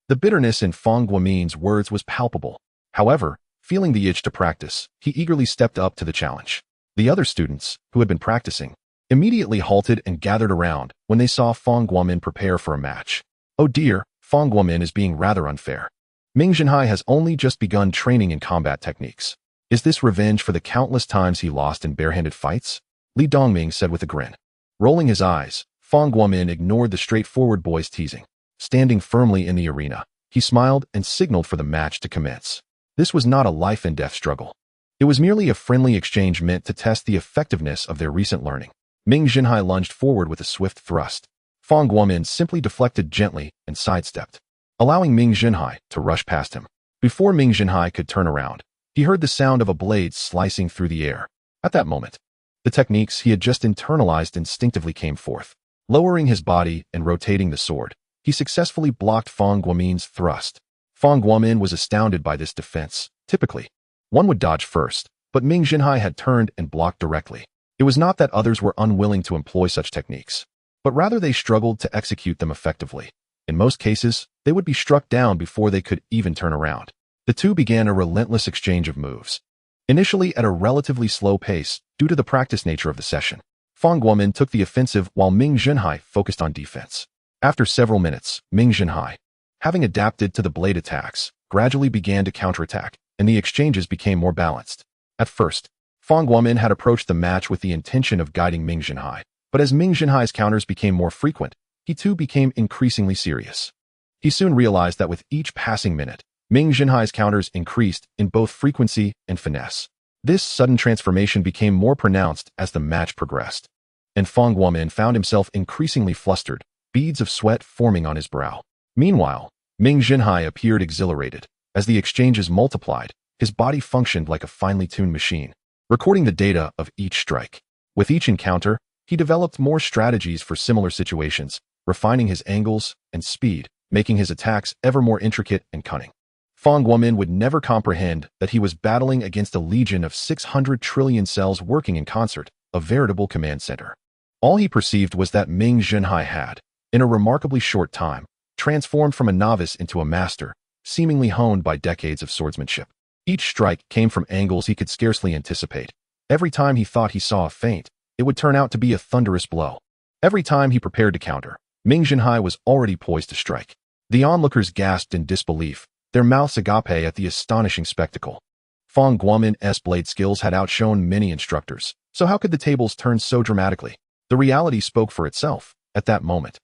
The bitterness in Fang Guomin's words was palpable. However, feeling the itch to practice, he eagerly stepped up to the challenge. The other students, who had been practicing, immediately halted and gathered around when they saw Fang Guomin prepare for a match. "Oh dear, Fang Guomin is being rather unfair. Ming Zhenhai has only just begun training in combat techniques. Is this revenge for the countless times he lost in barehanded fights?" Li Dongming said with a grin. Rolling his eyes, Fang Guomin ignored the straightforward boy's teasing. Standing firmly in the arena, he smiled and signaled for the match to commence. This was not a life-and-death struggle. It was merely a friendly exchange meant to test the effectiveness of their recent learning. Ming Zhenhai lunged forward with a swift thrust. Fang Guomin simply deflected gently and sidestepped, allowing Ming Zhenhai to rush past him. Before Ming Zhenhai could turn around, he heard the sound of a blade slicing through the air. At that moment, the techniques he had just internalized instinctively came forth. Lowering his body and rotating the sword, he successfully blocked Fang Guomin's thrust. Fang Guomin was astounded by this defense. Typically, one would dodge first, but Ming Zhenhai had turned and blocked directly. It was not that others were unwilling to employ such techniques, but rather they struggled to execute them effectively. In most cases, they would be struck down before they could even turn around. The two began a relentless exchange of moves. Initially at a relatively slow pace due to the practice nature of the session, Fang Guomin took the offensive while Ming Zhenhai focused on defense. After several minutes, Ming Zhenhai, having adapted to the blade attacks, gradually began to counterattack, and the exchanges became more balanced. At first, Fang Guomin had approached the match with the intention of guiding Ming Zhenhai, but as Ming Zhenhai's counters became more frequent, he too became increasingly serious. He soon realized that with each passing minute, Ming Zhenhai's counters increased in both frequency and finesse. This sudden transformation became more pronounced as the match progressed, and Fang Guomin found himself increasingly flustered, beads of sweat forming on his brow. Meanwhile, Ming Zhenhai appeared exhilarated. As the exchanges multiplied, his body functioned like a finely tuned machine, recording the data of each strike. With each encounter, he developed more strategies for similar situations, refining his angles and speed, making his attacks ever more intricate and cunning. Fang Guomin would never comprehend that he was battling against a legion of 600 trillion cells working in concert, a veritable command center. All he perceived was that Ming Zhenhai had, in a remarkably short time, transformed from a novice into a master, seemingly honed by decades of swordsmanship. Each strike came from angles he could scarcely anticipate. Every time he thought he saw a feint, it would turn out to be a thunderous blow. Every time he prepared to counter, Ming Zhenhai was already poised to strike. The onlookers gasped in disbelief, their mouths agape at the astonishing spectacle. Fang Guomin's blade skills had outshone many instructors, so how could the tables turn so dramatically? The reality spoke for itself. At that moment,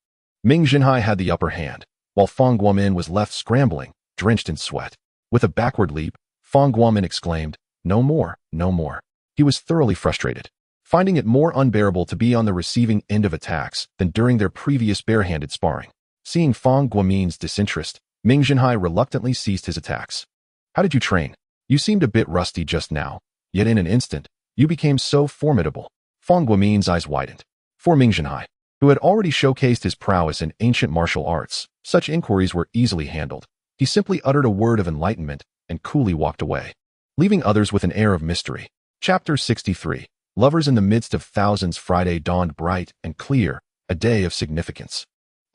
Ming Zhenhai had the upper hand, while Fang Guomin was left scrambling, drenched in sweat. With a backward leap, Fang Guomin exclaimed, "No more, no more." He was thoroughly frustrated, finding it more unbearable to be on the receiving end of attacks than during their previous barehanded sparring. Seeing Fang Guomin's disinterest, Ming Zhenhai reluctantly ceased his attacks. "How did you train? You seemed a bit rusty just now, yet in an instant, you became so formidable." Fang Guomin's eyes widened. For Ming Zhenhai, who had already showcased his prowess in ancient martial arts, such inquiries were easily handled. He simply uttered a word of enlightenment and coolly walked away, leaving others with an air of mystery. Chapter 63. Lovers in the midst of thousands. Friday dawned bright and clear, a day of significance,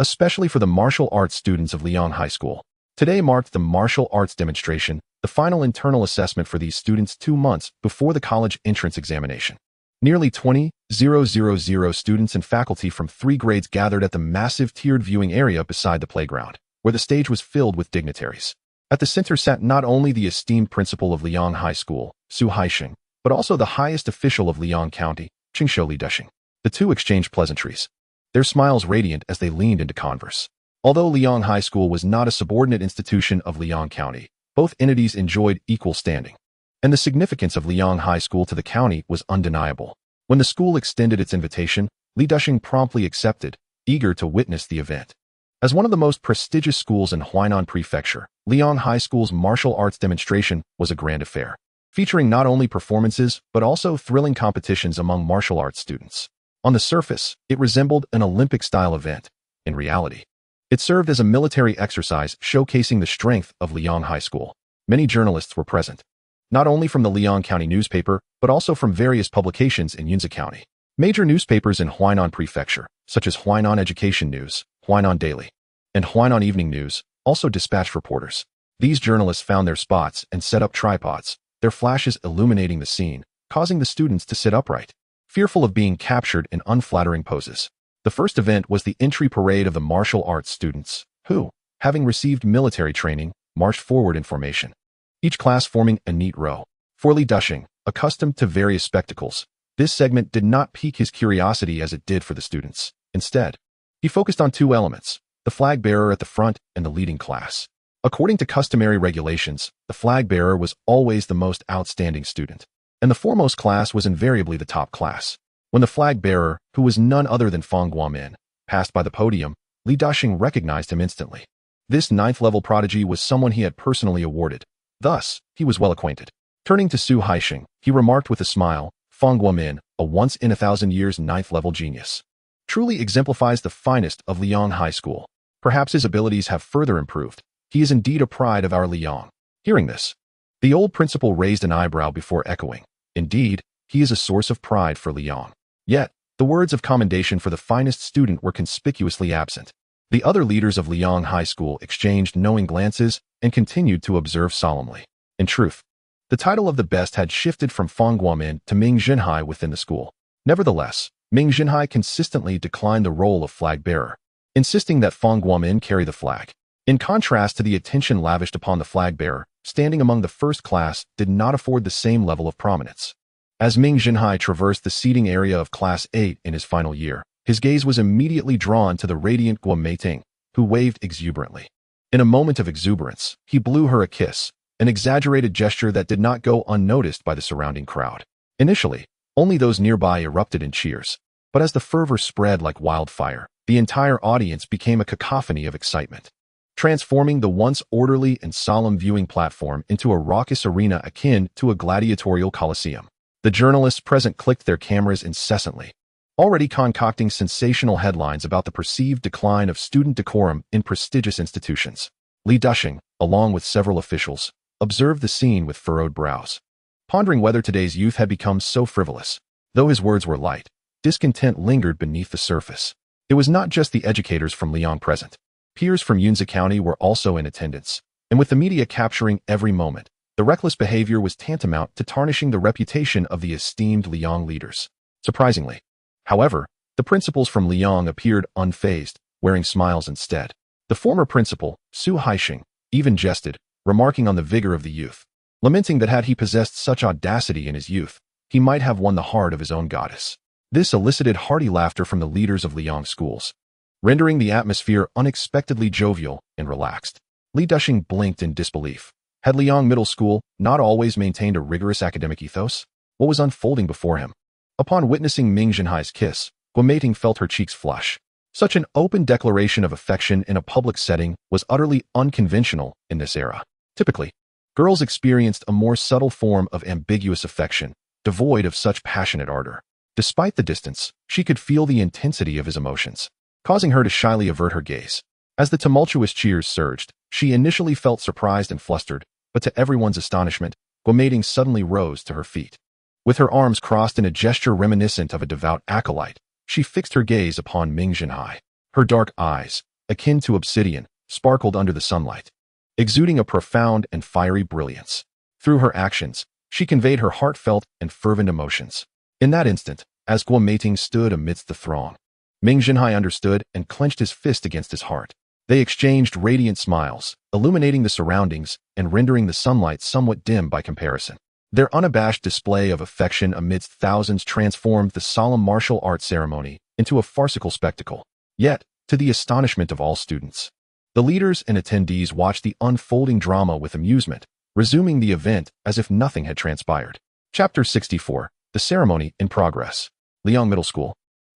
especially for the martial arts students of Liang High School. Today marked the martial arts demonstration, the final internal assessment for these students 2 months before the college entrance examination. Nearly 20,000 students and faculty from 3 grades gathered at the massive tiered viewing area beside the playground, where the stage was filled with dignitaries. At the center sat not only the esteemed principal of Liang High School, Su Haixing, but also the highest official of Liang County, Qingshou Li Desheng. The two exchanged pleasantries, their smiles radiant as they leaned into converse. Although Liang High School was not a subordinate institution of Liang County, both entities enjoyed equal standing, and the significance of Liang High School to the county was undeniable. When the school extended its invitation, Li Desheng promptly accepted, eager to witness the event. As one of the most prestigious schools in Huainan Prefecture, Liang High School's martial arts demonstration was a grand affair, featuring not only performances but also thrilling competitions among martial arts students. On the surface, it resembled an Olympic-style event. In reality, it served as a military exercise showcasing the strength of Liang High School. Many journalists were present, not only from the Liang County newspaper, but also from various publications in Yunzi County. Major newspapers in Huainan Prefecture, such as Huainan Education News, Huainan Daily, and Huainan Evening News, also dispatched reporters. These journalists found their spots and set up tripods, their flashes illuminating the scene, causing the students to sit upright, fearful of being captured in unflattering poses. The first event was the entry parade of the martial arts students, who, having received military training, marched forward in formation, each class forming a neat row. For Li Desheng, accustomed to various spectacles, this segment did not pique his curiosity as it did for the students. Instead, he focused on 2 elements, the flag bearer at the front and the leading class. According to customary regulations, the flag bearer was always the most outstanding student, and the foremost class was invariably the top class. When the flag bearer, who was none other than Fang Guomin, passed by the podium, Li Desheng recognized him instantly. This 9th-level prodigy was someone he had personally awarded. Thus, he was well acquainted. Turning to Su Haixing, he remarked with a smile, "Fang Guomin, a once-in-a-thousand-years 9th-level genius, truly exemplifies the finest of Liang High School. Perhaps his abilities have further improved. He is indeed a pride of our Liang." Hearing this, the old principal raised an eyebrow before echoing, "Indeed, he is a source of pride for Liang." Yet, the words of commendation for the finest student were conspicuously absent. The other leaders of Liang High School exchanged knowing glances and continued to observe solemnly. In truth, the title of the best had shifted from Fang Guomin to Ming Zhenhai within the school. Nevertheless, Ming Zhenhai consistently declined the role of flag bearer, insisting that Fang Guomin carry the flag. In contrast to the attention lavished upon the flag bearer, standing among the first class did not afford the same level of prominence. As Ming Zhenhai traversed the seating area of Class 8 in his final year, his gaze was immediately drawn to the radiant Guo Meiting, who waved exuberantly. In a moment of exuberance, he blew her a kiss, an exaggerated gesture that did not go unnoticed by the surrounding crowd. Initially, only those nearby erupted in cheers, but as the fervor spread like wildfire, the entire audience became a cacophony of excitement. transforming the once orderly and solemn viewing platform into a raucous arena akin to a gladiatorial coliseum. The journalists present clicked their cameras incessantly, already concocting sensational headlines about the perceived decline of student decorum in prestigious institutions. Li Dushing, along with several officials, observed the scene with furrowed brows, pondering whether today's youth had become so frivolous. Though his words were light, discontent lingered beneath the surface. It was not just the educators from Liang present. Peers from Yunzi County were also in attendance, and with the media capturing every moment, the reckless behavior was tantamount to tarnishing the reputation of the esteemed Liang leaders. Surprisingly, however, the principals from Liang appeared unfazed, wearing smiles instead. The former principal, Su Haixing, even jested, remarking on the vigor of the youth, lamenting that had he possessed such audacity in his youth, he might have won the heart of his own goddess. This elicited hearty laughter from the leaders of Liang schools, rendering the atmosphere unexpectedly jovial and relaxed. Li Dushing blinked in disbelief. Had Liang Middle School not always maintained a rigorous academic ethos? What was unfolding before him? Upon witnessing Ming Zhenhai's kiss, Guomeiting felt her cheeks flush. Such an open declaration of affection in a public setting was utterly unconventional in this era. Typically, girls experienced a more subtle form of ambiguous affection, devoid of such passionate ardor. Despite the distance, she could feel the intensity of his emotions, causing her to shyly avert her gaze. As the tumultuous cheers surged, she initially felt surprised and flustered, but to everyone's astonishment, Guomeiting suddenly rose to her feet. With her arms crossed in a gesture reminiscent of a devout acolyte, she fixed her gaze upon Ming Zhenhai. Her dark eyes, akin to obsidian, sparkled under the sunlight, exuding a profound and fiery brilliance. Through her actions, she conveyed her heartfelt and fervent emotions. In that instant, as Guomeiting stood amidst the throng, Ming Zhenhai understood and clenched his fist against his heart. They exchanged radiant smiles, illuminating the surroundings and rendering the sunlight somewhat dim by comparison. Their unabashed display of affection amidst thousands transformed the solemn martial arts ceremony into a farcical spectacle. Yet, to the astonishment of all students, the leaders and attendees watched the unfolding drama with amusement, resuming the event as if nothing had transpired. Chapter 64. The ceremony in progress. Liang Middle School,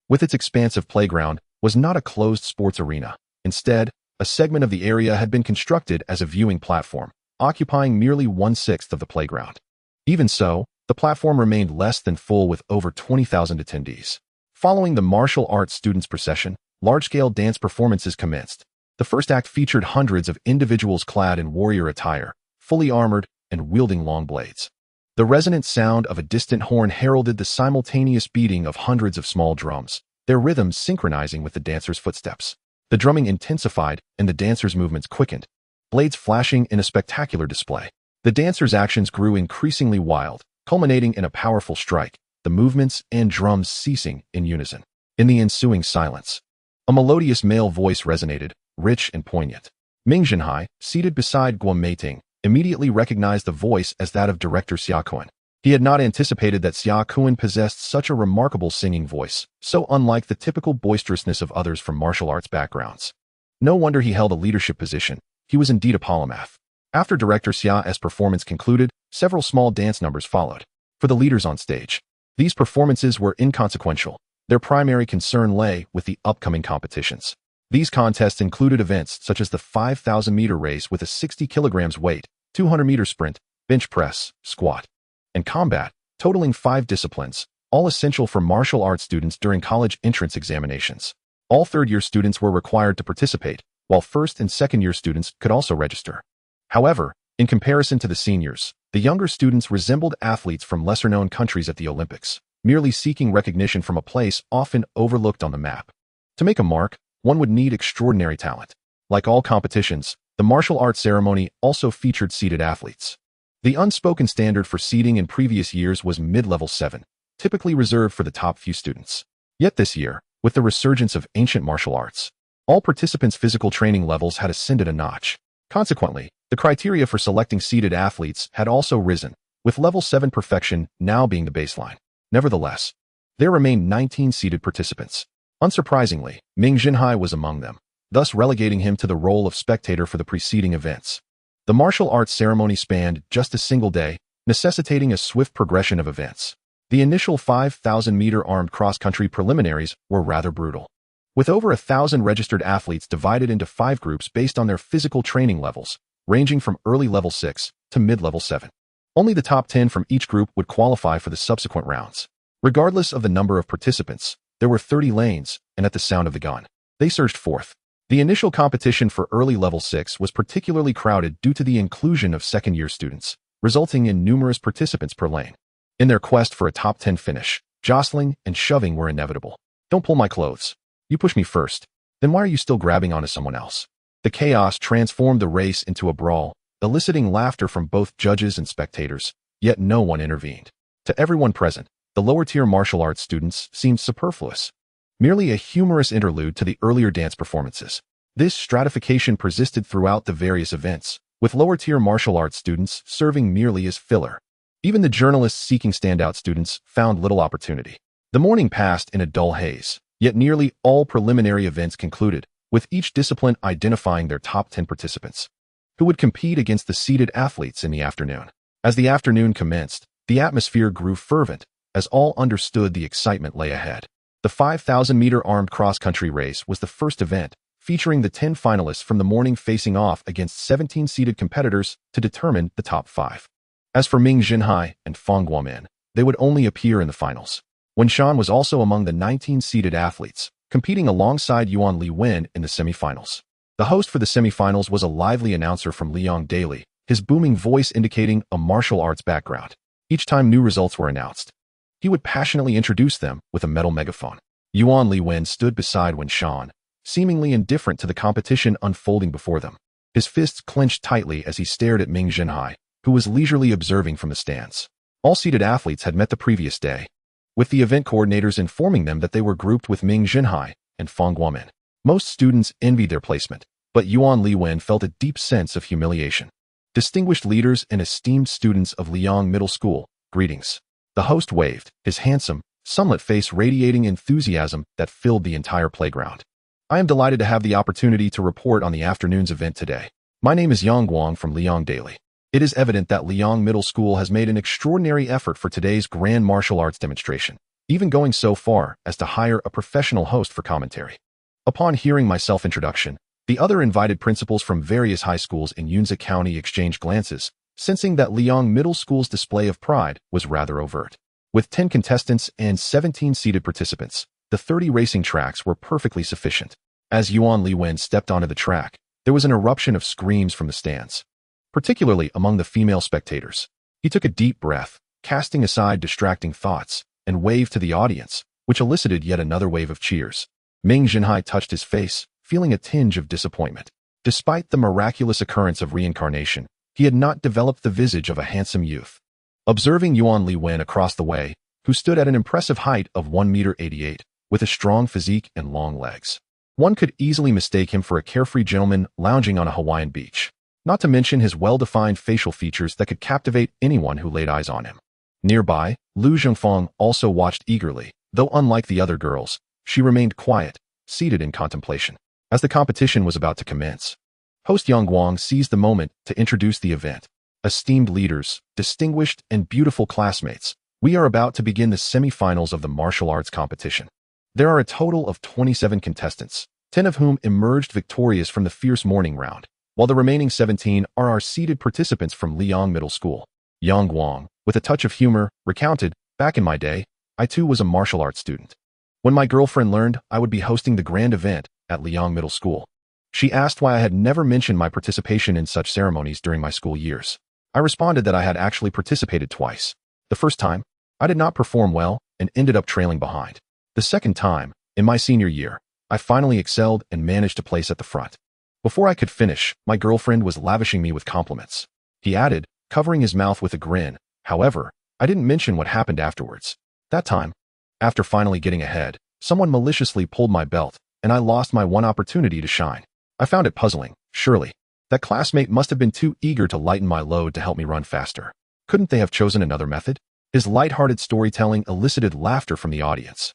with its expansive playground, was not a closed sports arena. Instead, a segment of the area had been constructed as a viewing platform, occupying merely 1/6 of the playground. Even so, the platform remained less than full with over 20,000 attendees. Following the martial arts students' procession, large-scale dance performances commenced. The first act featured hundreds of individuals clad in warrior attire, fully armored and wielding long blades. The resonant sound of a distant horn heralded the simultaneous beating of hundreds of small drums, their rhythms synchronizing with the dancers' footsteps. The drumming intensified and the dancers' movements quickened, blades flashing in a spectacular display. The dancers' actions grew increasingly wild, culminating in a powerful strike, the movements and drums ceasing in unison. In the ensuing silence, a melodious male voice resonated, rich and poignant. Ming Zhenhai, seated beside Guomeiting, immediately recognized the voice as that of director Xia Kuan. He had not anticipated that Xia Kuan possessed such a remarkable singing voice, so unlike the typical boisterousness of others from martial arts backgrounds. No wonder he held a leadership position. He was indeed a polymath. After director Xia's performance concluded, several small dance numbers followed. For the leaders on stage, these performances were inconsequential. Their primary concern lay with the upcoming competitions. These contests included events such as the 5,000-meter race with a 60 kilograms weight, 200-meter sprint, bench press, squat, and combat, totaling 5 disciplines, all essential for martial arts students during college entrance examinations. All third-year students were required to participate, while first- and second-year students could also register. However, in comparison to the seniors, the younger students resembled athletes from lesser-known countries at the Olympics, merely seeking recognition from a place often overlooked on the map. To make a mark, one would need extraordinary talent. Like all competitions, the martial arts ceremony also featured seated athletes. The unspoken standard for seeding in previous years was mid-level 7, typically reserved for the top few students. Yet this year, with the resurgence of ancient martial arts, all participants' physical training levels had ascended a notch. Consequently, the criteria for selecting seeded athletes had also risen, with level 7 perfection now being the baseline. Nevertheless, there remained 19 seeded participants. Unsurprisingly, Ming Zhenhai was among them, thus relegating him to the role of spectator for the preceding events. The martial arts ceremony spanned just a single day, necessitating a swift progression of events. The initial 5,000-meter armed cross-country preliminaries were rather brutal. With over 1,000 registered athletes divided into 5 groups based on their physical training levels, ranging from early level 6 to mid-level 7. Only the top 10 from each group would qualify for the subsequent rounds. Regardless of the number of participants, there were 30 lanes, and at the sound of the gun, they surged forth. The initial competition for early level 6 was particularly crowded due to the inclusion of second-year students, resulting in numerous participants per lane. In their quest for a top 10 finish, jostling and shoving were inevitable. "Don't pull my clothes. You push me first. Then why are you still grabbing onto someone else?" The chaos transformed the race into a brawl, eliciting laughter from both judges and spectators, yet no one intervened. To everyone present, the lower-tier martial arts students seemed superfluous, merely a humorous interlude to the earlier dance performances. This stratification persisted throughout the various events, with lower-tier martial arts students serving merely as filler. Even the journalists seeking standout students found little opportunity. The morning passed in a dull haze, yet nearly all preliminary events concluded, with each discipline identifying their top 10 participants, who would compete against the seeded athletes in the afternoon. As the afternoon commenced, the atmosphere grew fervent, as all understood the excitement lay ahead. The 5,000-meter armed cross-country race was the first event, featuring the 10 finalists from the morning facing off against 17 seeded competitors to determine the top 5. As for Ming Zhenhai and Fang Guomin, they would only appear in the finals. Shan was also among the 19 seeded athletes, competing alongside Yuan Li Wen in the semifinals. The host for the semifinals was a lively announcer from Liang Daily, his booming voice indicating a martial arts background. Each time new results were announced, he would passionately introduce them with a metal megaphone. Yuan Li Wen stood beside Shan, seemingly indifferent to the competition unfolding before them. His fists clenched tightly as he stared at Ming Zhenhai, who was leisurely observing from the stands. All seeded athletes had met the previous day, with the event coordinators informing them that they were grouped with Ming Zhenhai and Fang Guomin. Most students envied their placement, but Yuan Li Wen felt a deep sense of humiliation. "Distinguished leaders and esteemed students of Liang Middle School, greetings." The host waved, his handsome, sunlit face radiating enthusiasm that filled the entire playground. "I am delighted to have the opportunity to report on the afternoon's event today. My name is Yang Guang from Liang Daily. It is evident that Liang Middle School has made an extraordinary effort for today's grand martial arts demonstration, even going so far as to hire a professional host for commentary." Upon hearing my self-introduction, the other invited principals from various high schools in Yunzhi County exchanged glances, sensing that Liang Middle School's display of pride was rather overt. With 10 contestants and 17 seated participants, the 30 racing tracks were perfectly sufficient. As Yuan Li Wen stepped onto the track, there was an eruption of screams from the stands, particularly among the female spectators. He took a deep breath, casting aside distracting thoughts, and waved to the audience, which elicited yet another wave of cheers. Ming Zhenhai touched his face, feeling a tinge of disappointment. Despite the miraculous occurrence of reincarnation, he had not developed the visage of a handsome youth. Observing Yuan Li Wen across the way, who stood at an impressive height of 1.88 meters, with a strong physique and long legs, one could easily mistake him for a carefree gentleman lounging on a Hawaiian beach, not to mention his well-defined facial features that could captivate anyone who laid eyes on him. Nearby, Lu Zhengfeng also watched eagerly, though unlike the other girls, she remained quiet, seated in contemplation. As the competition was about to commence, host Yang Guang seized the moment to introduce the event. "Esteemed leaders, distinguished and beautiful classmates, we are about to begin the semi-finals of the martial arts competition. There are a total of 27 contestants, 10 of whom emerged victorious from the fierce morning round, while the remaining 17 are our seeded participants from Liang Middle School." Yang Guang, with a touch of humor, recounted, "Back in my day, I too was a martial arts student. When my girlfriend learned I would be hosting the grand event at Liang Middle School, she asked why I had never mentioned my participation in such ceremonies during my school years. I responded that I had actually participated twice. The first time, I did not perform well and ended up trailing behind. The second time, in my senior year, I finally excelled and managed to place at the front. Before I could finish, my girlfriend was lavishing me with compliments." He added, covering his mouth with a grin, "However, I didn't mention what happened afterwards. That time, after finally getting ahead, someone maliciously pulled my belt, and I lost my one opportunity to shine. I found it puzzling, surely. That classmate must have been too eager to lighten my load to help me run faster. Couldn't they have chosen another method?" His light-hearted storytelling elicited laughter from the audience,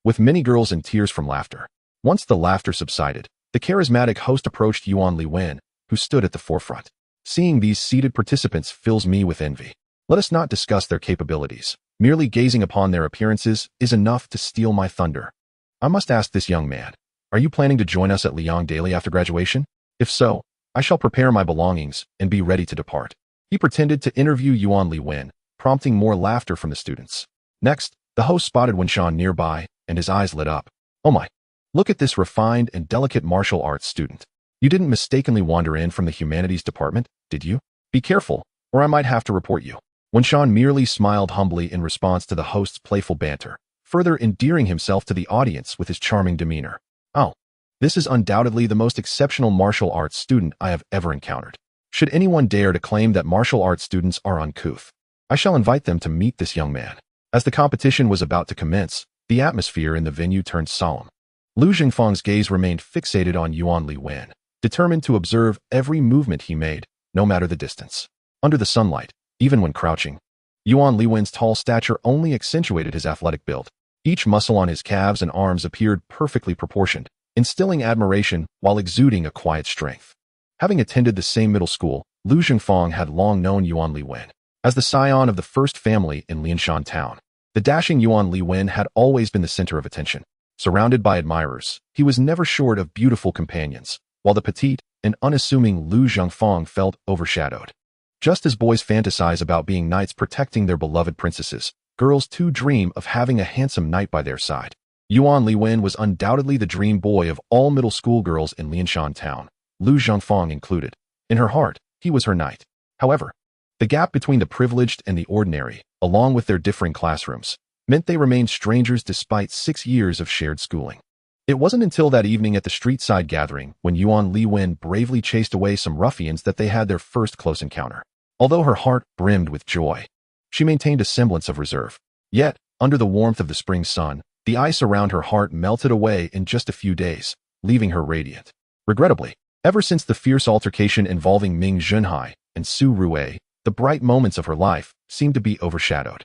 with many girls in tears from laughter. Once the laughter subsided, the charismatic host approached Yuan Li Wen, who stood at the forefront. "Seeing these seated participants fills me with envy. Let us not discuss their capabilities. Merely gazing upon their appearances is enough to steal my thunder. I must ask this young man, Are you planning to join us at Liang daily after graduation? If so, I shall prepare my belongings and be ready to depart. He pretended to interview Yuan Li Wen, prompting more laughter from the students. Next, the host spotted Wenshan nearby, and his eyes lit up. Oh my! Look at this refined and delicate martial arts student. You didn't mistakenly wander in from the humanities department, did you? Be careful, or I might have to report you. Wenshan merely smiled humbly in response to the host's playful banter, further endearing himself to the audience with his charming demeanor. Oh, this is undoubtedly the most exceptional martial arts student I have ever encountered. Should anyone dare to claim that martial arts students are uncouth, I shall invite them to meet this young man. As the competition was about to commence, the atmosphere in the venue turned solemn. Lu Jingfang's gaze remained fixated on Yuan Li Wen, determined to observe every movement he made, no matter the distance. Under the sunlight, even when crouching, Yuan Li Wen's tall stature only accentuated his athletic build. Each muscle on his calves and arms appeared perfectly proportioned, instilling admiration while exuding a quiet strength. Having attended the same middle school, Lu Jingfang had long known Yuan Li Wen as the scion of the first family in Lianshan town. The dashing Yuan Li Wen had always been the center of attention. Surrounded by admirers, he was never short of beautiful companions, while the petite and unassuming Lu Zhengfang felt overshadowed. Just as boys fantasize about being knights protecting their beloved princesses, girls too dream of having a handsome knight by their side. Yuan Li Wen was undoubtedly the dream boy of all middle school girls in Lianshan town, Lu Zhengfang included. In her heart, he was her knight. However, the gap between the privileged and the ordinary, along with their differing classrooms, meant they remained strangers despite 6 years of shared schooling. It wasn't until that evening at the street-side gathering when Yuan Li Wen bravely chased away some ruffians that they had their first close encounter. Although her heart brimmed with joy, she maintained a semblance of reserve. Yet, under the warmth of the spring sun, the ice around her heart melted away in just a few days, leaving her radiant. Regrettably, ever since the fierce altercation involving Ming Zhenhai and Su Rue, the bright moments of her life seemed to be overshadowed.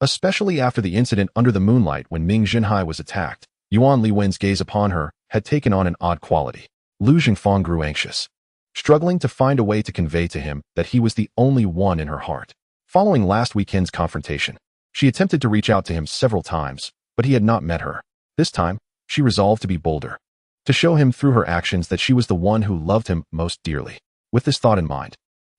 Especially after the incident under the moonlight when Ming Zhenhai was attacked, Yuan Li Wen's gaze upon her had taken on an odd quality. Lu Jingfang grew anxious, struggling to find a way to convey to him that he was the only one in her heart. Following last weekend's confrontation, she attempted to reach out to him several times, but he had not met her. This time, she resolved to be bolder, to show him through her actions that she was the one who loved him most dearly. With this thought in mind,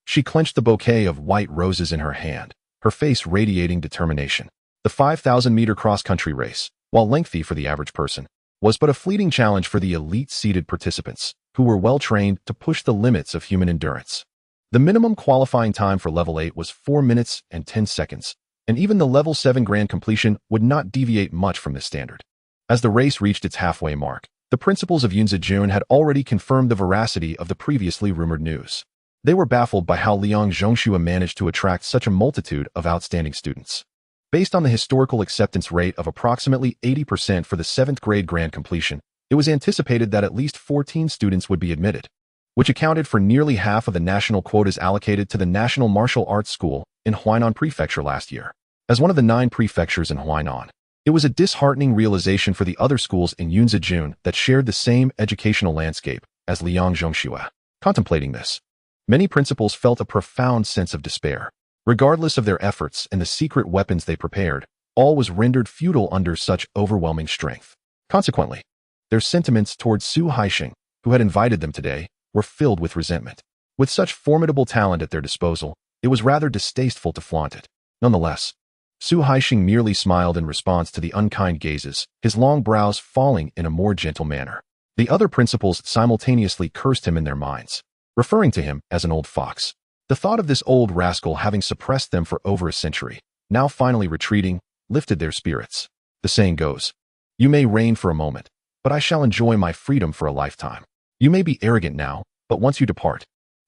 she clenched the bouquet of white roses in her hand, her face radiating determination. The 5,000-meter cross-country race, while lengthy for the average person, was but a fleeting challenge for the elite-seeded participants, who were well-trained to push the limits of human endurance. The minimum qualifying time for Level 8 was 4 minutes and 10 seconds, and even the Level 7 grand completion would not deviate much from this standard. As the race reached its halfway mark, the principals of Yunzhijun had already confirmed the veracity of the previously rumored news. They were baffled by how Liang Zhongxue managed to attract such a multitude of outstanding students. Based on the historical acceptance rate of approximately 80% for the 7th grade grand completion, it was anticipated that at least 14 students would be admitted, which accounted for nearly half of the national quotas allocated to the National Martial Arts School in Huainan Prefecture last year. As one of the 9 prefectures in Huainan, it was a disheartening realization for the other schools in Yunzhijun that shared the same educational landscape as Liang Zhongxue. Contemplating this, many principals felt a profound sense of despair. Regardless of their efforts and the secret weapons they prepared, all was rendered futile under such overwhelming strength. Consequently, their sentiments towards Su Haixing, who had invited them today, were filled with resentment. With such formidable talent at their disposal, it was rather distasteful to flaunt it. Nonetheless, Su Haixing merely smiled in response to the unkind gazes, his long brows falling in a more gentle manner. The other principals simultaneously cursed him in their minds, referring to him as an old fox. The thought of this old rascal having suppressed them for over a century, now finally retreating, lifted their spirits. The saying goes, "You may reign for a moment, but I shall enjoy my freedom for a lifetime. You may be arrogant now, but once you depart,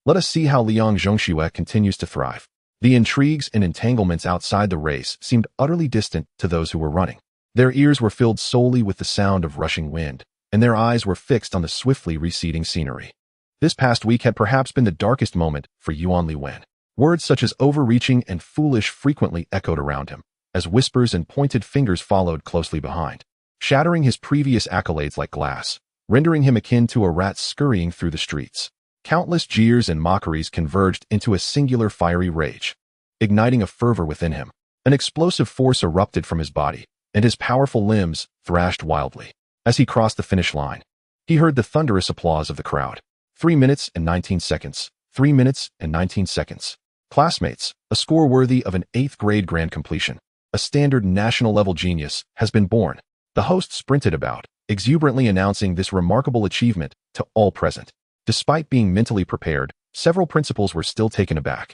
let us see how Liang Zhongxue continues to thrive." The intrigues and entanglements outside the race seemed utterly distant to those who were running. Their ears were filled solely with the sound of rushing wind, and their eyes were fixed on the swiftly receding scenery. This past week had perhaps been the darkest moment for Yuan Li Wen. Words such as overreaching and foolish frequently echoed around him, as whispers and pointed fingers followed closely behind, shattering his previous accolades like glass, rendering him akin to a rat scurrying through the streets. Countless jeers and mockeries converged into a singular fiery rage, igniting a fervor within him. An explosive force erupted from his body, and his powerful limbs thrashed wildly. As he crossed the finish line, He heard the thunderous applause of the crowd. 3 minutes and 19 seconds. 3 minutes and 19 seconds. Classmates, a score worthy of an 8th grade grand completion. A standard national-level genius has been born. The host sprinted about, exuberantly announcing this remarkable achievement to all present. Despite being mentally prepared, several principals were still taken aback,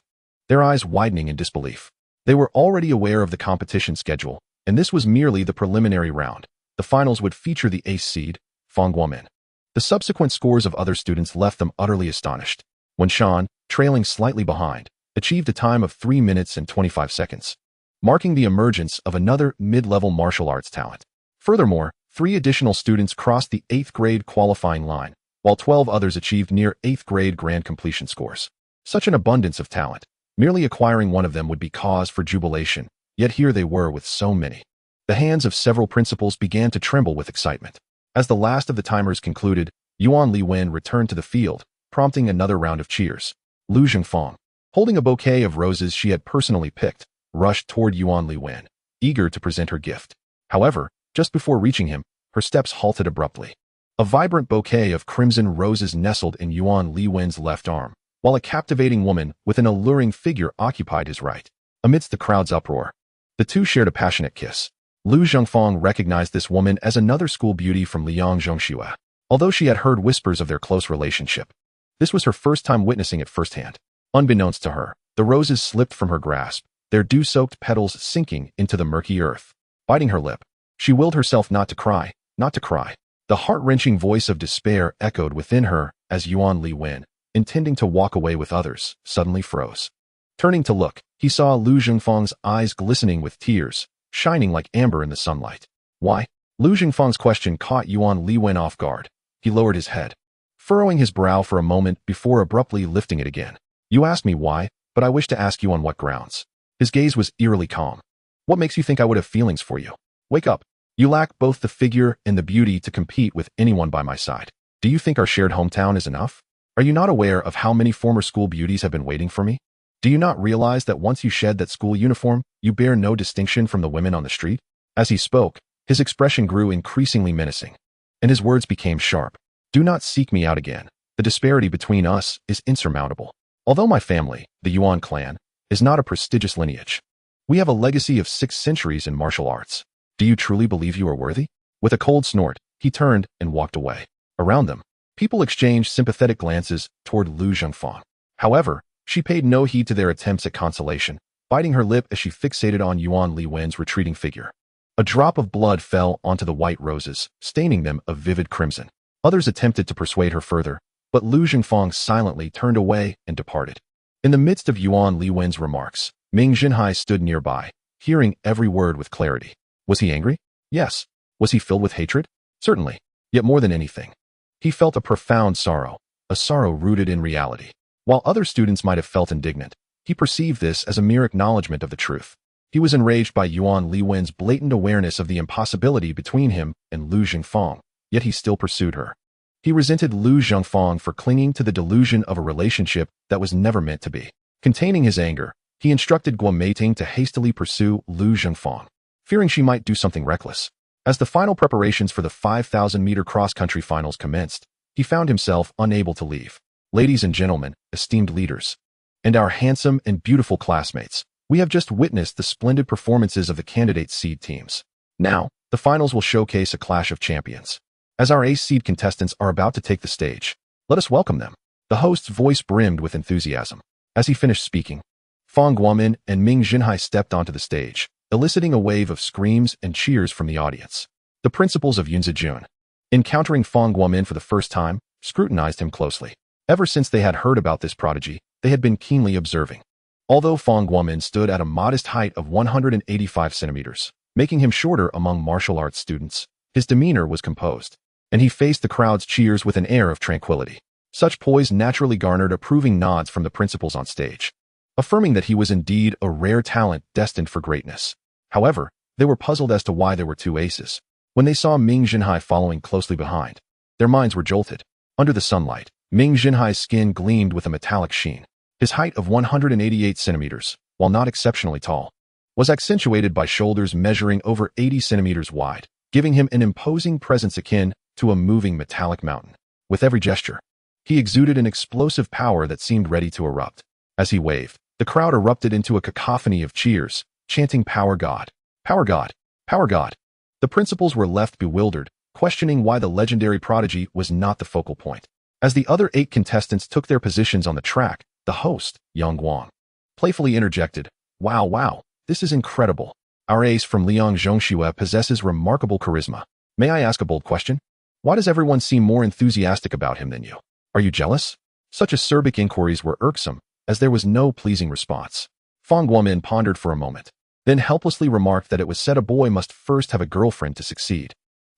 their eyes widening in disbelief. They were already aware of the competition schedule, and this was merely the preliminary round. The finals would feature the ace seed, Fang Guomin. The subsequent scores of other students left them utterly astonished. When Shan, trailing slightly behind, achieved a time of 3 minutes and 25 seconds, marking the emergence of another mid-level martial arts talent. Furthermore, 3 additional students crossed the 8th grade qualifying line, while 12 others achieved near 8th grade grand completion scores. Such an abundance of talent. Merely acquiring one of them would be cause for jubilation, yet here they were with so many. The hands of several principals began to tremble with excitement. As the last of the timers concluded, Yuan Li Wen returned to the field, prompting another round of cheers. Lu Zhengfang, holding a bouquet of roses she had personally picked, rushed toward Yuan Li Wen, eager to present her gift. However, just before reaching him, her steps halted abruptly. A vibrant bouquet of crimson roses nestled in Yuan Li Wen's left arm, while a captivating woman with an alluring figure occupied his right. Amidst the crowd's uproar, the two shared a passionate kiss. Lu Zhengfang recognized this woman as another school beauty from Liang Zhongxue. Although she had heard whispers of their close relationship, this was her first time witnessing it firsthand. Unbeknownst to her, the roses slipped from her grasp, their dew-soaked petals sinking into the murky earth. Biting her lip, she willed herself not to cry, not to cry. The heart-wrenching voice of despair echoed within her as Yuan Li Wen, intending to walk away with others, suddenly froze. Turning to look, he saw Lu Zhengfang's eyes glistening with tears, shining like amber in the sunlight. Why? Lu Zhengfang's question caught Yuan Li Wen off guard. He lowered his head, furrowing his brow for a moment before abruptly lifting it again. You asked me why, but I wish to ask you on what grounds. His gaze was eerily calm. What makes you think I would have feelings for you? Wake up. You lack both the figure and the beauty to compete with anyone by my side. Do you think our shared hometown is enough? Are you not aware of how many former school beauties have been waiting for me? Do you not realize that once you shed that school uniform, you bear no distinction from the women on the street? As he spoke, his expression grew increasingly menacing, and his words became sharp. Do not seek me out again. The disparity between us is insurmountable. Although my family, the Yuan clan, is not a prestigious lineage, we have a legacy of 6 centuries in martial arts. Do you truly believe you are worthy? With a cold snort, he turned and walked away. Around them, people exchanged sympathetic glances toward Lu Zhengfang. However, she paid no heed to their attempts at consolation, biting her lip as she fixated on Yuan Li Wen's retreating figure. A drop of blood fell onto the white roses, staining them a vivid crimson. Others attempted to persuade her further, but Lu Zhengfang silently turned away and departed. In the midst of Yuan Li Wen's remarks, Ming Zhenhai stood nearby, hearing every word with clarity. Was he angry? Yes. Was he filled with hatred? Certainly. Yet more than anything, he felt a profound sorrow, a sorrow rooted in reality. While other students might have felt indignant, he perceived this as a mere acknowledgement of the truth. He was enraged by Yuan Li Wen's blatant awareness of the impossibility between him and Lu Zhengfang, yet he still pursued her. He resented Lu Zhengfang for clinging to the delusion of a relationship that was never meant to be. Containing his anger, he instructed Guo Meiting to hastily pursue Lu Zhengfang, fearing she might do something reckless. As the final preparations for the 5,000-meter cross-country finals commenced, he found himself unable to leave. Ladies and gentlemen, esteemed leaders, and our handsome and beautiful classmates, we have just witnessed the splendid performances of the candidate seed teams. Now, the finals will showcase a clash of champions. As our ace seed contestants are about to take the stage, let us welcome them. The host's voice brimmed with enthusiasm. As he finished speaking, Fang Guomin and Ming Zhenhai stepped onto the stage, eliciting a wave of screams and cheers from the audience. The principals of Yunzijun, encountering Fang Guomin for the first time, scrutinized him closely. Ever since they had heard about this prodigy, they had been keenly observing. Although Fang Guomin stood at a modest height of 185 centimeters, making him shorter among martial arts students, his demeanor was composed, and he faced the crowd's cheers with an air of tranquility. Such poise naturally garnered approving nods from the principals on stage, affirming that he was indeed a rare talent destined for greatness. However, they were puzzled as to why there were 2 aces. When they saw Ming Zhenhai following closely behind, their minds were jolted. Under the sunlight, Ming Zhenhai's skin gleamed with a metallic sheen. His height of 188 centimeters, while not exceptionally tall, was accentuated by shoulders measuring over 80 centimeters wide, giving him an imposing presence akin to a moving metallic mountain. With every gesture, he exuded an explosive power that seemed ready to erupt. As he waved, the crowd erupted into a cacophony of cheers, chanting "Power God! Power God! Power God!" The principals were left bewildered, questioning why the legendary prodigy was not the focal point. As the other 8 contestants took their positions on the track, the host, Yang Guang, playfully interjected, Wow, this is incredible. Our ace from Liang Zhongxue possesses remarkable charisma. May I ask a bold question? Why does everyone seem more enthusiastic about him than you? Are you jealous?" Such acerbic inquiries were irksome, as there was no pleasing response. Fang Guomin pondered for a moment, then helplessly remarked that it was said a boy must first have a girlfriend to succeed.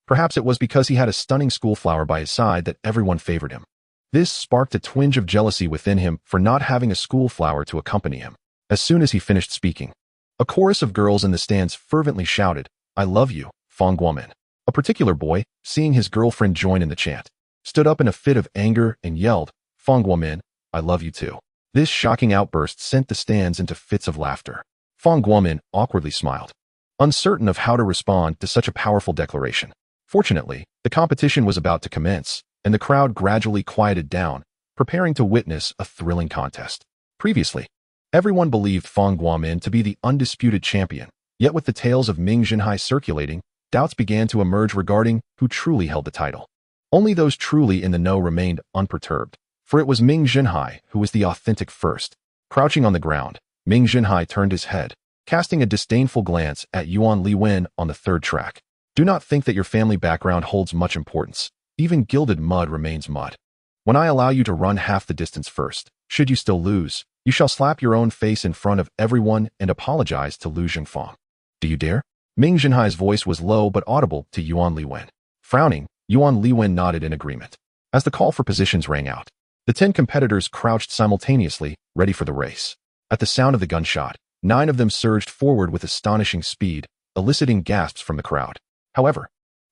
Perhaps it was because he had a stunning schoolflower by his side that everyone favored him. This sparked a twinge of jealousy within him for not having a schoolflower to accompany him. As soon as he finished speaking, a chorus of girls in the stands fervently shouted, "I love you, Fang Guomin." A particular boy, seeing his girlfriend join in the chant, stood up in a fit of anger and yelled, "Fang Guomin, I love you too." This shocking outburst sent the stands into fits of laughter. Fang Guomin awkwardly smiled, uncertain of how to respond to such a powerful declaration. Fortunately, the competition was about to commence, and the crowd gradually quieted down, preparing to witness a thrilling contest. Previously, everyone believed Fang Guomin to be the undisputed champion, yet with the tales of Ming Zhenhai circulating, doubts began to emerge regarding who truly held the title. Only those truly in the know remained unperturbed, for it was Ming Zhenhai who was the authentic first. Crouching on the ground, Ming Zhenhai turned his head, casting a disdainful glance at Yuan Liwen on the third track. "Do not think that your family background holds much importance. Even gilded mud remains mud. When I allow you to run half the distance first, should you still lose, you shall slap your own face in front of everyone and apologize to Lu Zhengfang. Do you dare?" Ming Zhenhai's voice was low but audible to Yuan Liwen. Frowning, Yuan Liwen nodded in agreement. As the call for positions rang out, the 10 competitors crouched simultaneously, ready for the race. At the sound of the gunshot, 9 of them surged forward with astonishing speed, eliciting gasps from the crowd. However,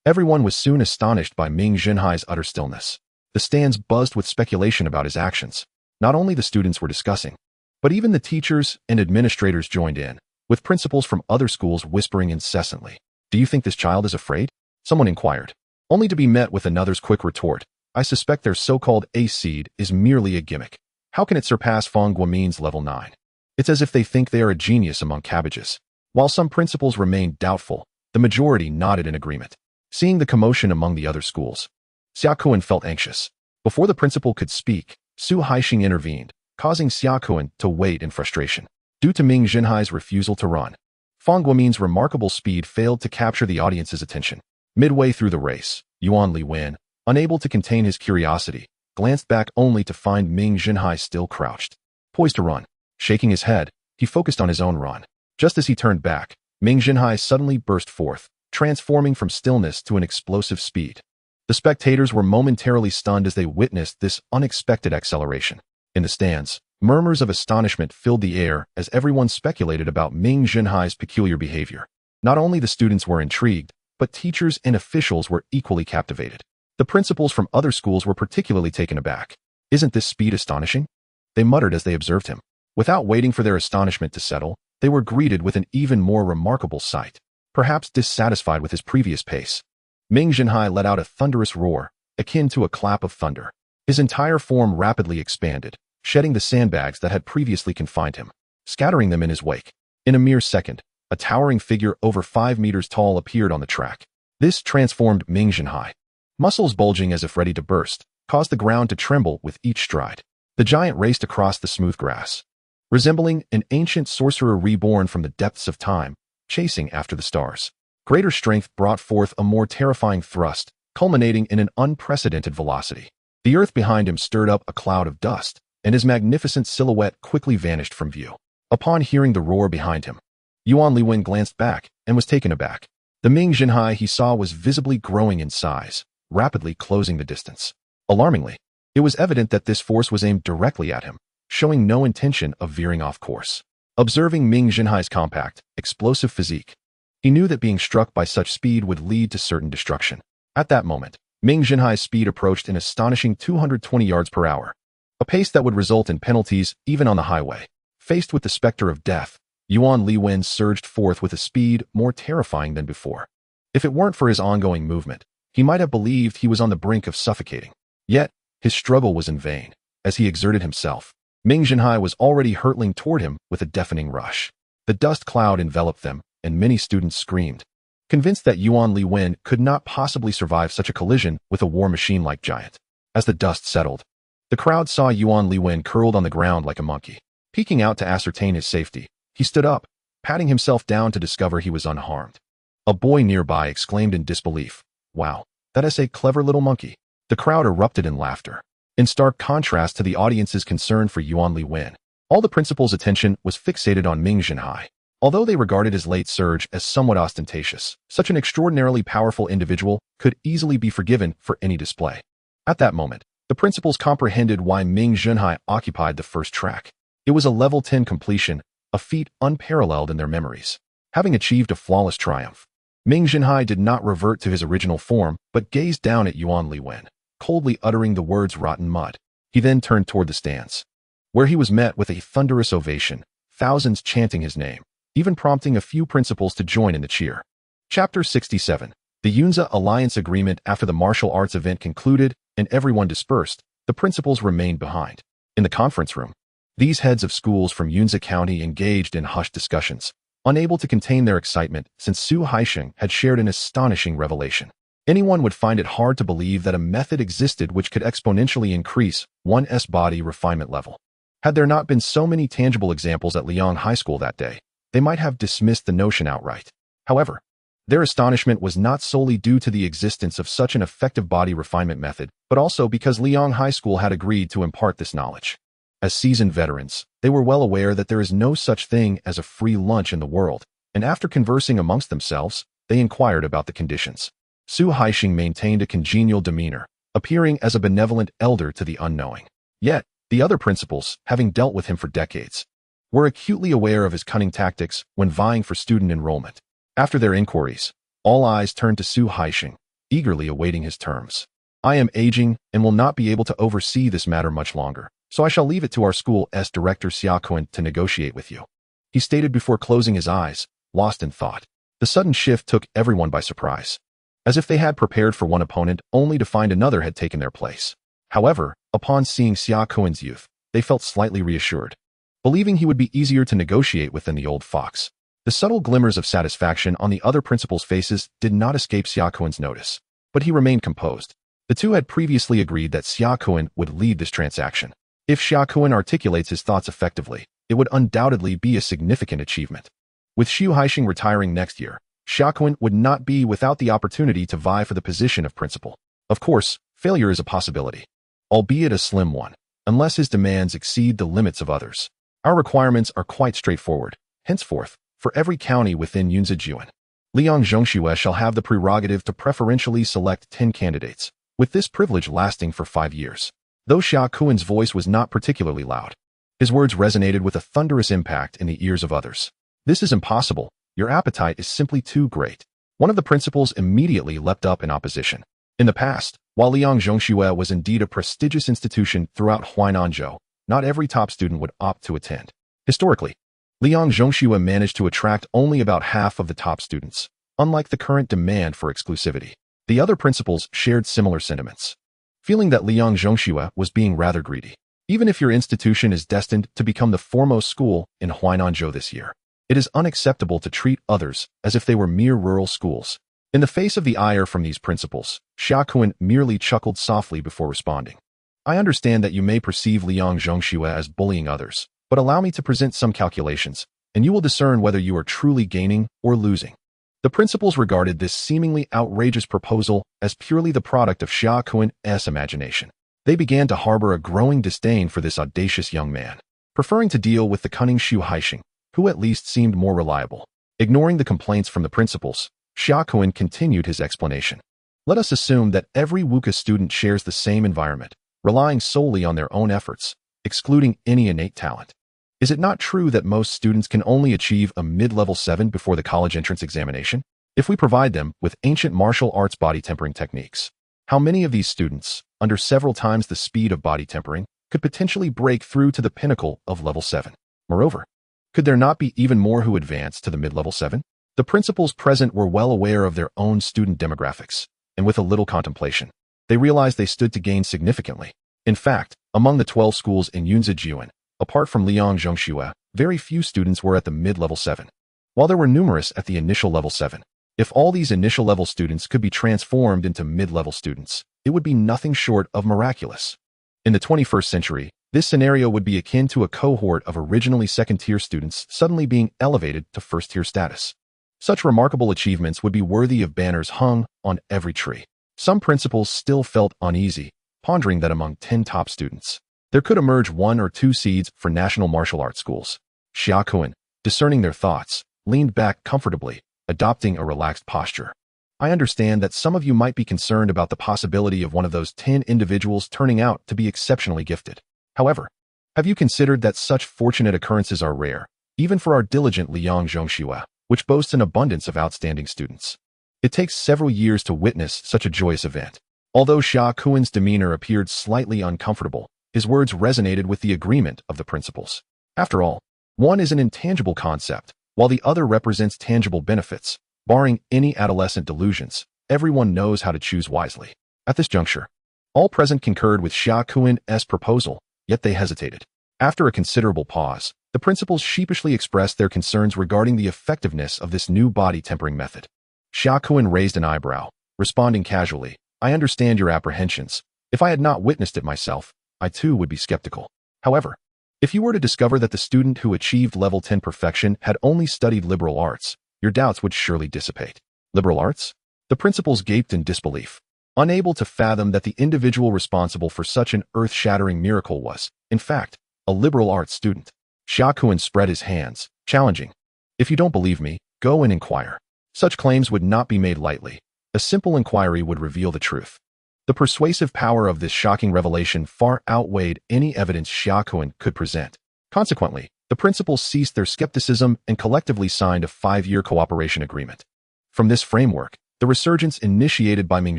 everyone was soon astonished by Ming Zhenhai's utter stillness. The stands buzzed with speculation about his actions. Not only the students were discussing, but even the teachers and administrators joined in, with principals from other schools whispering incessantly. "Do you think this child is afraid?" someone inquired, only to be met with another's quick retort. "I suspect their so-called ace seed is merely a gimmick. How can it surpass Fang Guomin's level 9? It's as if they think they are a genius among cabbages." While some principals remained doubtful, the majority nodded in agreement. Seeing the commotion among the other schools, Xia Kuan felt anxious. Before the principal could speak, Su Haixing intervened, causing Xia Kuan to wait in frustration. Due to Ming Zhenhai's refusal to run, Fang Guomin's remarkable speed failed to capture the audience's attention. Midway through the race, Yuan Liwen, unable to contain his curiosity, glanced back only to find Ming Zhenhai still crouched, poised to run. Shaking his head, he focused on his own run. Just as he turned back, Ming Zhenhai suddenly burst forth, transforming from stillness to an explosive speed. The spectators were momentarily stunned as they witnessed this unexpected acceleration. In the stands, murmurs of astonishment filled the air as everyone speculated about Ming Zhenhai's peculiar behavior. Not only the students were intrigued, but teachers and officials were equally captivated. The principals from other schools were particularly taken aback. "Isn't this speed astonishing?" they muttered as they observed him. Without waiting for their astonishment to settle, they were greeted with an even more remarkable sight. Perhaps dissatisfied with his previous pace, Ming Zhenhai let out a thunderous roar, akin to a clap of thunder. His entire form rapidly expanded, shedding the sandbags that had previously confined him, scattering them in his wake. In a mere second, a towering figure over 5 meters tall appeared on the track. This transformed Ming Zhenhai. Muscles bulging as if ready to burst, caused the ground to tremble with each stride. The giant raced across the smooth grass, resembling an ancient sorcerer reborn from the depths of time, chasing after the stars. Greater strength brought forth a more terrifying thrust, culminating in an unprecedented velocity. The earth behind him stirred up a cloud of dust, and his magnificent silhouette quickly vanished from view. Upon hearing the roar behind him, Yuan Liwen glanced back and was taken aback. The Ming Zhenhai he saw was visibly growing in size, rapidly closing the distance. Alarmingly, it was evident that this force was aimed directly at him, showing no intention of veering off course. Observing Ming Zhenhai's compact, explosive physique, he knew that being struck by such speed would lead to certain destruction. At that moment, Ming Zhenhai's speed approached an astonishing 220 yards per hour, a pace that would result in penalties even on the highway. Faced with the specter of death, Yuan Liwen surged forth with a speed more terrifying than before. If it weren't for his ongoing movement, He might have believed he was on the brink of suffocating. Yet, his struggle was in vain. As he exerted himself, Ming Zhenhai was already hurtling toward him with a deafening rush. The dust cloud enveloped them, and many students screamed, convinced that Yuan Li Wen could not possibly survive such a collision with a war machine-like giant. As the dust settled, the crowd saw Yuan Li Wen curled on the ground like a monkey. Peeking out to ascertain his safety, he stood up, patting himself down to discover he was unharmed. A boy nearby exclaimed in disbelief, "Wow, that is a clever little monkey." The crowd erupted in laughter. In stark contrast to the audience's concern for Yuan Li Wen, all the principal's attention was fixated on Ming Zhenhai. Although they regarded his late surge as somewhat ostentatious, such an extraordinarily powerful individual could easily be forgiven for any display. At that moment, the principals comprehended why Ming Zhenhai occupied the first track. It was a level 10 completion, a feat unparalleled in their memories. Having achieved a flawless triumph, Ming Zhenhai did not revert to his original form, but gazed down at Yuan Li Wen, coldly uttering the words rotten mud. He then turned toward the stands, where he was met with a thunderous ovation, thousands chanting his name, even prompting a few principals to join in the cheer. Chapter 67. The Yunza Alliance Agreement. After the martial arts event concluded and everyone dispersed, the principals remained behind. In the conference room, these heads of schools from Yunza County engaged in hushed discussions, unable to contain their excitement since Su Haisheng had shared an astonishing revelation. Anyone would find it hard to believe that a method existed which could exponentially increase one's body refinement level. Had there not been so many tangible examples at Liang High School that day, they might have dismissed the notion outright. However, their astonishment was not solely due to the existence of such an effective body refinement method, but also because Liang High School had agreed to impart this knowledge. As seasoned veterans, they were well aware that there is no such thing as a free lunch in the world, and after conversing amongst themselves, they inquired about the conditions. Su Haisheng maintained a congenial demeanor, appearing as a benevolent elder to the unknowing. Yet, the other principals, having dealt with him for decades, were acutely aware of his cunning tactics when vying for student enrollment. After their inquiries, all eyes turned to Su Haisheng, eagerly awaiting his terms. "I am aging and will not be able to oversee this matter much longer, so I shall leave it to our school's director Xia Kun to negotiate with you," he stated before closing his eyes, lost in thought. The sudden shift took everyone by surprise, as if they had prepared for one opponent only to find another had taken their place. However, upon seeing Xia Kun's youth, they felt slightly reassured, believing he would be easier to negotiate with than the old fox. The subtle glimmers of satisfaction on the other principals' faces did not escape Xia Kun's notice, but he remained composed. The two had previously agreed that Xia Kun would lead this transaction. If Xia Kun articulates his thoughts effectively, it would undoubtedly be a significant achievement. With Su Haisheng retiring next year, Xia Kun would not be without the opportunity to vie for the position of principal. Of course, failure is a possibility, albeit a slim one, unless his demands exceed the limits of others. Our requirements are quite straightforward. Henceforth, for every county within Yunzhejuan, Liang Zhongxue shall have the prerogative to preferentially select 10 candidates, with this privilege lasting for 5 years. Though Xia Kun's voice was not particularly loud, his words resonated with a thunderous impact in the ears of others. "This is impossible. Your appetite is simply too great." One of the principals immediately leapt up in opposition. In the past, while Liang Zhongxue was indeed a prestigious institution throughout Huainanzhou, not every top student would opt to attend. Historically, Liang Zhongxue managed to attract only about half of the top students, unlike the current demand for exclusivity. The other principals shared similar sentiments, feeling that Liang Zhongxue was being rather greedy. Even if your institution is destined to become the foremost school in Huainanzhou this year, it is unacceptable to treat others as if they were mere rural schools. In the face of the ire from these principals, Xia Kun merely chuckled softly before responding. "I understand that you may perceive Liang Zhongxue as bullying others, but allow me to present some calculations, and you will discern whether you are truly gaining or losing." The principals regarded this seemingly outrageous proposal as purely the product of Xia Kun's imagination. They began to harbor a growing disdain for this audacious young man, preferring to deal with the cunning Su Haisheng, who at least seemed more reliable. Ignoring the complaints from the principals, Xia Kun continued his explanation. "Let us assume that every WUCA student shares the same environment, relying solely on their own efforts, excluding any innate talent. Is it not true that most students can only achieve a mid-level 7 before the college entrance examination? If we provide them with ancient martial arts body tempering techniques, how many of these students, under several times the speed of body tempering, could potentially break through to the pinnacle of level 7? Moreover, could there not be even more who advance to the mid-level 7? The principals present were well aware of their own student demographics, and with a little contemplation, they realized they stood to gain significantly. In fact, among the 12 schools in Yunzhejiuan, apart from Liang Zhongxue, very few students were at the mid-level 7, while there were numerous at the initial level 7. If all these initial level students could be transformed into mid-level students, it would be nothing short of miraculous. In the 21st century, this scenario would be akin to a cohort of originally second-tier students suddenly being elevated to first-tier status. Such remarkable achievements would be worthy of banners hung on every tree. Some principals still felt uneasy, pondering that among 10 top students, there could emerge 1 or 2 seeds for national martial arts schools. Xia Kuan, discerning their thoughts, leaned back comfortably, adopting a relaxed posture. I understand that some of you might be concerned about the possibility of one of those 10 individuals turning out to be exceptionally gifted. However, have you considered that such fortunate occurrences are rare, even for our diligent Liang Zhongxue, which boasts an abundance of outstanding students? It takes several years to witness such a joyous event. Although Xia Kuan's demeanor appeared slightly uncomfortable, his words resonated with the agreement of the principals. After all, one is an intangible concept, while the other represents tangible benefits. Barring any adolescent delusions, everyone knows how to choose wisely. At this juncture, all present concurred with Xia Kuan's proposal, yet they hesitated. After a considerable pause, the principals sheepishly expressed their concerns regarding the effectiveness of this new body-tempering method. Xia Kuan raised an eyebrow, responding casually, "I understand your apprehensions. If I had not witnessed it myself, I too would be skeptical. However, if you were to discover that the student who achieved level 10 perfection had only studied liberal arts, your doubts would surely dissipate." Liberal arts? The principals gaped in disbelief, unable to fathom that the individual responsible for such an earth-shattering miracle was, in fact, a liberal arts student. Xia Kuan spread his hands, challenging, "If you don't believe me, go and inquire." Such claims would not be made lightly. A simple inquiry would reveal the truth. The persuasive power of this shocking revelation far outweighed any evidence Xia Kuan could present. Consequently, the principals ceased their skepticism and collectively signed a 5-year cooperation agreement. From this framework, the resurgence initiated by Ming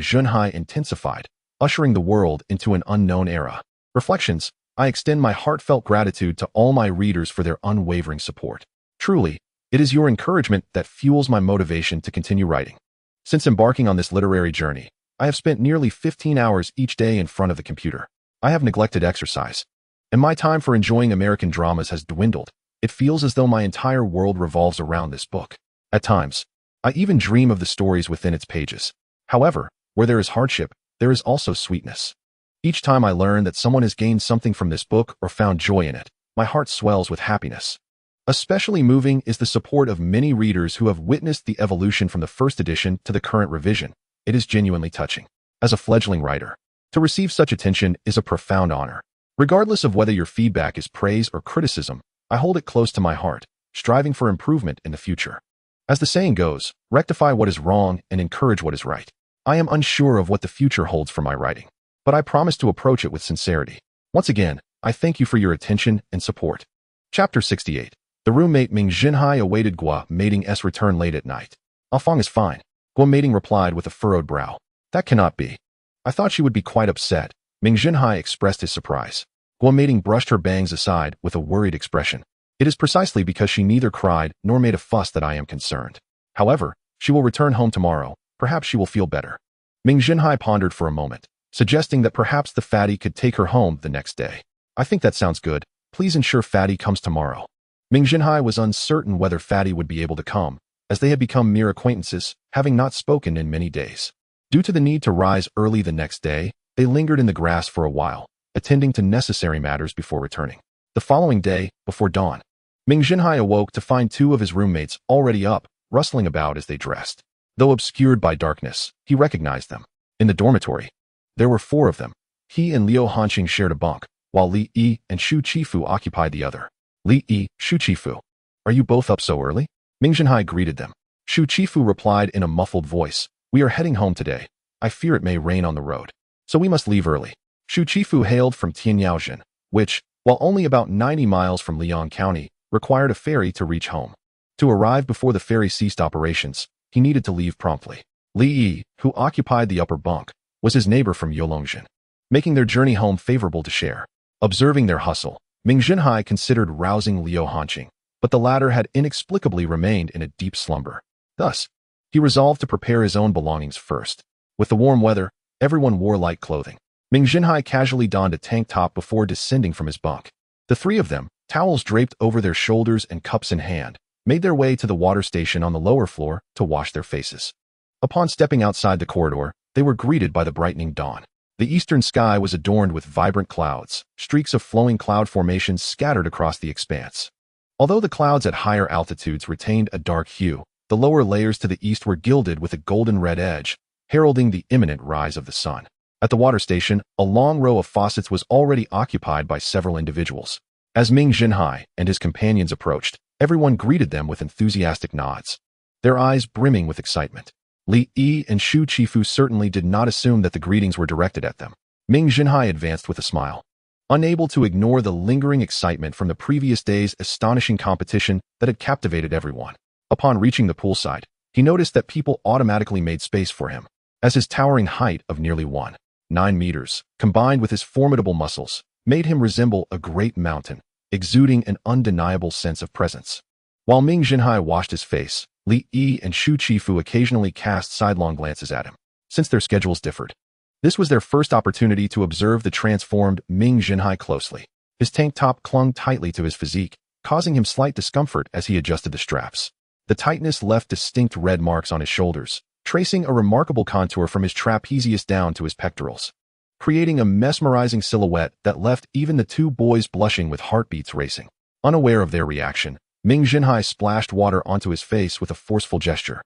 Zhenhai intensified, ushering the world into an unknown era. Reflections. I extend my heartfelt gratitude to all my readers for their unwavering support. Truly, it is your encouragement that fuels my motivation to continue writing. Since embarking on this literary journey, I have spent nearly 15 hours each day in front of the computer. I have neglected exercise, and my time for enjoying American dramas has dwindled. It feels as though my entire world revolves around this book. At times, I even dream of the stories within its pages. However, where there is hardship, there is also sweetness. Each time I learn that someone has gained something from this book or found joy in it, my heart swells with happiness. Especially moving is the support of many readers who have witnessed the evolution from the first edition to the current revision. It is genuinely touching. As a fledgling writer, to receive such attention is a profound honor. Regardless of whether your feedback is praise or criticism, I hold it close to my heart, striving for improvement in the future. As the saying goes, rectify what is wrong and encourage what is right. I am unsure of what the future holds for my writing, but I promise to approach it with sincerity. Once again, I thank you for your attention and support. Chapter 68. The roommate Ming Zhenhai awaited Gua Mating's return late at night. "Afang is fine," Gua Mating replied with a furrowed brow. "That cannot be. I thought she would be quite upset." Ming Zhenhai expressed his surprise. Gua Mating brushed her bangs aside with a worried expression. "It is precisely because she neither cried nor made a fuss that I am concerned. However, she will return home tomorrow. Perhaps she will feel better." Ming Zhenhai pondered for a moment, suggesting that perhaps the fatty could take her home the next day. "I think that sounds good. Please ensure Fatty comes tomorrow." Ming Zhenhai was uncertain whether Fatty would be able to come, as they had become mere acquaintances, having not spoken in many days. Due to the need to rise early the next day, they lingered in the grass for a while, attending to necessary matters before returning. The following day, before dawn, Ming Zhenhai awoke to find 2 of his roommates already up, rustling about as they dressed. Though obscured by darkness, he recognized them. In the dormitory, there were 4 of them. He and Liu Hanqing shared a bunk, while Li Yi and Shu Qifu occupied the other. "Li Yi, Shu Qifu, are you both up so early?" Ming Zhenhai greeted them. Shu Qifu replied in a muffled voice, "We are heading home today. I fear it may rain on the road, so we must leave early." Shu Qifu hailed from Tianyaojin, which, while only about 90 miles from Liang County, required a ferry to reach home. To arrive before the ferry ceased operations, he needed to leave promptly. Li Yi, who occupied the upper bunk, was his neighbor from Yolongjian, making their journey home favorable to share. Observing their hustle, Ming Zhenhai considered rousing Liu Hanqing, but the latter had inexplicably remained in a deep slumber. Thus, he resolved to prepare his own belongings first. With the warm weather, everyone wore light clothing. Ming Zhenhai casually donned a tank top before descending from his bunk. The three of them, towels draped over their shoulders and cups in hand, made their way to the water station on the lower floor to wash their faces. Upon stepping outside the corridor, they were greeted by the brightening dawn. The eastern sky was adorned with vibrant clouds, streaks of flowing cloud formations scattered across the expanse. Although the clouds at higher altitudes retained a dark hue, the lower layers to the east were gilded with a golden-red edge, heralding the imminent rise of the sun. At the water station, a long row of faucets was already occupied by several individuals. As Ming Zhenhai and his companions approached, everyone greeted them with enthusiastic nods, their eyes brimming with excitement. Li Yi and Shu Qifu certainly did not assume that the greetings were directed at them. Ming Zhenhai advanced with a smile. Unable to ignore the lingering excitement from the previous day's astonishing competition that had captivated everyone. Upon reaching the poolside, he noticed that people automatically made space for him, as his towering height of nearly 1.9 meters, combined with his formidable muscles, made him resemble a great mountain, exuding an undeniable sense of presence. While Ming Zhenhai washed his face, Li Yi and Shu Qifu occasionally cast sidelong glances at him. Since their schedules differed, this was their first opportunity to observe the transformed Ming Zhenhai closely. His tank top clung tightly to his physique, causing him slight discomfort as he adjusted the straps. The tightness left distinct red marks on his shoulders, tracing a remarkable contour from his trapezius down to his pectorals, creating a mesmerizing silhouette that left even the two boys blushing with heartbeats racing. Unaware of their reaction, Ming Zhenhai splashed water onto his face with a forceful gesture,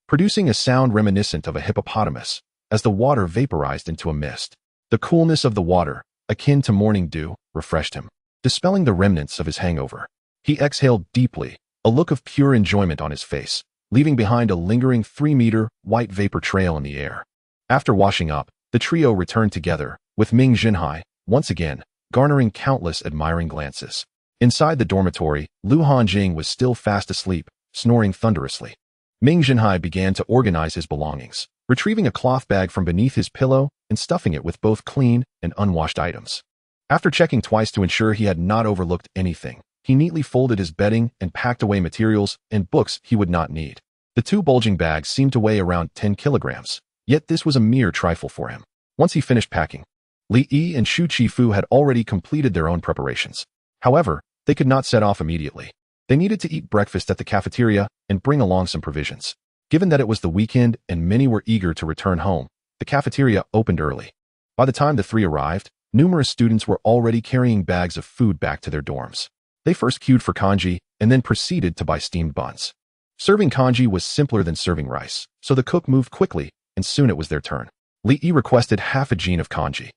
producing a sound reminiscent of a hippopotamus, as the water vaporized into a mist. The coolness of the water, akin to morning dew, refreshed him, dispelling the remnants of his hangover. He exhaled deeply, a look of pure enjoyment on his face, leaving behind a lingering 3-meter white vapor trail in the air. After washing up, the trio returned together, with Ming Zhenhai, once again, garnering countless admiring glances. Inside the dormitory, Lu Hanjing was still fast asleep, snoring thunderously. Ming Zhenhai began to organize his belongings, retrieving a cloth bag from beneath his pillow and stuffing it with both clean and unwashed items. After checking twice to ensure he had not overlooked anything, he neatly folded his bedding and packed away materials and books he would not need. The two bulging bags seemed to weigh around 10 kilograms, yet this was a mere trifle for him. Once he finished packing, Li Yi and Shu Qifu had already completed their own preparations. However, they could not set off immediately. They needed to eat breakfast at the cafeteria and bring along some provisions. Given that it was the weekend and many were eager to return home, the cafeteria opened early. By the time the three arrived, numerous students were already carrying bags of food back to their dorms. They first queued for congee and then proceeded to buy steamed buns. Serving congee was simpler than serving rice, so the cook moved quickly, and soon it was their turn. Li Yi requested half a jean of congee,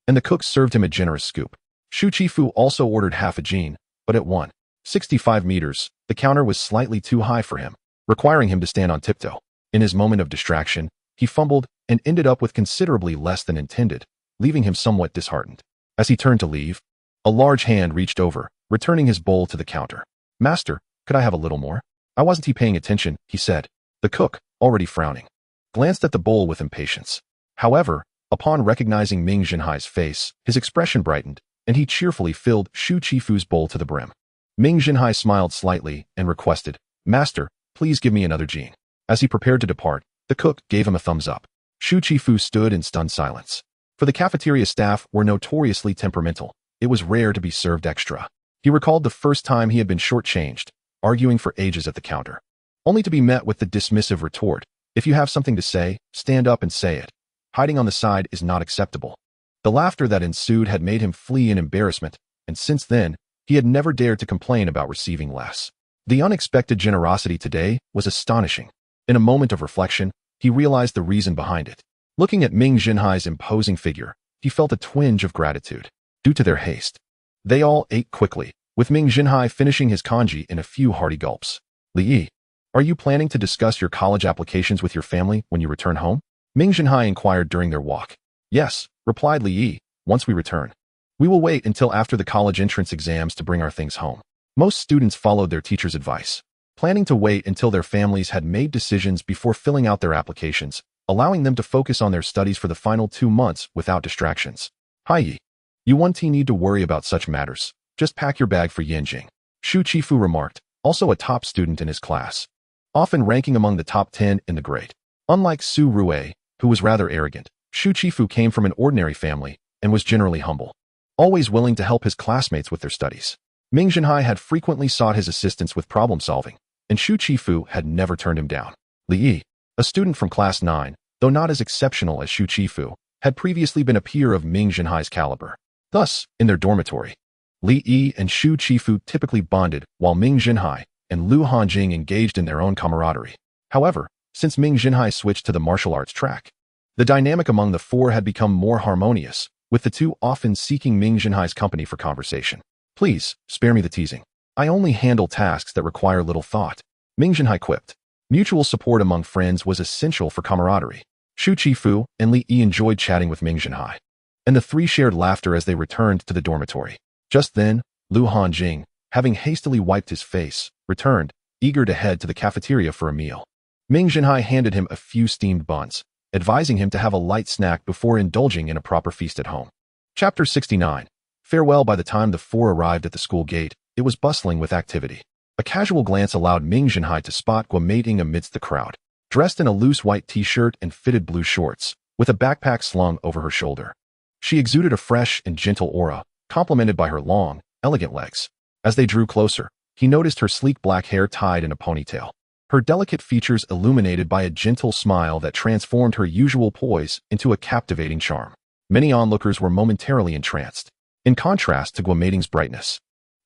and the cook served him a generous scoop. Shu Qifu also ordered half a jean, but at 1.65 meters, the counter was slightly too high for him, requiring him to stand on tiptoe. In his moment of distraction, he fumbled and ended up with considerably less than intended, leaving him somewhat disheartened. As he turned to leave, a large hand reached over, returning his bowl to the counter. "Master, could I have a little more?" "I wasn't paying attention," he said. The cook, already frowning, glanced at the bowl with impatience. However, upon recognizing Ming Zhenhai's face, his expression brightened, and he cheerfully filled Shu Qifu's bowl to the brim. Ming Zhenhai smiled slightly and requested, "Master, please give me another jean." As he prepared to depart, the cook gave him a thumbs up. Shu Qifu stood in stunned silence. For the cafeteria staff were notoriously temperamental. It was rare to be served extra. He recalled the first time he had been shortchanged, arguing for ages at the counter, only to be met with the dismissive retort, "If you have something to say, stand up and say it. Hiding on the side is not acceptable." The laughter that ensued had made him flee in embarrassment, and since then, he had never dared to complain about receiving less. The unexpected generosity today was astonishing. In a moment of reflection, he realized the reason behind it. Looking at Ming Zhenhai's imposing figure, he felt a twinge of gratitude. Due to their haste, they all ate quickly, with Ming Zhenhai finishing his congee in a few hearty gulps. "Li Yi, are you planning to discuss your college applications with your family when you return home?" Ming Zhenhai inquired during their walk. "Yes," replied Li Yi, "once we return. We will wait until after the college entrance exams to bring our things home." Most students followed their teacher's advice, planning to wait until their families had made decisions before filling out their applications, allowing them to focus on their studies for the final 2 months without distractions. "Hai Yi, you won't need to worry about such matters. Just pack your bag for Yanjing," Shu Qifu remarked, also a top student in his class, often ranking among the top 10 in the grade. Unlike Su Rue, who was rather arrogant. Shu Qifu came from an ordinary family and was generally humble, always willing to help his classmates with their studies. Ming Zhenhai had frequently sought his assistance with problem-solving, and Shu Qifu had never turned him down. Li Yi, a student from class 9, though not as exceptional as Shu Qifu, had previously been a peer of Ming Zhenhai's caliber. Thus, in their dormitory, Li Yi and Shu Qifu typically bonded, while Ming Zhenhai and Lu Hanjing engaged in their own camaraderie. However, since Ming Zhenhai switched to the martial arts track, the dynamic among the four had become more harmonious, with the two often seeking Ming Zhenhai's company for conversation. Please, spare me the teasing. I only handle tasks that require little thought, Ming Zhenhai quipped. Mutual support among friends was essential for camaraderie. Shu Qifu and Li Yi enjoyed chatting with Ming Zhenhai, and the three shared laughter as they returned to the dormitory. Just then, Lu Hanjing, having hastily wiped his face, returned, eager to head to the cafeteria for a meal. Ming Zhenhai handed him a few steamed buns, advising him to have a light snack before indulging in a proper feast at home. Chapter 69. Farewell. By the time the four arrived at the school gate, it was bustling with activity. A casual glance allowed Ming Zhenhai to spot Guo Meiting amidst the crowd, dressed in a loose white t-shirt and fitted blue shorts, with a backpack slung over her shoulder. She exuded a fresh and gentle aura, complemented by her long, elegant legs. As they drew closer, he noticed her sleek black hair tied in a ponytail, her delicate features illuminated by a gentle smile that transformed her usual poise into a captivating charm. Many onlookers were momentarily entranced. In contrast to Guo Meiting's brightness,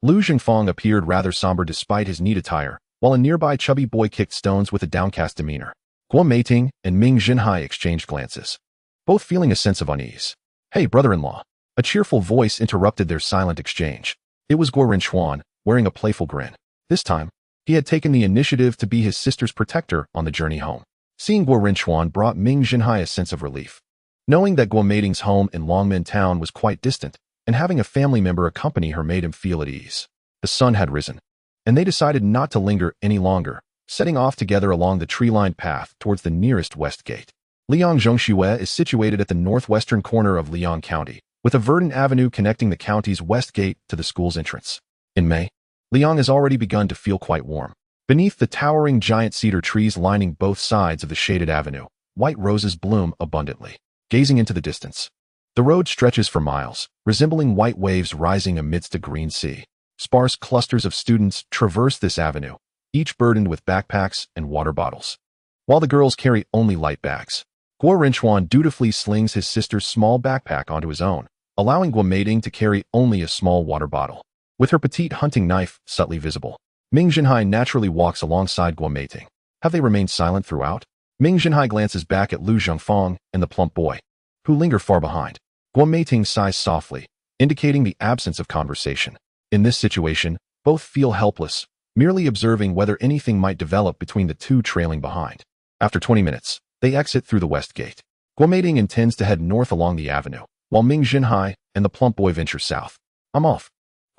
Lu Zhengfang appeared rather somber despite his neat attire, while a nearby chubby boy kicked stones with a downcast demeanor. Guo Meiting and Ming Zhenhai exchanged glances, both feeling a sense of unease. Hey, brother-in-law. A cheerful voice interrupted their silent exchange. It was Guo Rinchuan, wearing a playful grin. This time, he had taken the initiative to be his sister's protector on the journey home. Seeing Guo Rinchuan brought Ming Zhenhai a sense of relief. Knowing that Guo Meiting's home in Longmen Town was quite distant, and having a family member accompany her made him feel at ease. The sun had risen, and they decided not to linger any longer, setting off together along the tree-lined path towards the nearest west gate. Liang Zhongxue is situated at the northwestern corner of Liang County, with a verdant avenue connecting the county's west gate to the school's entrance. In May, Liang has already begun to feel quite warm. Beneath the towering giant cedar trees lining both sides of the shaded avenue, white roses bloom abundantly. Gazing into the distance, the road stretches for miles, resembling white waves rising amidst a green sea. Sparse clusters of students traverse this avenue, each burdened with backpacks and water bottles, while the girls carry only light bags. Guo Rinchuan dutifully slings his sister's small backpack onto his own, allowing Guo Meiting to carry only a small water bottle. With her petite hunting knife subtly visible, Ming Zhenhai naturally walks alongside Guo Meiting. Have they remained silent throughout? Ming Zhenhai glances back at Lu Zhengfang and the plump boy, who linger far behind. Guo Meiting sighs softly, indicating the absence of conversation. In this situation, both feel helpless, merely observing whether anything might develop between the two trailing behind. After 20 minutes, they exit through the west gate. Guo Meiting intends to head north along the avenue, while Ming Zhenhai and the plump boy venture south. I'm off.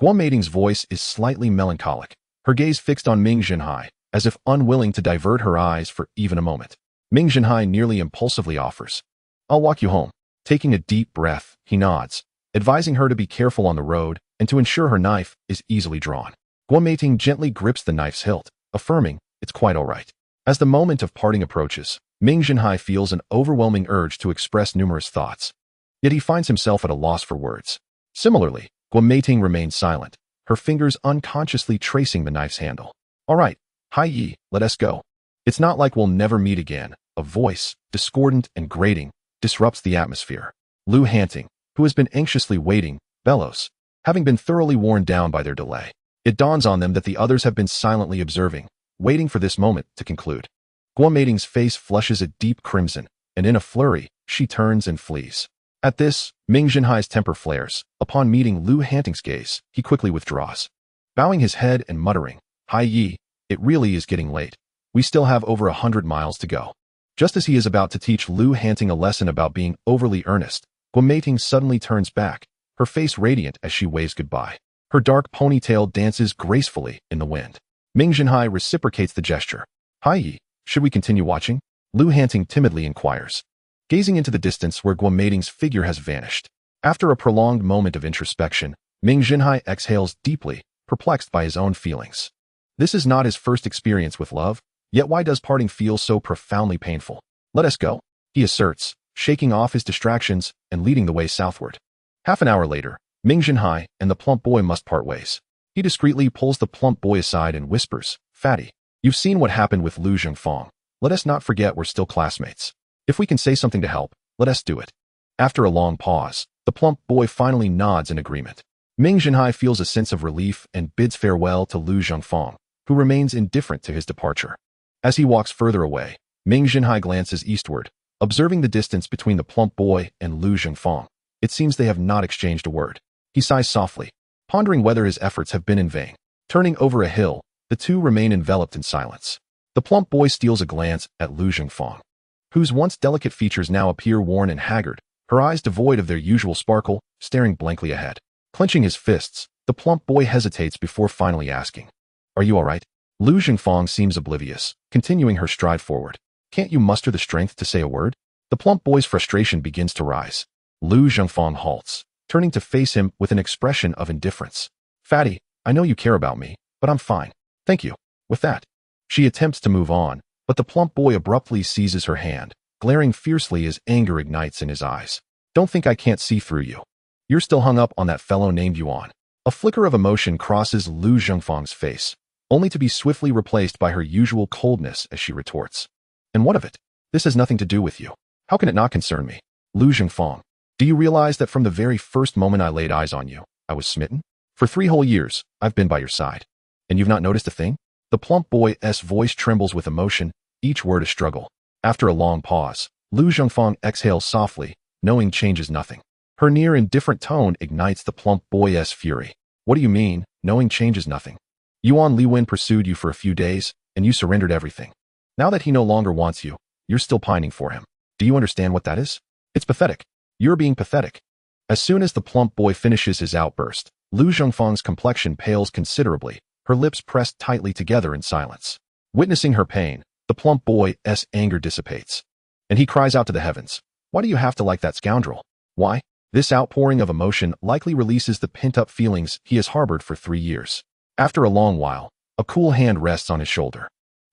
Guo Meiting's voice is slightly melancholic, her gaze fixed on Ming Zhenhai, as if unwilling to divert her eyes for even a moment. Ming Zhenhai nearly impulsively offers, I'll walk you home. Taking a deep breath, he nods, advising her to be careful on the road and to ensure her knife is easily drawn. Guo Meiting gently grips the knife's hilt, affirming, it's quite all right. As the moment of parting approaches, Ming Zhenhai feels an overwhelming urge to express numerous thoughts. Yet he finds himself at a loss for words. Similarly, Guo Meiting remains silent, her fingers unconsciously tracing the knife's handle. All right, Hai Yi, let us go. It's not like we'll never meet again. A voice, discordant and grating, disrupts the atmosphere. Lu Hanting, who has been anxiously waiting, bellows, having been thoroughly worn down by their delay. It dawns on them that the others have been silently observing, waiting for this moment to conclude. Guo Meiting's face flushes a deep crimson, and in a flurry, she turns and flees. At this, Ming Zhenhai's temper flares. Upon meeting Lu Hanting's gaze, he quickly withdraws, bowing his head and muttering, Hai Yi, it really is getting late. We still have over 100 miles to go. Just as he is about to teach Lu Hanting a lesson about being overly earnest, Guo Meiting suddenly turns back, her face radiant as she waves goodbye. Her dark ponytail dances gracefully in the wind. Ming Zhenhai reciprocates the gesture. Hai Yi, should we continue watching? Lu Hanting timidly inquires, gazing into the distance where Guo Meiting's figure has vanished. After a prolonged moment of introspection, Ming Zhenhai exhales deeply, perplexed by his own feelings. This is not his first experience with love, yet why does parting feel so profoundly painful? Let us go. he asserts, shaking off his distractions and leading the way southward. Half an hour later, Ming Zhenhai and the plump boy must part ways. He discreetly pulls the plump boy aside and whispers, "Fatty, you've seen what happened with Lu Zhengfang. Let us not forget we're still classmates. If we can say something to help, let us do it." After a long pause, the plump boy finally nods in agreement. Ming Zhenhai feels a sense of relief and bids farewell to Lu Zhengfang, who remains indifferent to his departure. As he walks further away, Ming Zhenhai glances eastward, observing the distance between the plump boy and Lu Zhengfang. It seems they have not exchanged a word. He sighs softly, pondering whether his efforts have been in vain. Turning over a hill, the two remain enveloped in silence. The plump boy steals a glance at Lu Zhengfang, whose once delicate features now appear worn and haggard, her eyes devoid of their usual sparkle, staring blankly ahead. Clenching his fists, the plump boy hesitates before finally asking, "Are you all right?" Lu Zhengfang seems oblivious, continuing her stride forward. "Can't you muster the strength to say a word?" The plump boy's frustration begins to rise. Lu Zhengfang halts, turning to face him with an expression of indifference. "Fatty, I know you care about me, but I'm fine. Thank you." With that, she attempts to move on, but the plump boy abruptly seizes her hand, glaring fiercely as anger ignites in his eyes. "Don't think I can't see through you. You're still hung up on that fellow named Yuan." A flicker of emotion crosses Lu Zhengfang's face, only to be swiftly replaced by her usual coldness as she retorts, "And what of it? This has nothing to do with you. How can it not concern me? Lu Zhengfang, do you realize that from the very first moment I laid eyes on you, I was smitten? For 3 whole years, I've been by your side. And you've not noticed a thing?" The plump boy's voice trembles with emotion, each word a struggle. After a long pause, Lu Zhengfang exhales softly, knowing changes nothing. Her near indifferent tone ignites the plump boy's fury. "What do you mean, knowing changes nothing? Yuan Liwen pursued you for a few days, and you surrendered everything. Now that he no longer wants you, you're still pining for him. Do you understand what that is? It's pathetic. You're being pathetic." As soon as the plump boy finishes his outburst, Lu Zhengfang's complexion pales considerably, her lips pressed tightly together in silence. Witnessing her pain, the plump boy's anger dissipates, and he cries out to the heavens, "Why do you have to like that scoundrel? Why?" This outpouring of emotion likely releases the pent-up feelings he has harbored for 3 years. After a long while, a cool hand rests on his shoulder.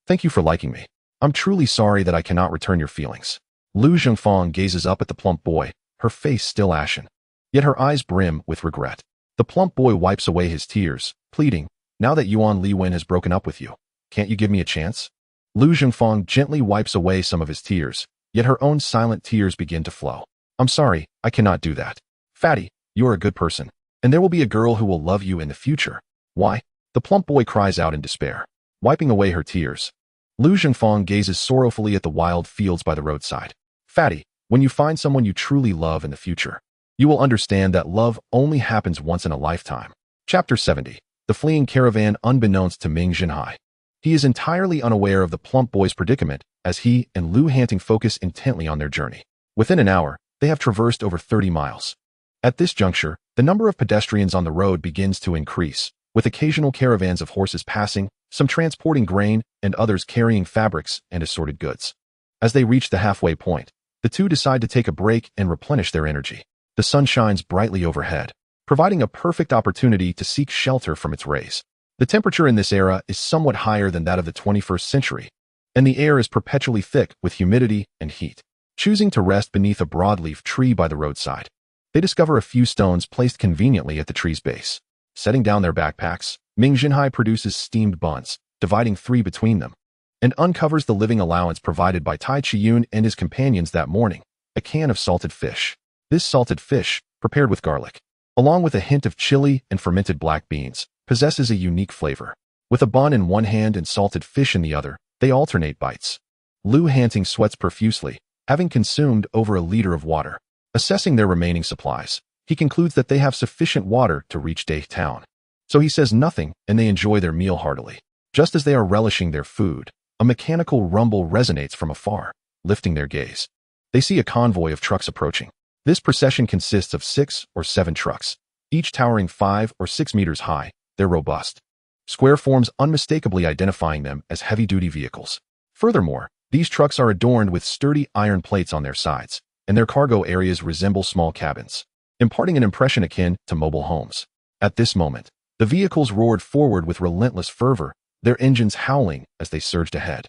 "Thank you for liking me. I'm truly sorry that I cannot return your feelings." Lu Zhengfang gazes up at the plump boy, her face still ashen. Yet her eyes brim with regret. The plump boy wipes away his tears, pleading, "Now that Yuan Liwen has broken up with you, can't you give me a chance?" Lu Zhengfang gently wipes away some of his tears, yet her own silent tears begin to flow. "I'm sorry, I cannot do that. Fatty, you're a good person, and there will be a girl who will love you in the future." "Why?" The plump boy cries out in despair, wiping away her tears. Lu Zhengfang gazes sorrowfully at the wild fields by the roadside. "Fatty, when you find someone you truly love in the future, you will understand that love only happens once in a lifetime." Chapter 70. The fleeing caravan. Unbeknownst to Ming Zhenhai, he is entirely unaware of the plump boy's predicament as he and Lu Hanting focus intently on their journey. Within an hour, they have traversed over 30 miles. At this juncture, the number of pedestrians on the road begins to increase, with occasional caravans of horses passing, some transporting grain, and others carrying fabrics and assorted goods. As they reach the halfway point, the two decide to take a break and replenish their energy. The sun shines brightly overhead, providing a perfect opportunity to seek shelter from its rays. The temperature in this era is somewhat higher than that of the 21st century, and the air is perpetually thick with humidity and heat. Choosing to rest beneath a broadleaf tree by the roadside, they discover a few stones placed conveniently at the tree's base. Setting down their backpacks, Ming Zhenhai produces steamed buns, dividing 3 between them, and uncovers the living allowance provided by Tai Chiyun and his companions that morning, a can of salted fish. This salted fish, prepared with garlic, along with a hint of chili and fermented black beans, possesses a unique flavor. With a bun in one hand and salted fish in the other, they alternate bites. Lu Hanting sweats profusely, having consumed over a liter of water. Assessing their remaining supplies, he concludes that they have sufficient water to reach Day Town. So he says nothing, and they enjoy their meal heartily. Just as they are relishing their food, a mechanical rumble resonates from afar, lifting their gaze. They see a convoy of trucks approaching. This procession consists of 6 or 7 trucks, each towering 5 or 6 meters high. They're robust, square forms unmistakably identifying them as heavy-duty vehicles. Furthermore, these trucks are adorned with sturdy iron plates on their sides, and their cargo areas resemble small cabins, imparting an impression akin to mobile homes. At this moment, the vehicles roared forward with relentless fervor, their engines howling as they surged ahead.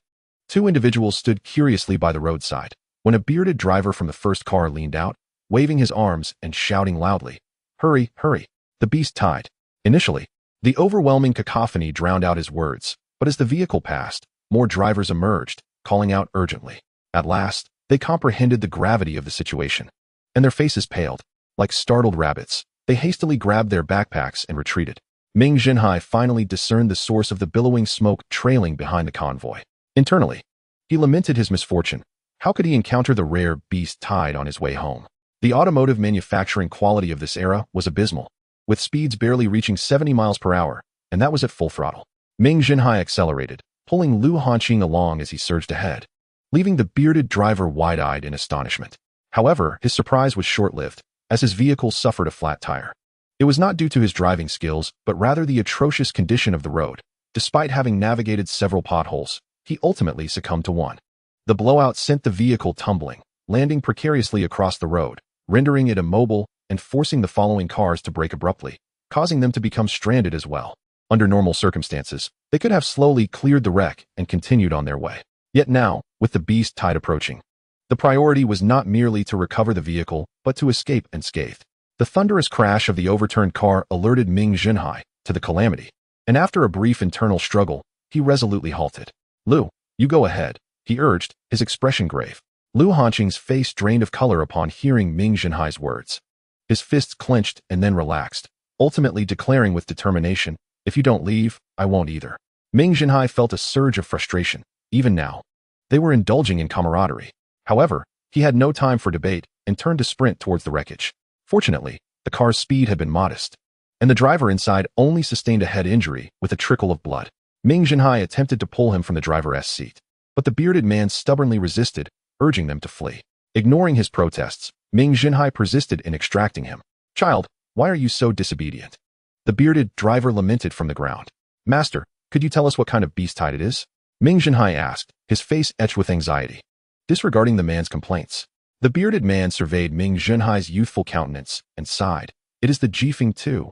2 individuals stood curiously by the roadside, when a bearded driver from the first car leaned out, waving his arms and shouting loudly, "Hurry, hurry!" The beast tied. Initially, the overwhelming cacophony drowned out his words, but as the vehicle passed, more drivers emerged, calling out urgently. At last, they comprehended the gravity of the situation, and their faces paled. Like startled rabbits, they hastily grabbed their backpacks and retreated. Ming Zhenhai finally discerned the source of the billowing smoke trailing behind the convoy. Internally, he lamented his misfortune. How could he encounter the rare beast tied on his way home? The automotive manufacturing quality of this era was abysmal, with speeds barely reaching 70 miles per hour, and that was at full throttle. Ming Zhenhai accelerated, pulling Lu Hanqing along as he surged ahead, leaving the bearded driver wide-eyed in astonishment. However, his surprise was short-lived, as his vehicle suffered a flat tire. It was not due to his driving skills, but rather the atrocious condition of the road. Despite having navigated several potholes, he ultimately succumbed to one. The blowout sent the vehicle tumbling, landing precariously across the road, rendering it immobile and forcing the following cars to brake abruptly, causing them to become stranded as well. Under normal circumstances, they could have slowly cleared the wreck and continued on their way. Yet now, with the beast tide approaching, the priority was not merely to recover the vehicle, but to escape unscathed. The thunderous crash of the overturned car alerted Ming Zhenhai to the calamity, and after a brief internal struggle, he resolutely halted. "Lu, you go ahead," he urged, his expression grave. Lu Hanqing's face drained of color upon hearing Ming Zhenhai's words. His fists clenched and then relaxed, ultimately declaring with determination, "If you don't leave, I won't either." Ming Zhenhai felt a surge of frustration. Even now, they were indulging in camaraderie. However, he had no time for debate and turned to sprint towards the wreckage. Fortunately, the car's speed had been modest, and the driver inside only sustained a head injury with a trickle of blood. Ming Zhenhai attempted to pull him from the driver's seat, but the bearded man stubbornly resisted, urging them to flee. Ignoring his protests, Ming Zhenhai persisted in extracting him. "Child, why are you so disobedient?" The bearded driver lamented from the ground. "Master, could you tell us what kind of beast tide it is?" Ming Zhenhai asked, his face etched with anxiety. Disregarding the man's complaints, the bearded man surveyed Ming Zhenhai's youthful countenance and sighed. "It is the Jifeng 2.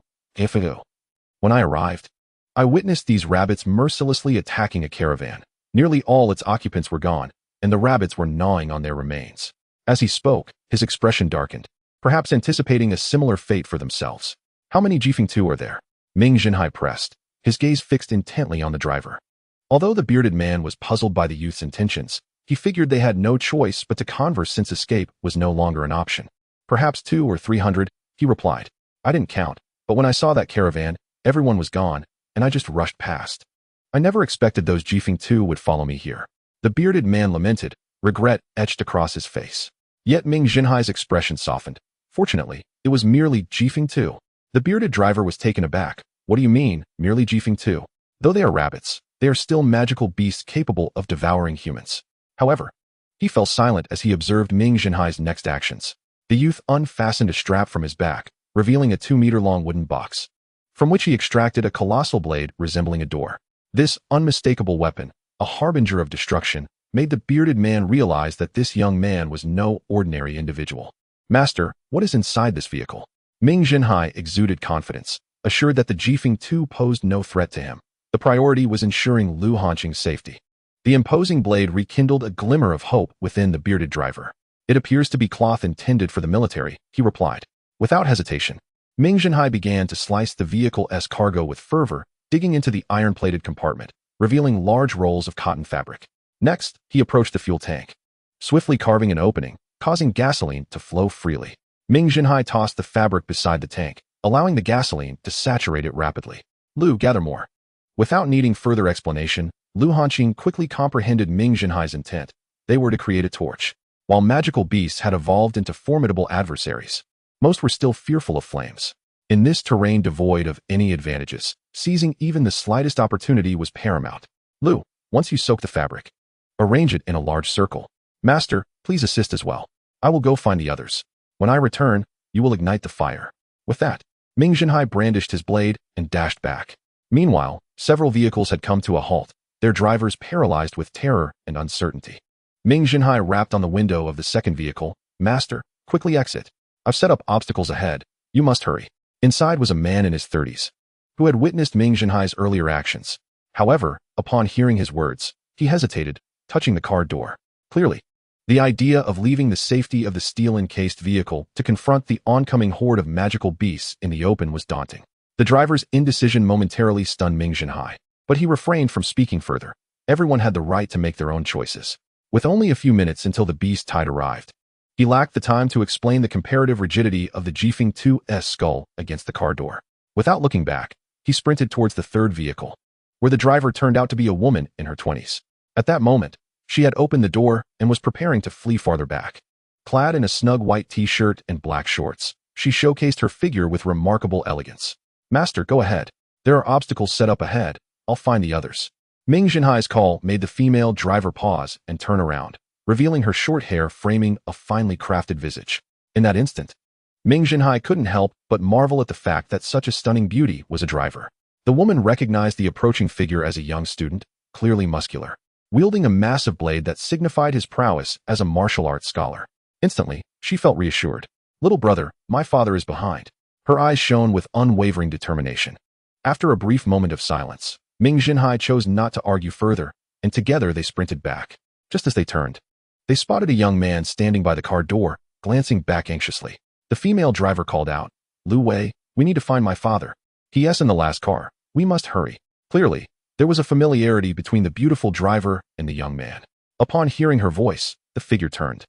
When I arrived, I witnessed these rabbits mercilessly attacking a caravan. Nearly all its occupants were gone, and the rabbits were gnawing on their remains." As he spoke, his expression darkened, perhaps anticipating a similar fate for themselves. "How many Jifeng 2 are there?" Ming Zhenhai pressed, his gaze fixed intently on the driver. Although the bearded man was puzzled by the youth's intentions, he figured they had no choice but to converse since escape was no longer an option. "Perhaps 200 or 300, he replied. "I didn't count, but when I saw that caravan, everyone was gone, and I just rushed past. I never expected those Jifeng 2 would follow me here." The bearded man lamented, regret etched across his face. Yet Ming Zhenhai's expression softened. Fortunately, it was merely Jifeng 2. The bearded driver was taken aback. "What do you mean, merely Jifeng 2? Though they are rabbits, they are still magical beasts capable of devouring humans." However, he fell silent as he observed Ming Zhenhai's next actions. The youth unfastened a strap from his back, revealing a 2-meter-long wooden box, from which he extracted a colossal blade resembling a door. This unmistakable weapon, a harbinger of destruction, made the bearded man realize that this young man was no ordinary individual. "Master, what is inside this vehicle?" Ming Zhenhai exuded confidence, assured that the Jifeng 2 posed no threat to him. The priority was ensuring Lu Hanqing's safety. The imposing blade rekindled a glimmer of hope within the bearded driver. "It appears to be cloth intended for the military," he replied. Without hesitation, Ming Zhenhai began to slice the vehicle's cargo with fervor, digging into the iron-plated compartment, revealing large rolls of cotton fabric. Next, he approached the fuel tank, swiftly carving an opening, causing gasoline to flow freely. Ming Zhenhai tossed the fabric beside the tank, allowing the gasoline to saturate it rapidly. "Lu, gather more." Without needing further explanation, Lu Hanqing quickly comprehended Ming Zhenhai's intent. They were to create a torch. While magical beasts had evolved into formidable adversaries, most were still fearful of flames. In this terrain devoid of any advantages, seizing even the slightest opportunity was paramount. "Lu, once you soak the fabric, arrange it in a large circle. Master, please assist as well. I will go find the others. When I return, you will ignite the fire." With that, Ming Zhenhai brandished his blade and dashed back. Meanwhile, several vehicles had come to a halt, their drivers paralyzed with terror and uncertainty. Ming Zhenhai rapped on the window of the second vehicle. "Master, quickly exit. I've set up obstacles ahead. You must hurry." Inside was a man in his 30s, who had witnessed Ming Zhenhai's earlier actions. However, upon hearing his words, he hesitated, touching the car door. Clearly, The idea of leaving the safety of the steel-encased vehicle to confront the oncoming horde of magical beasts in the open was daunting. The driver's indecision momentarily stunned Ming Zhenhai, but he refrained from speaking further. Everyone had the right to make their own choices. With only a few minutes until the beast tide arrived, he lacked the time to explain the comparative rigidity of the Jifeng 2's skull against the car door. Without looking back, he sprinted towards the third vehicle, where the driver turned out to be a woman in her 20s. At that moment, she had opened the door and was preparing to flee farther back. Clad in a snug white t-shirt and black shorts, she showcased her figure with remarkable elegance. "Master, go ahead. There are obstacles set up ahead. I'll find the others." Ming Zhenhai's call made the female driver pause and turn around, revealing her short hair framing a finely crafted visage. In that instant, Ming Zhenhai couldn't help but marvel at the fact that such a stunning beauty was a driver. The woman recognized the approaching figure as a young student, clearly muscular, wielding a massive blade that signified his prowess as a martial arts scholar. Instantly, she felt reassured. "Little brother, my father is behind." Her eyes shone with unwavering determination. After a brief moment of silence, Ming Zhenhai chose not to argue further, and together they sprinted back. Just as they turned, they spotted a young man standing by the car door, glancing back anxiously. The female driver called out, "Lu Wei, we need to find my father. He is in the last car. We must hurry." Clearly, there was a familiarity between the beautiful driver and the young man. Upon hearing her voice, the figure turned,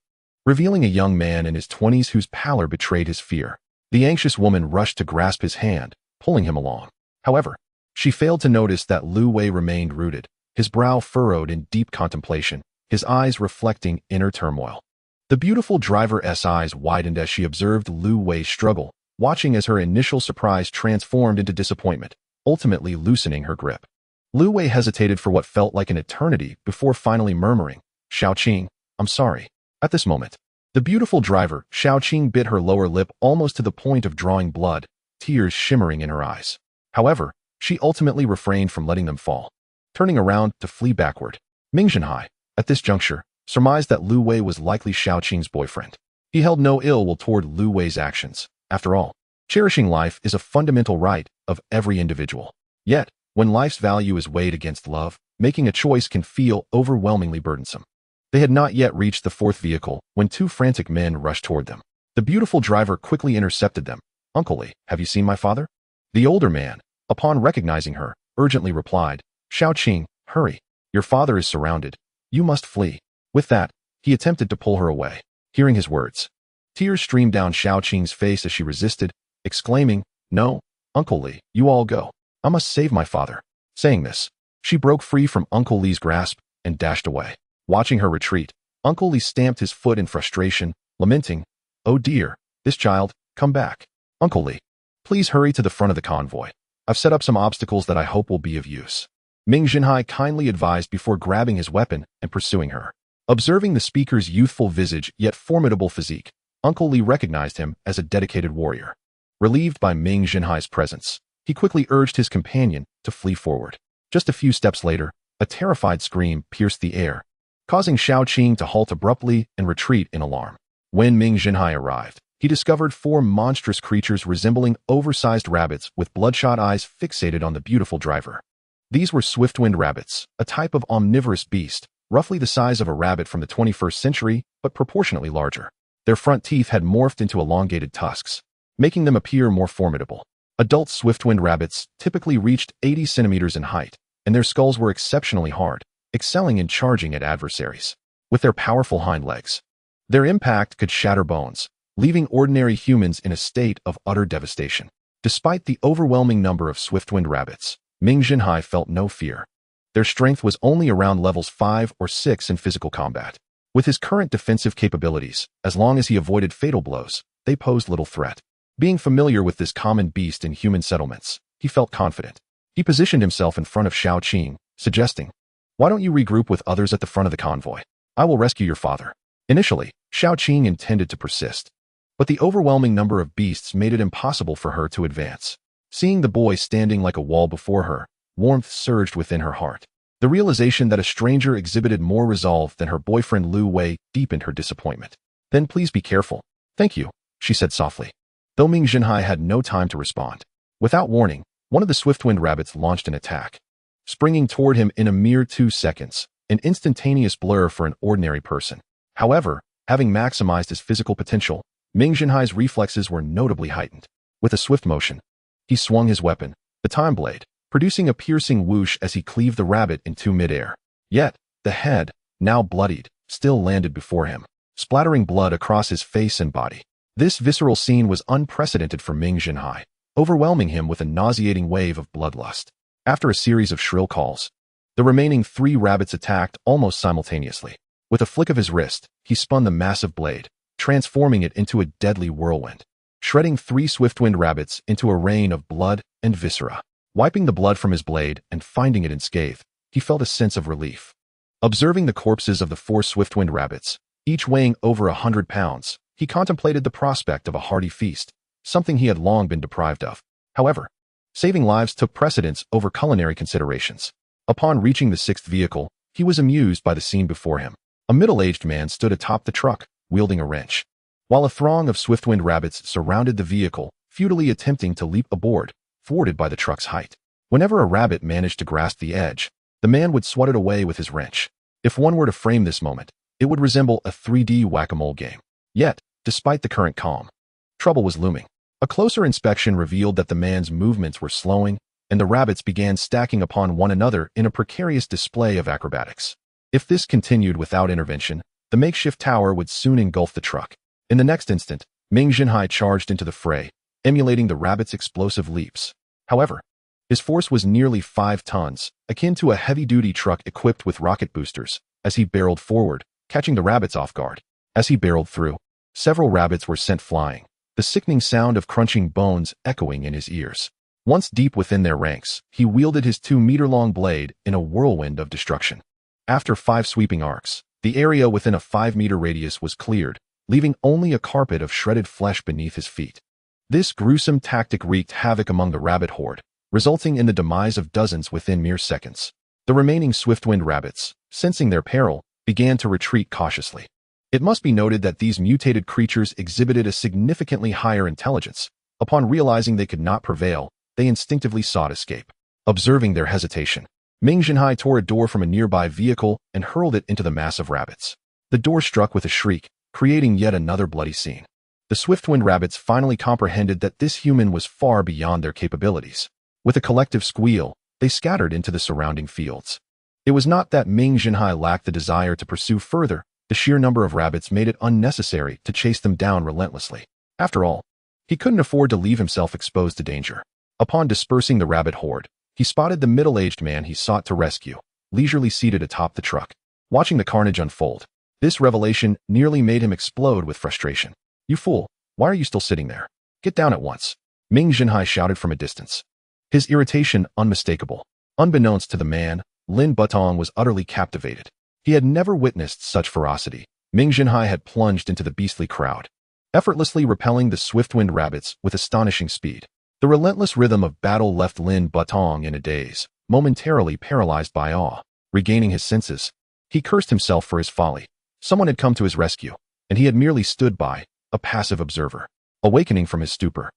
revealing a young man in his 20s whose pallor betrayed his fear. The anxious woman rushed to grasp his hand, pulling him along. However, she failed to notice that Lu Wei remained rooted, his brow furrowed in deep contemplation, his eyes reflecting inner turmoil. The beautiful driver's eyes widened as she observed Lu Wei's struggle, watching as her initial surprise transformed into disappointment, ultimately loosening her grip. Lu Wei hesitated for what felt like an eternity before finally murmuring, "Xiaoqing, I'm sorry." At this moment, the beautiful driver, Xiaoqing, bit her lower lip almost to the point of drawing blood, tears shimmering in her eyes. However, she ultimately refrained from letting them fall, turning around to flee backward. Ming Zhenhai, at this juncture, surmised that Lu Wei was likely Xiaoqing's boyfriend. He held no ill will toward Lu Wei's actions. After all, cherishing life is a fundamental right of every individual. Yet, when life's value is weighed against love, making a choice can feel overwhelmingly burdensome. They had not yet reached the fourth vehicle when two frantic men rushed toward them. The beautiful driver quickly intercepted them. "Uncle Li, have you seen my father?" The older man, upon recognizing her, urgently replied, "Xiaoqing, hurry. Your father is surrounded. You must flee." With that, he attempted to pull her away. Hearing his words, tears streamed down Xiaoqing's face as she resisted, exclaiming, "No, Uncle Li, you all go. I must save my father." Saying this, she broke free from Uncle Li's grasp and dashed away. Watching her retreat, Uncle Li stamped his foot in frustration, lamenting, "Oh dear, this child, come back. Uncle Li, please hurry to the front of the convoy. I've set up some obstacles that I hope will be of use." Ming Zhenhai kindly advised before grabbing his weapon and pursuing her. Observing the speaker's youthful visage yet formidable physique, Uncle Li recognized him as a dedicated warrior. Relieved by Ming Zhenhai's presence, he quickly urged his companion to flee forward. Just a few steps later, a terrified scream pierced the air, causing Xiaoqing to halt abruptly and retreat in alarm. When Ming Zhenhai arrived, he discovered four monstrous creatures resembling oversized rabbits with bloodshot eyes fixated on the beautiful driver. These were swift-winged rabbits, a type of omnivorous beast, roughly the size of a rabbit from the 21st century, but proportionately larger. Their front teeth had morphed into elongated tusks, making them appear more formidable. Adult swift-winged rabbits typically reached 80 centimeters in height, and their skulls were exceptionally hard, excelling in charging at adversaries. With their powerful hind legs, their impact could shatter bones, leaving ordinary humans in a state of utter devastation. Despite the overwhelming number of swift-winged rabbits, Ming Zhenhai felt no fear. Their strength was only around levels 5 or 6 in physical combat. With his current defensive capabilities, as long as he avoided fatal blows, they posed little threat. Being familiar with this common beast in human settlements, he felt confident. He positioned himself in front of Xiaoqing, suggesting, "Why don't you regroup with others at the front of the convoy? I will rescue your father." Initially, Xiaoqing intended to persist, but the overwhelming number of beasts made it impossible for her to advance. Seeing the boy standing like a wall before her, warmth surged within her heart. The realization that a stranger exhibited more resolve than her boyfriend Lu Wei deepened her disappointment. "Then please be careful." "Thank you," she said softly. Though Ming Zhenhai had no time to respond. Without warning, one of the swift-winged rabbits launched an attack, springing toward him in a mere 2 seconds, an instantaneous blur for an ordinary person. However, having maximized his physical potential, Ming Zhenhai's reflexes were notably heightened. With a swift motion, he swung his weapon, the time blade, producing a piercing whoosh as he cleaved the rabbit into midair. Yet, the head, now bloodied, still landed before him, splattering blood across his face and body. This visceral scene was unprecedented for Ming Zhenhai, overwhelming him with a nauseating wave of bloodlust. After a series of shrill calls, the remaining 3 rabbits attacked almost simultaneously. With a flick of his wrist, he spun the massive blade, transforming it into a deadly whirlwind, shredding 3 swift-winged rabbits into a rain of blood and viscera. Wiping the blood from his blade and finding it unscathed, he felt a sense of relief. Observing the corpses of the 4 swift-winged rabbits, each weighing over 100 pounds, he contemplated the prospect of a hearty feast, something he had long been deprived of. However, saving lives took precedence over culinary considerations. Upon reaching the 6th vehicle, he was amused by the scene before him. A middle-aged man stood atop the truck, wielding a wrench, while a throng of swift-winged rabbits surrounded the vehicle, futilely attempting to leap aboard, thwarted by the truck's height. Whenever a rabbit managed to grasp the edge, the man would swat it away with his wrench. If one were to frame this moment, it would resemble a 3D whack-a-mole game. Yet, despite the current calm, trouble was looming. A closer inspection revealed that the man's movements were slowing, and the rabbits began stacking upon one another in a precarious display of acrobatics. If this continued without intervention, the makeshift tower would soon engulf the truck. In the next instant, Ming Zhenhai charged into the fray, emulating the rabbit's explosive leaps. However, his force was nearly 5 tons, akin to a heavy-duty truck equipped with rocket boosters, as he barreled forward, catching the rabbits off guard. As he barreled through, several rabbits were sent flying, the sickening sound of crunching bones echoing in his ears. Once deep within their ranks, he wielded his 2-meter-long blade in a whirlwind of destruction. After 5 sweeping arcs, the area within a 5-meter radius was cleared, leaving only a carpet of shredded flesh beneath his feet. This gruesome tactic wreaked havoc among the rabbit horde, resulting in the demise of dozens within mere seconds. The remaining swift-winged rabbits, sensing their peril, began to retreat cautiously. It must be noted that these mutated creatures exhibited a significantly higher intelligence. Upon realizing they could not prevail, they instinctively sought escape. Observing their hesitation, Ming Zhenhai tore a door from a nearby vehicle and hurled it into the mass of rabbits. The door struck with a shriek, creating yet another bloody scene. The swift-winged rabbits finally comprehended that this human was far beyond their capabilities. With a collective squeal, they scattered into the surrounding fields. It was not that Ming Zhenhai lacked the desire to pursue further. The sheer number of rabbits made it unnecessary to chase them down relentlessly. After all, he couldn't afford to leave himself exposed to danger. Upon dispersing the rabbit horde, he spotted the middle-aged man he sought to rescue, leisurely seated atop the truck. Watching the carnage unfold, this revelation nearly made him explode with frustration. "You fool, why are you still sitting there? Get down at once," Ming Zhenhai shouted from a distance, his irritation unmistakable. Unbeknownst to the man, Lin Butong was utterly captivated. He had never witnessed such ferocity. Ming Zhenhai had plunged into the beastly crowd, effortlessly repelling the swift-winged rabbits with astonishing speed. The relentless rhythm of battle left Lin Butong in a daze, momentarily paralyzed by awe. Regaining his senses, he cursed himself for his folly. Someone had come to his rescue, and he had merely stood by, a passive observer. Awakening from his stupor,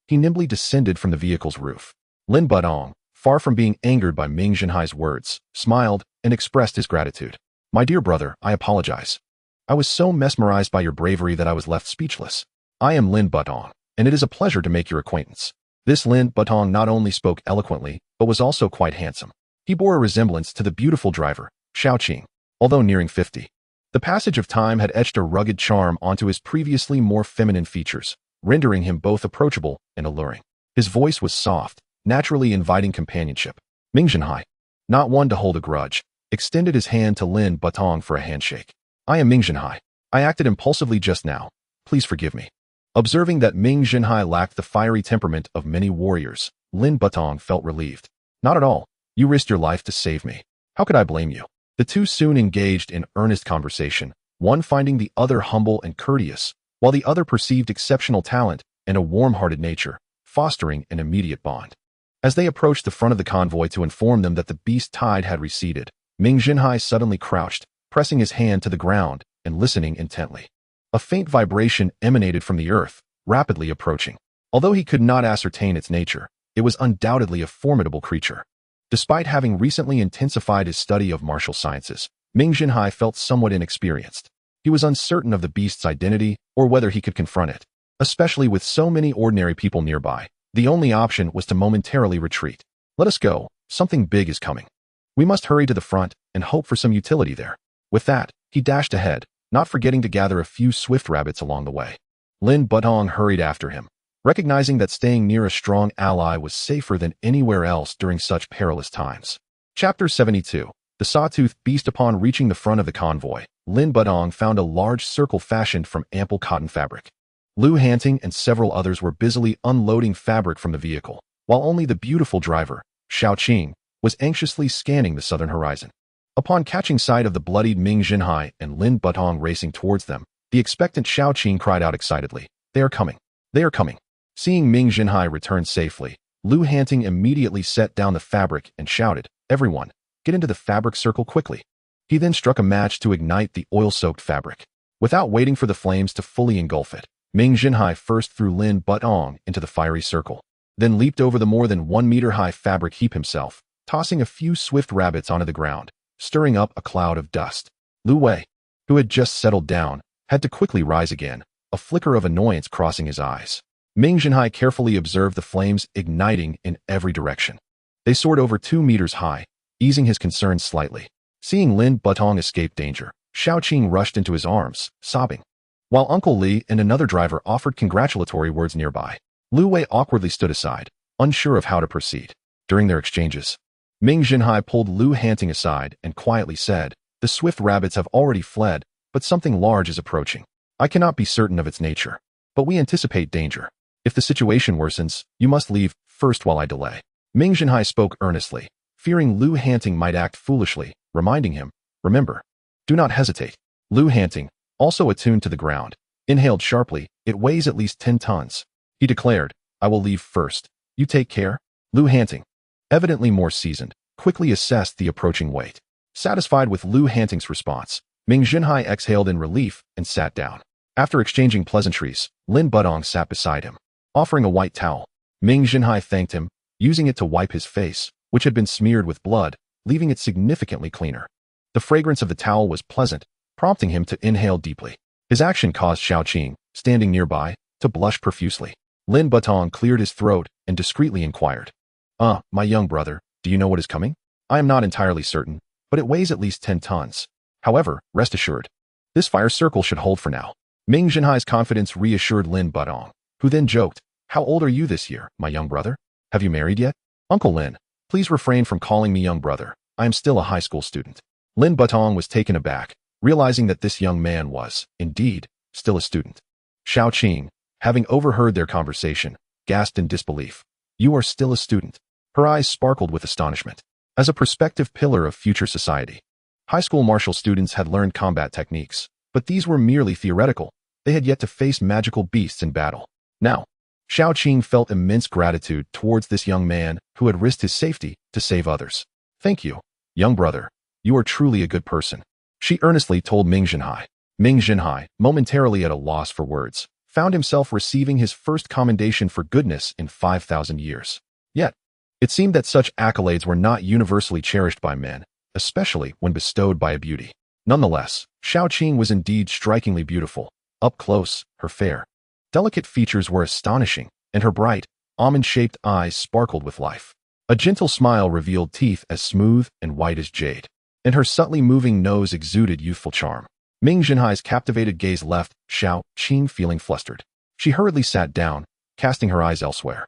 he nimbly descended from the vehicle's roof. Lin Butong, far from being angered by Ming Zhenhai's words, smiled and expressed his gratitude. "My dear brother, I apologize. I was so mesmerized by your bravery that I was left speechless. I am Lin Butong, and it is a pleasure to make your acquaintance." This Lin Butong not only spoke eloquently, but was also quite handsome. He bore a resemblance to the beautiful driver, Xiaoqing, although nearing 50. The passage of time had etched a rugged charm onto his previously more feminine features, rendering him both approachable and alluring. His voice was soft, naturally inviting companionship. Ming Zhenhai, not one to hold a grudge, extended his hand to Lin Butong for a handshake. "I am Ming Zhenhai. I acted impulsively just now. Please forgive me." Observing that Ming Zhenhai lacked the fiery temperament of many warriors, Lin Butong felt relieved. "Not at all. You risked your life to save me. How could I blame you?" The two soon engaged in earnest conversation, one finding the other humble and courteous, while the other perceived exceptional talent and a warm-hearted nature, fostering an immediate bond. As they approached the front of the convoy to inform them that the beast tide had receded, Ming Zhenhai suddenly crouched, pressing his hand to the ground and listening intently. A faint vibration emanated from the earth, rapidly approaching. Although he could not ascertain its nature, it was undoubtedly a formidable creature. Despite having recently intensified his study of martial sciences, Ming Zhenhai felt somewhat inexperienced. He was uncertain of the beast's identity or whether he could confront it. Especially with so many ordinary people nearby, the only option was to momentarily retreat. Let us go. Something big is coming. We must hurry to the front and hope for some utility there. With that, he dashed ahead, not forgetting to gather a few swift rabbits along the way. Lin Butong hurried after him, recognizing that staying near a strong ally was safer than anywhere else during such perilous times. Chapter 72. The Sawtooth Beast. Upon reaching the front of the convoy, Lin Butong found a large circle fashioned from ample cotton fabric. Lu Hanting and several others were busily unloading fabric from the vehicle, while only the beautiful driver, Xiao Qing, was anxiously scanning the southern horizon. Upon catching sight of the bloodied Ming Zhenhai and Lin Butong racing towards them, the expectant Xiao Qing cried out excitedly, "They are coming! They are coming!" Seeing Ming Zhenhai return safely, Lu Hanting immediately set down the fabric and shouted, "Everyone, get into the fabric circle quickly." He then struck a match to ignite the oil-soaked fabric. Without waiting for the flames to fully engulf it, Ming Zhenhai first threw Lin Butong into the fiery circle, then leaped over the more than 1-meter-high fabric heap himself, tossing a few swift rabbits onto the ground, stirring up a cloud of dust. Lu Wei, who had just settled down, had to quickly rise again, a flicker of annoyance crossing his eyes. Ming Zhenhai carefully observed the flames igniting in every direction. They soared over 2 meters high, easing his concerns slightly. Seeing Lin Butong escape danger, Xiao Qing rushed into his arms, sobbing. While Uncle Li and another driver offered congratulatory words nearby, Lu Wei awkwardly stood aside, unsure of how to proceed. During their exchanges, Ming Zhenhai pulled Lu Hanting aside and quietly said, "The swift rabbits have already fled, but something large is approaching. I cannot be certain of its nature, but we anticipate danger. If the situation worsens, you must leave first while I delay." Ming Zhenhai spoke earnestly, fearing Lu Hanting might act foolishly, reminding him, "Remember, do not hesitate." Lu Hanting, also attuned to the ground, inhaled sharply. "It weighs at least 10 tons. He declared, "I will leave first. You take care." Lu Hanting, evidently more seasoned, quickly assessed the approaching weight. Satisfied with Lu Hanting's response, Ming Zhenhai exhaled in relief and sat down. After exchanging pleasantries, Lin Butong sat beside him, offering a white towel. Ming Zhenhai thanked him, using it to wipe his face, which had been smeared with blood, leaving it significantly cleaner. The fragrance of the towel was pleasant, prompting him to inhale deeply. His action caused Xiao Qing, standing nearby, to blush profusely. Lin Butong cleared his throat and discreetly inquired, My young brother, do you know what is coming?" "I am not entirely certain, but it weighs at least 10 tons. However, rest assured, this fire circle should hold for now." Ming Zhenhai's confidence reassured Lin Butong, who then joked, "How old are you this year, my young brother? Have you married yet?" "Uncle Lin, please refrain from calling me young brother. I am still a high school student." Lin Butong was taken aback, realizing that this young man was, indeed, still a student. Xiao Qing, having overheard their conversation, gasped in disbelief. "You are still a student?" Her eyes sparkled with astonishment. As a prospective pillar of future society, high school martial students had learned combat techniques, but these were merely theoretical. They had yet to face magical beasts in battle. Now, Xiao Qing felt immense gratitude towards this young man who had risked his safety to save others. "Thank you, young brother. You are truly a good person," she earnestly told Ming Zhenhai. Ming Zhenhai, momentarily at a loss for words, found himself receiving his first commendation for goodness in 5,000 years. Yet, it seemed that such accolades were not universally cherished by men, especially when bestowed by a beauty. Nonetheless, Xiao Qing was indeed strikingly beautiful. Up close, her fair, delicate features were astonishing, and her bright, almond-shaped eyes sparkled with life. A gentle smile revealed teeth as smooth and white as jade, and her subtly moving nose exuded youthful charm. Ming Zhenhai's captivated gaze left Xiao Qing feeling flustered. She hurriedly sat down, casting her eyes elsewhere.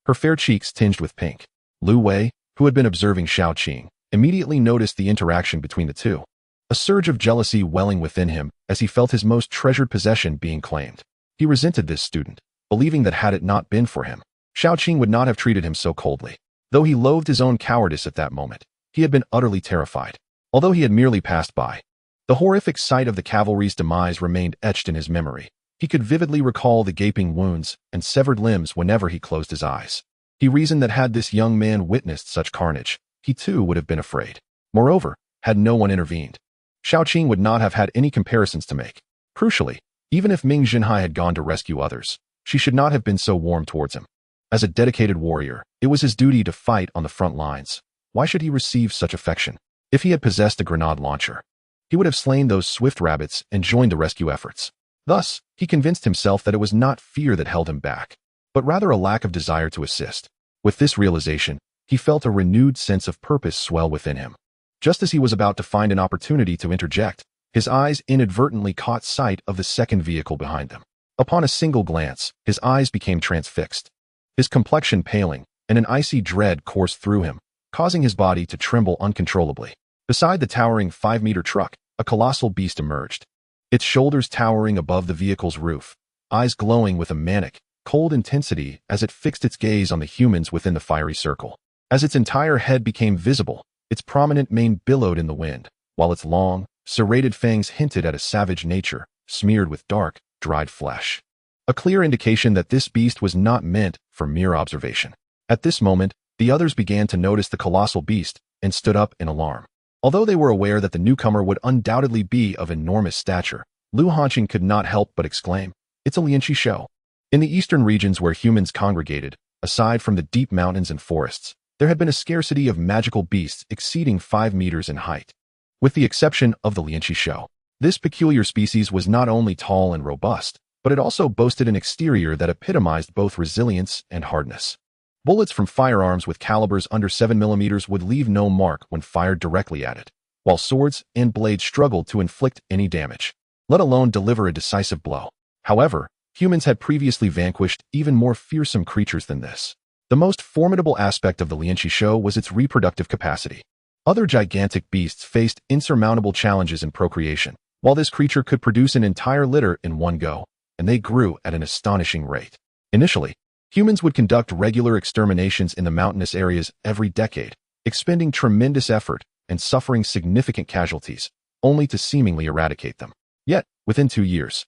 Her fair cheeks tinged with pink. Lu Wei, who had been observing Xiao Qing, immediately noticed the interaction between the two. A surge of jealousy welling within him as he felt his most treasured possession being claimed. He resented this student, believing that had it not been for him, Xiao Qing would not have treated him so coldly. Though he loathed his own cowardice at that moment, he had been utterly terrified. Although he had merely passed by, the horrific sight of the cavalry's demise remained etched in his memory. He could vividly recall the gaping wounds and severed limbs whenever he closed his eyes. He reasoned that had this young man witnessed such carnage, he too would have been afraid. Moreover, had no one intervened, Xiao Qing would not have had any comparisons to make. Crucially, even if Ming Zhenhai had gone to rescue others, she should not have been so warm towards him. As a dedicated warrior, it was his duty to fight on the front lines. Why should he receive such affection? If he had possessed a grenade launcher, he would have slain those swift rabbits and joined the rescue efforts. Thus, he convinced himself that it was not fear that held him back, but rather a lack of desire to assist. With this realization, he felt a renewed sense of purpose swell within him. Just as he was about to find an opportunity to interject, his eyes inadvertently caught sight of the second vehicle behind them. Upon a single glance, his eyes became transfixed, his complexion paling, and an icy dread coursed through him, causing his body to tremble uncontrollably. Beside the towering 5-meter truck, a colossal beast emerged, its shoulders towering above the vehicle's roof, eyes glowing with a manic, cold intensity as it fixed its gaze on the humans within the fiery circle. As its entire head became visible, its prominent mane billowed in the wind, while its long, serrated fangs hinted at a savage nature, smeared with dark, dried flesh. A clear indication that this beast was not meant for mere observation. At this moment, the others began to notice the colossal beast and stood up in alarm. Although they were aware that the newcomer would undoubtedly be of enormous stature, Lu Hanqing could not help but exclaim, "It's a Lianqi show." In the eastern regions where humans congregated, aside from the deep mountains and forests, there had been a scarcity of magical beasts exceeding 5 meters in height. With the exception of the Lianqi show, this peculiar species was not only tall and robust, but it also boasted an exterior that epitomized both resilience and hardness. Bullets from firearms with calibers under 7 millimeters would leave no mark when fired directly at it, while swords and blades struggled to inflict any damage, let alone deliver a decisive blow. However, humans had previously vanquished even more fearsome creatures than this. The most formidable aspect of the Lianqi show was its reproductive capacity. Other gigantic beasts faced insurmountable challenges in procreation, while this creature could produce an entire litter in one go, and they grew at an astonishing rate. Initially, humans would conduct regular exterminations in the mountainous areas every decade, expending tremendous effort and suffering significant casualties, only to seemingly eradicate them. Yet, within 2 years,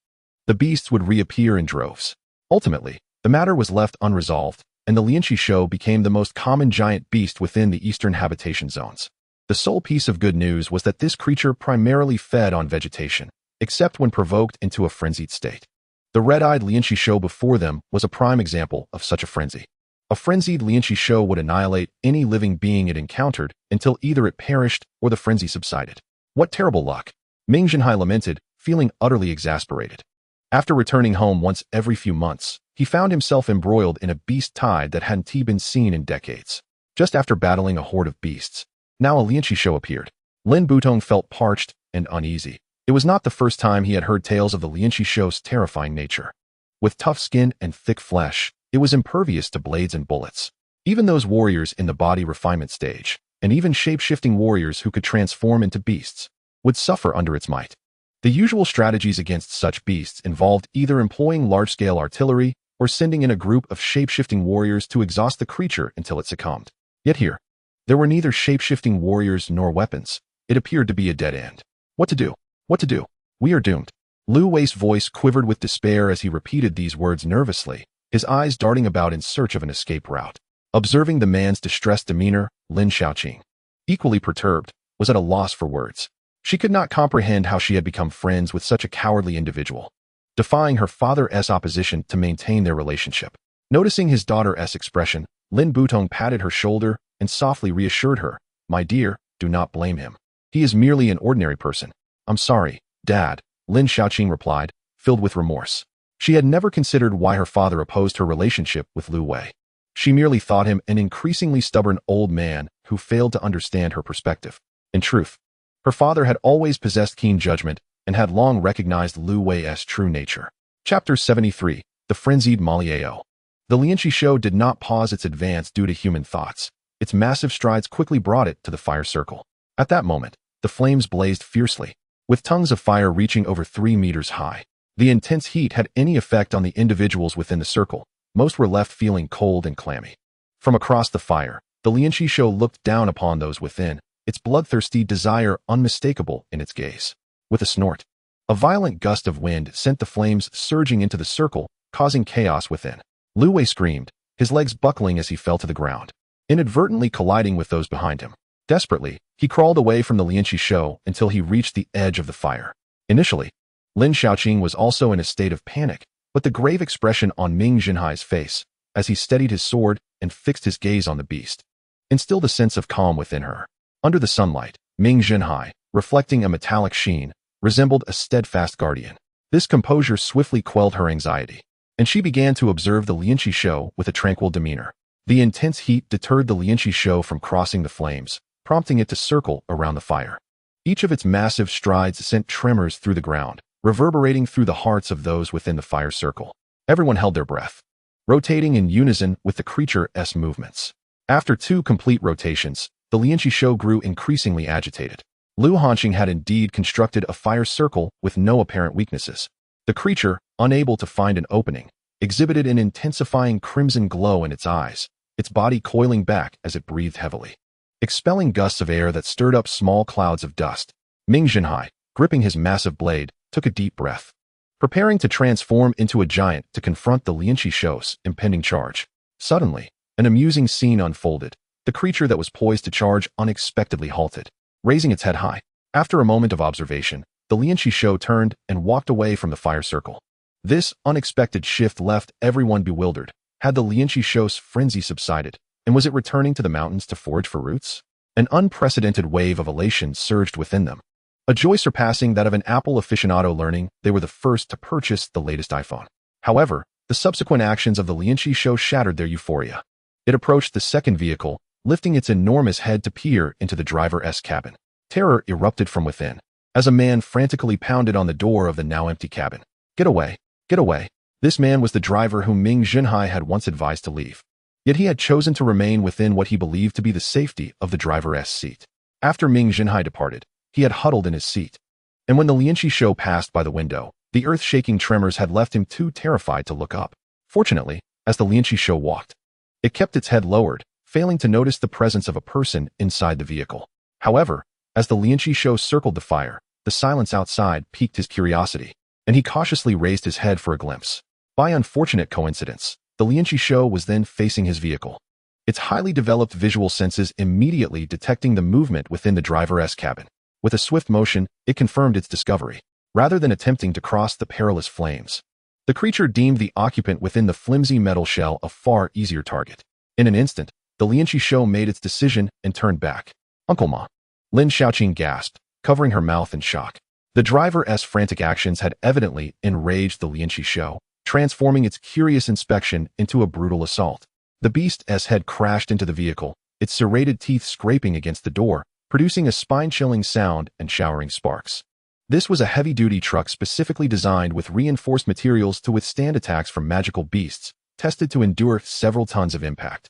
the beasts would reappear in droves. Ultimately, the matter was left unresolved, and the Lianqi show became the most common giant beast within the eastern habitation zones. The sole piece of good news was that this creature primarily fed on vegetation, except when provoked into a frenzied state. The red-eyed Lianqi show before them was a prime example of such a frenzy. A frenzied Lianqi show would annihilate any living being it encountered until either it perished or the frenzy subsided. What terrible luck! Ming Zhenhai lamented, feeling utterly exasperated. After returning home once every few months, he found himself embroiled in a beast tide that hadn't been seen in decades. Just after battling a horde of beasts, now a Lianqi show appeared. Lin Butong felt parched and uneasy. It was not the first time he had heard tales of the Lianqi show's terrifying nature. With tough skin and thick flesh, it was impervious to blades and bullets. Even those warriors in the body refinement stage, and even shape-shifting warriors who could transform into beasts, would suffer under its might. The usual strategies against such beasts involved either employing large-scale artillery or sending in a group of shape-shifting warriors to exhaust the creature until it succumbed. Yet here, there were neither shape-shifting warriors nor weapons. It appeared to be a dead end. What to do? What to do? We are doomed. Lu Wei's voice quivered with despair as he repeated these words nervously, his eyes darting about in search of an escape route. Observing the man's distressed demeanor, Lin Shaoqing, equally perturbed, was at a loss for words. She could not comprehend how she had become friends with such a cowardly individual, defying her father's opposition to maintain their relationship. Noticing his daughter's expression, Lin Butong patted her shoulder and softly reassured her, "My dear, do not blame him. He is merely an ordinary person." "I'm sorry, Dad," Lin Shaoqing replied, filled with remorse. She had never considered why her father opposed her relationship with Lu Wei. She merely thought him an increasingly stubborn old man who failed to understand her perspective. In truth, her father had always possessed keen judgment and had long recognized Lu Wei's true nature. Chapter 73, The Frenzied Maliao. The Lianqi show did not pause its advance due to human thoughts. Its massive strides quickly brought it to the fire circle. At that moment, the flames blazed fiercely, with tongues of fire reaching over 3 meters high. The intense heat had any effect on the individuals within the circle. Most were left feeling cold and clammy. From across the fire, the Lianqi show looked down upon those within, its bloodthirsty desire unmistakable in its gaze. With a snort, a violent gust of wind sent the flames surging into the circle, causing chaos within. Lu Wei screamed, his legs buckling as he fell to the ground, inadvertently colliding with those behind him. Desperately, he crawled away from the Lianqi show until he reached the edge of the fire. Initially, Lin Shaoqing was also in a state of panic, but the grave expression on Ming Zhenhai's face, as he steadied his sword and fixed his gaze on the beast, instilled a sense of calm within her. Under the sunlight, Ming Zhenhai, reflecting a metallic sheen, resembled a steadfast guardian. This composure swiftly quelled her anxiety, and she began to observe the Lianqi show with a tranquil demeanor. The intense heat deterred the Lianqi show from crossing the flames, prompting it to circle around the fire. Each of its massive strides sent tremors through the ground, reverberating through the hearts of those within the fire circle. Everyone held their breath, rotating in unison with the creature's movements. After 2 complete rotations, the Lianqi show grew increasingly agitated. Lu Hanqing had indeed constructed a fire circle with no apparent weaknesses. The creature, unable to find an opening, exhibited an intensifying crimson glow in its eyes, its body coiling back as it breathed heavily, expelling gusts of air that stirred up small clouds of dust. Ming Zhenhai, gripping his massive blade, took a deep breath, preparing to transform into a giant to confront the Lianqi show's impending charge. Suddenly, an amusing scene unfolded. The creature that was poised to charge unexpectedly halted, raising its head high. After a moment of observation, the Lianqi show turned and walked away from the fire circle. This unexpected shift left everyone bewildered. Had the Lianqi show's frenzy subsided, and was it returning to the mountains to forage for roots? An unprecedented wave of elation surged within them, a joy surpassing that of an Apple aficionado learning they were the first to purchase the latest iPhone. However, the subsequent actions of the Lianqi show shattered their euphoria. It approached the second vehicle, lifting its enormous head to peer into the driver's cabin. Terror erupted from within, as a man frantically pounded on the door of the now empty cabin. Get away! Get away! This man was the driver whom Ming Zhenhai had once advised to leave. Yet he had chosen to remain within what he believed to be the safety of the driver's seat. After Ming Zhenhai departed, he had huddled in his seat. And when the Lianqi show passed by the window, the earth-shaking tremors had left him too terrified to look up. Fortunately, as the Lianqi show walked, it kept its head lowered, failing to notice the presence of a person inside the vehicle. However, as the Lianqi show circled the fire, the silence outside piqued his curiosity, and he cautiously raised his head for a glimpse. By unfortunate coincidence, the Lianqi show was then facing his vehicle, its highly developed visual senses immediately detecting the movement within the driver's cabin. With a swift motion, it confirmed its discovery, rather than attempting to cross the perilous flames. The creature deemed the occupant within the flimsy metal shell a far easier target. In an instant, the Lianqi show made its decision and turned back. Uncle Ma! Lin Shaoqing gasped, covering her mouth in shock. The driver's frantic actions had evidently enraged the Lianqi show, transforming its curious inspection into a brutal assault. The beast's head crashed into the vehicle, its serrated teeth scraping against the door, producing a spine-chilling sound and showering sparks. This was a heavy-duty truck specifically designed with reinforced materials to withstand attacks from magical beasts, tested to endure several tons of impact.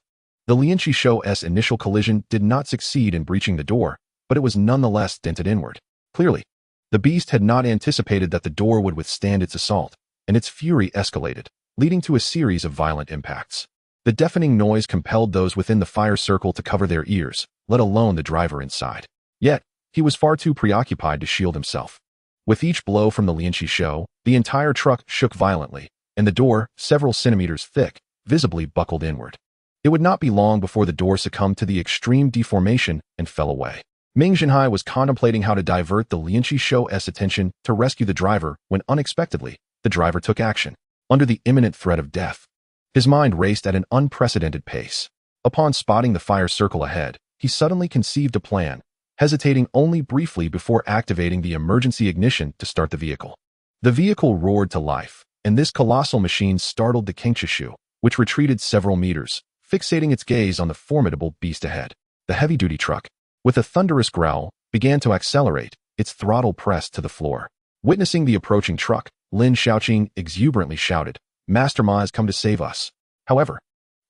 The Lianqi show's initial collision did not succeed in breaching the door, but it was nonetheless dented inward. Clearly, the beast had not anticipated that the door would withstand its assault, and its fury escalated, leading to a series of violent impacts. The deafening noise compelled those within the fire circle to cover their ears, let alone the driver inside. Yet, he was far too preoccupied to shield himself. With each blow from the Lianqi show, the entire truck shook violently, and the door, several centimeters thick, visibly buckled inward. It would not be long before the door succumbed to the extreme deformation and fell away. Ming Zhenhai was contemplating how to divert the Lianqi show's attention to rescue the driver when unexpectedly, the driver took action, under the imminent threat of death. His mind raced at an unprecedented pace. Upon spotting the fire circle ahead, he suddenly conceived a plan, hesitating only briefly before activating the emergency ignition to start the vehicle. The vehicle roared to life, and this colossal machine startled the Kingqishu, which retreated several meters, fixating its gaze on the formidable beast ahead. The heavy-duty truck, with a thunderous growl, began to accelerate, its throttle pressed to the floor. Witnessing the approaching truck, Lin Shaoqing exuberantly shouted, "Master Ma has come to save us." However,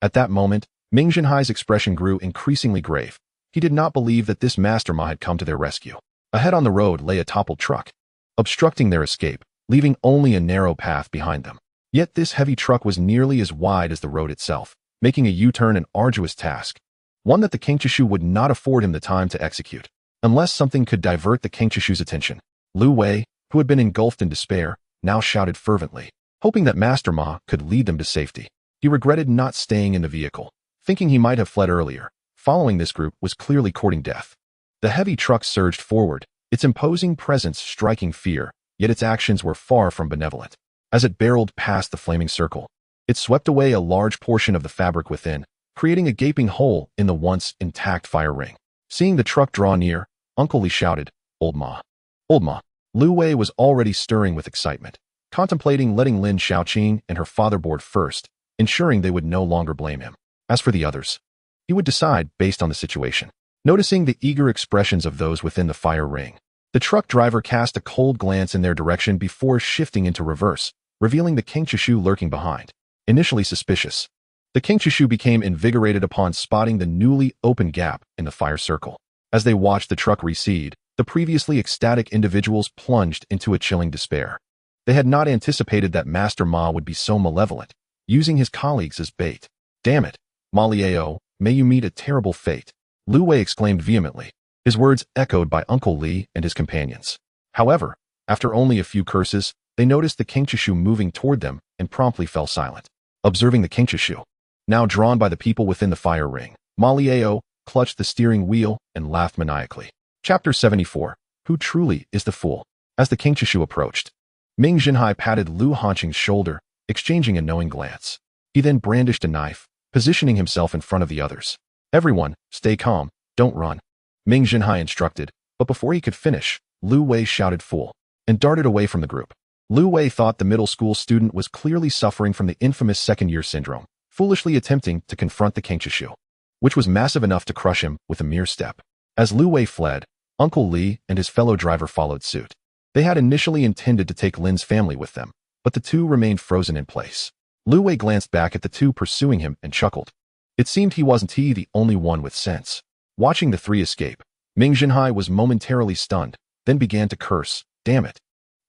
at that moment, Ming Zhenhai's expression grew increasingly grave. He did not believe that this Master Ma had come to their rescue. Ahead on the road lay a toppled truck, obstructing their escape, leaving only a narrow path behind them. Yet this heavy truck was nearly as wide as the road itself, making a U-turn an arduous task, one that the Kingqishu would not afford him the time to execute, unless something could divert the Kingqishu's attention. Lu Wei, who had been engulfed in despair, now shouted fervently, hoping that Master Ma could lead them to safety. He regretted not staying in the vehicle, thinking he might have fled earlier. Following this group was clearly courting death. The heavy truck surged forward, its imposing presence striking fear, yet its actions were far from benevolent. As it barreled past the flaming circle, it swept away a large portion of the fabric within, creating a gaping hole in the once intact fire ring. Seeing the truck draw near, Uncle Li shouted, Old Ma. Old Ma. Lu Wei was already stirring with excitement, contemplating letting Lin Xiaoqing and her father board first, ensuring they would no longer blame him. As for the others, he would decide based on the situation. Noticing the eager expressions of those within the fire ring, the truck driver cast a cold glance in their direction before shifting into reverse, revealing the King Chishu lurking behind. Initially suspicious, the King Chishu became invigorated upon spotting the newly opened gap in the fire circle. As they watched the truck recede, the previously ecstatic individuals plunged into a chilling despair. They had not anticipated that Master Ma would be so malevolent, using his colleagues as bait. Damn it, Ma Liao, may you meet a terrible fate, Lu Wei exclaimed vehemently, his words echoed by Uncle Li and his companions. However, after only a few curses, they noticed the King Chishu moving toward them and promptly fell silent. Observing the King Chishu, now drawn by the people within the fire ring, Ma Liao clutched the steering wheel and laughed maniacally. Chapter 74. Who truly is the fool? As the King Chishu approached, Ming Zhenhai patted Lu Hanqing's shoulder, exchanging a knowing glance. He then brandished a knife, positioning himself in front of the others. Everyone, stay calm, don't run, Ming Zhenhai instructed, but before he could finish, Lu Wei shouted fool, and darted away from the group. Lu Wei thought the middle school student was clearly suffering from the infamous second-year syndrome, foolishly attempting to confront the King Chishu, which was massive enough to crush him with a mere step. As Lu Wei fled, Uncle Li and his fellow driver followed suit. They had initially intended to take Lin's family with them, but the two remained frozen in place. Lu Wei glanced back at the two pursuing him and chuckled. It seemed he wasn't the only one with sense. Watching the three escape, Ming Zhenhai was momentarily stunned, then began to curse. Damn it.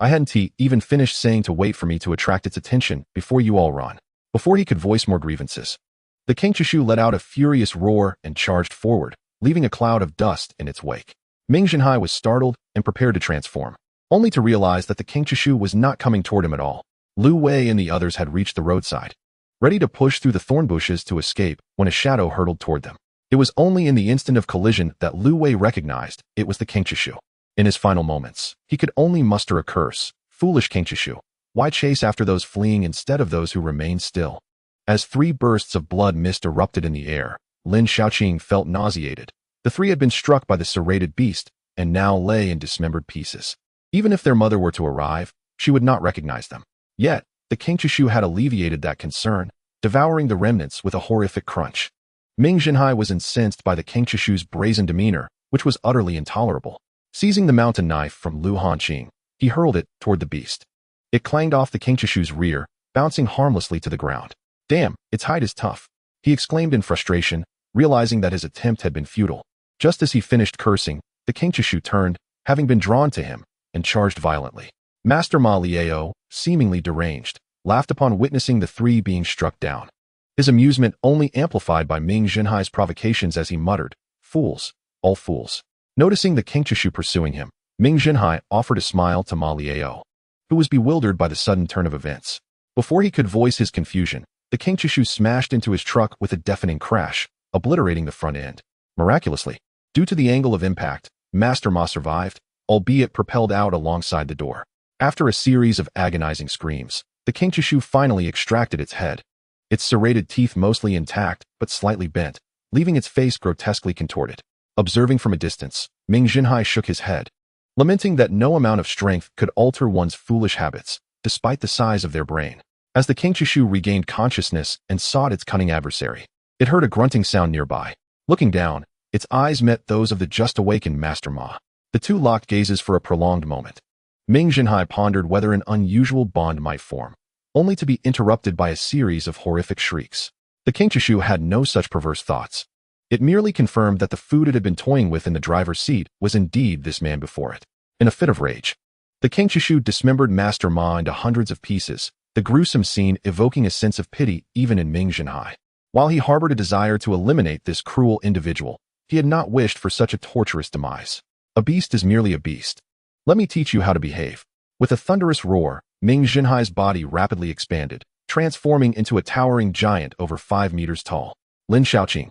I hadn't even finished saying to wait for me to attract its attention before you all run. Before he could voice more grievances, the King Chishu let out a furious roar and charged forward, leaving a cloud of dust in its wake. Ming Zhenhai was startled and prepared to transform, only to realize that the King Chishu was not coming toward him at all. Lu Wei and the others had reached the roadside, ready to push through the thorn bushes to escape when a shadow hurtled toward them. It was only in the instant of collision that Lu Wei recognized it was the King Chishu. In his final moments, he could only muster a curse. Foolish King Chishu, why chase after those fleeing instead of those who remained still? As three bursts of blood mist erupted in the air, Lin Xiaoqing felt nauseated. The three had been struck by the serrated beast and now lay in dismembered pieces. Even if their mother were to arrive, she would not recognize them. Yet, the King Chishu had alleviated that concern, devouring the remnants with a horrific crunch. Ming Zhenhai was incensed by the King Chishu's brazen demeanor, which was utterly intolerable. Seizing the mountain knife from Lu Hanqing, he hurled it toward the beast. It clanged off the King Chishu's rear, bouncing harmlessly to the ground. Damn, its hide is tough, he exclaimed in frustration, realizing that his attempt had been futile. Just as he finished cursing, the King Chishu turned, having been drawn to him, and charged violently. Master Ma Liao, seemingly deranged, laughed upon witnessing the three being struck down. His amusement only amplified by Ming Zhenhai's provocations as he muttered, fools, all fools. Noticing the King Chishu pursuing him, Ming Zhenhai offered a smile to Ma Liao, who was bewildered by the sudden turn of events. Before he could voice his confusion, the King Chishu smashed into his truck with a deafening crash, obliterating the front end. Miraculously, due to the angle of impact, Master Ma survived, albeit propelled out alongside the door. After a series of agonizing screams, the King Chishu finally extracted its head. Its serrated teeth mostly intact, but slightly bent, leaving its face grotesquely contorted. Observing from a distance, Ming Zhenhai shook his head, lamenting that no amount of strength could alter one's foolish habits, despite the size of their brain. As the King Chishu regained consciousness and sought its cunning adversary, it heard a grunting sound nearby. Looking down, its eyes met those of the just-awakened Master Ma. The two locked gazes for a prolonged moment. Ming Zhenhai pondered whether an unusual bond might form, only to be interrupted by a series of horrific shrieks. The King Chishu had no such perverse thoughts. It merely confirmed that the food it had been toying with in the driver's seat was indeed this man before it. In a fit of rage, the King Chishu dismembered Master Ma into hundreds of pieces, the gruesome scene evoking a sense of pity even in Ming Zhenhai. While he harbored a desire to eliminate this cruel individual, he had not wished for such a torturous demise. A beast is merely a beast. Let me teach you how to behave. With a thunderous roar, Ming Zhenhai's body rapidly expanded, transforming into a towering giant over 5 meters tall. Lin Xiaoqing,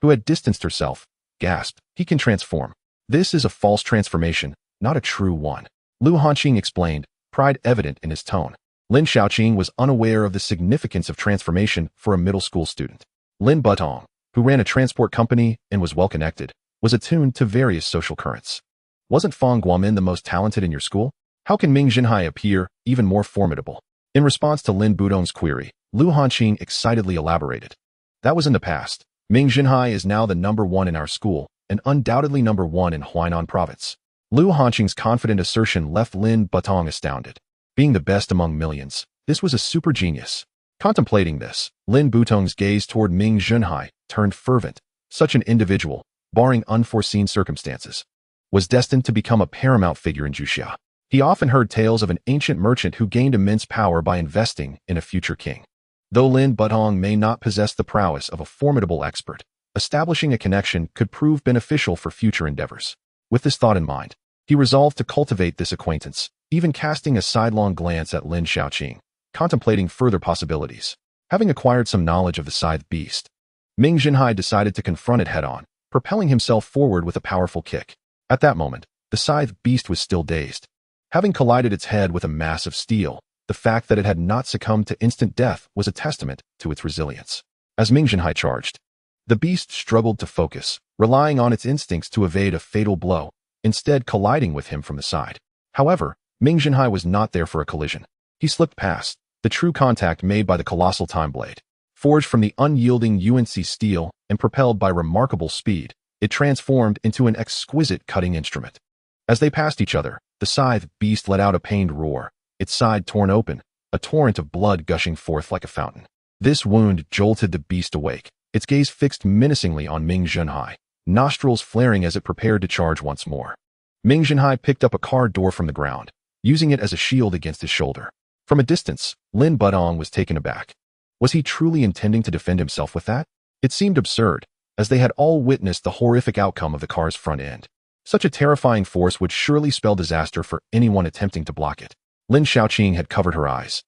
who had distanced herself, gasped, he can transform. This is a false transformation, not a true one. Lu Hanqing explained, pride evident in his tone. Lin Xiaoqing was unaware of the significance of transformation for a middle school student. Lin Butong, who ran a transport company and was well-connected, was attuned to various social currents. Wasn't Fang Guomin the most talented in your school? How can Ming Zhenhai appear even more formidable? In response to Lin Budong's query, Lu Hanqing excitedly elaborated. That was in the past. Ming Zhenhai is now the #1 in our school, and undoubtedly #1 in Huainan province. Lu Hanqing's confident assertion left Lin Budong astounded. Being the best among millions, this was a super genius. Contemplating this, Lin Budong's gaze toward Ming Zhenhai turned fervent. Such an individual, barring unforeseen circumstances, was destined to become a paramount figure in Juxia. He often heard tales of an ancient merchant who gained immense power by investing in a future king. Though Lin Budong may not possess the prowess of a formidable expert, establishing a connection could prove beneficial for future endeavors. With this thought in mind, he resolved to cultivate this acquaintance, even casting a sidelong glance at Lin Xiaoqing, contemplating further possibilities. Having acquired some knowledge of the scythe beast, Ming Zhenhai decided to confront it head-on, propelling himself forward with a powerful kick. At that moment, the scythe beast was still dazed. Having collided its head with a mass of steel, the fact that it had not succumbed to instant death was a testament to its resilience. As Ming Zhenhai charged, the beast struggled to focus, relying on its instincts to evade a fatal blow, instead colliding with him from the side. However, Ming Zhenhai was not there for a collision. He slipped past, the true contact made by the colossal time blade. Forged from the unyielding UNC steel and propelled by remarkable speed, it transformed into an exquisite cutting instrument. As they passed each other, the scythe beast let out a pained roar, its side torn open, a torrent of blood gushing forth like a fountain. This wound jolted the beast awake, its gaze fixed menacingly on Ming Zhenhai, nostrils flaring as it prepared to charge once more. Ming Zhenhai picked up a car door from the ground, using it as a shield against his shoulder. From a distance, Lin Budong was taken aback. Was he truly intending to defend himself with that? It seemed absurd, as they had all witnessed the horrific outcome of the car's front end. Such a terrifying force would surely spell disaster for anyone attempting to block it. Lin Xiaoqing had covered her eyes,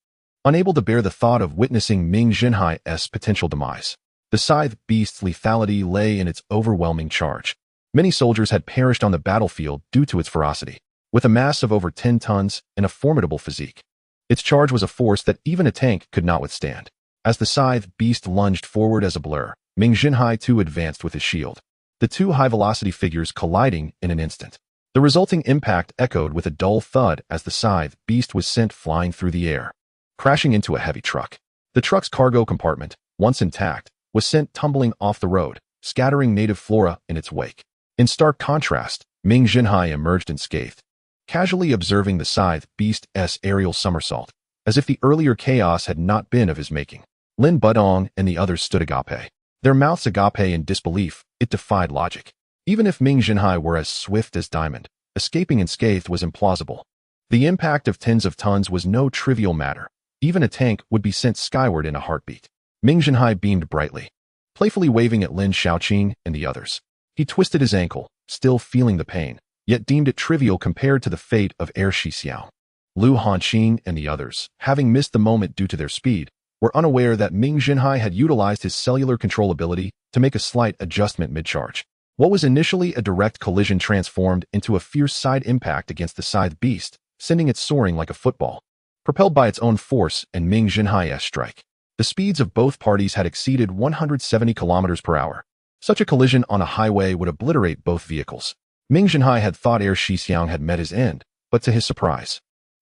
unable to bear the thought of witnessing Ming Zhenhai's potential demise. The scythe beast's lethality lay in its overwhelming charge. Many soldiers had perished on the battlefield due to its ferocity. With a mass of over 10 tons and a formidable physique, its charge was a force that even a tank could not withstand. As the scythe beast lunged forward as a blur, Ming Zhenhai too advanced with his shield, the two high-velocity figures colliding in an instant. The resulting impact echoed with a dull thud as the scythe beast was sent flying through the air, crashing into a heavy truck. The truck's cargo compartment, once intact, was sent tumbling off the road, scattering native flora in its wake. In stark contrast, Ming Zhenhai emerged unscathed, casually observing the scythe beast's aerial somersault, as if the earlier chaos had not been of his making. Lin Budong and the others stood agape, their mouths agape in disbelief. It defied logic. Even if Ming Zhenhai were as swift as Diamond, escaping unscathed was implausible. The impact of tens of tons was no trivial matter. Even a tank would be sent skyward in a heartbeat. Ming Zhenhai beamed brightly, playfully waving at Lin Xiaoqing and the others. He twisted his ankle, still feeling the pain, yet deemed it trivial compared to the fate of Heir Shixiao. Lu Hanqing and the others, having missed the moment due to their speed, were unaware that Ming Zhenhai had utilized his cellular control ability to make a slight adjustment mid-charge. What was initially a direct collision transformed into a fierce side impact against the scythe beast, sending it soaring like a football, propelled by its own force and Ming Zhenhai's strike. The speeds of both parties had exceeded 170 kilometers per hour. Such a collision on a highway would obliterate both vehicles. Ming Zhenhai had thought Heir Shixiang had met his end, but to his surprise,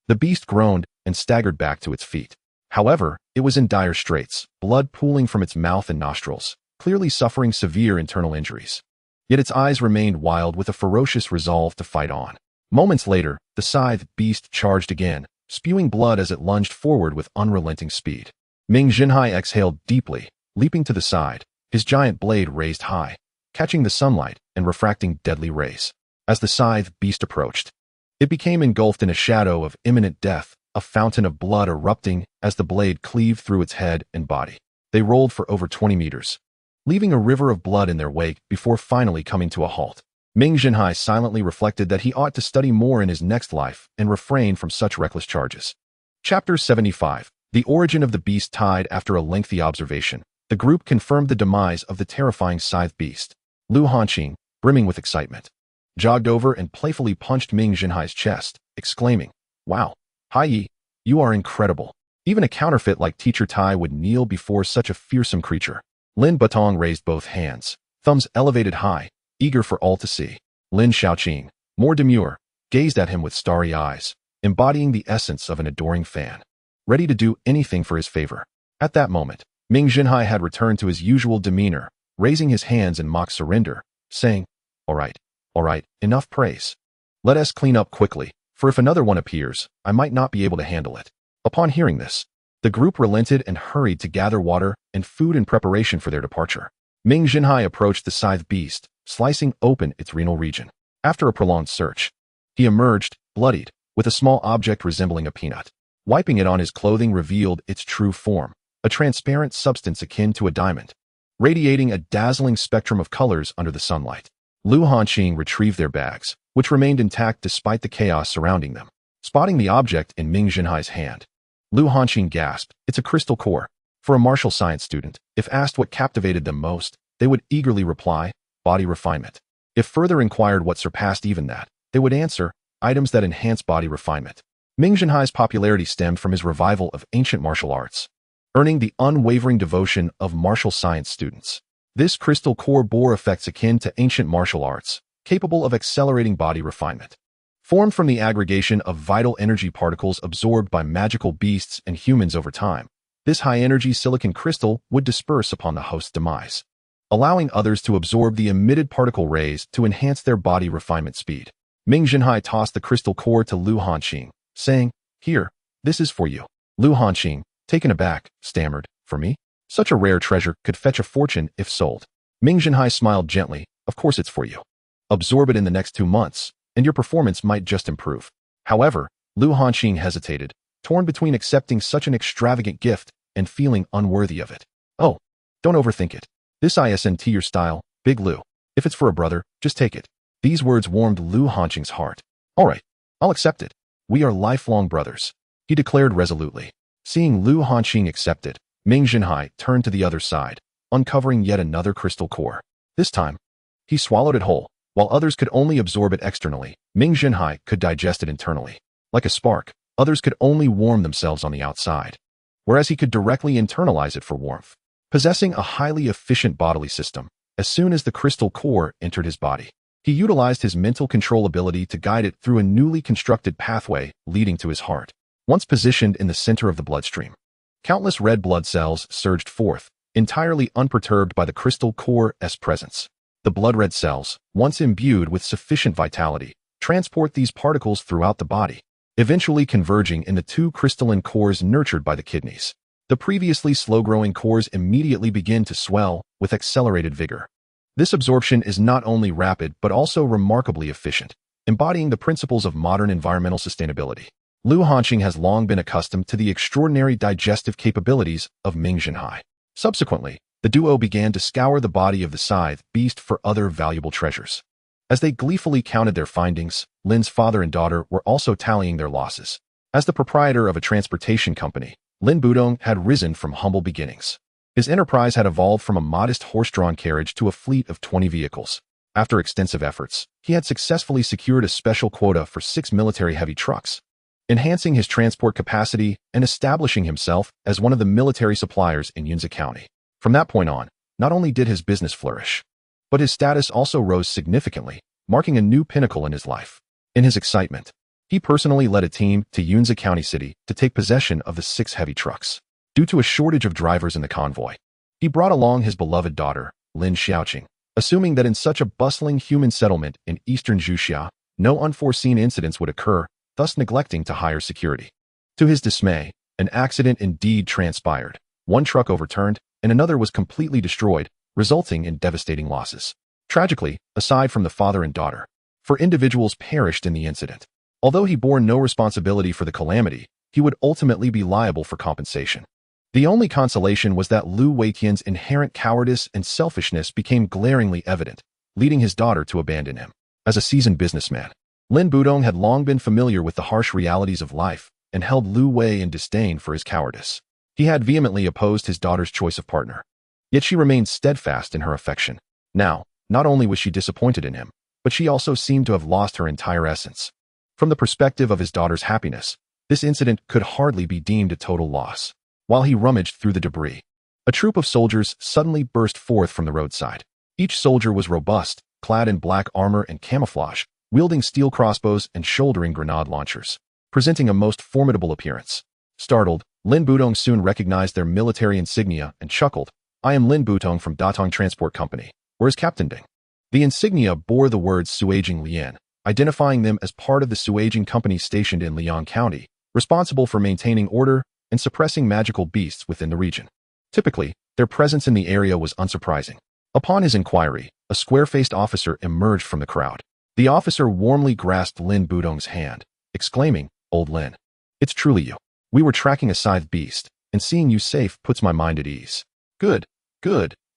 the beast groaned and staggered back to its feet. However, it was in dire straits, blood pooling from its mouth and nostrils, clearly suffering severe internal injuries. Yet its eyes remained wild with a ferocious resolve to fight on. Moments later, the scythe beast charged again, spewing blood as it lunged forward with unrelenting speed. Ming Zhenhai exhaled deeply, leaping to the side, his giant blade raised high, catching the sunlight and refracting deadly rays. As the scythe beast approached, it became engulfed in a shadow of imminent death, a fountain of blood erupting as the blade cleaved through its head and body. They rolled for over 20 meters, leaving a river of blood in their wake before finally coming to a halt. Ming Zhenhai silently reflected that he ought to study more in his next life and refrain from such reckless charges. Chapter 75. The origin of the beast. Tied after a lengthy observation, the group confirmed the demise of the terrifying scythe beast. Lu Hanqing, brimming with excitement, jogged over and playfully punched Ming Zhenhai's chest, exclaiming, "Wow, Hai Yi, you are incredible. Even a counterfeit like Teacher Tai would kneel before such a fearsome creature." Lin Budong raised both hands, thumbs elevated high, eager for all to see. Lin Xiaoqing, more demure, gazed at him with starry eyes, embodying the essence of an adoring fan, ready to do anything for his favor. At that moment, Ming Zhenhai had returned to his usual demeanor, raising his hands in mock surrender, saying, all right, enough praise. Let us clean up quickly, for if another one appears, I might not be able to handle it. Upon hearing this, the group relented and hurried to gather water and food in preparation for their departure. Ming Zhenhai approached the scythe beast, slicing open its renal region. After a prolonged search, he emerged, bloodied, with a small object resembling a peanut. Wiping it on his clothing revealed its true form, a transparent substance akin to a diamond, radiating a dazzling spectrum of colors under the sunlight. Lu Hanqing retrieved their bags, which remained intact despite the chaos surrounding them. Spotting the object in Ming Zhenhai's hand, Lu Hanqing gasped, it's a crystal core. For a martial science student, if asked what captivated them most, they would eagerly reply, body refinement. If further inquired what surpassed even that, they would answer, items that enhance body refinement. Ming Zhenhai's popularity stemmed from his revival of ancient martial arts, earning the unwavering devotion of martial science students. This crystal core bore effects akin to ancient martial arts, capable of accelerating body refinement. Formed from the aggregation of vital energy particles absorbed by magical beasts and humans over time, this high-energy silicon crystal would disperse upon the host's demise, allowing others to absorb the emitted particle rays to enhance their body refinement speed. Ming Zhenhai tossed the crystal core to Lu Hanqing, saying, here, this is for you. Lu Hanqing, taken aback, stammered, for me? Such a rare treasure could fetch a fortune if sold. Ming Zhenhai smiled gently, of course it's for you. Absorb it in the next 2 months, and your performance might just improve. However, Lu Hanqing hesitated, torn between accepting such an extravagant gift and feeling unworthy of it. Oh, don't overthink it. This isn't your style, Big Lu. If it's for a brother, just take it. These words warmed Lu Hanqing's heart. All right, I'll accept it. We are lifelong brothers, he declared resolutely. Seeing Lu Hanqing accept it, Ming Zhenhai turned to the other side, uncovering yet another crystal core. This time, he swallowed it whole. While others could only absorb it externally, Ming Zhenhai could digest it internally. Like a spark, others could only warm themselves on the outside, whereas he could directly internalize it for warmth. Possessing a highly efficient bodily system, as soon as the crystal core entered his body, he utilized his mental control ability to guide it through a newly constructed pathway leading to his heart. Once positioned in the center of the bloodstream, countless red blood cells surged forth, entirely unperturbed by the crystal core's presence. The blood-red cells, once imbued with sufficient vitality, transport these particles throughout the body, eventually converging in the 2 crystalline cores nurtured by the kidneys. The previously slow-growing cores immediately begin to swell with accelerated vigor. This absorption is not only rapid but also remarkably efficient, embodying the principles of modern environmental sustainability. Lu Hanqing has long been accustomed to the extraordinary digestive capabilities of Ming Zhenhai. Subsequently, the duo began to scour the body of the scythe beast for other valuable treasures. As they gleefully counted their findings, Lin's father and daughter were also tallying their losses. As the proprietor of a transportation company, Lin Budong had risen from humble beginnings. His enterprise had evolved from a modest horse-drawn carriage to a fleet of 20 vehicles. After extensive efforts, he had successfully secured a special quota for 6 military heavy trucks, enhancing his transport capacity and establishing himself as one of the military suppliers in Yunzi County. From that point on, not only did his business flourish, but his status also rose significantly, marking a new pinnacle in his life. In his excitement, he personally led a team to Yunzi County City to take possession of the 6 heavy trucks. Due to a shortage of drivers in the convoy, he brought along his beloved daughter, Lin Xiaoqing, assuming that in such a bustling human settlement in eastern Zhuxia, no unforeseen incidents would occur, thus neglecting to hire security. To his dismay, an accident indeed transpired. One truck overturned, and another was completely destroyed, resulting in devastating losses. Tragically, aside from the father and daughter, 4 individuals perished in the incident. Although he bore no responsibility for the calamity, he would ultimately be liable for compensation. The only consolation was that Lu Weiqian's inherent cowardice and selfishness became glaringly evident, leading his daughter to abandon him. As a seasoned businessman, Lin Budong had long been familiar with the harsh realities of life and held Lu Wei in disdain for his cowardice. He had vehemently opposed his daughter's choice of partner, yet she remained steadfast in her affection. Now, not only was she disappointed in him, but she also seemed to have lost her entire essence. From the perspective of his daughter's happiness, this incident could hardly be deemed a total loss. While he rummaged through the debris, a troop of soldiers suddenly burst forth from the roadside. Each soldier was robust, clad in black armor and camouflage, wielding steel crossbows and shouldering grenade launchers, presenting a most formidable appearance. Startled, Lin Budong soon recognized their military insignia and chuckled, "I am Lin Butong from Datong Transport Company. Where is Captain Ding?" The insignia bore the words Suijing Lian, identifying them as part of the Suijing Company stationed in Liang County, responsible for maintaining order and suppressing magical beasts within the region. Typically, their presence in the area was unsurprising. Upon his inquiry, a square-faced officer emerged from the crowd. The officer warmly grasped Lin Budong's hand, exclaiming, "Old Lin, it's truly you. We were tracking a scythe beast, and seeing you safe puts my mind at ease." Good,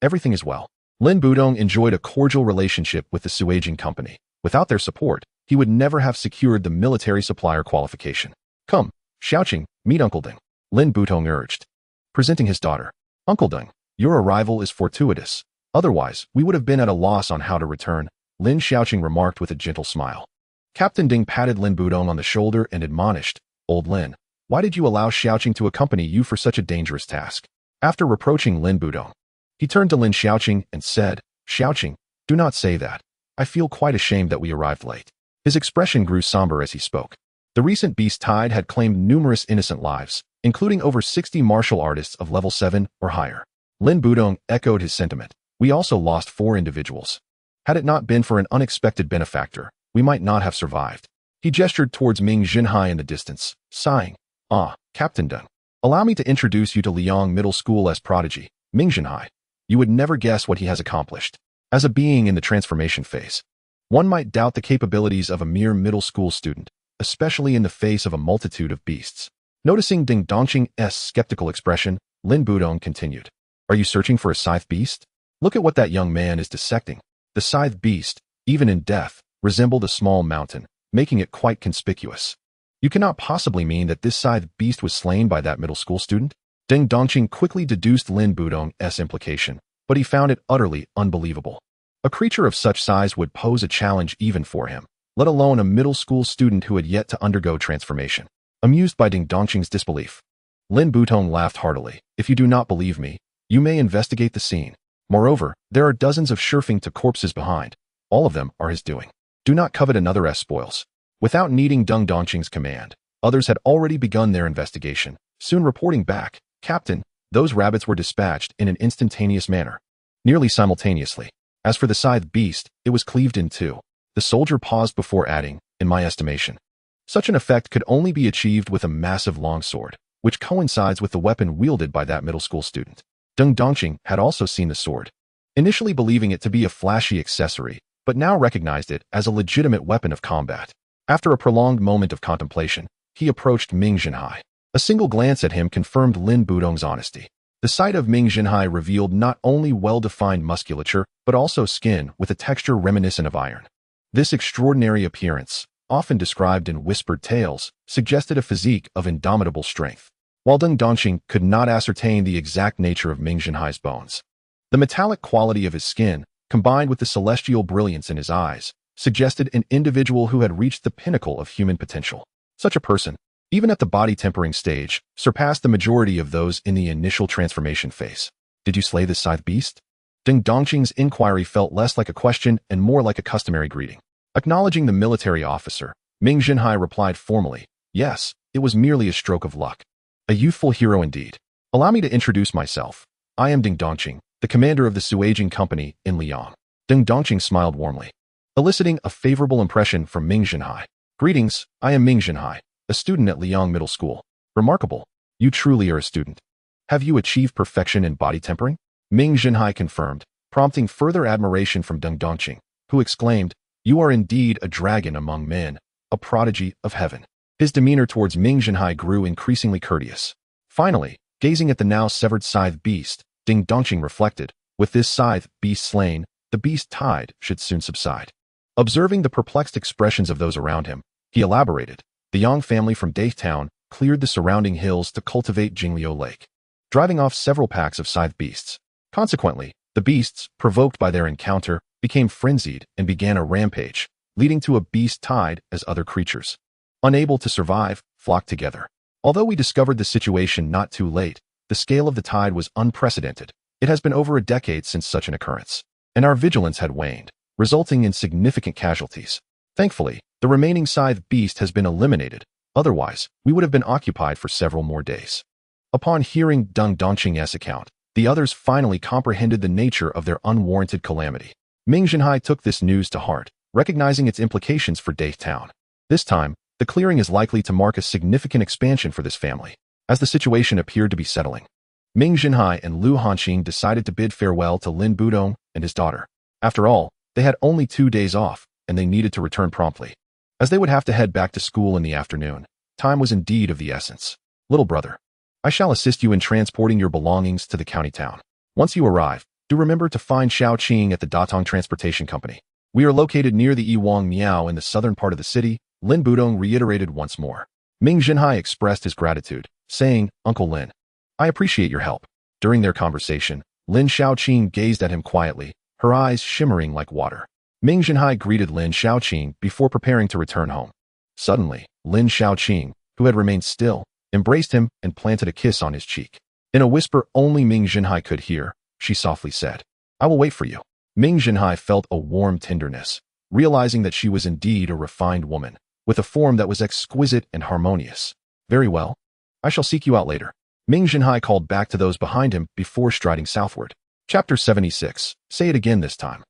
everything is well." Lin Budong enjoyed a cordial relationship with the Suijing Company. Without their support, he would never have secured the military supplier qualification. "Come, Xiaoqing, meet Uncle Ding," Lin Budong urged, presenting his daughter. "Uncle Ding, your arrival is fortuitous. Otherwise, we would have been at a loss on how to return," Lin Xiaoqing remarked with a gentle smile. Captain Ding patted Lin Budong on the shoulder and admonished, "Old Lin, why did you allow Xiaoqing to accompany you for such a dangerous task?" After reproaching Lin Budong, he turned to Lin Xiaoqing and said, "Xiaoqing, do not say that. I feel quite ashamed that we arrived late." His expression grew somber as he spoke. The recent beast tide had claimed numerous innocent lives, including over 60 martial artists of level 7 or higher. Lin Budong echoed his sentiment. "We also lost 4 individuals. Had it not been for an unexpected benefactor, we might not have survived." He gestured towards Ming Zhenhai in the distance, sighing, "Ah, Captain Deng. Allow me to introduce you to Liang Middle School's prodigy, Ming Zhenhai. You would never guess what he has accomplished. As a being in the transformation phase, one might doubt the capabilities of a mere middle school student, especially in the face of a multitude of beasts." Noticing Ding Dongqing's skeptical expression, Lin Budong continued, "Are you searching for a scythe beast? Look at what that young man is dissecting." The scythe beast, even in death, resembled a small mountain, making it quite conspicuous. "You cannot possibly mean that this scythe beast was slain by that middle school student?" Ding Dongqing quickly deduced Lin Budong's implication, but he found it utterly unbelievable. A creature of such size would pose a challenge even for him, let alone a middle school student who had yet to undergo transformation. Amused by Ding Dongqing's disbelief, Lin Budong laughed heartily. "If you do not believe me, you may investigate the scene. Moreover, there are dozens of shurfing to corpses behind. All of them are his doing. Do not covet another's spoils." Without needing Ding Dongqing's command, others had already begun their investigation, soon reporting back, "Captain, those rabbits were dispatched in an instantaneous manner." Nearly simultaneously. As for the scythe beast, it was cleaved in two. The soldier paused before adding, "In my estimation, such an effect could only be achieved with a massive longsword, which coincides with the weapon wielded by that middle school student." Ding Dongqing had also seen the sword, initially believing it to be a flashy accessory, but now recognized it as a legitimate weapon of combat. After a prolonged moment of contemplation, he approached Ming Zhenhai. A single glance at him confirmed Lin Budong's honesty. The sight of Ming Zhenhai revealed not only well-defined musculature, but also skin with a texture reminiscent of iron. This extraordinary appearance, often described in whispered tales, suggested a physique of indomitable strength. While Ding Dongqing could not ascertain the exact nature of Ming Zhenhai's bones, the metallic quality of his skin, combined with the celestial brilliance in his eyes, suggested an individual who had reached the pinnacle of human potential. Such a person, even at the body-tempering stage, surpassed the majority of those in the initial transformation phase. "Did you slay this scythe beast?" Ding Dongqing's inquiry felt less like a question and more like a customary greeting. Acknowledging the military officer, Ming Zhenhai replied formally, "Yes, it was merely a stroke of luck." A youthful hero indeed. "Allow me to introduce myself. I am Ding Dongqing, the commander of the Suijing Company in Liang." Ding Dongqing smiled warmly, eliciting a favorable impression from Ming Zhenhai. "Greetings, I am Ming Zhenhai, a student at Liang Middle School." "Remarkable. You truly are a student. Have you achieved perfection in body tempering?" Ming Zhenhai confirmed, prompting further admiration from Ding Dongqing, who exclaimed, "You are indeed a dragon among men, a prodigy of heaven." His demeanor towards Ming Zhenhai grew increasingly courteous. Finally, gazing at the now severed scythe beast, Ding Dongqing reflected, "With this scythe beast slain, the beast tide should soon subside." Observing the perplexed expressions of those around him, he elaborated, "The Yang family from Date Town cleared the surrounding hills to cultivate Jingliu Lake, driving off several packs of scythe beasts. Consequently, the beasts, provoked by their encounter, became frenzied and began a rampage, leading to a beast tide as other creatures, unable to survive, flocked together. Although we discovered the situation not too late, the scale of the tide was unprecedented. It has been over a decade since such an occurrence, and our vigilance had waned, resulting in significant casualties." Thankfully, the remaining scythe beast has been eliminated, otherwise, we would have been occupied for several more days. Upon hearing Deng Dongqing's account, the others finally comprehended the nature of their unwarranted calamity. Ming Zhenhai took this news to heart, recognizing its implications for Date Town. This time, the clearing is likely to mark a significant expansion for this family, as the situation appeared to be settling. Ming Zhenhai and Lu Hanqing decided to bid farewell to Lin Budong and his daughter. After all, they had only 2 days off, and they needed to return promptly. As they would have to head back to school in the afternoon, time was indeed of the essence. Little brother, I shall assist you in transporting your belongings to the county town. Once you arrive, do remember to find Xiao Qing at the Datong Transportation Company. We are located near the Yiwang Miao in the southern part of the city, Lin Budong reiterated once more. Ming Zhenhai expressed his gratitude, saying, Uncle Lin, I appreciate your help. During their conversation, Lin Xiaoqing gazed at him quietly, her eyes shimmering like water. Ming Zhenhai greeted Lin Xiaoqing before preparing to return home. Suddenly, Lin Xiaoqing, who had remained still, embraced him and planted a kiss on his cheek. In a whisper only Ming Zhenhai could hear, she softly said, I will wait for you. Ming Zhenhai felt a warm tenderness, realizing that she was indeed a refined woman, with a form that was exquisite and harmonious. Very well. I shall seek you out later. Ming Zhenhai called back to those behind him before striding southward. Chapter 76. Say it again this time.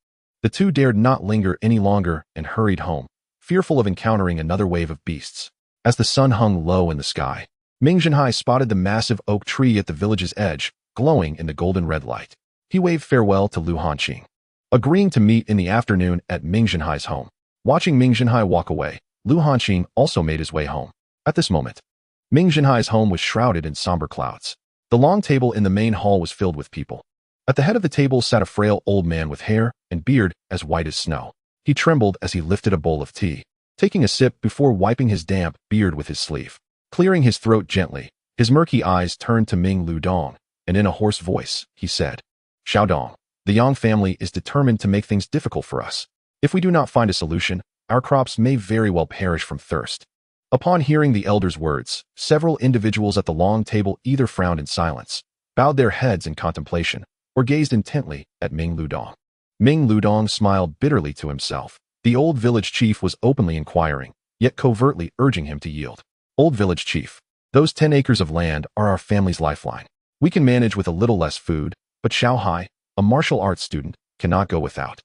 The two dared not linger any longer and hurried home, fearful of encountering another wave of beasts. As the sun hung low in the sky, Ming Zhenhai spotted the massive oak tree at the village's edge, glowing in the golden red light. He waved farewell to Lu Hanqing, agreeing to meet in the afternoon at Ming Zhenhai's home. Watching Ming Zhenhai walk away, Lu Hanqing also made his way home. At this moment, Ming Zhenhai's home was shrouded in somber clouds. The long table in the main hall was filled with people. At the head of the table sat a frail old man with hair and beard as white as snow. He trembled as he lifted a bowl of tea, taking a sip before wiping his damp beard with his sleeve. Clearing his throat gently, his murky eyes turned to Ming Ludong, and in a hoarse voice, he said, Xiaodong, the Yang family is determined to make things difficult for us. If we do not find a solution, our crops may very well perish from thirst. Upon hearing the elder's words, several individuals at the long table either frowned in silence, bowed their heads in contemplation, or gazed intently at Ming Ludong. Ming Ludong smiled bitterly to himself. The old village chief was openly inquiring, yet covertly urging him to yield. Old village chief, those 10 acres of land are our family's lifeline. We can manage with a little less food, but Xiao Hai, a martial arts student, cannot go without.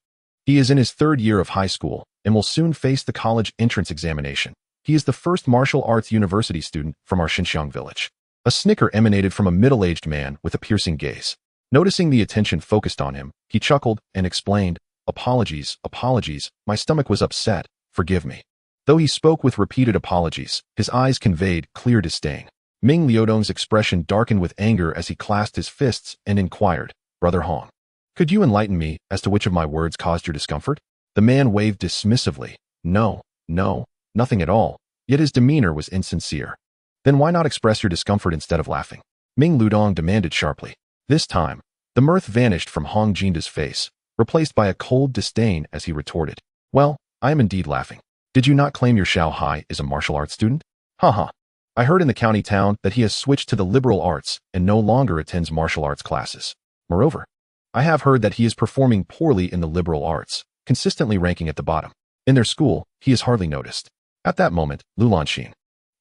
He is in his 3rd year of high school and will soon face the college entrance examination. He is the first martial arts university student from our Xinxiang village. A snicker emanated from a middle-aged man with a piercing gaze. Noticing the attention focused on him, he chuckled and explained, Apologies, my stomach was upset, forgive me. Though he spoke with repeated apologies, his eyes conveyed clear disdain. Ming Liudong's expression darkened with anger as he clasped his fists and inquired, Brother Hong, could you enlighten me as to which of my words caused your discomfort? The man waved dismissively, No, nothing at all, yet his demeanor was insincere. Then why not express your discomfort instead of laughing? Ming Ludong demanded sharply. This time, the mirth vanished from Hong Jinda's face, replaced by a cold disdain as he retorted, Well, I am indeed laughing. Did you not claim your Xiao Hai is a martial arts student? Haha. I heard in the county town that he has switched to the liberal arts and no longer attends martial arts classes. Moreover, I have heard that he is performing poorly in the liberal arts, consistently ranking at the bottom. In their school, he is hardly noticed. At that moment, Lu Lanxin,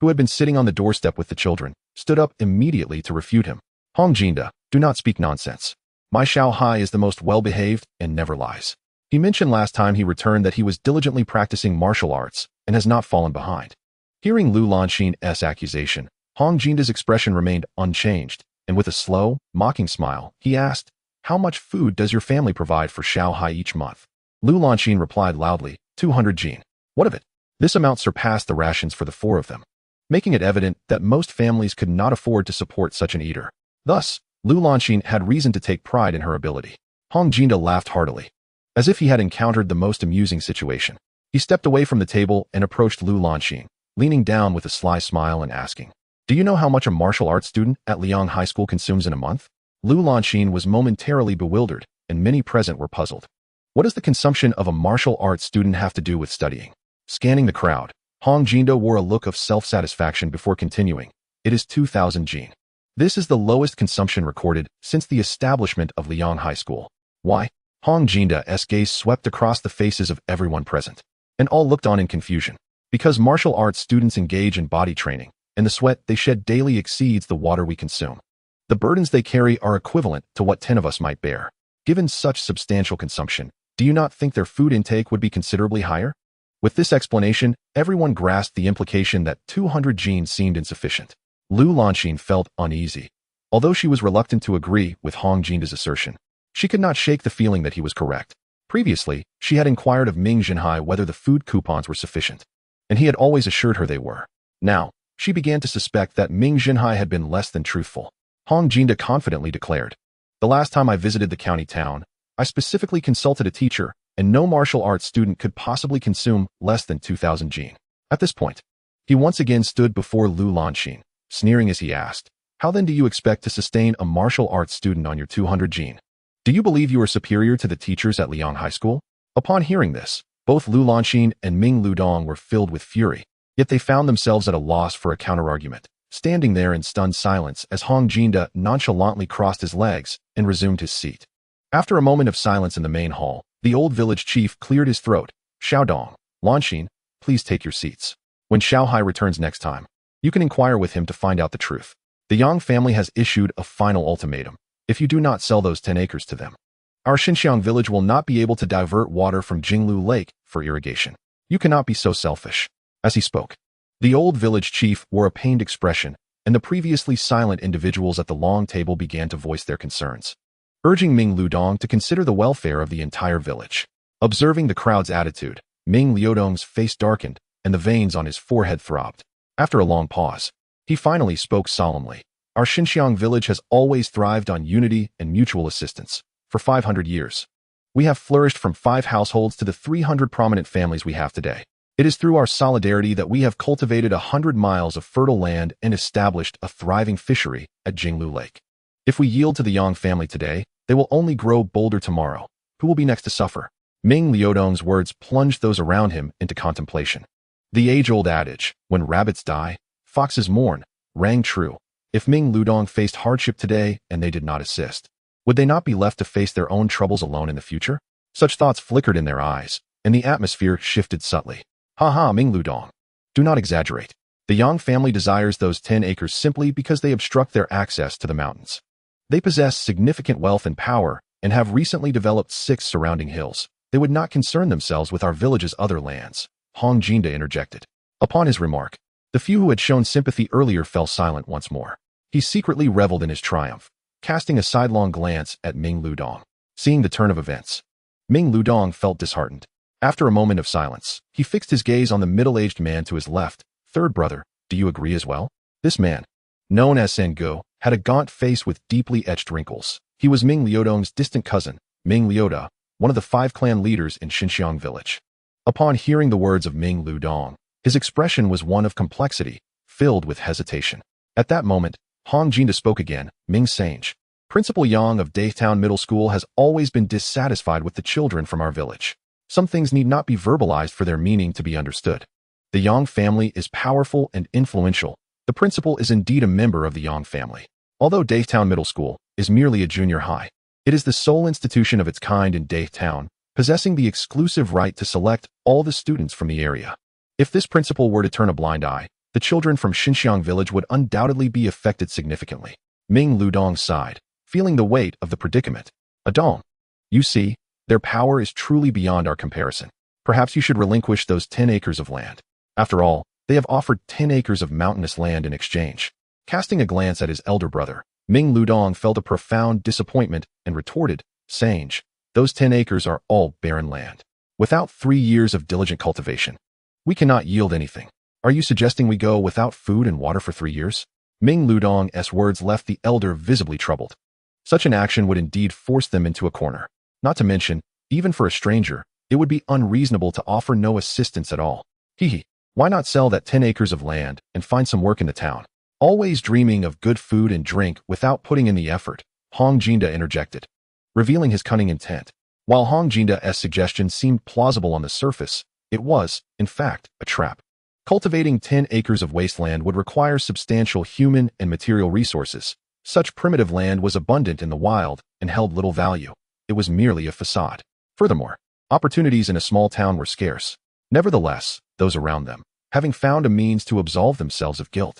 who had been sitting on the doorstep with the children, stood up immediately to refute him. Hong Jinda, do not speak nonsense. My Xiao Hai is the most well-behaved and never lies. He mentioned last time he returned that he was diligently practicing martial arts and has not fallen behind. Hearing Lu Lanxin's accusation, Hong Jinda's expression remained unchanged, and with a slow, mocking smile, he asked, How much food does your family provide for Xiao Hai each month? Lu Lanxin replied loudly, 200 jin. What of it? This amount surpassed the rations for the 4 of them, making it evident that most families could not afford to support such an eater. Thus, Lu Lanxin had reason to take pride in her ability. Hong Jinda laughed heartily, as if he had encountered the most amusing situation. He stepped away from the table and approached Lu Lanxin, leaning down with a sly smile and asking, Do you know how much a martial arts student at Liang High School consumes in a month? Lu Lanxin was momentarily bewildered, and many present were puzzled. What does the consumption of a martial arts student have to do with studying? Scanning the crowd, Hong Jinda wore a look of self-satisfaction before continuing, It is 2,000 jin. This is the lowest consumption recorded since the establishment of Liang High School. Why? Hong Jinda's gaze swept across the faces of everyone present. and all looked on in confusion. Because martial arts students engage in body training, and the sweat they shed daily exceeds the water we consume. The burdens they carry are equivalent to what 10 of us might bear. Given such substantial consumption, do you not think their food intake would be considerably higher? With this explanation, everyone grasped the implication that 200 genes seemed insufficient. Lu Lanxin felt uneasy. Although she was reluctant to agree with Hong Jinda's assertion, she could not shake the feeling that he was correct. Previously, she had inquired of Ming Zhenhai whether the food coupons were sufficient, and he had always assured her they were. Now, she began to suspect that Ming Zhenhai had been less than truthful. Hong Jinda confidently declared, "The last time I visited the county town, I specifically consulted a teacher, and no martial arts student could possibly consume less than 2,000 jin." At this point, he once again stood before Lu Lanxin, sneering as he asked, "How then do you expect to sustain a martial arts student on your 200 jin? Do you believe you are superior to the teachers at Liang High School?" Upon hearing this, both Lu Lanxin and Ming Ludong were filled with fury, yet they found themselves at a loss for a counterargument, standing there in stunned silence as Hong Jinda nonchalantly crossed his legs and resumed his seat. After a moment of silence in the main hall, the old village chief cleared his throat. "Xiaodong, Lanxin, please take your seats. When Xiaohai returns next time, you can inquire with him to find out the truth. The Yang family has issued a final ultimatum. If you do not sell those 10 acres to them, our Xinxiang village will not be able to divert water from Jinglu Lake for irrigation. You cannot be so selfish." As he spoke, the old village chief wore a pained expression, and the previously silent individuals at the long table began to voice their concerns, urging Ming Ludong to consider the welfare of the entire village. Observing the crowd's attitude, Ming Liudong's face darkened, and the veins on his forehead throbbed. After a long pause, he finally spoke solemnly. "Our Xinxiang village has always thrived on unity and mutual assistance. For 500 years, we have flourished from 5 households to the 300 prominent families we have today. It is through our solidarity that we have cultivated 100 miles of fertile land and established a thriving fishery at Jinglu Lake. If we yield to the Yang family today, they will only grow bolder tomorrow. Who will be next to suffer?" Ming Liudong's words plunged those around him into contemplation. The age-old adage, "When rabbits die, foxes mourn," rang true. If Ming Ludong faced hardship today and they did not assist, would they not be left to face their own troubles alone in the future? Such thoughts flickered in their eyes, and the atmosphere shifted subtly. "Ha, Ming Ludong. Do not exaggerate. The Yang family desires those 10 acres simply because they obstruct their access to the mountains. They possess significant wealth and power and have recently developed 6 surrounding hills. They would not concern themselves with our village's other lands," Hong Jinda interjected. Upon his remark, the few who had shown sympathy earlier fell silent once more. He secretly reveled in his triumph, casting a sidelong glance at Ming Ludong. Seeing the turn of events, Ming Ludong felt disheartened. After a moment of silence, he fixed his gaze on the middle-aged man to his left. "Third brother, do you agree as well?" This man, known as Sengu, had a gaunt face with deeply etched wrinkles. He was Ming Liudong's distant cousin, Ming Liuda, one of the 5 clan leaders in Xinxiang village. Upon hearing the words of Ming Ludong, his expression was one of complexity, filled with hesitation. At that moment, Hong Jinda spoke again. "Ming Zhenhai, Principal Yang of Daytown Middle School, has always been dissatisfied with the children from our village. Some things need not be verbalized for their meaning to be understood. The Yang family is powerful and influential. The principal is indeed a member of the Yang family. Although Daytown Middle School is merely a junior high, it is the sole institution of its kind in Daytown, possessing the exclusive right to select all the students from the area. If this principal were to turn a blind eye, the children from Xinxiang village would undoubtedly be affected significantly." Ming Ludong sighed, feeling the weight of the predicament. "Adong, you see, their power is truly beyond our comparison. Perhaps you should relinquish those 10 acres of land. After all, they have offered 10 acres of mountainous land in exchange." Casting a glance at his elder brother, Ming Ludong felt a profound disappointment and retorted, "Zhenhai, those 10 acres are all barren land. Without 3 years of diligent cultivation, we cannot yield anything. Are you suggesting we go without food and water for 3 years?" Ming Ludong's words left the elder visibly troubled. Such an action would indeed force them into a corner. Not to mention, even for a stranger, it would be unreasonable to offer no assistance at all. Why not sell that 10 acres of land and find some work in the town? Always dreaming of good food and drink without putting in the effort, Hong Jinda interjected, revealing his cunning intent. While Hong Jinda's suggestion seemed plausible on the surface, it was, in fact, a trap. Cultivating 10 acres of wasteland would require substantial human and material resources. Such primitive land was abundant in the wild and held little value. It was merely a facade. Furthermore, opportunities in a small town were scarce. Nevertheless, those around them, having found a means to absolve themselves of guilt,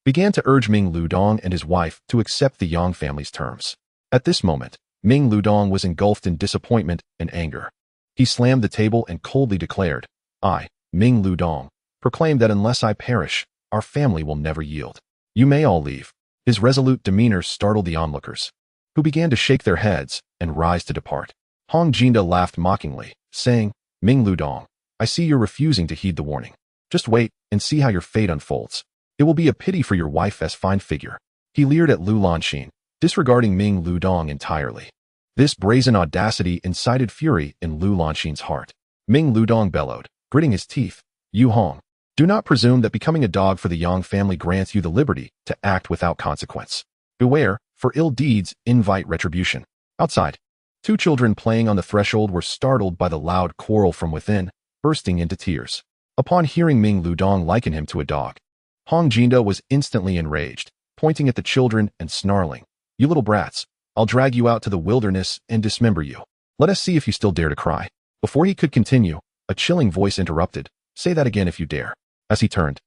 began to urge Ming Ludong and his wife to accept the Yang family's terms. At this moment, Ming Ludong was engulfed in disappointment and anger. He slammed the table and coldly declared, "I, Ming Ludong, proclaim that unless I perish, our family will never yield. You may all leave." His resolute demeanor startled the onlookers, who began to shake their heads and rise to depart. Hong Jinda laughed mockingly, saying, "Ming Ludong, I see you're refusing to heed the warning. Just wait and see how your fate unfolds. It will be a pity for your wife's fine figure." He leered at Lu Lanxin, disregarding Ming Ludong entirely. This brazen audacity incited fury in Lu Lanxin's heart. Ming Ludong bellowed, gritting his teeth, "You Hong, do not presume that becoming a dog for the Yang family grants you the liberty to act without consequence. Beware, for ill deeds invite retribution." Outside, two children playing on the threshold were startled by the loud quarrel from within, bursting into tears. Upon hearing Ming Ludong liken him to a dog, Hong Jinda was instantly enraged, pointing at the children and snarling, "You little brats, I'll drag you out to the wilderness and dismember you. Let us see if you still dare to cry." Before he could continue, a chilling voice interrupted, "Say that again if you dare." As he turned,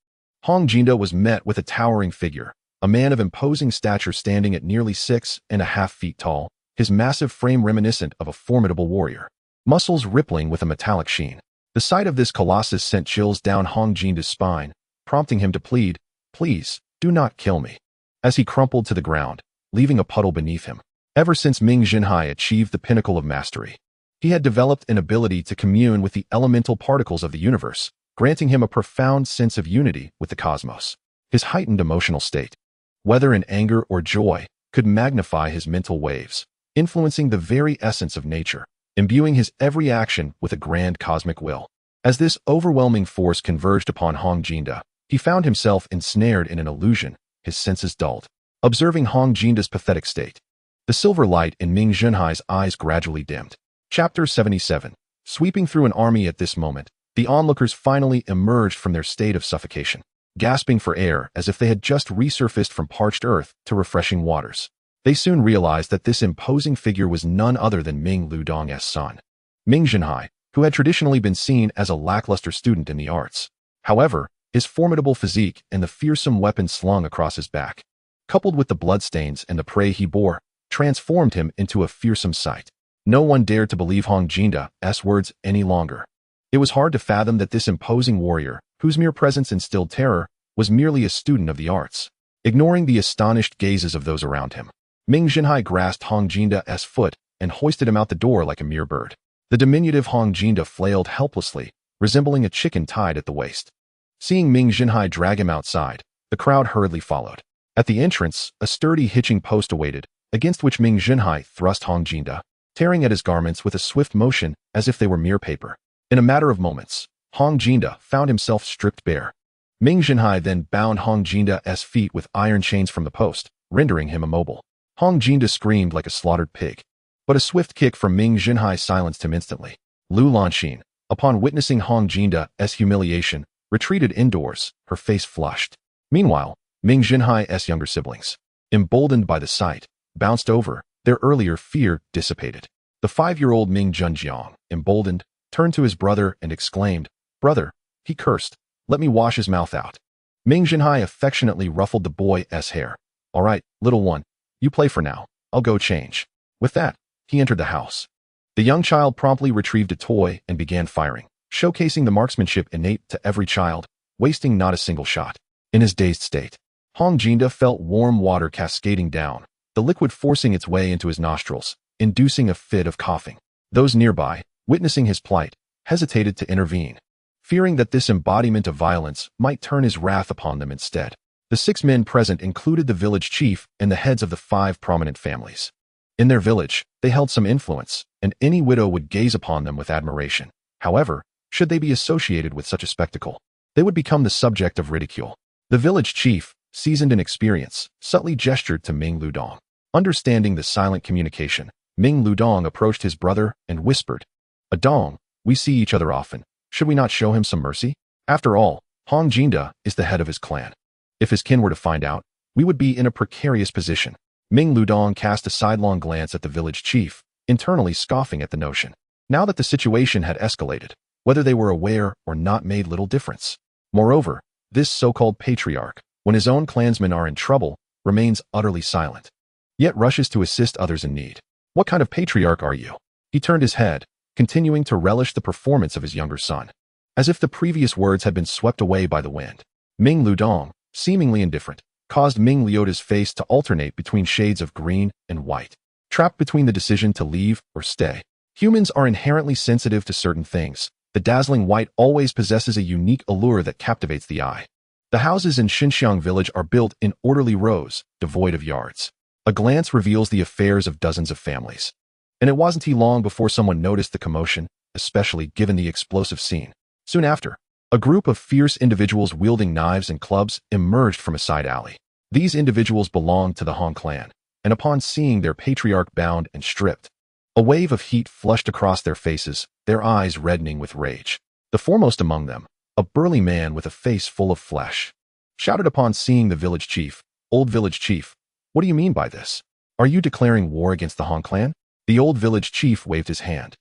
Hong Jinda was met with a towering figure, a man of imposing stature standing at nearly 6.5 feet tall, his massive frame reminiscent of a formidable warrior, muscles rippling with a metallic sheen. The sight of this colossus sent chills down Hong Jinda's spine, prompting him to plead, "Please, do not kill me," as he crumpled to the ground, leaving a puddle beneath him. Ever since Ming Zhenhai achieved the pinnacle of mastery, he had developed an ability to commune with the elemental particles of the universe, granting him a profound sense of unity with the cosmos. His heightened emotional state, whether in anger or joy, could magnify his mental waves, influencing the very essence of nature, imbuing his every action with a grand cosmic will. As this overwhelming force converged upon Hong Jinda, he found himself ensnared in an illusion, his senses dulled. Observing Hong Jinda's pathetic state, the silver light in Ming Zhenhai's eyes gradually dimmed. Chapter 77. Sweeping through an army at this moment, the onlookers finally emerged from their state of suffocation, gasping for air as if they had just resurfaced from parched earth to refreshing waters. They soon realized that this imposing figure was none other than Ming Ludong's son, Ming Zhenhai, who had traditionally been seen as a lackluster student in the arts. However, his formidable physique and the fearsome weapon slung across his back, coupled with the bloodstains and the prey he bore, transformed him into a fearsome sight. No one dared to believe Hong Jinda's words any longer. It was hard to fathom that this imposing warrior, whose mere presence instilled terror, was merely a student of the arts. Ignoring the astonished gazes of those around him, Ming Zhenhai grasped Hong Jinda's foot and hoisted him out the door like a mere bird. The diminutive Hong Jinda flailed helplessly, resembling a chicken tied at the waist. Seeing Ming Zhenhai drag him outside, the crowd hurriedly followed. At the entrance, a sturdy hitching post awaited, against which Ming Zhenhai thrust Hong Jinda, tearing at his garments with a swift motion as if they were mere paper. In a matter of moments, Hong Jinda found himself stripped bare. Ming Zhenhai then bound Hong Jinda's feet with iron chains from the post, rendering him immobile. Hong Jinda screamed like a slaughtered pig, but a swift kick from Ming Zhenhai silenced him instantly. Lu Lanxin, upon witnessing Hong Jinda's humiliation, retreated indoors, her face flushed. Meanwhile, Ming Zhenhai's younger siblings, emboldened by the sight, bounced over, their earlier fear dissipated. The 5-year-old Ming Zhenjiang, emboldened, turned to his brother and exclaimed, "Brother," he cursed, "let me wash his mouth out." Ming Zhenhai affectionately ruffled the boy's hair. "All right, little one, you play for now. I'll go change." With that, he entered the house. The young child promptly retrieved a toy and began firing, showcasing the marksmanship innate to every child, wasting not a single shot. In his dazed state, Hong Jinda felt warm water cascading down, the liquid forcing its way into his nostrils, inducing a fit of coughing. Those nearby, witnessing his plight, hesitated to intervene, fearing that this embodiment of violence might turn his wrath upon them instead. The 6 men present included the village chief and the heads of the 5 prominent families. In their village, they held some influence, and any widow would gaze upon them with admiration. However, should they be associated with such a spectacle, they would become the subject of ridicule. The village chief, seasoned in experience, subtly gestured to Ming Ludong. Understanding the silent communication, Ming Ludong approached his brother and whispered, "Adong, we see each other often. Should we not show him some mercy? After all, Hong Jinda is the head of his clan. If his kin were to find out, we would be in a precarious position." Ming Ludong cast a sidelong glance at the village chief, internally scoffing at the notion. Now that the situation had escalated, Whether they were aware or not made little difference. Moreover, this so-called patriarch, when his own clansmen are in trouble, remains utterly silent, yet rushes to assist others in need. What kind of patriarch are you? He turned his head, continuing to relish the performance of his younger son. As if the previous words had been swept away by the wind, Ming Ludong, seemingly indifferent, caused Ming Liota's face to alternate between shades of green and white, trapped between the decision to leave or stay. Humans are inherently sensitive to certain things. The dazzling white always possesses a unique allure that captivates the eye. The houses in Xinxiang village are built in orderly rows, devoid of yards. A glance reveals the affairs of dozens of families. And it wasn't long before someone noticed the commotion, especially given the explosive scene. Soon after, a group of fierce individuals wielding knives and clubs emerged from a side alley. These individuals belonged to the Han clan, and upon seeing their patriarch bound and stripped, a wave of heat flushed across their faces, their eyes reddening with rage. The foremost among them, a burly man with a face full of flesh, shouted upon seeing the village chief, "Old village chief, what do you mean by this? Are you declaring war against the Han clan?" The old village chief waved his hand.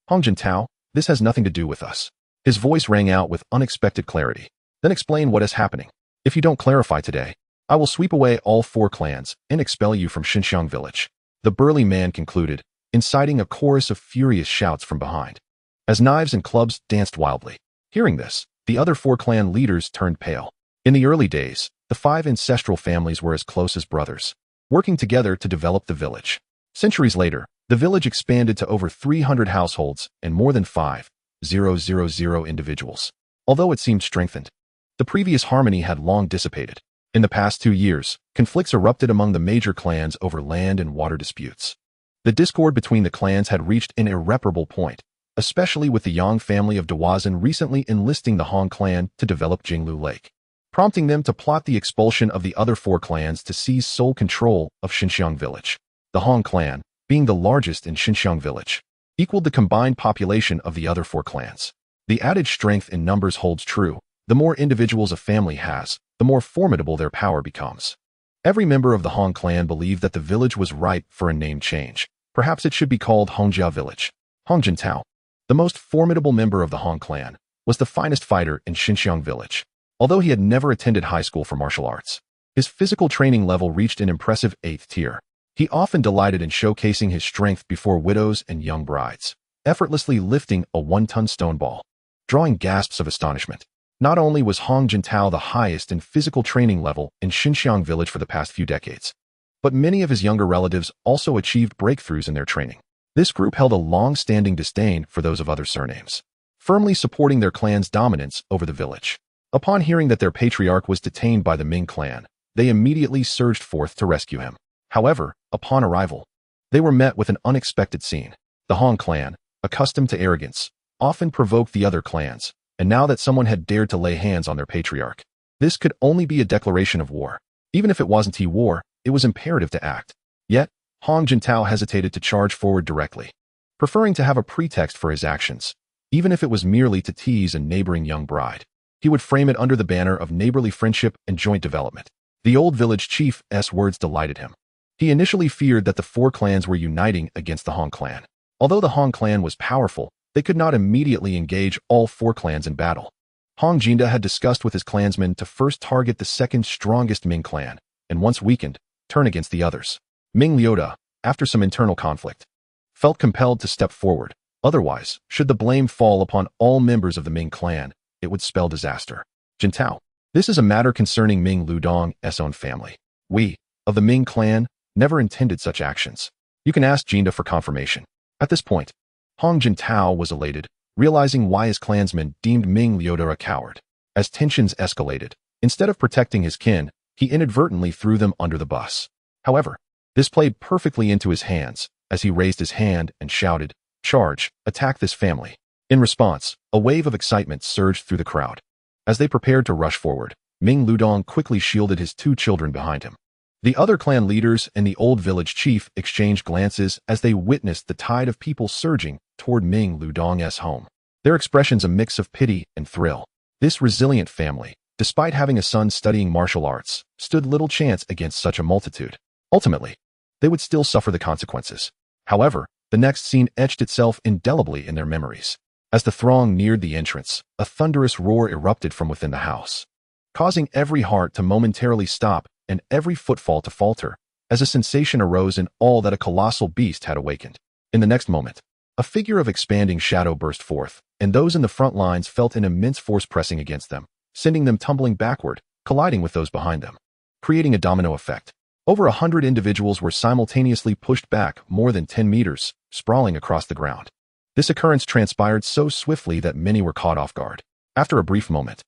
"Hong Jintao, this has nothing to do with us." His voice rang out with unexpected clarity. "Then explain what is happening. If you don't clarify today, I will sweep away all 4 clans and expel you from Xinxiang village." The burly man concluded, inciting a chorus of furious shouts from behind, as knives and clubs danced wildly. Hearing this, the other 4 clan leaders turned pale. In the early days, the 5 ancestral families were as close as brothers, working together to develop the village. Centuries later, the village expanded to over 300 households and more than 5,000 individuals. Although it seemed strengthened, the previous harmony had long dissipated. In the past 2 years, conflicts erupted among the major clans over land and water disputes. The discord between the clans had reached an irreparable point, especially with the Yang family of Dawazin recently enlisting the Han clan to develop Jinglu Lake, prompting them to plot the expulsion of the other 4 clans to seize sole control of Xinxiang village. The Han clan, being the largest in Xinxiang village, equaled the combined population of the other 4 clans. The added strength in numbers holds true. The more individuals a family has, the more formidable their power becomes. Every member of the Han clan believed that the village was ripe for a name change. Perhaps it should be called Hongjia village. Hong Jintao, the most formidable member of the Han clan, was the finest fighter in Xinxiang village. Although he had never attended high school for martial arts, his physical training level reached an impressive 8th tier. He often delighted in showcasing his strength before widows and young brides, effortlessly lifting a 1-ton stone ball, drawing gasps of astonishment. Not only was Hong Jintao the highest in physical training level in Xinxiang village for the past few decades, but many of his younger relatives also achieved breakthroughs in their training. This group held a long-standing disdain for those of other surnames, firmly supporting their clan's dominance over the village. Upon hearing that their patriarch was detained by the Ming clan, they immediately surged forth to rescue him. However, upon arrival, they were met with an unexpected scene. The Han clan, accustomed to arrogance, often provoked the other clans, and now that someone had dared to lay hands on their patriarch, this could only be a declaration of war. Even if it wasn't war, it was imperative to act. Yet, Hong Jintao hesitated to charge forward directly, preferring to have a pretext for his actions, even if it was merely to tease a neighboring young bride. He would frame it under the banner of neighborly friendship and joint development. The old village chief's words delighted him. He initially feared that the 4 clans were uniting against the Han clan. Although the Han clan was powerful, they could not immediately engage all 4 clans in battle. Hong Jinda had discussed with his clansmen to first target the second strongest Ming clan, and once weakened, turn against the others. Ming Liota, after some internal conflict, felt compelled to step forward. Otherwise, should the blame fall upon all members of the Ming clan, it would spell disaster. Jintao, this is a matter concerning Ming Ludong's own family. We, of the Ming clan, never intended such actions. You can ask Jinda for confirmation. At this point, Hong Jintao was elated, realizing why his clansmen deemed Ming Liota a coward. As tensions escalated, instead of protecting his kin, he inadvertently threw them under the bus. However, this played perfectly into his hands, as he raised his hand and shouted, "Charge, attack this family." In response, a wave of excitement surged through the crowd. As they prepared to rush forward, Ming Ludong quickly shielded his 2 children behind him. The other clan leaders and the old village chief exchanged glances as they witnessed the tide of people surging toward Ming Ludong's home. Their expressions a mix of pity and thrill. This resilient family, despite having a son studying martial arts, stood little chance against such a multitude. Ultimately, they would still suffer the consequences. However, the next scene etched itself indelibly in their memories. As the throng neared the entrance, a thunderous roar erupted from within the house, causing every heart to momentarily stop and every footfall to falter, as a sensation arose in all that a colossal beast had awakened. In the next moment, a figure of expanding shadow burst forth, and those in the front lines felt an immense force pressing against them, sending them tumbling backward, colliding with those behind them, creating a domino effect. Over 100 individuals were simultaneously pushed back more than 10 meters, sprawling across the ground. This occurrence transpired so swiftly that many were caught off guard. After a brief moment,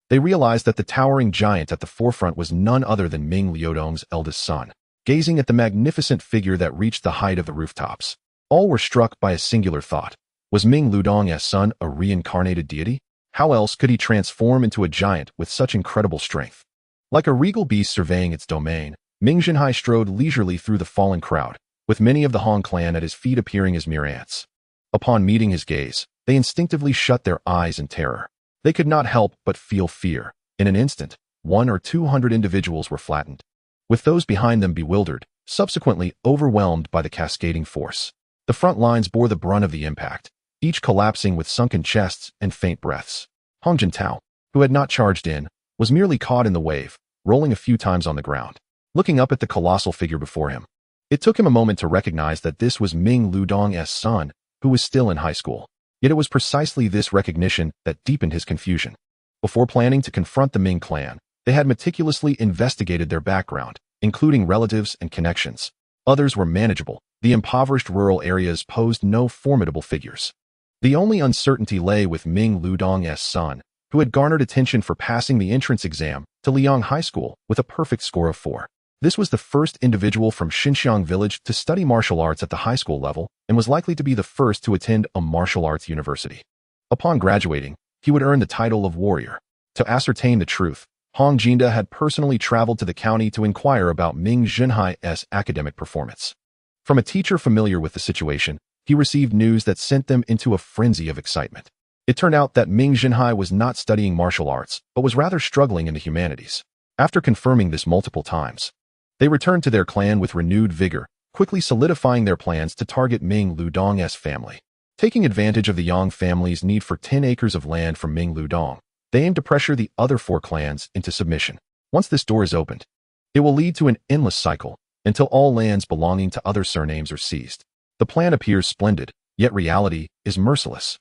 they realized that the towering giant at the forefront was none other than Ming Liudong's eldest son. Gazing at the magnificent figure that reached the height of the rooftops, all were struck by a singular thought. Was Ming Liudong's son a reincarnated deity? How else could he transform into a giant with such incredible strength? Like a regal beast surveying its domain, Ming Zhenhai strode leisurely through the fallen crowd, with many of the Han clan at his feet appearing as mere ants. Upon meeting his gaze, they instinctively shut their eyes in terror. They could not help but feel fear. In an instant, 100 or 200 individuals were flattened, with those behind them bewildered, subsequently overwhelmed by the cascading force. The front lines bore the brunt of the impact, each collapsing with sunken chests and faint breaths. Hong Jintao, who had not charged in, was merely caught in the wave, rolling a few times on the ground, looking up at the colossal figure before him. It took him a moment to recognize that this was Ming Liudong's son, who was still in high school. Yet it was precisely this recognition that deepened his confusion. Before planning to confront the Ming clan, they had meticulously investigated their background, including relatives and connections. Others were manageable. The impoverished rural areas posed no formidable figures. The only uncertainty lay with Ming Liudong's son, who had garnered attention for passing the entrance exam to Liang High School with a perfect score of 4. This was the first individual from Xinxiang village to study martial arts at the high school level and was likely to be the first to attend a martial arts university. Upon graduating, he would earn the title of warrior. To ascertain the truth, Hong Jinda had personally traveled to the county to inquire about Ming Zhenhai's academic performance. From a teacher familiar with the situation, he received news that sent them into a frenzy of excitement. It turned out that Ming Zhenhai was not studying martial arts, but was rather struggling in the humanities. After confirming this multiple times, they returned to their clan with renewed vigor, quickly solidifying their plans to target Ming Liudong's family. Taking advantage of the Yang family's need for 10 acres of land from Ming Liudong, they aimed to pressure the other 4 clans into submission. Once this door is opened, it will lead to an endless cycle until all lands belonging to other surnames are seized. The plan appears splendid, yet reality is merciless.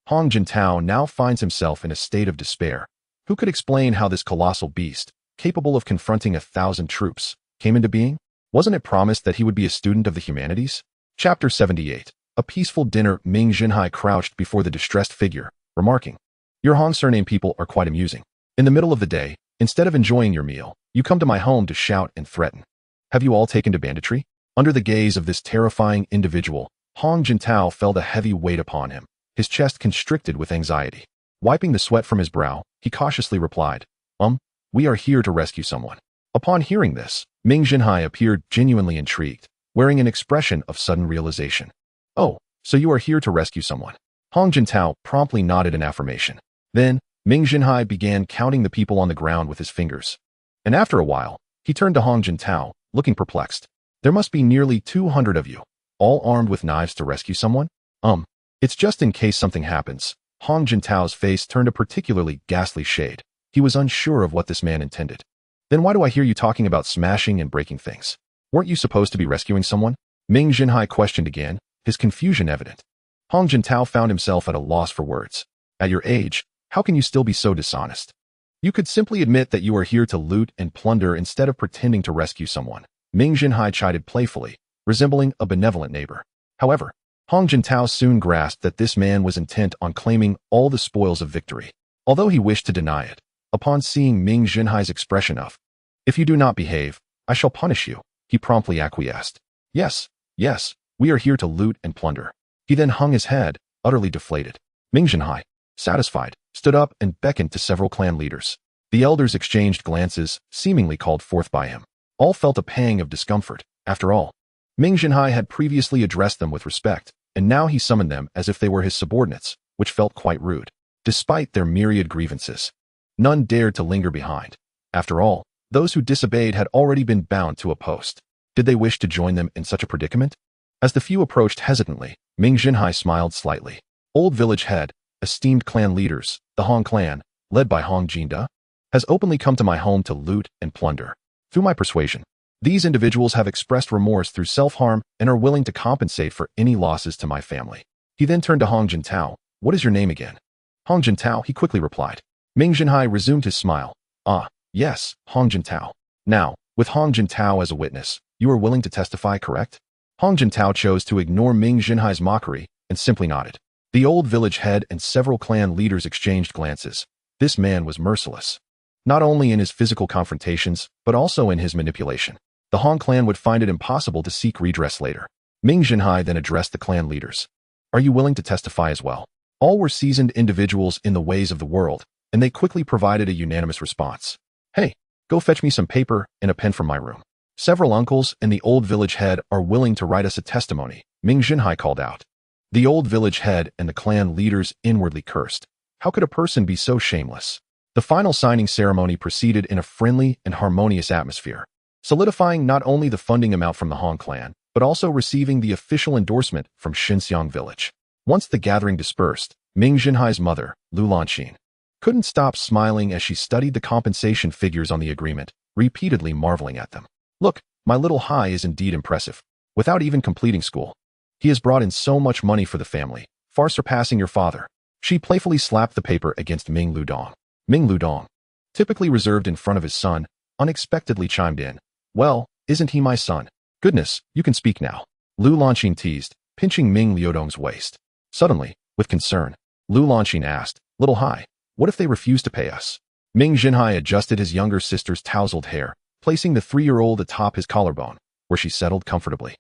Hong Jintao now finds himself in a state of despair. Who could explain how this colossal beast, capable of confronting 1,000 troops, came into being? Wasn't it promised that he would be a student of the humanities? Chapter 78. A peaceful dinner. Ming Zhenhai crouched before the distressed figure, remarking, "Your Han surname people are quite amusing. In the middle of the day, instead of enjoying your meal, you come to my home to shout and threaten. Have you all taken to banditry?" Under the gaze of this terrifying individual, Hong Jintao felt a heavy weight upon him, his chest constricted with anxiety. Wiping the sweat from his brow, he cautiously replied, "We are here to rescue someone." Upon hearing this, Ming Zhenhai appeared genuinely intrigued, wearing an expression of sudden realization. "Oh, so you are here to rescue someone." Hong Jintao promptly nodded in affirmation. Then, Ming Zhenhai began counting the people on the ground with his fingers. And after a while, he turned to Hong Jintao, looking perplexed. "There must be nearly 200 of you, all armed with knives to rescue someone?" It's just in case something happens." Hong Jintao's face turned a particularly ghastly shade. He was unsure of what this man intended. "Then why do I hear you talking about smashing and breaking things? Weren't you supposed to be rescuing someone?" Ming Zhenhai questioned again, his confusion evident. Hong Jintao found himself at a loss for words. "At your age, how can you still be so dishonest? You could simply admit that you are here to loot and plunder instead of pretending to rescue someone." Ming Zhenhai chided playfully, resembling a benevolent neighbor. However, Hong Jintao soon grasped that this man was intent on claiming all the spoils of victory. Although he wished to deny it, upon seeing Ming Zhenhai's expression of, "If you do not behave, I shall punish you," he promptly acquiesced. Yes, we are here to loot and plunder." He then hung his head, utterly deflated. Ming Zhenhai, satisfied, stood up and beckoned to several clan leaders. The elders exchanged glances, seemingly called forth by him. All felt a pang of discomfort. After all, Ming Zhenhai had previously addressed them with respect, and now he summoned them as if they were his subordinates, which felt quite rude. Despite their myriad grievances, none dared to linger behind. After all, those who disobeyed had already been bound to a post. Did they wish to join them in such a predicament? As the few approached hesitantly, Ming Zhenhai smiled slightly. "Old village head, esteemed clan leaders, the Hong clan, led by Hong Jinda, has openly come to my home to loot and plunder. Through my persuasion, these individuals have expressed remorse through self-harm and are willing to compensate for any losses to my family. He then turned to Hong Jintao. What is your name again? Hong Jintao, he quickly replied. Ming Zhenhai resumed his smile. Ah, yes, Hong Jintao. Now, with Hong Jintao as a witness, you are willing to testify, correct? Hong Jintao chose to ignore Ming Zhenhai's mockery and simply nodded. The old village head and several clan leaders exchanged glances. This man was merciless. Not only in his physical confrontations, but also in his manipulation. The Hong clan would find it impossible to seek redress later. Ming Zhenhai then addressed the clan leaders. Are you willing to testify as well? All were seasoned individuals in the ways of the world, and they quickly provided a unanimous response. Hey, go fetch me some paper and a pen from my room. Several uncles and the old village head are willing to write us a testimony, Ming Zhenhai called out. The old village head and the clan leaders inwardly cursed. How could a person be so shameless? The final signing ceremony proceeded in a friendly and harmonious atmosphere, solidifying not only the funding amount from the Hong clan, but also receiving the official endorsement from Xinxiang village. Once the gathering dispersed, Ming Zhenhai's mother, Lu Lanqin, couldn't stop smiling as she studied the compensation figures on the agreement, repeatedly marveling at them. Look, my little Hai is indeed impressive. Without even completing school, he has brought in so much money for the family, far surpassing your father. She playfully slapped the paper against Ming Ludong. Ming Ludong, typically reserved in front of his son, unexpectedly chimed in. Well, isn't he my son? Goodness, you can speak now. Lu Lanqin teased, pinching Ming Liudong's waist. Suddenly, with concern, Lu Lanqin asked, Little Hai, what if they refuse to pay us? Ming Zhenhai adjusted his younger sister's tousled hair, placing the 3-year-old atop his collarbone, where she settled comfortably,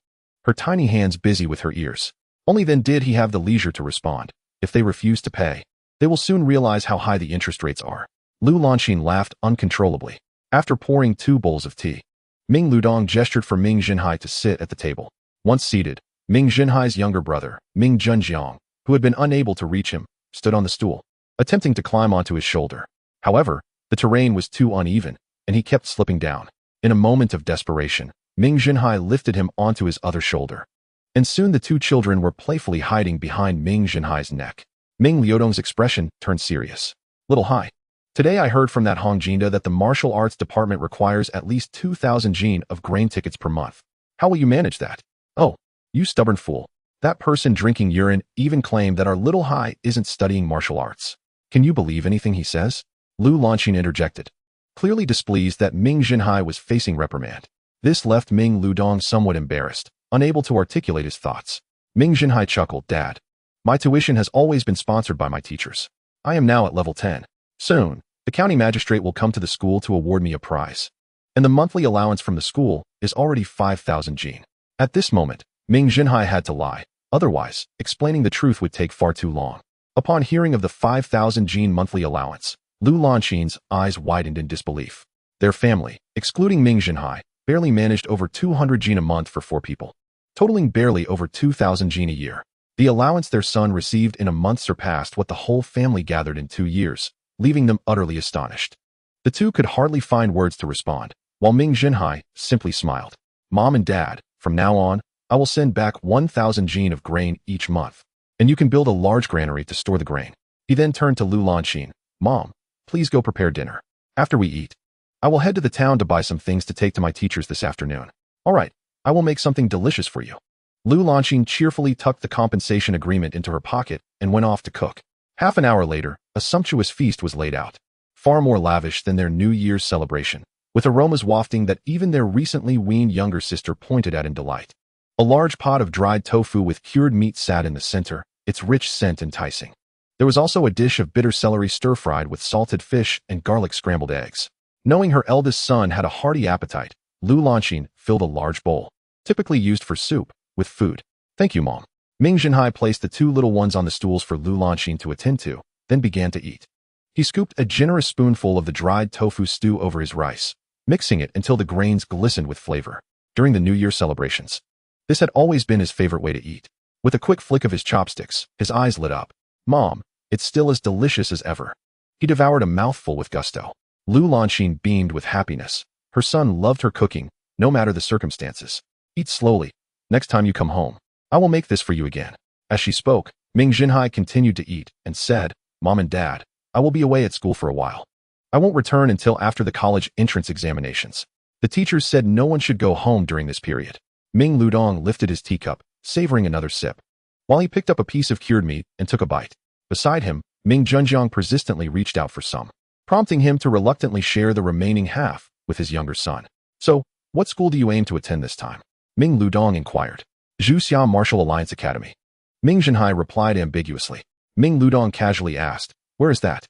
her tiny hands busy with her ears. Only then did he have the leisure to respond. If they refuse to pay, they will soon realize how high the interest rates are. Lu Lanqin laughed uncontrollably. After pouring 2 bowls of tea, Ming Ludong gestured for Ming Zhenhai to sit at the table. Once seated, Ming Zhenhai's younger brother, Ming Zhenjiang, who had been unable to reach him, stood on the stool, attempting to climb onto his shoulder. However, the terrain was too uneven, and he kept slipping down. In a moment of desperation, Ming Zhenhai lifted him onto his other shoulder. And soon the 2 children were playfully hiding behind Ming Zhenhai's neck. Ming Liudong's expression turned serious. Little Hai, today I heard from that Hong Jinda that the martial arts department requires at least 2,000 jin of grain tickets per month. How will you manage that? Oh, you stubborn fool. That person drinking urine even claimed that our little Hai isn't studying martial arts. Can you believe anything he says? Lu Lanqin interjected, clearly displeased that Ming Zhenhai was facing reprimand. This left Ming Ludong somewhat embarrassed, unable to articulate his thoughts. Ming Zhenhai chuckled, Dad, my tuition has always been sponsored by my teachers. I am now at level 10. Soon, the county magistrate will come to the school to award me a prize. And the monthly allowance from the school is already 5,000 jin. At this moment, Ming Zhenhai had to lie. Otherwise, explaining the truth would take far too long. Upon hearing of the 5,000 jin monthly allowance, Lu Lanqin's eyes widened in disbelief. Their family, excluding Ming Zhenhai, barely managed over 200 jin a month for 4 people, totaling barely over 2,000 jin a year. The allowance their son received in a month surpassed what the whole family gathered in 2 years, leaving them utterly astonished. The 2 could hardly find words to respond, while Ming Zhenhai simply smiled. Mom and Dad, from now on, I will send back 1,000 jin of grain each month, and you can build a large granary to store the grain. He then turned to Lu Lanqin. Mom, please go prepare dinner. After we eat, I will head to the town to buy some things to take to my teachers this afternoon. All right, I will make something delicious for you. Lu Lanqin cheerfully tucked the compensation agreement into her pocket and went off to cook. Half an hour later, a sumptuous feast was laid out, far more lavish than their New Year's celebration, with aromas wafting that even their recently weaned younger sister pointed at in delight. A large pot of dried tofu with cured meat sat in the center, its rich scent enticing. There was also a dish of bitter celery stir-fried with salted fish and garlic scrambled eggs. Knowing her eldest son had a hearty appetite, Lu Lanqin filled a large bowl, typically used for soup, with food. Thank you, Mom. Ming Zhenhai placed the 2 little ones on the stools for Lu Lanqin to attend to, then began to eat. He scooped a generous spoonful of the dried tofu stew over his rice, mixing it until the grains glistened with flavor. During the New Year celebrations, this had always been his favorite way to eat. With a quick flick of his chopsticks, his eyes lit up. Mom, it's still as delicious as ever. He devoured a mouthful with gusto. Lu Lanqin beamed with happiness. Her son loved her cooking, no matter the circumstances. Eat slowly. Next time you come home, I will make this for you again. As she spoke, Ming Zhenhai continued to eat and said, "Mom and Dad, I will be away at school for a while. I won't return until after the college entrance examinations. The teachers said no one should go home during this period." Ming Ludong lifted his teacup, savoring another sip, while he picked up a piece of cured meat and took a bite. Beside him, Ming Zhenjiang persistently reached out for some, prompting him to reluctantly share the remaining half with his younger son. "So, what school do you aim to attend this time?" Ming Ludong inquired. "Zhuxia Martial Alliance Academy." Ming Zhenhai replied ambiguously. Ming Ludong casually asked, "Where is that?"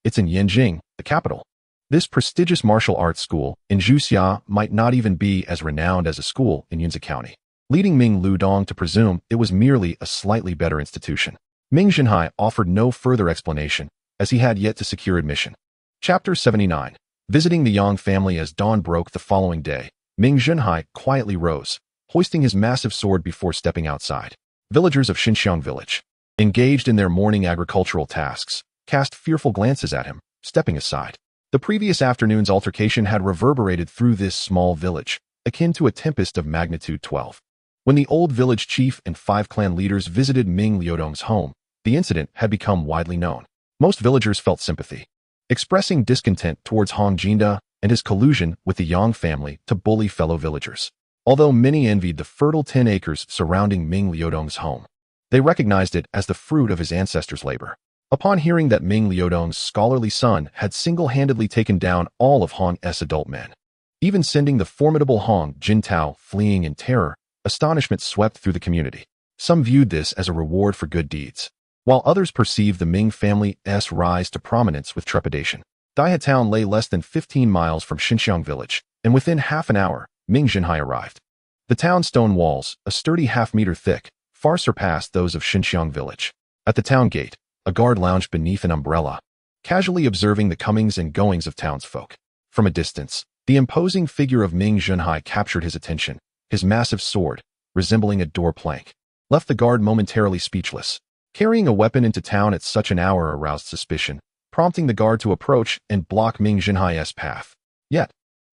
It's in Yanjing, the capital." This prestigious martial arts school in Zhuxia might not even be as renowned as a school in Yunzi County, leading Ming Ludong to presume it was merely a slightly better institution. Ming Zhenhai offered no further explanation, as he had yet to secure admission. Chapter 79. Visiting the Yang family. As dawn broke the following day, Ming Zhenhai quietly rose, hoisting his massive sword before stepping outside. Villagers of Xinxiang village, engaged in their morning agricultural tasks, cast fearful glances at him, stepping aside. The previous afternoon's altercation had reverberated through this small village, akin to a tempest of magnitude 12. When the old village chief and 5 clan leaders visited Ming Liudong's home, the incident had become widely known. Most villagers felt sympathy, expressing discontent towards Hong Jinda and his collusion with the Yang family to bully fellow villagers. Although many envied the fertile 10 acres surrounding Ming Liudong's home, they recognized it as the fruit of his ancestors' labor. Upon hearing that Ming Liudong's scholarly son had single-handedly taken down all of Hong's adult men, even sending the formidable Hong Jintao fleeing in terror, astonishment swept through the community. Some viewed this as a reward for good deeds, while others perceived the Ming family's rise to prominence with trepidation. Daihe town lay less than 15 miles from Xinxiang village, and within half an hour, Ming Zhenhai arrived. The town's stone walls, a sturdy half-meter thick, far surpassed those of Xinxiang village. At the town gate, a guard lounged beneath an umbrella, casually observing the comings and goings of townsfolk. From a distance, the imposing figure of Ming Zhenhai captured his attention. His massive sword, resembling a door plank, left the guard momentarily speechless. Carrying a weapon into town at such an hour aroused suspicion, prompting the guard to approach and block Ming Zhenhai's path. Yet,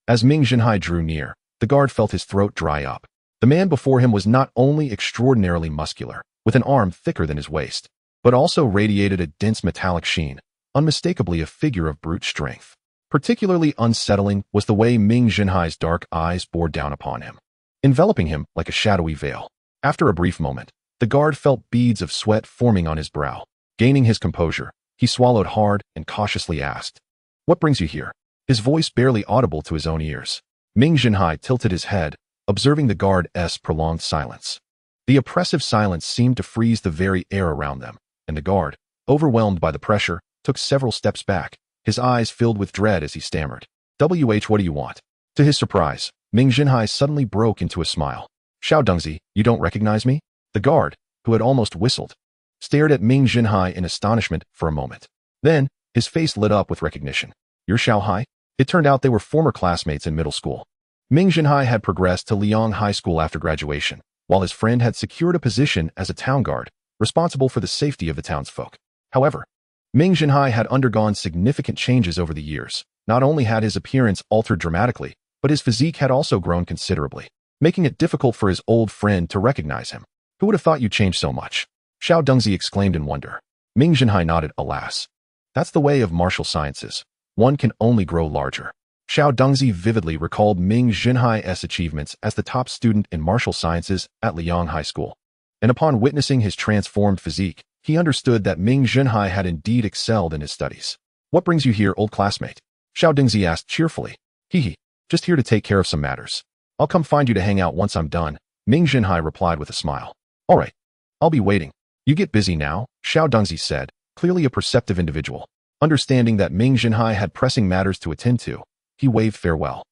as Ming Zhenhai drew near, the guard felt his throat dry up. The man before him was not only extraordinarily muscular, with an arm thicker than his waist, but also radiated a dense metallic sheen, unmistakably a figure of brute strength. Particularly unsettling was the way Ming Zhenhai's dark eyes bore down upon him, enveloping him like a shadowy veil. After a brief moment, the guard felt beads of sweat forming on his brow. Gaining his composure, he swallowed hard and cautiously asked, "What brings you here?" His voice barely audible to his own ears. Ming Zhenhai tilted his head, observing the guard's prolonged silence. The oppressive silence seemed to freeze the very air around them, and the guard, overwhelmed by the pressure, took several steps back, his eyes filled with dread as he stammered, "What do you want?" To his surprise, Ming Zhenhai suddenly broke into a smile. "Xiao Dengzi, you don't recognize me?" The guard, who had almost whistled, stared at Ming Zhenhai in astonishment for a moment. Then, his face lit up with recognition. "You're Xiao Hai?" It turned out they were former classmates in middle school. Ming Zhenhai had progressed to Liang High School after graduation, while his friend had secured a position as a town guard, responsible for the safety of the townsfolk. However, Ming Zhenhai had undergone significant changes over the years. Not only had his appearance altered dramatically, but his physique had also grown considerably, making it difficult for his old friend to recognize him. "Who would have thought you changed so much?" Xiao Dengzi exclaimed in wonder. Ming Zhenhai nodded, "Alas. That's the way of martial sciences. One can only grow larger." Xiao Dengzi vividly recalled Ming Zhenhai's achievements as the top student in martial sciences at Liang High School. And upon witnessing his transformed physique, he understood that Ming Zhenhai had indeed excelled in his studies. "What brings you here, old classmate?" Xiao Dengzi asked cheerfully. "Hee, just here to take care of some matters. I'll come find you to hang out once I'm done," Ming Zhenhai replied with a smile. "All right, I'll be waiting. You get busy now," Xiao Dengzi said, clearly a perceptive individual. Understanding that Ming Zhenhai had pressing matters to attend to, he waved farewell.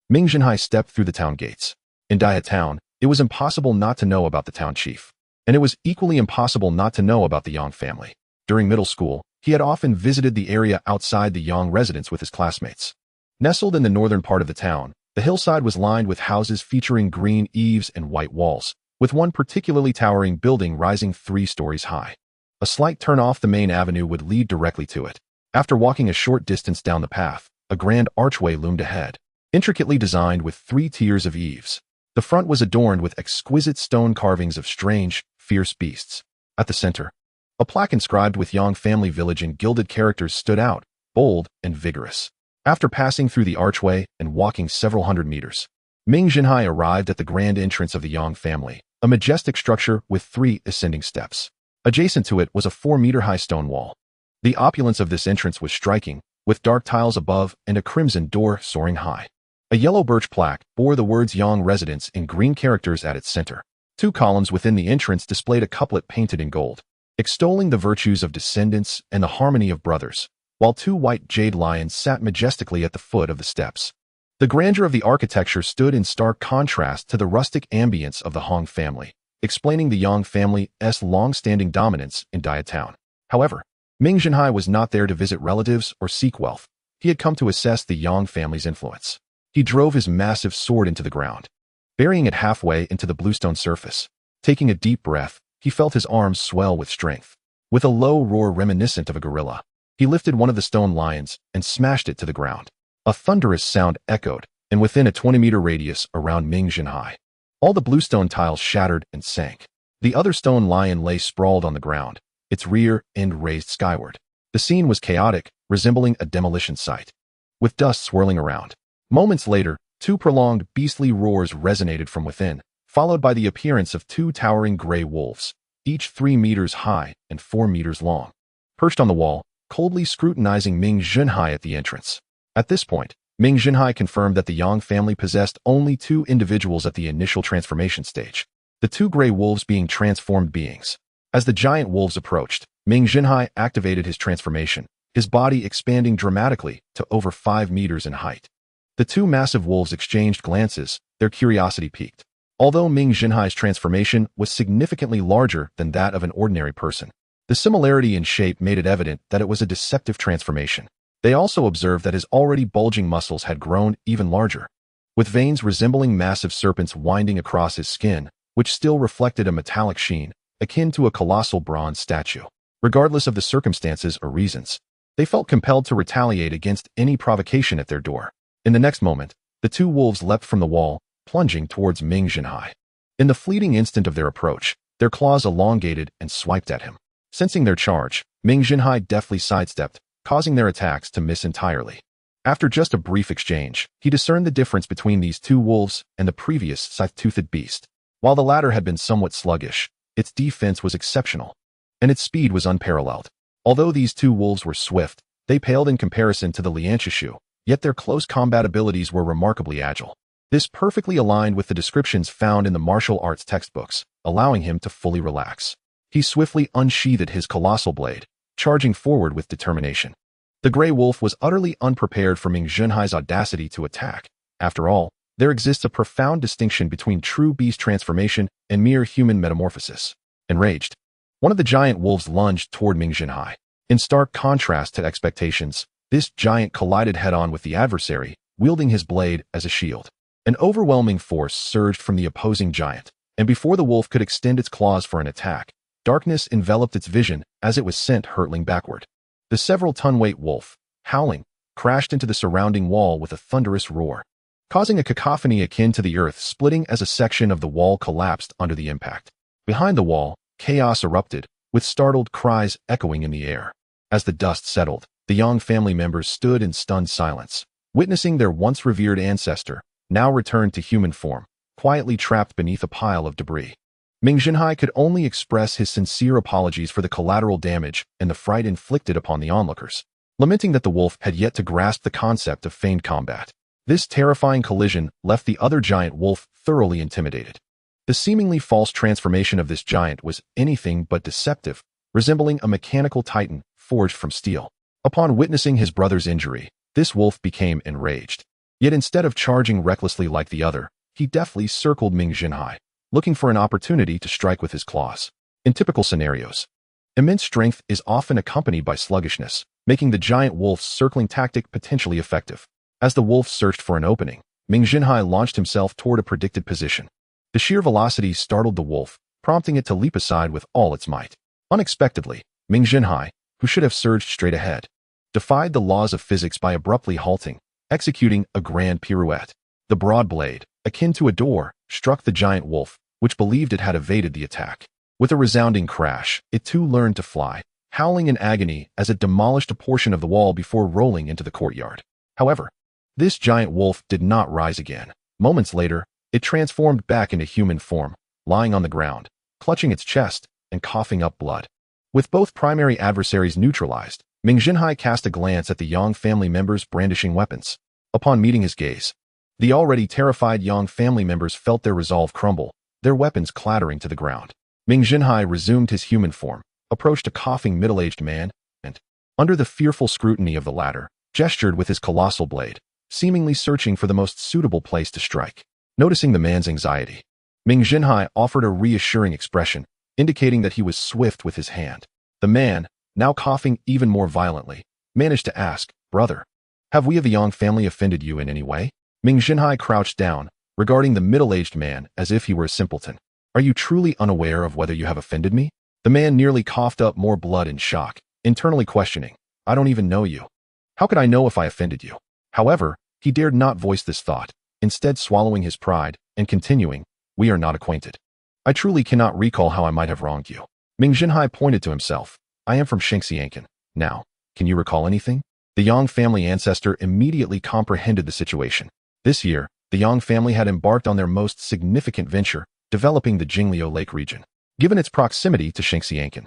Ming Zhenhai stepped through the town gates. In Daihe town, it was impossible not to know about the town chief, and it was equally impossible not to know about the Yang family. During middle school, he had often visited the area outside the Yang residence with his classmates. Nestled in the northern part of the town, the hillside was lined with houses featuring green eaves and white walls, with one particularly towering building rising 3 stories high. A slight turn off the main avenue would lead directly to it. After walking a short distance down the path, a grand archway loomed ahead, intricately designed with 3 tiers of eaves. The front was adorned with exquisite stone carvings of strange, fierce beasts. At the center, A plaque inscribed with Yang family village in gilded characters stood out, bold and vigorous. After passing through the archway and walking several hundred meters, Ming Zhenhai arrived at the grand entrance of the Yang family, a majestic structure with 3 ascending steps. Adjacent to it was a 4-meter-high stone wall. The opulence of this entrance was striking, with dark tiles above and a crimson door soaring high. A yellow birch plaque bore the words Yang Residence in green characters at its center. 2 columns within the entrance displayed a couplet painted in gold, extolling the virtues of descendants and the harmony of brothers, while 2 white jade lions sat majestically at the foot of the steps. The grandeur of the architecture stood in stark contrast to the rustic ambience of the Hong family, explaining the Yang family's long-standing dominance in Dia Town. However, Ming Zhenhai was not there to visit relatives or seek wealth. He had come to assess the Yang family's influence. He drove his massive sword into the ground, burying it halfway into the bluestone surface. Taking a deep breath, he felt his arms swell with strength. With a low roar reminiscent of a gorilla, he lifted one of the stone lions and smashed it to the ground. A thunderous sound echoed, and within a 20-meter radius around Ming Zhenhai, all the bluestone tiles shattered and sank. The other stone lion lay sprawled on the ground, its rear end raised skyward. The scene was chaotic, resembling a demolition site, with dust swirling around. Moments later, 2 prolonged, beastly roars resonated from within, followed by the appearance of 2 towering gray wolves, each 3 meters high and 4 meters long, perched on the wall, coldly scrutinizing Ming Zhenhai at the entrance. At this point, Ming Zhenhai confirmed that the Yang family possessed only 2 individuals at the initial transformation stage, the 2 gray wolves being transformed beings. As the giant wolves approached, Ming Zhenhai activated his transformation, his body expanding dramatically to over 5 meters in height. The 2 massive wolves exchanged glances, their curiosity piqued. Although Ming Zhenhai's transformation was significantly larger than that of an ordinary person, the similarity in shape made it evident that it was a deceptive transformation. They also observed that his already bulging muscles had grown even larger, with veins resembling massive serpents winding across his skin, which still reflected a metallic sheen, akin to a colossal bronze statue. Regardless of the circumstances or reasons, they felt compelled to retaliate against any provocation at their door. In the next moment, the 2 wolves leapt from the wall, plunging towards Ming Zhenhai. In the fleeting instant of their approach, their claws elongated and swiped at him. Sensing their charge, Ming Zhenhai deftly sidestepped, causing their attacks to miss entirely. After just a brief exchange, he discerned the difference between these 2 wolves and the previous scythe-toothed beast. While the latter had been somewhat sluggish, its defense was exceptional, and its speed was unparalleled. Although these 2 wolves were swift, they paled in comparison to the Lianshishu, yet their close combat abilities were remarkably agile. This perfectly aligned with the descriptions found in the martial arts textbooks, allowing him to fully relax. He swiftly unsheathed his colossal blade, charging forward with determination. The gray wolf was utterly unprepared for Ming Zhenhai's audacity to attack. After all, there exists a profound distinction between true beast transformation and mere human metamorphosis. Enraged, one of the giant wolves lunged toward Ming Zhenhai. In stark contrast to expectations, this giant collided head-on with the adversary, wielding his blade as a shield. An overwhelming force surged from the opposing giant, and before the wolf could extend its claws for an attack, darkness enveloped its vision as it was sent hurtling backward. The several-ton-weight wolf, howling, crashed into the surrounding wall with a thunderous roar, causing a cacophony akin to the earth splitting as a section of the wall collapsed under the impact. Behind the wall, chaos erupted, with startled cries echoing in the air. As the dust settled, the Yang family members stood in stunned silence, witnessing their once revered ancestor, now returned to human form, quietly trapped beneath a pile of debris. Ming Zhenhai could only express his sincere apologies for the collateral damage and the fright inflicted upon the onlookers, lamenting that the wolf had yet to grasp the concept of feigned combat. This terrifying collision left the other giant wolf thoroughly intimidated. The seemingly false transformation of this giant was anything but deceptive, resembling a mechanical titan forged from steel. Upon witnessing his brother's injury, this wolf became enraged. Yet instead of charging recklessly like the other, he deftly circled Ming Zhenhai, looking for an opportunity to strike with his claws. In typical scenarios, immense strength is often accompanied by sluggishness, making the giant wolf's circling tactic potentially effective. As the wolf searched for an opening, Ming Zhenhai launched himself toward a predicted position. The sheer velocity startled the wolf, prompting it to leap aside with all its might. Unexpectedly, Ming Zhenhai, who should have surged straight ahead, defied the laws of physics by abruptly halting, executing a grand pirouette. The broad blade, akin to a door, struck the giant wolf, which believed it had evaded the attack. With a resounding crash, it too learned to fly, howling in agony as it demolished a portion of the wall before rolling into the courtyard. However, this giant wolf did not rise again. Moments later, it transformed back into human form, lying on the ground, clutching its chest and coughing up blood. With both primary adversaries neutralized, Ming Zhenhai cast a glance at the Yang family members brandishing weapons. Upon meeting his gaze, the already terrified Yang family members felt their resolve crumble, their weapons clattering to the ground. Ming Zhenhai resumed his human form, approached a coughing middle-aged man, and, under the fearful scrutiny of the latter, gestured with his colossal blade, seemingly searching for the most suitable place to strike. Noticing the man's anxiety, Ming Zhenhai offered a reassuring expression, indicating that he was swift with his hand. The man, now coughing even more violently, managed to ask, "Brother, have we of the Yang family offended you in any way?" Ming Zhenhai crouched down, regarding the middle-aged man as if he were a simpleton. "Are you truly unaware of whether you have offended me?" The man nearly coughed up more blood in shock, internally questioning, "I don't even know you. How could I know if I offended you?" However, he dared not voice this thought, instead swallowing his pride and continuing, "We are not acquainted. I truly cannot recall how I might have wronged you." Ming Zhenhai pointed to himself. "I am from Shengxiankan. Now, can you recall anything?" The Yang family ancestor immediately comprehended the situation. This year, the Yang family had embarked on their most significant venture, developing the Jingliu Lake region. Given its proximity to Shengxiankan,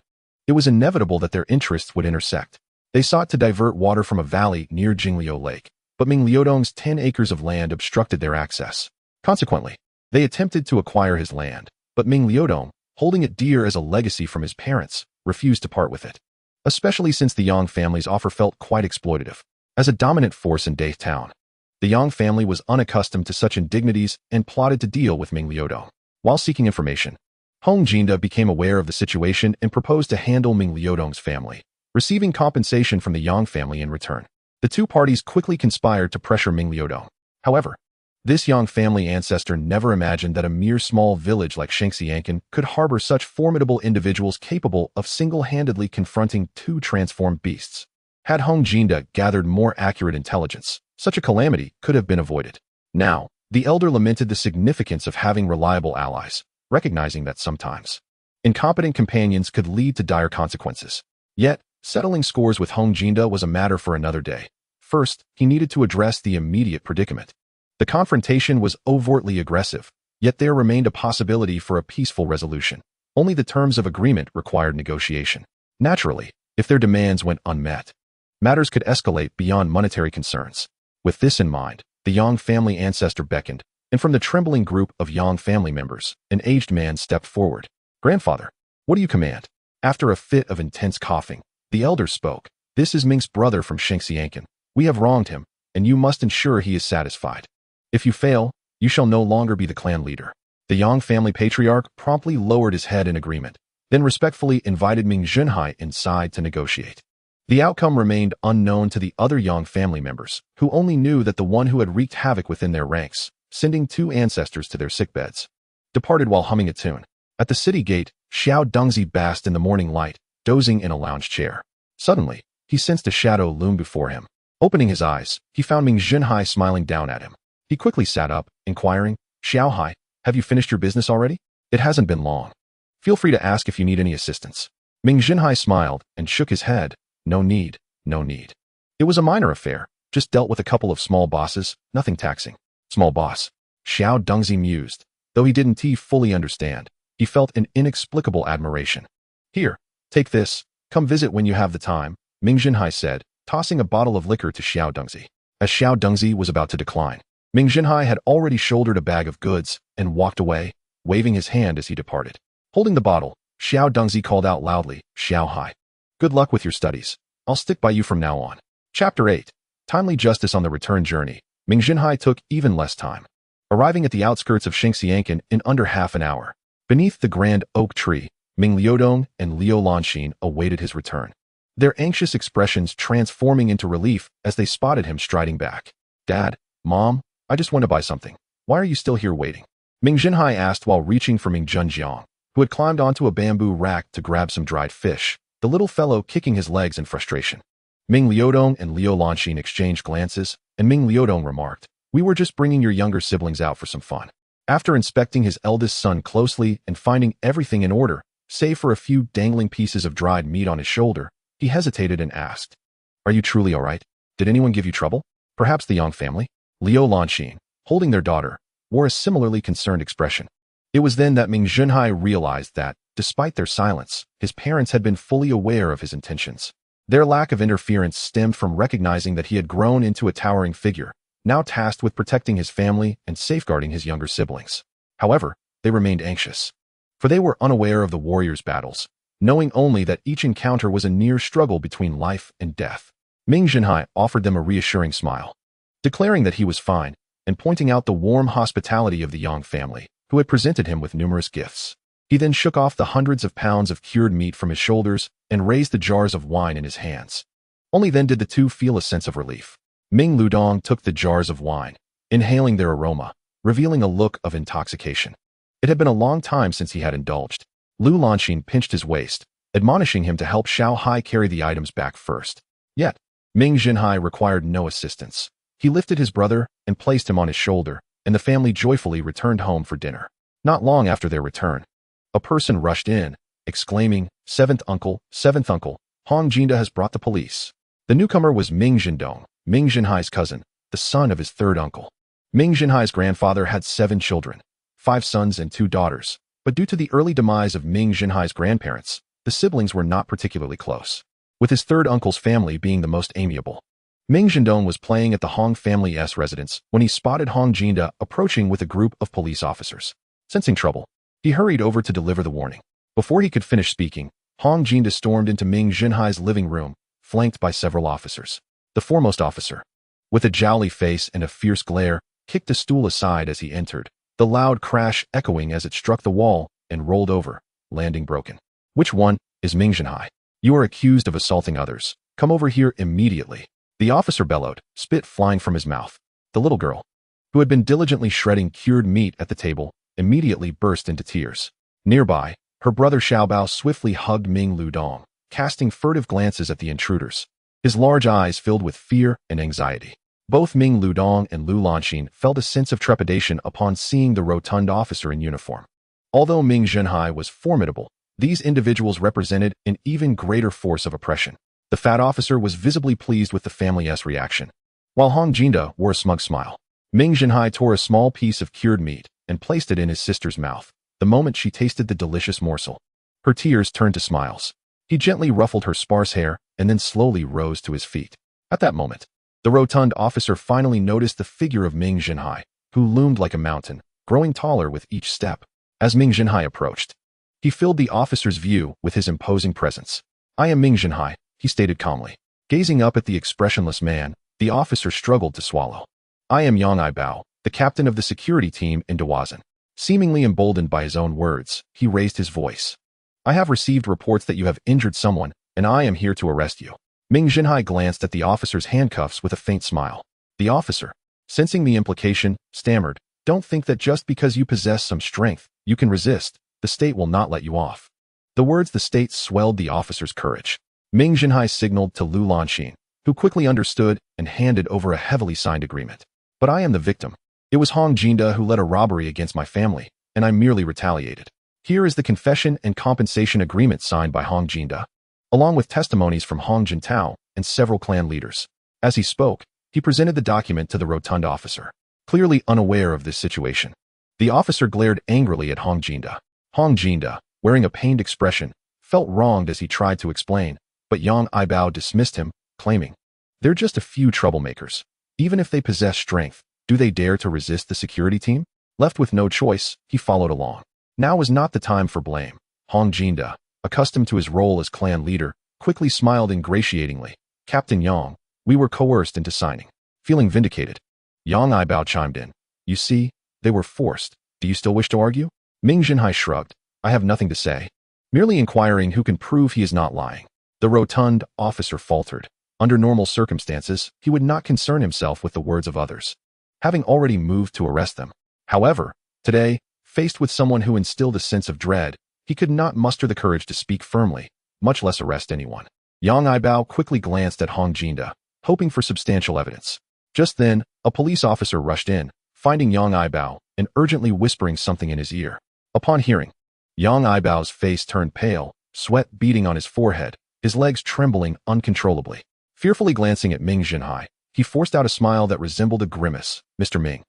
it was inevitable that their interests would intersect. They sought to divert water from a valley near Jingliu Lake, but Ming Liudong's 10 acres of land obstructed their access. Consequently, they attempted to acquire his land, but Ming Liudong, holding it dear as a legacy from his parents, refused to part with it, especially since the Yang family's offer felt quite exploitative. As a dominant force in Dai Town, the Yang family was unaccustomed to such indignities and plotted to deal with Ming Liudong. While seeking information, Hong Jinda became aware of the situation and proposed to handle Ming Liudong's family, receiving compensation from the Yang family in return. The two parties quickly conspired to pressure Ming Liudong. However, this Yang family ancestor never imagined that a mere small village like Shengxiankan could harbor such formidable individuals capable of single-handedly confronting two transformed beasts. Had Hong Jinda gathered more accurate intelligence, such a calamity could have been avoided. Now, the elder lamented the significance of having reliable allies, recognizing that sometimes incompetent companions could lead to dire consequences. Yet, settling scores with Hong Jinda was a matter for another day. First, he needed to address the immediate predicament. The confrontation was overtly aggressive, yet there remained a possibility for a peaceful resolution. Only the terms of agreement required negotiation. Naturally, if their demands went unmet, matters could escalate beyond monetary concerns. With this in mind, the Yang family ancestor beckoned, and from the trembling group of Yang family members, an aged man stepped forward. "Grandfather, what do you command?" After a fit of intense coughing, the elder spoke. "This is Ming's brother from Shengxiankan. We have wronged him, and you must ensure he is satisfied. If you fail, you shall no longer be the clan leader." The Yang family patriarch promptly lowered his head in agreement, then respectfully invited Ming Zhenhai inside to negotiate. The outcome remained unknown to the other Yang family members, who only knew that the one who had wreaked havoc within their ranks, sending two ancestors to their sickbeds, departed while humming a tune. At the city gate, Xiao Dengzi basked in the morning light, dozing in a lounge chair. Suddenly, he sensed a shadow loom before him. Opening his eyes, he found Ming Zhenhai smiling down at him. He quickly sat up, inquiring, "Xiaohai, have you finished your business already? It hasn't been long. Feel free to ask if you need any assistance." Ming Zhenhai smiled and shook his head. "No need, no need. It was a minor affair, just dealt with a couple of small bosses, nothing taxing." "Small boss?" Xiao Dengzi mused. Though he didn't fully understand, he felt an inexplicable admiration. "Here, take this. Come visit when you have the time," Ming Zhenhai said, tossing a bottle of liquor to Xiao Dengzi. As Xiao Dengzi was about to decline, Ming Zhenhai had already shouldered a bag of goods and walked away, waving his hand as he departed. Holding the bottle, Xiao Dengzi called out loudly, "Xiaohai, good luck with your studies. I'll stick by you from now on." Chapter 8. Timely justice on the return journey. Ming Zhenhai took even less time, arriving at the outskirts of Shengxiankan in under half an hour. Beneath the grand oak tree, Ming Liudong and Liu Lanxin awaited his return, their anxious expressions transforming into relief as they spotted him striding back. "Dad, Mom, I just want to buy something. Why are you still here waiting?" Ming Zhenhai asked while reaching for Ming Zhenjiang, who had climbed onto a bamboo rack to grab some dried fish, the little fellow kicking his legs in frustration. Ming Liudong and Liu Lanxin exchanged glances, and Ming Liudong remarked, "We were just bringing your younger siblings out for some fun." After inspecting his eldest son closely and finding everything in order, Save for a few dangling pieces of dried meat on his shoulder, he hesitated and asked, "Are you truly all right? Did anyone give you trouble? Perhaps the Yang family?" Liu Lanxin, holding their daughter, wore a similarly concerned expression. It was then that Ming Zhenhai realized that, despite their silence, his parents had been fully aware of his intentions. Their lack of interference stemmed from recognizing that he had grown into a towering figure, now tasked with protecting his family and safeguarding his younger siblings. However, they remained anxious, for they were unaware of the warriors' battles, knowing only that each encounter was a near struggle between life and death. Ming Zhenhai offered them a reassuring smile, declaring that he was fine, and pointing out the warm hospitality of the Yang family, who had presented him with numerous gifts. He then shook off the hundreds of pounds of cured meat from his shoulders and raised the jars of wine in his hands. Only then did the two feel a sense of relief. Ming Ludong took the jars of wine, inhaling their aroma, revealing a look of intoxication. It had been a long time since he had indulged. Lu Lanxin pinched his waist, admonishing him to help Xiao Hai carry the items back first. Yet, Ming Zhenhai required no assistance. He lifted his brother and placed him on his shoulder, and the family joyfully returned home for dinner. Not long after their return, a person rushed in, exclaiming, Seventh uncle, Hong Jinda has brought the police." The newcomer was Ming Zhendong, Ming Zhenhai's cousin, the son of his third uncle. Ming Zhenhai's grandfather had 7 children, 5 sons and 2 daughters, but due to the early demise of Ming Zhenhai's grandparents, the siblings were not particularly close, with his third uncle's family being the most amiable. Ming Zhendong was playing at the Hong family's residence when he spotted Hong Jinda approaching with a group of police officers. Sensing trouble, he hurried over to deliver the warning. Before he could finish speaking, Hong Jinda stormed into Ming Zhenhai's living room, flanked by several officers. The foremost officer, with a jowly face and a fierce glare, kicked a stool aside as he entered, the loud crash echoing as it struck the wall and rolled over, landing broken. "Which one is Ming Zhenhai? You are accused of assaulting others. Come over here immediately," the officer bellowed, spit flying from his mouth. The little girl, who had been diligently shredding cured meat at the table, immediately burst into tears. Nearby, her brother Xiaobao swiftly hugged Ming Ludong, casting furtive glances at the intruders, his large eyes filled with fear and anxiety. Both Ming Ludong and Lu Lanxin felt a sense of trepidation upon seeing the rotund officer in uniform. Although Ming Zhenhai was formidable, these individuals represented an even greater force of oppression. The fat officer was visibly pleased with the family's reaction, while Hong Jinda wore a smug smile. Ming Zhenhai tore a small piece of cured meat and placed it in his sister's mouth. The moment she tasted the delicious morsel, her tears turned to smiles. He gently ruffled her sparse hair and then slowly rose to his feet. At that moment, the rotund officer finally noticed the figure of Ming Zhenhai, who loomed like a mountain, growing taller with each step. As Ming Zhenhai approached, he filled the officer's view with his imposing presence. "I am Ming Zhenhai," he stated calmly. Gazing up at the expressionless man, the officer struggled to swallow. "I am Yang Aibao, the captain of the security team in Dawazan." Seemingly emboldened by his own words, he raised his voice. "I have received reports that you have injured someone, and I am here to arrest you." Ming Zhenhai glanced at the officer's handcuffs with a faint smile. The officer, sensing the implication, stammered, "Don't think that just because you possess some strength, you can resist. The state will not let you off." The words "the state" swelled the officer's courage. Ming Zhenhai signaled to Lu Lanxin, who quickly understood and handed over a heavily signed agreement. "But I am the victim. It was Hong Jinda who led a robbery against my family, and I merely retaliated. Here is the confession and compensation agreement signed by Hong Jinda, along with testimonies from Hong Jintao and several clan leaders." As he spoke, he presented the document to the rotund officer, clearly unaware of this situation. The officer glared angrily at Hong Jinda. Hong Jinda, wearing a pained expression, felt wronged as he tried to explain, but Yang Aibao dismissed him, claiming, "They're just a few troublemakers. Even if they possess strength, do they dare to resist the security team?" Left with no choice, he followed along. Now was not the time for blame. Hong Jinda, accustomed to his role as clan leader, quickly smiled ingratiatingly. "Captain Yang, we were coerced into signing." Feeling vindicated, Yang Aibao chimed in. "You see, they were forced. Do you still wish to argue?" Ming Zhenhai shrugged. "I have nothing to say. Merely inquiring who can prove he is not lying." The rotund officer faltered. Under normal circumstances, he would not concern himself with the words of others, having already moved to arrest them. However, today, faced with someone who instilled a sense of dread, he could not muster the courage to speak firmly, much less arrest anyone. Yang Aibao quickly glanced at Hong Jinda, hoping for substantial evidence. Just then, a police officer rushed in, finding Yang Aibao, and urgently whispering something in his ear. Upon hearing Yang Aibao's face turned pale, sweat beading on his forehead, his legs trembling uncontrollably. Fearfully glancing at Ming Zhenhai, he forced out a smile that resembled a grimace. "Mr. Ming,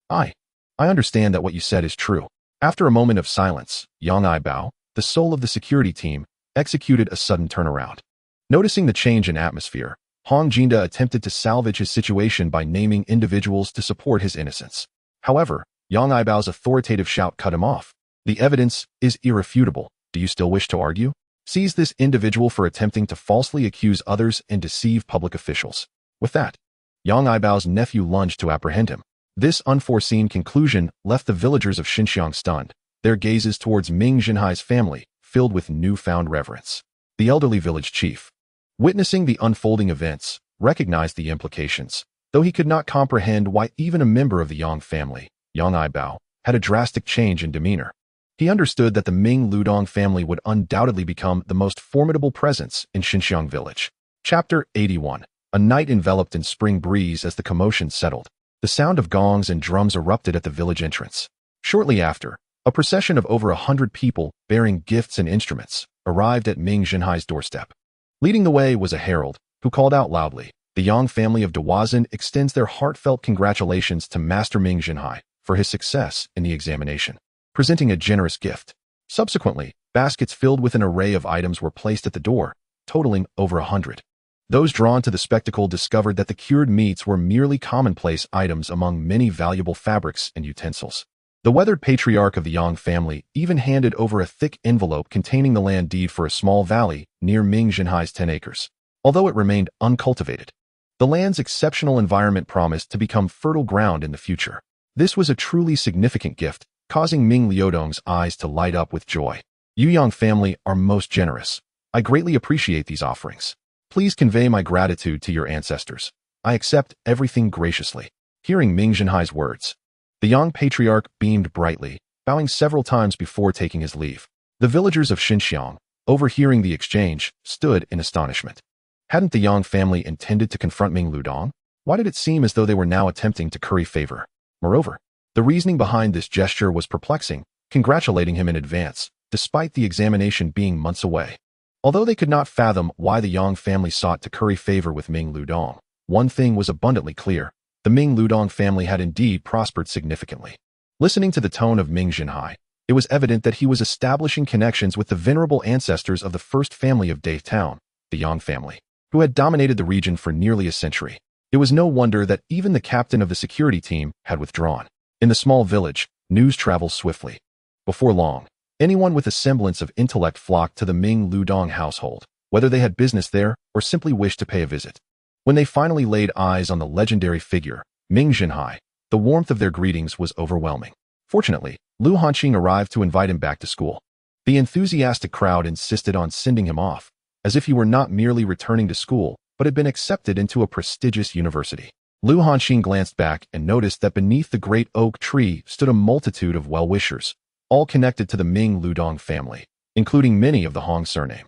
I understand that what you said is true." After a moment of silence, Yang Aibao, the soul of the security team, executed a sudden turnaround. Noticing the change in atmosphere, Hong Jinda attempted to salvage his situation by naming individuals to support his innocence. However, Yang Aibao's authoritative shout cut him off. "The evidence is irrefutable. Do you still wish to argue? Seize this individual for attempting to falsely accuse others and deceive public officials." With that, Yang Aibao's nephew lunged to apprehend him. This unforeseen conclusion left the villagers of Xinxiang stunned, their gazes towards Ming Zhenhai's family filled with newfound reverence. The elderly village chief, witnessing the unfolding events, recognized the implications. Though he could not comprehend why even a member of the Yang family, Yang Aibao, had a drastic change in demeanor. He understood that the Ming Ludong family would undoubtedly become the most formidable presence in Xinxiang village. Chapter 81. A night enveloped in spring breeze. As the commotion settled, the sound of gongs and drums erupted at the village entrance. Shortly after, a procession of over 100 people, bearing gifts and instruments, arrived at Ming Zhenhai's doorstep. Leading the way was a herald, who called out loudly, "The Yang family of Dawazin extends their heartfelt congratulations to Master Ming Zhenhai for his success in the examination," presenting a generous gift. Subsequently, baskets filled with an array of items were placed at the door, totaling over 100. Those drawn to the spectacle discovered that the cured meats were merely commonplace items among many valuable fabrics and utensils. The weathered patriarch of the Yang family even handed over a thick envelope containing the land deed for a small valley near Ming Zhenhai's 10 acres. Although it remained uncultivated, the land's exceptional environment promised to become fertile ground in the future. This was a truly significant gift, causing Ming Liudong's eyes to light up with joy. "You Yang family are most generous. I greatly appreciate these offerings. Please convey my gratitude to your ancestors. I accept everything graciously." Hearing Ming Zhenhai's words, the Yang patriarch beamed brightly, bowing several times before taking his leave. The villagers of Xinxiang, overhearing the exchange, stood in astonishment. Hadn't the Yang family intended to confront Ming Ludong? Why did it seem as though they were now attempting to curry favor? Moreover, the reasoning behind this gesture was perplexing, congratulating him in advance, despite the examination being months away. Although they could not fathom why the Yang family sought to curry favor with Ming Ludong, one thing was abundantly clear: the Ming Ludong family had indeed prospered significantly. Listening to the tone of Ming Zhenhai, it was evident that he was establishing connections with the venerable ancestors of the first family of Dave Town, the Yang family, who had dominated the region for nearly a century. It was no wonder that even the captain of the security team had withdrawn. In the small village, news traveled swiftly. Before long, anyone with a semblance of intellect flocked to the Ming Ludong household, whether they had business there or simply wished to pay a visit. When they finally laid eyes on the legendary figure, Ming Zhenhai, the warmth of their greetings was overwhelming. Fortunately, Lu Hanqing arrived to invite him back to school. The enthusiastic crowd insisted on sending him off, as if he were not merely returning to school, but had been accepted into a prestigious university. Lu Hanqing glanced back and noticed that beneath the great oak tree stood a multitude of well-wishers, all connected to the Ming Ludong family, including many of the Hong surname.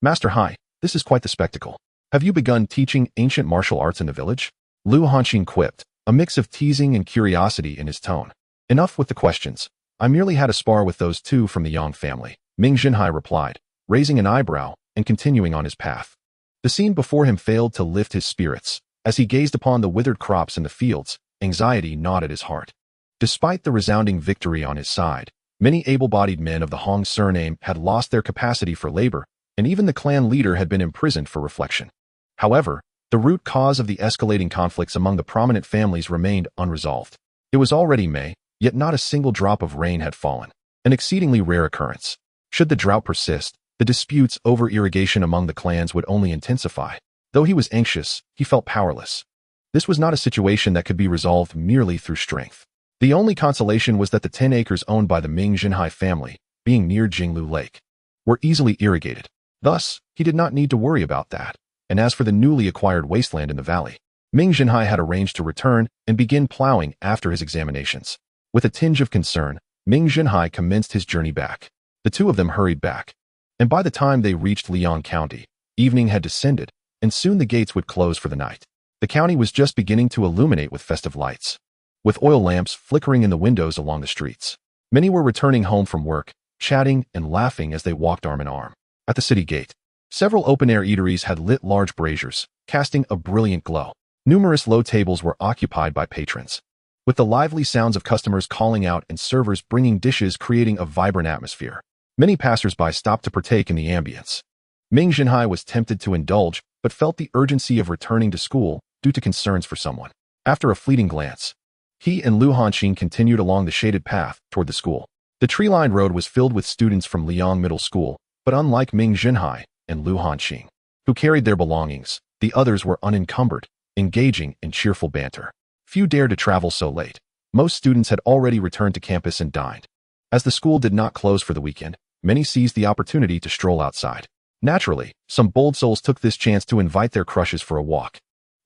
"Master Hai, this is quite the spectacle. Have you begun teaching ancient martial arts in the village?" Lu Hanqing quipped, a mix of teasing and curiosity in his tone. "Enough with the questions. I merely had a spar with those two from the Yang family," Ming Zhenhai replied, raising an eyebrow and continuing on his path. The scene before him failed to lift his spirits. As he gazed upon the withered crops in the fields, anxiety gnawed at his heart. Despite the resounding victory on his side, many able-bodied men of the Hong surname had lost their capacity for labor, and even the clan leader had been imprisoned for reflection. However, the root cause of the escalating conflicts among the prominent families remained unresolved. It was already May, yet not a single drop of rain had fallen, an exceedingly rare occurrence. Should the drought persist, the disputes over irrigation among the clans would only intensify. Though he was anxious, he felt powerless. This was not a situation that could be resolved merely through strength. The only consolation was that the 10 acres owned by the Ming Zhenhai family, being near Jinglu Lake, were easily irrigated. Thus, he did not need to worry about that. And as for the newly acquired wasteland in the valley, Ming Zhenhai had arranged to return and begin plowing after his examinations. With a tinge of concern, Ming Zhenhai commenced his journey back. The two of them hurried back, and by the time they reached Liang County, evening had descended, and soon the gates would close for the night. The county was just beginning to illuminate with festive lights, with oil lamps flickering in the windows along the streets. Many were returning home from work, chatting and laughing as they walked arm in arm. At the city gate, several open-air eateries had lit large braziers, casting a brilliant glow. Numerous low tables were occupied by patrons, with the lively sounds of customers calling out and servers bringing dishes creating a vibrant atmosphere. Many passers-by stopped to partake in the ambience. Ming Zhenhai was tempted to indulge, but felt the urgency of returning to school due to concerns for someone. After a fleeting glance, he and Lu Hanqing continued along the shaded path toward the school. The tree-lined road was filled with students from Liang Middle School, but unlike Ming Zhenhai and Lu Hanqing, who carried their belongings, the others were unencumbered, engaging in cheerful banter. Few dared to travel so late. Most students had already returned to campus and dined. As the school did not close for the weekend, many seized the opportunity to stroll outside. Naturally, some bold souls took this chance to invite their crushes for a walk.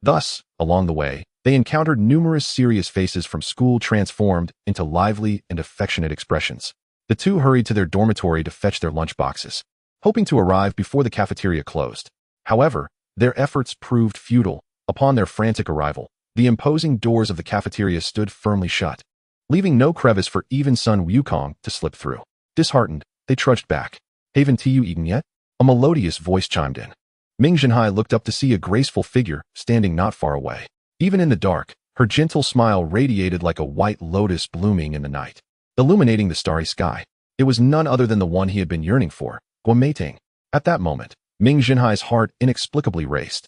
Thus, along the way, they encountered numerous serious faces from school transformed into lively and affectionate expressions. The two hurried to their dormitory to fetch their lunch boxes, hoping to arrive before the cafeteria closed. However, their efforts proved futile. Upon their frantic arrival, the imposing doors of the cafeteria stood firmly shut, leaving no crevice for even Sun Wukong to slip through. Disheartened, they trudged back. "Haven't you eaten yet?" A melodious voice chimed in. Ming Zhenhai looked up to see a graceful figure standing not far away. Even in the dark, her gentle smile radiated like a white lotus blooming in the night, illuminating the starry sky. It was none other than the one he had been yearning for, Guo Meiting. At that moment, Ming Zhenhai's heart inexplicably raced,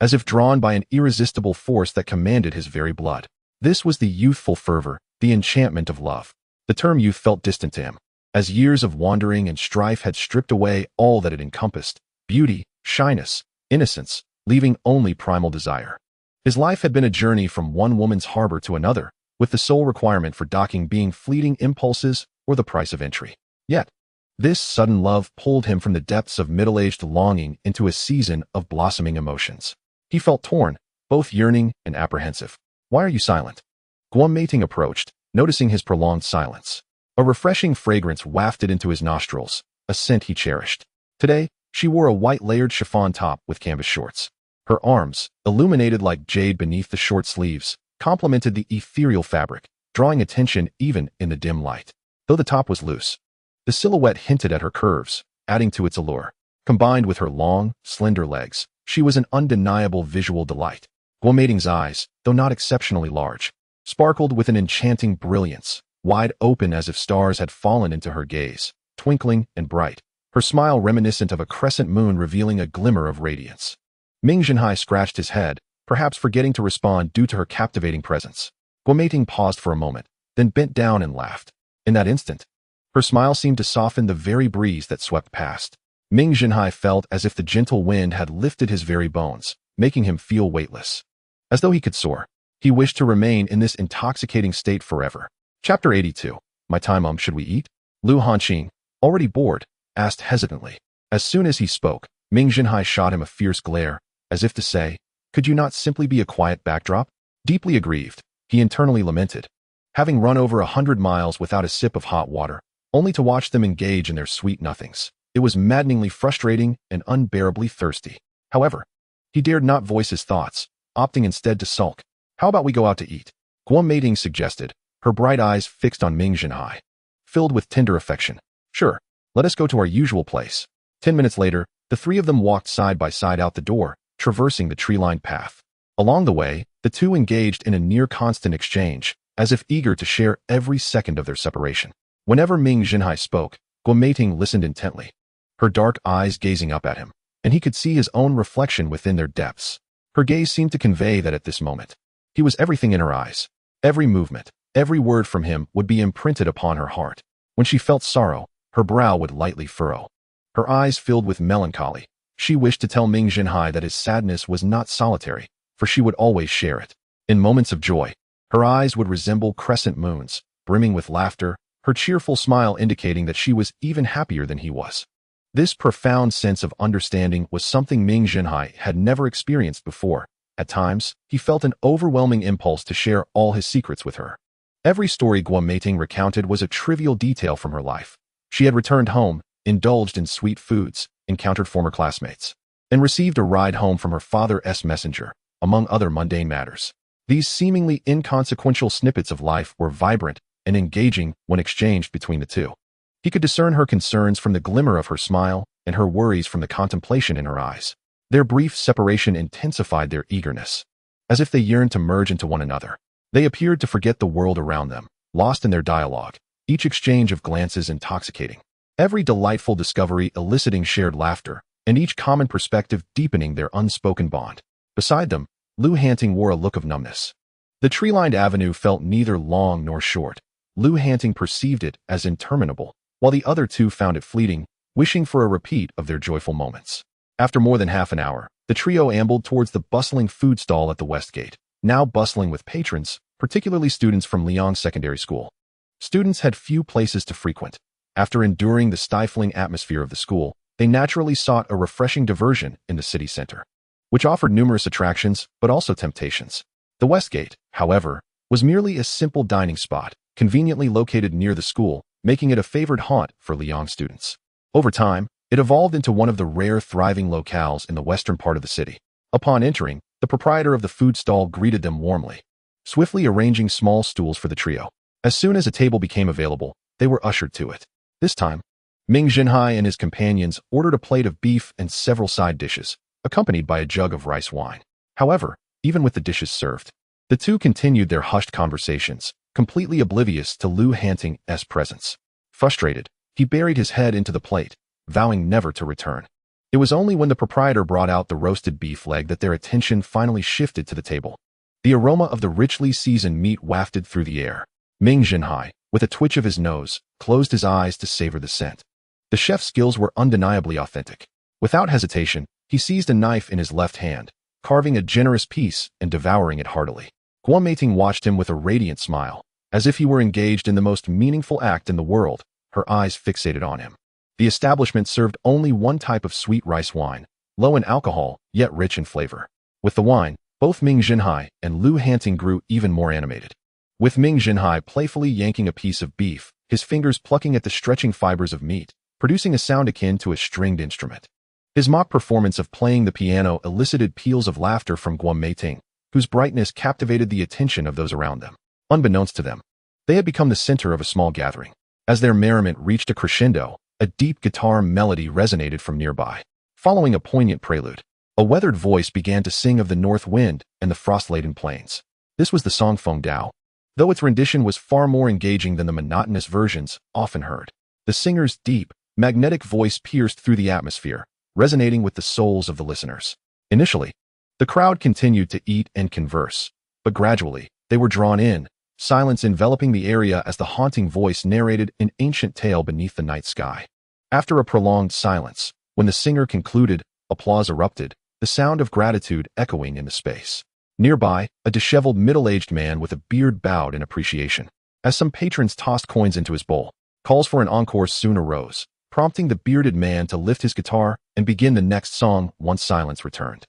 as if drawn by an irresistible force that commanded his very blood. This was the youthful fervor, the enchantment of love. The term youth felt distant to him, as years of wandering and strife had stripped away all that it encompassed: beauty, shyness, innocence, leaving only primal desire. His life had been a journey from one woman's harbor to another, with the sole requirement for docking being fleeting impulses or the price of entry. Yet, this sudden love pulled him from the depths of middle-aged longing into a season of blossoming emotions. He felt torn, both yearning and apprehensive. "Why are you silent?" Guo Meiting approached, noticing his prolonged silence. A refreshing fragrance wafted into his nostrils, a scent he cherished. Today, she wore a white layered chiffon top with canvas shorts. Her arms, illuminated like jade beneath the short sleeves, complemented the ethereal fabric, drawing attention even in the dim light. Though the top was loose, the silhouette hinted at her curves, adding to its allure. Combined with her long, slender legs, she was an undeniable visual delight. Guo Meiting's eyes, though not exceptionally large, sparkled with an enchanting brilliance, wide open as if stars had fallen into her gaze, twinkling and bright, her smile reminiscent of a crescent moon revealing a glimmer of radiance. Ming Zhenhai scratched his head, perhaps forgetting to respond due to her captivating presence. Guo Meiting paused for a moment, then bent down and laughed. In that instant, her smile seemed to soften the very breeze that swept past. Ming Zhenhai felt as if the gentle wind had lifted his very bones, making him feel weightless. As though he could soar, he wished to remain in this intoxicating state forever. Chapter 82. My time, should we eat? Lu Hanqing, already bored, asked hesitantly. As soon as he spoke, Ming Zhenhai shot him a fierce glare, as if to say, "Could you not simply be a quiet backdrop?" Deeply aggrieved, he internally lamented, having run over 100 miles without a sip of hot water, only to watch them engage in their sweet nothings. It was maddeningly frustrating and unbearably thirsty. However, he dared not voice his thoughts, opting instead to sulk. "How about we go out to eat?" Guo Meiting suggested, her bright eyes fixed on Ming Zhenhai, filled with tender affection. "Sure, let us go to our usual place." 10 minutes later, the three of them walked side by side out the door, traversing the tree-lined path. Along the way, the two engaged in a near-constant exchange, as if eager to share every second of their separation. Whenever Ming Zhenhai spoke, Guo Meiting listened intently, her dark eyes gazing up at him, and he could see his own reflection within their depths. Her gaze seemed to convey that at this moment, he was everything in her eyes. Every movement, every word from him would be imprinted upon her heart. When she felt sorrow, her brow would lightly furrow. Her eyes filled with melancholy. She wished to tell Ming Zhenhai that his sadness was not solitary, for she would always share it. In moments of joy, her eyes would resemble crescent moons, brimming with laughter, her cheerful smile indicating that she was even happier than he was. This profound sense of understanding was something Ming Zhenhai had never experienced before. At times, he felt an overwhelming impulse to share all his secrets with her. Every story Guo Meiting recounted was a trivial detail from her life. She had returned home, indulged in sweet foods, encountered former classmates, and received a ride home from her father's messenger, among other mundane matters. These seemingly inconsequential snippets of life were vibrant and engaging when exchanged between the two. He could discern her concerns from the glimmer of her smile and her worries from the contemplation in her eyes. Their brief separation intensified their eagerness. As if they yearned to merge into one another, they appeared to forget the world around them, lost in their dialogue, each exchange of glances intoxicating. Every delightful discovery eliciting shared laughter, and each common perspective deepening their unspoken bond. Beside them, Lou Hanting wore a look of numbness. The tree-lined avenue felt neither long nor short. Lou Hanting perceived it as interminable, while the other two found it fleeting, wishing for a repeat of their joyful moments. After more than half an hour, the trio ambled towards the bustling food stall at the west gate, now bustling with patrons, particularly students from Liang Secondary School. Students had few places to frequent. After enduring the stifling atmosphere of the school, they naturally sought a refreshing diversion in the city center, which offered numerous attractions but also temptations. The West Gate, however, was merely a simple dining spot, conveniently located near the school, making it a favored haunt for Liang students. Over time, it evolved into one of the rare thriving locales in the western part of the city. Upon entering, the proprietor of the food stall greeted them warmly, swiftly arranging small stools for the trio. As soon as a table became available, they were ushered to it. This time, Ming Zhenhai and his companions ordered a plate of beef and several side dishes, accompanied by a jug of rice wine. However, even with the dishes served, the two continued their hushed conversations, completely oblivious to Lou Hanting's presence. Frustrated, he buried his head into the plate, vowing never to return. It was only when the proprietor brought out the roasted beef leg that their attention finally shifted to the table. The aroma of the richly seasoned meat wafted through the air. Ming Zhenhai, with a twitch of his nose, closed his eyes to savor the scent. The chef's skills were undeniably authentic. Without hesitation, he seized a knife in his left hand, carving a generous piece and devouring it heartily. Guan Meiting watched him with a radiant smile, as if he were engaged in the most meaningful act in the world, her eyes fixated on him. The establishment served only one type of sweet rice wine, low in alcohol, yet rich in flavor. With the wine, both Ming Zhenhai and Lou Hanting grew even more animated. With Ming Zhenhai playfully yanking a piece of beef, his fingers plucking at the stretching fibers of meat, producing a sound akin to a stringed instrument. His mock performance of playing the piano elicited peals of laughter from Guan Meiting, whose brightness captivated the attention of those around them. Unbeknownst to them, they had become the center of a small gathering. As their merriment reached a crescendo, a deep guitar melody resonated from nearby. Following a poignant prelude, a weathered voice began to sing of the north wind and the frost-laden plains. This was the song Feng Dao, though its rendition was far more engaging than the monotonous versions often heard. The singer's deep, magnetic voice pierced through the atmosphere, resonating with the souls of the listeners. Initially, the crowd continued to eat and converse, but gradually, they were drawn in, silence enveloping the area as the haunting voice narrated an ancient tale beneath the night sky. After a prolonged silence, when the singer concluded, applause erupted, the sound of gratitude echoing in the space. Nearby, a disheveled middle-aged man with a beard bowed in appreciation. As some patrons tossed coins into his bowl, calls for an encore soon arose, prompting the bearded man to lift his guitar and begin the next song once silence returned.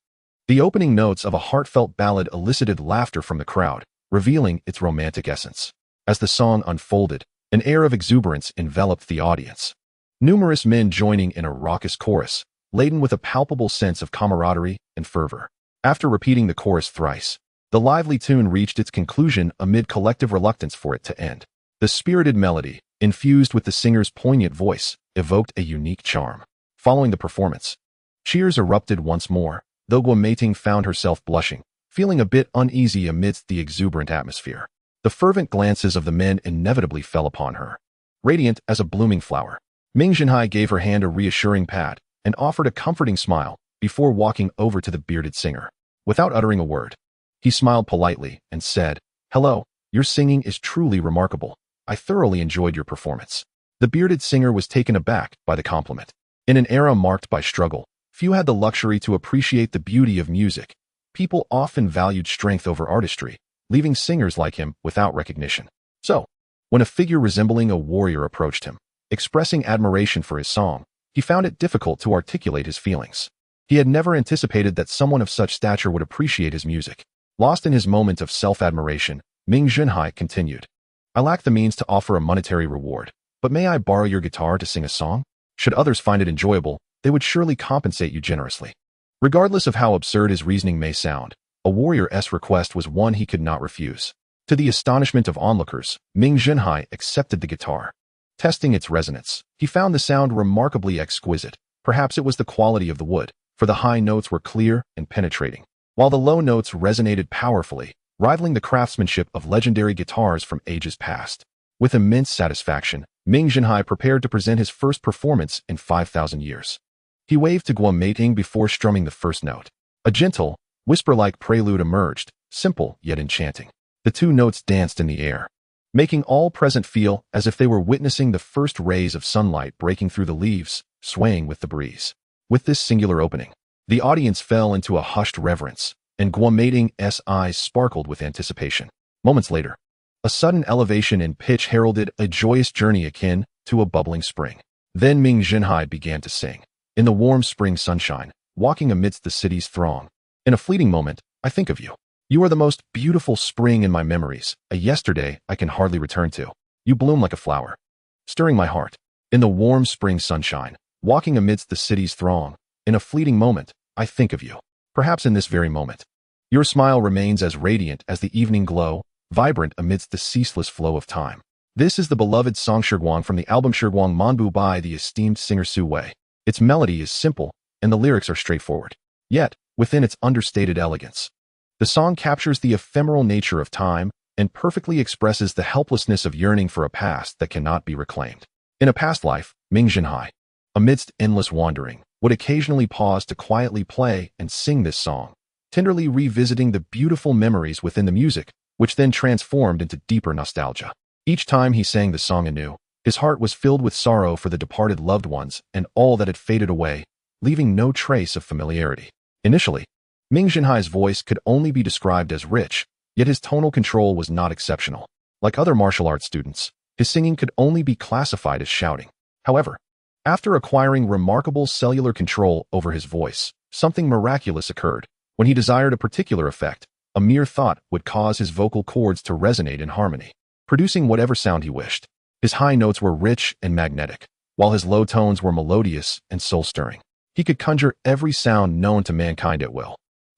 The opening notes of a heartfelt ballad elicited laughter from the crowd, revealing its romantic essence. As the song unfolded, an air of exuberance enveloped the audience. Numerous men joining in a raucous chorus, laden with a palpable sense of camaraderie and fervor. After repeating the chorus thrice, the lively tune reached its conclusion amid collective reluctance for it to end. The spirited melody, infused with the singer's poignant voice, evoked a unique charm. Following the performance, cheers erupted once more, though Guan Meiting found herself blushing, feeling a bit uneasy amidst the exuberant atmosphere. The fervent glances of the men inevitably fell upon her. Radiant as a blooming flower, Ming Zhenhai gave her hand a reassuring pat and offered a comforting smile before walking over to the bearded singer. Without uttering a word, he smiled politely and said, "Hello, your singing is truly remarkable. I thoroughly enjoyed your performance." The bearded singer was taken aback by the compliment. In an era marked by struggle, few had the luxury to appreciate the beauty of music. People often valued strength over artistry, leaving singers like him without recognition. So, when a figure resembling a warrior approached him, expressing admiration for his song, he found it difficult to articulate his feelings. He had never anticipated that someone of such stature would appreciate his music. Lost in his moment of self-admiration, Ming Zhenhai continued, "I lack the means to offer a monetary reward, but may I borrow your guitar to sing a song? Should others find it enjoyable, they would surely compensate you generously." Regardless of how absurd his reasoning may sound, a warrior's request was one he could not refuse. To the astonishment of onlookers, Ming Zhenhai accepted the guitar. Testing its resonance, he found the sound remarkably exquisite. Perhaps it was the quality of the wood, for the high notes were clear and penetrating, while the low notes resonated powerfully, rivaling the craftsmanship of legendary guitars from ages past. With immense satisfaction, Ming Zhenhai prepared to present his first performance in 5,000 years. He waved to Guo Meiting before strumming the first note. A gentle, whisper-like prelude emerged, simple yet enchanting. The two notes danced in the air, making all present feel as if they were witnessing the first rays of sunlight breaking through the leaves, swaying with the breeze. With this singular opening, the audience fell into a hushed reverence, and Guo Meiting's eyes sparkled with anticipation. Moments later, a sudden elevation in pitch heralded a joyous journey akin to a bubbling spring. Then Ming Zhenhai began to sing. In the warm spring sunshine, walking amidst the city's throng. In a fleeting moment, I think of you. You are the most beautiful spring in my memories, a yesterday I can hardly return to. You bloom like a flower, stirring my heart. In the warm spring sunshine, walking amidst the city's throng. In a fleeting moment, I think of you. Perhaps in this very moment. Your smile remains as radiant as the evening glow, vibrant amidst the ceaseless flow of time. This is the beloved song Shiguang from the album Shiguang Manbu by the esteemed singer Su Wei. Its melody is simple, and the lyrics are straightforward. Yet, within its understated elegance, the song captures the ephemeral nature of time and perfectly expresses the helplessness of yearning for a past that cannot be reclaimed. In a past life, Ming Zhenhai, amidst endless wandering, would occasionally pause to quietly play and sing this song, tenderly revisiting the beautiful memories within the music, which then transformed into deeper nostalgia. Each time he sang the song anew, his heart was filled with sorrow for the departed loved ones and all that had faded away, leaving no trace of familiarity. Initially, Ming Zhenhai's voice could only be described as rich, yet his tonal control was not exceptional. Like other martial arts students, his singing could only be classified as shouting. However, after acquiring remarkable cellular control over his voice, something miraculous occurred. When he desired a particular effect, a mere thought would cause his vocal cords to resonate in harmony, producing whatever sound he wished. His high notes were rich and magnetic, while his low tones were melodious and soul-stirring. He could conjure every sound known to mankind at will.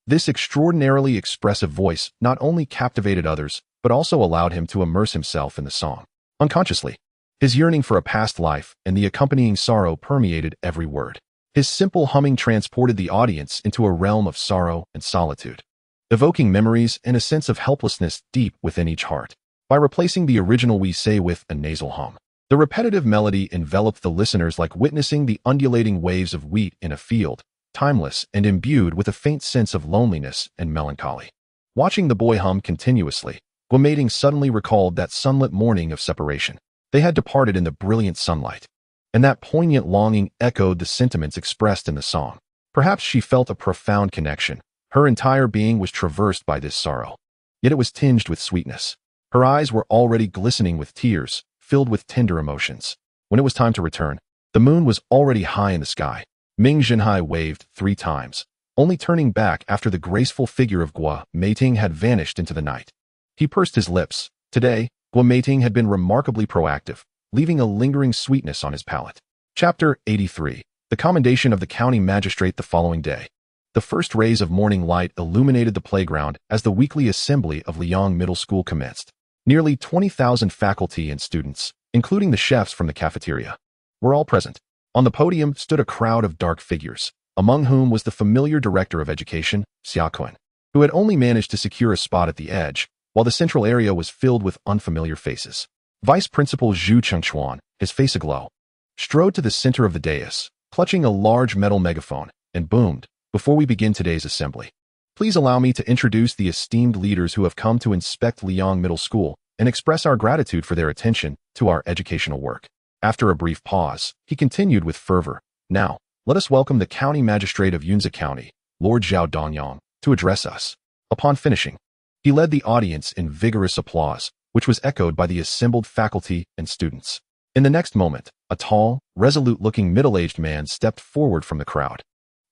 This extraordinarily expressive voice not only captivated others, but also allowed him to immerse himself in the song. Unconsciously, his yearning for a past life and the accompanying sorrow permeated every word. His simple humming transported the audience into a realm of sorrow and solitude, evoking memories and a sense of helplessness deep within each heart. By replacing the original "we say" with a nasal hum, the repetitive melody enveloped the listeners like witnessing the undulating waves of wheat in a field, timeless and imbued with a faint sense of loneliness and melancholy. Watching the boy hum continuously, Guo Meiting suddenly recalled that sunlit morning of separation. They had departed in the brilliant sunlight, and that poignant longing echoed the sentiments expressed in the song. Perhaps she felt a profound connection. Her entire being was traversed by this sorrow, yet it was tinged with sweetness. Her eyes were already glistening with tears, filled with tender emotions. When it was time to return, the moon was already high in the sky. Ming Zhenhai waved 3 times, only turning back after the graceful figure of Guo Meiting had vanished into the night. He pursed his lips. Today, Guo Meiting had been remarkably proactive, leaving a lingering sweetness on his palate. Chapter 83. The commendation of the county magistrate the following day. The first rays of morning light illuminated the playground as the weekly assembly of Liang Middle School commenced. Nearly 20,000 faculty and students, including the chefs from the cafeteria, were all present. On the podium stood a crowd of dark figures, among whom was the familiar director of education, Xia Kun, who had only managed to secure a spot at the edge, while the central area was filled with unfamiliar faces. Vice Principal Zhu Chengchuan, his face aglow, strode to the center of the dais, clutching a large metal megaphone, and boomed, "Before we begin today's assembly, please allow me to introduce the esteemed leaders who have come to inspect Liang Middle School and express our gratitude for their attention to our educational work." After a brief pause, he continued with fervor, "Now, let us welcome the County Magistrate of Yunzi County, Lord Zhao Dongyang, to address us." Upon finishing, he led the audience in vigorous applause, which was echoed by the assembled faculty and students. In the next moment, a tall, resolute-looking middle-aged man stepped forward from the crowd,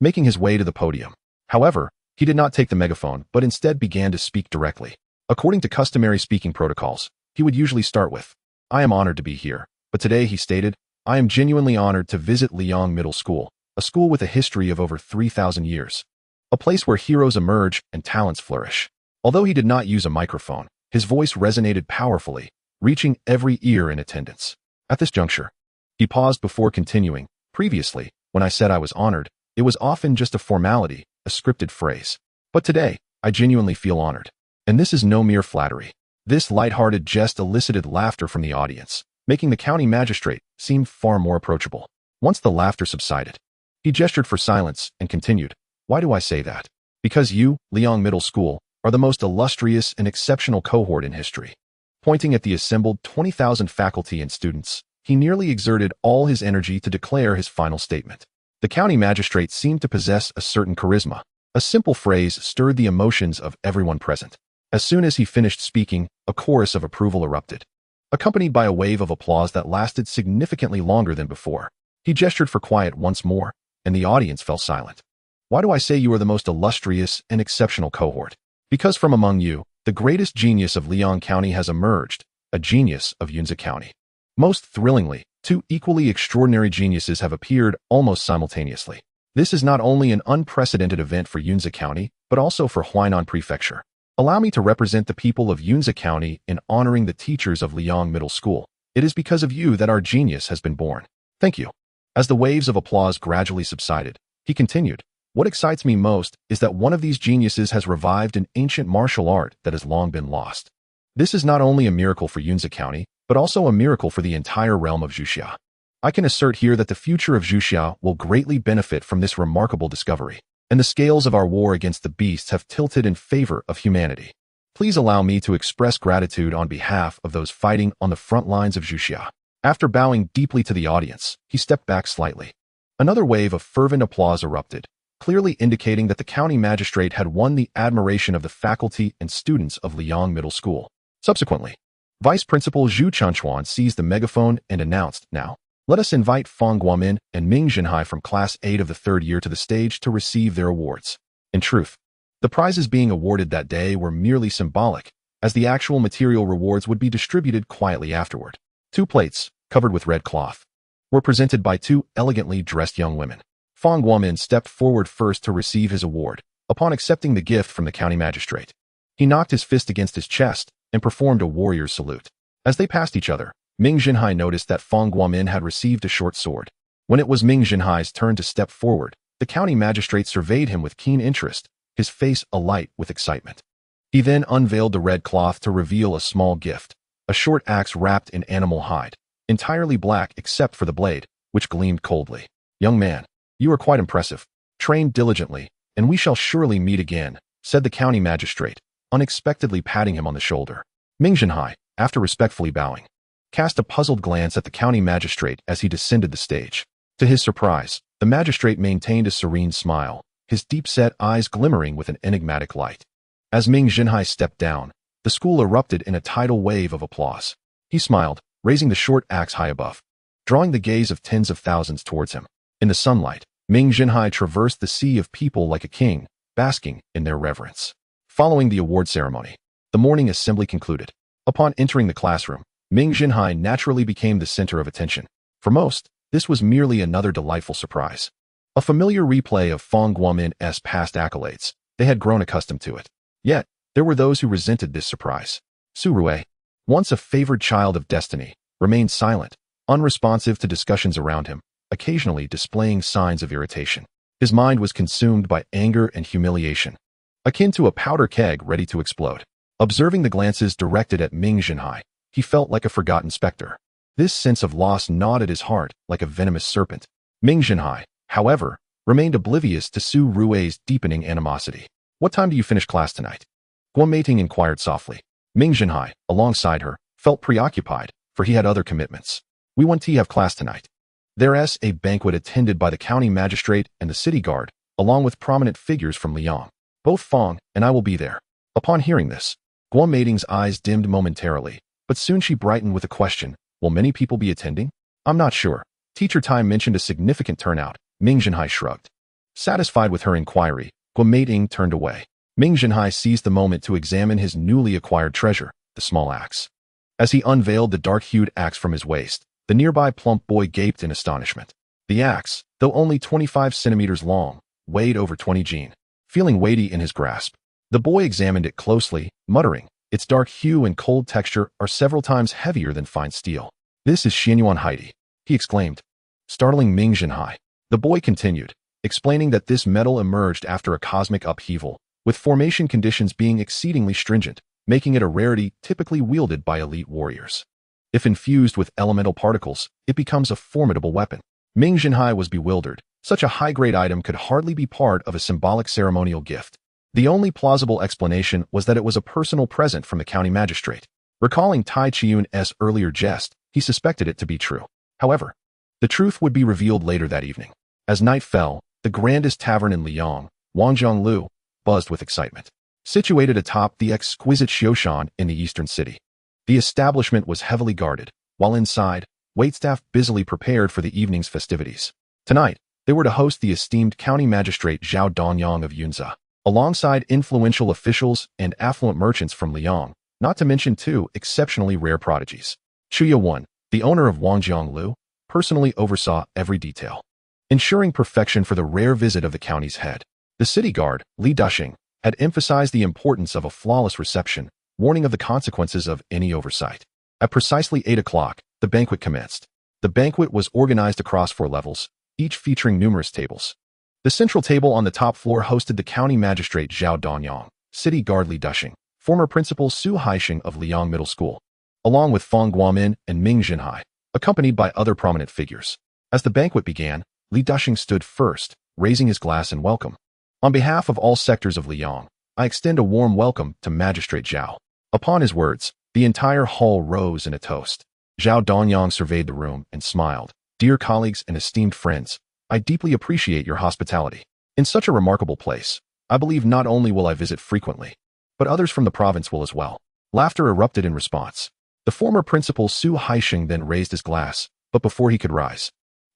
making his way to the podium. However, he did not take the megaphone, but instead began to speak directly. According to customary speaking protocols, he would usually start with, "I am honored to be here," but today he stated, "I am genuinely honored to visit Liang Middle School, a school with a history of over 3,000 years, a place where heroes emerge and talents flourish." Although he did not use a microphone, his voice resonated powerfully, reaching every ear in attendance. At this juncture, he paused before continuing. Previously, when I said I was honored, it was often just a formality, a scripted phrase. But today, I genuinely feel honored. And this is no mere flattery. This light-hearted jest elicited laughter from the audience, making the county magistrate seem far more approachable. Once the laughter subsided, he gestured for silence and continued, "Why do I say that? Because you, Liang Middle School, are the most illustrious and exceptional cohort in history." Pointing at the assembled 20,000 faculty and students, he nearly exerted all his energy to declare his final statement. The county magistrate seemed to possess a certain charisma. A simple phrase stirred the emotions of everyone present. As soon as he finished speaking, a chorus of approval erupted, accompanied by a wave of applause that lasted significantly longer than before. He gestured for quiet once more, and the audience fell silent. "Why do I say you are the most illustrious and exceptional cohort? Because from among you, the greatest genius of Liang County has emerged, a genius of Yunzhi County." Most thrillingly, two equally extraordinary geniuses have appeared almost simultaneously. This is not only an unprecedented event for Yunzhi County, but also for Huainan Prefecture. Allow me to represent the people of Yunzhi County in honoring the teachers of Liang Middle School. It is because of you that our genius has been born. Thank you. As the waves of applause gradually subsided, he continued, "What excites me most is that one of these geniuses has revived an ancient martial art that has long been lost. This is not only a miracle for Yunzhi County, but also a miracle for the entire realm of Zhuxia. I can assert here that the future of Zhuxia will greatly benefit from this remarkable discovery, and the scales of our war against the beasts have tilted in favor of humanity. Please allow me to express gratitude on behalf of those fighting on the front lines of Zhuxia." After bowing deeply to the audience, he stepped back slightly. Another wave of fervent applause erupted, clearly indicating that the county magistrate had won the admiration of the faculty and students of Liang Middle School. Subsequently, Vice Principal Zhu Chunchuan seized the megaphone and announced, "Now, let us invite Fang Guomin and Ming Zhenhai from Class 8 of the 3rd year to the stage to receive their awards." In truth, the prizes being awarded that day were merely symbolic, as the actual material rewards would be distributed quietly afterward. 2 plates, covered with red cloth, were presented by 2 elegantly dressed young women. Fang Guomin stepped forward first to receive his award. Upon accepting the gift from the county magistrate, he knocked his fist against his chest and performed a warrior's salute. As they passed each other, Ming Zhenhai noticed that Fang Guomin had received a short sword. When it was Ming Zhenhai's turn to step forward, the county magistrate surveyed him with keen interest, his face alight with excitement. He then unveiled the red cloth to reveal a small gift, a short axe wrapped in animal hide, entirely black except for the blade, which gleamed coldly. "Young man, you are quite impressive. Train diligently, and we shall surely meet again," said the county magistrate, unexpectedly patting him on the shoulder. Ming Zhenhai, after respectfully bowing, cast a puzzled glance at the county magistrate as he descended the stage. To his surprise, the magistrate maintained a serene smile, his deep-set eyes glimmering with an enigmatic light. As Ming Zhenhai stepped down, the school erupted in a tidal wave of applause. He smiled, raising the short axe high above, drawing the gaze of tens of thousands towards him. In the sunlight, Ming Zhenhai traversed the sea of people like a king, basking in their reverence. Following the award ceremony, the morning assembly concluded. Upon entering the classroom, Ming Zhenhai naturally became the center of attention. For most, this was merely another delightful surprise. A familiar replay of Fang Guomin's past accolades. They had grown accustomed to it. Yet, there were those who resented this surprise. Su Rui, once a favored child of destiny, remained silent, unresponsive to discussions around him, occasionally displaying signs of irritation. His mind was consumed by anger and humiliation, akin to a powder keg ready to explode. Observing the glances directed at Ming Zhenhai, he felt like a forgotten specter. This sense of loss gnawed at his heart like a venomous serpent. Ming Zhenhai, however, remained oblivious to Su Rui's deepening animosity. "What time do you finish class tonight?" Guo Meiting inquired softly. Ming Zhenhai, alongside her, felt preoccupied, for he had other commitments. "We want to have class tonight. There's a banquet attended by the county magistrate and the city guard, along with prominent figures from Liang. Both Fang and I will be there." Upon hearing this, Guo Meiting's eyes dimmed momentarily, but soon she brightened with a question, "Will many people be attending?" "I'm not sure. Teacher Time mentioned a significant turnout." Ming Zhenhai shrugged. Satisfied with her inquiry, Guo Meiting turned away. Ming Zhenhai seized the moment to examine his newly acquired treasure, the small axe. As he unveiled the dark-hued axe from his waist, the nearby plump boy gaped in astonishment. The axe, though only 25 centimeters long, weighed over 20 jin. Feeling weighty in his grasp, the boy examined it closely, muttering, "Its dark hue and cold texture are several times heavier than fine steel." "This is Xianyuan Heidi," he exclaimed, startling Ming Zhenhai. The boy continued, explaining that this metal emerged after a cosmic upheaval, with formation conditions being exceedingly stringent, making it a rarity typically wielded by elite warriors. If infused with elemental particles, it becomes a formidable weapon. Ming Zhenhai was bewildered. Such a high-grade item could hardly be part of a symbolic ceremonial gift. The only plausible explanation was that it was a personal present from the county magistrate. Recalling Tai Chiyun's earlier jest, he suspected it to be true. However, the truth would be revealed later that evening. As night fell, the grandest tavern in Liang, Wangjianglu, buzzed with excitement. Situated atop the exquisite Xioshan in the eastern city, the establishment was heavily guarded, while inside, waitstaff busily prepared for the evening's festivities. Tonight, they were to host the esteemed county magistrate Zhao Donyang of Yunza, alongside influential officials and affluent merchants from Liang, not to mention two exceptionally rare prodigies. Chuya Wan, the owner of Wangjianglu, personally oversaw every detail, ensuring perfection for the rare visit of the county's head. The city guard, Li Dushing, had emphasized the importance of a flawless reception, warning of the consequences of any oversight. At precisely 8 o'clock, the banquet commenced. The banquet was organized across 4 levels, each featuring numerous tables. The central table on the top floor hosted the county magistrate Zhao Donyang, city guard Li Dushing, former principal Su Haixing of Liang Middle School, along with Feng Guomin and Ming Zhenhai, accompanied by other prominent figures. As the banquet began, Li Dushing stood first, raising his glass in welcome. "On behalf of all sectors of Liang, I extend a warm welcome to Magistrate Zhao." Upon his words, the entire hall rose in a toast. Zhao Donyang surveyed the room and smiled. "Dear colleagues and esteemed friends, I deeply appreciate your hospitality. In such a remarkable place, I believe not only will I visit frequently, but others from the province will as well." Laughter erupted in response. The former principal Su Haixing then raised his glass, but before he could rise,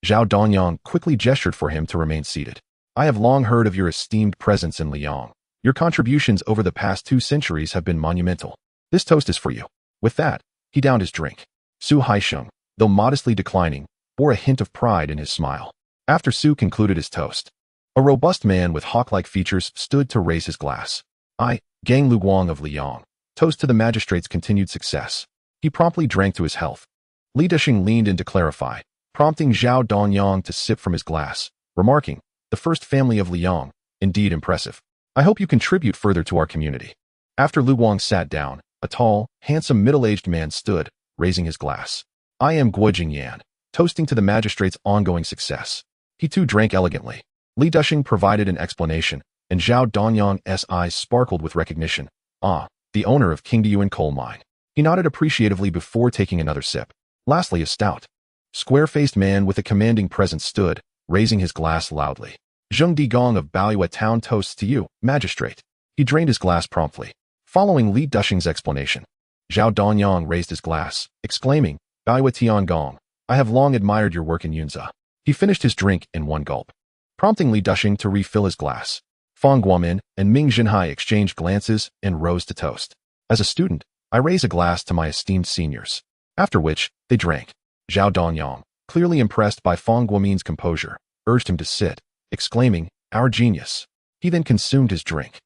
Zhao Donyang quickly gestured for him to remain seated. "I have long heard of your esteemed presence in Liang. Your contributions over the past 2 centuries have been monumental. This toast is for you." With that, he downed his drink. Su Haixing, though modestly declining, bore a hint of pride in his smile. After Su concluded his toast, a robust man with hawk-like features stood to raise his glass. "I, Gang Luguang of Liang, toast to the magistrate's continued success." He promptly drank to his health. Li Dushing leaned in to clarify, prompting Zhao Donyang to sip from his glass, remarking, "The first family of Liang, indeed impressive. I hope you contribute further to our community." After Lu Guang sat down, a tall, handsome middle-aged man stood, raising his glass. "I am Guo Jingyan, toasting to the magistrate's ongoing success." He too drank elegantly. Li Dushing provided an explanation, and Zhao Donyang's eyes sparkled with recognition. "Ah, the owner of King Diyuan coal mine." He nodded appreciatively before taking another sip. Lastly, a stout, square-faced man with a commanding presence stood, raising his glass loudly. "Zheng Digong of Baoyue Town toasts to you, magistrate." He drained his glass promptly. Following Li Dushing's explanation, Zhao Donyang raised his glass, exclaiming, "Baoyue Tiangong, I have long admired your work in Yunza." He finished his drink in one gulp, prompting Li Dushing to refill his glass. Feng Guomin and Ming Zhenhai exchanged glances and rose to toast. "As a student, I raise a glass to my esteemed seniors." After which, they drank. Zhao Donyang, clearly impressed by Feng Guomin's composure, urged him to sit, exclaiming, "Our genius." He then consumed his drink.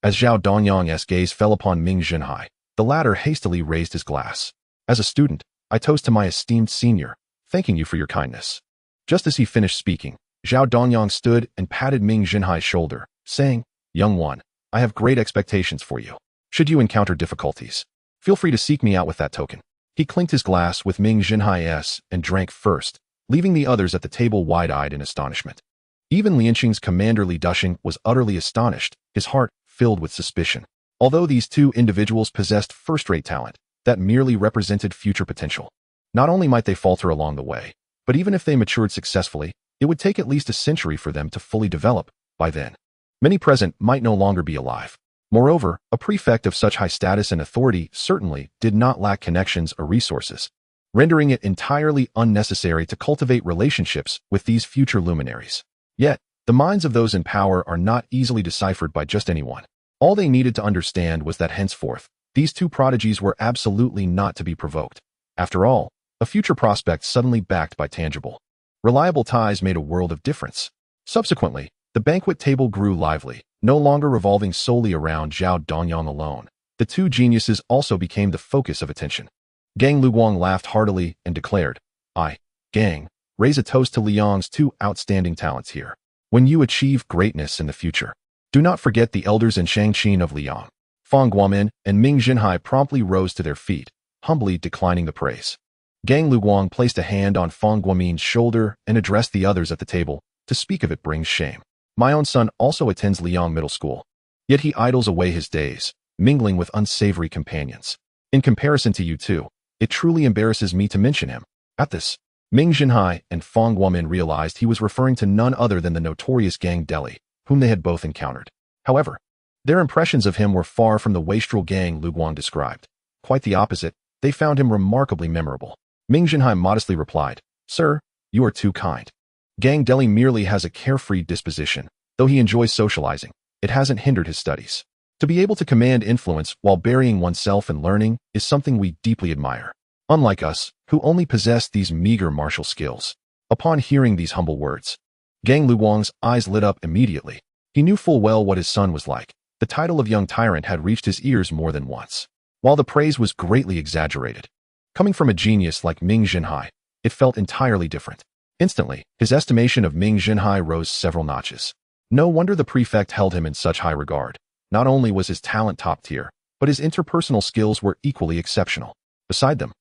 As Zhao Donyang's gaze fell upon Ming Zhenhai, the latter hastily raised his glass. "As a student, I toast to my esteemed senior, thanking you for your kindness." Just as he finished speaking, Zhao Donyang stood and patted Ming Zhenhai's shoulder, saying, "Young one, I have great expectations for you. Should you encounter difficulties, feel free to seek me out with that token." He clinked his glass with Ming Zhenhai's and drank first, leaving the others at the table wide-eyed in astonishment. Even Lianqing's commander Li Dushing was utterly astonished, his heart filled with suspicion. Although these two individuals possessed first-rate talent that merely represented future potential, not only might they falter along the way, but even if they matured successfully, it would take at least a century for them to fully develop. By then, many present might no longer be alive. Moreover, a prefect of such high status and authority certainly did not lack connections or resources, rendering it entirely unnecessary to cultivate relationships with these future luminaries. Yet, the minds of those in power are not easily deciphered by just anyone. All they needed to understand was that henceforth, these two prodigies were absolutely not to be provoked. After all, a future prospect suddenly backed by tangible, reliable ties made a world of difference. Subsequently, the banquet table grew lively, no longer revolving solely around Zhao Donyang alone. The two geniuses also became the focus of attention. Gang Luguang laughed heartily and declared, Gang, raise a toast to Liang's two outstanding talents here. When you achieve greatness in the future, do not forget the elders and Shangqin of Liang. Fang Guomin and Ming Zhenhai promptly rose to their feet, humbly declining the praise. Gang Luguang placed a hand on Fang Guomin's shoulder and addressed the others at the table. To speak of it brings shame. My own son also attends Liang Middle School. Yet he idles away his days, mingling with unsavory companions. In comparison to you two, it truly embarrasses me to mention him. At this, Ming Zhenhai and Fang Guomin realized he was referring to none other than the notorious Gang Deli, whom they had both encountered. However, their impressions of him were far from the wastrel Gang Luguang described. Quite the opposite, they found him remarkably memorable. Ming Zhenhai modestly replied, Sir, you are too kind. Gang Deli merely has a carefree disposition. Though he enjoys socializing, it hasn't hindered his studies. To be able to command influence while burying oneself in learning is something we deeply admire. Unlike us, who only possess these meager martial skills. Upon hearing these humble words, Gang Luguang's eyes lit up immediately. He knew full well what his son was like. The title of young tyrant had reached his ears more than once. While the praise was greatly exaggerated, coming from a genius like Ming Zhenhai, it felt entirely different. Instantly, his estimation of Ming Zhenhai rose several notches. No wonder the prefect held him in such high regard. Not only was his talent top tier, but his interpersonal skills were equally exceptional. Beside them,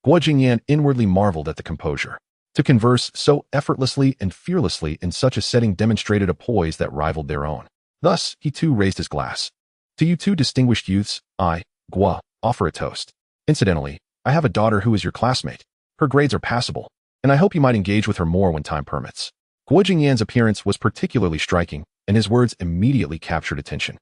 Guo Jingyan inwardly marveled at the composure. To converse so effortlessly and fearlessly in such a setting demonstrated a poise that rivaled their own. Thus, he too raised his glass. To you two distinguished youths, I, Guo, offer a toast. Incidentally, I have a daughter who is your classmate. Her grades are passable, and I hope you might engage with her more when time permits. Guo Jingyan's appearance was particularly striking, and his words immediately captured attention.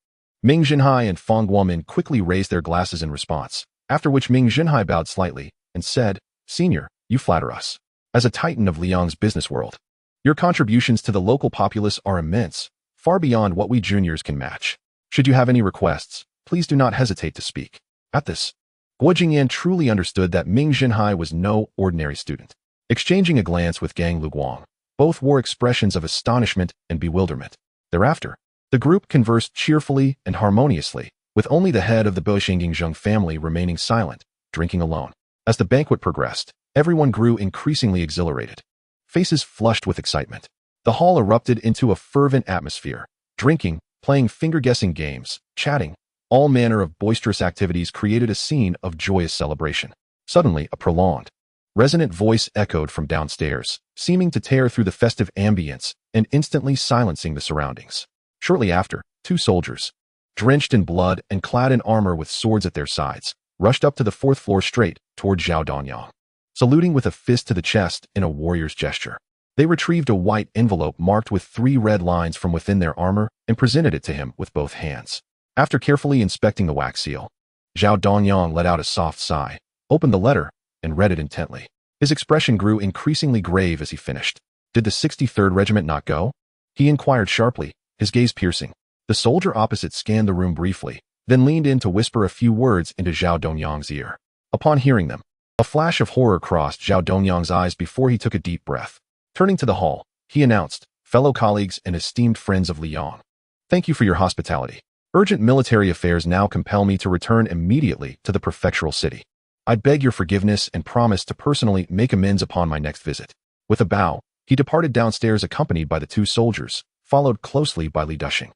Ming Zhenhai and Fang Guomin quickly raised their glasses in response, after which Ming Zhenhai bowed slightly and said, Senior, you flatter us. As a titan of Liang's business world, your contributions to the local populace are immense, far beyond what we juniors can match. Should you have any requests, please do not hesitate to speak. At this, Guo Jingyan truly understood that Ming Zhenhai was no ordinary student. Exchanging a glance with Gang Luguang, both wore expressions of astonishment and bewilderment. Thereafter, the group conversed cheerfully and harmoniously, with only the head of the Boshengingzheng family remaining silent, drinking alone. As the banquet progressed, everyone grew increasingly exhilarated. Faces flushed with excitement. The hall erupted into a fervent atmosphere. Drinking, playing finger-guessing games, chatting, all manner of boisterous activities created a scene of joyous celebration. Suddenly, a prolonged, resonant voice echoed from downstairs, seeming to tear through the festive ambience and instantly silencing the surroundings. Shortly after, two soldiers, drenched in blood and clad in armor with swords at their sides, rushed up to the fourth floor straight toward Zhao Danyang. Saluting with a fist to the chest in a warrior's gesture, they retrieved a white envelope marked with 3 red lines from within their armor and presented it to him with both hands. After carefully inspecting the wax seal, Zhao Danyang let out a soft sigh, opened the letter, and read it intently. His expression grew increasingly grave as he finished. Did the 63rd Regiment not go? He inquired sharply, his gaze piercing. The soldier opposite scanned the room briefly, then leaned in to whisper a few words into Zhao Donyang's ear. Upon hearing them, a flash of horror crossed Zhao Donyang's eyes before he took a deep breath. Turning to the hall, he announced, fellow colleagues and esteemed friends of Liang, thank you for your hospitality. Urgent military affairs now compel me to return immediately to the prefectural city. I beg your forgiveness and promise to personally make amends upon my next visit. With a bow, he departed downstairs accompanied by the 2 soldiers, followed closely by Li Dushing.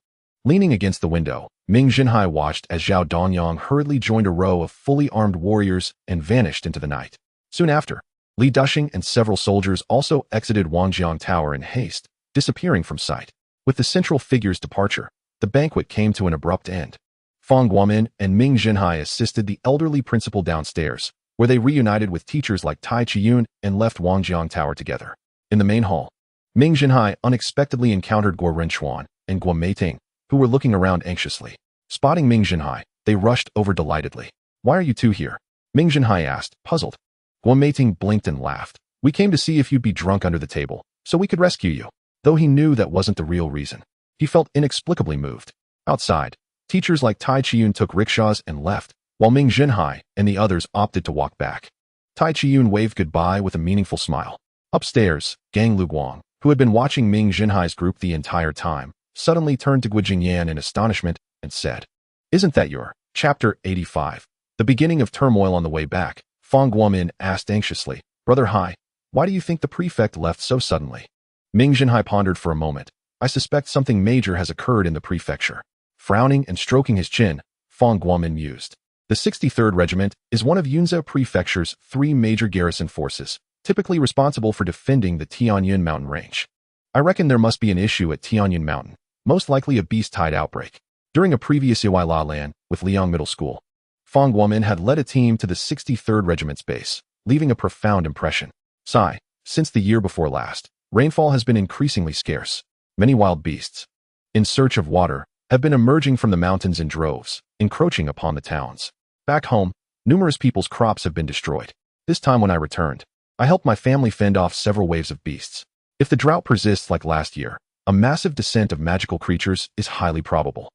Leaning against the window, Ming Zhenhai watched as Zhao Danyang hurriedly joined a row of fully armed warriors and vanished into the night. Soon after, Li Dushing and several soldiers also exited Wangjiang Tower in haste, disappearing from sight. With the central figure's departure, the banquet came to an abrupt end. Fang Guomin and Ming Zhenhai assisted the elderly principal downstairs, where they reunited with teachers like Tai Chiyun and left Wangjiang Tower together. In the main hall, Ming Zhenhai unexpectedly encountered Guo Renchuan and Guo Meiting, who were looking around anxiously. Spotting Ming Zhenhai, they rushed over delightedly. Why are you two here? Ming Zhenhai asked, puzzled. Guo Meiting blinked and laughed. We came to see if you'd be drunk under the table, so we could rescue you. Though he knew that wasn't the real reason, he felt inexplicably moved. Outside, teachers like Tai Chiyun took rickshaws and left, while Ming Zhenhai and the others opted to walk back. Tai Chiyun waved goodbye with a meaningful smile. Upstairs, Gang Luguang, who had been watching Ming Zhenhai's group the entire time, suddenly turned to Guo Jingyan in astonishment and said, Isn't that your Chapter 85? The beginning of turmoil on the way back, Fang Guomin asked anxiously. Brother Hai, why do you think the prefect left so suddenly? Ming Zhenhai pondered for a moment. I suspect something major has occurred in the prefecture. Frowning and stroking his chin, Fang Guomin mused. The 63rd Regiment is one of Yunzhou Prefecture's 3 major garrison forces, typically responsible for defending the Tianyun mountain range. I reckon there must be an issue at Tianyun Mountain, most likely a beast tide outbreak. During a previous Iwai Lan with Liang Middle School, Fang Guomin had led a team to the 63rd Regiment's base, leaving a profound impression. Sigh, since the year before last, rainfall has been increasingly scarce. Many wild beasts, in search of water, have been emerging from the mountains in droves, encroaching upon the towns. Back home, numerous people's crops have been destroyed. This time when I returned, I helped my family fend off several waves of beasts. If the drought persists like last year, a massive descent of magical creatures is highly probable.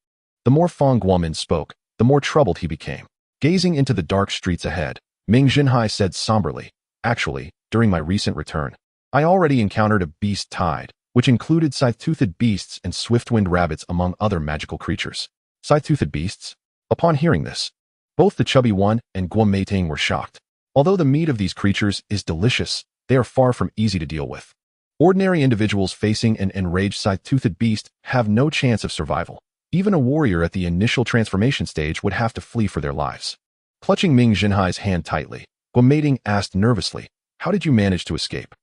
The more Fang Guomin spoke, the more troubled he became. Gazing into the dark streets ahead, Ming Zhenhai said somberly, Actually, during my recent return, I already encountered a beast tide, which included scythe-toothed beasts and swift-winged rabbits among other magical creatures. Scythe-toothed beasts? Upon hearing this, both the chubby one and Guo Meiting were shocked. Although the meat of these creatures is delicious, they are far from easy to deal with. Ordinary individuals facing an enraged scythe-toothed beast have no chance of survival. Even a warrior at the initial transformation stage would have to flee for their lives. Clutching Ming Zhenhai's hand tightly, Guo Meiting asked nervously, How did you manage to escape?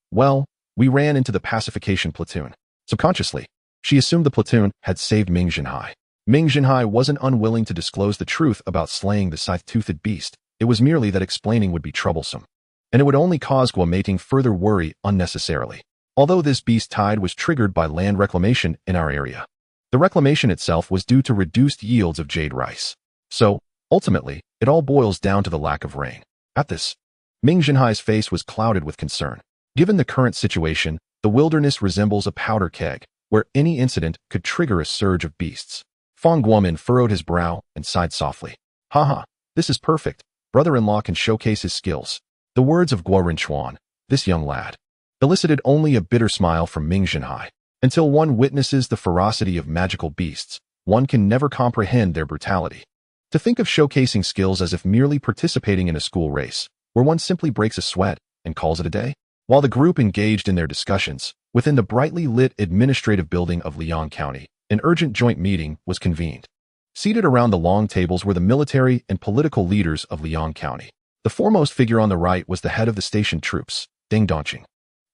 Well, we ran into the pacification platoon. Subconsciously, she assumed the platoon had saved Ming Zhenhai. Ming Zhenhai wasn't unwilling to disclose the truth about slaying the scythe-toothed beast. It was merely that explaining would be troublesome, and it would only cause Guo Meiting further worry unnecessarily. Although this beast tide was triggered by land reclamation in our area, the reclamation itself was due to reduced yields of jade rice. So, ultimately, it all boils down to the lack of rain. At this, Ming Zhenhai's face was clouded with concern. Given the current situation, the wilderness resembles a powder keg, where any incident could trigger a surge of beasts. Fang Guomin furrowed his brow and sighed softly. Haha, this is perfect. Brother-in-law can showcase his skills. The words of Guo Rinchuan, this young lad, elicited only a bitter smile from Ming Zhenhai. Until one witnesses the ferocity of magical beasts, one can never comprehend their brutality. To think of showcasing skills as if merely participating in a school race, where one simply breaks a sweat and calls it a day? While the group engaged in their discussions, within the brightly lit administrative building of Liang County, an urgent joint meeting was convened. Seated around the long tables were the military and political leaders of Liang County. The foremost figure on the right was the head of the station troops, Deng Dongqing,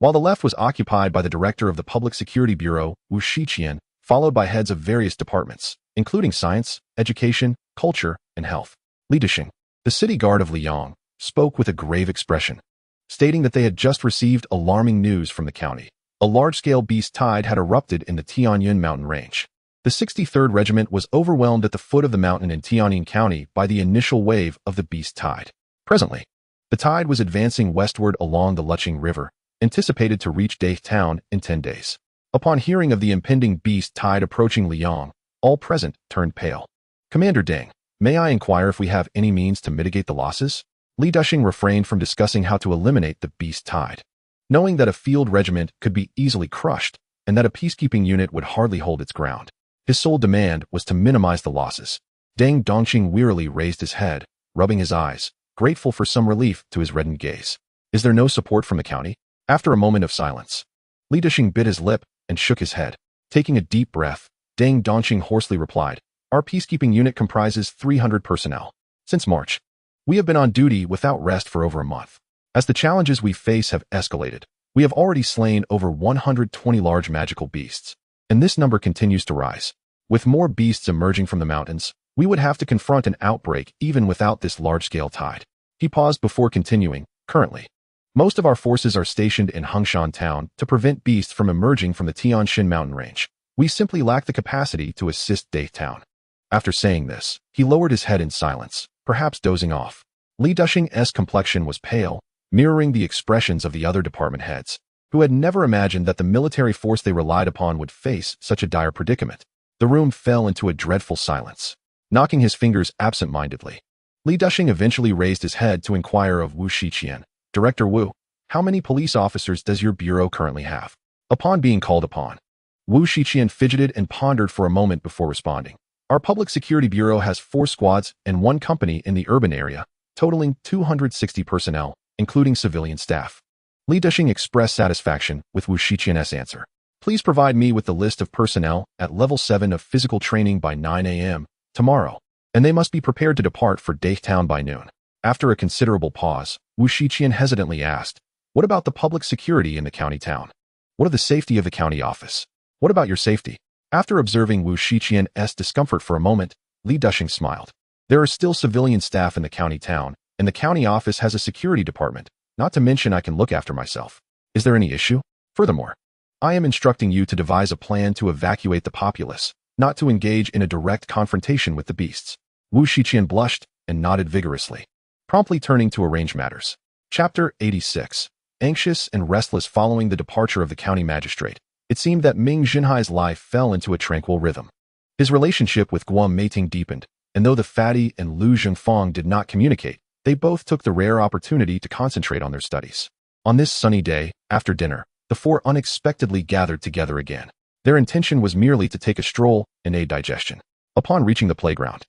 while the left was occupied by the director of the Public Security Bureau, Wu Shiqian, followed by heads of various departments, including science, education, culture, and health. Li Desheng, the city guard of Liang, spoke with a grave expression, stating that they had just received alarming news from the county. A large-scale beast tide had erupted in the Tianyun mountain range. The 63rd Regiment was overwhelmed at the foot of the mountain in Tianyun County by the initial wave of the beast tide. Presently, the tide was advancing westward along the Luqing River, anticipated to reach Dai Town in 10 days. Upon hearing of the impending beast tide approaching Liang, all present turned pale. Commander Deng, may I inquire if we have any means to mitigate the losses? Li Desheng refrained from discussing how to eliminate the beast tide, knowing that a field regiment could be easily crushed and that a peacekeeping unit would hardly hold its ground. His sole demand was to minimize the losses. Deng Dongqing wearily raised his head, rubbing his eyes, grateful for some relief to his reddened gaze. Is there no support from the county? After a moment of silence, Li Desheng bit his lip and shook his head. Taking a deep breath, Deng Dongqing hoarsely replied, Our peacekeeping unit comprises 300 personnel. Since March, we have been on duty without rest for over a month. As the challenges we face have escalated, we have already slain over 120 large magical beasts, and this number continues to rise. With more beasts emerging from the mountains, we would have to confront an outbreak even without this large-scale tide. He paused before continuing, Currently, most of our forces are stationed in Hengshan Town to prevent beasts from emerging from the Tianshan mountain range. We simply lack the capacity to assist Dai Town. After saying this, he lowered his head in silence, perhaps dozing off. Li Desheng's complexion was pale, mirroring the expressions of the other department heads, who had never imagined that the military force they relied upon would face such a dire predicament. The room fell into a dreadful silence. Knocking his fingers absent-mindedly, Li Desheng eventually raised his head to inquire of Wu Shiqian. Director Wu, how many police officers does your bureau currently have? Upon being called upon, Wu Shiqian fidgeted and pondered for a moment before responding. Our Public Security Bureau has 4 squads and 1 company in the urban area, totaling 260 personnel, including civilian staff. Li Deshing expressed satisfaction with Wu Shiqian's answer. Please provide me with the list of personnel at level 7 of physical training by 9 a.m. tomorrow, and they must be prepared to depart for Daytown by noon. After a considerable pause, Wu Shiqian hesitantly asked, what about the public security in the county town? What of the safety of the county office? What about your safety? After observing Wu Shiqian's discomfort for a moment, Li Deshing smiled. There are still civilian staff in the county town, and the county office has a security department, not to mention I can look after myself. Is there any issue? Furthermore, I am instructing you to devise a plan to evacuate the populace, not to engage in a direct confrontation with the beasts. Wu Shiqian blushed and nodded vigorously, promptly turning to arrange matters. Chapter 86. Anxious and restless following the departure of the county magistrate, it seemed that Ming Zhenhai's life fell into a tranquil rhythm. His relationship with Guo Meiting deepened, and though the fatty and Lu Zhengfang did not communicate, they both took the rare opportunity to concentrate on their studies. On this sunny day, after dinner, the four unexpectedly gathered together again. Their intention was merely to take a stroll and aid digestion. Upon reaching the playground,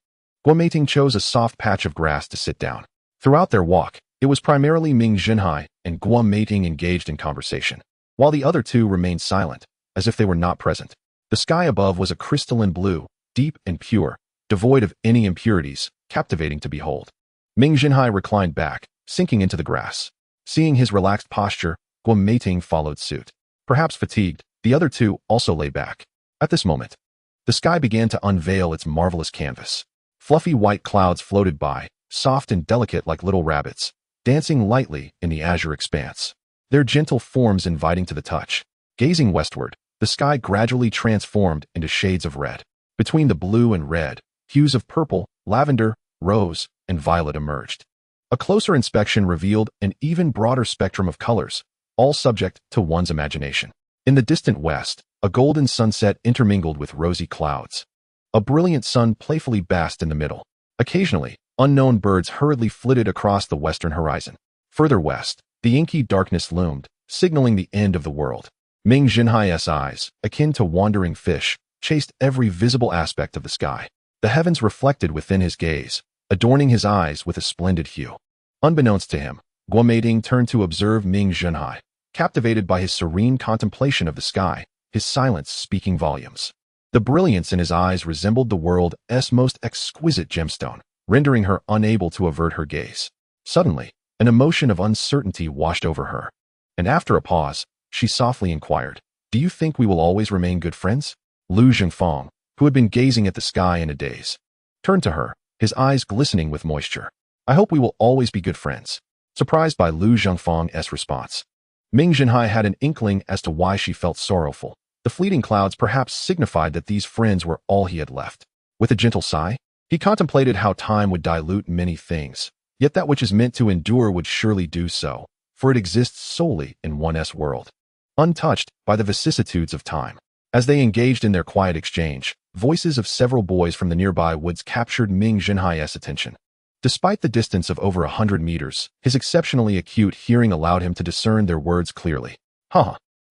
Guo Meiting chose a soft patch of grass to sit down. Throughout their walk, it was primarily Ming Zhenhai and Guo Meiting engaged in conversation, while the other two remained silent, as if they were not present. The sky above was a crystalline blue, deep and pure, devoid of any impurities, captivating to behold. Ming Zhenhai reclined back, sinking into the grass. Seeing his relaxed posture, Guo Meiting followed suit. Perhaps fatigued, the other two also lay back. At this moment, the sky began to unveil its marvelous canvas. Fluffy white clouds floated by, soft and delicate like little rabbits, dancing lightly in the azure expanse, their gentle forms inviting to the touch. Gazing westward, the sky gradually transformed into shades of red. Between the blue and red, hues of purple, lavender, rose, and violet emerged. A closer inspection revealed an even broader spectrum of colors, all subject to one's imagination. In the distant west, a golden sunset intermingled with rosy clouds. A brilliant sun playfully basked in the middle. Occasionally, unknown birds hurriedly flitted across the western horizon. Further west, the inky darkness loomed, signaling the end of the world. Ming Zhenhai's eyes, akin to wandering fish, chased every visible aspect of the sky. The heavens reflected within his gaze, adorning his eyes with a splendid hue. Unbeknownst to him, Guo Meiting turned to observe Ming Zhenhai, captivated by his serene contemplation of the sky, his silence speaking volumes. The brilliance in his eyes resembled the world's most exquisite gemstone, rendering her unable to avert her gaze. Suddenly, an emotion of uncertainty washed over her, and after a pause, she softly inquired, "Do you think we will always remain good friends?" Lu Zhengfang, who had been gazing at the sky in a daze, turned to her, his eyes glistening with moisture. "I hope we will always be good friends." Surprised by Lu Zhengfang's response, Ming Zhenhai had an inkling as to why she felt sorrowful. The fleeting clouds perhaps signified that these friends were all he had left. With a gentle sigh, he contemplated how time would dilute many things, yet that which is meant to endure would surely do so, for it exists solely in one's world, untouched by the vicissitudes of time. As they engaged in their quiet exchange, voices of several boys from the nearby woods captured Ming Zhenhai's attention. Despite the distance of over 100 meters, his exceptionally acute hearing allowed him to discern their words clearly.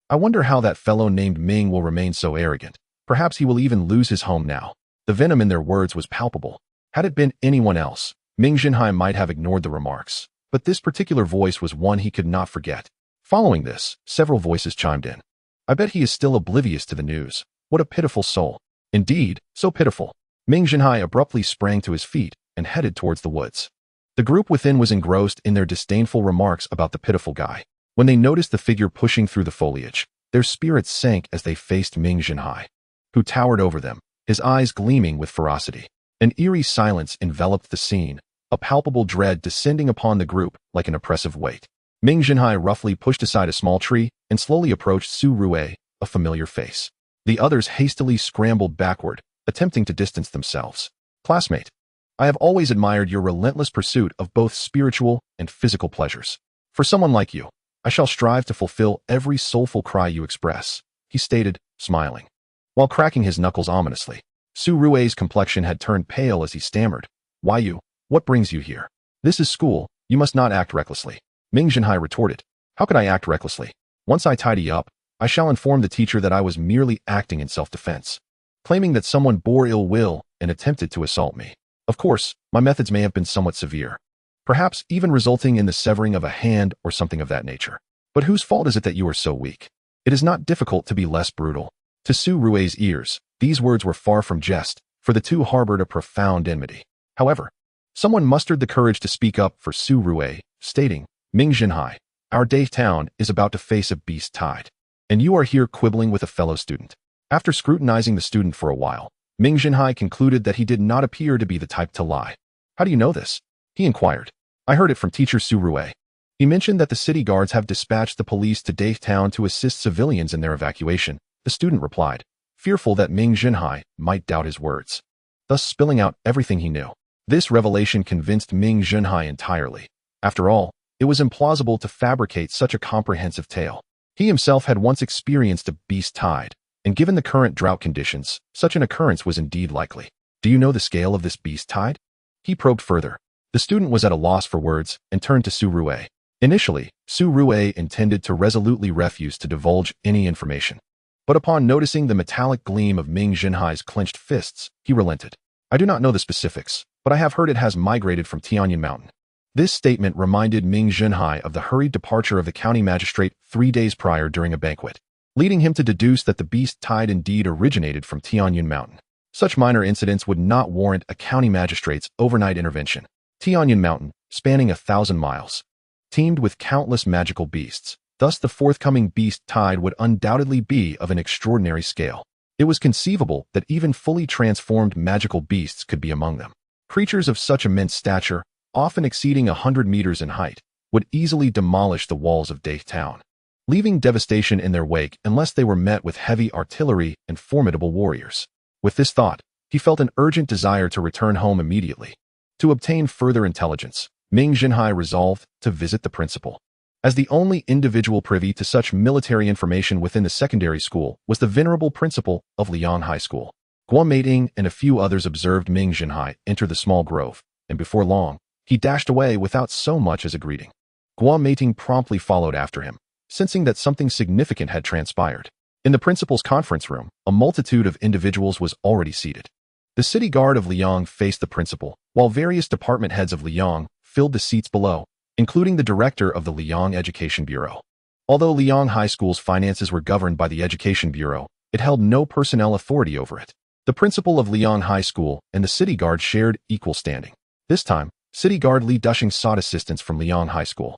I wonder how that fellow named Ming will remain so arrogant. Perhaps he will even lose his home now." The venom in their words was palpable. Had it been anyone else, Ming Zhenhai might have ignored the remarks, but this particular voice was one he could not forget. Following this, several voices chimed in. "I bet he is still oblivious to the news. What a pitiful soul." Indeed, so pitiful. Ming Zhenhai abruptly sprang to his feet and headed towards the woods. The group within was engrossed in their disdainful remarks about the pitiful guy. When they noticed the figure pushing through the foliage, their spirits sank as they faced Ming Zhenhai, who towered over them, his eyes gleaming with ferocity. An eerie silence enveloped the scene, a palpable dread descending upon the group like an oppressive weight. Ming Zhenhai roughly pushed aside a small tree and slowly approached Su Rue, a familiar face. The others hastily scrambled backward, attempting to distance themselves. "Classmate, I have always admired your relentless pursuit of both spiritual and physical pleasures. For someone like you, I shall strive to fulfill every soulful cry you express," he stated, smiling, while cracking his knuckles ominously. Su Rue's complexion had turned pale as he stammered, "Why you? What brings you here? This is school, you must not act recklessly." Ming Zhenhai retorted, "How could I act recklessly? Once I tidy up, I shall inform the teacher that I was merely acting in self-defense, claiming that someone bore ill will and attempted to assault me. Of course, my methods may have been somewhat severe, perhaps even resulting in the severing of a hand or something of that nature. But whose fault is it that you are so weak? It is not difficult to be less brutal. To Su Rui's ears, these words were far from jest, for the two harbored a profound enmity. However, someone mustered the courage to speak up for Su Rui, stating, Ming Zhenhai, our Dai town is about to face a beast tide, and you are here quibbling with a fellow student. After scrutinizing the student for a while, Ming Zhenhai concluded that he did not appear to be the type to lie. How do you know this? He inquired. I heard it from teacher Su Rui. He mentioned that the city guards have dispatched the police to Dai town to assist civilians in their evacuation. The student replied, fearful that Ming Zhenhai might doubt his words, thus spilling out everything he knew. This revelation convinced Ming Zhenhai entirely. After all, it was implausible to fabricate such a comprehensive tale. He himself had once experienced a beast tide, and given the current drought conditions, such an occurrence was indeed likely. Do you know the scale of this beast tide? He probed further. The student was at a loss for words and turned to Su Rui. Initially, Su Rui intended to resolutely refuse to divulge any information. But upon noticing the metallic gleam of Ming Zhenhai's clenched fists, he relented. I do not know the specifics, but I have heard it has migrated from Tianyin Mountain. This statement reminded Ming Zhenhai of the hurried departure of the county magistrate 3 days prior during a banquet, leading him to deduce that the beast tide indeed originated from Tianyin Mountain. Such minor incidents would not warrant a county magistrate's overnight intervention. Tianyin Mountain, spanning 1,000 miles, teemed with countless magical beasts. Thus, the forthcoming beast tide would undoubtedly be of an extraordinary scale. It was conceivable that even fully transformed magical beasts could be among them. Creatures of such immense stature, often exceeding 100 meters in height, would easily demolish the walls of Dai town, leaving devastation in their wake unless they were met with heavy artillery and formidable warriors. With this thought, he felt an urgent desire to return home immediately. To obtain further intelligence, Ming Zhenhai resolved to visit the principal. As the only individual privy to such military information within the secondary school was the venerable principal of Liang High School. Guo Meiting and a few others observed Ming Zhenhai enter the small grove, and before long, he dashed away without so much as a greeting. Guo Meiting promptly followed after him, sensing that something significant had transpired. In the principal's conference room, a multitude of individuals was already seated. The city guard of Liang faced the principal, while various department heads of Liang filled the seats below, including the director of the Liang Education Bureau. Although Liang High School's finances were governed by the Education Bureau, it held no personnel authority over it. The principal of Liang High School and the city guard shared equal standing. This time, city guard Li Dushing sought assistance from Liang High School,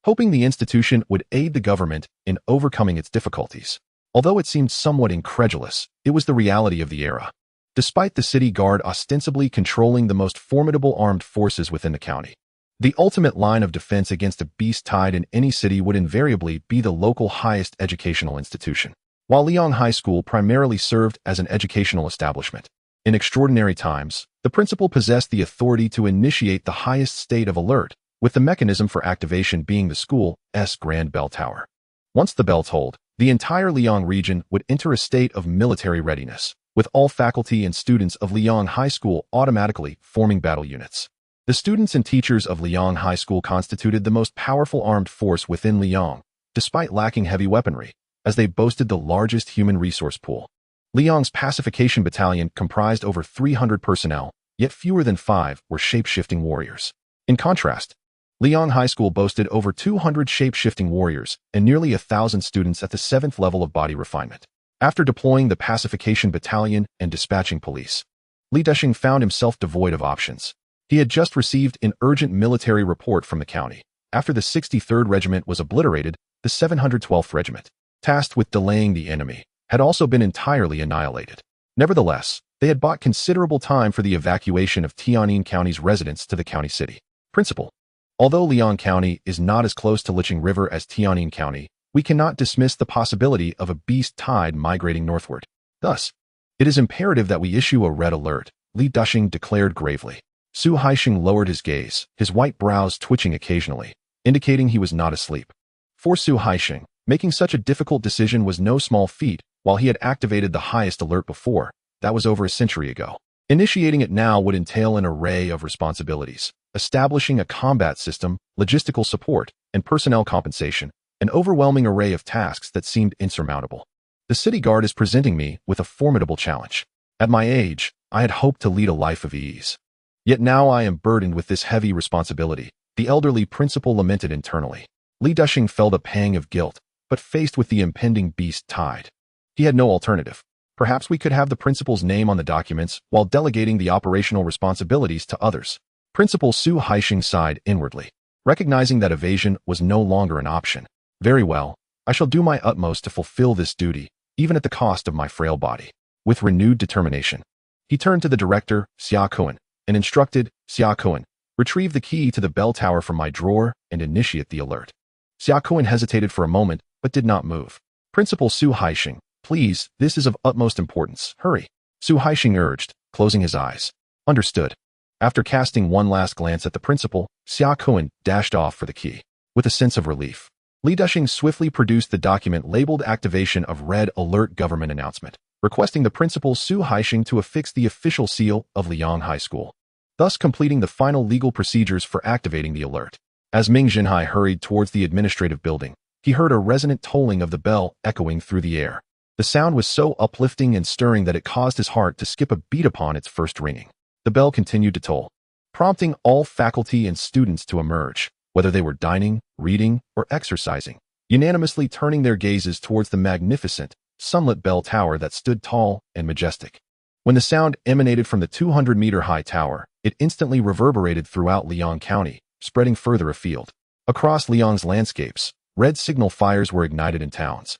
hoping the institution would aid the government in overcoming its difficulties. Although it seemed somewhat incredulous, it was the reality of the era. Despite the city guard ostensibly controlling the most formidable armed forces within the county, the ultimate line of defense against a beast tide in any city would invariably be the local highest educational institution. While Liang High School primarily served as an educational establishment, in extraordinary times, the principal possessed the authority to initiate the highest state of alert, with the mechanism for activation being the school's Grand Bell Tower. Once the bell tolled, the entire Liang region would enter a state of military readiness, with all faculty and students of Liang High School automatically forming battle units. The students and teachers of Liang High School constituted the most powerful armed force within Liang, despite lacking heavy weaponry, as they boasted the largest human resource pool. Liang's pacification battalion comprised over 300 personnel, yet fewer than 5 were shape-shifting warriors. In contrast, Liang High School boasted over 200 shape-shifting warriors and nearly 1,000 students at the 7th level of body refinement. After deploying the pacification battalion and dispatching police, Li Dushing found himself devoid of options. He had just received an urgent military report from the county. After the 63rd Regiment was obliterated, the 712th Regiment, tasked with delaying the enemy, had also been entirely annihilated. Nevertheless, they had bought considerable time for the evacuation of Tianyin County's residents to the county city. Principal. Although Liang County is not as close to Licheng River as Tianyin County, we cannot dismiss the possibility of a beast tide migrating northward. Thus, it is imperative that we issue a red alert, Li Dushing declared gravely. Su Haixing lowered his gaze, his white brows twitching occasionally, indicating he was not asleep. For Su Haixing, making such a difficult decision was no small feat. While he had activated the highest alert before, that was over a century ago. Initiating it now would entail an array of responsibilities, establishing a combat system, logistical support, and personnel compensation, an overwhelming array of tasks that seemed insurmountable. The city guard is presenting me with a formidable challenge. At my age, I had hoped to lead a life of ease. Yet now I am burdened with this heavy responsibility, The elderly principal lamented internally. Li Dushing felt a pang of guilt, but faced with the impending beast tide, he had no alternative. Perhaps we could have the principal's name on the documents while delegating the operational responsibilities to others. Principal Su Haixing sighed inwardly, recognizing that evasion was no longer an option. Very well, I shall do my utmost to fulfill this duty, even at the cost of my frail body. With renewed determination, he turned to the director, Xia Kuan, and instructed, Xia Kuan, retrieve the key to the bell tower from my drawer and initiate the alert. Xia Kuan hesitated for a moment, but did not move. Principal Su Haixing, please, this is of utmost importance. Hurry. Su Haixing urged, closing his eyes. Understood. After casting one last glance at the principal, Xia Kuan dashed off for the key. With a sense of relief, Li Dushing swiftly produced the document labeled Activation of Red Alert Government Announcement, requesting the principal Su Haixing to affix the official seal of Liang High School, thus completing the final legal procedures for activating the alert. As Ming Zhenhai hurried towards the administrative building, he heard a resonant tolling of the bell echoing through the air. The sound was so uplifting and stirring that it caused his heart to skip a beat upon its first ringing. The bell continued to toll, prompting all faculty and students to emerge, whether they were dining, reading, or exercising, unanimously turning their gazes towards the magnificent, sunlit bell tower that stood tall and majestic. When the sound emanated from the 200-meter-high tower, it instantly reverberated throughout Liang County, spreading further afield. Across Liang's landscapes, red signal fires were ignited in towns,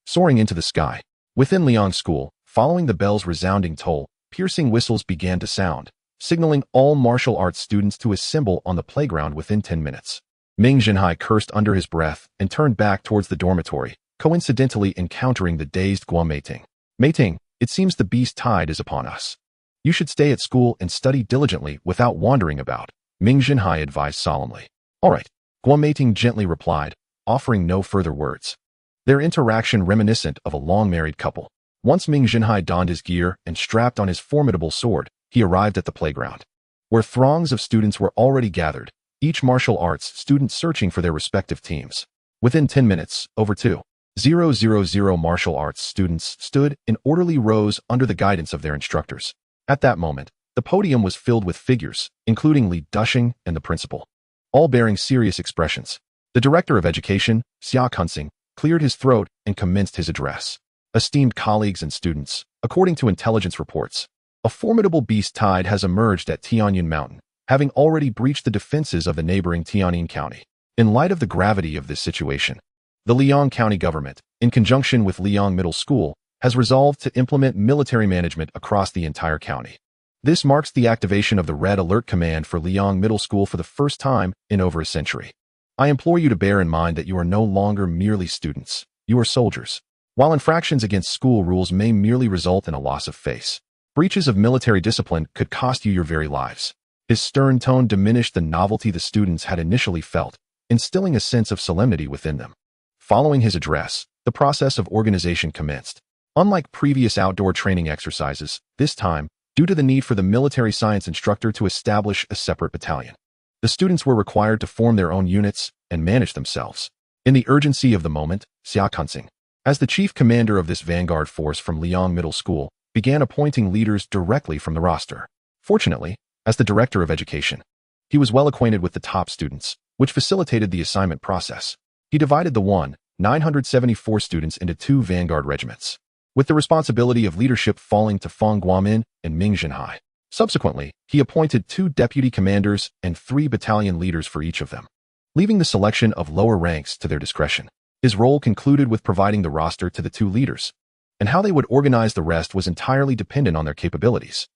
soaring into the sky. Within Liang School, following the bell's resounding toll, piercing whistles began to sound, signaling all martial arts students to assemble on the playground within 10 minutes. Ming Zhenhai cursed under his breath and turned back towards the dormitory, coincidentally encountering the dazed Guo Meiting. Meiting, it seems the beast tide is upon us. You should stay at school and study diligently without wandering about, Ming Zhenhai advised solemnly. All right, Guo Meiting gently replied, offering no further words. Their interaction reminiscent of a long-married couple. Once Ming Zhenhai donned his gear and strapped on his formidable sword, he arrived at the playground, where throngs of students were already gathered, each martial arts student searching for their respective teams. Within 10 minutes, over 2,000 martial arts students stood in orderly rows under the guidance of their instructors. At that moment, the podium was filled with figures, including Li Dushing and the principal, all bearing serious expressions. The director of education, Xia Kunsing, cleared his throat and commenced his address. Esteemed colleagues and students, according to intelligence reports, a formidable beast tide has emerged at Tianyun Mountain, having already breached the defenses of the neighboring Tianjin County. In light of the gravity of this situation, the Liang County government, in conjunction with Liang Middle School, has resolved to implement military management across the entire county. This marks the activation of the Red Alert Command for Liang Middle School for the first time in over a century. I implore you to bear in mind that you are no longer merely students, you are soldiers. While infractions against school rules may merely result in a loss of face, breaches of military discipline could cost you your very lives. His stern tone diminished the novelty the students had initially felt, instilling a sense of solemnity within them. Following his address, the process of organization commenced. Unlike previous outdoor training exercises, this time, due to the need for the military science instructor to establish a separate battalion, the students were required to form their own units and manage themselves. In the urgency of the moment, Xia Kunsing, as the chief commander of this vanguard force from Liang Middle School, began appointing leaders directly from the roster. Fortunately, as the director of education, he was well acquainted with the top students, which facilitated the assignment process. He divided the 974 students into 2 vanguard regiments, with the responsibility of leadership falling to Fang Guomin and Ming Zhenhai. Subsequently, he appointed 2 deputy commanders and 3 battalion leaders for each of them, leaving the selection of lower ranks to their discretion. His role concluded with providing the roster to the 2 leaders, and how they would organize the rest was entirely dependent on their capabilities.